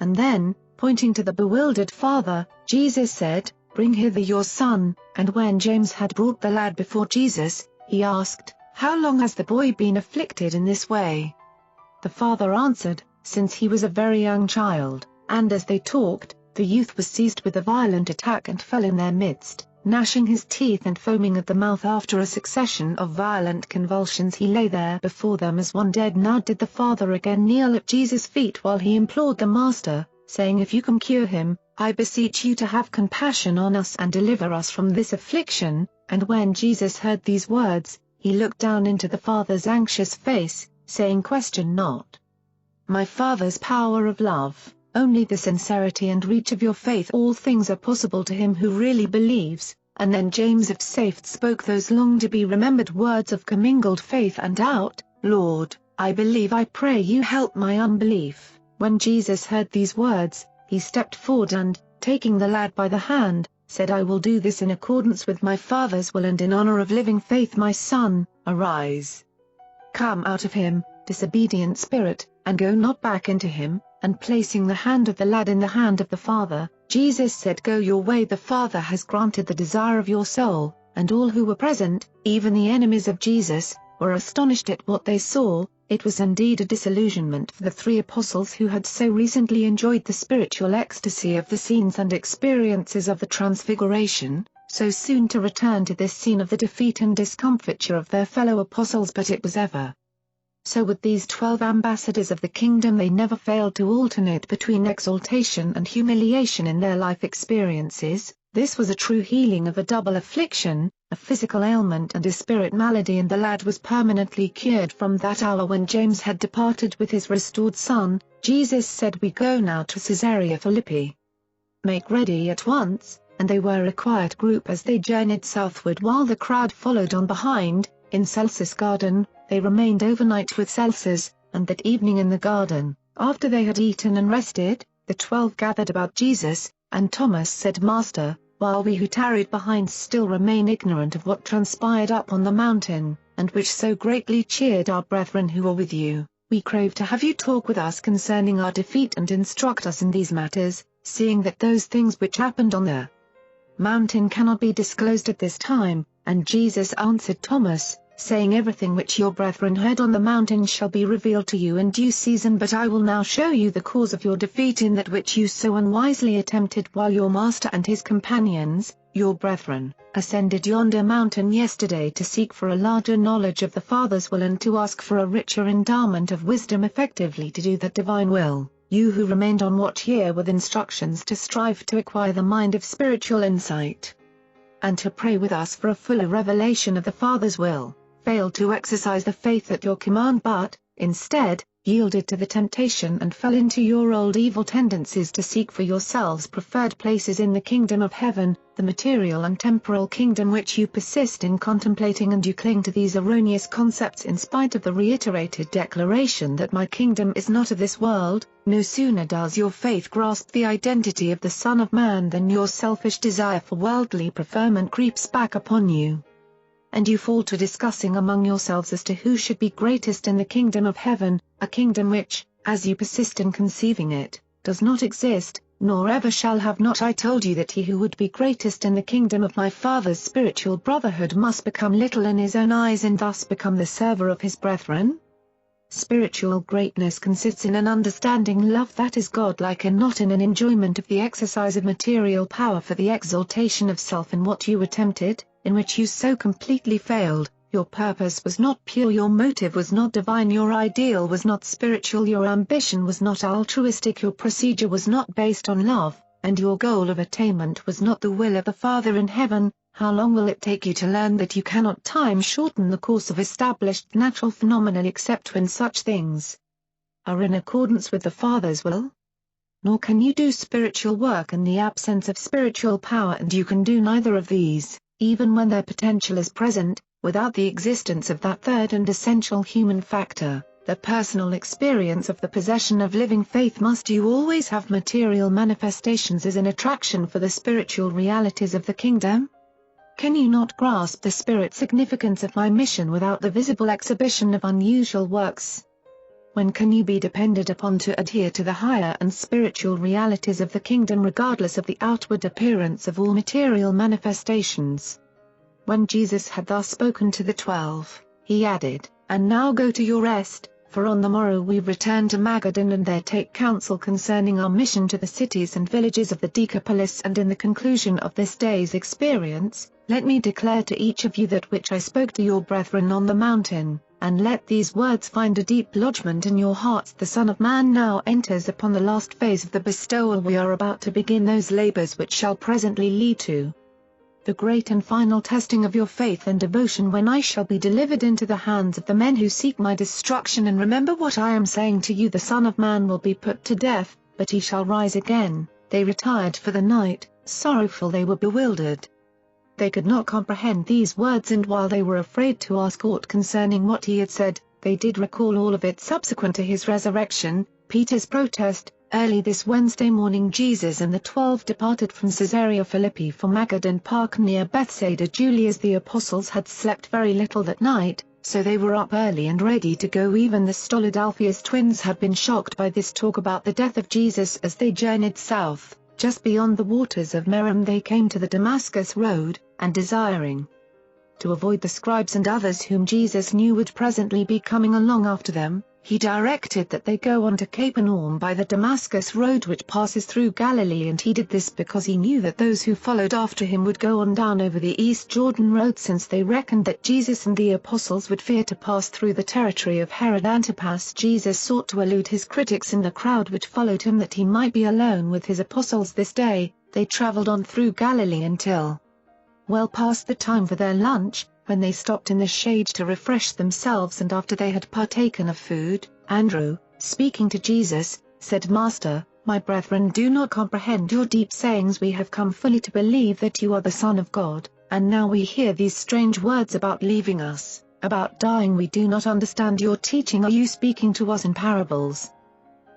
And then, pointing to the bewildered father, Jesus said, Bring hither your son. And when James had brought the lad before Jesus, he asked, How long has the boy been afflicted in this way? The father answered, Since he was a very young child. And as they talked, the youth was seized with a violent attack and fell in their midst, gnashing his teeth and foaming at the mouth. After a succession of violent convulsions he lay there before them as one dead. Now did the father again kneel at Jesus' feet while he implored the master, saying, If you can cure him, I beseech you to have compassion on us and deliver us from this affliction. And when Jesus heard these words, he looked down into the father's anxious face, saying, Question not my father's power of love, only the sincerity and reach of your faith. All things are possible to him who really believes. And then James of faith spoke those long-to-be-remembered words of commingled faith and doubt, Lord, I believe, I pray you help my unbelief. When Jesus heard these words, he stepped forward and, taking the lad by the hand, said, I will do this in accordance with my Father's will and in honor of living faith. My son, arise. Come out of him, disobedient spirit, and go not back into him. And placing the hand of the lad in the hand of the father, Jesus said, Go your way, the Father has granted the desire of your soul. And all who were present, even the enemies of Jesus, were astonished at what they saw. It was indeed a disillusionment for the three apostles who had so recently enjoyed the spiritual ecstasy of the scenes and experiences of the Transfiguration, so soon to return to this scene of the defeat and discomfiture of their fellow apostles. But it was ever so with these 12 ambassadors of the kingdom. They never failed to alternate between exaltation and humiliation in their life experiences. This was a true healing of a double affliction, a physical ailment and a spirit malady, and the lad was permanently cured from that hour. When James had departed with his restored son, Jesus said, We go now to Caesarea Philippi. Make ready at once. And they were a quiet group as they journeyed southward while the crowd followed on behind. In Celsus garden, they remained overnight with Celsus, and that evening in the garden, after they had eaten and rested, the 12 gathered about Jesus, and Thomas said, Master, while we who tarried behind still remain ignorant of what transpired up on the mountain, and which so greatly cheered our brethren who are with you, we crave to have you talk with us concerning our defeat and instruct us in these matters, seeing that those things which happened on the mountain cannot be disclosed at this time. And Jesus answered Thomas, saying, Everything which your brethren heard on the mountain shall be revealed to you in due season. But I will now show you the cause of your defeat in that which you so unwisely attempted while your master and his companions, your brethren, ascended yonder mountain yesterday to seek for a larger knowledge of the Father's will and to ask for a richer endowment of wisdom effectively to do that divine will. You who remained on watch here with instructions to strive to acquire the mind of spiritual insight, and to pray with us for a fuller revelation of the Father's will, failed to exercise the faith at your command but, instead, yielded to the temptation and fell into your old evil tendencies to seek for yourselves preferred places in the kingdom of heaven, the material and temporal kingdom which you persist in contemplating, and you cling to these erroneous concepts in spite of the reiterated declaration that my kingdom is not of this world. No sooner does your faith grasp the identity of the Son of Man than your selfish desire for worldly preferment creeps back upon you, and you fall to discussing among yourselves as to who should be greatest in the kingdom of heaven, a kingdom which, as you persist in conceiving it, does not exist, nor ever shall have. Not I told you that he who would be greatest in the kingdom of my Father's spiritual brotherhood must become little in his own eyes and thus become the server of his brethren? Spiritual greatness consists in an understanding love that is godlike and not in an enjoyment of the exercise of material power for the exaltation of self. In what you attempted, in which you so completely failed, your purpose was not pure, your motive was not divine, your ideal was not spiritual, your ambition was not altruistic, your procedure was not based on love, and your goal of attainment was not the will of the Father in heaven. How long will it take you to learn that you cannot time shorten the course of established natural phenomena except when such things are in accordance with the Father's will? Nor can you do spiritual work in the absence of spiritual power, and you can do neither of these, even when their potential is present, without the existence of that third and essential human factor, the personal experience of the possession of living faith. Must you always have material manifestations as an attraction for the spiritual realities of the kingdom? Can you not grasp the spirit significance of my mission without the visible exhibition of unusual works? When can you be depended upon to adhere to the higher and spiritual realities of the kingdom regardless of the outward appearance of all material manifestations? When Jesus had thus spoken to the 12, he added, "And now go to your rest, for on the morrow we return to Magadan and there take counsel concerning our mission to the cities and villages of the Decapolis, and in the conclusion of this day's experience, let me declare to each of you that which I spoke to your brethren on the mountain, and let these words find a deep lodgment in your hearts. The Son of Man now enters upon the last phase of the bestowal. We are about to begin those labors which shall presently lead to the great and final testing of your faith and devotion, when I shall be delivered into the hands of the men who seek my destruction. And remember what I am saying to you, the Son of Man will be put to death, but he shall rise again." They retired for the night, sorrowful. They were bewildered. They could not comprehend these words, and while they were afraid to ask aught concerning what he had said, they did recall all of it subsequent to his resurrection. Peter's protest. Early this Wednesday morning Jesus and the 12 departed from Caesarea Philippi for Magadan Park near Bethsaida. As the apostles had slept very little that night, so they were up early and ready to go. Even the stolid Alphaeus twins had been shocked by this talk about the death of Jesus. As they journeyed south, just beyond the waters of Merom, they came to the Damascus road, and desiring to avoid the scribes and others whom Jesus knew would presently be coming along after them, he directed that they go on to Capernaum by the Damascus road which passes through Galilee. And he did this because he knew that those who followed after him would go on down over the East Jordan road, since they reckoned that Jesus and the apostles would fear to pass through the territory of Herod Antipas. Jesus sought to elude his critics in the crowd which followed him, that he might be alone with his apostles this day. They traveled on through Galilee until well past the time for their lunch, when they stopped in the shade to refresh themselves. And after they had partaken of food, Andrew, speaking to Jesus, said, "Master, my brethren do not comprehend your deep sayings. We have come fully to believe that you are the Son of God, and now we hear these strange words about leaving us, about dying. We do not understand your teaching. Are you speaking to us in parables?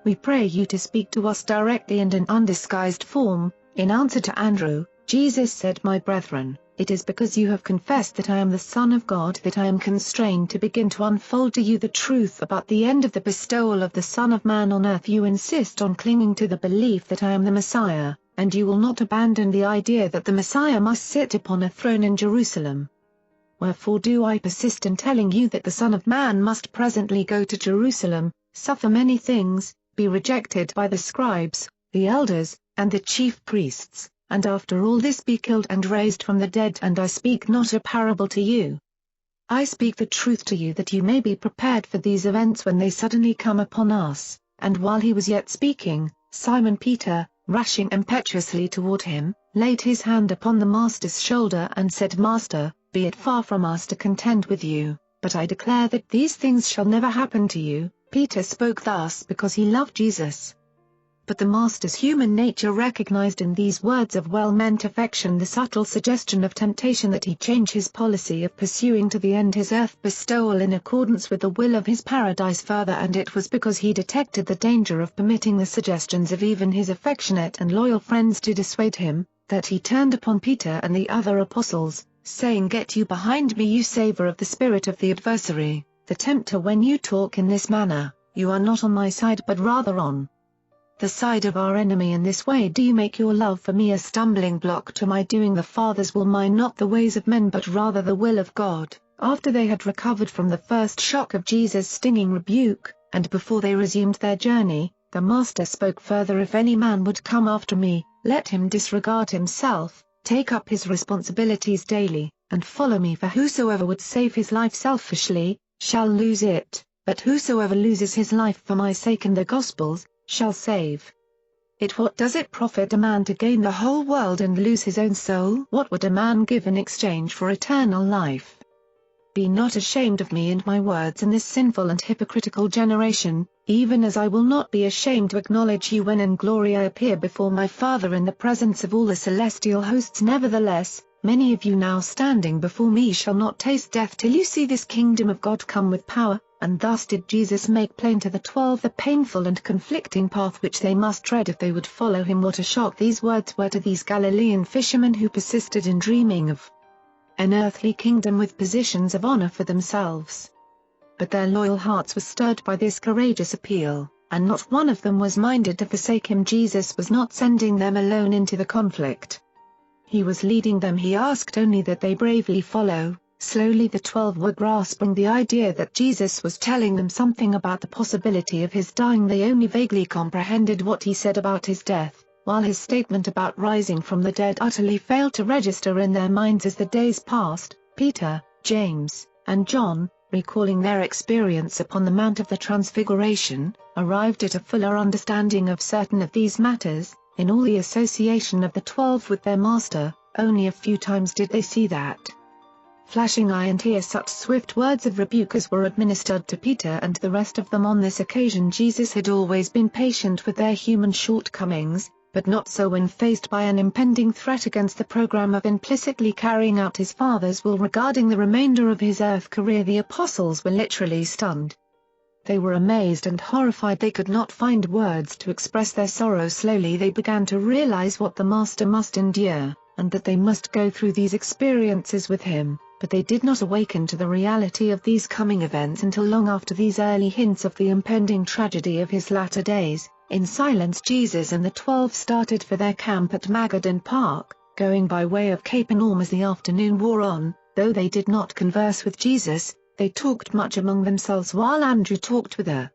We pray you to speak to us directly and in undisguised form." In answer to Andrew, Jesus said, "My brethren, it is because you have confessed that I am the Son of God that I am constrained to begin to unfold to you the truth about the end of the bestowal of the Son of Man on earth. You insist on clinging to the belief that I am the Messiah, and you will not abandon the idea that the Messiah must sit upon a throne in Jerusalem. Wherefore do I persist in telling you that the Son of Man must presently go to Jerusalem, suffer many things, be rejected by the scribes, the elders, and the chief priests, and after all this be killed and raised from the dead. And I speak not a parable to you. I speak the truth to you, that you may be prepared for these events when they suddenly come upon us." And while he was yet speaking, Simon Peter, rushing impetuously toward him, laid his hand upon the Master's shoulder and said, "Master, be it far from us to contend with you, but I declare that these things shall never happen to you." Peter spoke thus because he loved Jesus. But the Master's human nature recognized in these words of well-meant affection the subtle suggestion of temptation that he change his policy of pursuing to the end his earth bestowal in accordance with the will of his paradise Father. And it was because he detected the danger of permitting the suggestions of even his affectionate and loyal friends to dissuade him, that he turned upon Peter and the other apostles, saying, "Get you behind me, you savor of the spirit of the adversary, the tempter. When you talk in this manner, you are not on my side but rather on the side of our enemy. In this way do you make your love for me a stumbling block to my doing the Father's will, mind not the ways of men but rather the will of God." After they had recovered from the first shock of Jesus' stinging rebuke, and before they resumed their journey, the Master spoke further, "If any man would come after me, let him disregard himself, take up his responsibilities daily, and follow me. For whosoever would save his life selfishly, shall lose it, but whosoever loses his life for my sake and the gospel's, shall save it. What does it profit a man to gain the whole world and lose his own soul? What would a man give in exchange for eternal life? Be not ashamed of me and my words in this sinful and hypocritical generation, even as I will not be ashamed to acknowledge you when in glory I appear before my Father in the presence of all the celestial hosts. Nevertheless, many of you now standing before me shall not taste death till you see this kingdom of God come with power." And thus did Jesus make plain to the 12 the painful and conflicting path which they must tread if they would follow him. What a shock these words were to these Galilean fishermen who persisted in dreaming of an earthly kingdom with positions of honor for themselves. But their loyal hearts were stirred by this courageous appeal, and not one of them was minded to forsake him. Jesus was not sending them alone into the conflict. He was leading them. He asked only that they bravely follow. Slowly the 12 were grasping the idea that Jesus was telling them something about the possibility of his dying. They only vaguely comprehended what he said about his death, while his statement about rising from the dead utterly failed to register in their minds. As the days passed, Peter, James, and John, recalling their experience upon the Mount of the Transfiguration, arrived at a fuller understanding of certain of these matters. In all the association of the 12 with their Master, only a few times did they see that flashing eye and hear such swift words of rebuke as were administered to Peter and the rest of them on this occasion. Jesus had always been patient with their human shortcomings, but not so when faced by an impending threat against the program of implicitly carrying out his Father's will regarding the remainder of his earth career. The apostles were literally stunned. They were amazed and horrified. They could not find words to express their sorrow. Slowly they began to realize what the Master must endure, and that they must go through these experiences with him, but they did not awaken to the reality of these coming events until long after these early hints of the impending tragedy of his latter days. In silence Jesus and the 12 started for their camp at Magadan Park, going by way of Capernaum as the afternoon wore on. Though they did not converse with Jesus, they talked much among themselves while Andrew talked with the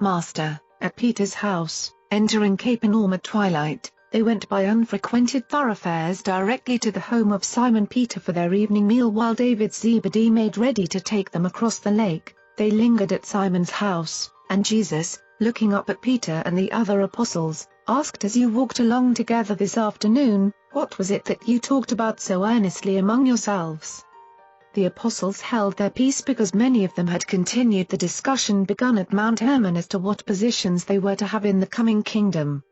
Master, at Peter's house. Entering Capernaum at twilight, they went by unfrequented thoroughfares directly to the home of Simon Peter for their evening meal. While David Zebedee made ready to take them across the lake, they lingered at Simon's house, and Jesus, looking up at Peter and the other apostles, asked, "As you walked along together this afternoon, what was it that you talked about so earnestly among yourselves?" The apostles held their peace because many of them had continued the discussion begun at Mount Hermon as to what positions they were to have in the coming kingdom.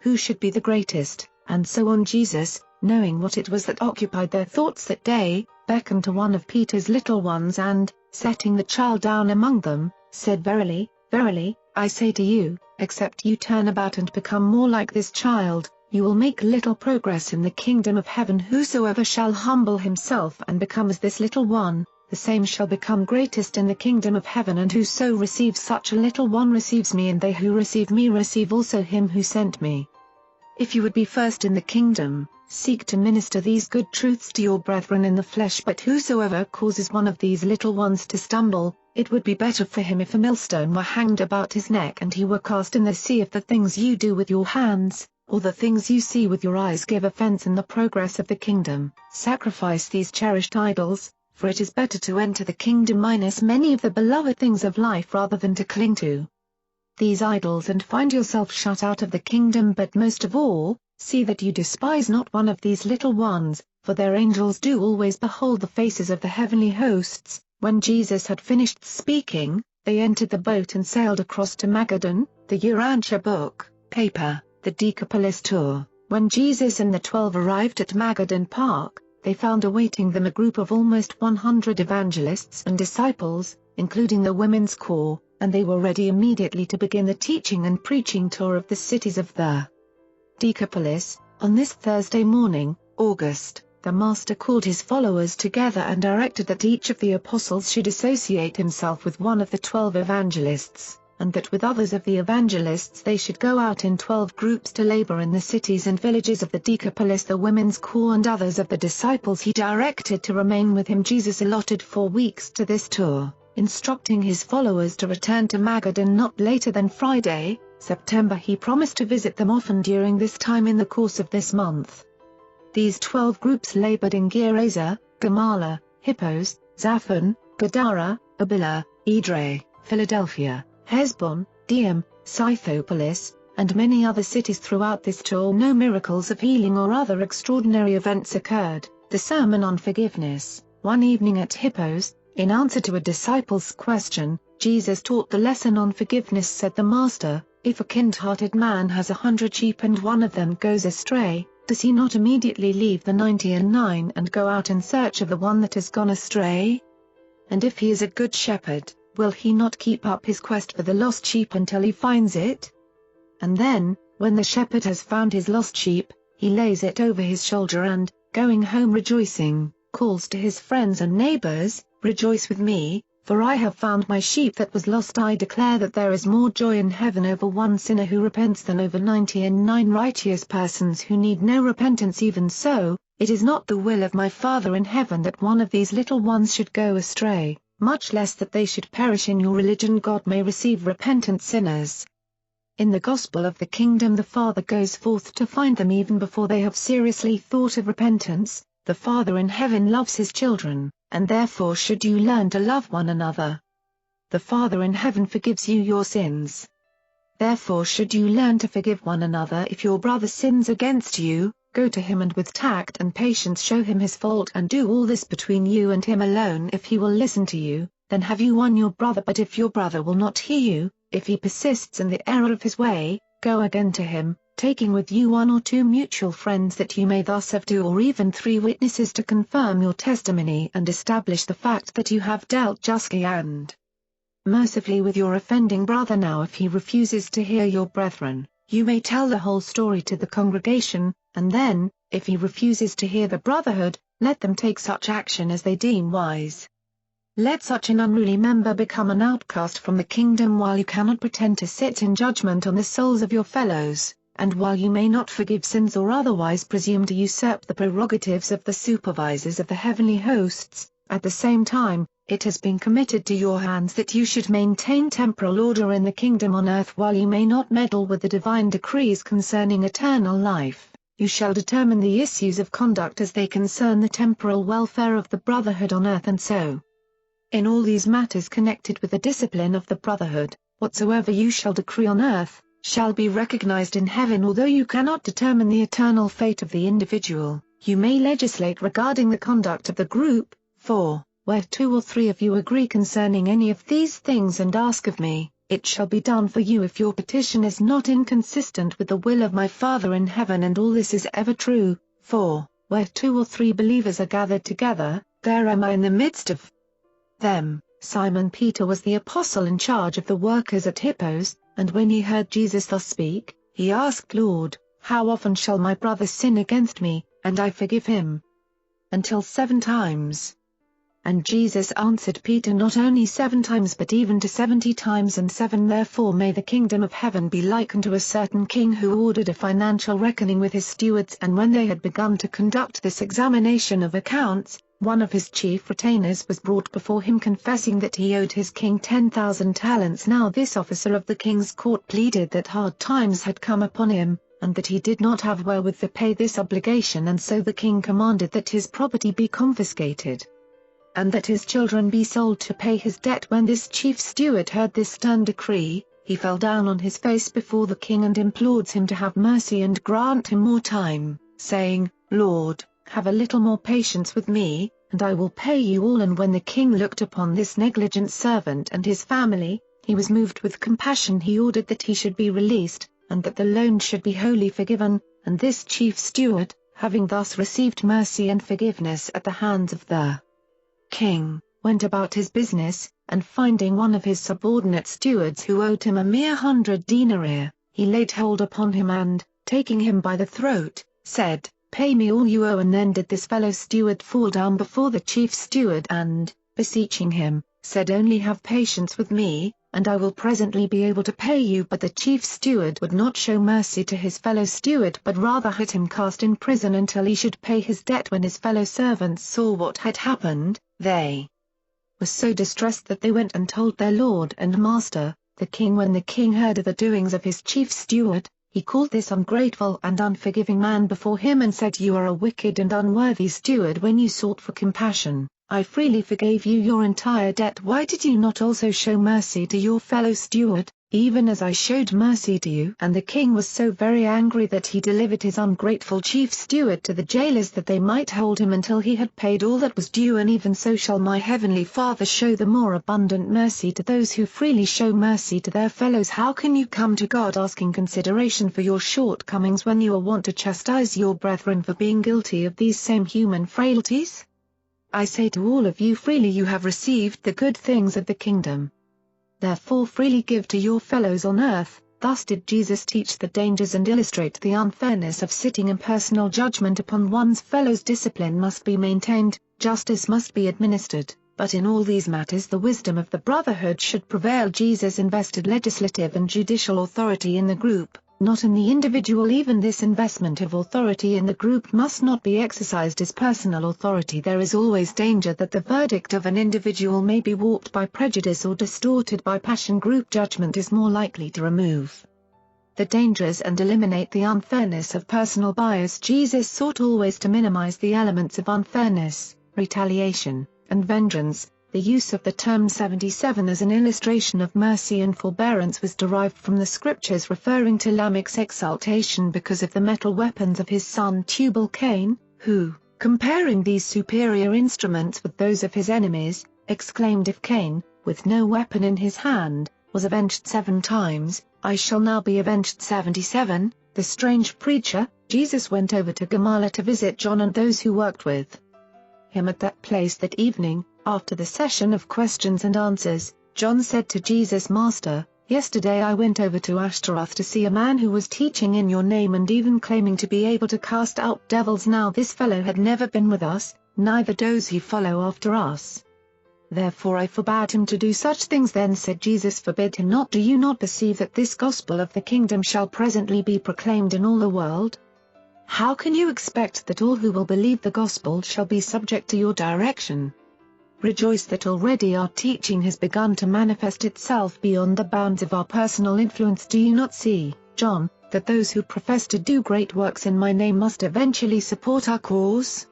Who should be the greatest, and so on. Jesus, knowing what it was that occupied their thoughts that day, beckoned to one of Peter's little ones and, setting the child down among them, said, "Verily, verily, I say to you, except you turn about and become more like this child, you will make little progress in the kingdom of heaven. Whosoever shall humble himself and become as this little one, the same shall become greatest in the kingdom of heaven. And whoso receives such a little one receives me, and they who receive me receive also him who sent me." If you would be first in the kingdom, seek to minister these good truths to your brethren in the flesh. But whosoever causes one of these little ones to stumble, it would be better for him if a millstone were hanged about his neck and he were cast in the sea. If the things you do with your hands, or the things you see with your eyes give offense in the progress of the kingdom, sacrifice these cherished idols, for it is better to enter the kingdom minus many of the beloved things of life rather than to cling to these idols and find yourself shut out of the kingdom. But most of all, see that you despise not one of these little ones, for their angels do always behold the faces of the heavenly hosts. When Jesus had finished speaking, they entered the boat and sailed across to Magadan. The Urantia book, paper, the Decapolis tour. When Jesus and the 12 arrived at Magadan Park, they found awaiting them a group of almost 100 evangelists and disciples, including the women's corps, and they were ready immediately to begin the teaching and preaching tour of the cities of the Decapolis. On this Thursday morning, August, the Master called his followers together and directed that each of the apostles should associate himself with one of the 12 evangelists, and that with others of the evangelists they should go out in 12 groups to labor in the cities and villages of the Decapolis. The women's corps and others of the disciples he directed to remain with him. Jesus allotted 4 weeks to this tour, instructing his followers to return to Magadan not later than Friday, September. He promised to visit them often during this time in the course of this month. These 12 groups labored in Gerasa, Gamala, Hippos, Zaphon, Gadara, Abila, Edrei, Philadelphia, Hesbon, Diam, Scythopolis, and many other cities throughout this tour. No miracles of healing or other extraordinary events occurred. The Sermon on Forgiveness. One evening at Hippos, in answer to a disciple's question, Jesus taught the lesson on forgiveness. Said the Master, "If a kind-hearted man has 100 sheep and one of them goes astray, does he not immediately leave the 99 and go out in search of the one that has gone astray? And if he is a good shepherd, will he not keep up his quest for the lost sheep until he finds it? And then, when the shepherd has found his lost sheep, he lays it over his shoulder and, going home rejoicing, calls to his friends and neighbors, "Rejoice with me, for I have found my sheep that was lost." I declare that there is more joy in heaven over one sinner who repents than over 99 righteous persons who need no repentance. Even so, it is not the will of my Father in heaven that one of these little ones should go astray, much less that they should perish. In your religion God may receive repentant sinners. In the gospel of the kingdom the Father goes forth to find them even before they have seriously thought of repentance. The Father in heaven loves his children, and therefore should you learn to love one another. The Father in heaven forgives you your sins. Therefore should you learn to forgive one another. If your brother sins against you, go to him and with tact and patience show him his fault, and do all this between you and him alone. If he will listen to you, then have you won your brother. But if your brother will not hear you, if he persists in the error of his way, go again to him, taking with you 1 or 2 mutual friends, that you may thus have 2 or even 3 witnesses to confirm your testimony and establish the fact that you have dealt justly and mercifully with your offending brother. Now if he refuses to hear your brethren, you may tell the whole story to the congregation, and then, if he refuses to hear the brotherhood, let them take such action as they deem wise. Let such an unruly member become an outcast from the kingdom, while you cannot pretend to sit in judgment on the souls of your fellows, and while you may not forgive sins or otherwise presume to usurp the prerogatives of the supervisors of the heavenly hosts. At the same time, it has been committed to your hands that you should maintain temporal order in the kingdom on earth. While you may not meddle with the divine decrees concerning eternal life, you shall determine the issues of conduct as they concern the temporal welfare of the brotherhood on earth. And so, in all these matters connected with the discipline of the brotherhood, whatsoever you shall decree on earth, shall be recognized in heaven. Although you cannot determine the eternal fate of the individual, you may legislate regarding the conduct of the group. For, where 2 or 3 of you agree concerning any of these things and ask of me, it shall be done for you. If your petition is not inconsistent with the will of my Father in heaven, and all this is ever true, for, where 2 or 3 believers are gathered together, there am I in the midst of them. Simon Peter was the apostle in charge of the workers at Hippos, and when he heard Jesus thus speak, he asked, "Lord, how often shall my brother sin against me, and I forgive him? Until 7 times? And Jesus answered Peter, "Not only 7 times but even to 70 times and 7. Therefore may the kingdom of heaven be likened to a certain king who ordered a financial reckoning with his stewards, and when they had begun to conduct this examination of accounts, one of his chief retainers was brought before him confessing that he owed his king 10,000 talents. Now this officer of the king's court pleaded that hard times had come upon him, and that he did not have wherewith to pay this obligation, and so the king commanded that his property be confiscated, and that his children be sold to pay his debt. When this chief steward heard this stern decree, he fell down on his face before the king and implored him to have mercy and grant him more time, saying, Lord, have a little more patience with me, and I will pay you all. And when the king looked upon this negligent servant and his family, he was moved with compassion. He ordered that he should be released, and that the loan should be wholly forgiven. And this chief steward, having thus received mercy and forgiveness at the hands of the king, went about his business, and finding one of his subordinate stewards who owed him a mere 100 denarii, he laid hold upon him and, taking him by the throat, said, Pay me all you owe. And then did this fellow steward fall down before the chief steward and, beseeching him, said, Only have patience with me, and I will presently be able to pay you. But the chief steward would not show mercy to his fellow steward, but rather had him cast in prison until he should pay his debt. When his fellow servants saw what had happened, they were so distressed that they went and told their lord and master, the king. When the king heard of the doings of his chief steward, he called this ungrateful and unforgiving man before him and said, You are a wicked and unworthy steward. When you sought for compassion, I freely forgave you your entire debt. Why did you not also show mercy to your fellow steward, even as I showed mercy to you? And the king was so very angry that he delivered his ungrateful chief steward to the jailers, that they might hold him until he had paid all that was due. And even so shall my heavenly Father show the more abundant mercy to those who freely show mercy to their fellows. How can you come to God asking consideration for your shortcomings when you are wont to chastise your brethren for being guilty of these same human frailties? I say to all of you, freely you have received the good things of the kingdom. Therefore freely give to your fellows on earth, Thus did Jesus teach the dangers and illustrate the unfairness of sitting impersonal judgment upon one's fellows. Discipline must be maintained, justice must be administered, but in all these matters the wisdom of the brotherhood should prevail. Jesus invested legislative and judicial authority in the group, not in the individual. Even this investment of authority in the group must not be exercised as personal authority. There is always danger that the verdict of an individual may be warped by prejudice or distorted by passion. Group judgment is more likely to remove the dangers and eliminate the unfairness of personal bias. Jesus sought always to minimize the elements of unfairness, retaliation, and vengeance. The use of the term 77 as an illustration of mercy and forbearance was derived from the scriptures referring to Lamech's exaltation because of the metal weapons of his son Tubal-Cain, who, comparing these superior instruments with those of his enemies, exclaimed, "If Cain, with no weapon in his hand, was avenged 7 times, I shall now be avenged 77. The strange preacher. Jesus went over to Gamala to visit John and those who worked with him at that place that evening. After the session of questions and answers, John said to Jesus, "Master, yesterday I went over to Ashtaroth to see a man who was teaching in your name and even claiming to be able to cast out devils. Now this fellow had never been with us, neither does he follow after us. Therefore I forbade him to do such things." Then said Jesus, "Forbid him not. Do you not perceive that this gospel of the kingdom shall presently be proclaimed in all the world? How can you expect that all who will believe the gospel shall be subject to your direction? Rejoice that already our teaching has begun to manifest itself beyond the bounds of our personal influence. Do you not see, John, that those who profess to do great works in my name must eventually support our cause?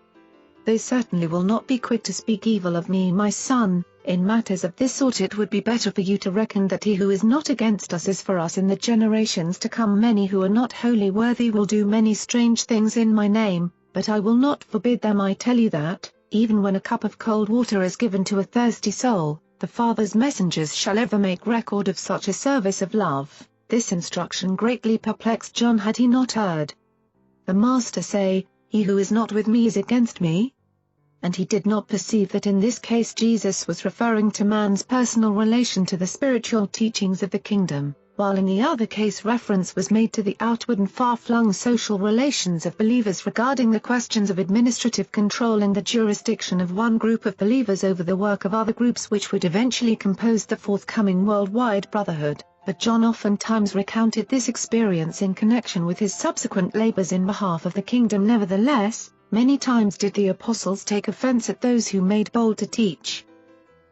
They certainly will not be quick to speak evil of me, my son. In matters of this sort it would be better for you to reckon that he who is not against us is for us. In the generations to come many who are not wholly worthy will do many strange things in my name, but I will not forbid them. I tell you that, even when a cup of cold water is given to a thirsty soul, the Father's messengers shall ever make record of such a service of love." This instruction greatly perplexed John. Had he not heard the Master say, "He who is not with me is against me"? And he did not perceive that in this case Jesus was referring to man's personal relation to the spiritual teachings of the kingdom, while in the other case reference was made to the outward and far-flung social relations of believers regarding the questions of administrative control and the jurisdiction of one group of believers over the work of other groups which would eventually compose the forthcoming worldwide brotherhood. But John oftentimes recounted this experience in connection with his subsequent labors in behalf of the kingdom. Nevertheless, many times did the apostles take offense at those who made bold to teach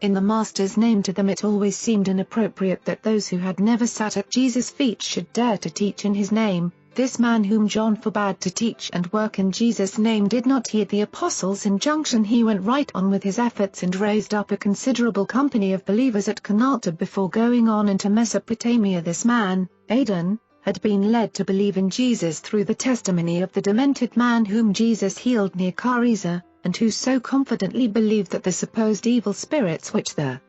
in the Master's name to them. It always seemed inappropriate that those who had never sat at Jesus' feet should dare to teach in his name. This man whom John forbade to teach and work in Jesus' name did not heed the apostles' injunction. He went right on with his efforts and raised up a considerable company of believers at Canalta before going on into Mesopotamia. This man, Adon, had been led to believe in Jesus through the testimony of the demented man whom Jesus healed near Cariza, and who so confidently believed that the supposed evil spirits which the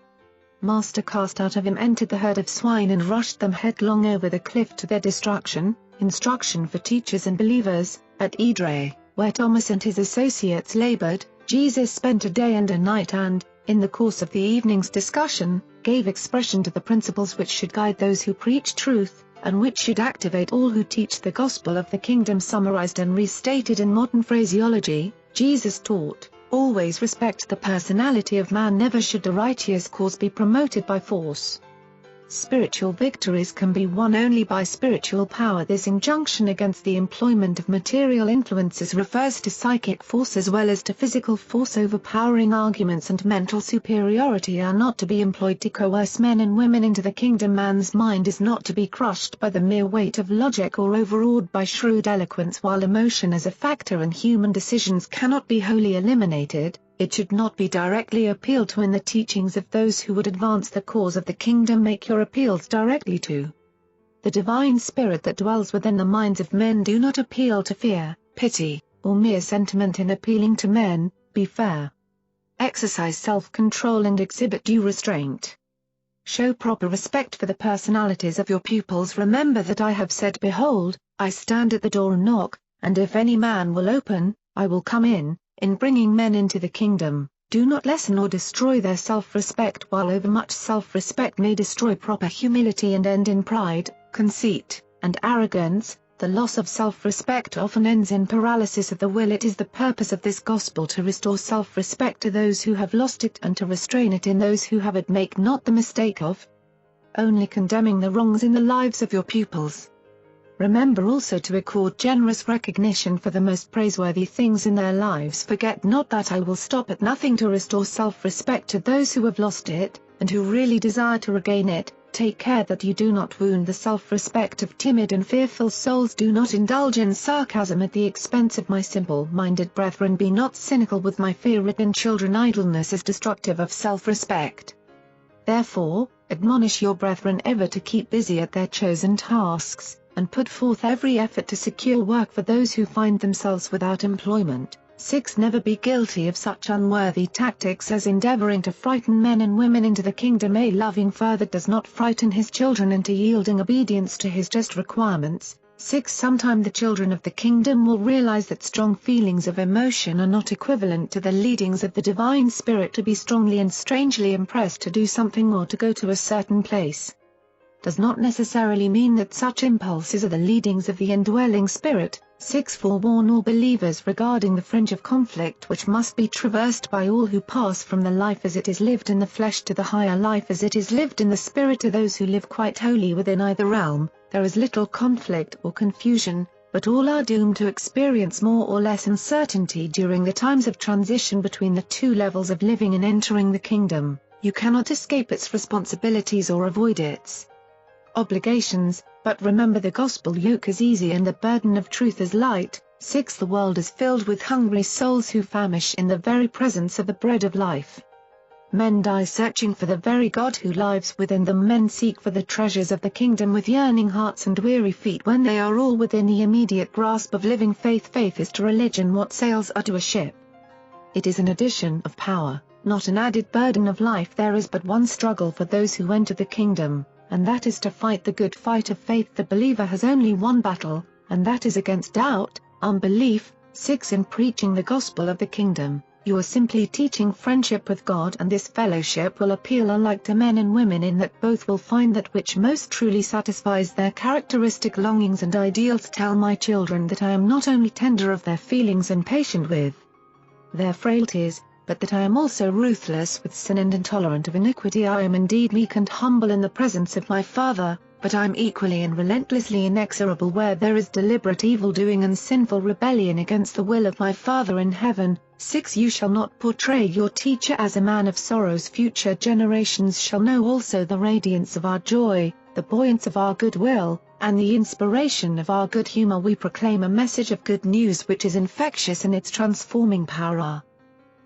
Master cast out of him entered the herd of swine and rushed them headlong over the cliff to their destruction. Instruction for teachers and believers. At Idre, where Thomas and his associates labored, Jesus spent a day and a night and, in the course of the evening's discussion, gave expression to the principles which should guide those who preach truth, and which should activate all who teach the gospel of the kingdom. Summarized and restated in modern phraseology, Jesus taught, always respect the personality of man. Never should a righteous cause be promoted by force. Spiritual victories can be won only by spiritual power. This injunction against the employment of material influences refers to psychic force as well as to physical force. Overpowering arguments and mental superiority are not to be employed to coerce men and women into the kingdom. Man's mind is not to be crushed by the mere weight of logic or overawed by shrewd eloquence. While emotion as a factor in human decisions cannot be wholly eliminated, it should not be directly appealed to in the teachings of those who would advance the cause of the kingdom. Make your appeals directly to the divine spirit that dwells within the minds of men. Do not appeal to fear, pity, or mere sentiment in appealing to men. Be fair. Exercise self-control and exhibit due restraint. Show proper respect for the personalities of your pupils. Remember that I have said, behold, I stand at the door and knock, and if any man will open, I will come in. In bringing men into the kingdom, do not lessen or destroy their self-respect. While overmuch self-respect may destroy proper humility and end in pride, conceit, and arrogance. The loss of self-respect often ends in paralysis of the will. It is the purpose of this gospel to restore self-respect to those who have lost it and to restrain it in those who have it. Make not the mistake of only condemning the wrongs in the lives of your pupils. Remember also to accord generous recognition for the most praiseworthy things in their lives. Forget not that I will stop at nothing to restore self-respect to those who have lost it, and who really desire to regain it. Take care that you do not wound the self-respect of timid and fearful souls. Do not indulge in sarcasm at the expense of my simple-minded brethren. Be not cynical with my fear-ridden children. Idleness is destructive of self-respect. Therefore, admonish your brethren ever to keep busy at their chosen tasks, and put forth every effort to secure work for those who find themselves without employment. 6. Never be guilty of such unworthy tactics as endeavoring to frighten men and women into the kingdom. A loving father does not frighten his children into yielding obedience to his just requirements. 6. Sometime the children of the kingdom will realize that strong feelings of emotion are not equivalent to the leadings of the divine spirit. To be strongly and strangely impressed to do something or to go to a certain place does not necessarily mean that such impulses are the leadings of the indwelling spirit. 6. Forewarn all believers regarding the fringe of conflict which must be traversed by all who pass from the life as it is lived in the flesh to the higher life as it is lived in the spirit. To those who live quite wholly within either realm, there is little conflict or confusion, but all are doomed to experience more or less uncertainty during the times of transition between the two levels of living and entering the kingdom. You cannot escape its responsibilities or avoid its obligations, but remember the gospel yoke is easy and the burden of truth is light. 6. The world is filled with hungry souls who famish in the very presence of the bread of life. Men die searching for the very God who lives within them. Men seek for the treasures of the kingdom with yearning hearts and weary feet when they are all within the immediate grasp of living faith. Faith is to religion what sails are to a ship. It is an addition of power, not an added burden of life. There is but one struggle for those who enter the kingdom, and that is to fight the good fight of faith. The believer has only one battle, and that is against doubt, unbelief. 6. In preaching the gospel of the kingdom, you are simply teaching friendship with God, and this fellowship will appeal alike to men and women in that both will find that which most truly satisfies their characteristic longings and ideals. Tell my children that I am not only tender of their feelings and patient with their frailties, but that I am also ruthless with sin and intolerant of iniquity. I am indeed meek and humble in the presence of my Father, but I am equally and relentlessly inexorable where there is deliberate evildoing and sinful rebellion against the will of my Father in heaven. 6. You shall not portray your teacher as a man of sorrows. Future generations shall know also the radiance of our joy, the buoyance of our goodwill, and the inspiration of our good humor. We proclaim a message of good news which is infectious in its transforming power.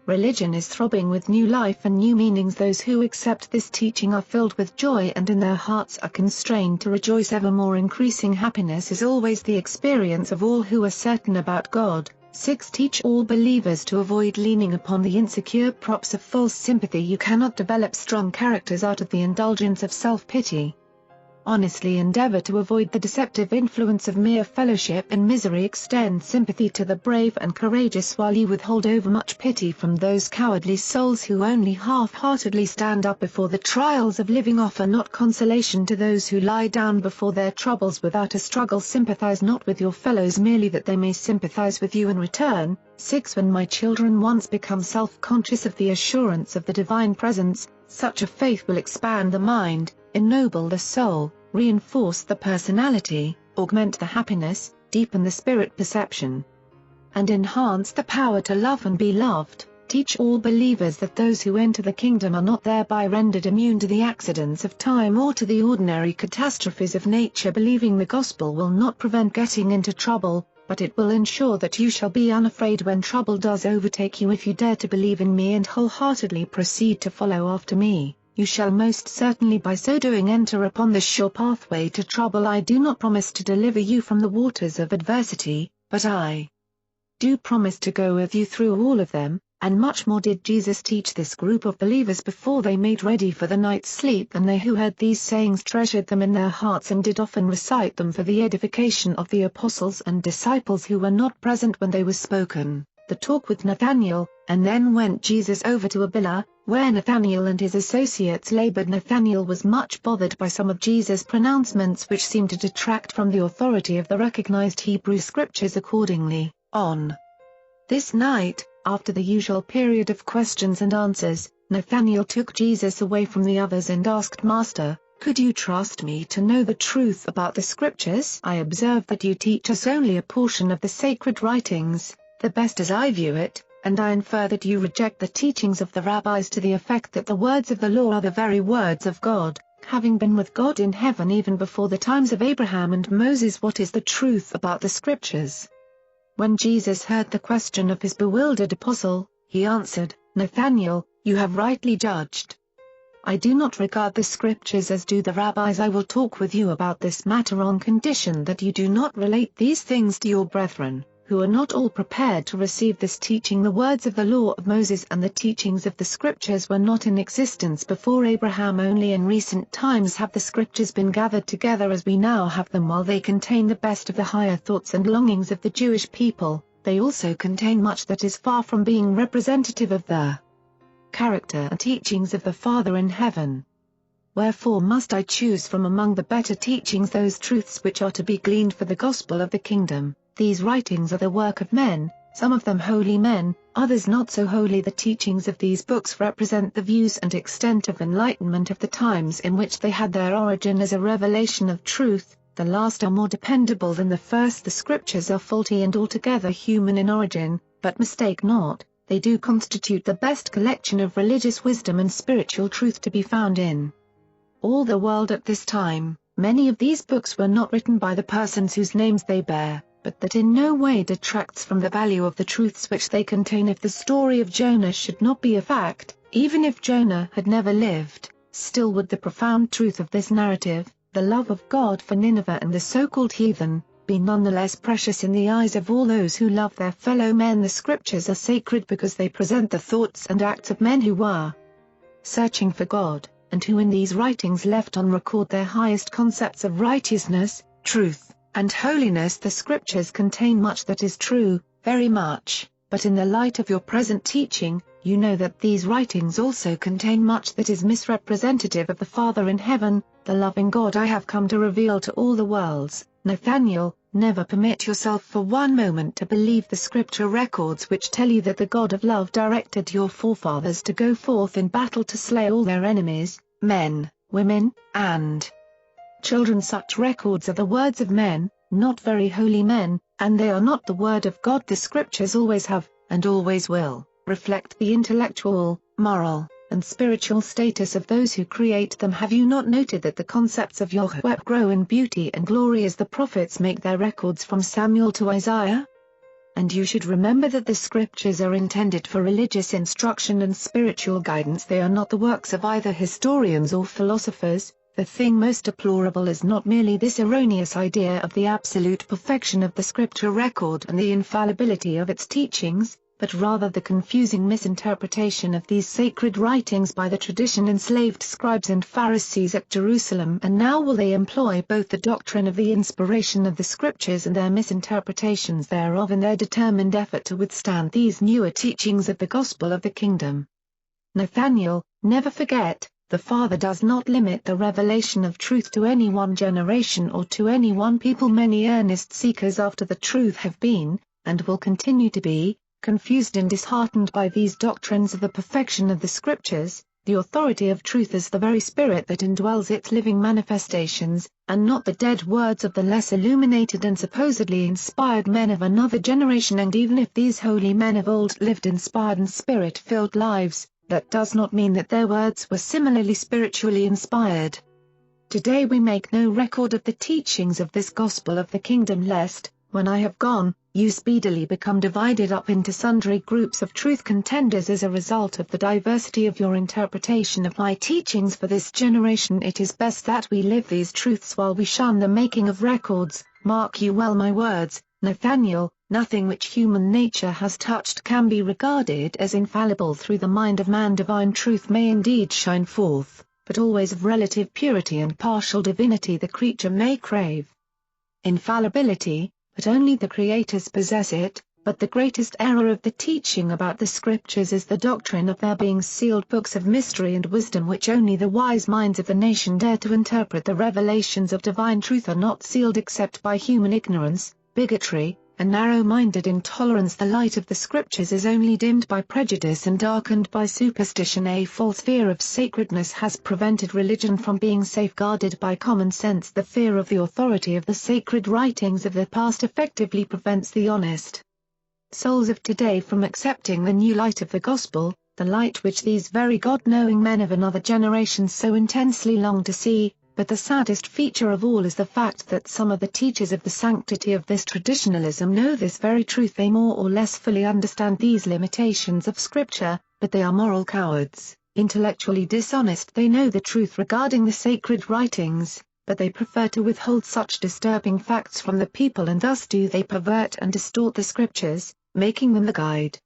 Religion is throbbing with new life and new meanings. Those who accept this teaching are filled with joy and in their hearts are constrained to rejoice. Evermore increasing happiness is always the experience of all who are certain about God. 6. Teach all believers to avoid leaning upon the insecure props of false sympathy. You cannot develop strong characters out of the indulgence of self-pity. Honestly endeavor to avoid the deceptive influence of mere fellowship in misery. Extend sympathy to the brave and courageous while you withhold overmuch pity from those cowardly souls who only half-heartedly stand up before the trials of living. Offer not consolation to those who lie down before their troubles without a struggle. Sympathize not with your fellows merely that they may sympathize with you in return. 6. When my children once become self-conscious of the assurance of the divine presence, such a faith will expand the mind, ennoble the soul, reinforce the personality, augment the happiness, deepen the spirit perception, and enhance the power to love and be loved. Teach all believers that those who enter the kingdom are not thereby rendered immune to the accidents of time or to the ordinary catastrophes of nature. Believing the gospel will not prevent getting into trouble, but it will ensure that you shall be unafraid when trouble does overtake you. If you dare to believe in me and wholeheartedly proceed to follow after me, you shall most certainly by so doing enter upon the sure pathway to trouble. I do not promise to deliver you from the waters of adversity, but I do promise to go with you through all of them. And much more did Jesus teach this group of believers before they made ready for the night's sleep. And they who heard these sayings treasured them in their hearts and did often recite them for the edification of the apostles and disciples who were not present when they were spoken. the talk with Nathanael, and then went Jesus over to Abila, where Nathanael and his associates labored. Nathanael was much bothered by some of Jesus' pronouncements which seemed to detract from the authority of the recognized Hebrew scriptures. Accordingly, on this night, after the usual period of questions and answers, Nathanael took Jesus away from the others and asked, "Master, could you trust me to know the truth about the scriptures? I observe that you teach us only a portion of the sacred writings, the best as I view it, and I infer that you reject the teachings of the rabbis to the effect that the words of the law are the very words of God, having been with God in heaven even before the times of Abraham and Moses. What is the truth about the scriptures?" When Jesus heard the question of his bewildered apostle, he answered, "Nathanael, you have rightly judged. I do not regard the scriptures as do the rabbis. I will talk with you about this matter on condition that you do not relate these things to your brethren, who are not all prepared to receive this teaching. The words of the law of Moses and the teachings of the scriptures were not in existence before Abraham. Only in recent times have the scriptures been gathered together as we now have them. While they contain the best of the higher thoughts and longings of the Jewish people, they also contain much that is far from being representative of the character and teachings of the Father in heaven. Wherefore must I choose from among the better teachings those truths which are to be gleaned for the gospel of the kingdom. These writings are the work of men, some of them holy men, others not so holy. The teachings of these books represent the views and extent of enlightenment of the times in which they had their origin as a revelation of truth. The last are more dependable than the first. The scriptures are faulty and altogether human in origin, but mistake not, they do constitute the best collection of religious wisdom and spiritual truth to be found in all the world at this time. Many of these books were not written by the persons whose names they bear, but that in no way detracts from the value of the truths which they contain. If the story of Jonah should not be a fact, even if Jonah had never lived, still would the profound truth of this narrative, the love of God for Nineveh and the so-called heathen, be nonetheless precious in the eyes of all those who love their fellow men. The scriptures are sacred because they present the thoughts and acts of men who were searching for God, and who in these writings left on record their highest concepts of righteousness, truth, and holiness. The scriptures contain much that is true, very much, but in the light of your present teaching, you know that these writings also contain much that is misrepresentative of the Father in heaven, the loving God I have come to reveal to all the worlds. Nathanael, never permit yourself for one moment to believe the scripture records which tell you that the God of love directed your forefathers to go forth in battle to slay all their enemies, men, women, and children. Such records are the words of men, not very holy men, and they are not the word of God. The scriptures always have, and always will, reflect the intellectual, moral, and spiritual status of those who create them. Have you not noted that the concepts of Yahweh grow in beauty and glory as the prophets make their records from Samuel to Isaiah? And you should remember that the scriptures are intended for religious instruction and spiritual guidance. They are not the works of either historians or philosophers. The thing most deplorable is not merely this erroneous idea of the absolute perfection of the scripture record and the infallibility of its teachings, but rather the confusing misinterpretation of these sacred writings by the tradition-enslaved scribes and Pharisees at Jerusalem. And now will they employ both the doctrine of the inspiration of the scriptures and their misinterpretations thereof in their determined effort to withstand these newer teachings of the gospel of the kingdom. Nathanael, never forget, the Father does not limit the revelation of truth to any one generation or to any one people. Many earnest seekers after the truth have been, and will continue to be, confused and disheartened by these doctrines of the perfection of the scriptures. The authority of truth is the very spirit that indwells its living manifestations, and not the dead words of the less illuminated and supposedly inspired men of another generation. And even if these holy men of old lived inspired and spirit-filled lives, that does not mean that their words were similarly spiritually inspired. Today we make no record of the teachings of this gospel of the kingdom, lest, when I have gone, you speedily become divided up into sundry groups of truth contenders as a result of the diversity of your interpretation of my teachings. For this generation it is best that we live these truths while we shun the making of records. Mark you well my words, Nathanael, nothing which human nature has touched can be regarded as infallible. Through the mind of man divine truth may indeed shine forth, but always of relative purity and partial divinity the creature may crave infallibility, but only the creators possess it. But the greatest error of the teaching about the scriptures is the doctrine of their being sealed books of mystery and wisdom which only the wise minds of the nation dare to interpret. The revelations of divine truth are not sealed except by human ignorance, bigotry, and narrow-minded intolerance. The light of the scriptures is only dimmed by prejudice and darkened by superstition. A false fear of sacredness has prevented religion from being safeguarded by common sense. The fear of the authority of the sacred writings of the past effectively prevents the honest souls of today from accepting the new light of the gospel, the light which these very God-knowing men of another generation so intensely long to see. But the saddest feature of all is the fact that some of the teachers of the sanctity of this traditionalism know this very truth. They more or less fully understand these limitations of Scripture, but they are moral cowards, intellectually dishonest. They know the truth regarding the sacred writings, but they prefer to withhold such disturbing facts from the people, and thus do they pervert and distort the Scriptures, making them the guide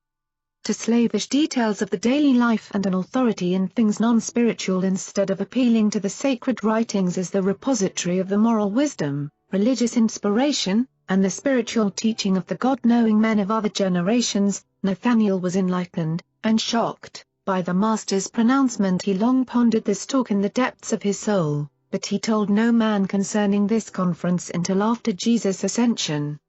to slavish details of the daily life and an authority in things non-spiritual instead of appealing to the sacred writings as the repository of the moral wisdom, religious inspiration, and the spiritual teaching of the God-knowing men of other generations. Nathanael was enlightened, and shocked, by the Master's pronouncement. He long pondered this talk in the depths of his soul, but he told no man concerning this conference until after Jesus' ascension.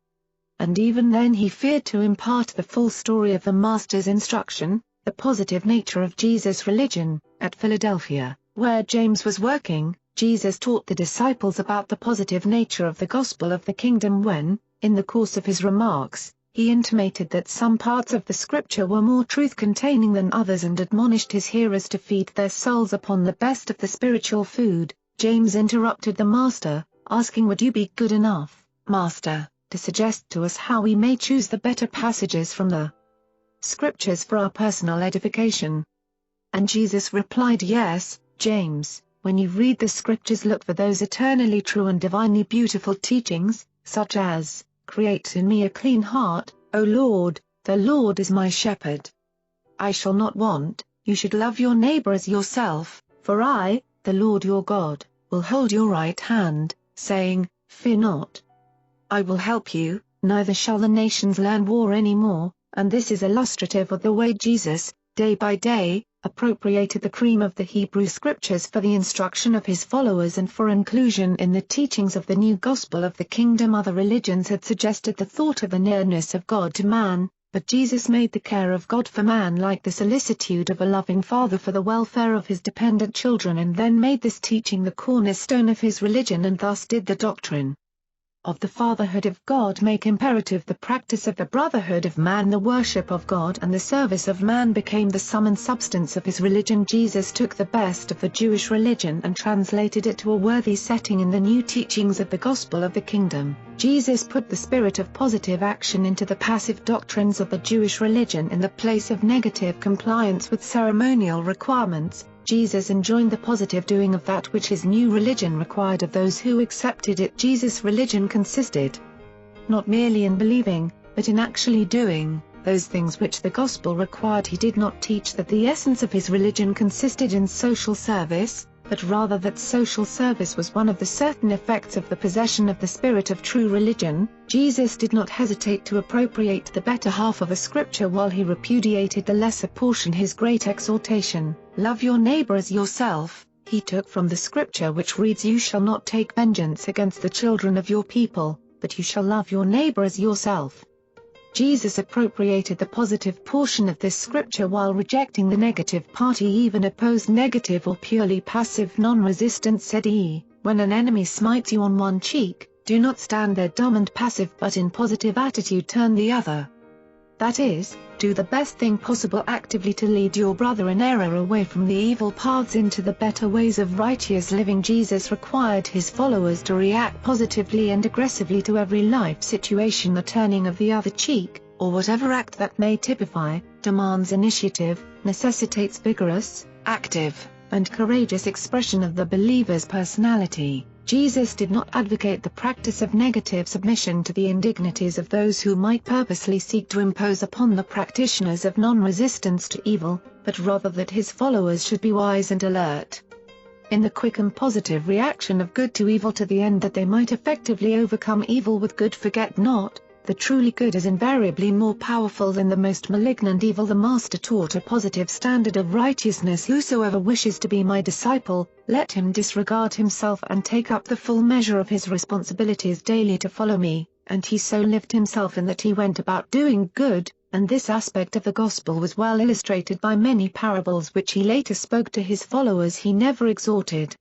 And even then he feared to impart the full story of the Master's instruction, the positive nature of Jesus' religion. At Philadelphia, where James was working, Jesus taught the disciples about the positive nature of the gospel of the kingdom when, in the course of his remarks, he intimated that some parts of the scripture were more truth-containing than others and admonished his hearers to feed their souls upon the best of the spiritual food. James interrupted the Master, asking, "Would you be good enough, Master, to suggest to us how we may choose the better passages from the Scriptures for our personal edification?" And Jesus replied, "Yes, James, when you read the Scriptures, look for those eternally true and divinely beautiful teachings, such as, 'Create in me a clean heart, O Lord, the Lord is my shepherd. I shall not want,' you should love your neighbor as yourself, for I, the Lord your God, will hold your right hand, saying, 'Fear not. I will help you, neither shall the nations learn war any more.'" And this is illustrative of the way Jesus, day by day, appropriated the cream of the Hebrew Scriptures for the instruction of his followers and for inclusion in the teachings of the new gospel of the kingdom. Other religions had suggested the thought of the nearness of God to man, but Jesus made the care of God for man like the solicitude of a loving father for the welfare of his dependent children, and then made this teaching the cornerstone of his religion, and thus did the doctrine of the fatherhood of God make imperative the practice of the brotherhood of man. The worship of God and the service of man became the sum and substance of his religion. Jesus took the best of the Jewish religion and translated it to a worthy setting in the new teachings of the gospel of the kingdom. Jesus put the spirit of positive action into the passive doctrines of the Jewish religion in the place of negative compliance with ceremonial requirements. Jesus enjoined the positive doing of that which his new religion required of those who accepted it. Jesus' religion consisted not merely in believing, but in actually doing those things which the gospel required. He did not teach that the essence of his religion consisted in social service, but rather that social service was one of the certain effects of the possession of the spirit of true religion. Jesus did not hesitate to appropriate the better half of a scripture while he repudiated the lesser portion. His great exhortation, "Love your neighbor as yourself," he took from the scripture which reads, "You shall not take vengeance against the children of your people, but you shall love your neighbor as yourself." Jesus appropriated the positive portion of this scripture while rejecting the negative part. He even opposed negative or purely passive non-resistance. Said he, "When an enemy smites you on one cheek, do not stand there dumb and passive, but in positive attitude turn the other." That is, do the best thing possible actively to lead your brother in error away from the evil paths into the better ways of righteous living. Jesus required his followers to react positively and aggressively to every life situation. The turning of the other cheek, or whatever act that may typify, demands initiative, necessitates vigorous, active, and courageous expression of the believer's personality. Jesus did not advocate the practice of negative submission to the indignities of those who might purposely seek to impose upon the practitioners of non-resistance to evil, but rather that his followers should be wise and alert in the quick and positive reaction of good to evil, to the end that they might effectively overcome evil with good. Forget not, The truly good is invariably more powerful than the most malignant evil. The Master taught a positive standard of righteousness. Whosoever wishes to be my disciple, let him disregard himself and take up the full measure of his responsibilities daily to follow me, and he so lived himself in that he went about doing good, and this aspect of the gospel was well illustrated by many parables which he later spoke to his followers. He never exhorted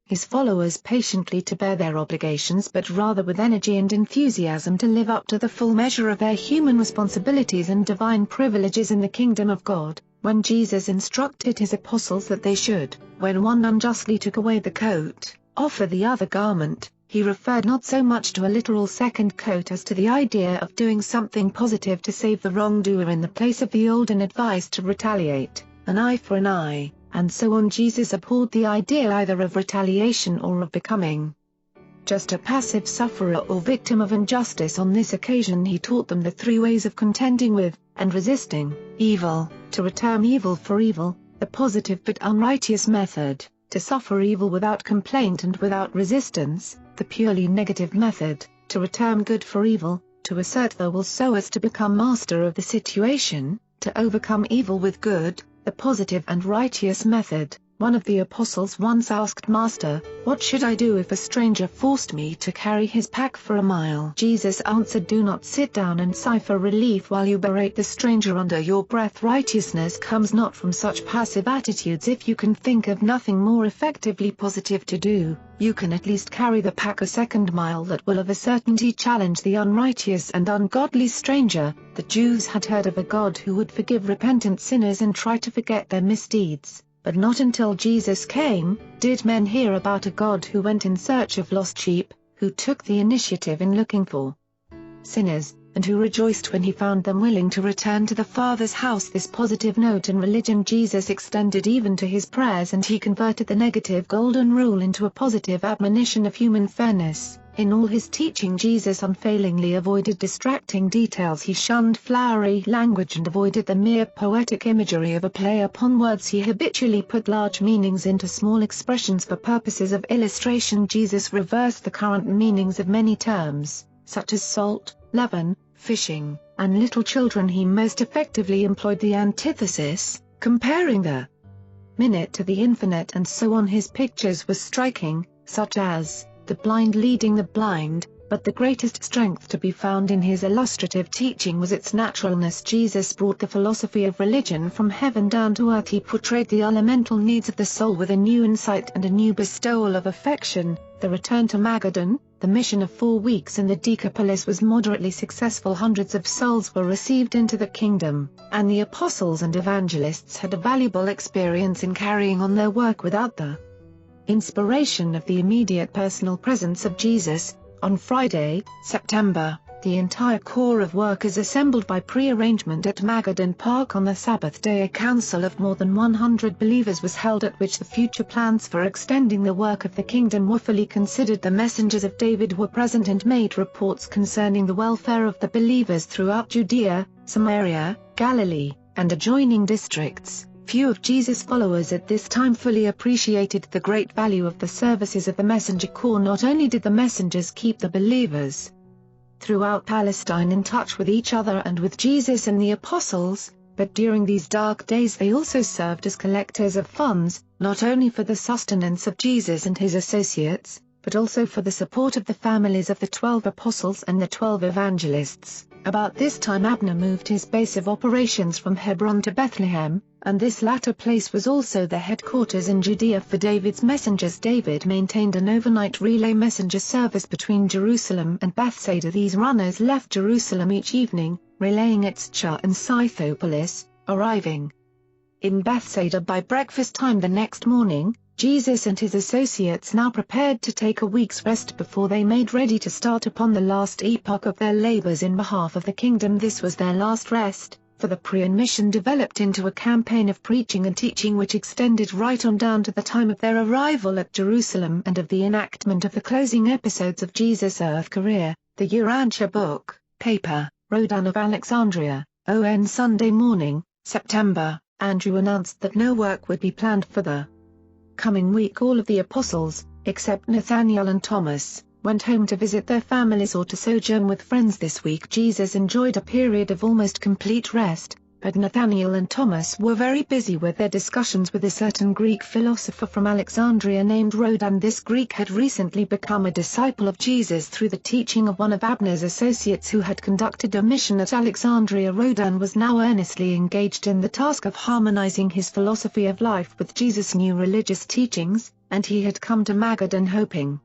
his followers patiently to bear their obligations, but rather with energy and enthusiasm to live up to the full measure of their human responsibilities and divine privileges in the kingdom of God. When Jesus instructed his apostles that they should, when one unjustly took away the coat, offer the other garment, he referred not so much to a literal second coat as to the idea of doing something positive to save the wrongdoer in the place of the olden advice to retaliate, an eye for an eye, and so on. Jesus abhorred the idea either of retaliation or of becoming just a passive sufferer or victim of injustice. On this occasion he taught them the three ways of contending with, and resisting, evil: to return evil for evil, the positive but unrighteous method; to suffer evil without complaint and without resistance, the purely negative method; to return good for evil, to assert their will so as to become master of the situation; to overcome evil with good, the positive and righteous method. One of the apostles once asked, "Master, what should I do if a stranger forced me to carry his pack for a mile?" Jesus answered, "Do not sit down and sigh for relief while you berate the stranger under your breath. Righteousness comes not from such passive attitudes. If you can think of nothing more effectively positive to do, you can at least carry the pack a second mile. That will of a certainty challenge the unrighteous and ungodly stranger." The Jews had heard of a God who would forgive repentant sinners and try to forget their misdeeds. But not until Jesus came, did men hear about a God who went in search of lost sheep, who took the initiative in looking for sinners, and who rejoiced when he found them willing to return to the Father's house. This positive note in religion Jesus extended even to his prayers, and he converted the negative golden rule into a positive admonition of human fairness. In all his teaching Jesus unfailingly avoided distracting details. He shunned flowery language and avoided the mere poetic imagery of a play upon words. He habitually put large meanings into small expressions for purposes of illustration. Jesus reversed the current meanings of many terms, such as salt, leaven, fishing, and little children. He most effectively employed the antithesis, comparing the minute to the infinite, and so on. His pictures were striking, such as the blind leading the blind, but the greatest strength to be found in his illustrative teaching was its naturalness. Jesus brought the philosophy of religion from heaven down to earth. He portrayed the elemental needs of the soul with a new insight and a new bestowal of affection. The return to Magadan, the mission of 4 weeks in the Decapolis, was moderately successful. Hundreds of souls were received into the kingdom, and the apostles and evangelists had a valuable experience in carrying on their work without the inspiration of the immediate personal presence of Jesus. On Friday, September, the entire corps of workers assembled by pre-arrangement at Magadan Park on the Sabbath day. A council of more than 100 believers was held, at which the future plans for extending the work of the kingdom were fully considered. The messengers of David were present and made reports concerning the welfare of the believers throughout Judea, Samaria, Galilee, and adjoining districts. Few of Jesus' followers at this time fully appreciated the great value of the services of the messenger corps. Not only did the messengers keep the believers throughout Palestine in touch with each other and with Jesus and the apostles, but during these dark days they also served as collectors of funds, not only for the sustenance of Jesus and his associates, but also for the support of the families of the 12 apostles and the 12 evangelists. About this time Abner moved his base of operations from Hebron to Bethlehem, and this latter place was also the headquarters in Judea for David's messengers. David maintained an overnight relay messenger service between Jerusalem and Bethsaida. These runners left Jerusalem each evening, relaying at Scha and Scythopolis, arriving in Bethsaida by breakfast time the next morning. Jesus and his associates now prepared to take a week's rest before they made ready to start upon the last epoch of their labors in behalf of the kingdom. This was their last rest, for the Praetorian mission developed into a campaign of preaching and teaching which extended right on down to the time of their arrival at Jerusalem and of the enactment of the closing episodes of Jesus' earth career. The Urantia book, paper, Rodan of Alexandria, on Sunday morning, September, Andrew announced that no work would be planned for the coming week. All of the apostles, except Nathanael and Thomas, went home to visit their families or to sojourn with friends this week. Jesus enjoyed a period of almost complete rest, but Nathanael and Thomas were very busy with their discussions with a certain Greek philosopher from Alexandria named Rhodan. This Greek had recently become a disciple of Jesus through the teaching of one of Abner's associates who had conducted a mission at Alexandria. Rhodan was now earnestly engaged in the task of harmonizing his philosophy of life with Jesus' new religious teachings, and he had come to Magadan hoping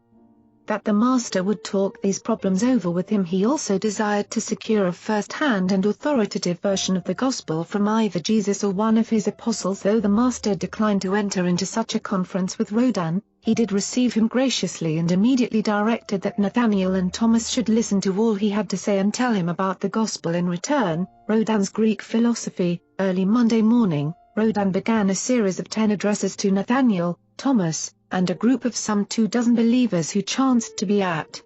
that the Master would talk these problems over with him. He also desired to secure a first-hand and authoritative version of the Gospel from either Jesus or one of his apostles. Though the Master declined to enter into such a conference with Rhodan, he did receive him graciously and immediately directed that Nathanael and Thomas should listen to all he had to say and tell him about the Gospel in return. Rhodan's Greek philosophy. Early Monday morning, Rhodan began a series of 10 addresses to Nathanael, Thomas, and a group of some 24 believers who chanced to be at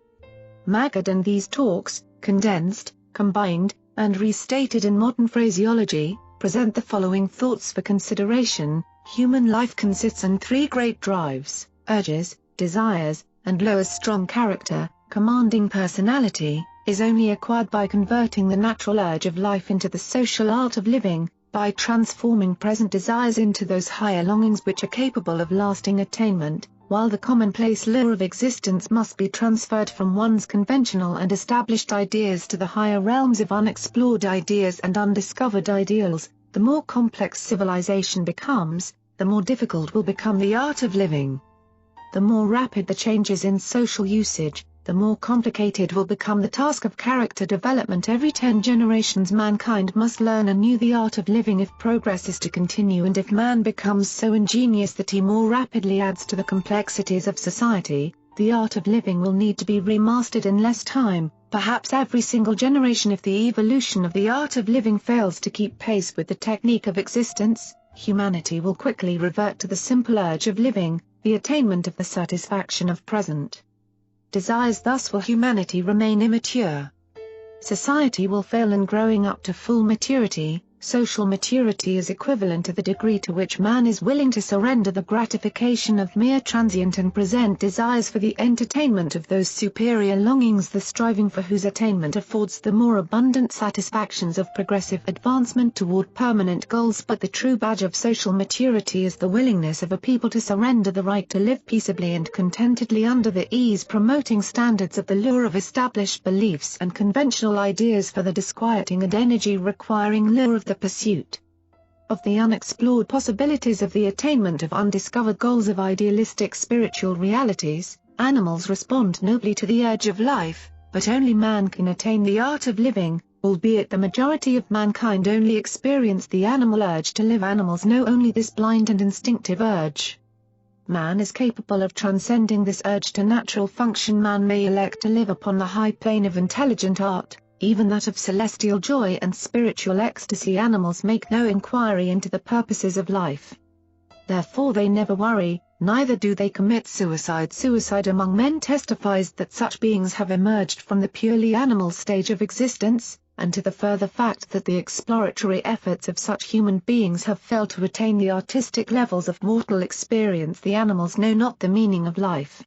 Magadan. These talks, condensed, combined, and restated in modern phraseology, present the following thoughts for consideration. Human life consists in 3 great drives: urges, desires, and lowers. Strong character, commanding personality, is only acquired by converting the natural urge of life into the social art of living, by transforming present desires into those higher longings which are capable of lasting attainment, while the commonplace lure of existence must be transferred from one's conventional and established ideas to the higher realms of unexplored ideas and undiscovered ideals. The more complex civilization becomes, the more difficult will become the art of living. The more rapid the changes in social usage, the more complicated will become the task of character development. Every 10 generations mankind must learn anew the art of living if progress is to continue, and if man becomes so ingenious that he more rapidly adds to the complexities of society, the art of living will need to be remastered in less time, perhaps every single generation. If the evolution of the art of living fails to keep pace with the technique of existence, humanity will quickly revert to the simple urge of living, the attainment of the satisfaction of present desires. Thus will humanity remain immature. Society will fail in growing up to full maturity. Social maturity is equivalent to the degree to which man is willing to surrender the gratification of mere transient and present desires for the entertainment of those superior longings, the striving for whose attainment affords the more abundant satisfactions of progressive advancement toward permanent goals. But the true badge of social maturity is the willingness of a people to surrender the right to live peaceably and contentedly under the ease-promoting standards of the lure of established beliefs and conventional ideas for the disquieting and energy-requiring lure of the pursuit of the unexplored possibilities of the attainment of undiscovered goals of idealistic spiritual realities. Animals respond nobly to the urge of life, but only man can attain the art of living, albeit the majority of mankind only experience the animal urge to live. Animals know only this blind and instinctive urge. Man is capable of transcending this urge to natural function. Man may elect to live upon the high plane of intelligent art, even that of celestial joy and spiritual ecstasy. Animals make no inquiry into the purposes of life. Therefore they never worry, neither do they commit suicide. Suicide among men testifies that such beings have emerged from the purely animal stage of existence, and to the further fact that the exploratory efforts of such human beings have failed to attain the artistic levels of mortal experience. The animals know not the meaning of life.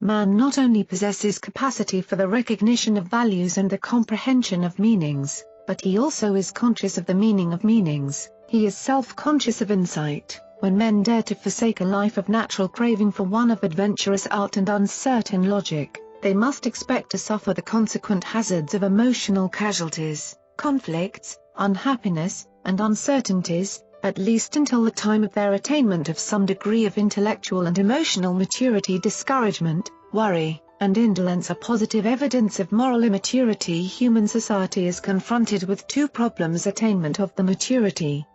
Man not only possesses capacity for the recognition of values and the comprehension of meanings, but he also is conscious of the meaning of meanings. He is self-conscious of insight. When men dare to forsake a life of natural craving for one of adventurous art and uncertain logic, they must expect to suffer the consequent hazards of emotional casualties, conflicts, unhappiness, and uncertainties, at least until the time of their attainment of some degree of intellectual and emotional maturity. Discouragement, worry, and indolence are positive evidence of moral immaturity. Human society is confronted with 2 problems: attainment of the maturity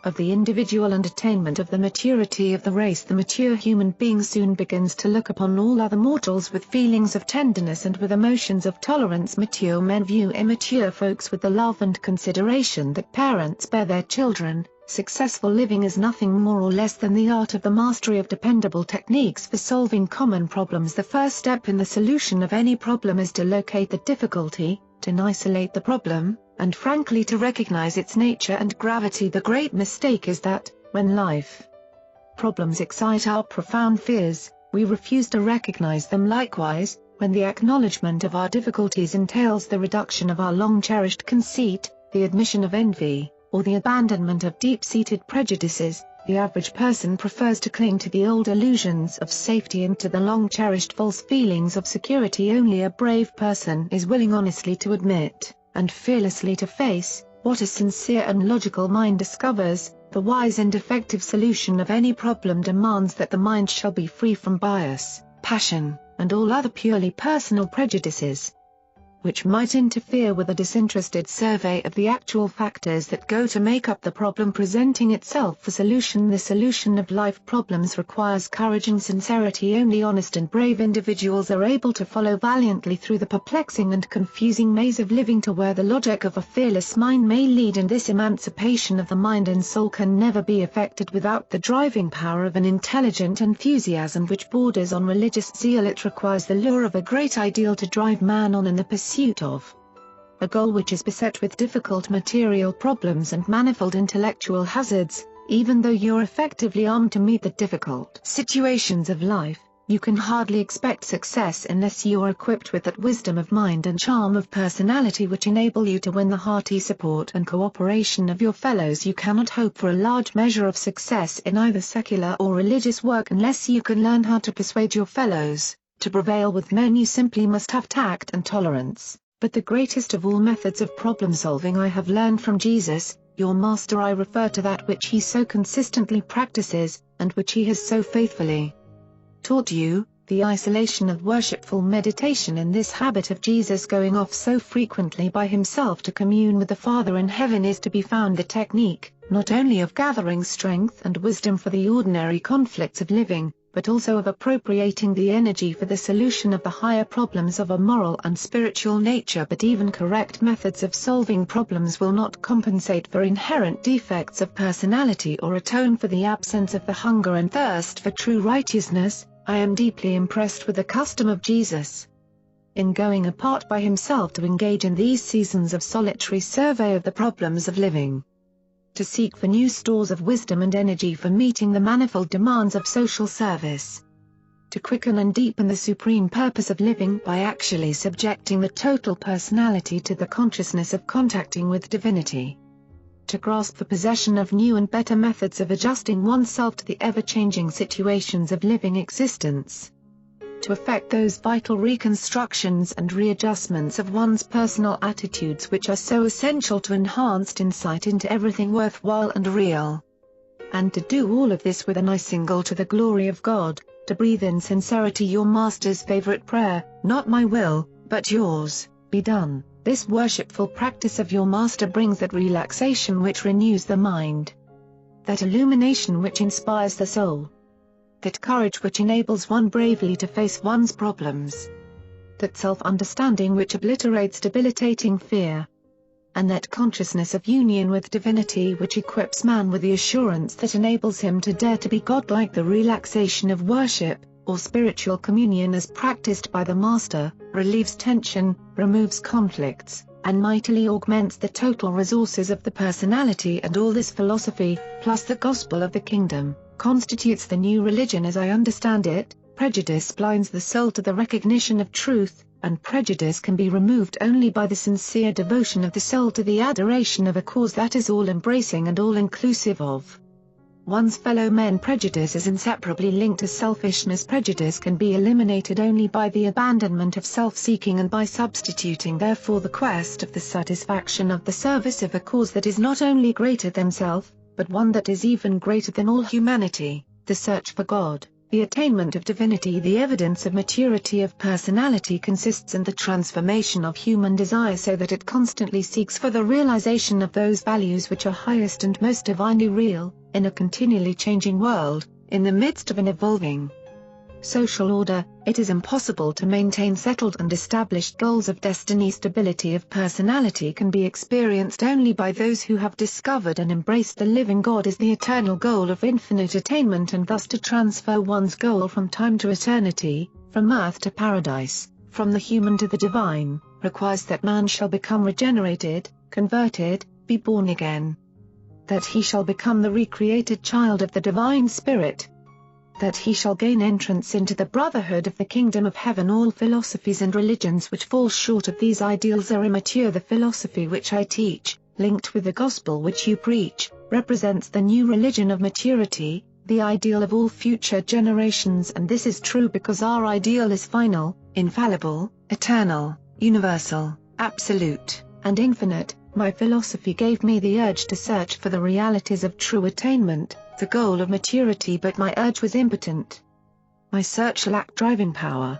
of the individual and attainment of the maturity of the race. The mature human being soon begins to look upon all other mortals with feelings of tenderness and with emotions of tolerance. Mature men view immature folks with the love and consideration that parents bear their children. Successful living is nothing more or less than the art of the mastery of dependable techniques for solving common problems. The first step in the solution of any problem is to locate the difficulty, to isolate the problem, and frankly to recognize its nature and gravity. The great mistake is that, when life problems excite our profound fears, we refuse to recognize them. Likewise, when the acknowledgement of our difficulties entails the reduction of our long-cherished conceit, the admission of envy, or the abandonment of deep-seated prejudices, the average person prefers to cling to the old illusions of safety and to the long-cherished false feelings of security. Only a brave person is willing honestly to admit, and fearlessly to face, what a sincere and logical mind discovers. The wise and effective solution of any problem demands that the mind shall be free from bias, passion, and all other purely personal prejudices, which might interfere with a disinterested survey of the actual factors that go to make up the problem presenting itself for solution. The solution of life problems requires courage and sincerity. Only honest and brave individuals are able to follow valiantly through the perplexing and confusing maze of living to where the logic of a fearless mind may lead, and this emancipation of the mind and soul can never be effected without the driving power of an intelligent enthusiasm which borders on religious zeal. It requires the lure of a great ideal to drive man on in the pursuit of a goal which is beset with difficult material problems and manifold intellectual hazards. Even though you're effectively armed to meet the difficult situations of life, you can hardly expect success unless you're equipped with that wisdom of mind and charm of personality which enable you to win the hearty support and cooperation of your fellows. You cannot hope for a large measure of success in either secular or religious work unless you can learn how to persuade your fellows. To prevail with men you simply must have tact and tolerance. But the greatest of all methods of problem-solving I have learned from Jesus, your Master. I refer to that which he so consistently practices, and which he has so faithfully taught you, the isolation of worshipful meditation. In this habit of Jesus going off so frequently by himself to commune with the Father in heaven is to be found the technique, not only of gathering strength and wisdom for the ordinary conflicts of living, but also of appropriating the energy for the solution of the higher problems of a moral and spiritual nature. But even correct methods of solving problems will not compensate for inherent defects of personality or atone for the absence of the hunger and thirst for true righteousness. I am deeply impressed with the custom of Jesus in going apart by himself to engage in these seasons of solitary survey of the problems of living, to seek for new stores of wisdom and energy for meeting the manifold demands of social service, to quicken and deepen the supreme purpose of living by actually subjecting the total personality to the consciousness of contacting with divinity, to grasp the possession of new and better methods of adjusting oneself to the ever-changing situations of living existence, to effect those vital reconstructions and readjustments of one's personal attitudes which are so essential to enhanced insight into everything worthwhile and real. And to do all of this with an eye single to the glory of God, to breathe in sincerity your Master's favorite prayer, not my will, but yours, be done. This worshipful practice of your Master brings that relaxation which renews the mind, that illumination which inspires the soul, that courage which enables one bravely to face one's problems, that self-understanding which obliterates debilitating fear, and that consciousness of union with divinity which equips man with the assurance that enables him to dare to be godlike. The relaxation of worship, or spiritual communion as practiced by the Master, relieves tension, removes conflicts, and mightily augments the total resources of the personality. And all this philosophy, plus the gospel of the kingdom, constitutes the new religion as I understand it. Prejudice blinds the soul to the recognition of truth, and prejudice can be removed only by the sincere devotion of the soul to the adoration of a cause that is all-embracing and all-inclusive of one's fellow men. Prejudice is inseparably linked to selfishness. Prejudice can be eliminated only by the abandonment of self-seeking and by substituting therefore the quest of the satisfaction of the service of a cause that is not only greater than self, but one that is even greater than all humanity, the search for God, the attainment of divinity. The evidence of maturity of personality consists in the transformation of human desire so that it constantly seeks for the realization of those values which are highest and most divinely real, in a continually changing world, in the midst of an evolving social order. It is impossible to maintain settled and established goals of destiny. Stability of personality can be experienced only by those who have discovered and embraced the living God as the eternal goal of infinite attainment, and thus to transfer one's goal from time to eternity, from earth to paradise, from the human to the divine, requires that man shall become regenerated, converted, be born again, that he shall become the recreated child of the divine Spirit, that he shall gain entrance into the brotherhood of the kingdom of heaven. All philosophies and religions which fall short of these ideals are immature. The philosophy which I teach, linked with the gospel which you preach, represents the new religion of maturity, the ideal of all future generations, and this is true because our ideal is final, infallible, eternal, universal, absolute, and infinite. My philosophy gave me the urge to search for the realities of true attainment, the goal of maturity, but my urge was impotent. My search lacked driving power.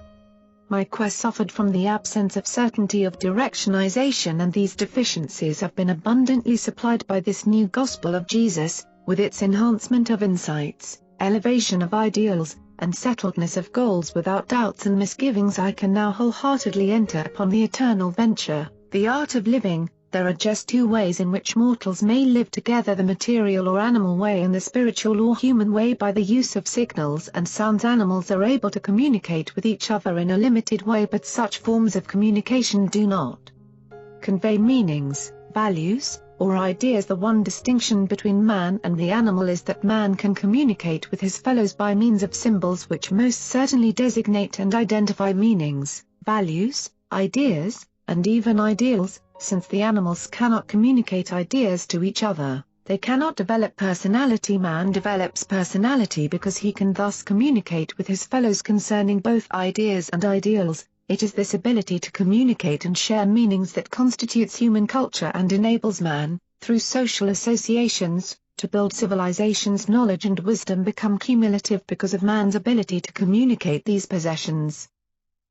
My quest suffered from the absence of certainty of directionization, and these deficiencies have been abundantly supplied by this new gospel of Jesus, with its enhancement of insights, elevation of ideals, and settledness of goals. Without doubts and misgivings I can now wholeheartedly enter upon the eternal venture, the art of living. There are just two ways in which mortals may live together: the material or animal way and the spiritual or human way. By the use of signals and sounds animals are able to communicate with each other in a limited way, but such forms of communication do not convey meanings, values, or ideas. The one distinction between man and the animal is that man can communicate with his fellows by means of symbols which most certainly designate and identify meanings, values, ideas, and even ideals. Since the animals cannot communicate ideas to each other, they cannot develop personality. Man develops personality because he can thus communicate with his fellows concerning both ideas and ideals. It is this ability to communicate and share meanings that constitutes human culture and enables man, through social associations, to build civilizations. Knowledge and wisdom become cumulative because of man's ability to communicate these possessions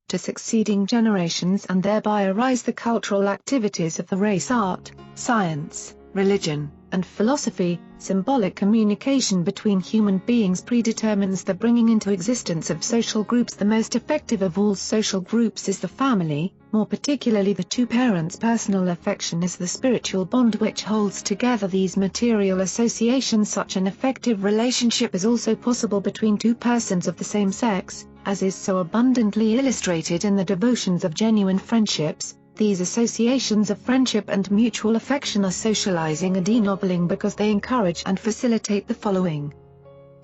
to succeeding generations, and thereby arise the cultural activities of the race. Art, science, religion, and philosophy. Symbolic communication between human beings predetermines the bringing into existence of social groups. The most effective of all social groups is the family, more particularly the two parents. Personal affection is the spiritual bond which holds together these material associations. Such an effective relationship is also possible between two persons of the same sex, as is so abundantly illustrated in the devotions of genuine friendships. These associations of friendship and mutual affection are socializing and ennobling because they encourage and facilitate the following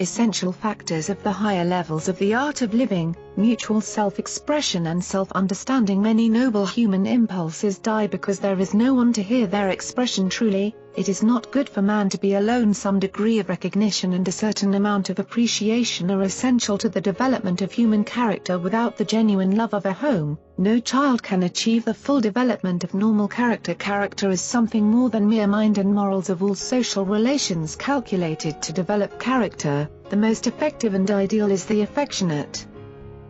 essential factors of the higher levels of the art of living: mutual self-expression and self-understanding. Many noble human impulses die because there is no one to hear their expression truly. It is not good for man to be alone. Some degree of recognition and a certain amount of appreciation are essential to the development of human character. Without the genuine love of a home, no child can achieve the full development of normal character. Character is something more than mere mind and morals of all social relations calculated to develop character. The most effective and ideal is the affectionate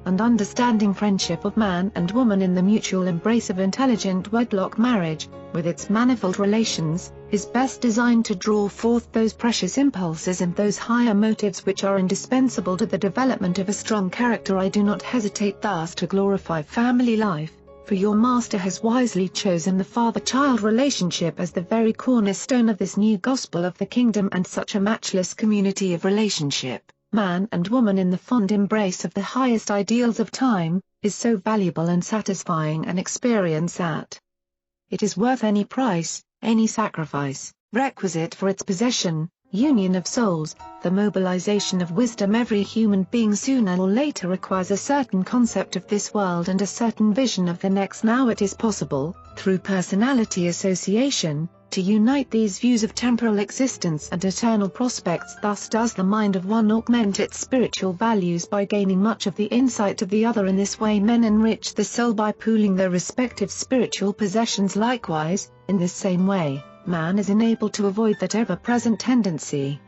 and understanding friendship of man and woman in the mutual embrace of intelligent wedlock. Marriage, with its manifold relations, is best designed to draw forth those precious impulses and those higher motives which are indispensable to the development of a strong character. I do not hesitate thus to glorify family life, for your master has wisely chosen the father-child relationship as the very cornerstone of this new gospel of the kingdom, and such a matchless community of relationship, man and woman in the fond embrace of the highest ideals of time, is so valuable and satisfying an experience that it is worth any price, any sacrifice, requisite for its possession, union of souls, the mobilization of wisdom. Every human being sooner or later requires a certain concept of this world and a certain vision of the next. Now it is possible, through personality association, to unite these views of temporal existence and eternal prospects. Thus does the mind of one augment its spiritual values by gaining much of the insight of the other. In this way men enrich the soul by pooling their respective spiritual possessions. Likewise, in this same way, man is enabled to avoid that ever-present tendency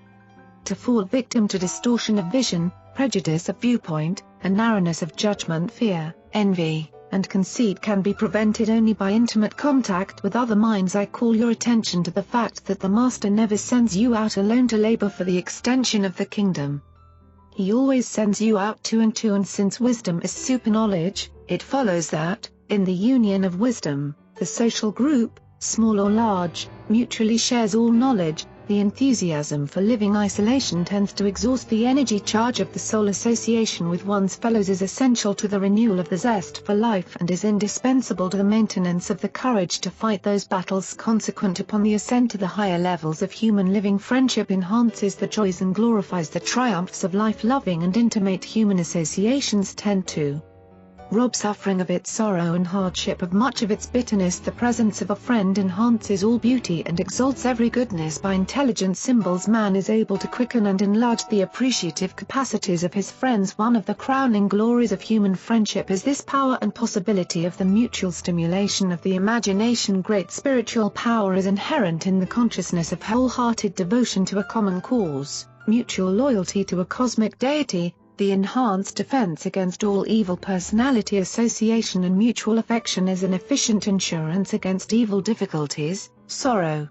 to fall victim to distortion of vision, prejudice of viewpoint, and narrowness of judgment. Fear, envy, and conceit can be prevented only by intimate contact with other minds. I call your attention to the fact that the Master never sends you out alone to labor for the extension of the kingdom. He always sends you out two and two, and since wisdom is super-knowledge, it follows that, in the union of wisdom, the social group, small or large, mutually shares all knowledge, The enthusiasm for living isolation tends to exhaust the energy charge of the soul. Association with one's fellows is essential to the renewal of the zest for life and is indispensable to the maintenance of the courage to fight those battles consequent upon the ascent to the higher levels of human living. Friendship enhances the joys and glorifies the triumphs of life. Loving and intimate human associations tend to rob suffering of its sorrow and hardship of much of its bitterness. The presence of a friend enhances all beauty and exalts every goodness. By intelligent symbols man is able to quicken and enlarge the appreciative capacities of his friends. One of the crowning glories of human friendship is this power and possibility of the mutual stimulation of the imagination. Great spiritual power is inherent in the consciousness of wholehearted devotion to a common cause, mutual loyalty to a cosmic deity, the enhanced defense against all evil. Personality association and mutual affection is an efficient insurance against evil. Difficulties, sorrow,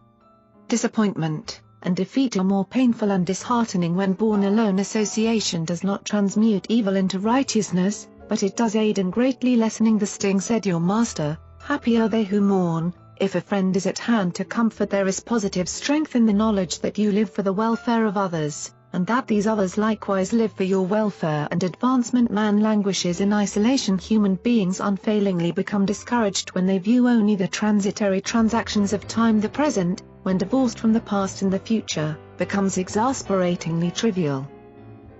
disappointment, and defeat are more painful and disheartening when borne alone. Association does not transmute evil into righteousness, but it does aid in greatly lessening the sting. Said your master, happy are they who mourn. If a friend is at hand to comfort, there is positive strength in the knowledge that you live for the welfare of others, and that these others likewise live for your welfare and advancement. Man languishes in isolation. Human beings unfailingly become discouraged when they view only the transitory transactions of time. The present, when divorced from the past, and the future, becomes exasperatingly trivial.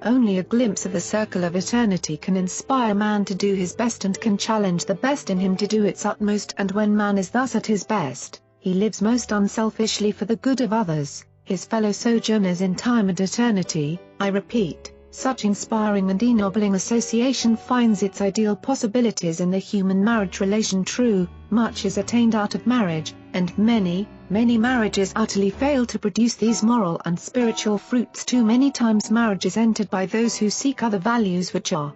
Only a glimpse of the circle of eternity can inspire man to do his best and can challenge the best in him to do its utmost. And when man is thus at his best, he lives most unselfishly for the good of others, his fellow sojourners in time and eternity. I repeat, such inspiring and ennobling association finds its ideal possibilities in the human marriage relation. True, much is attained out of marriage, and many marriages utterly fail to produce these moral and spiritual fruits. Too many times marriage is entered by those who seek other values which are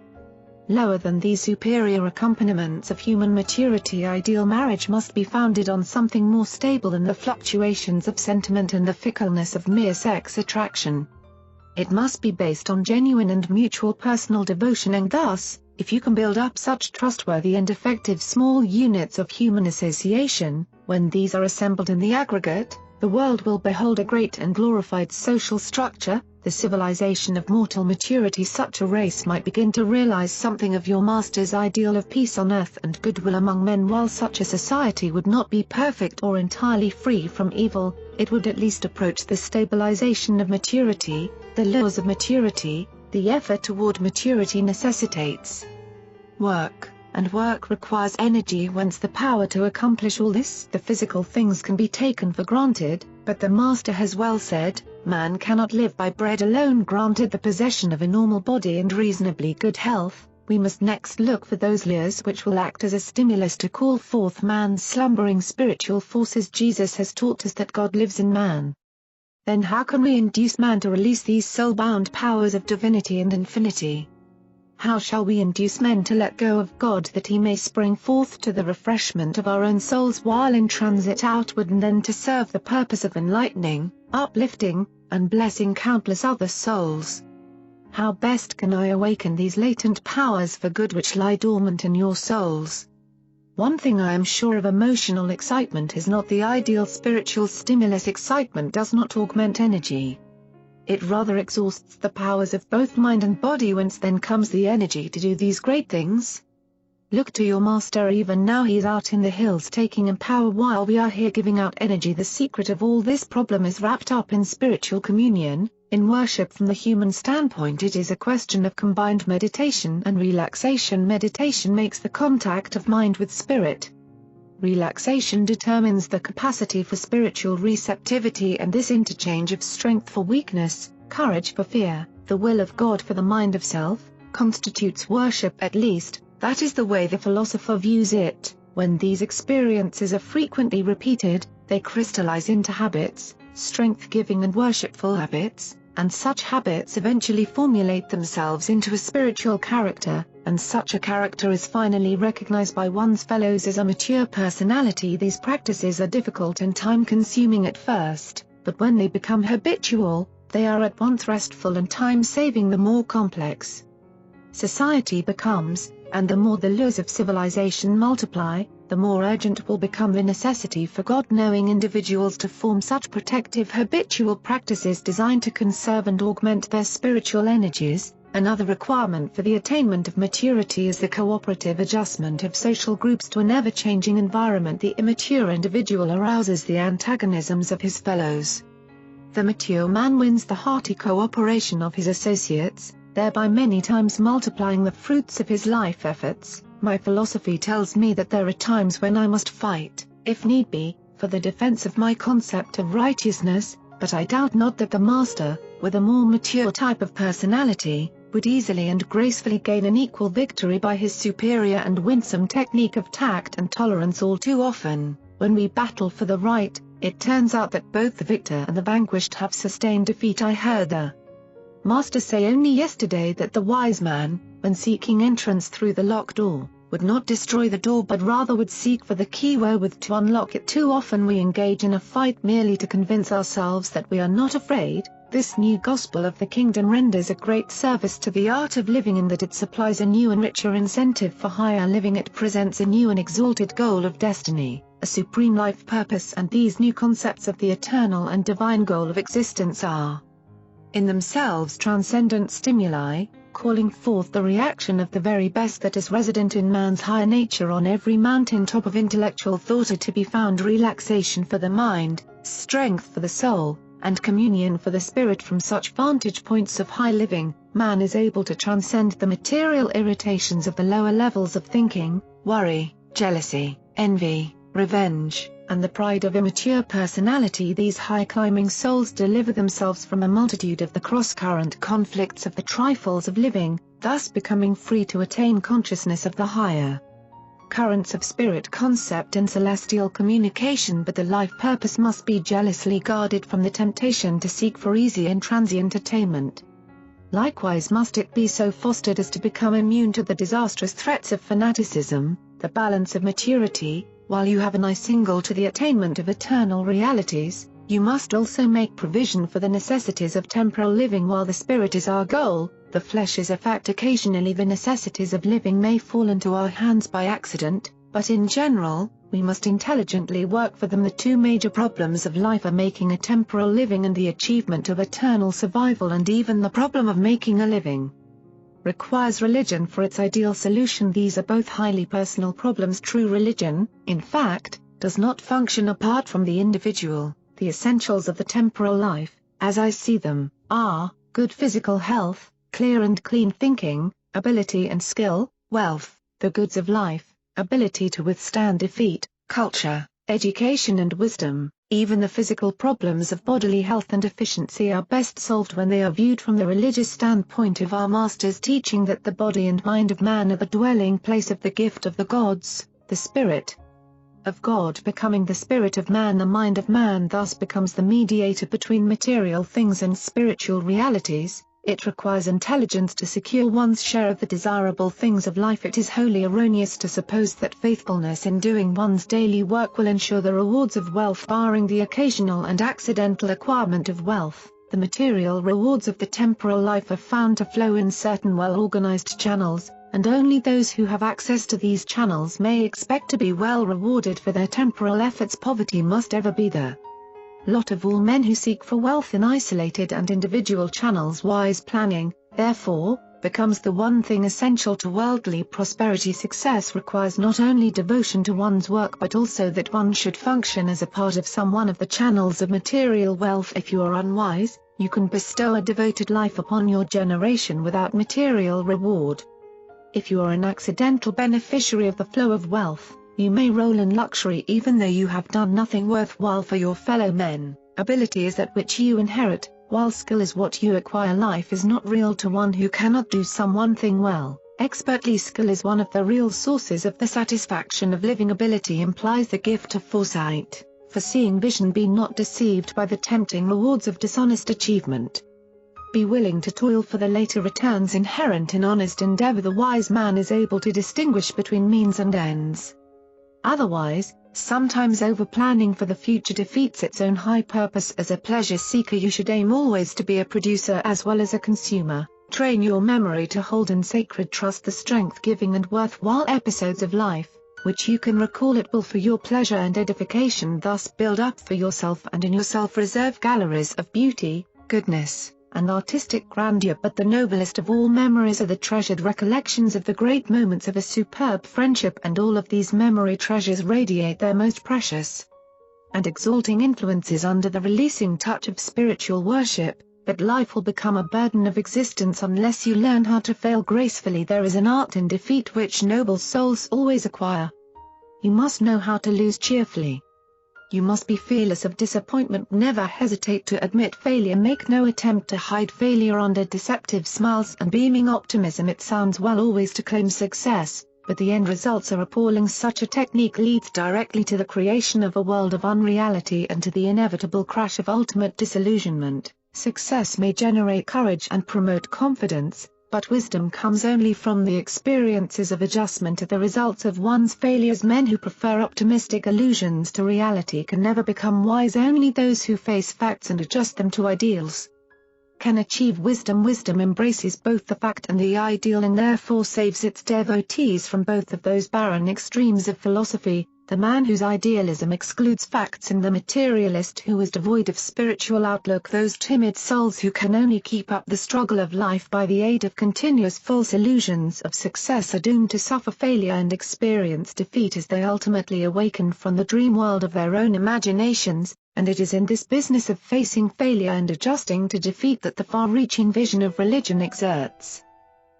lower than these superior accompaniments of human maturity. Ideal marriage must be founded on something more stable than the fluctuations of sentiment and the fickleness of mere sex attraction. It must be based on genuine and mutual personal devotion, and thus, if you can build up such trustworthy and effective small units of human association, when these are assembled in the aggregate, the world will behold a great and glorified social structure, the civilization of mortal maturity. Such a race might begin to realize something of your master's ideal of peace on earth and goodwill among men. While such a society would not be perfect or entirely free from evil, it would at least approach the stabilization of maturity. The laws of maturity, the effort toward maturity necessitates work, and work requires energy. Whence the power to accomplish all this? The physical things can be taken for granted, but the Master has well said, man cannot live by bread alone. Granted the possession of a normal body and reasonably good health, we must next look for those lures which will act as a stimulus to call forth man's slumbering spiritual forces. Jesus has taught us that God lives in man. Then how can we induce man to release these soul-bound powers of divinity and infinity? How shall we induce men to let go of God that he may spring forth to the refreshment of our own souls while in transit outward, and then to serve the purpose of enlightening, uplifting, and blessing countless other souls? How best can I awaken these latent powers for good which lie dormant in your souls? One thing I am sure of: emotional excitement is not the ideal spiritual stimulus. Excitement does not augment energy. It rather exhausts the powers of both mind and body. Whence then comes the energy to do these great things? Look to your master. Even now he is out in the hills taking in power while we are here giving out energy. The secret of all this problem is wrapped up in spiritual communion, in worship. From the human standpoint, it is a question of combined meditation and relaxation. Meditation makes the contact of mind with spirit. Relaxation determines the capacity for spiritual receptivity, and this interchange of strength for weakness, courage for fear, the will of God for the mind of self, constitutes worship. At least, that is the way the philosopher views it. When these experiences are frequently repeated, they crystallize into habits, strength-giving and worshipful habits, and such habits eventually formulate themselves into a spiritual character, and such a character is finally recognized by one's fellows as a mature personality. These practices are difficult and time-consuming at first, but when they become habitual, they are at once restful and time-saving. The more complex society becomes, and the more the lures of civilization multiply, the more urgent will become the necessity for God-knowing individuals to form such protective habitual practices designed to conserve and augment their spiritual energies. Another requirement for the attainment of maturity is the cooperative adjustment of social groups to an ever-changing environment. The immature individual arouses the antagonisms of his fellows. The mature man wins the hearty cooperation of his associates, thereby many times multiplying the fruits of his life efforts. My philosophy tells me that there are times when I must fight, if need be, for the defense of my concept of righteousness, but I doubt not that the master, with a more mature type of personality, would easily and gracefully gain an equal victory by his superior and winsome technique of tact and tolerance. All too often, when we battle for the right, it turns out that both the victor and the vanquished have sustained defeat. I heard the master say only yesterday that the wise man, when seeking entrance through the locked door, would not destroy the door but rather would seek for the key wherewith to unlock it. Too often we engage in a fight merely to convince ourselves that we are not afraid. This new gospel of the kingdom renders a great service to the art of living in that it supplies a new and richer incentive for higher living. It presents a new and exalted goal of destiny, a supreme life purpose, and these new concepts of the eternal and divine goal of existence are in themselves transcendent stimuli, calling forth the reaction of the very best that is resident in man's higher nature. On every mountain top of intellectual thought are to be found relaxation for the mind, strength for the soul, and communion for the spirit. From such vantage points of high living, man is able to transcend the material irritations of the lower levels of thinking, worry, jealousy, envy, revenge, and the pride of immature personality. These high-climbing souls deliver themselves from a multitude of the cross-current conflicts of the trifles of living, thus becoming free to attain consciousness of the higher currents of spirit concept and celestial communication. But the life purpose must be jealously guarded from the temptation to seek for easy and transient attainment. Likewise must it be so fostered as to become immune to the disastrous threats of fanaticism. The balance of maturity: while you have an eye single to the attainment of eternal realities, you must also make provision for the necessities of temporal living. While the spirit is our goal, the flesh is a fact. Occasionally the necessities of living may fall into our hands by accident, but in general, we must intelligently work for them. The two major problems of life are making a temporal living and the achievement of eternal survival, and even the problem of making a living requires religion for its ideal solution. These are both highly personal problems. True religion, in fact, does not function apart from the individual. The essentials of the temporal life, as I see them, are good physical health, clear and clean thinking, ability and skill, wealth, the goods of life, ability to withstand defeat, culture, education and wisdom. Even the physical problems of bodily health and efficiency are best solved when they are viewed from the religious standpoint of our Master's teaching that the body and mind of man are the dwelling place of the gift of the gods, the Spirit of God becoming the spirit of man. The mind of man thus becomes the mediator between material things and spiritual realities. It requires intelligence to secure one's share of the desirable things of life. It is wholly erroneous to suppose that faithfulness in doing one's daily work will ensure the rewards of wealth. Barring the occasional and accidental acquirement of wealth, the material rewards of the temporal life are found to flow in certain well-organized channels, and only those who have access to these channels may expect to be well rewarded for their temporal efforts. Poverty must ever be the lot of all men who seek for wealth in isolated and individual channels. Wise planning, therefore, becomes the one thing essential to worldly prosperity. Success requires not only devotion to one's work but also that one should function as a part of some one of the channels of material wealth. If you are unwise, you can bestow a devoted life upon your generation without material reward. If you are an accidental beneficiary of the flow of wealth, you may roll in luxury even though you have done nothing worthwhile for your fellow men. Ability is that which you inherit, while skill is what you acquire. Life is not real to one who cannot do some one thing well, expertly. Skill is one of the real sources of the satisfaction of living. Ability implies the gift of foresight, foreseeing vision. Be not deceived by the tempting rewards of dishonest achievement. Be willing to toil for the later returns inherent in honest endeavor. The wise man is able to distinguish between means and ends. Otherwise, sometimes over-planning for the future defeats its own high purpose. As a pleasure seeker you should aim always to be a producer as well as a consumer. Train your memory to hold in sacred trust the strength-giving and worthwhile episodes of life, which you can recall at will for your pleasure and edification. Thus build up for yourself and in yourself reserve galleries of beauty, goodness, and artistic grandeur. But the noblest of all memories are the treasured recollections of the great moments of a superb friendship, and all of these memory treasures radiate their most precious and exalting influences under the releasing touch of spiritual worship. But life will become a burden of existence unless you learn how to fail gracefully. There is an art in defeat which noble souls always acquire. You must know how to lose cheerfully. You must be fearless of disappointment, never hesitate to admit failure, make no attempt to hide failure under deceptive smiles and beaming optimism. It sounds well always to claim success, but the end results are appalling. Such a technique leads directly to the creation of a world of unreality and to the inevitable crash of ultimate disillusionment. Success may generate courage and promote confidence, but wisdom comes only from the experiences of adjustment to the results of one's failures. Men who prefer optimistic illusions to reality can never become wise. Only those who face facts and adjust them to ideals can achieve wisdom. Wisdom embraces both the fact and the ideal and therefore saves its devotees from both of those barren extremes of philosophy, the man whose idealism excludes facts and the materialist who is devoid of spiritual outlook. Those timid souls who can only keep up the struggle of life by the aid of continuous false illusions of success are doomed to suffer failure and experience defeat as they ultimately awaken from the dream world of their own imaginations, and it is in this business of facing failure and adjusting to defeat that the far-reaching vision of religion exerts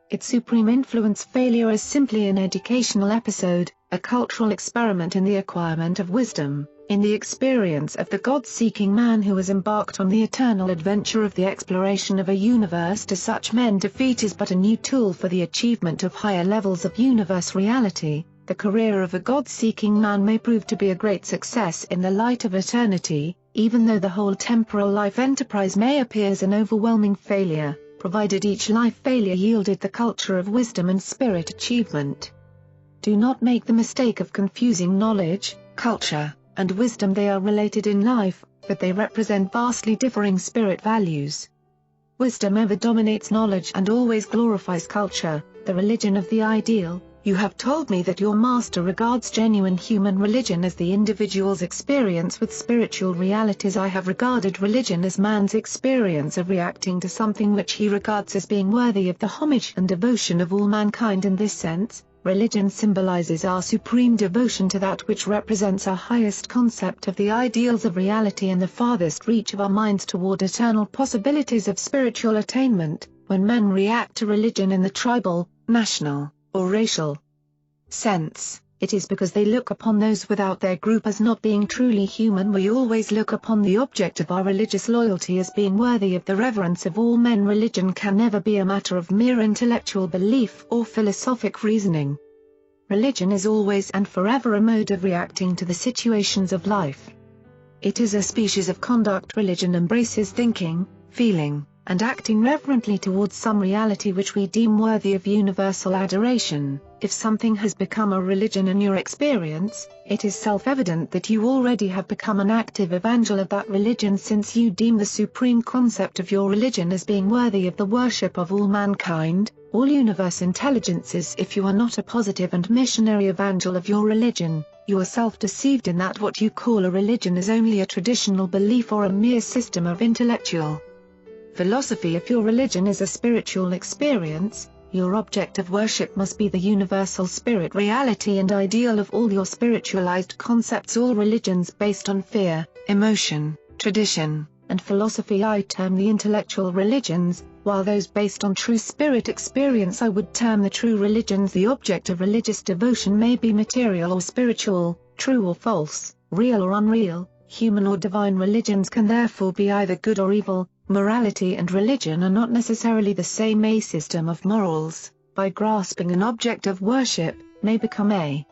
its supreme influence. Failure is simply an educational episode, a cultural experiment in the acquirement of wisdom, in the experience of the God-seeking man who has embarked on the eternal adventure of the exploration of a universe. To such men, defeat is but a new tool for the achievement of higher levels of universe reality. The career of a God-seeking man may prove to be a great success in the light of eternity, even though the whole temporal life enterprise may appear as an overwhelming failure, provided each life failure yielded the culture of wisdom and spirit achievement. Do not make the mistake of confusing knowledge, culture, and wisdom. They are related in life, but they represent vastly differing spirit values. Wisdom ever dominates knowledge and always glorifies culture, the religion of the ideal. You have told me that your master regards genuine human religion as the individual's experience with spiritual realities. I have regarded religion as man's experience of reacting to something which he regards as being worthy of the homage and devotion of all mankind. In this sense, religion symbolizes our supreme devotion to that which represents our highest concept of the ideals of reality and the farthest reach of our minds toward eternal possibilities of spiritual attainment. When men react to religion in the tribal, national, or racial sense, it is because they look upon those without their group as not being truly human. We always look upon the object of our religious loyalty as being worthy of the reverence of all men. Religion can never be a matter of mere intellectual belief or philosophic reasoning. Religion is always and forever a mode of reacting to the situations of life. It is a species of conduct. Religion embraces thinking, feeling, and acting reverently towards some reality which we deem worthy of universal adoration. If something has become a religion in your experience, it is self-evident that you already have become an active evangel of that religion, since you deem the supreme concept of your religion as being worthy of the worship of all mankind, all universe intelligences. If you are not a positive and missionary evangel of your religion, you are self-deceived in that what you call a religion is only a traditional belief or a mere system of intellectual philosophy. If your religion is a spiritual experience, your object of worship must be the universal spirit reality and ideal of all your spiritualized concepts. All religions based on fear, emotion, tradition, and philosophy I term the intellectual religions, while those based on true spirit experience I would term the true religions. The object of religious devotion may be material or spiritual, true or false, real or unreal, human or divine. Religions can therefore be either good or evil. Morality and religion are not necessarily the same. A system of morals, by grasping an object of worship, may become a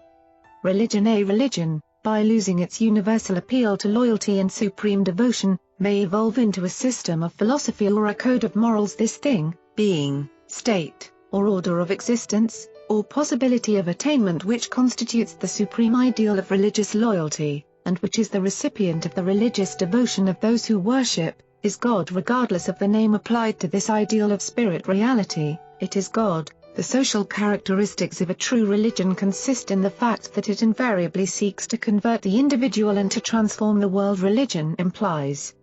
religion. A religion, by losing its universal appeal to loyalty and supreme devotion, may evolve into a system of philosophy or a code of morals. This thing, being, state, or order of existence, or possibility of attainment which constitutes the supreme ideal of religious loyalty, and which is the recipient of the religious devotion of those who worship, is God regardless of the name applied to this ideal of spirit reality. It is God. The social characteristics of a true religion consist in the fact that it invariably seeks to convert the individual and to transform the world. Religion implies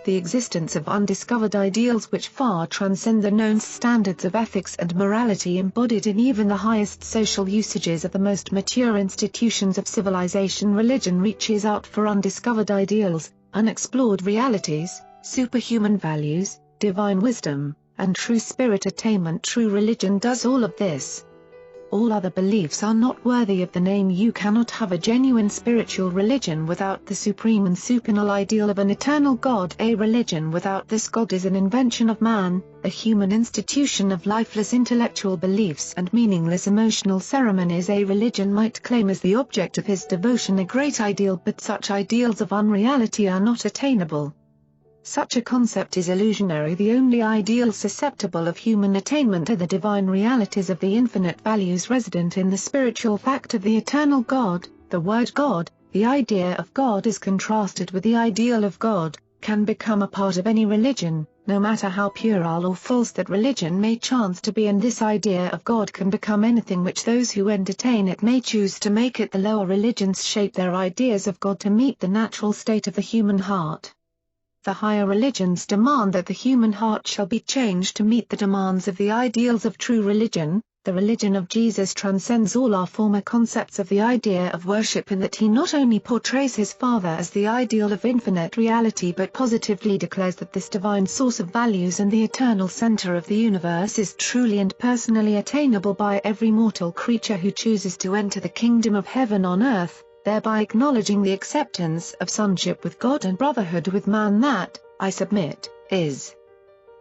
the existence of undiscovered ideals which far transcend the known standards of ethics and morality embodied in even the highest social usages of the most mature institutions of civilization. Religion reaches out for undiscovered ideals, unexplored realities, superhuman values, divine wisdom, and true spirit attainment. True religion does all of this. All other beliefs are not worthy of the name. You cannot have a genuine spiritual religion without the supreme and supernal ideal of an eternal God. A religion without this God is an invention of man, a human institution of lifeless intellectual beliefs and meaningless emotional ceremonies. A religion might claim as the object of his devotion a great ideal, but such ideals of unreality are not attainable. Such a concept is illusionary. The only ideals susceptible of human attainment are the divine realities of the infinite values resident in the spiritual fact of the eternal God. The word God, the idea of God as contrasted with the ideal of God, can become a part of any religion, no matter how puerile or false that religion may chance to be, and this idea of God can become anything which those who entertain it may choose to make it. The lower religions shape their ideas of God to meet the natural state of the human heart. The higher religions demand that the human heart shall be changed to meet the demands of the ideals of true religion. The religion of Jesus transcends all our former concepts of the idea of worship in that he not only portrays his Father as the ideal of infinite reality but positively declares that this divine source of values and the eternal center of the universe is truly and personally attainable by every mortal creature who chooses to enter the kingdom of heaven on earth, thereby acknowledging the acceptance of sonship with God and brotherhood with man. That, I submit, is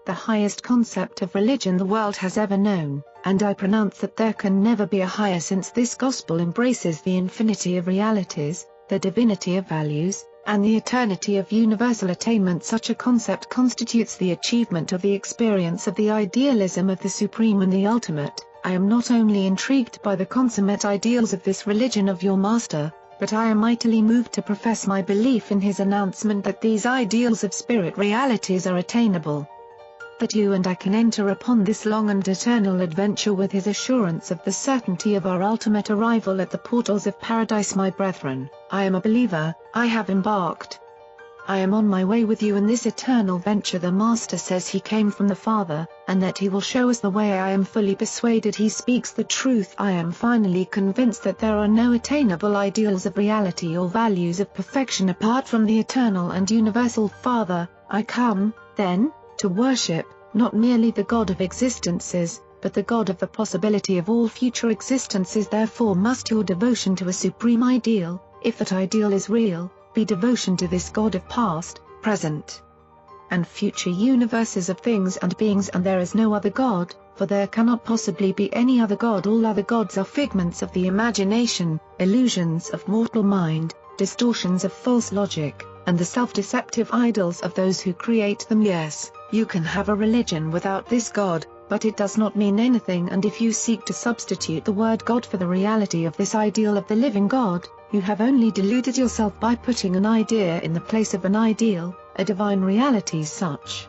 the highest concept of religion the world has ever known, and I pronounce that there can never be a higher, since this gospel embraces the infinity of realities, the divinity of values, and the eternity of universal attainment. Such a concept constitutes the achievement of the experience of the idealism of the supreme and the ultimate. I am not only intrigued by the consummate ideals of this religion of your master, but I am mightily moved to profess my belief in his announcement that these ideals of spirit realities are attainable. That you and I can enter upon this long and eternal adventure with his assurance of the certainty of our ultimate arrival at the portals of paradise. My brethren, I am a believer. I have embarked. I am on my way with you in this eternal venture. The Master says he came from the Father, and that he will show us the way. I am fully persuaded he speaks the truth. I am finally convinced that there are no attainable ideals of reality or values of perfection apart from the eternal and universal Father. I come, then, to worship, not merely the God of existences, but the God of the possibility of all future existences. Therefore must your devotion to a supreme ideal, if that ideal is real, be devotion to this God of past, present, and future universes of things and beings. And there is no other God, for there cannot possibly be any other God. All other gods are figments of the imagination, illusions of mortal mind, distortions of false logic, and the self-deceptive idols of those who create them. Yes, you can have a religion without this God, but it does not mean anything, and if you seek to substitute the word God for the reality of this ideal of the living God, you have only deluded yourself by putting an idea in the place of an ideal, a divine reality. Such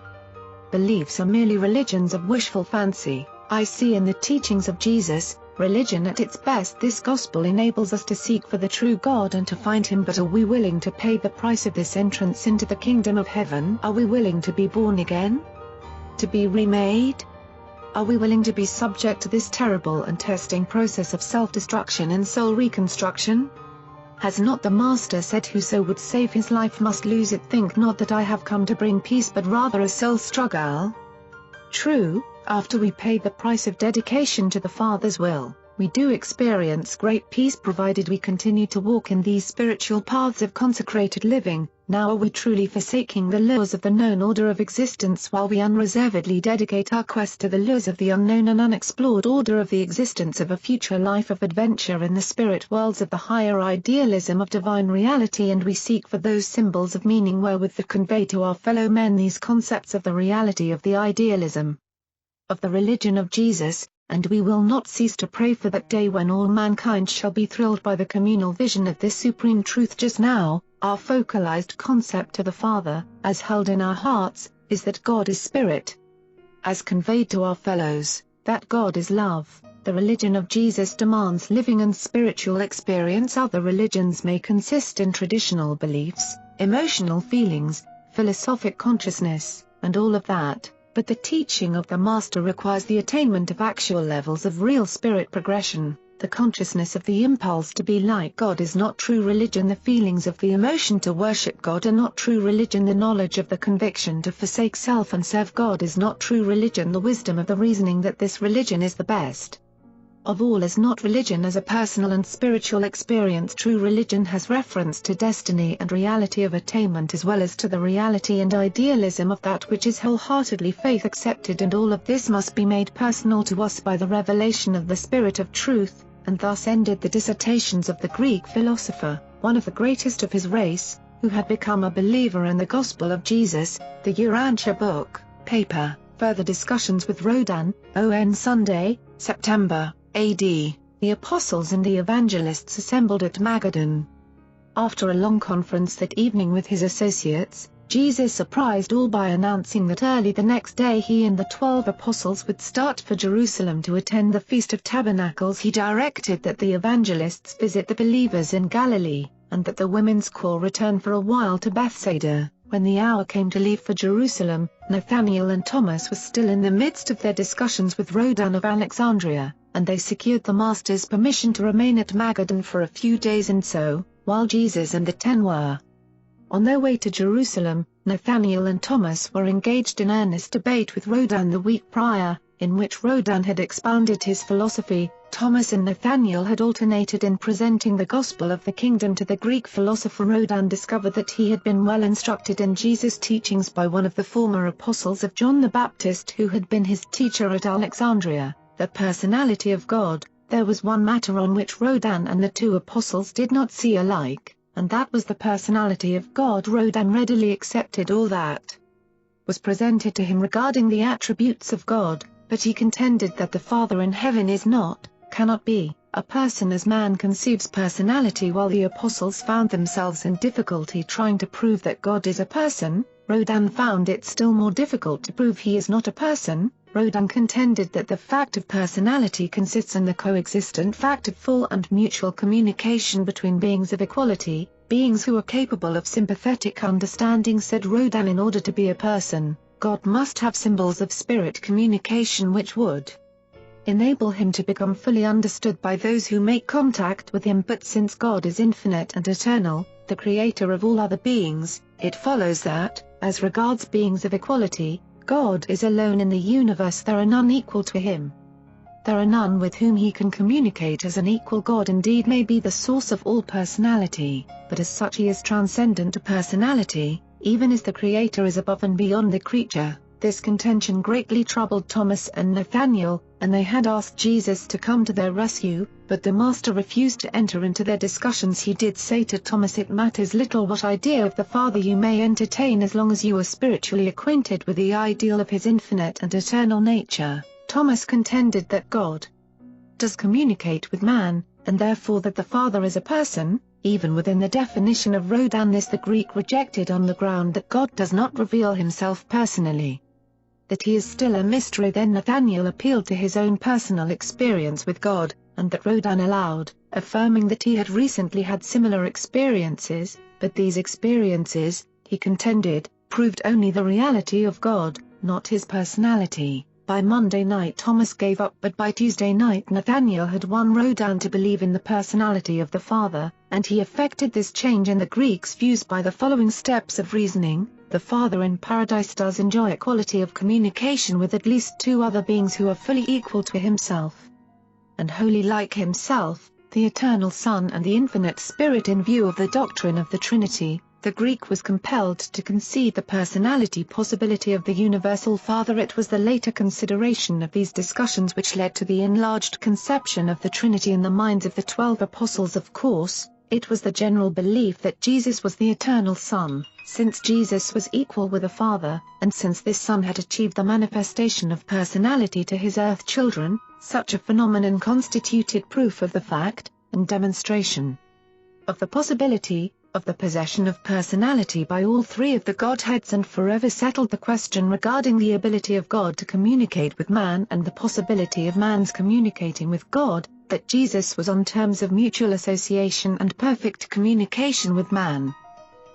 beliefs are merely religions of wishful fancy. I see in the teachings of Jesus, religion at its best. This gospel enables us to seek for the true God and to find him, but are we willing to pay the price of this entrance into the kingdom of heaven? Are we willing to be born again? To be remade? Are we willing to be subject to this terrible and testing process of self-destruction and soul reconstruction? Has not the Master said, whoso would save his life must lose it? Think not that I have come to bring peace but rather a soul struggle. True, after we pay the price of dedication to the Father's will, we do experience great peace provided we continue to walk in these spiritual paths of consecrated living. Now are we truly forsaking the lures of the known order of existence while we unreservedly dedicate our quest to the lures of the unknown and unexplored order of the existence of a future life of adventure in the spirit worlds of the higher idealism of divine reality, and we seek for those symbols of meaning wherewith to convey to our fellow men these concepts of the reality of the idealism of the religion of Jesus, and we will not cease to pray for that day when all mankind shall be thrilled by the communal vision of this supreme truth. Just now, Our focalized concept of the Father, as held in our hearts, is that God is spirit. As conveyed to our fellows, that God is love. The religion of Jesus demands living and spiritual experience. Other religions may consist in traditional beliefs, emotional feelings, philosophic consciousness, and all of that, but the teaching of the Master requires the attainment of actual levels of real spirit progression. The consciousness of the impulse to be like God is not true religion. The feelings of the emotion to worship God are not true religion. The knowledge of the conviction to forsake self and serve God is not true religion. The wisdom of the reasoning that this religion is the best of all is not religion as a personal and spiritual experience. True religion has reference to destiny and reality of attainment as well as to the reality and idealism of that which is wholeheartedly faith accepted, and all of this must be made personal to us by the revelation of the Spirit of truth. And thus ended the dissertations of the Greek philosopher, one of the greatest of his race, who had become a believer in the Gospel of Jesus, the Urantia book, paper. Further discussions with Rodin, O.N. Sunday, September, A.D. The apostles and the evangelists assembled at Magadan. After a long conference that evening with his associates, Jesus surprised all by announcing that early the next day he and the 12 apostles would start for Jerusalem to attend the Feast of Tabernacles. He directed that the evangelists visit the believers in Galilee, and that the women's call return for a while to Bethsaida. When the hour came to leave for Jerusalem, Nathanael and Thomas were still in the midst of their discussions with Rodin of Alexandria, and they secured the Master's permission to remain at Magadan for a few days. And so, while Jesus and the 10 were on their way to Jerusalem, Nathanael and Thomas were engaged in earnest debate with Rodin the week prior, in which Rodin had expounded his philosophy. Thomas and Nathanael had alternated in presenting the gospel of the kingdom to the Greek philosopher. Rodin discovered that he had been well instructed in Jesus' teachings by one of the former apostles of John the Baptist who had been his teacher at Alexandria, the personality of God. There was one matter on which Rodin and the 2 apostles did not see alike, and that was the personality of God. Rodin readily accepted all that was presented to him regarding the attributes of God, but he contended that the Father in heaven is not, cannot be, a person as man conceives personality. While the apostles found themselves in difficulty trying to prove that God is a person, Rodin found it still more difficult to prove he is not a person. Rodin contended that the fact of personality consists in the coexistent fact of full and mutual communication between beings of equality, beings who are capable of sympathetic understanding. Said Rodin, in order to be a person, God must have symbols of spirit communication which would enable him to become fully understood by those who make contact with him. But since God is infinite and eternal, the creator of all other beings, it follows that, as regards beings of equality, God is alone in the universe. There are none equal to him. There are none with whom he can communicate as an equal. God indeed may be the source of all personality, but as such he is transcendent to personality, even as the Creator is above and beyond the creature. This contention greatly troubled Thomas and Nathanael, and they had asked Jesus to come to their rescue, but the Master refused to enter into their discussions. He did say to Thomas, "It matters little what idea of the Father you may entertain as long as you are spiritually acquainted with the ideal of his infinite and eternal nature." Thomas contended that God does communicate with man, and therefore that the Father is a person, even within the definition of Rodin. This the Greek rejected on the ground that God does not reveal himself personally, that he is still a mystery. Then Nathanael appealed to his own personal experience with God, and that Rodin allowed, affirming that he had recently had similar experiences, but these experiences, he contended, proved only the reality of God, not his personality. By Monday night Thomas gave up, but by Tuesday night Nathanael had won Rodin to believe in the personality of the Father, and he effected this change in the Greeks' views by the following steps of reasoning. The Father in paradise does enjoy equality of communication with at least 2 other beings who are fully equal to himself and wholly like himself, the Eternal Son and the Infinite Spirit. In view of the doctrine of the Trinity, the Greek was compelled to concede the personality possibility of the Universal Father. It was the later consideration of these discussions which led to the enlarged conception of the Trinity in the minds of the 12 apostles. Of course, it was the general belief that Jesus was the Eternal Son, since Jesus was equal with the Father, and since this Son had achieved the manifestation of personality to his earth children. Such a phenomenon constituted proof of the fact, and demonstration of the possibility, of the possession of personality by all three of the Godheads and forever settled the question regarding the ability of God to communicate with man and the possibility of man's communicating with God, that Jesus was on terms of mutual association and perfect communication with man.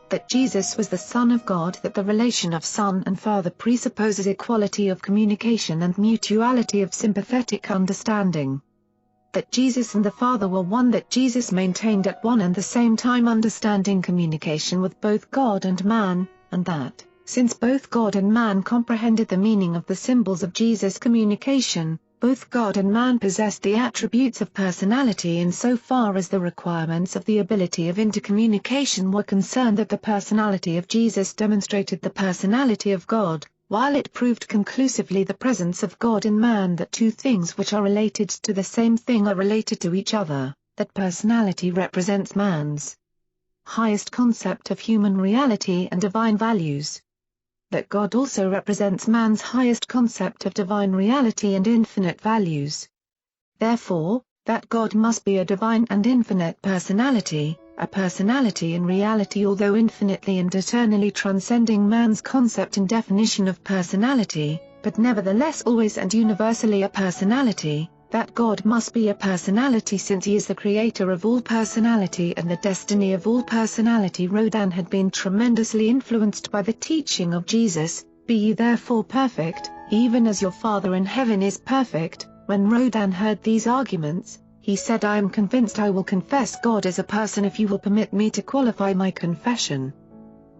That Jesus was the Son of God, that the relation of Son and Father presupposes equality of communication and mutuality of sympathetic understanding. That Jesus and the Father were one, that Jesus maintained at one and the same time understanding communication with both God and man, and that, since both God and man comprehended the meaning of the symbols of Jesus' communication, both God and man possessed the attributes of personality in so far as the requirements of the ability of intercommunication were concerned, that the personality of Jesus demonstrated the personality of God, while it proved conclusively the presence of God in man, that two things which are related to the same thing are related to each other, that personality represents man's highest concept of human reality and divine values. That God also represents man's highest concept of divine reality and infinite values. Therefore, that God must be a divine and infinite personality, a personality in reality although infinitely and eternally transcending man's concept and definition of personality, but nevertheless always and universally a personality. That God must be a personality since he is the creator of all personality and the destiny of all personality. Rodin had been tremendously influenced by the teaching of Jesus, "Be ye therefore perfect, even as your Father in heaven is perfect." When Rodin heard these arguments, he said, "I am convinced I will confess God as a person if you will permit me to qualify my confession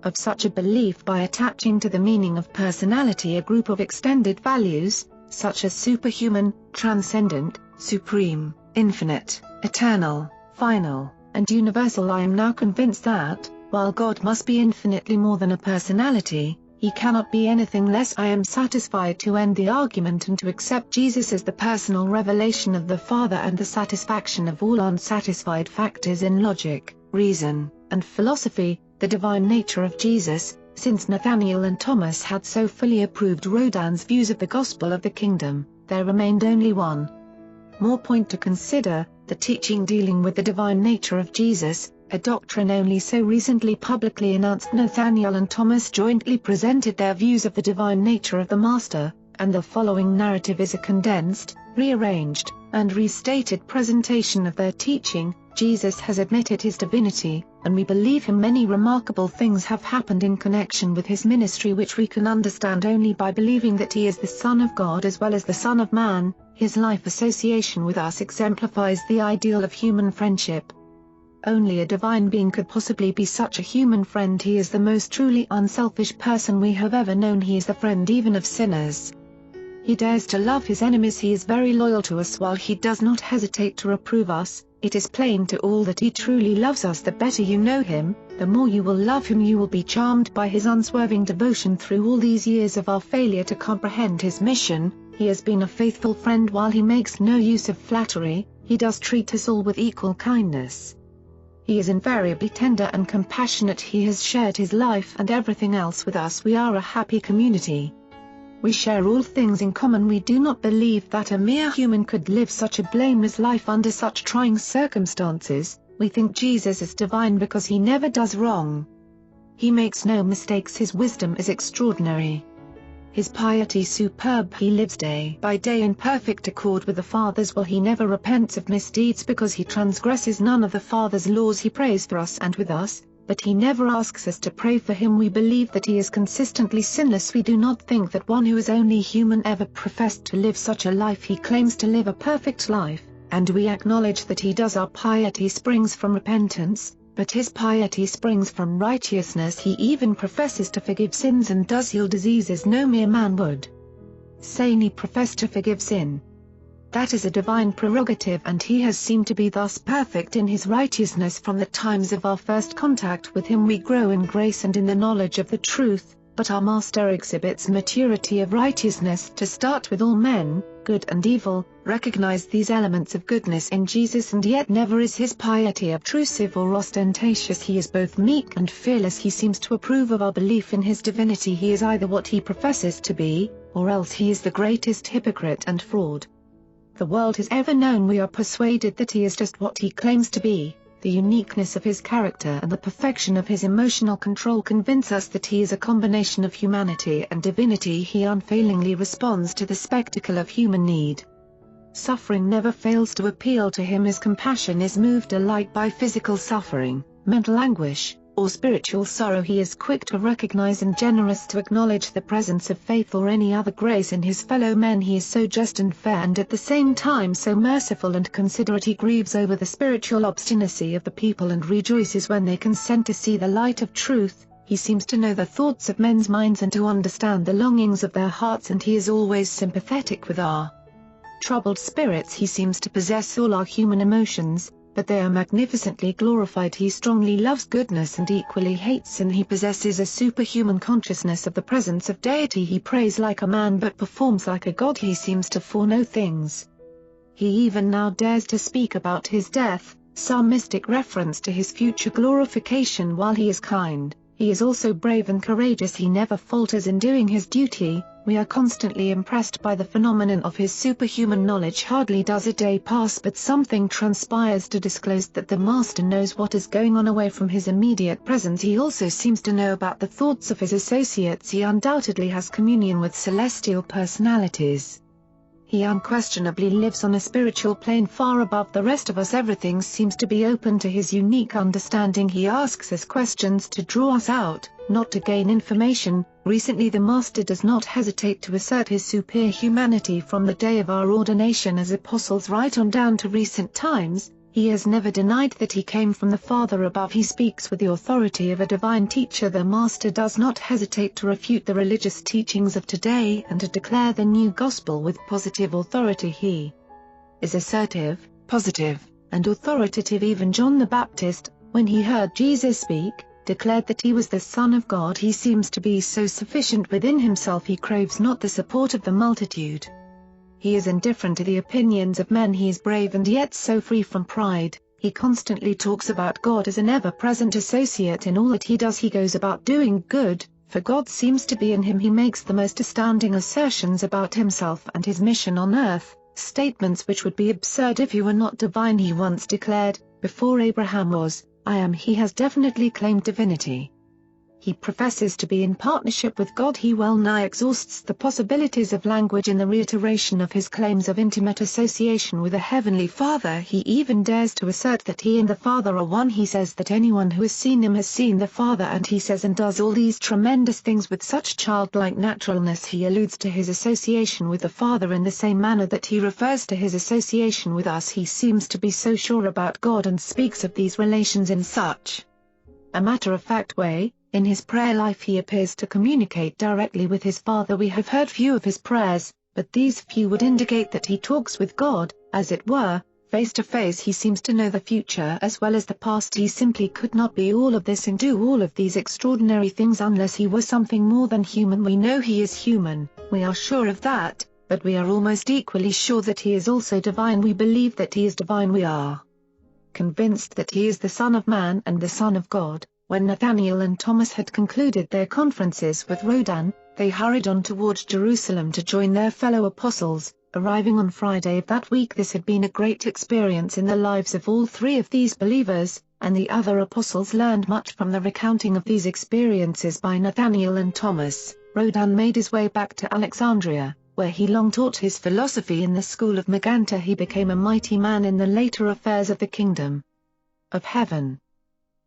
of such a belief by attaching to the meaning of personality a group of extended values, such as superhuman, transcendent, supreme, infinite, eternal, final, and universal. I am now convinced that, while God must be infinitely more than a personality, he cannot be anything less. I am satisfied to end the argument and to accept Jesus as the personal revelation of the Father and the satisfaction of all unsatisfied factors in logic, reason, and philosophy, the divine nature of Jesus." Since Nathanael and Thomas had so fully approved Rodin's views of the gospel of the kingdom, there remained only one more point to consider, the teaching dealing with the divine nature of Jesus, a doctrine only so recently publicly announced. Nathanael and Thomas jointly presented their views of the divine nature of the Master, and the following narrative is a condensed, rearranged, and restated presentation of their teaching. Jesus has admitted his divinity, and we believe him. Many remarkable things have happened in connection with his ministry which we can understand only by believing that he is the Son of God as well as the Son of Man. His life association with us exemplifies the ideal of human friendship. Only a divine being could possibly be such a human friend. He is the most truly unselfish person we have ever known. He is the friend even of sinners. He dares to love his enemies. He is very loyal to us while he does not hesitate to reprove us. It is plain to all that he truly loves us. The better you know him, the more you will love him. You will be charmed by his unswerving devotion through all these years of our failure to comprehend his mission. He has been a faithful friend while he makes no use of flattery. He does treat us all with equal kindness. He is invariably tender and compassionate. He has shared his life and everything else with us. We are a happy community. We share all things in common. We do not believe that a mere human could live such a blameless life under such trying circumstances. We think Jesus is divine because he never does wrong. He makes no mistakes. His wisdom is extraordinary. His piety superb. He lives day by day in perfect accord with the Father's will. He never repents of misdeeds because he transgresses none of the Father's laws. He prays for us and with us, but he never asks us to pray for him. We believe that he is consistently sinless. We do not think that one who is only human ever professed to live such a life. He claims to live a perfect life, and we acknowledge that he does. Our piety springs from repentance, but his piety springs from righteousness. He even professes to forgive sins and does heal diseases no mere man would. Saying he professed to forgive sin. That is a divine prerogative, and he has seemed to be thus perfect in his righteousness from the times of our first contact with him. We grow in grace and in the knowledge of the truth, but our Master exhibits maturity of righteousness to start with. All men, good and evil, recognize these elements of goodness in Jesus, and yet never is his piety obtrusive or ostentatious. He is both meek and fearless. He seems to approve of our belief in his divinity. He is either what he professes to be, or else he is the greatest hypocrite and fraud the world has ever known. We are persuaded that he is just what he claims to be, The uniqueness of his character and the perfection of his emotional control convince us that he is a combination of humanity and divinity. He unfailingly responds to the spectacle of human need. Suffering never fails to appeal to him. His compassion is moved alike by physical suffering, mental anguish, or spiritual sorrow. He is quick to recognize and generous to acknowledge the presence of faith or any other grace in his fellow men. He is so just and fair and at the same time so merciful and considerate. He grieves over the spiritual obstinacy of the people and rejoices when they consent to see the light of truth. He seems to know the thoughts of men's minds and to understand the longings of their hearts, and he is always sympathetic with our troubled spirits. He seems to possess all our human emotions, but they are magnificently glorified. He strongly loves goodness and equally hates sin. He possesses a superhuman consciousness of the presence of deity. He prays like a man but performs like a god. He seems to foreknow things. He even now dares to speak about his death, some mystic reference to his future glorification. While he is kind, he is also brave and courageous. He never falters in doing his duty. We are constantly impressed by the phenomenon of his superhuman knowledge. Hardly does a day pass but something transpires to disclose that the Master knows what is going on away from his immediate presence. He also seems to know about the thoughts of his associates. He undoubtedly has communion with celestial personalities. He unquestionably lives on a spiritual plane far above the rest of us. Everything seems to be open to his unique understanding. He asks us questions to draw us out, not to gain information. Recently the Master does not hesitate to assert his superior humanity. From the day of our ordination as apostles right on down to recent times, he has never denied that he came from the Father above. He speaks with the authority of a divine teacher. The Master does not hesitate to refute the religious teachings of today and to declare the new gospel with positive authority. He is assertive, positive, and authoritative. Even John the Baptist, when he heard Jesus speak, declared that he was the Son of God. He seems to be so sufficient within himself. He craves not the support of the multitude. He is indifferent to the opinions of men. He is brave and yet so free from pride. He constantly talks about God as an ever-present associate in all that he does. He goes about doing good, for God seems to be in him. He makes the most astounding assertions about himself and his mission on earth, statements which would be absurd if he were not divine. He once declared, "Before Abraham was, I am." He has definitely claimed divinity. He professes to be in partnership with God. He well-nigh exhausts the possibilities of language in the reiteration of his claims of intimate association with a heavenly Father. He even dares to assert that he and the Father are one. He says that anyone who has seen him has seen the Father, and he says and does all these tremendous things with such childlike naturalness. He alludes to his association with the Father in the same manner that he refers to his association with us. He seems to be so sure about God and speaks of these relations in such a matter-of-fact way. In his prayer life he appears to communicate directly with his Father. We have heard few of his prayers, but these few would indicate that he talks with God, as it were, face to face. He seems to know the future as well as the past. He simply could not be all of this and do all of these extraordinary things unless he were something more than human. We know he is human, we are sure of that, but we are almost equally sure that he is also divine. We believe that he is divine. We are convinced that he is the Son of Man and the Son of God. When Nathanael and Thomas had concluded their conferences with Rhodan, they hurried on towards Jerusalem to join their fellow apostles, arriving on Friday of that week. This had been a great experience in the lives of all three of these believers, and the other apostles learned much from the recounting of these experiences by Nathanael and Thomas. Rhodan made his way back to Alexandria, where he long taught his philosophy in the school of Magenta. He became a mighty man in the later affairs of the kingdom of heaven.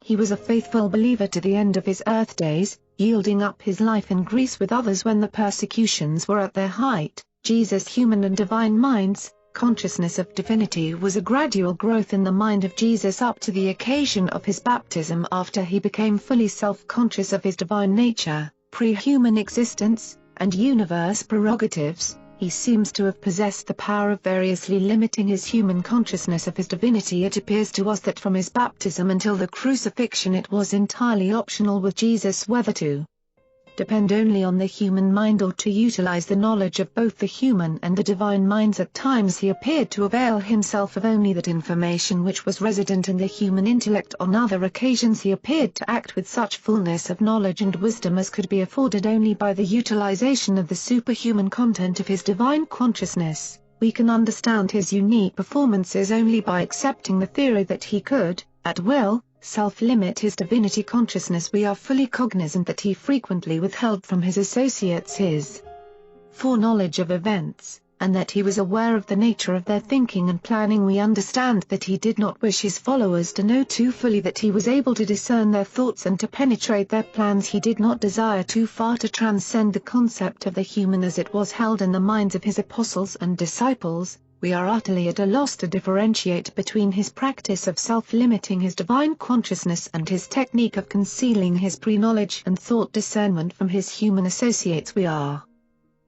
He was a faithful believer to the end of his earth days, yielding up his life in Greece with others when the persecutions were at their height. Jesus' human and divine minds, consciousness of divinity was a gradual growth in the mind of Jesus up to the occasion of his baptism. After he became fully self-conscious of his divine nature, pre-human existence, and universe prerogatives, he seems to have possessed the power of variously limiting his human consciousness of his divinity. It appears to us that from his baptism until the crucifixion it was entirely optional with Jesus whether to depend only on the human mind or to utilize the knowledge of both the human and the divine minds. At times he appeared to avail himself of only that information which was resident in the human intellect. On other occasions he appeared to act with such fullness of knowledge and wisdom as could be afforded only by the utilization of the superhuman content of his divine consciousness. We can understand his unique performances only by accepting the theory that he could, at will, self-limit his divinity consciousness. We are fully cognizant that he frequently withheld from his associates his foreknowledge of events, and that he was aware of the nature of their thinking and planning. We understand that he did not wish his followers to know too fully that he was able to discern their thoughts and to penetrate their plans. He did not desire too far to transcend the concept of the human as it was held in the minds of his apostles and disciples. We are utterly at a loss to differentiate between his practice of self-limiting his divine consciousness and his technique of concealing his pre-knowledge and thought discernment from his human associates. We are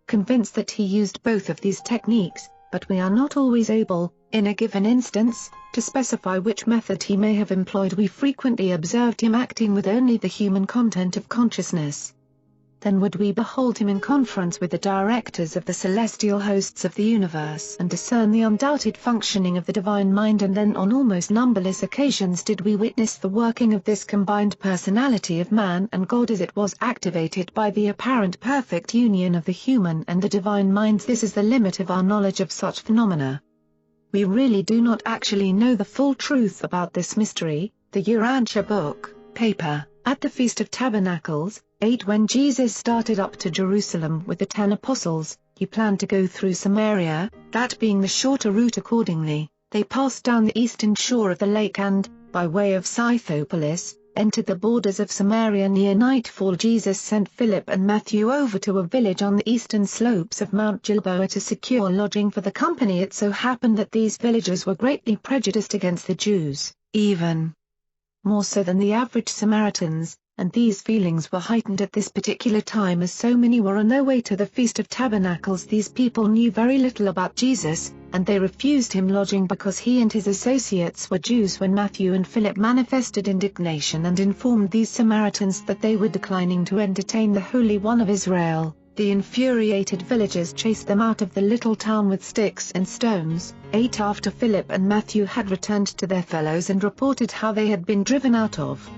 convinced that he used both of these techniques, but we are not always able, in a given instance, to specify which method he may have employed. We frequently observed him acting with only the human content of consciousness. Then would we behold him in conference with the directors of the celestial hosts of the universe and discern the undoubted functioning of the divine mind, and then on almost numberless occasions did we witness the working of this combined personality of man and God as it was activated by the apparent perfect union of the human and the divine minds. This is the limit of our knowledge of such phenomena. We really do not actually know the full truth about this mystery. The Urantia book, paper, at the Feast of Tabernacles, 8. When Jesus started up to Jerusalem with the 10 apostles, he planned to go through Samaria, that being the shorter route. Accordingly, they passed down the eastern shore of the lake and, by way of Scythopolis, entered the borders of Samaria. Near nightfall Jesus sent Philip and Matthew over to a village on the eastern slopes of Mount Gilboa to secure lodging for the company. It so happened that these villagers were greatly prejudiced against the Jews, even more so than the average Samaritans, and these feelings were heightened at this particular time as so many were on their way to the Feast of Tabernacles. These people knew very little about Jesus, and they refused him lodging because he and his associates were Jews. When Matthew and Philip manifested indignation and informed these Samaritans that they were declining to entertain the Holy One of Israel, the infuriated villagers chased them out of the little town with sticks and stones. 8. After Philip and Matthew had returned to their fellows and reported how they had been driven out of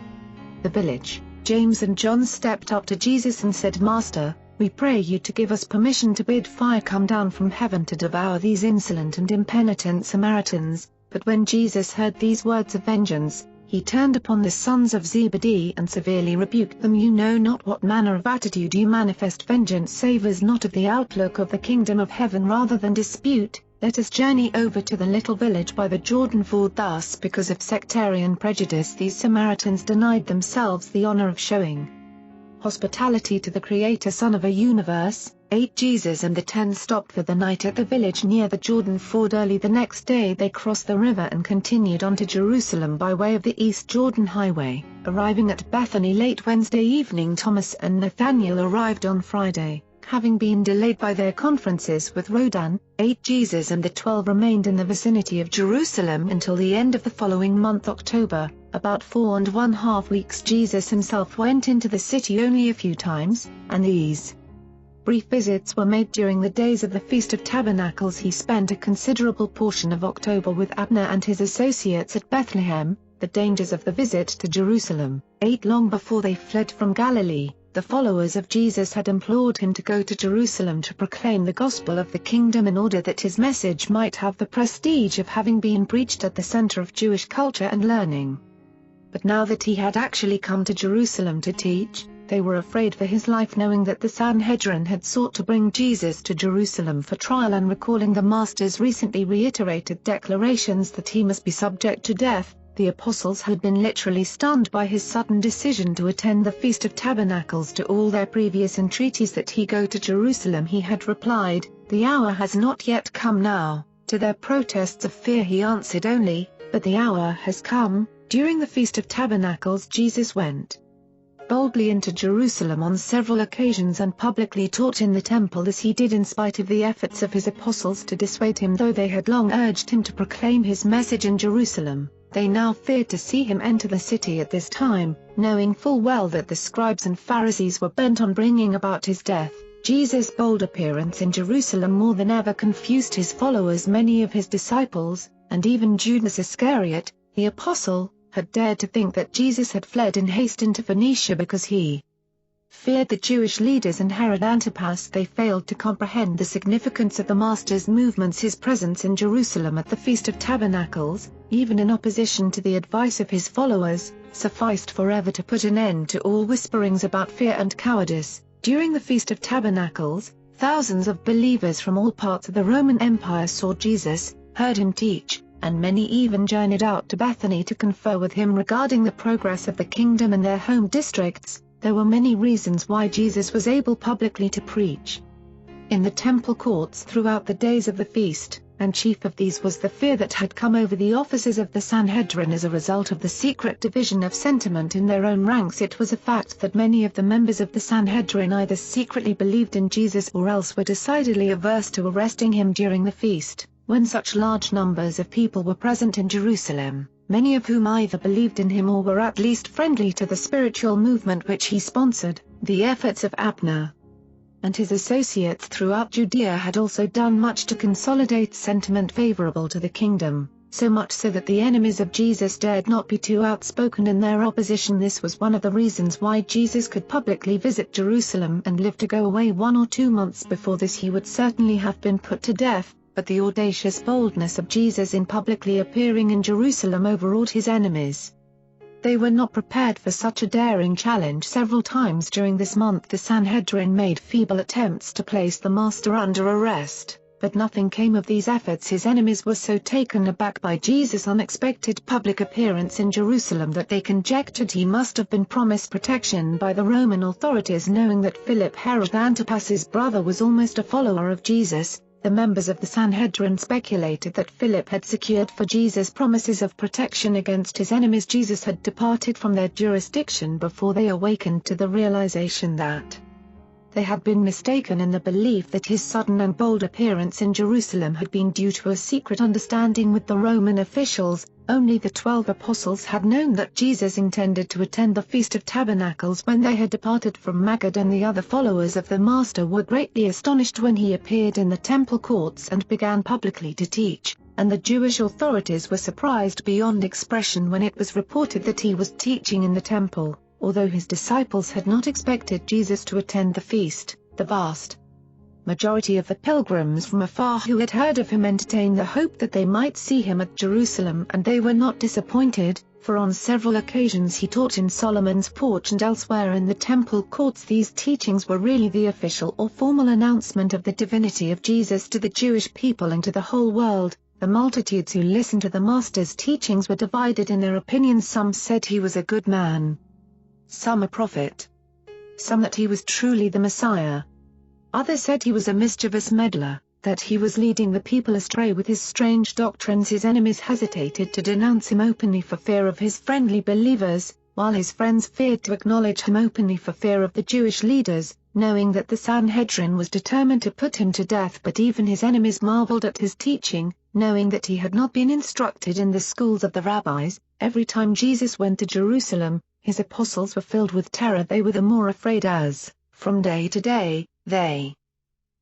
the village, James and John stepped up to Jesus and said, "Master, we pray you to give us permission to bid fire come down from heaven to devour these insolent and impenitent Samaritans." But when Jesus heard these words of vengeance, he turned upon the sons of Zebedee and severely rebuked them. "You know not what manner of attitude you manifest. Vengeance savors not of the outlook of the kingdom of heaven. Rather than dispute, let us journey over to the little village by the Jordan ford." Thus, because of sectarian prejudice, these Samaritans denied themselves the honor of showing hospitality to the Creator, Son of a universe. 8. Jesus and the 10 stopped for the night at the village near the Jordan ford. Early the next day they crossed the river and continued on to Jerusalem by way of the East Jordan Highway, arriving at Bethany late Wednesday evening. Thomas and Nathanael arrived on Friday, having been delayed by their conferences with Rodan. 8. Jesus and the 12 remained in the vicinity of Jerusalem until the end of the following month, October, about 4½ weeks. Jesus himself went into the city only a few times, and these brief visits were made during the days of the Feast of Tabernacles. He spent a considerable portion of October with Abner and his associates at Bethlehem. The dangers of the visit to Jerusalem. 8. Long before they fled from Galilee, the followers of Jesus had implored him to go to Jerusalem to proclaim the gospel of the kingdom in order that his message might have the prestige of having been preached at the center of Jewish culture and learning. But now that he had actually come to Jerusalem to teach, they were afraid for his life, knowing that the Sanhedrin had sought to bring Jesus to Jerusalem for trial, and recalling the Master's recently reiterated declarations that he must be subject to death. The apostles had been literally stunned by his sudden decision to attend the Feast of Tabernacles. To all their previous entreaties that he go to Jerusalem, he had replied, "The hour has not yet come now." To their protests of fear he answered only, "But the hour has come." During the Feast of Tabernacles, Jesus went boldly into Jerusalem on several occasions and publicly taught in the temple, as he did in spite of the efforts of his apostles to dissuade him. Though they had long urged him to proclaim his message in Jerusalem, they now feared to see him enter the city at this time, knowing full well that the scribes and Pharisees were bent on bringing about his death. Jesus' bold appearance in Jerusalem more than ever confused his followers. Many of his disciples, and even Judas Iscariot, the apostle, had dared to think that Jesus had fled in haste into Phoenicia because he feared the Jewish leaders and Herod Antipas. They failed to comprehend the significance of the Master's movements. His presence in Jerusalem at the Feast of Tabernacles, even in opposition to the advice of his followers, sufficed forever to put an end to all whisperings about fear and cowardice. During the Feast of Tabernacles, thousands of believers from all parts of the Roman Empire saw Jesus, heard him teach, and many even journeyed out to Bethany to confer with him regarding the progress of the kingdom in their home districts. There were many reasons why Jesus was able publicly to preach in the temple courts throughout the days of the feast, and chief of these was the fear that had come over the officers of the Sanhedrin as a result of the secret division of sentiment in their own ranks. It was a fact that many of the members of the Sanhedrin either secretly believed in Jesus or else were decidedly averse to arresting him during the feast. When such large numbers of people were present in Jerusalem, many of whom either believed in him or were at least friendly to the spiritual movement which he sponsored, the efforts of Abner and his associates throughout Judea had also done much to consolidate sentiment favorable to the kingdom, so much so that the enemies of Jesus dared not be too outspoken in their opposition. This was one of the reasons why Jesus could publicly visit Jerusalem and live to go away 1 or 2 months before this. He would certainly have been put to death, but the audacious boldness of Jesus in publicly appearing in Jerusalem overawed his enemies. They were not prepared for such a daring challenge. Several times during this month the Sanhedrin made feeble attempts to place the Master under arrest, but nothing came of these efforts. His enemies were so taken aback by Jesus' unexpected public appearance in Jerusalem that they conjectured he must have been promised protection by the Roman authorities. Knowing that Philip, Herod Antipas's brother, was almost a follower of Jesus, the members of the Sanhedrin speculated that Philip had secured for Jesus promises of protection against his enemies. Jesus had departed from their jurisdiction before they awakened to the realization that they had been mistaken in the belief that his sudden and bold appearance in Jerusalem had been due to a secret understanding with the Roman officials. Only the 12 apostles had known that Jesus intended to attend the Feast of Tabernacles when they had departed from Magadan. The other followers of the Master were greatly astonished when he appeared in the temple courts and began publicly to teach, and the Jewish authorities were surprised beyond expression when it was reported that he was teaching in the temple. Although his disciples had not expected Jesus to attend the feast, the vast majority of the pilgrims from afar who had heard of him entertained the hope that they might see him at Jerusalem, and they were not disappointed, for on several occasions he taught in Solomon's porch and elsewhere in the temple courts. These teachings were really the official or formal announcement of the divinity of Jesus to the Jewish people and to the whole world. The multitudes who listened to the Master's teachings were divided in their opinions. Some said he was a good man, some a prophet, some that he was truly the Messiah. Others said he was a mischievous meddler, that he was leading the people astray with his strange doctrines. His enemies hesitated to denounce him openly for fear of his friendly believers, while his friends feared to acknowledge him openly for fear of the Jewish leaders, knowing that the Sanhedrin was determined to put him to death. But even his enemies marveled at his teaching, knowing that he had not been instructed in the schools of the rabbis. Every time Jesus went to Jerusalem, his apostles were filled with terror. They were the more afraid as, from day to day, they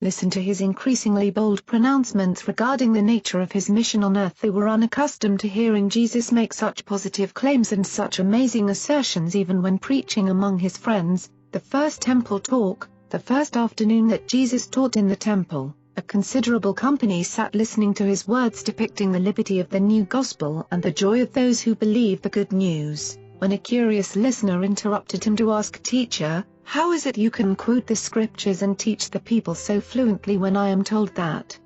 listened to his increasingly bold pronouncements regarding the nature of his mission on earth. They were unaccustomed to hearing Jesus make such positive claims and such amazing assertions even when preaching among his friends. The first temple talk, the first afternoon that Jesus taught in the temple, a considerable company sat listening to his words depicting the liberty of the new gospel and the joy of those who believe the good news, when a curious listener interrupted him to ask, "Teacher, how is it you can quote the scriptures and teach the people so fluently when I am told that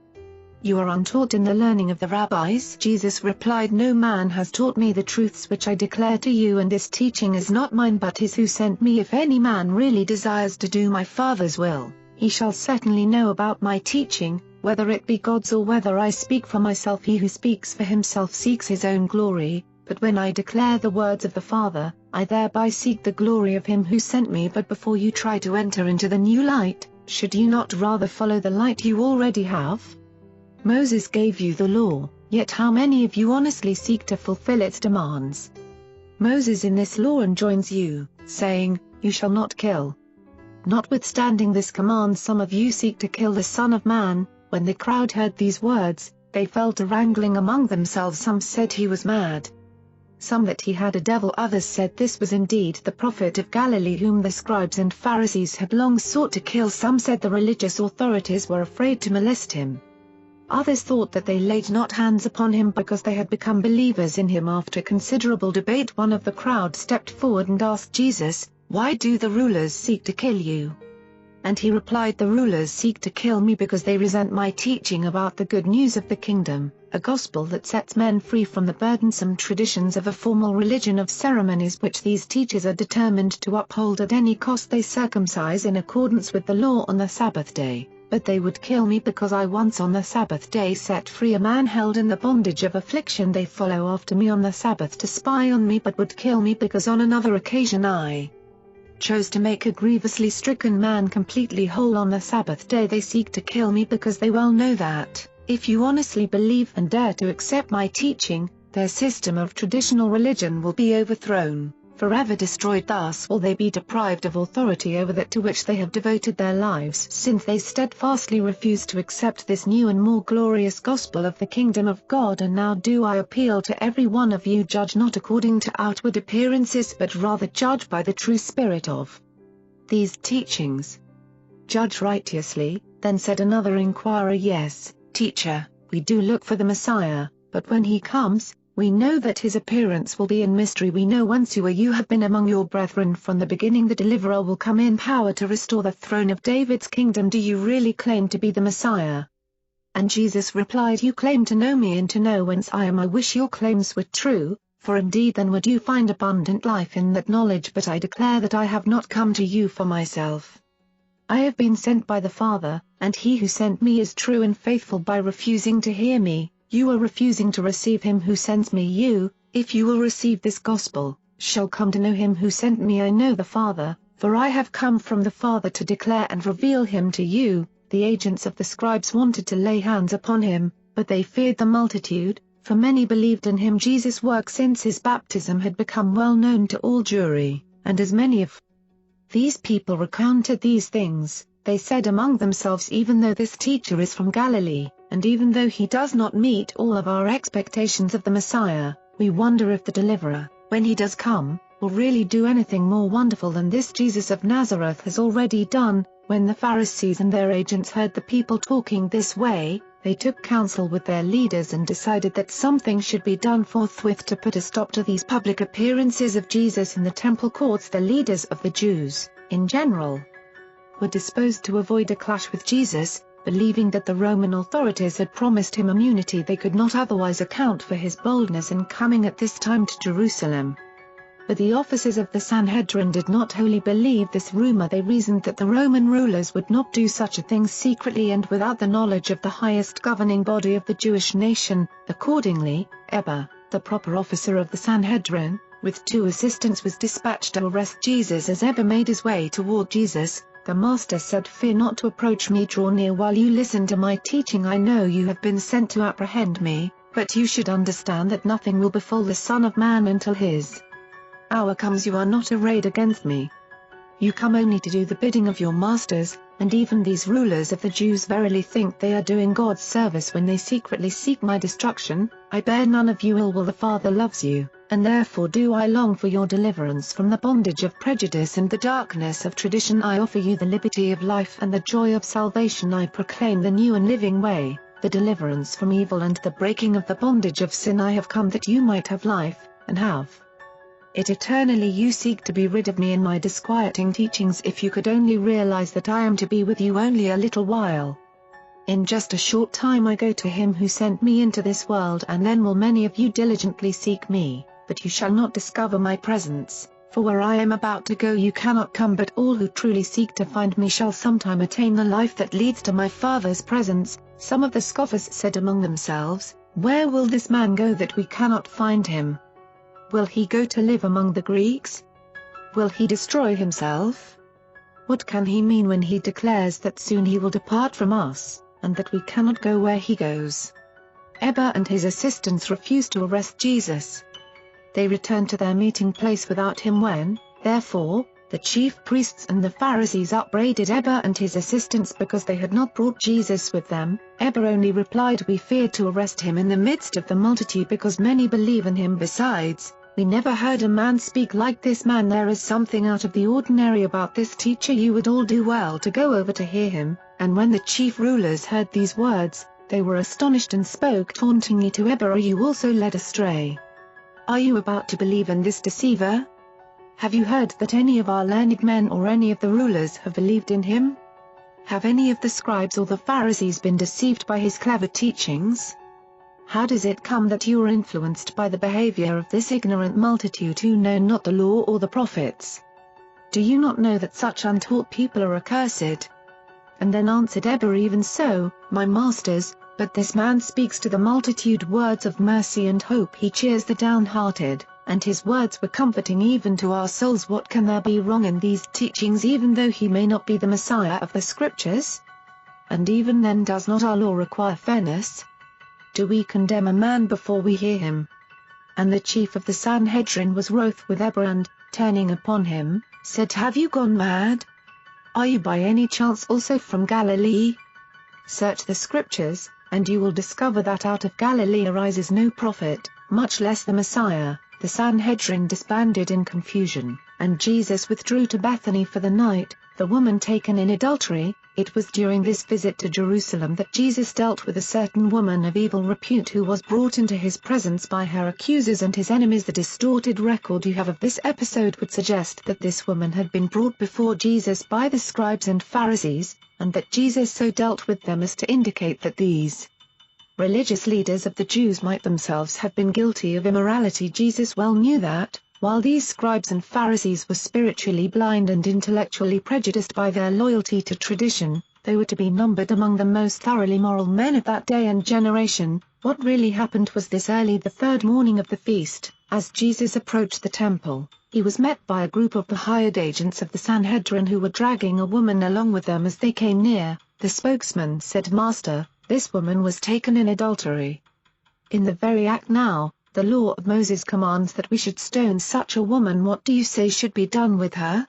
you are untaught in the learning of the rabbis?" Jesus replied, "No man has taught me the truths which I declare to you, and this teaching is not mine but his who sent me. If any man really desires to do my Father's will, he shall certainly know about my teaching, whether it be God's or whether I speak for myself. He who speaks for himself seeks his own glory, but when I declare the words of the Father, I thereby seek the glory of him who sent me. But before you try to enter into the new light, should you not rather follow the light you already have? Moses gave you the law, yet how many of you honestly seek to fulfill its demands? Moses in this law enjoins you, saying, You shall not kill. Notwithstanding this command some of you seek to kill the Son of Man." When the crowd heard these words, they fell to wrangling among themselves. Some said he was mad. some that he had a devil, others said this was indeed the prophet of Galilee whom the scribes and Pharisees had long sought to kill. Some said the religious authorities were afraid to molest him. Others thought that they laid not hands upon him because they had become believers in him. After considerable debate, one of the crowd stepped forward and asked Jesus, "Why do the rulers seek to kill you?" And he replied, "The rulers seek to kill me because they resent my teaching about the good news of the kingdom, a gospel that sets men free from the burdensome traditions of a formal religion of ceremonies which these teachers are determined to uphold at any cost. They circumcise in accordance with the law on the Sabbath day, but they would kill me because I once on the Sabbath day set free a man held in the bondage of affliction. They follow after me on the Sabbath to spy on me, but would kill me because on another occasion I chose to make a grievously stricken man completely whole on the Sabbath day. They seek to kill me because they well know that, if you honestly believe and dare to accept my teaching, their system of traditional religion will be overthrown, forever destroyed. Thus will they be deprived of authority over that to which they have devoted their lives, since they steadfastly refuse to accept this new and more glorious gospel of the kingdom of God. And now do I appeal to every one of you, judge not according to outward appearances, but rather judge by the true spirit of these teachings. Judge righteously." Then said another inquirer, "Yes, Teacher, we do look for the Messiah, but when he comes, we know that his appearance will be in mystery. We know once you have been among your brethren from the beginning. The deliverer will come in power to restore the throne of David's kingdom. Do you really claim to be the Messiah?" And Jesus replied, "You claim to know me and to know whence I am. I wish your claims were true, for indeed then would you find abundant life in that knowledge. But I declare that I have not come to you for myself. I have been sent by the Father, and he who sent me is true and faithful. By refusing to hear me, you are refusing to receive him who sends me. You, if you will receive this gospel, shall come to know him who sent me. I know the Father, for I have come from the Father to declare and reveal him to you." The agents of the scribes wanted to lay hands upon him, but they feared the multitude, for many believed in him Jesus' work since his baptism had become well known to all Jewry, and as many of these people recounted these things, they said among themselves, "Even though this teacher is from Galilee, and even though he does not meet all of our expectations of the Messiah, we wonder if the deliverer, when he does come, will really do anything more wonderful than this Jesus of Nazareth has already done." When the Pharisees and their agents heard the people talking this way, they took counsel with their leaders and decided that something should be done forthwith to put a stop to these public appearances of Jesus in the temple courts. The leaders of the Jews, in general, were disposed to avoid a clash with Jesus, believing that the Roman authorities had promised him immunity. They could not otherwise account for his boldness in coming at this time to Jerusalem. But the officers of the Sanhedrin did not wholly believe this rumor. They reasoned that the Roman rulers would not do such a thing secretly and without the knowledge of the highest governing body of the Jewish nation. Accordingly, Ebba, the proper officer of the Sanhedrin, with 2 assistants was dispatched to arrest Jesus. As Ebba made his way toward Jesus, the Master said, "Fear not to approach me. Draw near while you listen to my teaching. I know you have been sent to apprehend me, but you should understand that nothing will befall the Son of Man until his hour comes. You are not arrayed against me. You come only to do the bidding of your masters, and even these rulers of the Jews verily think they are doing God's service when they secretly seek my destruction. I bear none of you ill while the Father loves you, and therefore do I long for your deliverance from the bondage of prejudice and the darkness of tradition. I offer you the liberty of life and the joy of salvation. I proclaim the new and living way, the deliverance from evil and the breaking of the bondage of sin. I have come that you might have life, and have it eternally. You seek to be rid of me and my disquieting teachings. If you could only realize that I am to be with you only a little while. In just a short time I go to him who sent me into this world, and then will many of you diligently seek me, but you shall not discover my presence, for where I am about to go you cannot come. But all who truly seek to find me shall sometime attain the life that leads to my Father's presence." Some of the scoffers said among themselves, "Where will this man go that we cannot find him? Will he go to live among the Greeks? Will he destroy himself? What can he mean when he declares that soon he will depart from us, and that we cannot go where he goes?" Ebba and his assistants refused to arrest Jesus. They returned to their meeting place without him. When, therefore, the chief priests and the Pharisees upbraided Ebba and his assistants because they had not brought Jesus with them, Ebba only replied, "We feared to arrest him in the midst of the multitude because many believe in him. Besides, "We never heard a man speak like this man. There is something out of the ordinary about this teacher. You would all do well to go over to hear him." And when the chief rulers heard these words, they were astonished and spoke tauntingly to Eber, "Are you also led astray? Are you about to believe in this deceiver? Have you heard that any of our learned men or any of the rulers have believed in him? Have any of the scribes or the Pharisees been deceived by his clever teachings? How does it come that you are influenced by the behavior of this ignorant multitude who know not the law or the prophets? Do you not know that such untaught people are accursed?" And then answered Eber, "Even so, my masters, but this man speaks to the multitude words of mercy and hope. He cheers the downhearted, and his words were comforting even to our souls. What can there be wrong in these teachings, even though he may not be the Messiah of the Scriptures? And even then, does not our law require fairness? Do we condemn a man before we hear him?" And the chief of the Sanhedrin was wroth with Eber and, turning upon him, said, "Have you gone mad? Are you by any chance also from Galilee? Search the Scriptures, and you will discover that out of Galilee arises no prophet, much less the Messiah." The Sanhedrin disbanded in confusion, and Jesus withdrew to Bethany for the night. The woman taken in adultery. It was during this visit to Jerusalem that Jesus dealt with a certain woman of evil repute who was brought into his presence by her accusers and his enemies. The distorted record you have of this episode would suggest that this woman had been brought before Jesus by the scribes and Pharisees, and that Jesus so dealt with them as to indicate that these religious leaders of the Jews might themselves have been guilty of immorality. Jesus well knew that, while these scribes and Pharisees were spiritually blind and intellectually prejudiced by their loyalty to tradition, they were to be numbered among the most thoroughly moral men of that day and generation. What really happened was this: early the third morning of the feast, as Jesus approached the temple, he was met by a group of the hired agents of the Sanhedrin who were dragging a woman along with them. As they came near, the spokesman said, "Master, this woman was taken in adultery. In the very act now. The law of Moses commands that we should stone such a woman. What do you say should be done with her?"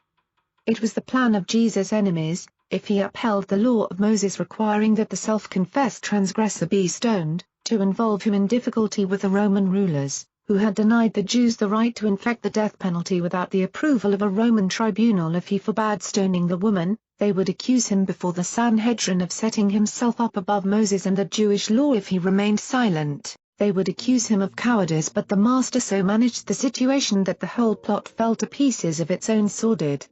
It was the plan of Jesus' enemies, if he upheld the law of Moses requiring that the self-confessed transgressor be stoned, to involve him in difficulty with the Roman rulers, who had denied the Jews the right to inflict the death penalty without the approval of a Roman tribunal. If he forbade stoning the woman, they would accuse him before the Sanhedrin of setting himself up above Moses and the Jewish law. If he remained silent, they would accuse him of cowardice. But the Master so managed the situation that the whole plot fell to pieces of its own sordid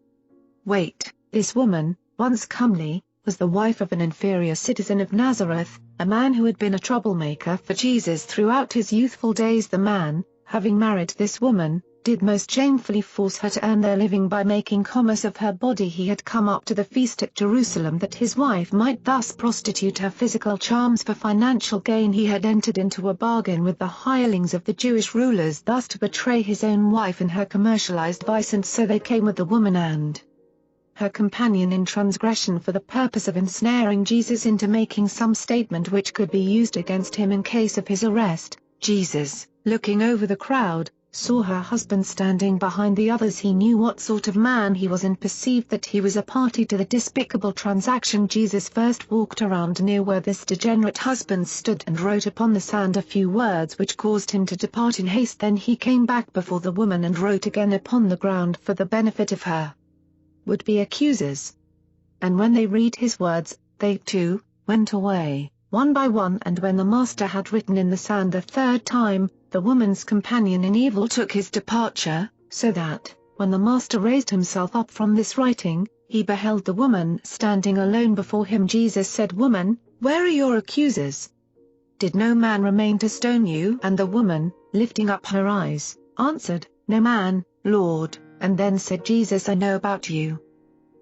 weight. This woman, once comely, was the wife of an inferior citizen of Nazareth, a man who had been a troublemaker for Jesus throughout his youthful days. The man, having married this woman, did most shamefully force her to earn their living by making commerce of her body. He had come up to the feast at Jerusalem that his wife might thus prostitute her physical charms for financial gain. He had entered into a bargain with the hirelings of the Jewish rulers thus to betray his own wife in her commercialized vice, and so they came with the woman and her companion in transgression for the purpose of ensnaring Jesus into making some statement which could be used against him in case of his arrest. Jesus, looking over the crowd, saw her husband standing behind the others. He knew what sort of man he was and perceived that he was a party to the despicable transaction. Jesus first walked around near where this degenerate husband stood and wrote upon the sand a few words which caused him to depart in haste. Then he came back before the woman and wrote again upon the ground for the benefit of her would-be accusers. And when they read his words, they too went away, one by one. And when the Master had written in the sand the third time, the woman's companion in evil took his departure, so that, when the Master raised himself up from this writing, he beheld the woman standing alone before him. Jesus said, "Woman, where are your accusers? Did no man remain to stone you?" And the woman, lifting up her eyes, answered, "No man, Lord." And then said Jesus, "I know about you.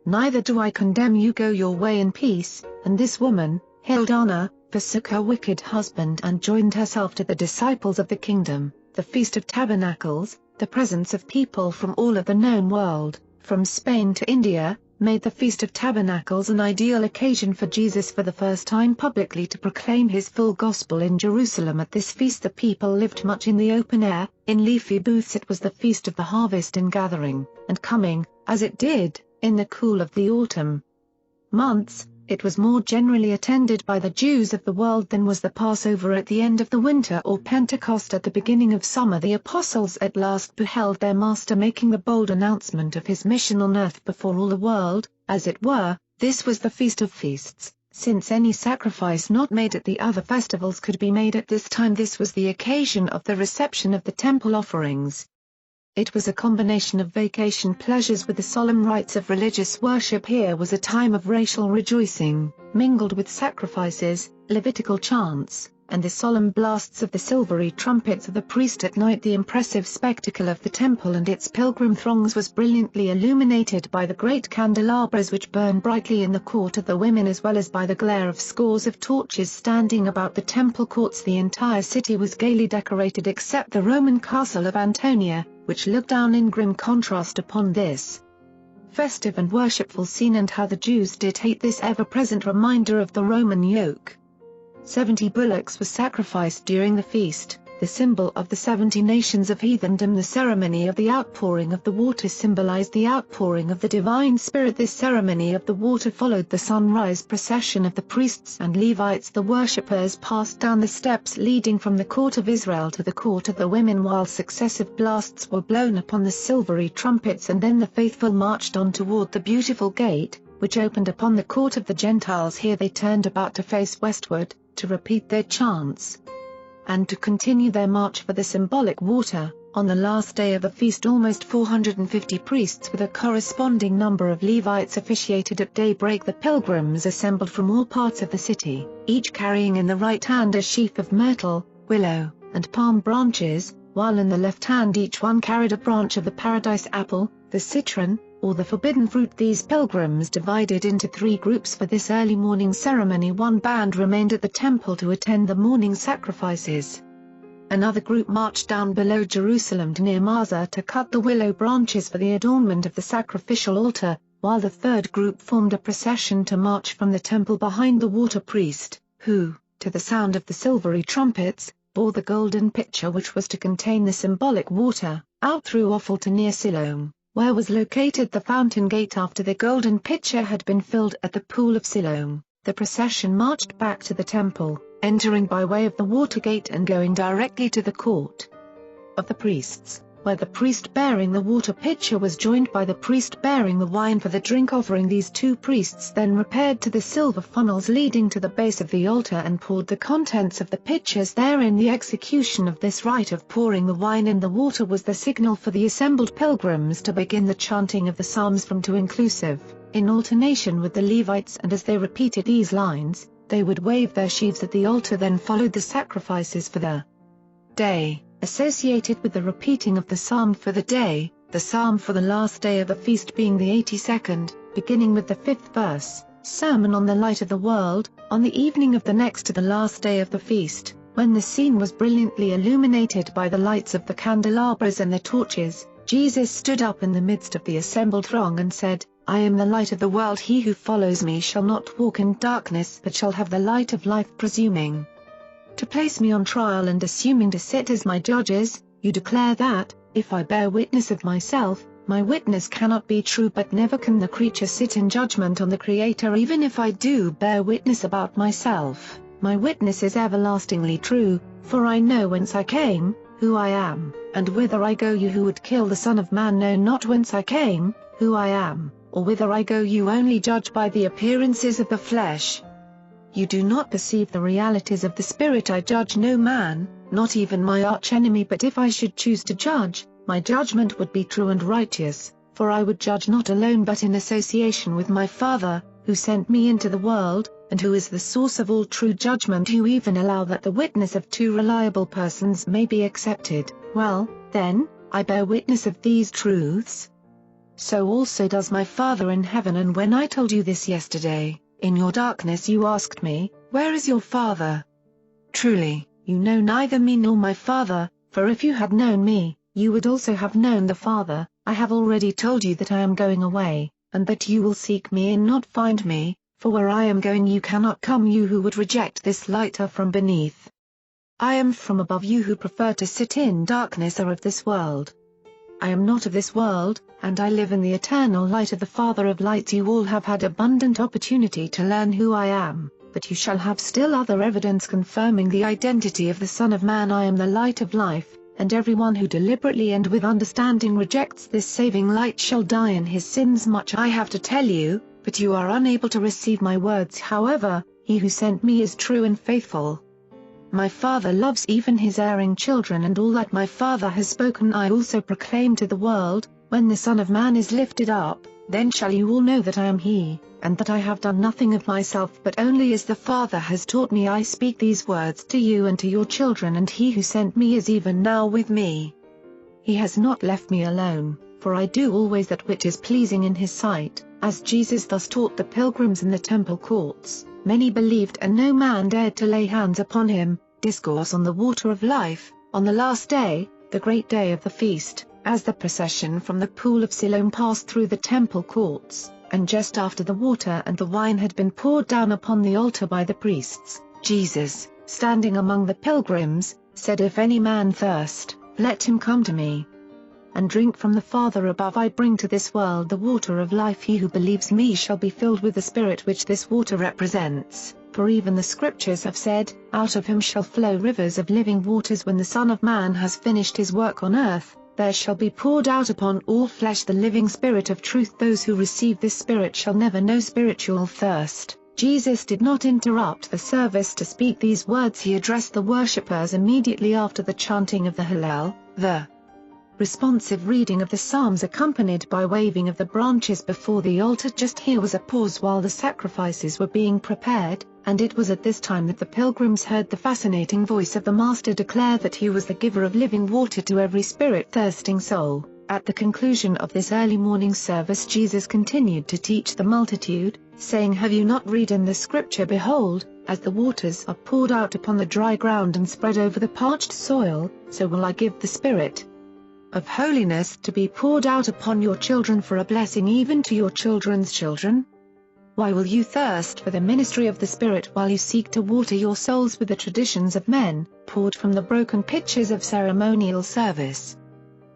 Neither do I condemn you. Go your way in peace." And this woman, Hildanah, forsook her wicked husband and joined herself to the disciples of the kingdom. The Feast of Tabernacles, the presence of people from all of the known world, from Spain to India, made the Feast of Tabernacles an ideal occasion for Jesus for the first time publicly to proclaim his full gospel in Jerusalem. At this feast the people lived much in the open air, in leafy booths. It was the feast of the harvest and gathering, and coming, as it did, in the cool of the autumn months, It was more generally attended by the Jews of the world than was the Passover at the end of the winter or Pentecost at the beginning of summer. The apostles at last beheld their Master making the bold announcement of his mission on earth before all the world, as it were. This was the Feast of Feasts, since any sacrifice not made at the other festivals could be made at this time. This was the occasion of the reception of the temple offerings. It was a combination of vacation pleasures with the solemn rites of religious worship. Here was a time of racial rejoicing, mingled with sacrifices, Levitical chants, and the solemn blasts of the silvery trumpets of the priest at night. The impressive spectacle of the temple and its pilgrim throngs was brilliantly illuminated by the great candelabras which burned brightly in the court of the women, as well as by the glare of scores of torches standing about the temple courts. The entire city was gaily decorated except the Roman castle of Antonia, which looked down in grim contrast upon this festive and worshipful scene, and how the Jews did hate this ever-present reminder of the Roman yoke. 70 bullocks were sacrificed during the feast, the symbol of the 70 nations of heathendom. The ceremony of the outpouring of the water symbolized the outpouring of the divine spirit. This ceremony of the water followed the sunrise procession of the priests and Levites. The worshippers passed down the steps leading from the court of Israel to the court of the women, while successive blasts were blown upon the silvery trumpets, and then the faithful marched on toward the beautiful gate, which opened upon the court of the Gentiles. Here they turned about to face westward, to repeat their chants, and to continue their march for the symbolic water. On the last day of the feast, almost 450 priests with a corresponding number of Levites officiated at daybreak. The pilgrims assembled from all parts of the city, each carrying in the right hand a sheaf of myrtle, willow, and palm branches, while in the left hand each one carried a branch of the paradise apple, the citron, or the forbidden fruit. These pilgrims divided into 3 groups for this early morning ceremony. One band remained at the temple to attend the morning sacrifices. Another group marched down below Jerusalem to near Marza to cut the willow branches for the adornment of the sacrificial altar, while the third group formed a procession to march from the temple behind the water priest, who, to the sound of the silvery trumpets, bore the golden pitcher which was to contain the symbolic water, out through Ophel to near Siloam, where was located the fountain gate. After the golden pitcher had been filled at the pool of Siloam, the procession marched back to the temple, entering by way of the water gate and going directly to the court of the priests, where the priest bearing the water pitcher was joined by the priest bearing the wine for the drink offering. These 2 priests then repaired to the silver funnels leading to the base of the altar and poured the contents of the pitchers therein. The execution of this rite of pouring the wine in the water was the signal for the assembled pilgrims to begin the chanting of the psalms from 2 inclusive, in alternation with the Levites, and as they repeated these lines, they would wave their sheaves at the altar. Then followed the sacrifices for the day, associated with the repeating of the psalm for the day, the psalm for the last day of the feast being the 82nd, beginning with the 5th verse, Sermon on the Light of the World. On the evening of the next to the last day of the feast, when the scene was brilliantly illuminated by the lights of the candelabras and the torches, Jesus stood up in the midst of the assembled throng and said, I am the light of the world. He who follows me shall not walk in darkness but shall have the light of life. Presuming to place me on trial and assuming to sit as my judges, you declare that, if I bear witness of myself, my witness cannot be true. But never can the creature sit in judgment on the Creator. Even if I do bear witness about myself, my witness is everlastingly true, for I know whence I came, who I am, and whither I go. You who would kill the Son of Man know not whence I came, who I am, or whither I go. You only judge by the appearances of the flesh. You do not perceive the realities of the Spirit. I judge no man, not even my arch-enemy. But if I should choose to judge, my judgment would be true and righteous, for I would judge not alone but in association with my Father, who sent me into the world, and who is the source of all true judgment. You even allow that the witness of 2 reliable persons may be accepted. Well, then, I bear witness of these truths. So also does my Father in heaven. And when I told you this yesterday, in your darkness you asked me, where is your Father? Truly, you know neither me nor my Father, for if you had known me, you would also have known the Father. I have already told you that I am going away, and that you will seek me and not find me, for where I am going you cannot come. You who would reject this light are from beneath. I am from above. You who prefer to sit in darkness are of this world. I am not of this world, and I live in the eternal light of the Father of lights. You all have had abundant opportunity to learn who I am, but you shall have still other evidence confirming the identity of the Son of Man. I am the light of life, and everyone who deliberately and with understanding rejects this saving light shall die in his sins. Much I have to tell you, but you are unable to receive my words. However, he who sent me is true and faithful. My Father loves even his erring children, and all that my Father has spoken I also proclaim to the world. When the Son of Man is lifted up, then shall you all know that I am he, and that I have done nothing of myself but only as the Father has taught me. I speak these words to you and to your children, and he who sent me is even now with me. He has not left me alone, for I do always that which is pleasing in his sight. As Jesus thus taught the pilgrims in the temple courts, many believed and no man dared to lay hands upon him. Discourse on the water of life. On the last day, the great day of the feast, as the procession from the pool of Siloam passed through the temple courts, and just after the water and the wine had been poured down upon the altar by the priests, Jesus, standing among the pilgrims, said, If any man thirst, let him come to me and drink from the Father above. I bring to this world the water of life. He who believes me shall be filled with the Spirit which this water represents. For even the Scriptures have said, Out of him shall flow rivers of living waters. When the Son of Man has finished his work on earth, there shall be poured out upon all flesh the living Spirit of truth. Those who receive this Spirit shall never know spiritual thirst. Jesus did not interrupt the service to speak these words. He addressed the worshippers immediately after the chanting of the Hallel, the responsive reading of the Psalms accompanied by waving of the branches before the altar. Just here was a pause while the sacrifices were being prepared, and it was at this time that the pilgrims heard the fascinating voice of the Master declare that he was the giver of living water to every spirit-thirsting soul. At the conclusion of this early morning service, Jesus continued to teach the multitude, saying, Have you not read in the Scripture, Behold, as the waters are poured out upon the dry ground and spread over the parched soil, so will I give the Spirit of holiness to be poured out upon your children for a blessing, even to your children's children? Why will you thirst for the ministry of the Spirit while you seek to water your souls with the traditions of men, poured from the broken pitchers of ceremonial service?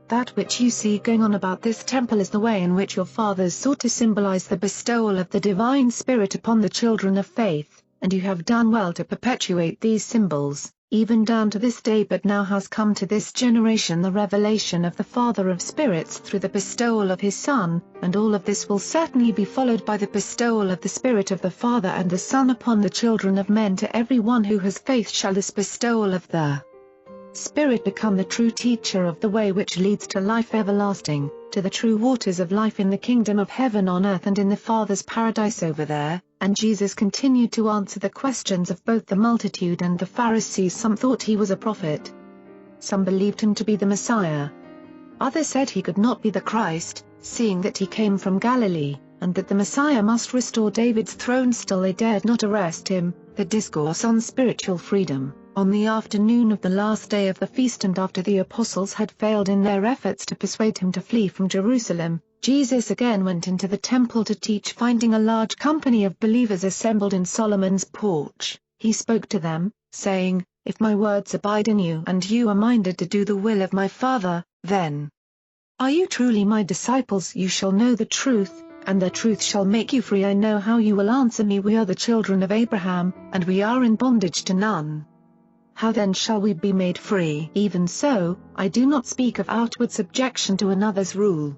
That which you see going on about this temple is the way in which your fathers sought to symbolize the bestowal of the divine Spirit upon the children of faith, and you have done well to perpetuate these symbols, even down to this day. But now has come to this generation the revelation of the Father of spirits through the bestowal of his Son, and all of this will certainly be followed by the bestowal of the Spirit of the Father and the Son upon the children of men. To every one who has faith shall this bestowal of the Spirit become the true teacher of the way which leads to life everlasting, to the true waters of life in the kingdom of heaven on earth and in the Father's paradise over there. And Jesus continued to answer the questions of both the multitude and the Pharisees. Some thought he was a prophet. Some believed him to be the Messiah. Others said he could not be the Christ, seeing that he came from Galilee, and that the Messiah must restore David's throne. Still they dared not arrest him. The discourse on spiritual freedom. On the afternoon of the last day of the feast, and after the apostles had failed in their efforts to persuade him to flee from Jerusalem, Jesus again went into the temple to teach. Finding a large company of believers assembled in Solomon's porch, he spoke to them, saying, If my words abide in you and you are minded to do the will of my Father, then are you truly my disciples. You shall know the truth, and the truth shall make you free. I know how you will answer me. We are the children of Abraham, and we are in bondage to none. How then shall we be made free? Even so, I do not speak of outward subjection to another's rule.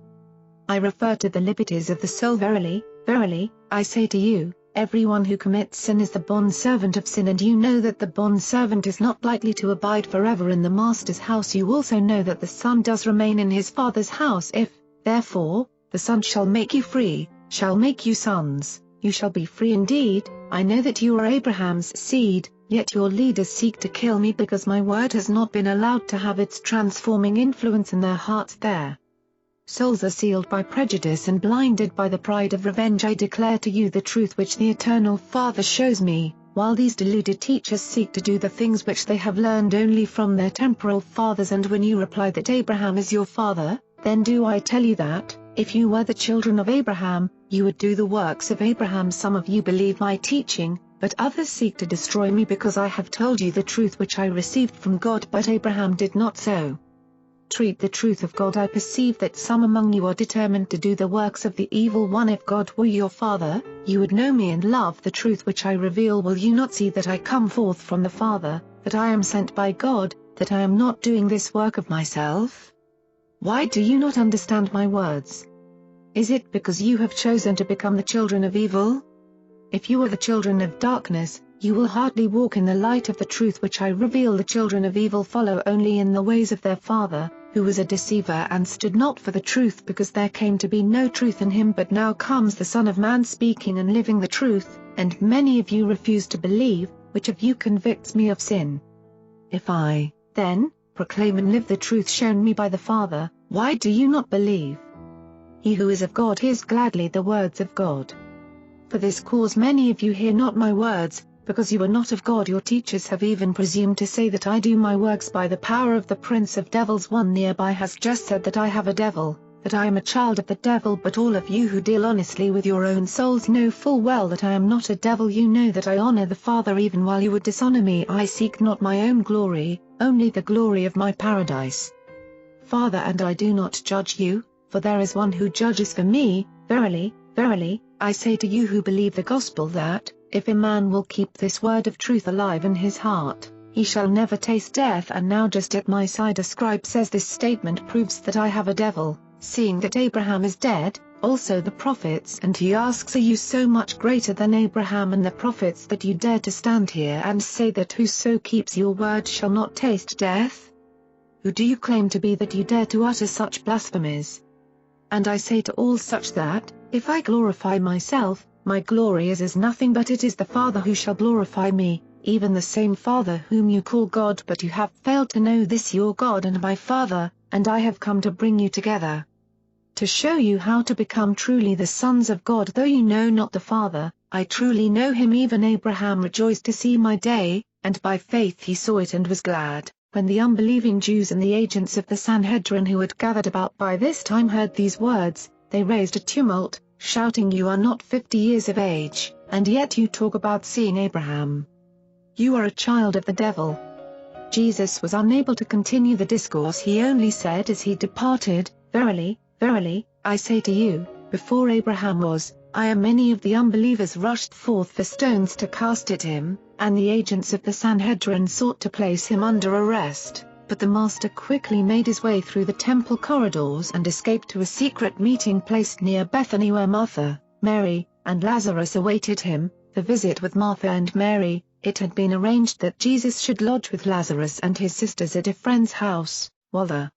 I refer to the liberties of the soul. Verily, verily, I say to you, everyone who commits sin is the bondservant of sin, and you know that the bondservant is not likely to abide forever in the master's house. You also know that the son does remain in his father's house. If, therefore, the Son shall make you free, shall make you sons, you shall be free indeed. I know that you are Abraham's seed, yet your leaders seek to kill me because my word has not been allowed to have its transforming influence in their hearts. Their souls are sealed by prejudice and blinded by the pride of revenge. I declare to you the truth which the eternal Father shows me, while these deluded teachers seek to do the things which they have learned only from their temporal fathers. And when you reply that Abraham is your father, then do I tell you that, if you were the children of Abraham, you would do the works of Abraham. Some of you believe my teaching, but others seek to destroy me because I have told you the truth which I received from God. But Abraham did not so. treat the truth of God. I perceive that some among you are determined to do the works of the evil one. If God were your Father, you would know me and love the truth which I reveal. Will you not see that I come forth from the Father, that I am sent by God, that I am not doing this work of myself? Why do you not understand my words? Is it because you have chosen to become the children of evil? If you are the children of darkness, you will hardly walk in the light of the truth which I reveal. The children of evil follow only in the ways of their father, who was a deceiver and stood not for the truth, because there came to be no truth in him. But now comes the Son of Man speaking and living the truth, and many of you refuse to believe. Which of you convicts me of sin? If I, then, proclaim and live the truth shown me by the Father, why do you not believe? He who is of God hears gladly the words of God. For this cause many of you hear not my words, because you are not of God. Your teachers have even presumed to say that I do my works by the power of the prince of devils. One nearby has just said that I have a devil, that I am a child of the devil. But all of you who deal honestly with your own souls know full well that I am not a devil. You know that I honor the Father even while you would dishonor me. I seek not my own glory, only the glory of my paradise. Father, and I do not judge you, for there is one who judges for me. Verily, verily, I say to you who believe the gospel that, if a man will keep this word of truth alive in his heart, he shall never taste death. And now just at my side a scribe says, this statement proves that I have a devil, seeing that Abraham is dead, also the prophets. And he asks, are you so much greater than Abraham and the prophets that you dare to stand here and say that whoso keeps your word shall not taste death? Who do you claim to be that you dare to utter such blasphemies? And I say to all such that, if I glorify myself, my glory is as nothing, but it is the Father who shall glorify me, even the same Father whom you call God. But you have failed to know this your God and my Father, and I have come to bring you together, to show you how to become truly the sons of God. Though you know not the Father, I truly know him. Even Abraham rejoiced to see my day, and by faith he saw it and was glad. When the unbelieving Jews and the agents of the Sanhedrin who had gathered about by this time heard these words, they raised a tumult, shouting, you are not 50 years of age, and yet you talk about seeing Abraham. You are a child of the devil. Jesus was unable to continue the discourse. He only said as he departed, verily, verily, I say to you, before Abraham was, I am. Many of the unbelievers rushed forth for stones to cast at him, and the agents of the Sanhedrin sought to place him under arrest. But the Master quickly made his way through the temple corridors and escaped to a secret meeting place near Bethany, where Martha, Mary, and Lazarus awaited him. The visit with Martha and Mary. It had been arranged that Jesus should lodge with Lazarus and his sisters at a friend's house, while the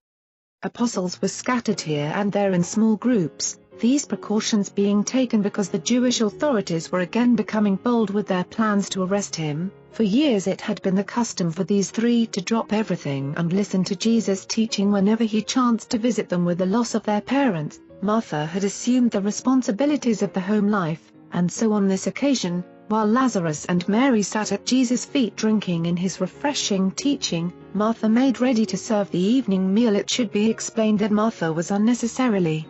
apostles were scattered here and there in small groups, these precautions being taken because the Jewish authorities were again becoming bold with their plans to arrest him. For years it had been the custom for these three to drop everything and listen to Jesus' teaching whenever he chanced to visit them. With the loss of their parents, Martha had assumed the responsibilities of the home life, and so on this occasion, while Lazarus and Mary sat at Jesus' feet drinking in his refreshing teaching, Martha made ready to serve the evening meal. It should be explained that Martha was unnecessarily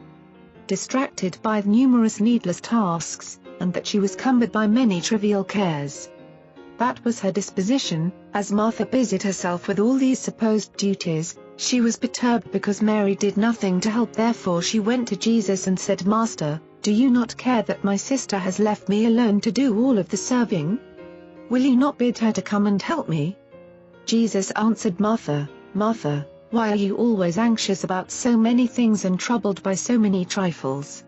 distracted by numerous needless tasks, and that she was cumbered by many trivial cares. That was her disposition. As Martha busied herself with all these supposed duties, she was perturbed because Mary did nothing to help. Therefore she went to Jesus and said, Master, do you not care that my sister has left me alone to do all of the serving? Will you not bid her to come and help me? Jesus answered, Martha, Martha, why are you always anxious about so many things and troubled by so many trifles?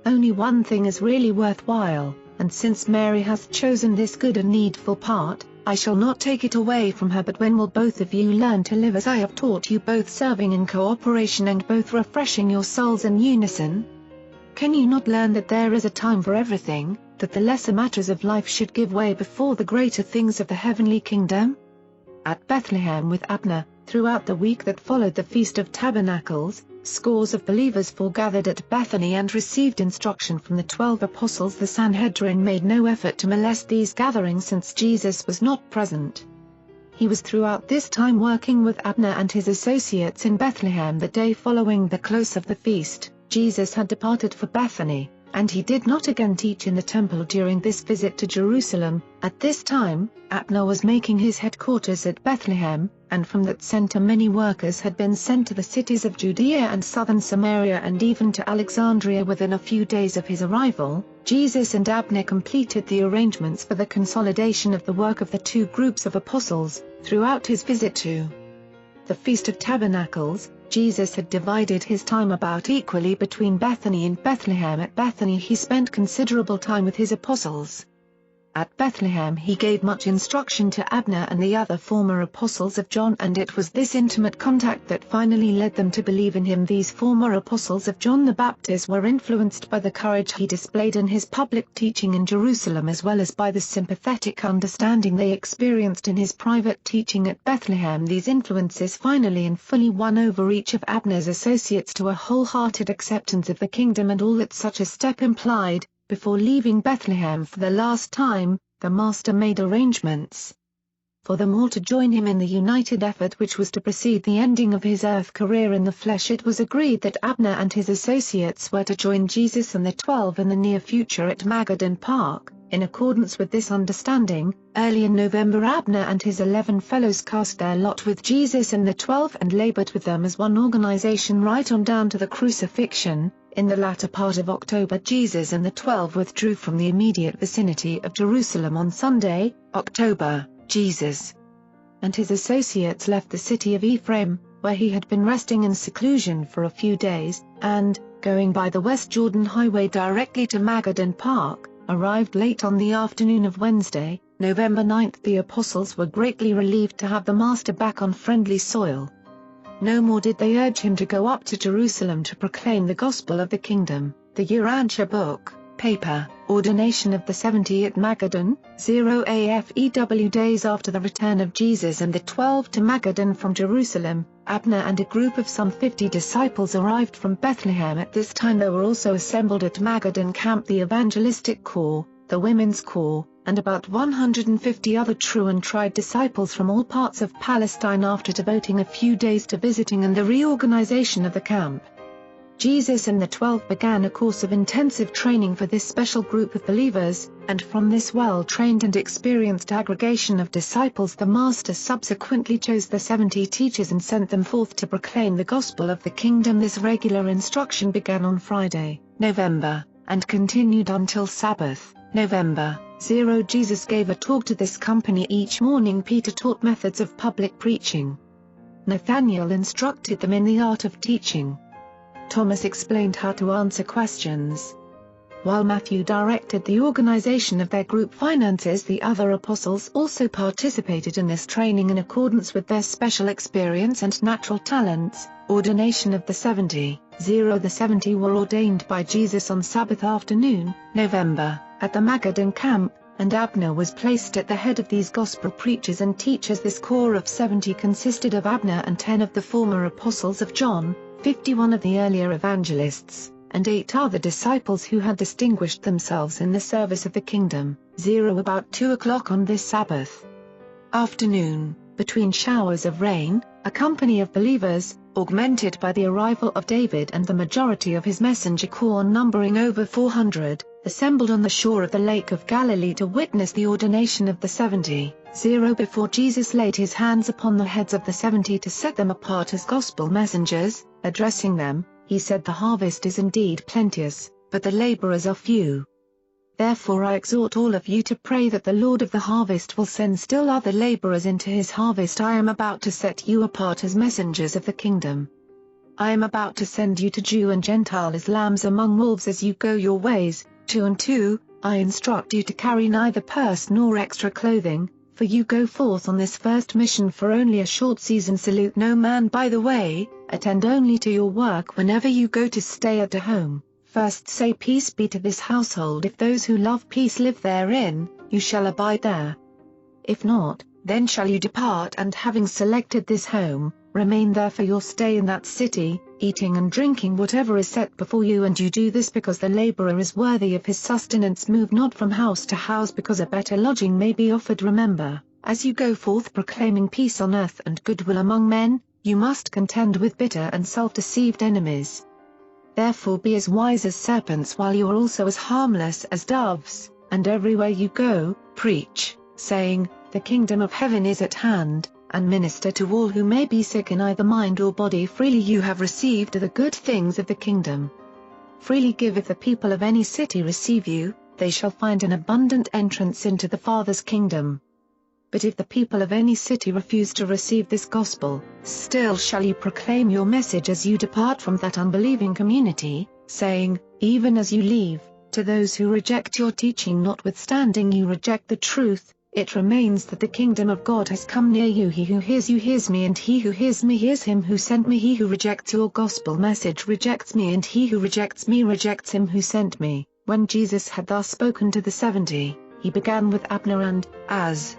Only one thing is really worthwhile, and since Mary hath chosen this good and needful part, I shall not take it away from her. But when will both of you learn to live as I have taught you, both serving in cooperation and both refreshing your souls in unison? Can you not learn that there is a time for everything, that the lesser matters of life should give way before the greater things of the heavenly kingdom? At Bethlehem with Abner, throughout the week that followed the Feast of Tabernacles, scores of believers foregathered at Bethany and received instruction from the 12 apostles. The Sanhedrin made no effort to molest these gatherings since Jesus was not present. He was throughout this time working with Abner and his associates in Bethlehem. The day following the close of the feast, Jesus had departed for Bethany, and he did not again teach in the temple during this visit to Jerusalem. At this time, Abner was making his headquarters at Bethlehem, and from that center many workers had been sent to the cities of Judea and southern Samaria and even to Alexandria. Within a few days of his arrival, Jesus and Abner completed the arrangements for the consolidation of the work of the two groups of apostles. Throughout his visit to the Feast of Tabernacles, Jesus had divided his time about equally between Bethany and Bethlehem. At Bethany he spent considerable time with his apostles. At Bethlehem he gave much instruction to Abner and the other former apostles of John, and it was this intimate contact that finally led them to believe in him. These former apostles of John the Baptist were influenced by the courage he displayed in his public teaching in Jerusalem, as well as by the sympathetic understanding they experienced in his private teaching at Bethlehem. These influences finally and fully won over each of Abner's associates to a wholehearted acceptance of the kingdom and all that such a step implied. Before leaving Bethlehem for the last time, the Master made arrangements for them all to join him in the united effort which was to precede the ending of his earth career in the flesh. It was agreed that Abner and his associates were to join Jesus and the 12 in the near future at Magadan Park. In accordance with this understanding, early in November Abner and his 11 fellows cast their lot with Jesus and the 12 and labored with them as one organization right on down to the crucifixion. In the latter part of October Jesus and the 12 withdrew from the immediate vicinity of Jerusalem. On Sunday, October, Jesus and his associates left the city of Ephraim, where he had been resting in seclusion for a few days, and, going by the West Jordan Highway directly to Magadan Park, arrived late on the afternoon of Wednesday, November 9. The apostles were greatly relieved to have the Master back on friendly soil. No more did they urge him to go up to Jerusalem to proclaim the gospel of the kingdom. The Urantia book, paper, Ordination of the 70 at Magadan, 0 AFEW. Days after the return of Jesus and the 12 to Magadan from Jerusalem, Abner and a group of some 50 disciples arrived from Bethlehem. At this time there were also assembled at Magadan camp the evangelistic corps, the women's corps, and about 150 other true and tried disciples from all parts of Palestine. After devoting a few days to visiting and the reorganization of the camp, Jesus and the 12 began a course of intensive training for this special group of believers, and from this well-trained and experienced aggregation of disciples the Master subsequently chose the 70 teachers and sent them forth to proclaim the gospel of the kingdom. This regular instruction began on Friday, November, and continued until Sabbath, November, 0. Jesus gave a talk to this company each morning. Peter taught methods of public preaching. Nathanael instructed them in the art of teaching. Thomas explained how to answer questions. While Matthew directed the organization of their group finances, the other apostles also participated in this training in accordance with their special experience and natural talents. Ordination of the 70, 0. The 70 were ordained by Jesus on Sabbath afternoon, November, at the Magadan camp, and Abner was placed at the head of these gospel preachers and teachers. This corps of 70 consisted of Abner and 10 of the former apostles of John, 51 of the earlier evangelists, and 8 other disciples who had distinguished themselves in the service of the kingdom. 0. About 2 o'clock on this Sabbath afternoon, between showers of rain, a company of believers, augmented by the arrival of David and the majority of his messenger corps numbering over 400, assembled on the shore of the Lake of Galilee to witness the ordination of the 70. 0. Before Jesus laid his hands upon the heads of the 70 to set them apart as gospel messengers, addressing them, he said, "The harvest is indeed plenteous, but the laborers are few. Therefore I exhort all of you to pray that the Lord of the harvest will send still other laborers into his harvest. I am about to set you apart as messengers of the kingdom. I am about to send you to Jew and Gentile as lambs among wolves. As you go your ways, 2 and 2, I instruct you to carry neither purse nor extra clothing, for you go forth on this first mission for only a short season. Salute no man by the way, attend only to your work whenever you go to stay at a home. First say peace be to this household. If those who love peace live therein, you shall abide there. If not, then shall you depart, and having selected this home, remain there for your stay in that city, eating and drinking whatever is set before you, and you do this because the laborer is worthy of his sustenance. Move not from house to house because a better lodging may be offered. Remember, as you go forth proclaiming peace on earth and goodwill among men, you must contend with bitter and self-deceived enemies. Therefore be as wise as serpents while you are also as harmless as doves, and everywhere you go, preach, saying, the kingdom of heaven is at hand. and minister to all who may be sick in either mind or body. Freely you have received the good things of the kingdom. Freely give. If the people of any city receive you, they shall find an abundant entrance into the Father's kingdom. But if the people of any city refuse to receive this gospel, still shall you proclaim your message as you depart from that unbelieving community, saying, even as you leave, to those who reject your teaching notwithstanding you reject the truth, it remains that the kingdom of God has come near you. He who hears you hears me, and he who hears me hears him who sent me. He who rejects your gospel message rejects me, and he who rejects me rejects him who sent me. When Jesus had thus spoken to the 70, he began with Abner and, as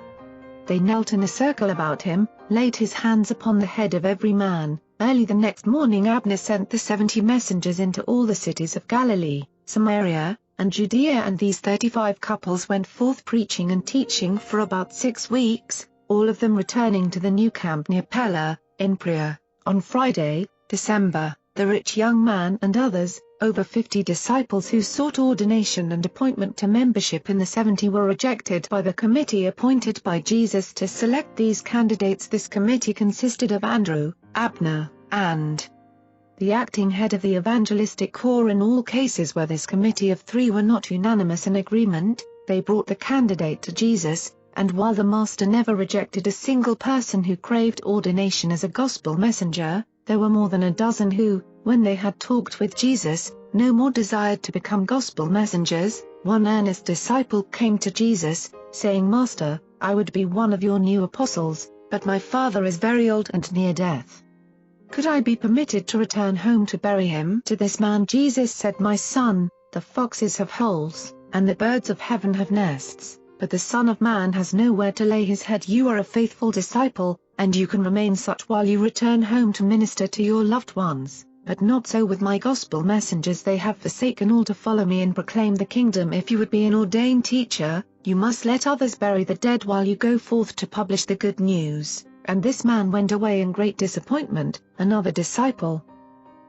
they knelt in a circle about him, laid his hands upon the head of every man. Early the next morning Abner sent the 70 messengers into all the cities of Galilee, Samaria, and Judea, and these 35 couples went forth preaching and teaching for about 6 weeks, all of them returning to the new camp near Pella, in Perea. On Friday, December, the rich young man and others, over 50 disciples who sought ordination and appointment to membership in the 70 were rejected by the committee appointed by Jesus to select these candidates. This committee consisted of Andrew, Abner, and the acting head of the evangelistic corps. In all cases where this committee of 3 were not unanimous in agreement, they brought the candidate to Jesus, and while the Master never rejected a single person who craved ordination as a gospel messenger, there were more than a dozen who, when they had talked with Jesus, no more desired to become gospel messengers. One earnest disciple came to Jesus, saying, Master, I would be one of your new apostles, but my father is very old and near death. Could I be permitted to return home to bury him? To this man Jesus said, My son, the foxes have holes, and the birds of heaven have nests, but the Son of Man has nowhere to lay his head. You are a faithful disciple, and you can remain such while you return home to minister to your loved ones, but not so with my gospel messengers. They have forsaken all to follow me and proclaim the kingdom. If you would be an ordained teacher, you must let others bury the dead while you go forth to publish the good news. And this man went away in great disappointment. Another disciple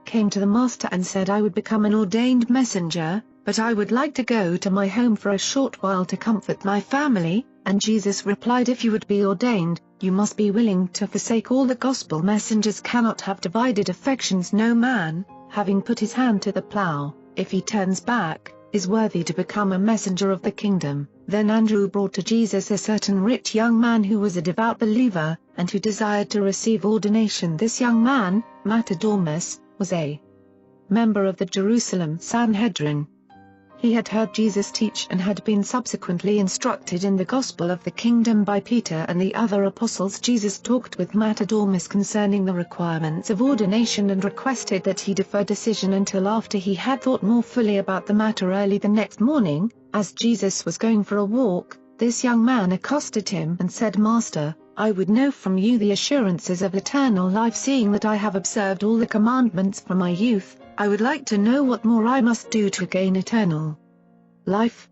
came to the Master and said, I would become an ordained messenger, but I would like to go to my home for a short while to comfort my family. And Jesus replied, If you would be ordained, you must be willing to forsake all. The gospel messengers cannot have divided affections. No man, having put his hand to the plough, if he turns back, is worthy to become a messenger of the kingdom. Then Andrew brought to Jesus a certain rich young man who was a devout believer, and who desired to receive ordination. This young man, Matadomus, was a member of the Jerusalem Sanhedrin. He had heard Jesus teach and had been subsequently instructed in the gospel of the kingdom by Peter and the other apostles. Jesus talked with Matadomus concerning the requirements of ordination and requested that he defer decision until after he had thought more fully about the matter. Early the next morning, as Jesus was going for a walk, this young man accosted him and said, Master, I would know from you the assurances of eternal life. Seeing that I have observed all the commandments from my youth, I would like to know what more I must do to gain eternal life.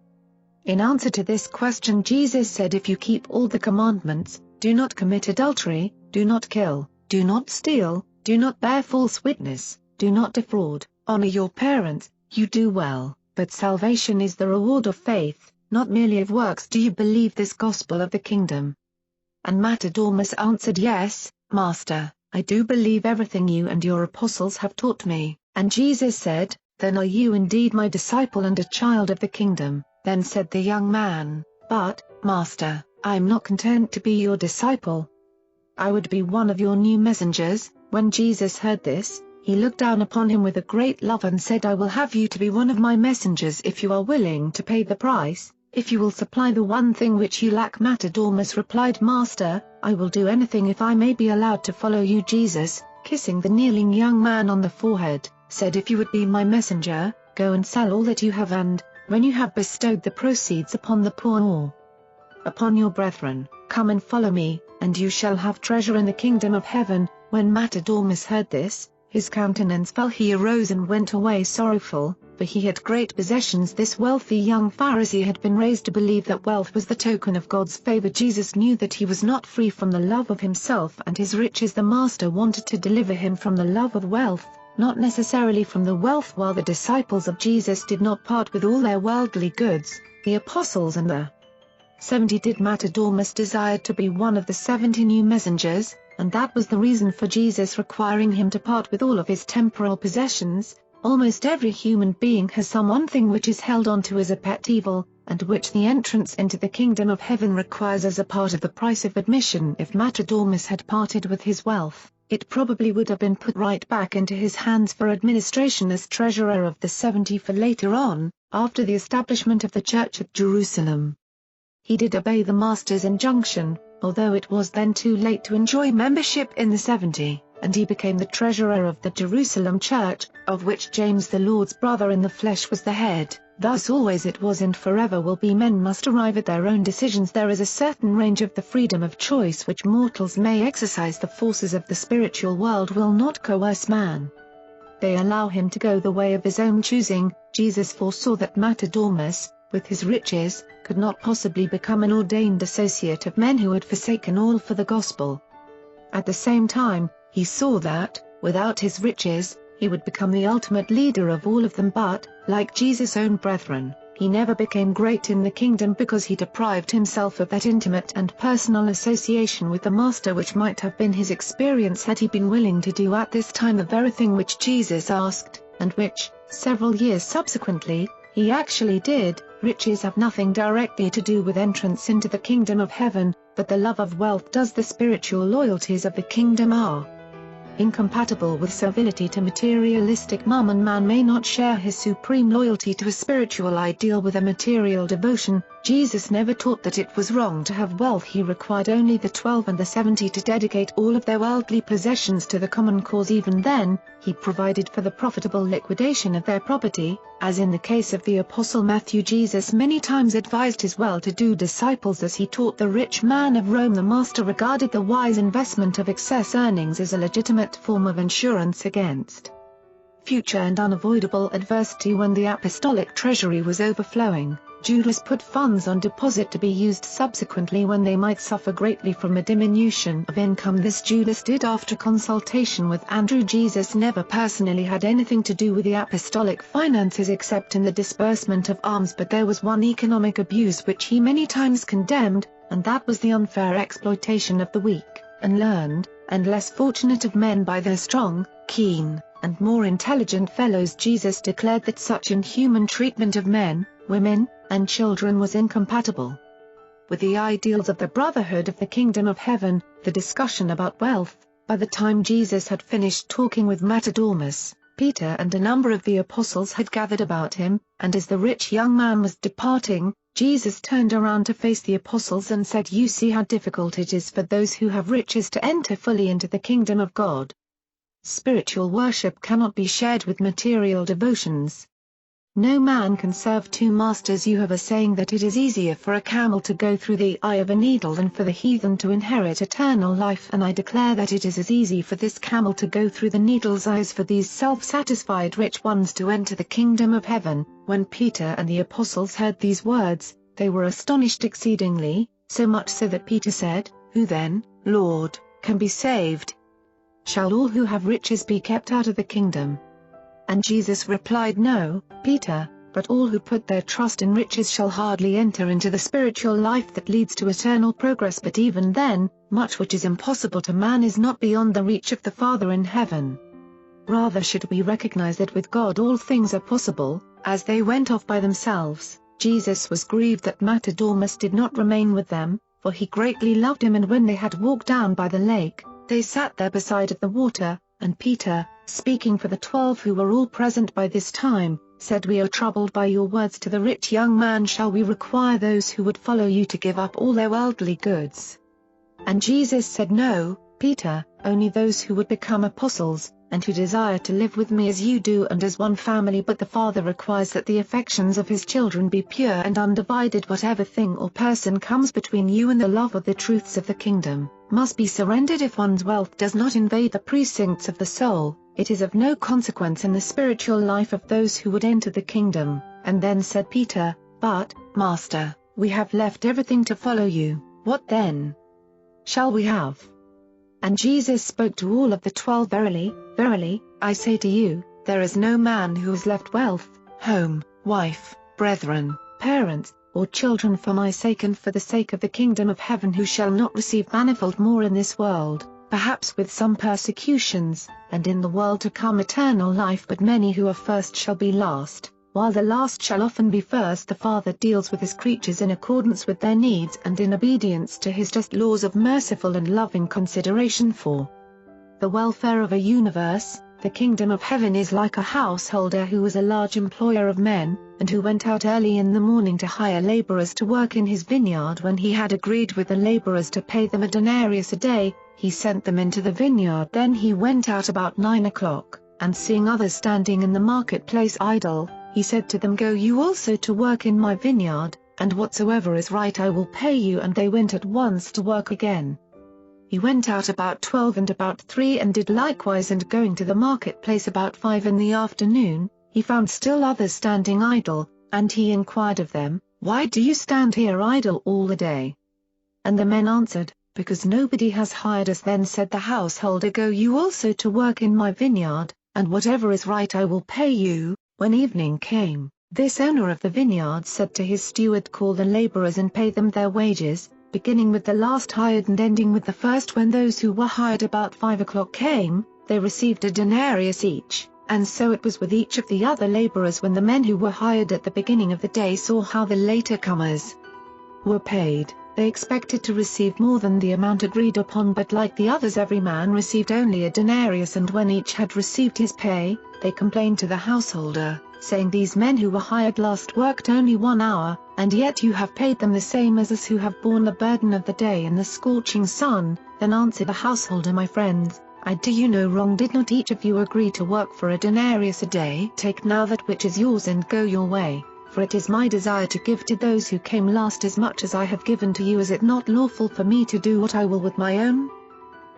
In answer to this question Jesus said, If you keep all the commandments, do not commit adultery, do not kill, do not steal, do not bear false witness, do not defraud, honor your parents, you do well. But salvation is the reward of faith, not merely of works. Do you believe this gospel of the kingdom? And Matadomus answered, Yes, Master, I do believe everything you and your apostles have taught me. And Jesus said, Then are you indeed my disciple and a child of the kingdom. Then said the young man, But, Master, I am not content to be your disciple. I would be one of your new messengers. When Jesus heard this, he looked down upon him with a great love and said, I will have you to be one of my messengers if you are willing to pay the price, if you will supply the one thing which you lack. Matadomus replied, Master, I will do anything if I may be allowed to follow you. Jesus, kissing the kneeling young man on the forehead, said, If you would be my messenger, go and sell all that you have, and, when you have bestowed the proceeds upon the poor or upon your brethren, come and follow me, and you shall have treasure in the kingdom of heaven. When Matadomus heard this, his countenance fell. He arose and went away sorrowful, for he had great possessions. This wealthy young Pharisee had been raised to believe that wealth was the token of God's favor. Jesus knew that he was not free from the love of himself and his riches. The Master wanted to deliver him from the love of wealth, not necessarily from the wealth. While the disciples of Jesus did not part with all their worldly goods, the apostles and the 70 Didymus desired to be one of the 70 new messengers, and that was the reason for Jesus requiring him to part with all of his temporal possessions. Almost every human being has some one thing which is held on to as a pet evil, and which the entrance into the kingdom of heaven requires as a part of the price of admission. If Didymus had parted with his wealth, it probably would have been put right back into his hands for administration as treasurer of the 70 for later on, after the establishment of the church at Jerusalem. He did obey the master's injunction, although it was then too late to enjoy membership in the 70, and he became the treasurer of the Jerusalem church, of which James the Lord's brother in the flesh was the head. Thus always it was and forever will be. Men must arrive at their own decisions. There is a certain range of the freedom of choice which mortals may exercise. The forces of the spiritual world will not coerce man. They allow him to go the way of his own choosing. Jesus foresaw that Didymus, with his riches, could not possibly become an ordained associate of men who had forsaken all for the gospel. At the same time, he saw that, without his riches, he would become the ultimate leader of all of them. But, like Jesus' own brethren, he never became great in the kingdom because he deprived himself of that intimate and personal association with the Master which might have been his experience had he been willing to do at this time the very thing which Jesus asked, and which, several years subsequently, he actually did. Riches have nothing directly to do with entrance into the kingdom of heaven, but the love of wealth does. The spiritual loyalties of the kingdom are incompatible with servility to materialistic mammon. Man may not share his supreme loyalty to a spiritual ideal with a material devotion. Jesus never taught that it was wrong to have wealth. He required only the 12 and the 70 to dedicate all of their worldly possessions to the common cause. Even then, he provided for the profitable liquidation of their property, as in the case of the Apostle Matthew. Jesus many times advised his well-to-do disciples as he taught the rich man of Rome. The Master regarded the wise investment of excess earnings as a legitimate form of insurance against future and unavoidable adversity. When the apostolic treasury was overflowing, Judas put funds on deposit to be used subsequently when they might suffer greatly from a diminution of income. This Judas did after consultation with Andrew. Jesus never personally had anything to do with the apostolic finances except in the disbursement of alms, but there was one economic abuse which he many times condemned, and that was the unfair exploitation of the weak, and learned, and less fortunate of men by their strong, keen, and more intelligent fellows. Jesus declared that such inhuman treatment of men, women, and children was incompatible with the ideals of the brotherhood of the kingdom of heaven. The discussion about wealth. By the time Jesus had finished talking with Didymus, Peter and a number of the apostles had gathered about him, and as the rich young man was departing, Jesus turned around to face the apostles and said, "You see how difficult it is for those who have riches to enter fully into the kingdom of God." Spiritual worship cannot be shared with material devotions. No man can serve two masters. You have a saying that it is easier for a camel to go through the eye of a needle than for the heathen to inherit eternal life, and I declare that it is as easy for this camel to go through the needle's eye as for these self-satisfied rich ones to enter the kingdom of heaven. When Peter and the apostles heard these words, they were astonished exceedingly, so much so that Peter said, "Who then, Lord, can be saved? Shall all who have riches be kept out of the kingdom?" And Jesus replied, "No, Peter, but all who put their trust in riches shall hardly enter into the spiritual life that leads to eternal progress. But even then, much which is impossible to man is not beyond the reach of the Father in heaven." Rather should we recognize that with God all things are possible. As they went off by themselves, Jesus was grieved that Didymus did not remain with them, for he greatly loved him. And when they had walked down by the lake, they sat there beside of the water, and Peter, speaking for the 12 who were all present by this time, said, "We are troubled by your words. To the rich young man shall we require those who would follow you to give up all their worldly goods?" And Jesus said, "No, Peter, only those who would become apostles, and who desire to live with me as you do and as one family. But the Father requires that the affections of his children be pure and undivided. Whatever thing or person comes between you and the love of the truths of the kingdom, must be surrendered. If one's wealth does not invade the precincts of the soul, it is of no consequence in the spiritual life of those who would enter the kingdom." And then said Peter, "But, Master, we have left everything to follow you. What then shall we have?" And Jesus spoke to all of the 12, "Verily, verily, I say to you, there is no man who has left wealth, home, wife, brethren, parents, or children for my sake and for the sake of the kingdom of heaven, who shall not receive manifold more in this world, perhaps with some persecutions, and in the world to come eternal life. But many who are first shall be last, while the last shall often be first. The Father deals with his creatures in accordance with their needs and in obedience to his just laws of merciful and loving consideration for the welfare of a universe. The kingdom of heaven is like a householder who was a large employer of men, and who went out early in the morning to hire laborers to work in his vineyard. When he had agreed with the laborers to pay them a denarius a day, he sent them into the vineyard. Then he went out about 9 o'clock, and seeing others standing in the marketplace idle, he said to them, Go you also to work in my vineyard, and whatsoever is right I will pay you. And they went at once to work again. He went out about 12 and about 3 and did likewise, and going to the marketplace about 5 in the afternoon, he found still others standing idle, and he inquired of them, Why do you stand here idle all the day? And the men answered, Because nobody has hired us. Then said the householder, Go you also to work in my vineyard, and whatever is right I will pay you. When evening came, this owner of the vineyard said to his steward, Call the laborers and pay them their wages, beginning with the last hired and ending with the first. When those who were hired about 5 o'clock came, they received a denarius each, and so it was with each of the other laborers. When the men who were hired at the beginning of the day saw how the later comers were paid, they expected to receive more than the amount agreed upon, but like the others every man received only a denarius. And when each had received his pay, they complained to the householder, saying, These men who were hired last worked only 1 hour, and yet you have paid them the same as us who have borne the burden of the day and the scorching sun. Then answered the householder, My friends, I do you no wrong. Did not each of you agree to work for a denarius a day? Take now that which is yours and go your way, for it is my desire to give to those who came last as much as I have given to you. Is it not lawful for me to do what I will with my own?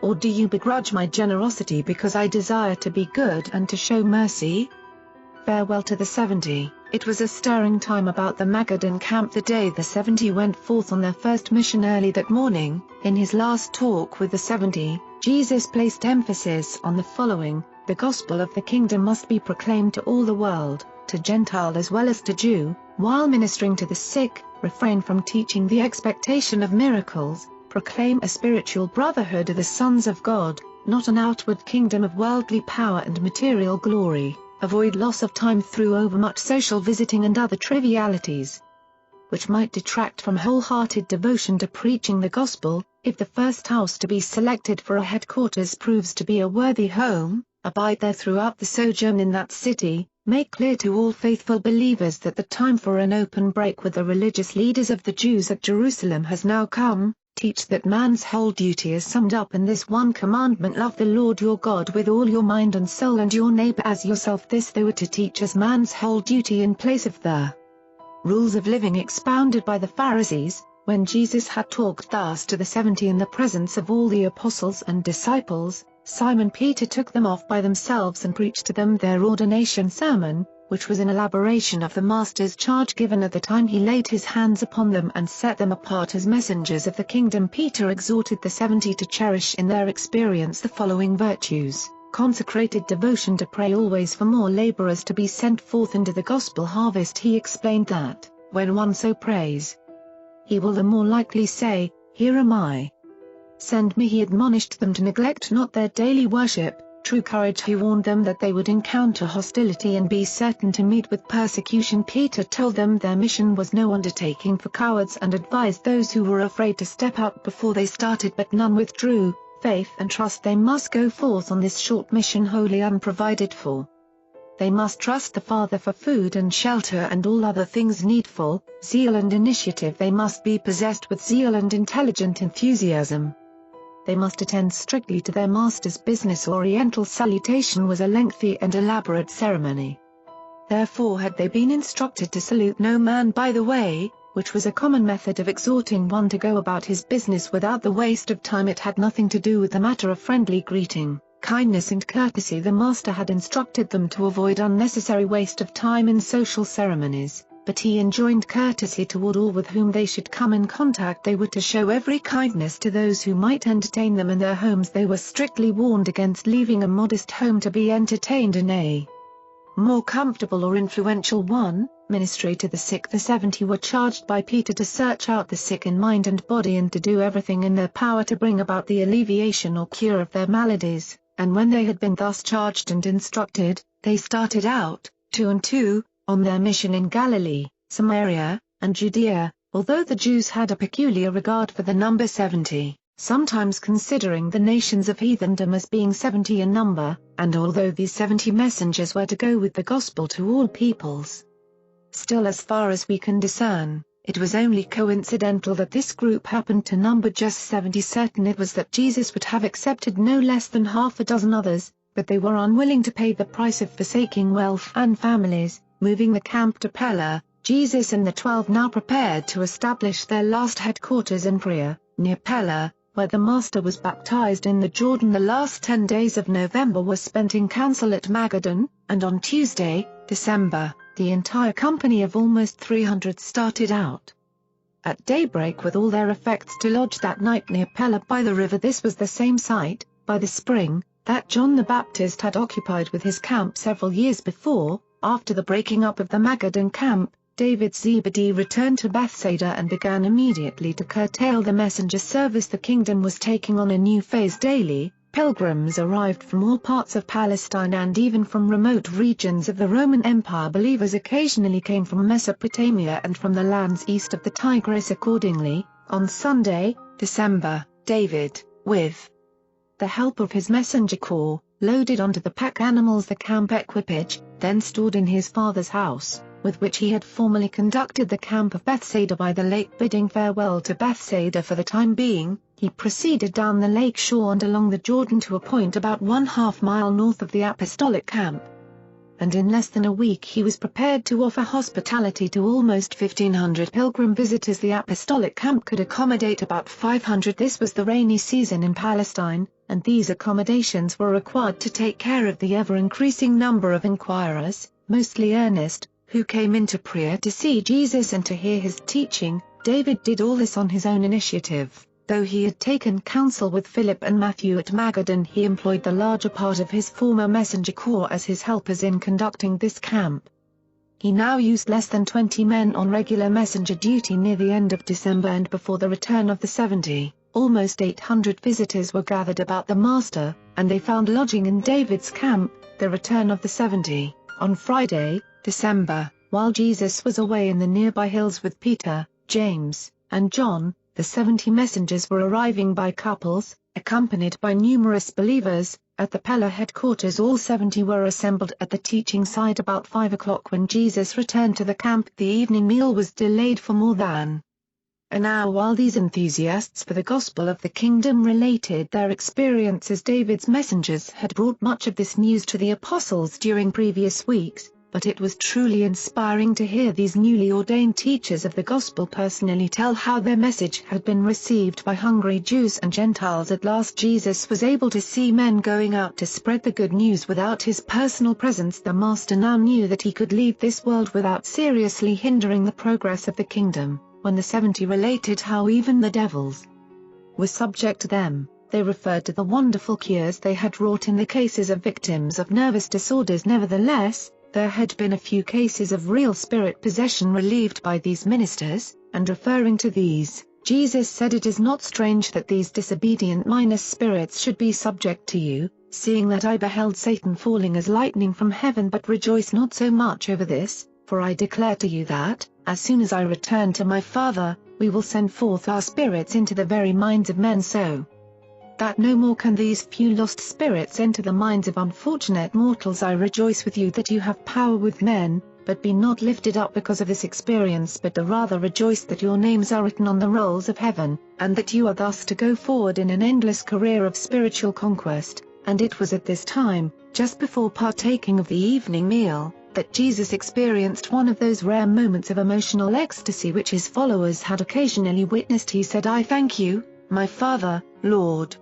Or do you begrudge my generosity because I desire to be good and to show mercy? Farewell to the 70. It was a stirring time about the Magadan camp the day the 70 went forth on their first mission early that morning. In his last talk with the 70, Jesus placed emphasis on the following: the gospel of the kingdom must be proclaimed to all the world, to Gentile as well as to Jew. While ministering to the sick, refrain from teaching the expectation of miracles, proclaim a spiritual brotherhood of the sons of God, not an outward kingdom of worldly power and material glory. Avoid loss of time through overmuch social visiting and other trivialities, which might detract from wholehearted devotion to preaching the gospel. If the first house to be selected for a headquarters proves to be a worthy home, abide there throughout the sojourn in that city. Make clear to all faithful believers that the time for an open break with the religious leaders of the Jews at Jerusalem has now come. Teach that man's whole duty is summed up in this one commandment: love the Lord your God with all your mind and soul, and your neighbor as yourself. This they were to teach as man's whole duty in place of the rules of living expounded by the Pharisees. When Jesus had talked thus to the 70 in the presence of all the apostles and disciples, Simon Peter took them off by themselves and preached to them their ordination sermon, which was an elaboration of the Master's charge given at the time he laid his hands upon them and set them apart as messengers of the kingdom. Peter exhorted the 70 to cherish in their experience the following virtues: consecrated devotion, to pray always for more laborers to be sent forth into the gospel harvest. He explained that, when one so prays, he will the more likely say, Here am I, send me. He admonished them to neglect not their daily worship. True courage. He warned them that they would encounter hostility and be certain to meet with persecution. Peter told them their mission was no undertaking for cowards and advised those who were afraid to step out before they started, but none withdrew. Faith and trust. They must go forth on this short mission wholly unprovided for. They must trust the Father for food and shelter and all other things needful. Zeal and initiative. They must be possessed with zeal and intelligent enthusiasm. They must attend strictly to their master's business. Oriental salutation was a lengthy and elaborate ceremony. Therefore had they been instructed to salute no man by the way, which was a common method of exhorting one to go about his business without the waste of time. It had nothing to do with the matter of friendly greeting, kindness and courtesy. The master had instructed them to avoid unnecessary waste of time in social ceremonies, but he enjoined courtesy toward all with whom they should come in contact. They were to show every kindness to those who might entertain them in their homes. They were strictly warned against leaving a modest home to be entertained in a more comfortable or influential one. ministry to the sick. The 70 were charged by Peter to search out the sick in mind and body and to do everything in their power to bring about the alleviation or cure of their maladies, and when they had been thus charged and instructed, they started out, 2 and 2, on their mission in Galilee, Samaria, and Judea, although the Jews had a peculiar regard for the number 70, sometimes considering the nations of heathendom as being 70 in number, and although these 70 messengers were to go with the gospel to all peoples. Still, as far as we can discern, it was only coincidental that this group happened to number just 70. Certain it was that Jesus would have accepted no less than half a dozen others, but they were unwilling to pay the price of forsaking wealth and families, moving the camp to Pella. Jesus and the 12 now prepared to establish their last headquarters in Perea, near Pella, where the Master was baptized in the Jordan. The last 10 days of November were spent in council at Magadan, and on Tuesday, December, the entire company of almost 300 started out at daybreak with all their effects to lodge that night near Pella by the river. This was the same site, by the spring, that John the Baptist had occupied with his camp several years before. After the breaking up of the Magadan camp, David Zebedee returned to Bethsaida and began immediately to curtail the messenger service. The kingdom was taking on a new phase daily. Pilgrims arrived from all parts of Palestine and even from remote regions of the Roman Empire. Believers occasionally came from Mesopotamia and from the lands east of the Tigris. Accordingly, on Sunday, December, David, with the help of his messenger corps, loaded onto the pack animals the camp equipage, then stored in his father's house, with which he had formerly conducted the camp of Bethsaida by the lake. Bidding farewell to Bethsaida for the time being, he proceeded down the lake shore and along the Jordan to a point about 1/2 mile north of the apostolic camp. And in less than a week he was prepared to offer hospitality to almost 1,500 pilgrim visitors. The apostolic camp could accommodate about 500. This was the rainy season in Palestine, and these accommodations were required to take care of the ever-increasing number of inquirers, mostly earnest, who came into Perea to see Jesus and to hear his teaching. David did all this on his own initiative. Though he had taken counsel with Philip and Matthew at Magadan, he employed the larger part of his former messenger corps as his helpers in conducting this camp. He now used less than 20 men on regular messenger duty. Near the end of December and before the return of the 70, almost 800 visitors were gathered about the Master, and they found lodging in David's camp. The return of the 70, on Friday, December, while Jesus was away in the nearby hills with Peter, James, and John. The 70 messengers were arriving by couples, accompanied by numerous believers. At the Pella headquarters all 70 were assembled at the teaching site about 5 o'clock when Jesus returned to the camp. The evening meal was delayed for more than an hour while these enthusiasts for the gospel of the kingdom related their experiences. David's messengers had brought much of this news to the apostles during previous weeks, but it was truly inspiring to hear these newly ordained teachers of the gospel personally tell how their message had been received by hungry Jews and Gentiles. At last Jesus was able to see men going out to spread the good news without his personal presence. The Master now knew that he could leave this world without seriously hindering the progress of the kingdom. When the 70 related how even the devils were subject to them, they referred to the wonderful cures they had wrought in the cases of victims of nervous disorders. Nevertheless, there had been a few cases of real spirit possession relieved by these ministers, and referring to these, Jesus said, "It is not strange that these disobedient minor spirits should be subject to you, seeing that I beheld Satan falling as lightning from heaven. But rejoice not so much over this, for I declare to you that, as soon as I return to my Father, we will send forth our spirits into the very minds of men, so that no more can these few lost spirits enter the minds of unfortunate mortals. I rejoice with you that you have power with men, but be not lifted up because of this experience, but rather rejoice that your names are written on the rolls of heaven, and that you are thus to go forward in an endless career of spiritual conquest." And it was at this time, just before partaking of the evening meal, that Jesus experienced one of those rare moments of emotional ecstasy which his followers had occasionally witnessed. He said, "I thank you, my Father, Lord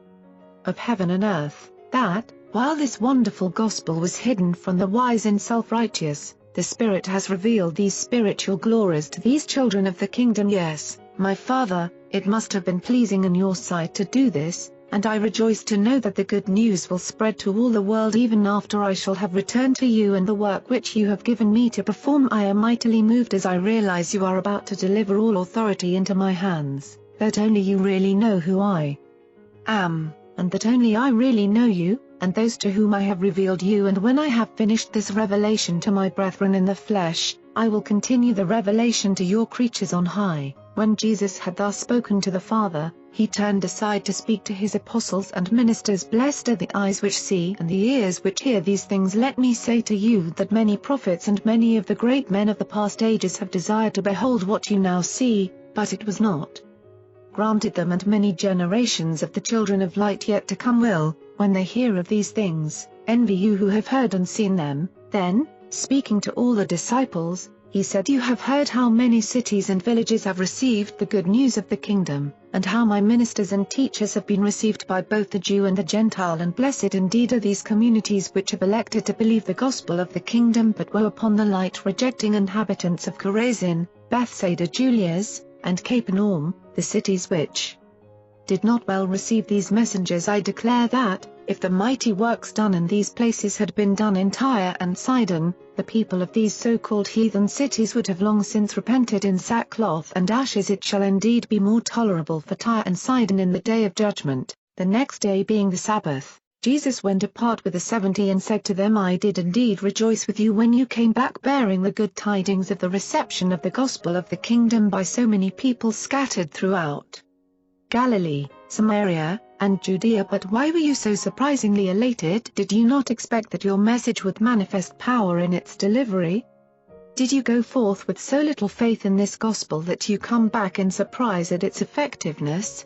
of heaven and earth, that, while this wonderful gospel was hidden from the wise and self-righteous, the Spirit has revealed these spiritual glories to these children of the kingdom. Yes, my Father, it must have been pleasing in your sight to do this, and I rejoice to know that the good news will spread to all the world even after I shall have returned to you, and the work which you have given me to perform I am mightily moved as I realize you are about to deliver all authority into my hands, that only you really know who I am, and that only I really know you, and those to whom I have revealed you. And when I have finished this revelation to my brethren in the flesh, I will continue the revelation to your creatures on high. When Jesus had thus spoken to the Father, he turned aside to speak to his apostles and ministers. Blessed are the eyes which see and the ears which hear these things. Let me say to you that many prophets and many of the great men of the past ages have desired to behold what you now see, but it was not granted them, and many generations of the children of light yet to come will, when they hear of these things, envy you who have heard and seen them. Then, speaking to all the disciples, he said, you have heard how many cities and villages have received the good news of the kingdom, and how my ministers and teachers have been received by both the Jew and the Gentile. And blessed indeed are these communities which have elected to believe the gospel of the kingdom. But woe upon the light rejecting inhabitants of Chorazin, Bethsaida, Julias, and Capernaum, the cities which did not well receive these messengers. I declare that, if the mighty works done in these places had been done in Tyre and Sidon, the people of these so-called heathen cities would have long since repented in sackcloth and ashes. It shall indeed be more tolerable for Tyre and Sidon in the day of judgment. The next day being the Sabbath, Jesus went apart with the 70 and said to them, I did indeed rejoice with you when you came back bearing the good tidings of the reception of the gospel of the kingdom by so many people scattered throughout Galilee, Samaria, and Judea. But why were you so surprisingly elated? Did you not expect that your message would manifest power in its delivery? Did you go forth with so little faith in this gospel that you come back in surprise at its effectiveness?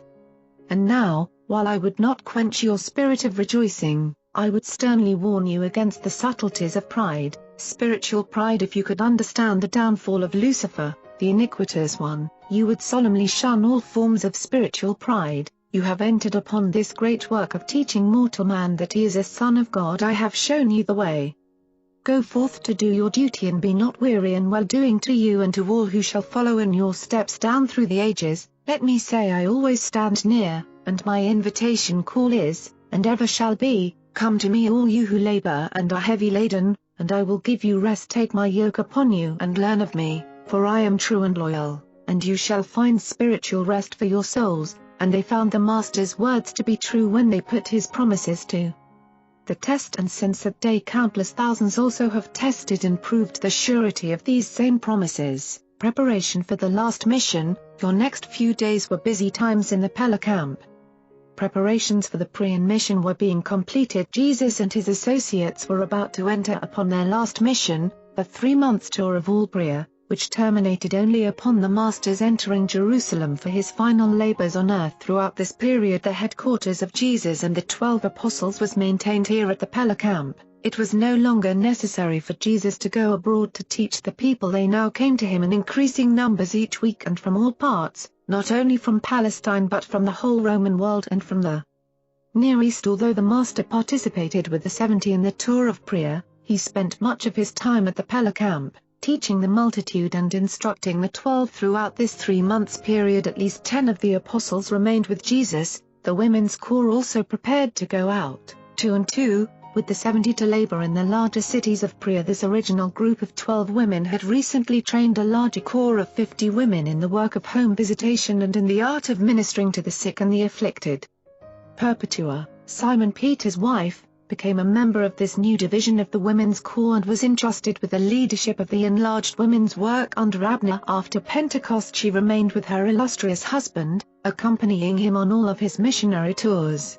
And now, while I would not quench your spirit of rejoicing, I would sternly warn you against the subtleties of pride, spiritual pride. If you could understand the downfall of Lucifer, the iniquitous one, you would solemnly shun all forms of spiritual pride. You have entered upon this great work of teaching mortal man that he is a son of God. I have shown you the way. Go forth to do your duty, and be not weary in well-doing. To you and to all who shall follow in your steps down through the ages, let me say, I always stand near, and my invitation call is, and ever shall be, come to me all you who labor and are heavy laden, and I will give you rest. Take my yoke upon you and learn of me, for I am true and loyal, and you shall find spiritual rest for your souls. And they found the Master's words to be true when they put his promises to the test, and since that day countless thousands also have tested and proved the surety of these same promises. Preparation for the last mission. Your next few days were busy times in the Pella camp. Preparations for the Prian mission were being completed. Jesus and his associates were about to enter upon their last mission, the 3-month tour of all Perea, which terminated only upon the Master's entering Jerusalem for his final labors on earth. Throughout this period the headquarters of Jesus and the 12 apostles was maintained here at the Pella camp. It was no longer necessary for Jesus to go abroad to teach the people. They now came to him in increasing numbers each week, and from all parts, not only from Palestine but from the whole Roman world and from the Near East. Although the Master participated with the 70 in the tour of Perea, he spent much of his time at the Pella camp, teaching the multitude and instructing the 12. Throughout this 3 months period at least 10 of the apostles remained with Jesus. The women's corps also prepared to go out, 2 and 2, with the 70 to labor in the larger cities of Perea. This original group of 12 women had recently trained a larger corps of 50 women in the work of home visitation and in the art of ministering to the sick and the afflicted. Perpetua, Simon Peter's wife, became a member of this new division of the women's corps and was entrusted with the leadership of the enlarged women's work under Abner. After Pentecost she remained with her illustrious husband, accompanying him on all of his missionary tours.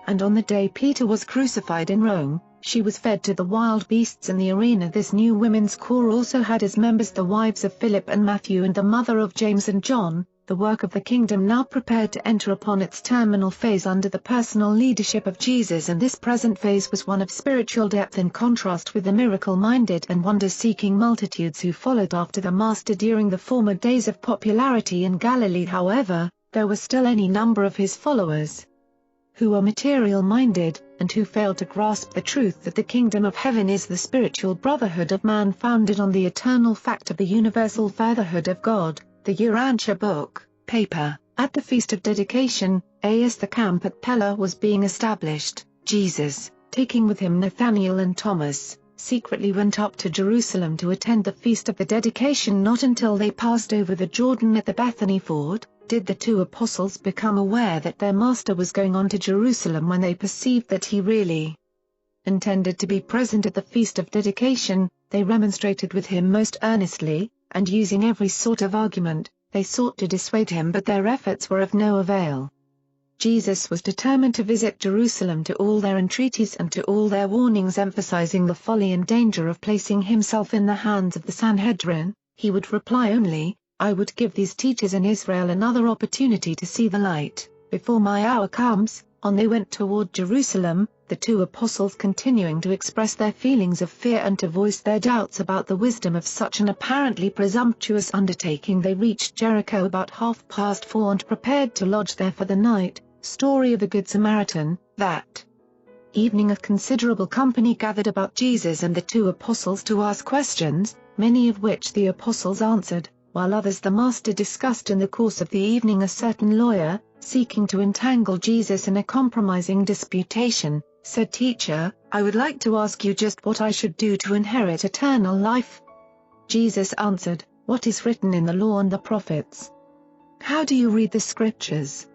And on the day Peter was crucified in Rome, she was fed to the wild beasts in the arena. This new women's corps also had as members the wives of Philip and Matthew and the mother of James and John. The work of the kingdom now prepared to enter upon its terminal phase under the personal leadership of Jesus, and this present phase was one of spiritual depth in contrast with the miracle-minded and wonder-seeking multitudes who followed after the Master during the former days of popularity in Galilee. However, there were still any number of his followers who were material-minded, and who failed to grasp the truth that the kingdom of heaven is the spiritual brotherhood of man founded on the eternal fact of the universal fatherhood of God. The Urantia book, paper, At the Feast of Dedication, as the camp at Pella was being established, Jesus, taking with him Nathanael and Thomas, secretly went up to Jerusalem to attend the Feast of the Dedication. Not until they passed over the Jordan at the Bethany ford, did the two apostles become aware that their master was going on to Jerusalem. When they perceived that he really intended to be present at the Feast of Dedication, they remonstrated with him most earnestly, and using every sort of argument, they sought to dissuade him, but their efforts were of no avail. Jesus was determined to visit Jerusalem. To all their entreaties and to all their warnings emphasizing the folly and danger of placing himself in the hands of the Sanhedrin, he would reply only, "I would give these teachers in Israel another opportunity to see the light, before my hour comes." On they went toward Jerusalem, the two apostles continuing to express their feelings of fear and to voice their doubts about the wisdom of such an apparently presumptuous undertaking. They reached Jericho about 4:30 and prepared to lodge there for the night. Story of the Good Samaritan. That evening a considerable company gathered about Jesus and the two apostles to ask questions, many of which the apostles answered, while others the master discussed. In the course of the evening a certain lawyer, seeking to entangle Jesus in a compromising disputation, said, "Teacher, I would like to ask you just what I should do to inherit eternal life." Jesus answered, "What is written in the law and the prophets? How do you read the scriptures?"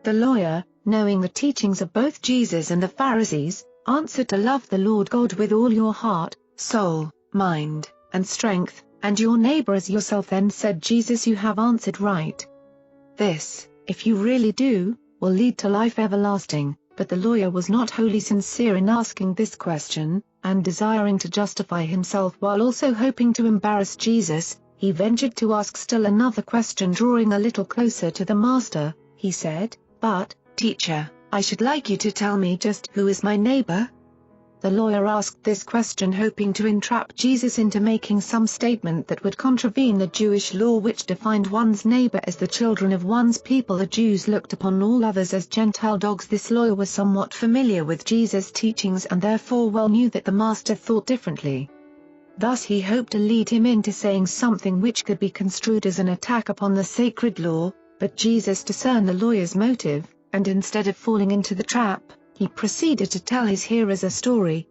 The lawyer, knowing the teachings of both Jesus and the Pharisees, answered, "To love the Lord God with all your heart, soul, mind, and strength, and your neighbor as yourself." Then said Jesus, "You have answered right. This, if you really do, will lead to life everlasting." But the lawyer was not wholly sincere in asking this question, and desiring to justify himself while also hoping to embarrass Jesus, he ventured to ask still another question. Drawing a little closer to the master, he said, "But, teacher, I should like you to tell me just who is my neighbor?" The lawyer asked this question hoping to entrap Jesus into making some statement that would contravene the Jewish law, which defined one's neighbor as the children of one's people. The Jews looked upon all others as Gentile dogs. This lawyer was somewhat familiar with Jesus' teachings and therefore well knew that the master thought differently. Thus he hoped to lead him into saying something which could be construed as an attack upon the sacred law, but Jesus discerned the lawyer's motive, and instead of falling into the trap, he proceeded to tell his hearers a story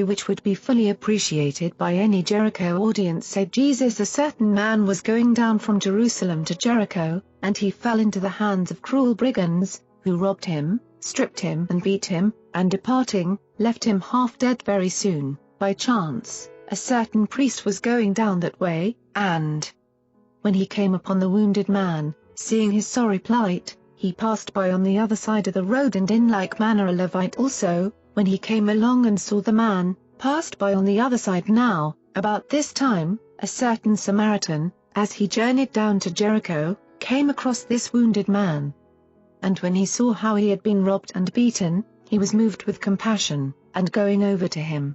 which would be fully appreciated by any Jericho audience. Said Jesus, "A certain man was going down from Jerusalem to Jericho, and he fell into the hands of cruel brigands, who robbed him, stripped him and beat him, and departing, left him half dead. Very soon, by chance, a certain priest was going down that way, and when he came upon the wounded man, seeing his sorry plight, he passed by on the other side of the road. And in like manner a Levite also, when he came along and saw the man, passed by on the other side. Now, about this time, a certain Samaritan, as he journeyed down to Jericho, came across this wounded man. And when he saw how he had been robbed and beaten, he was moved with compassion, and going over to him,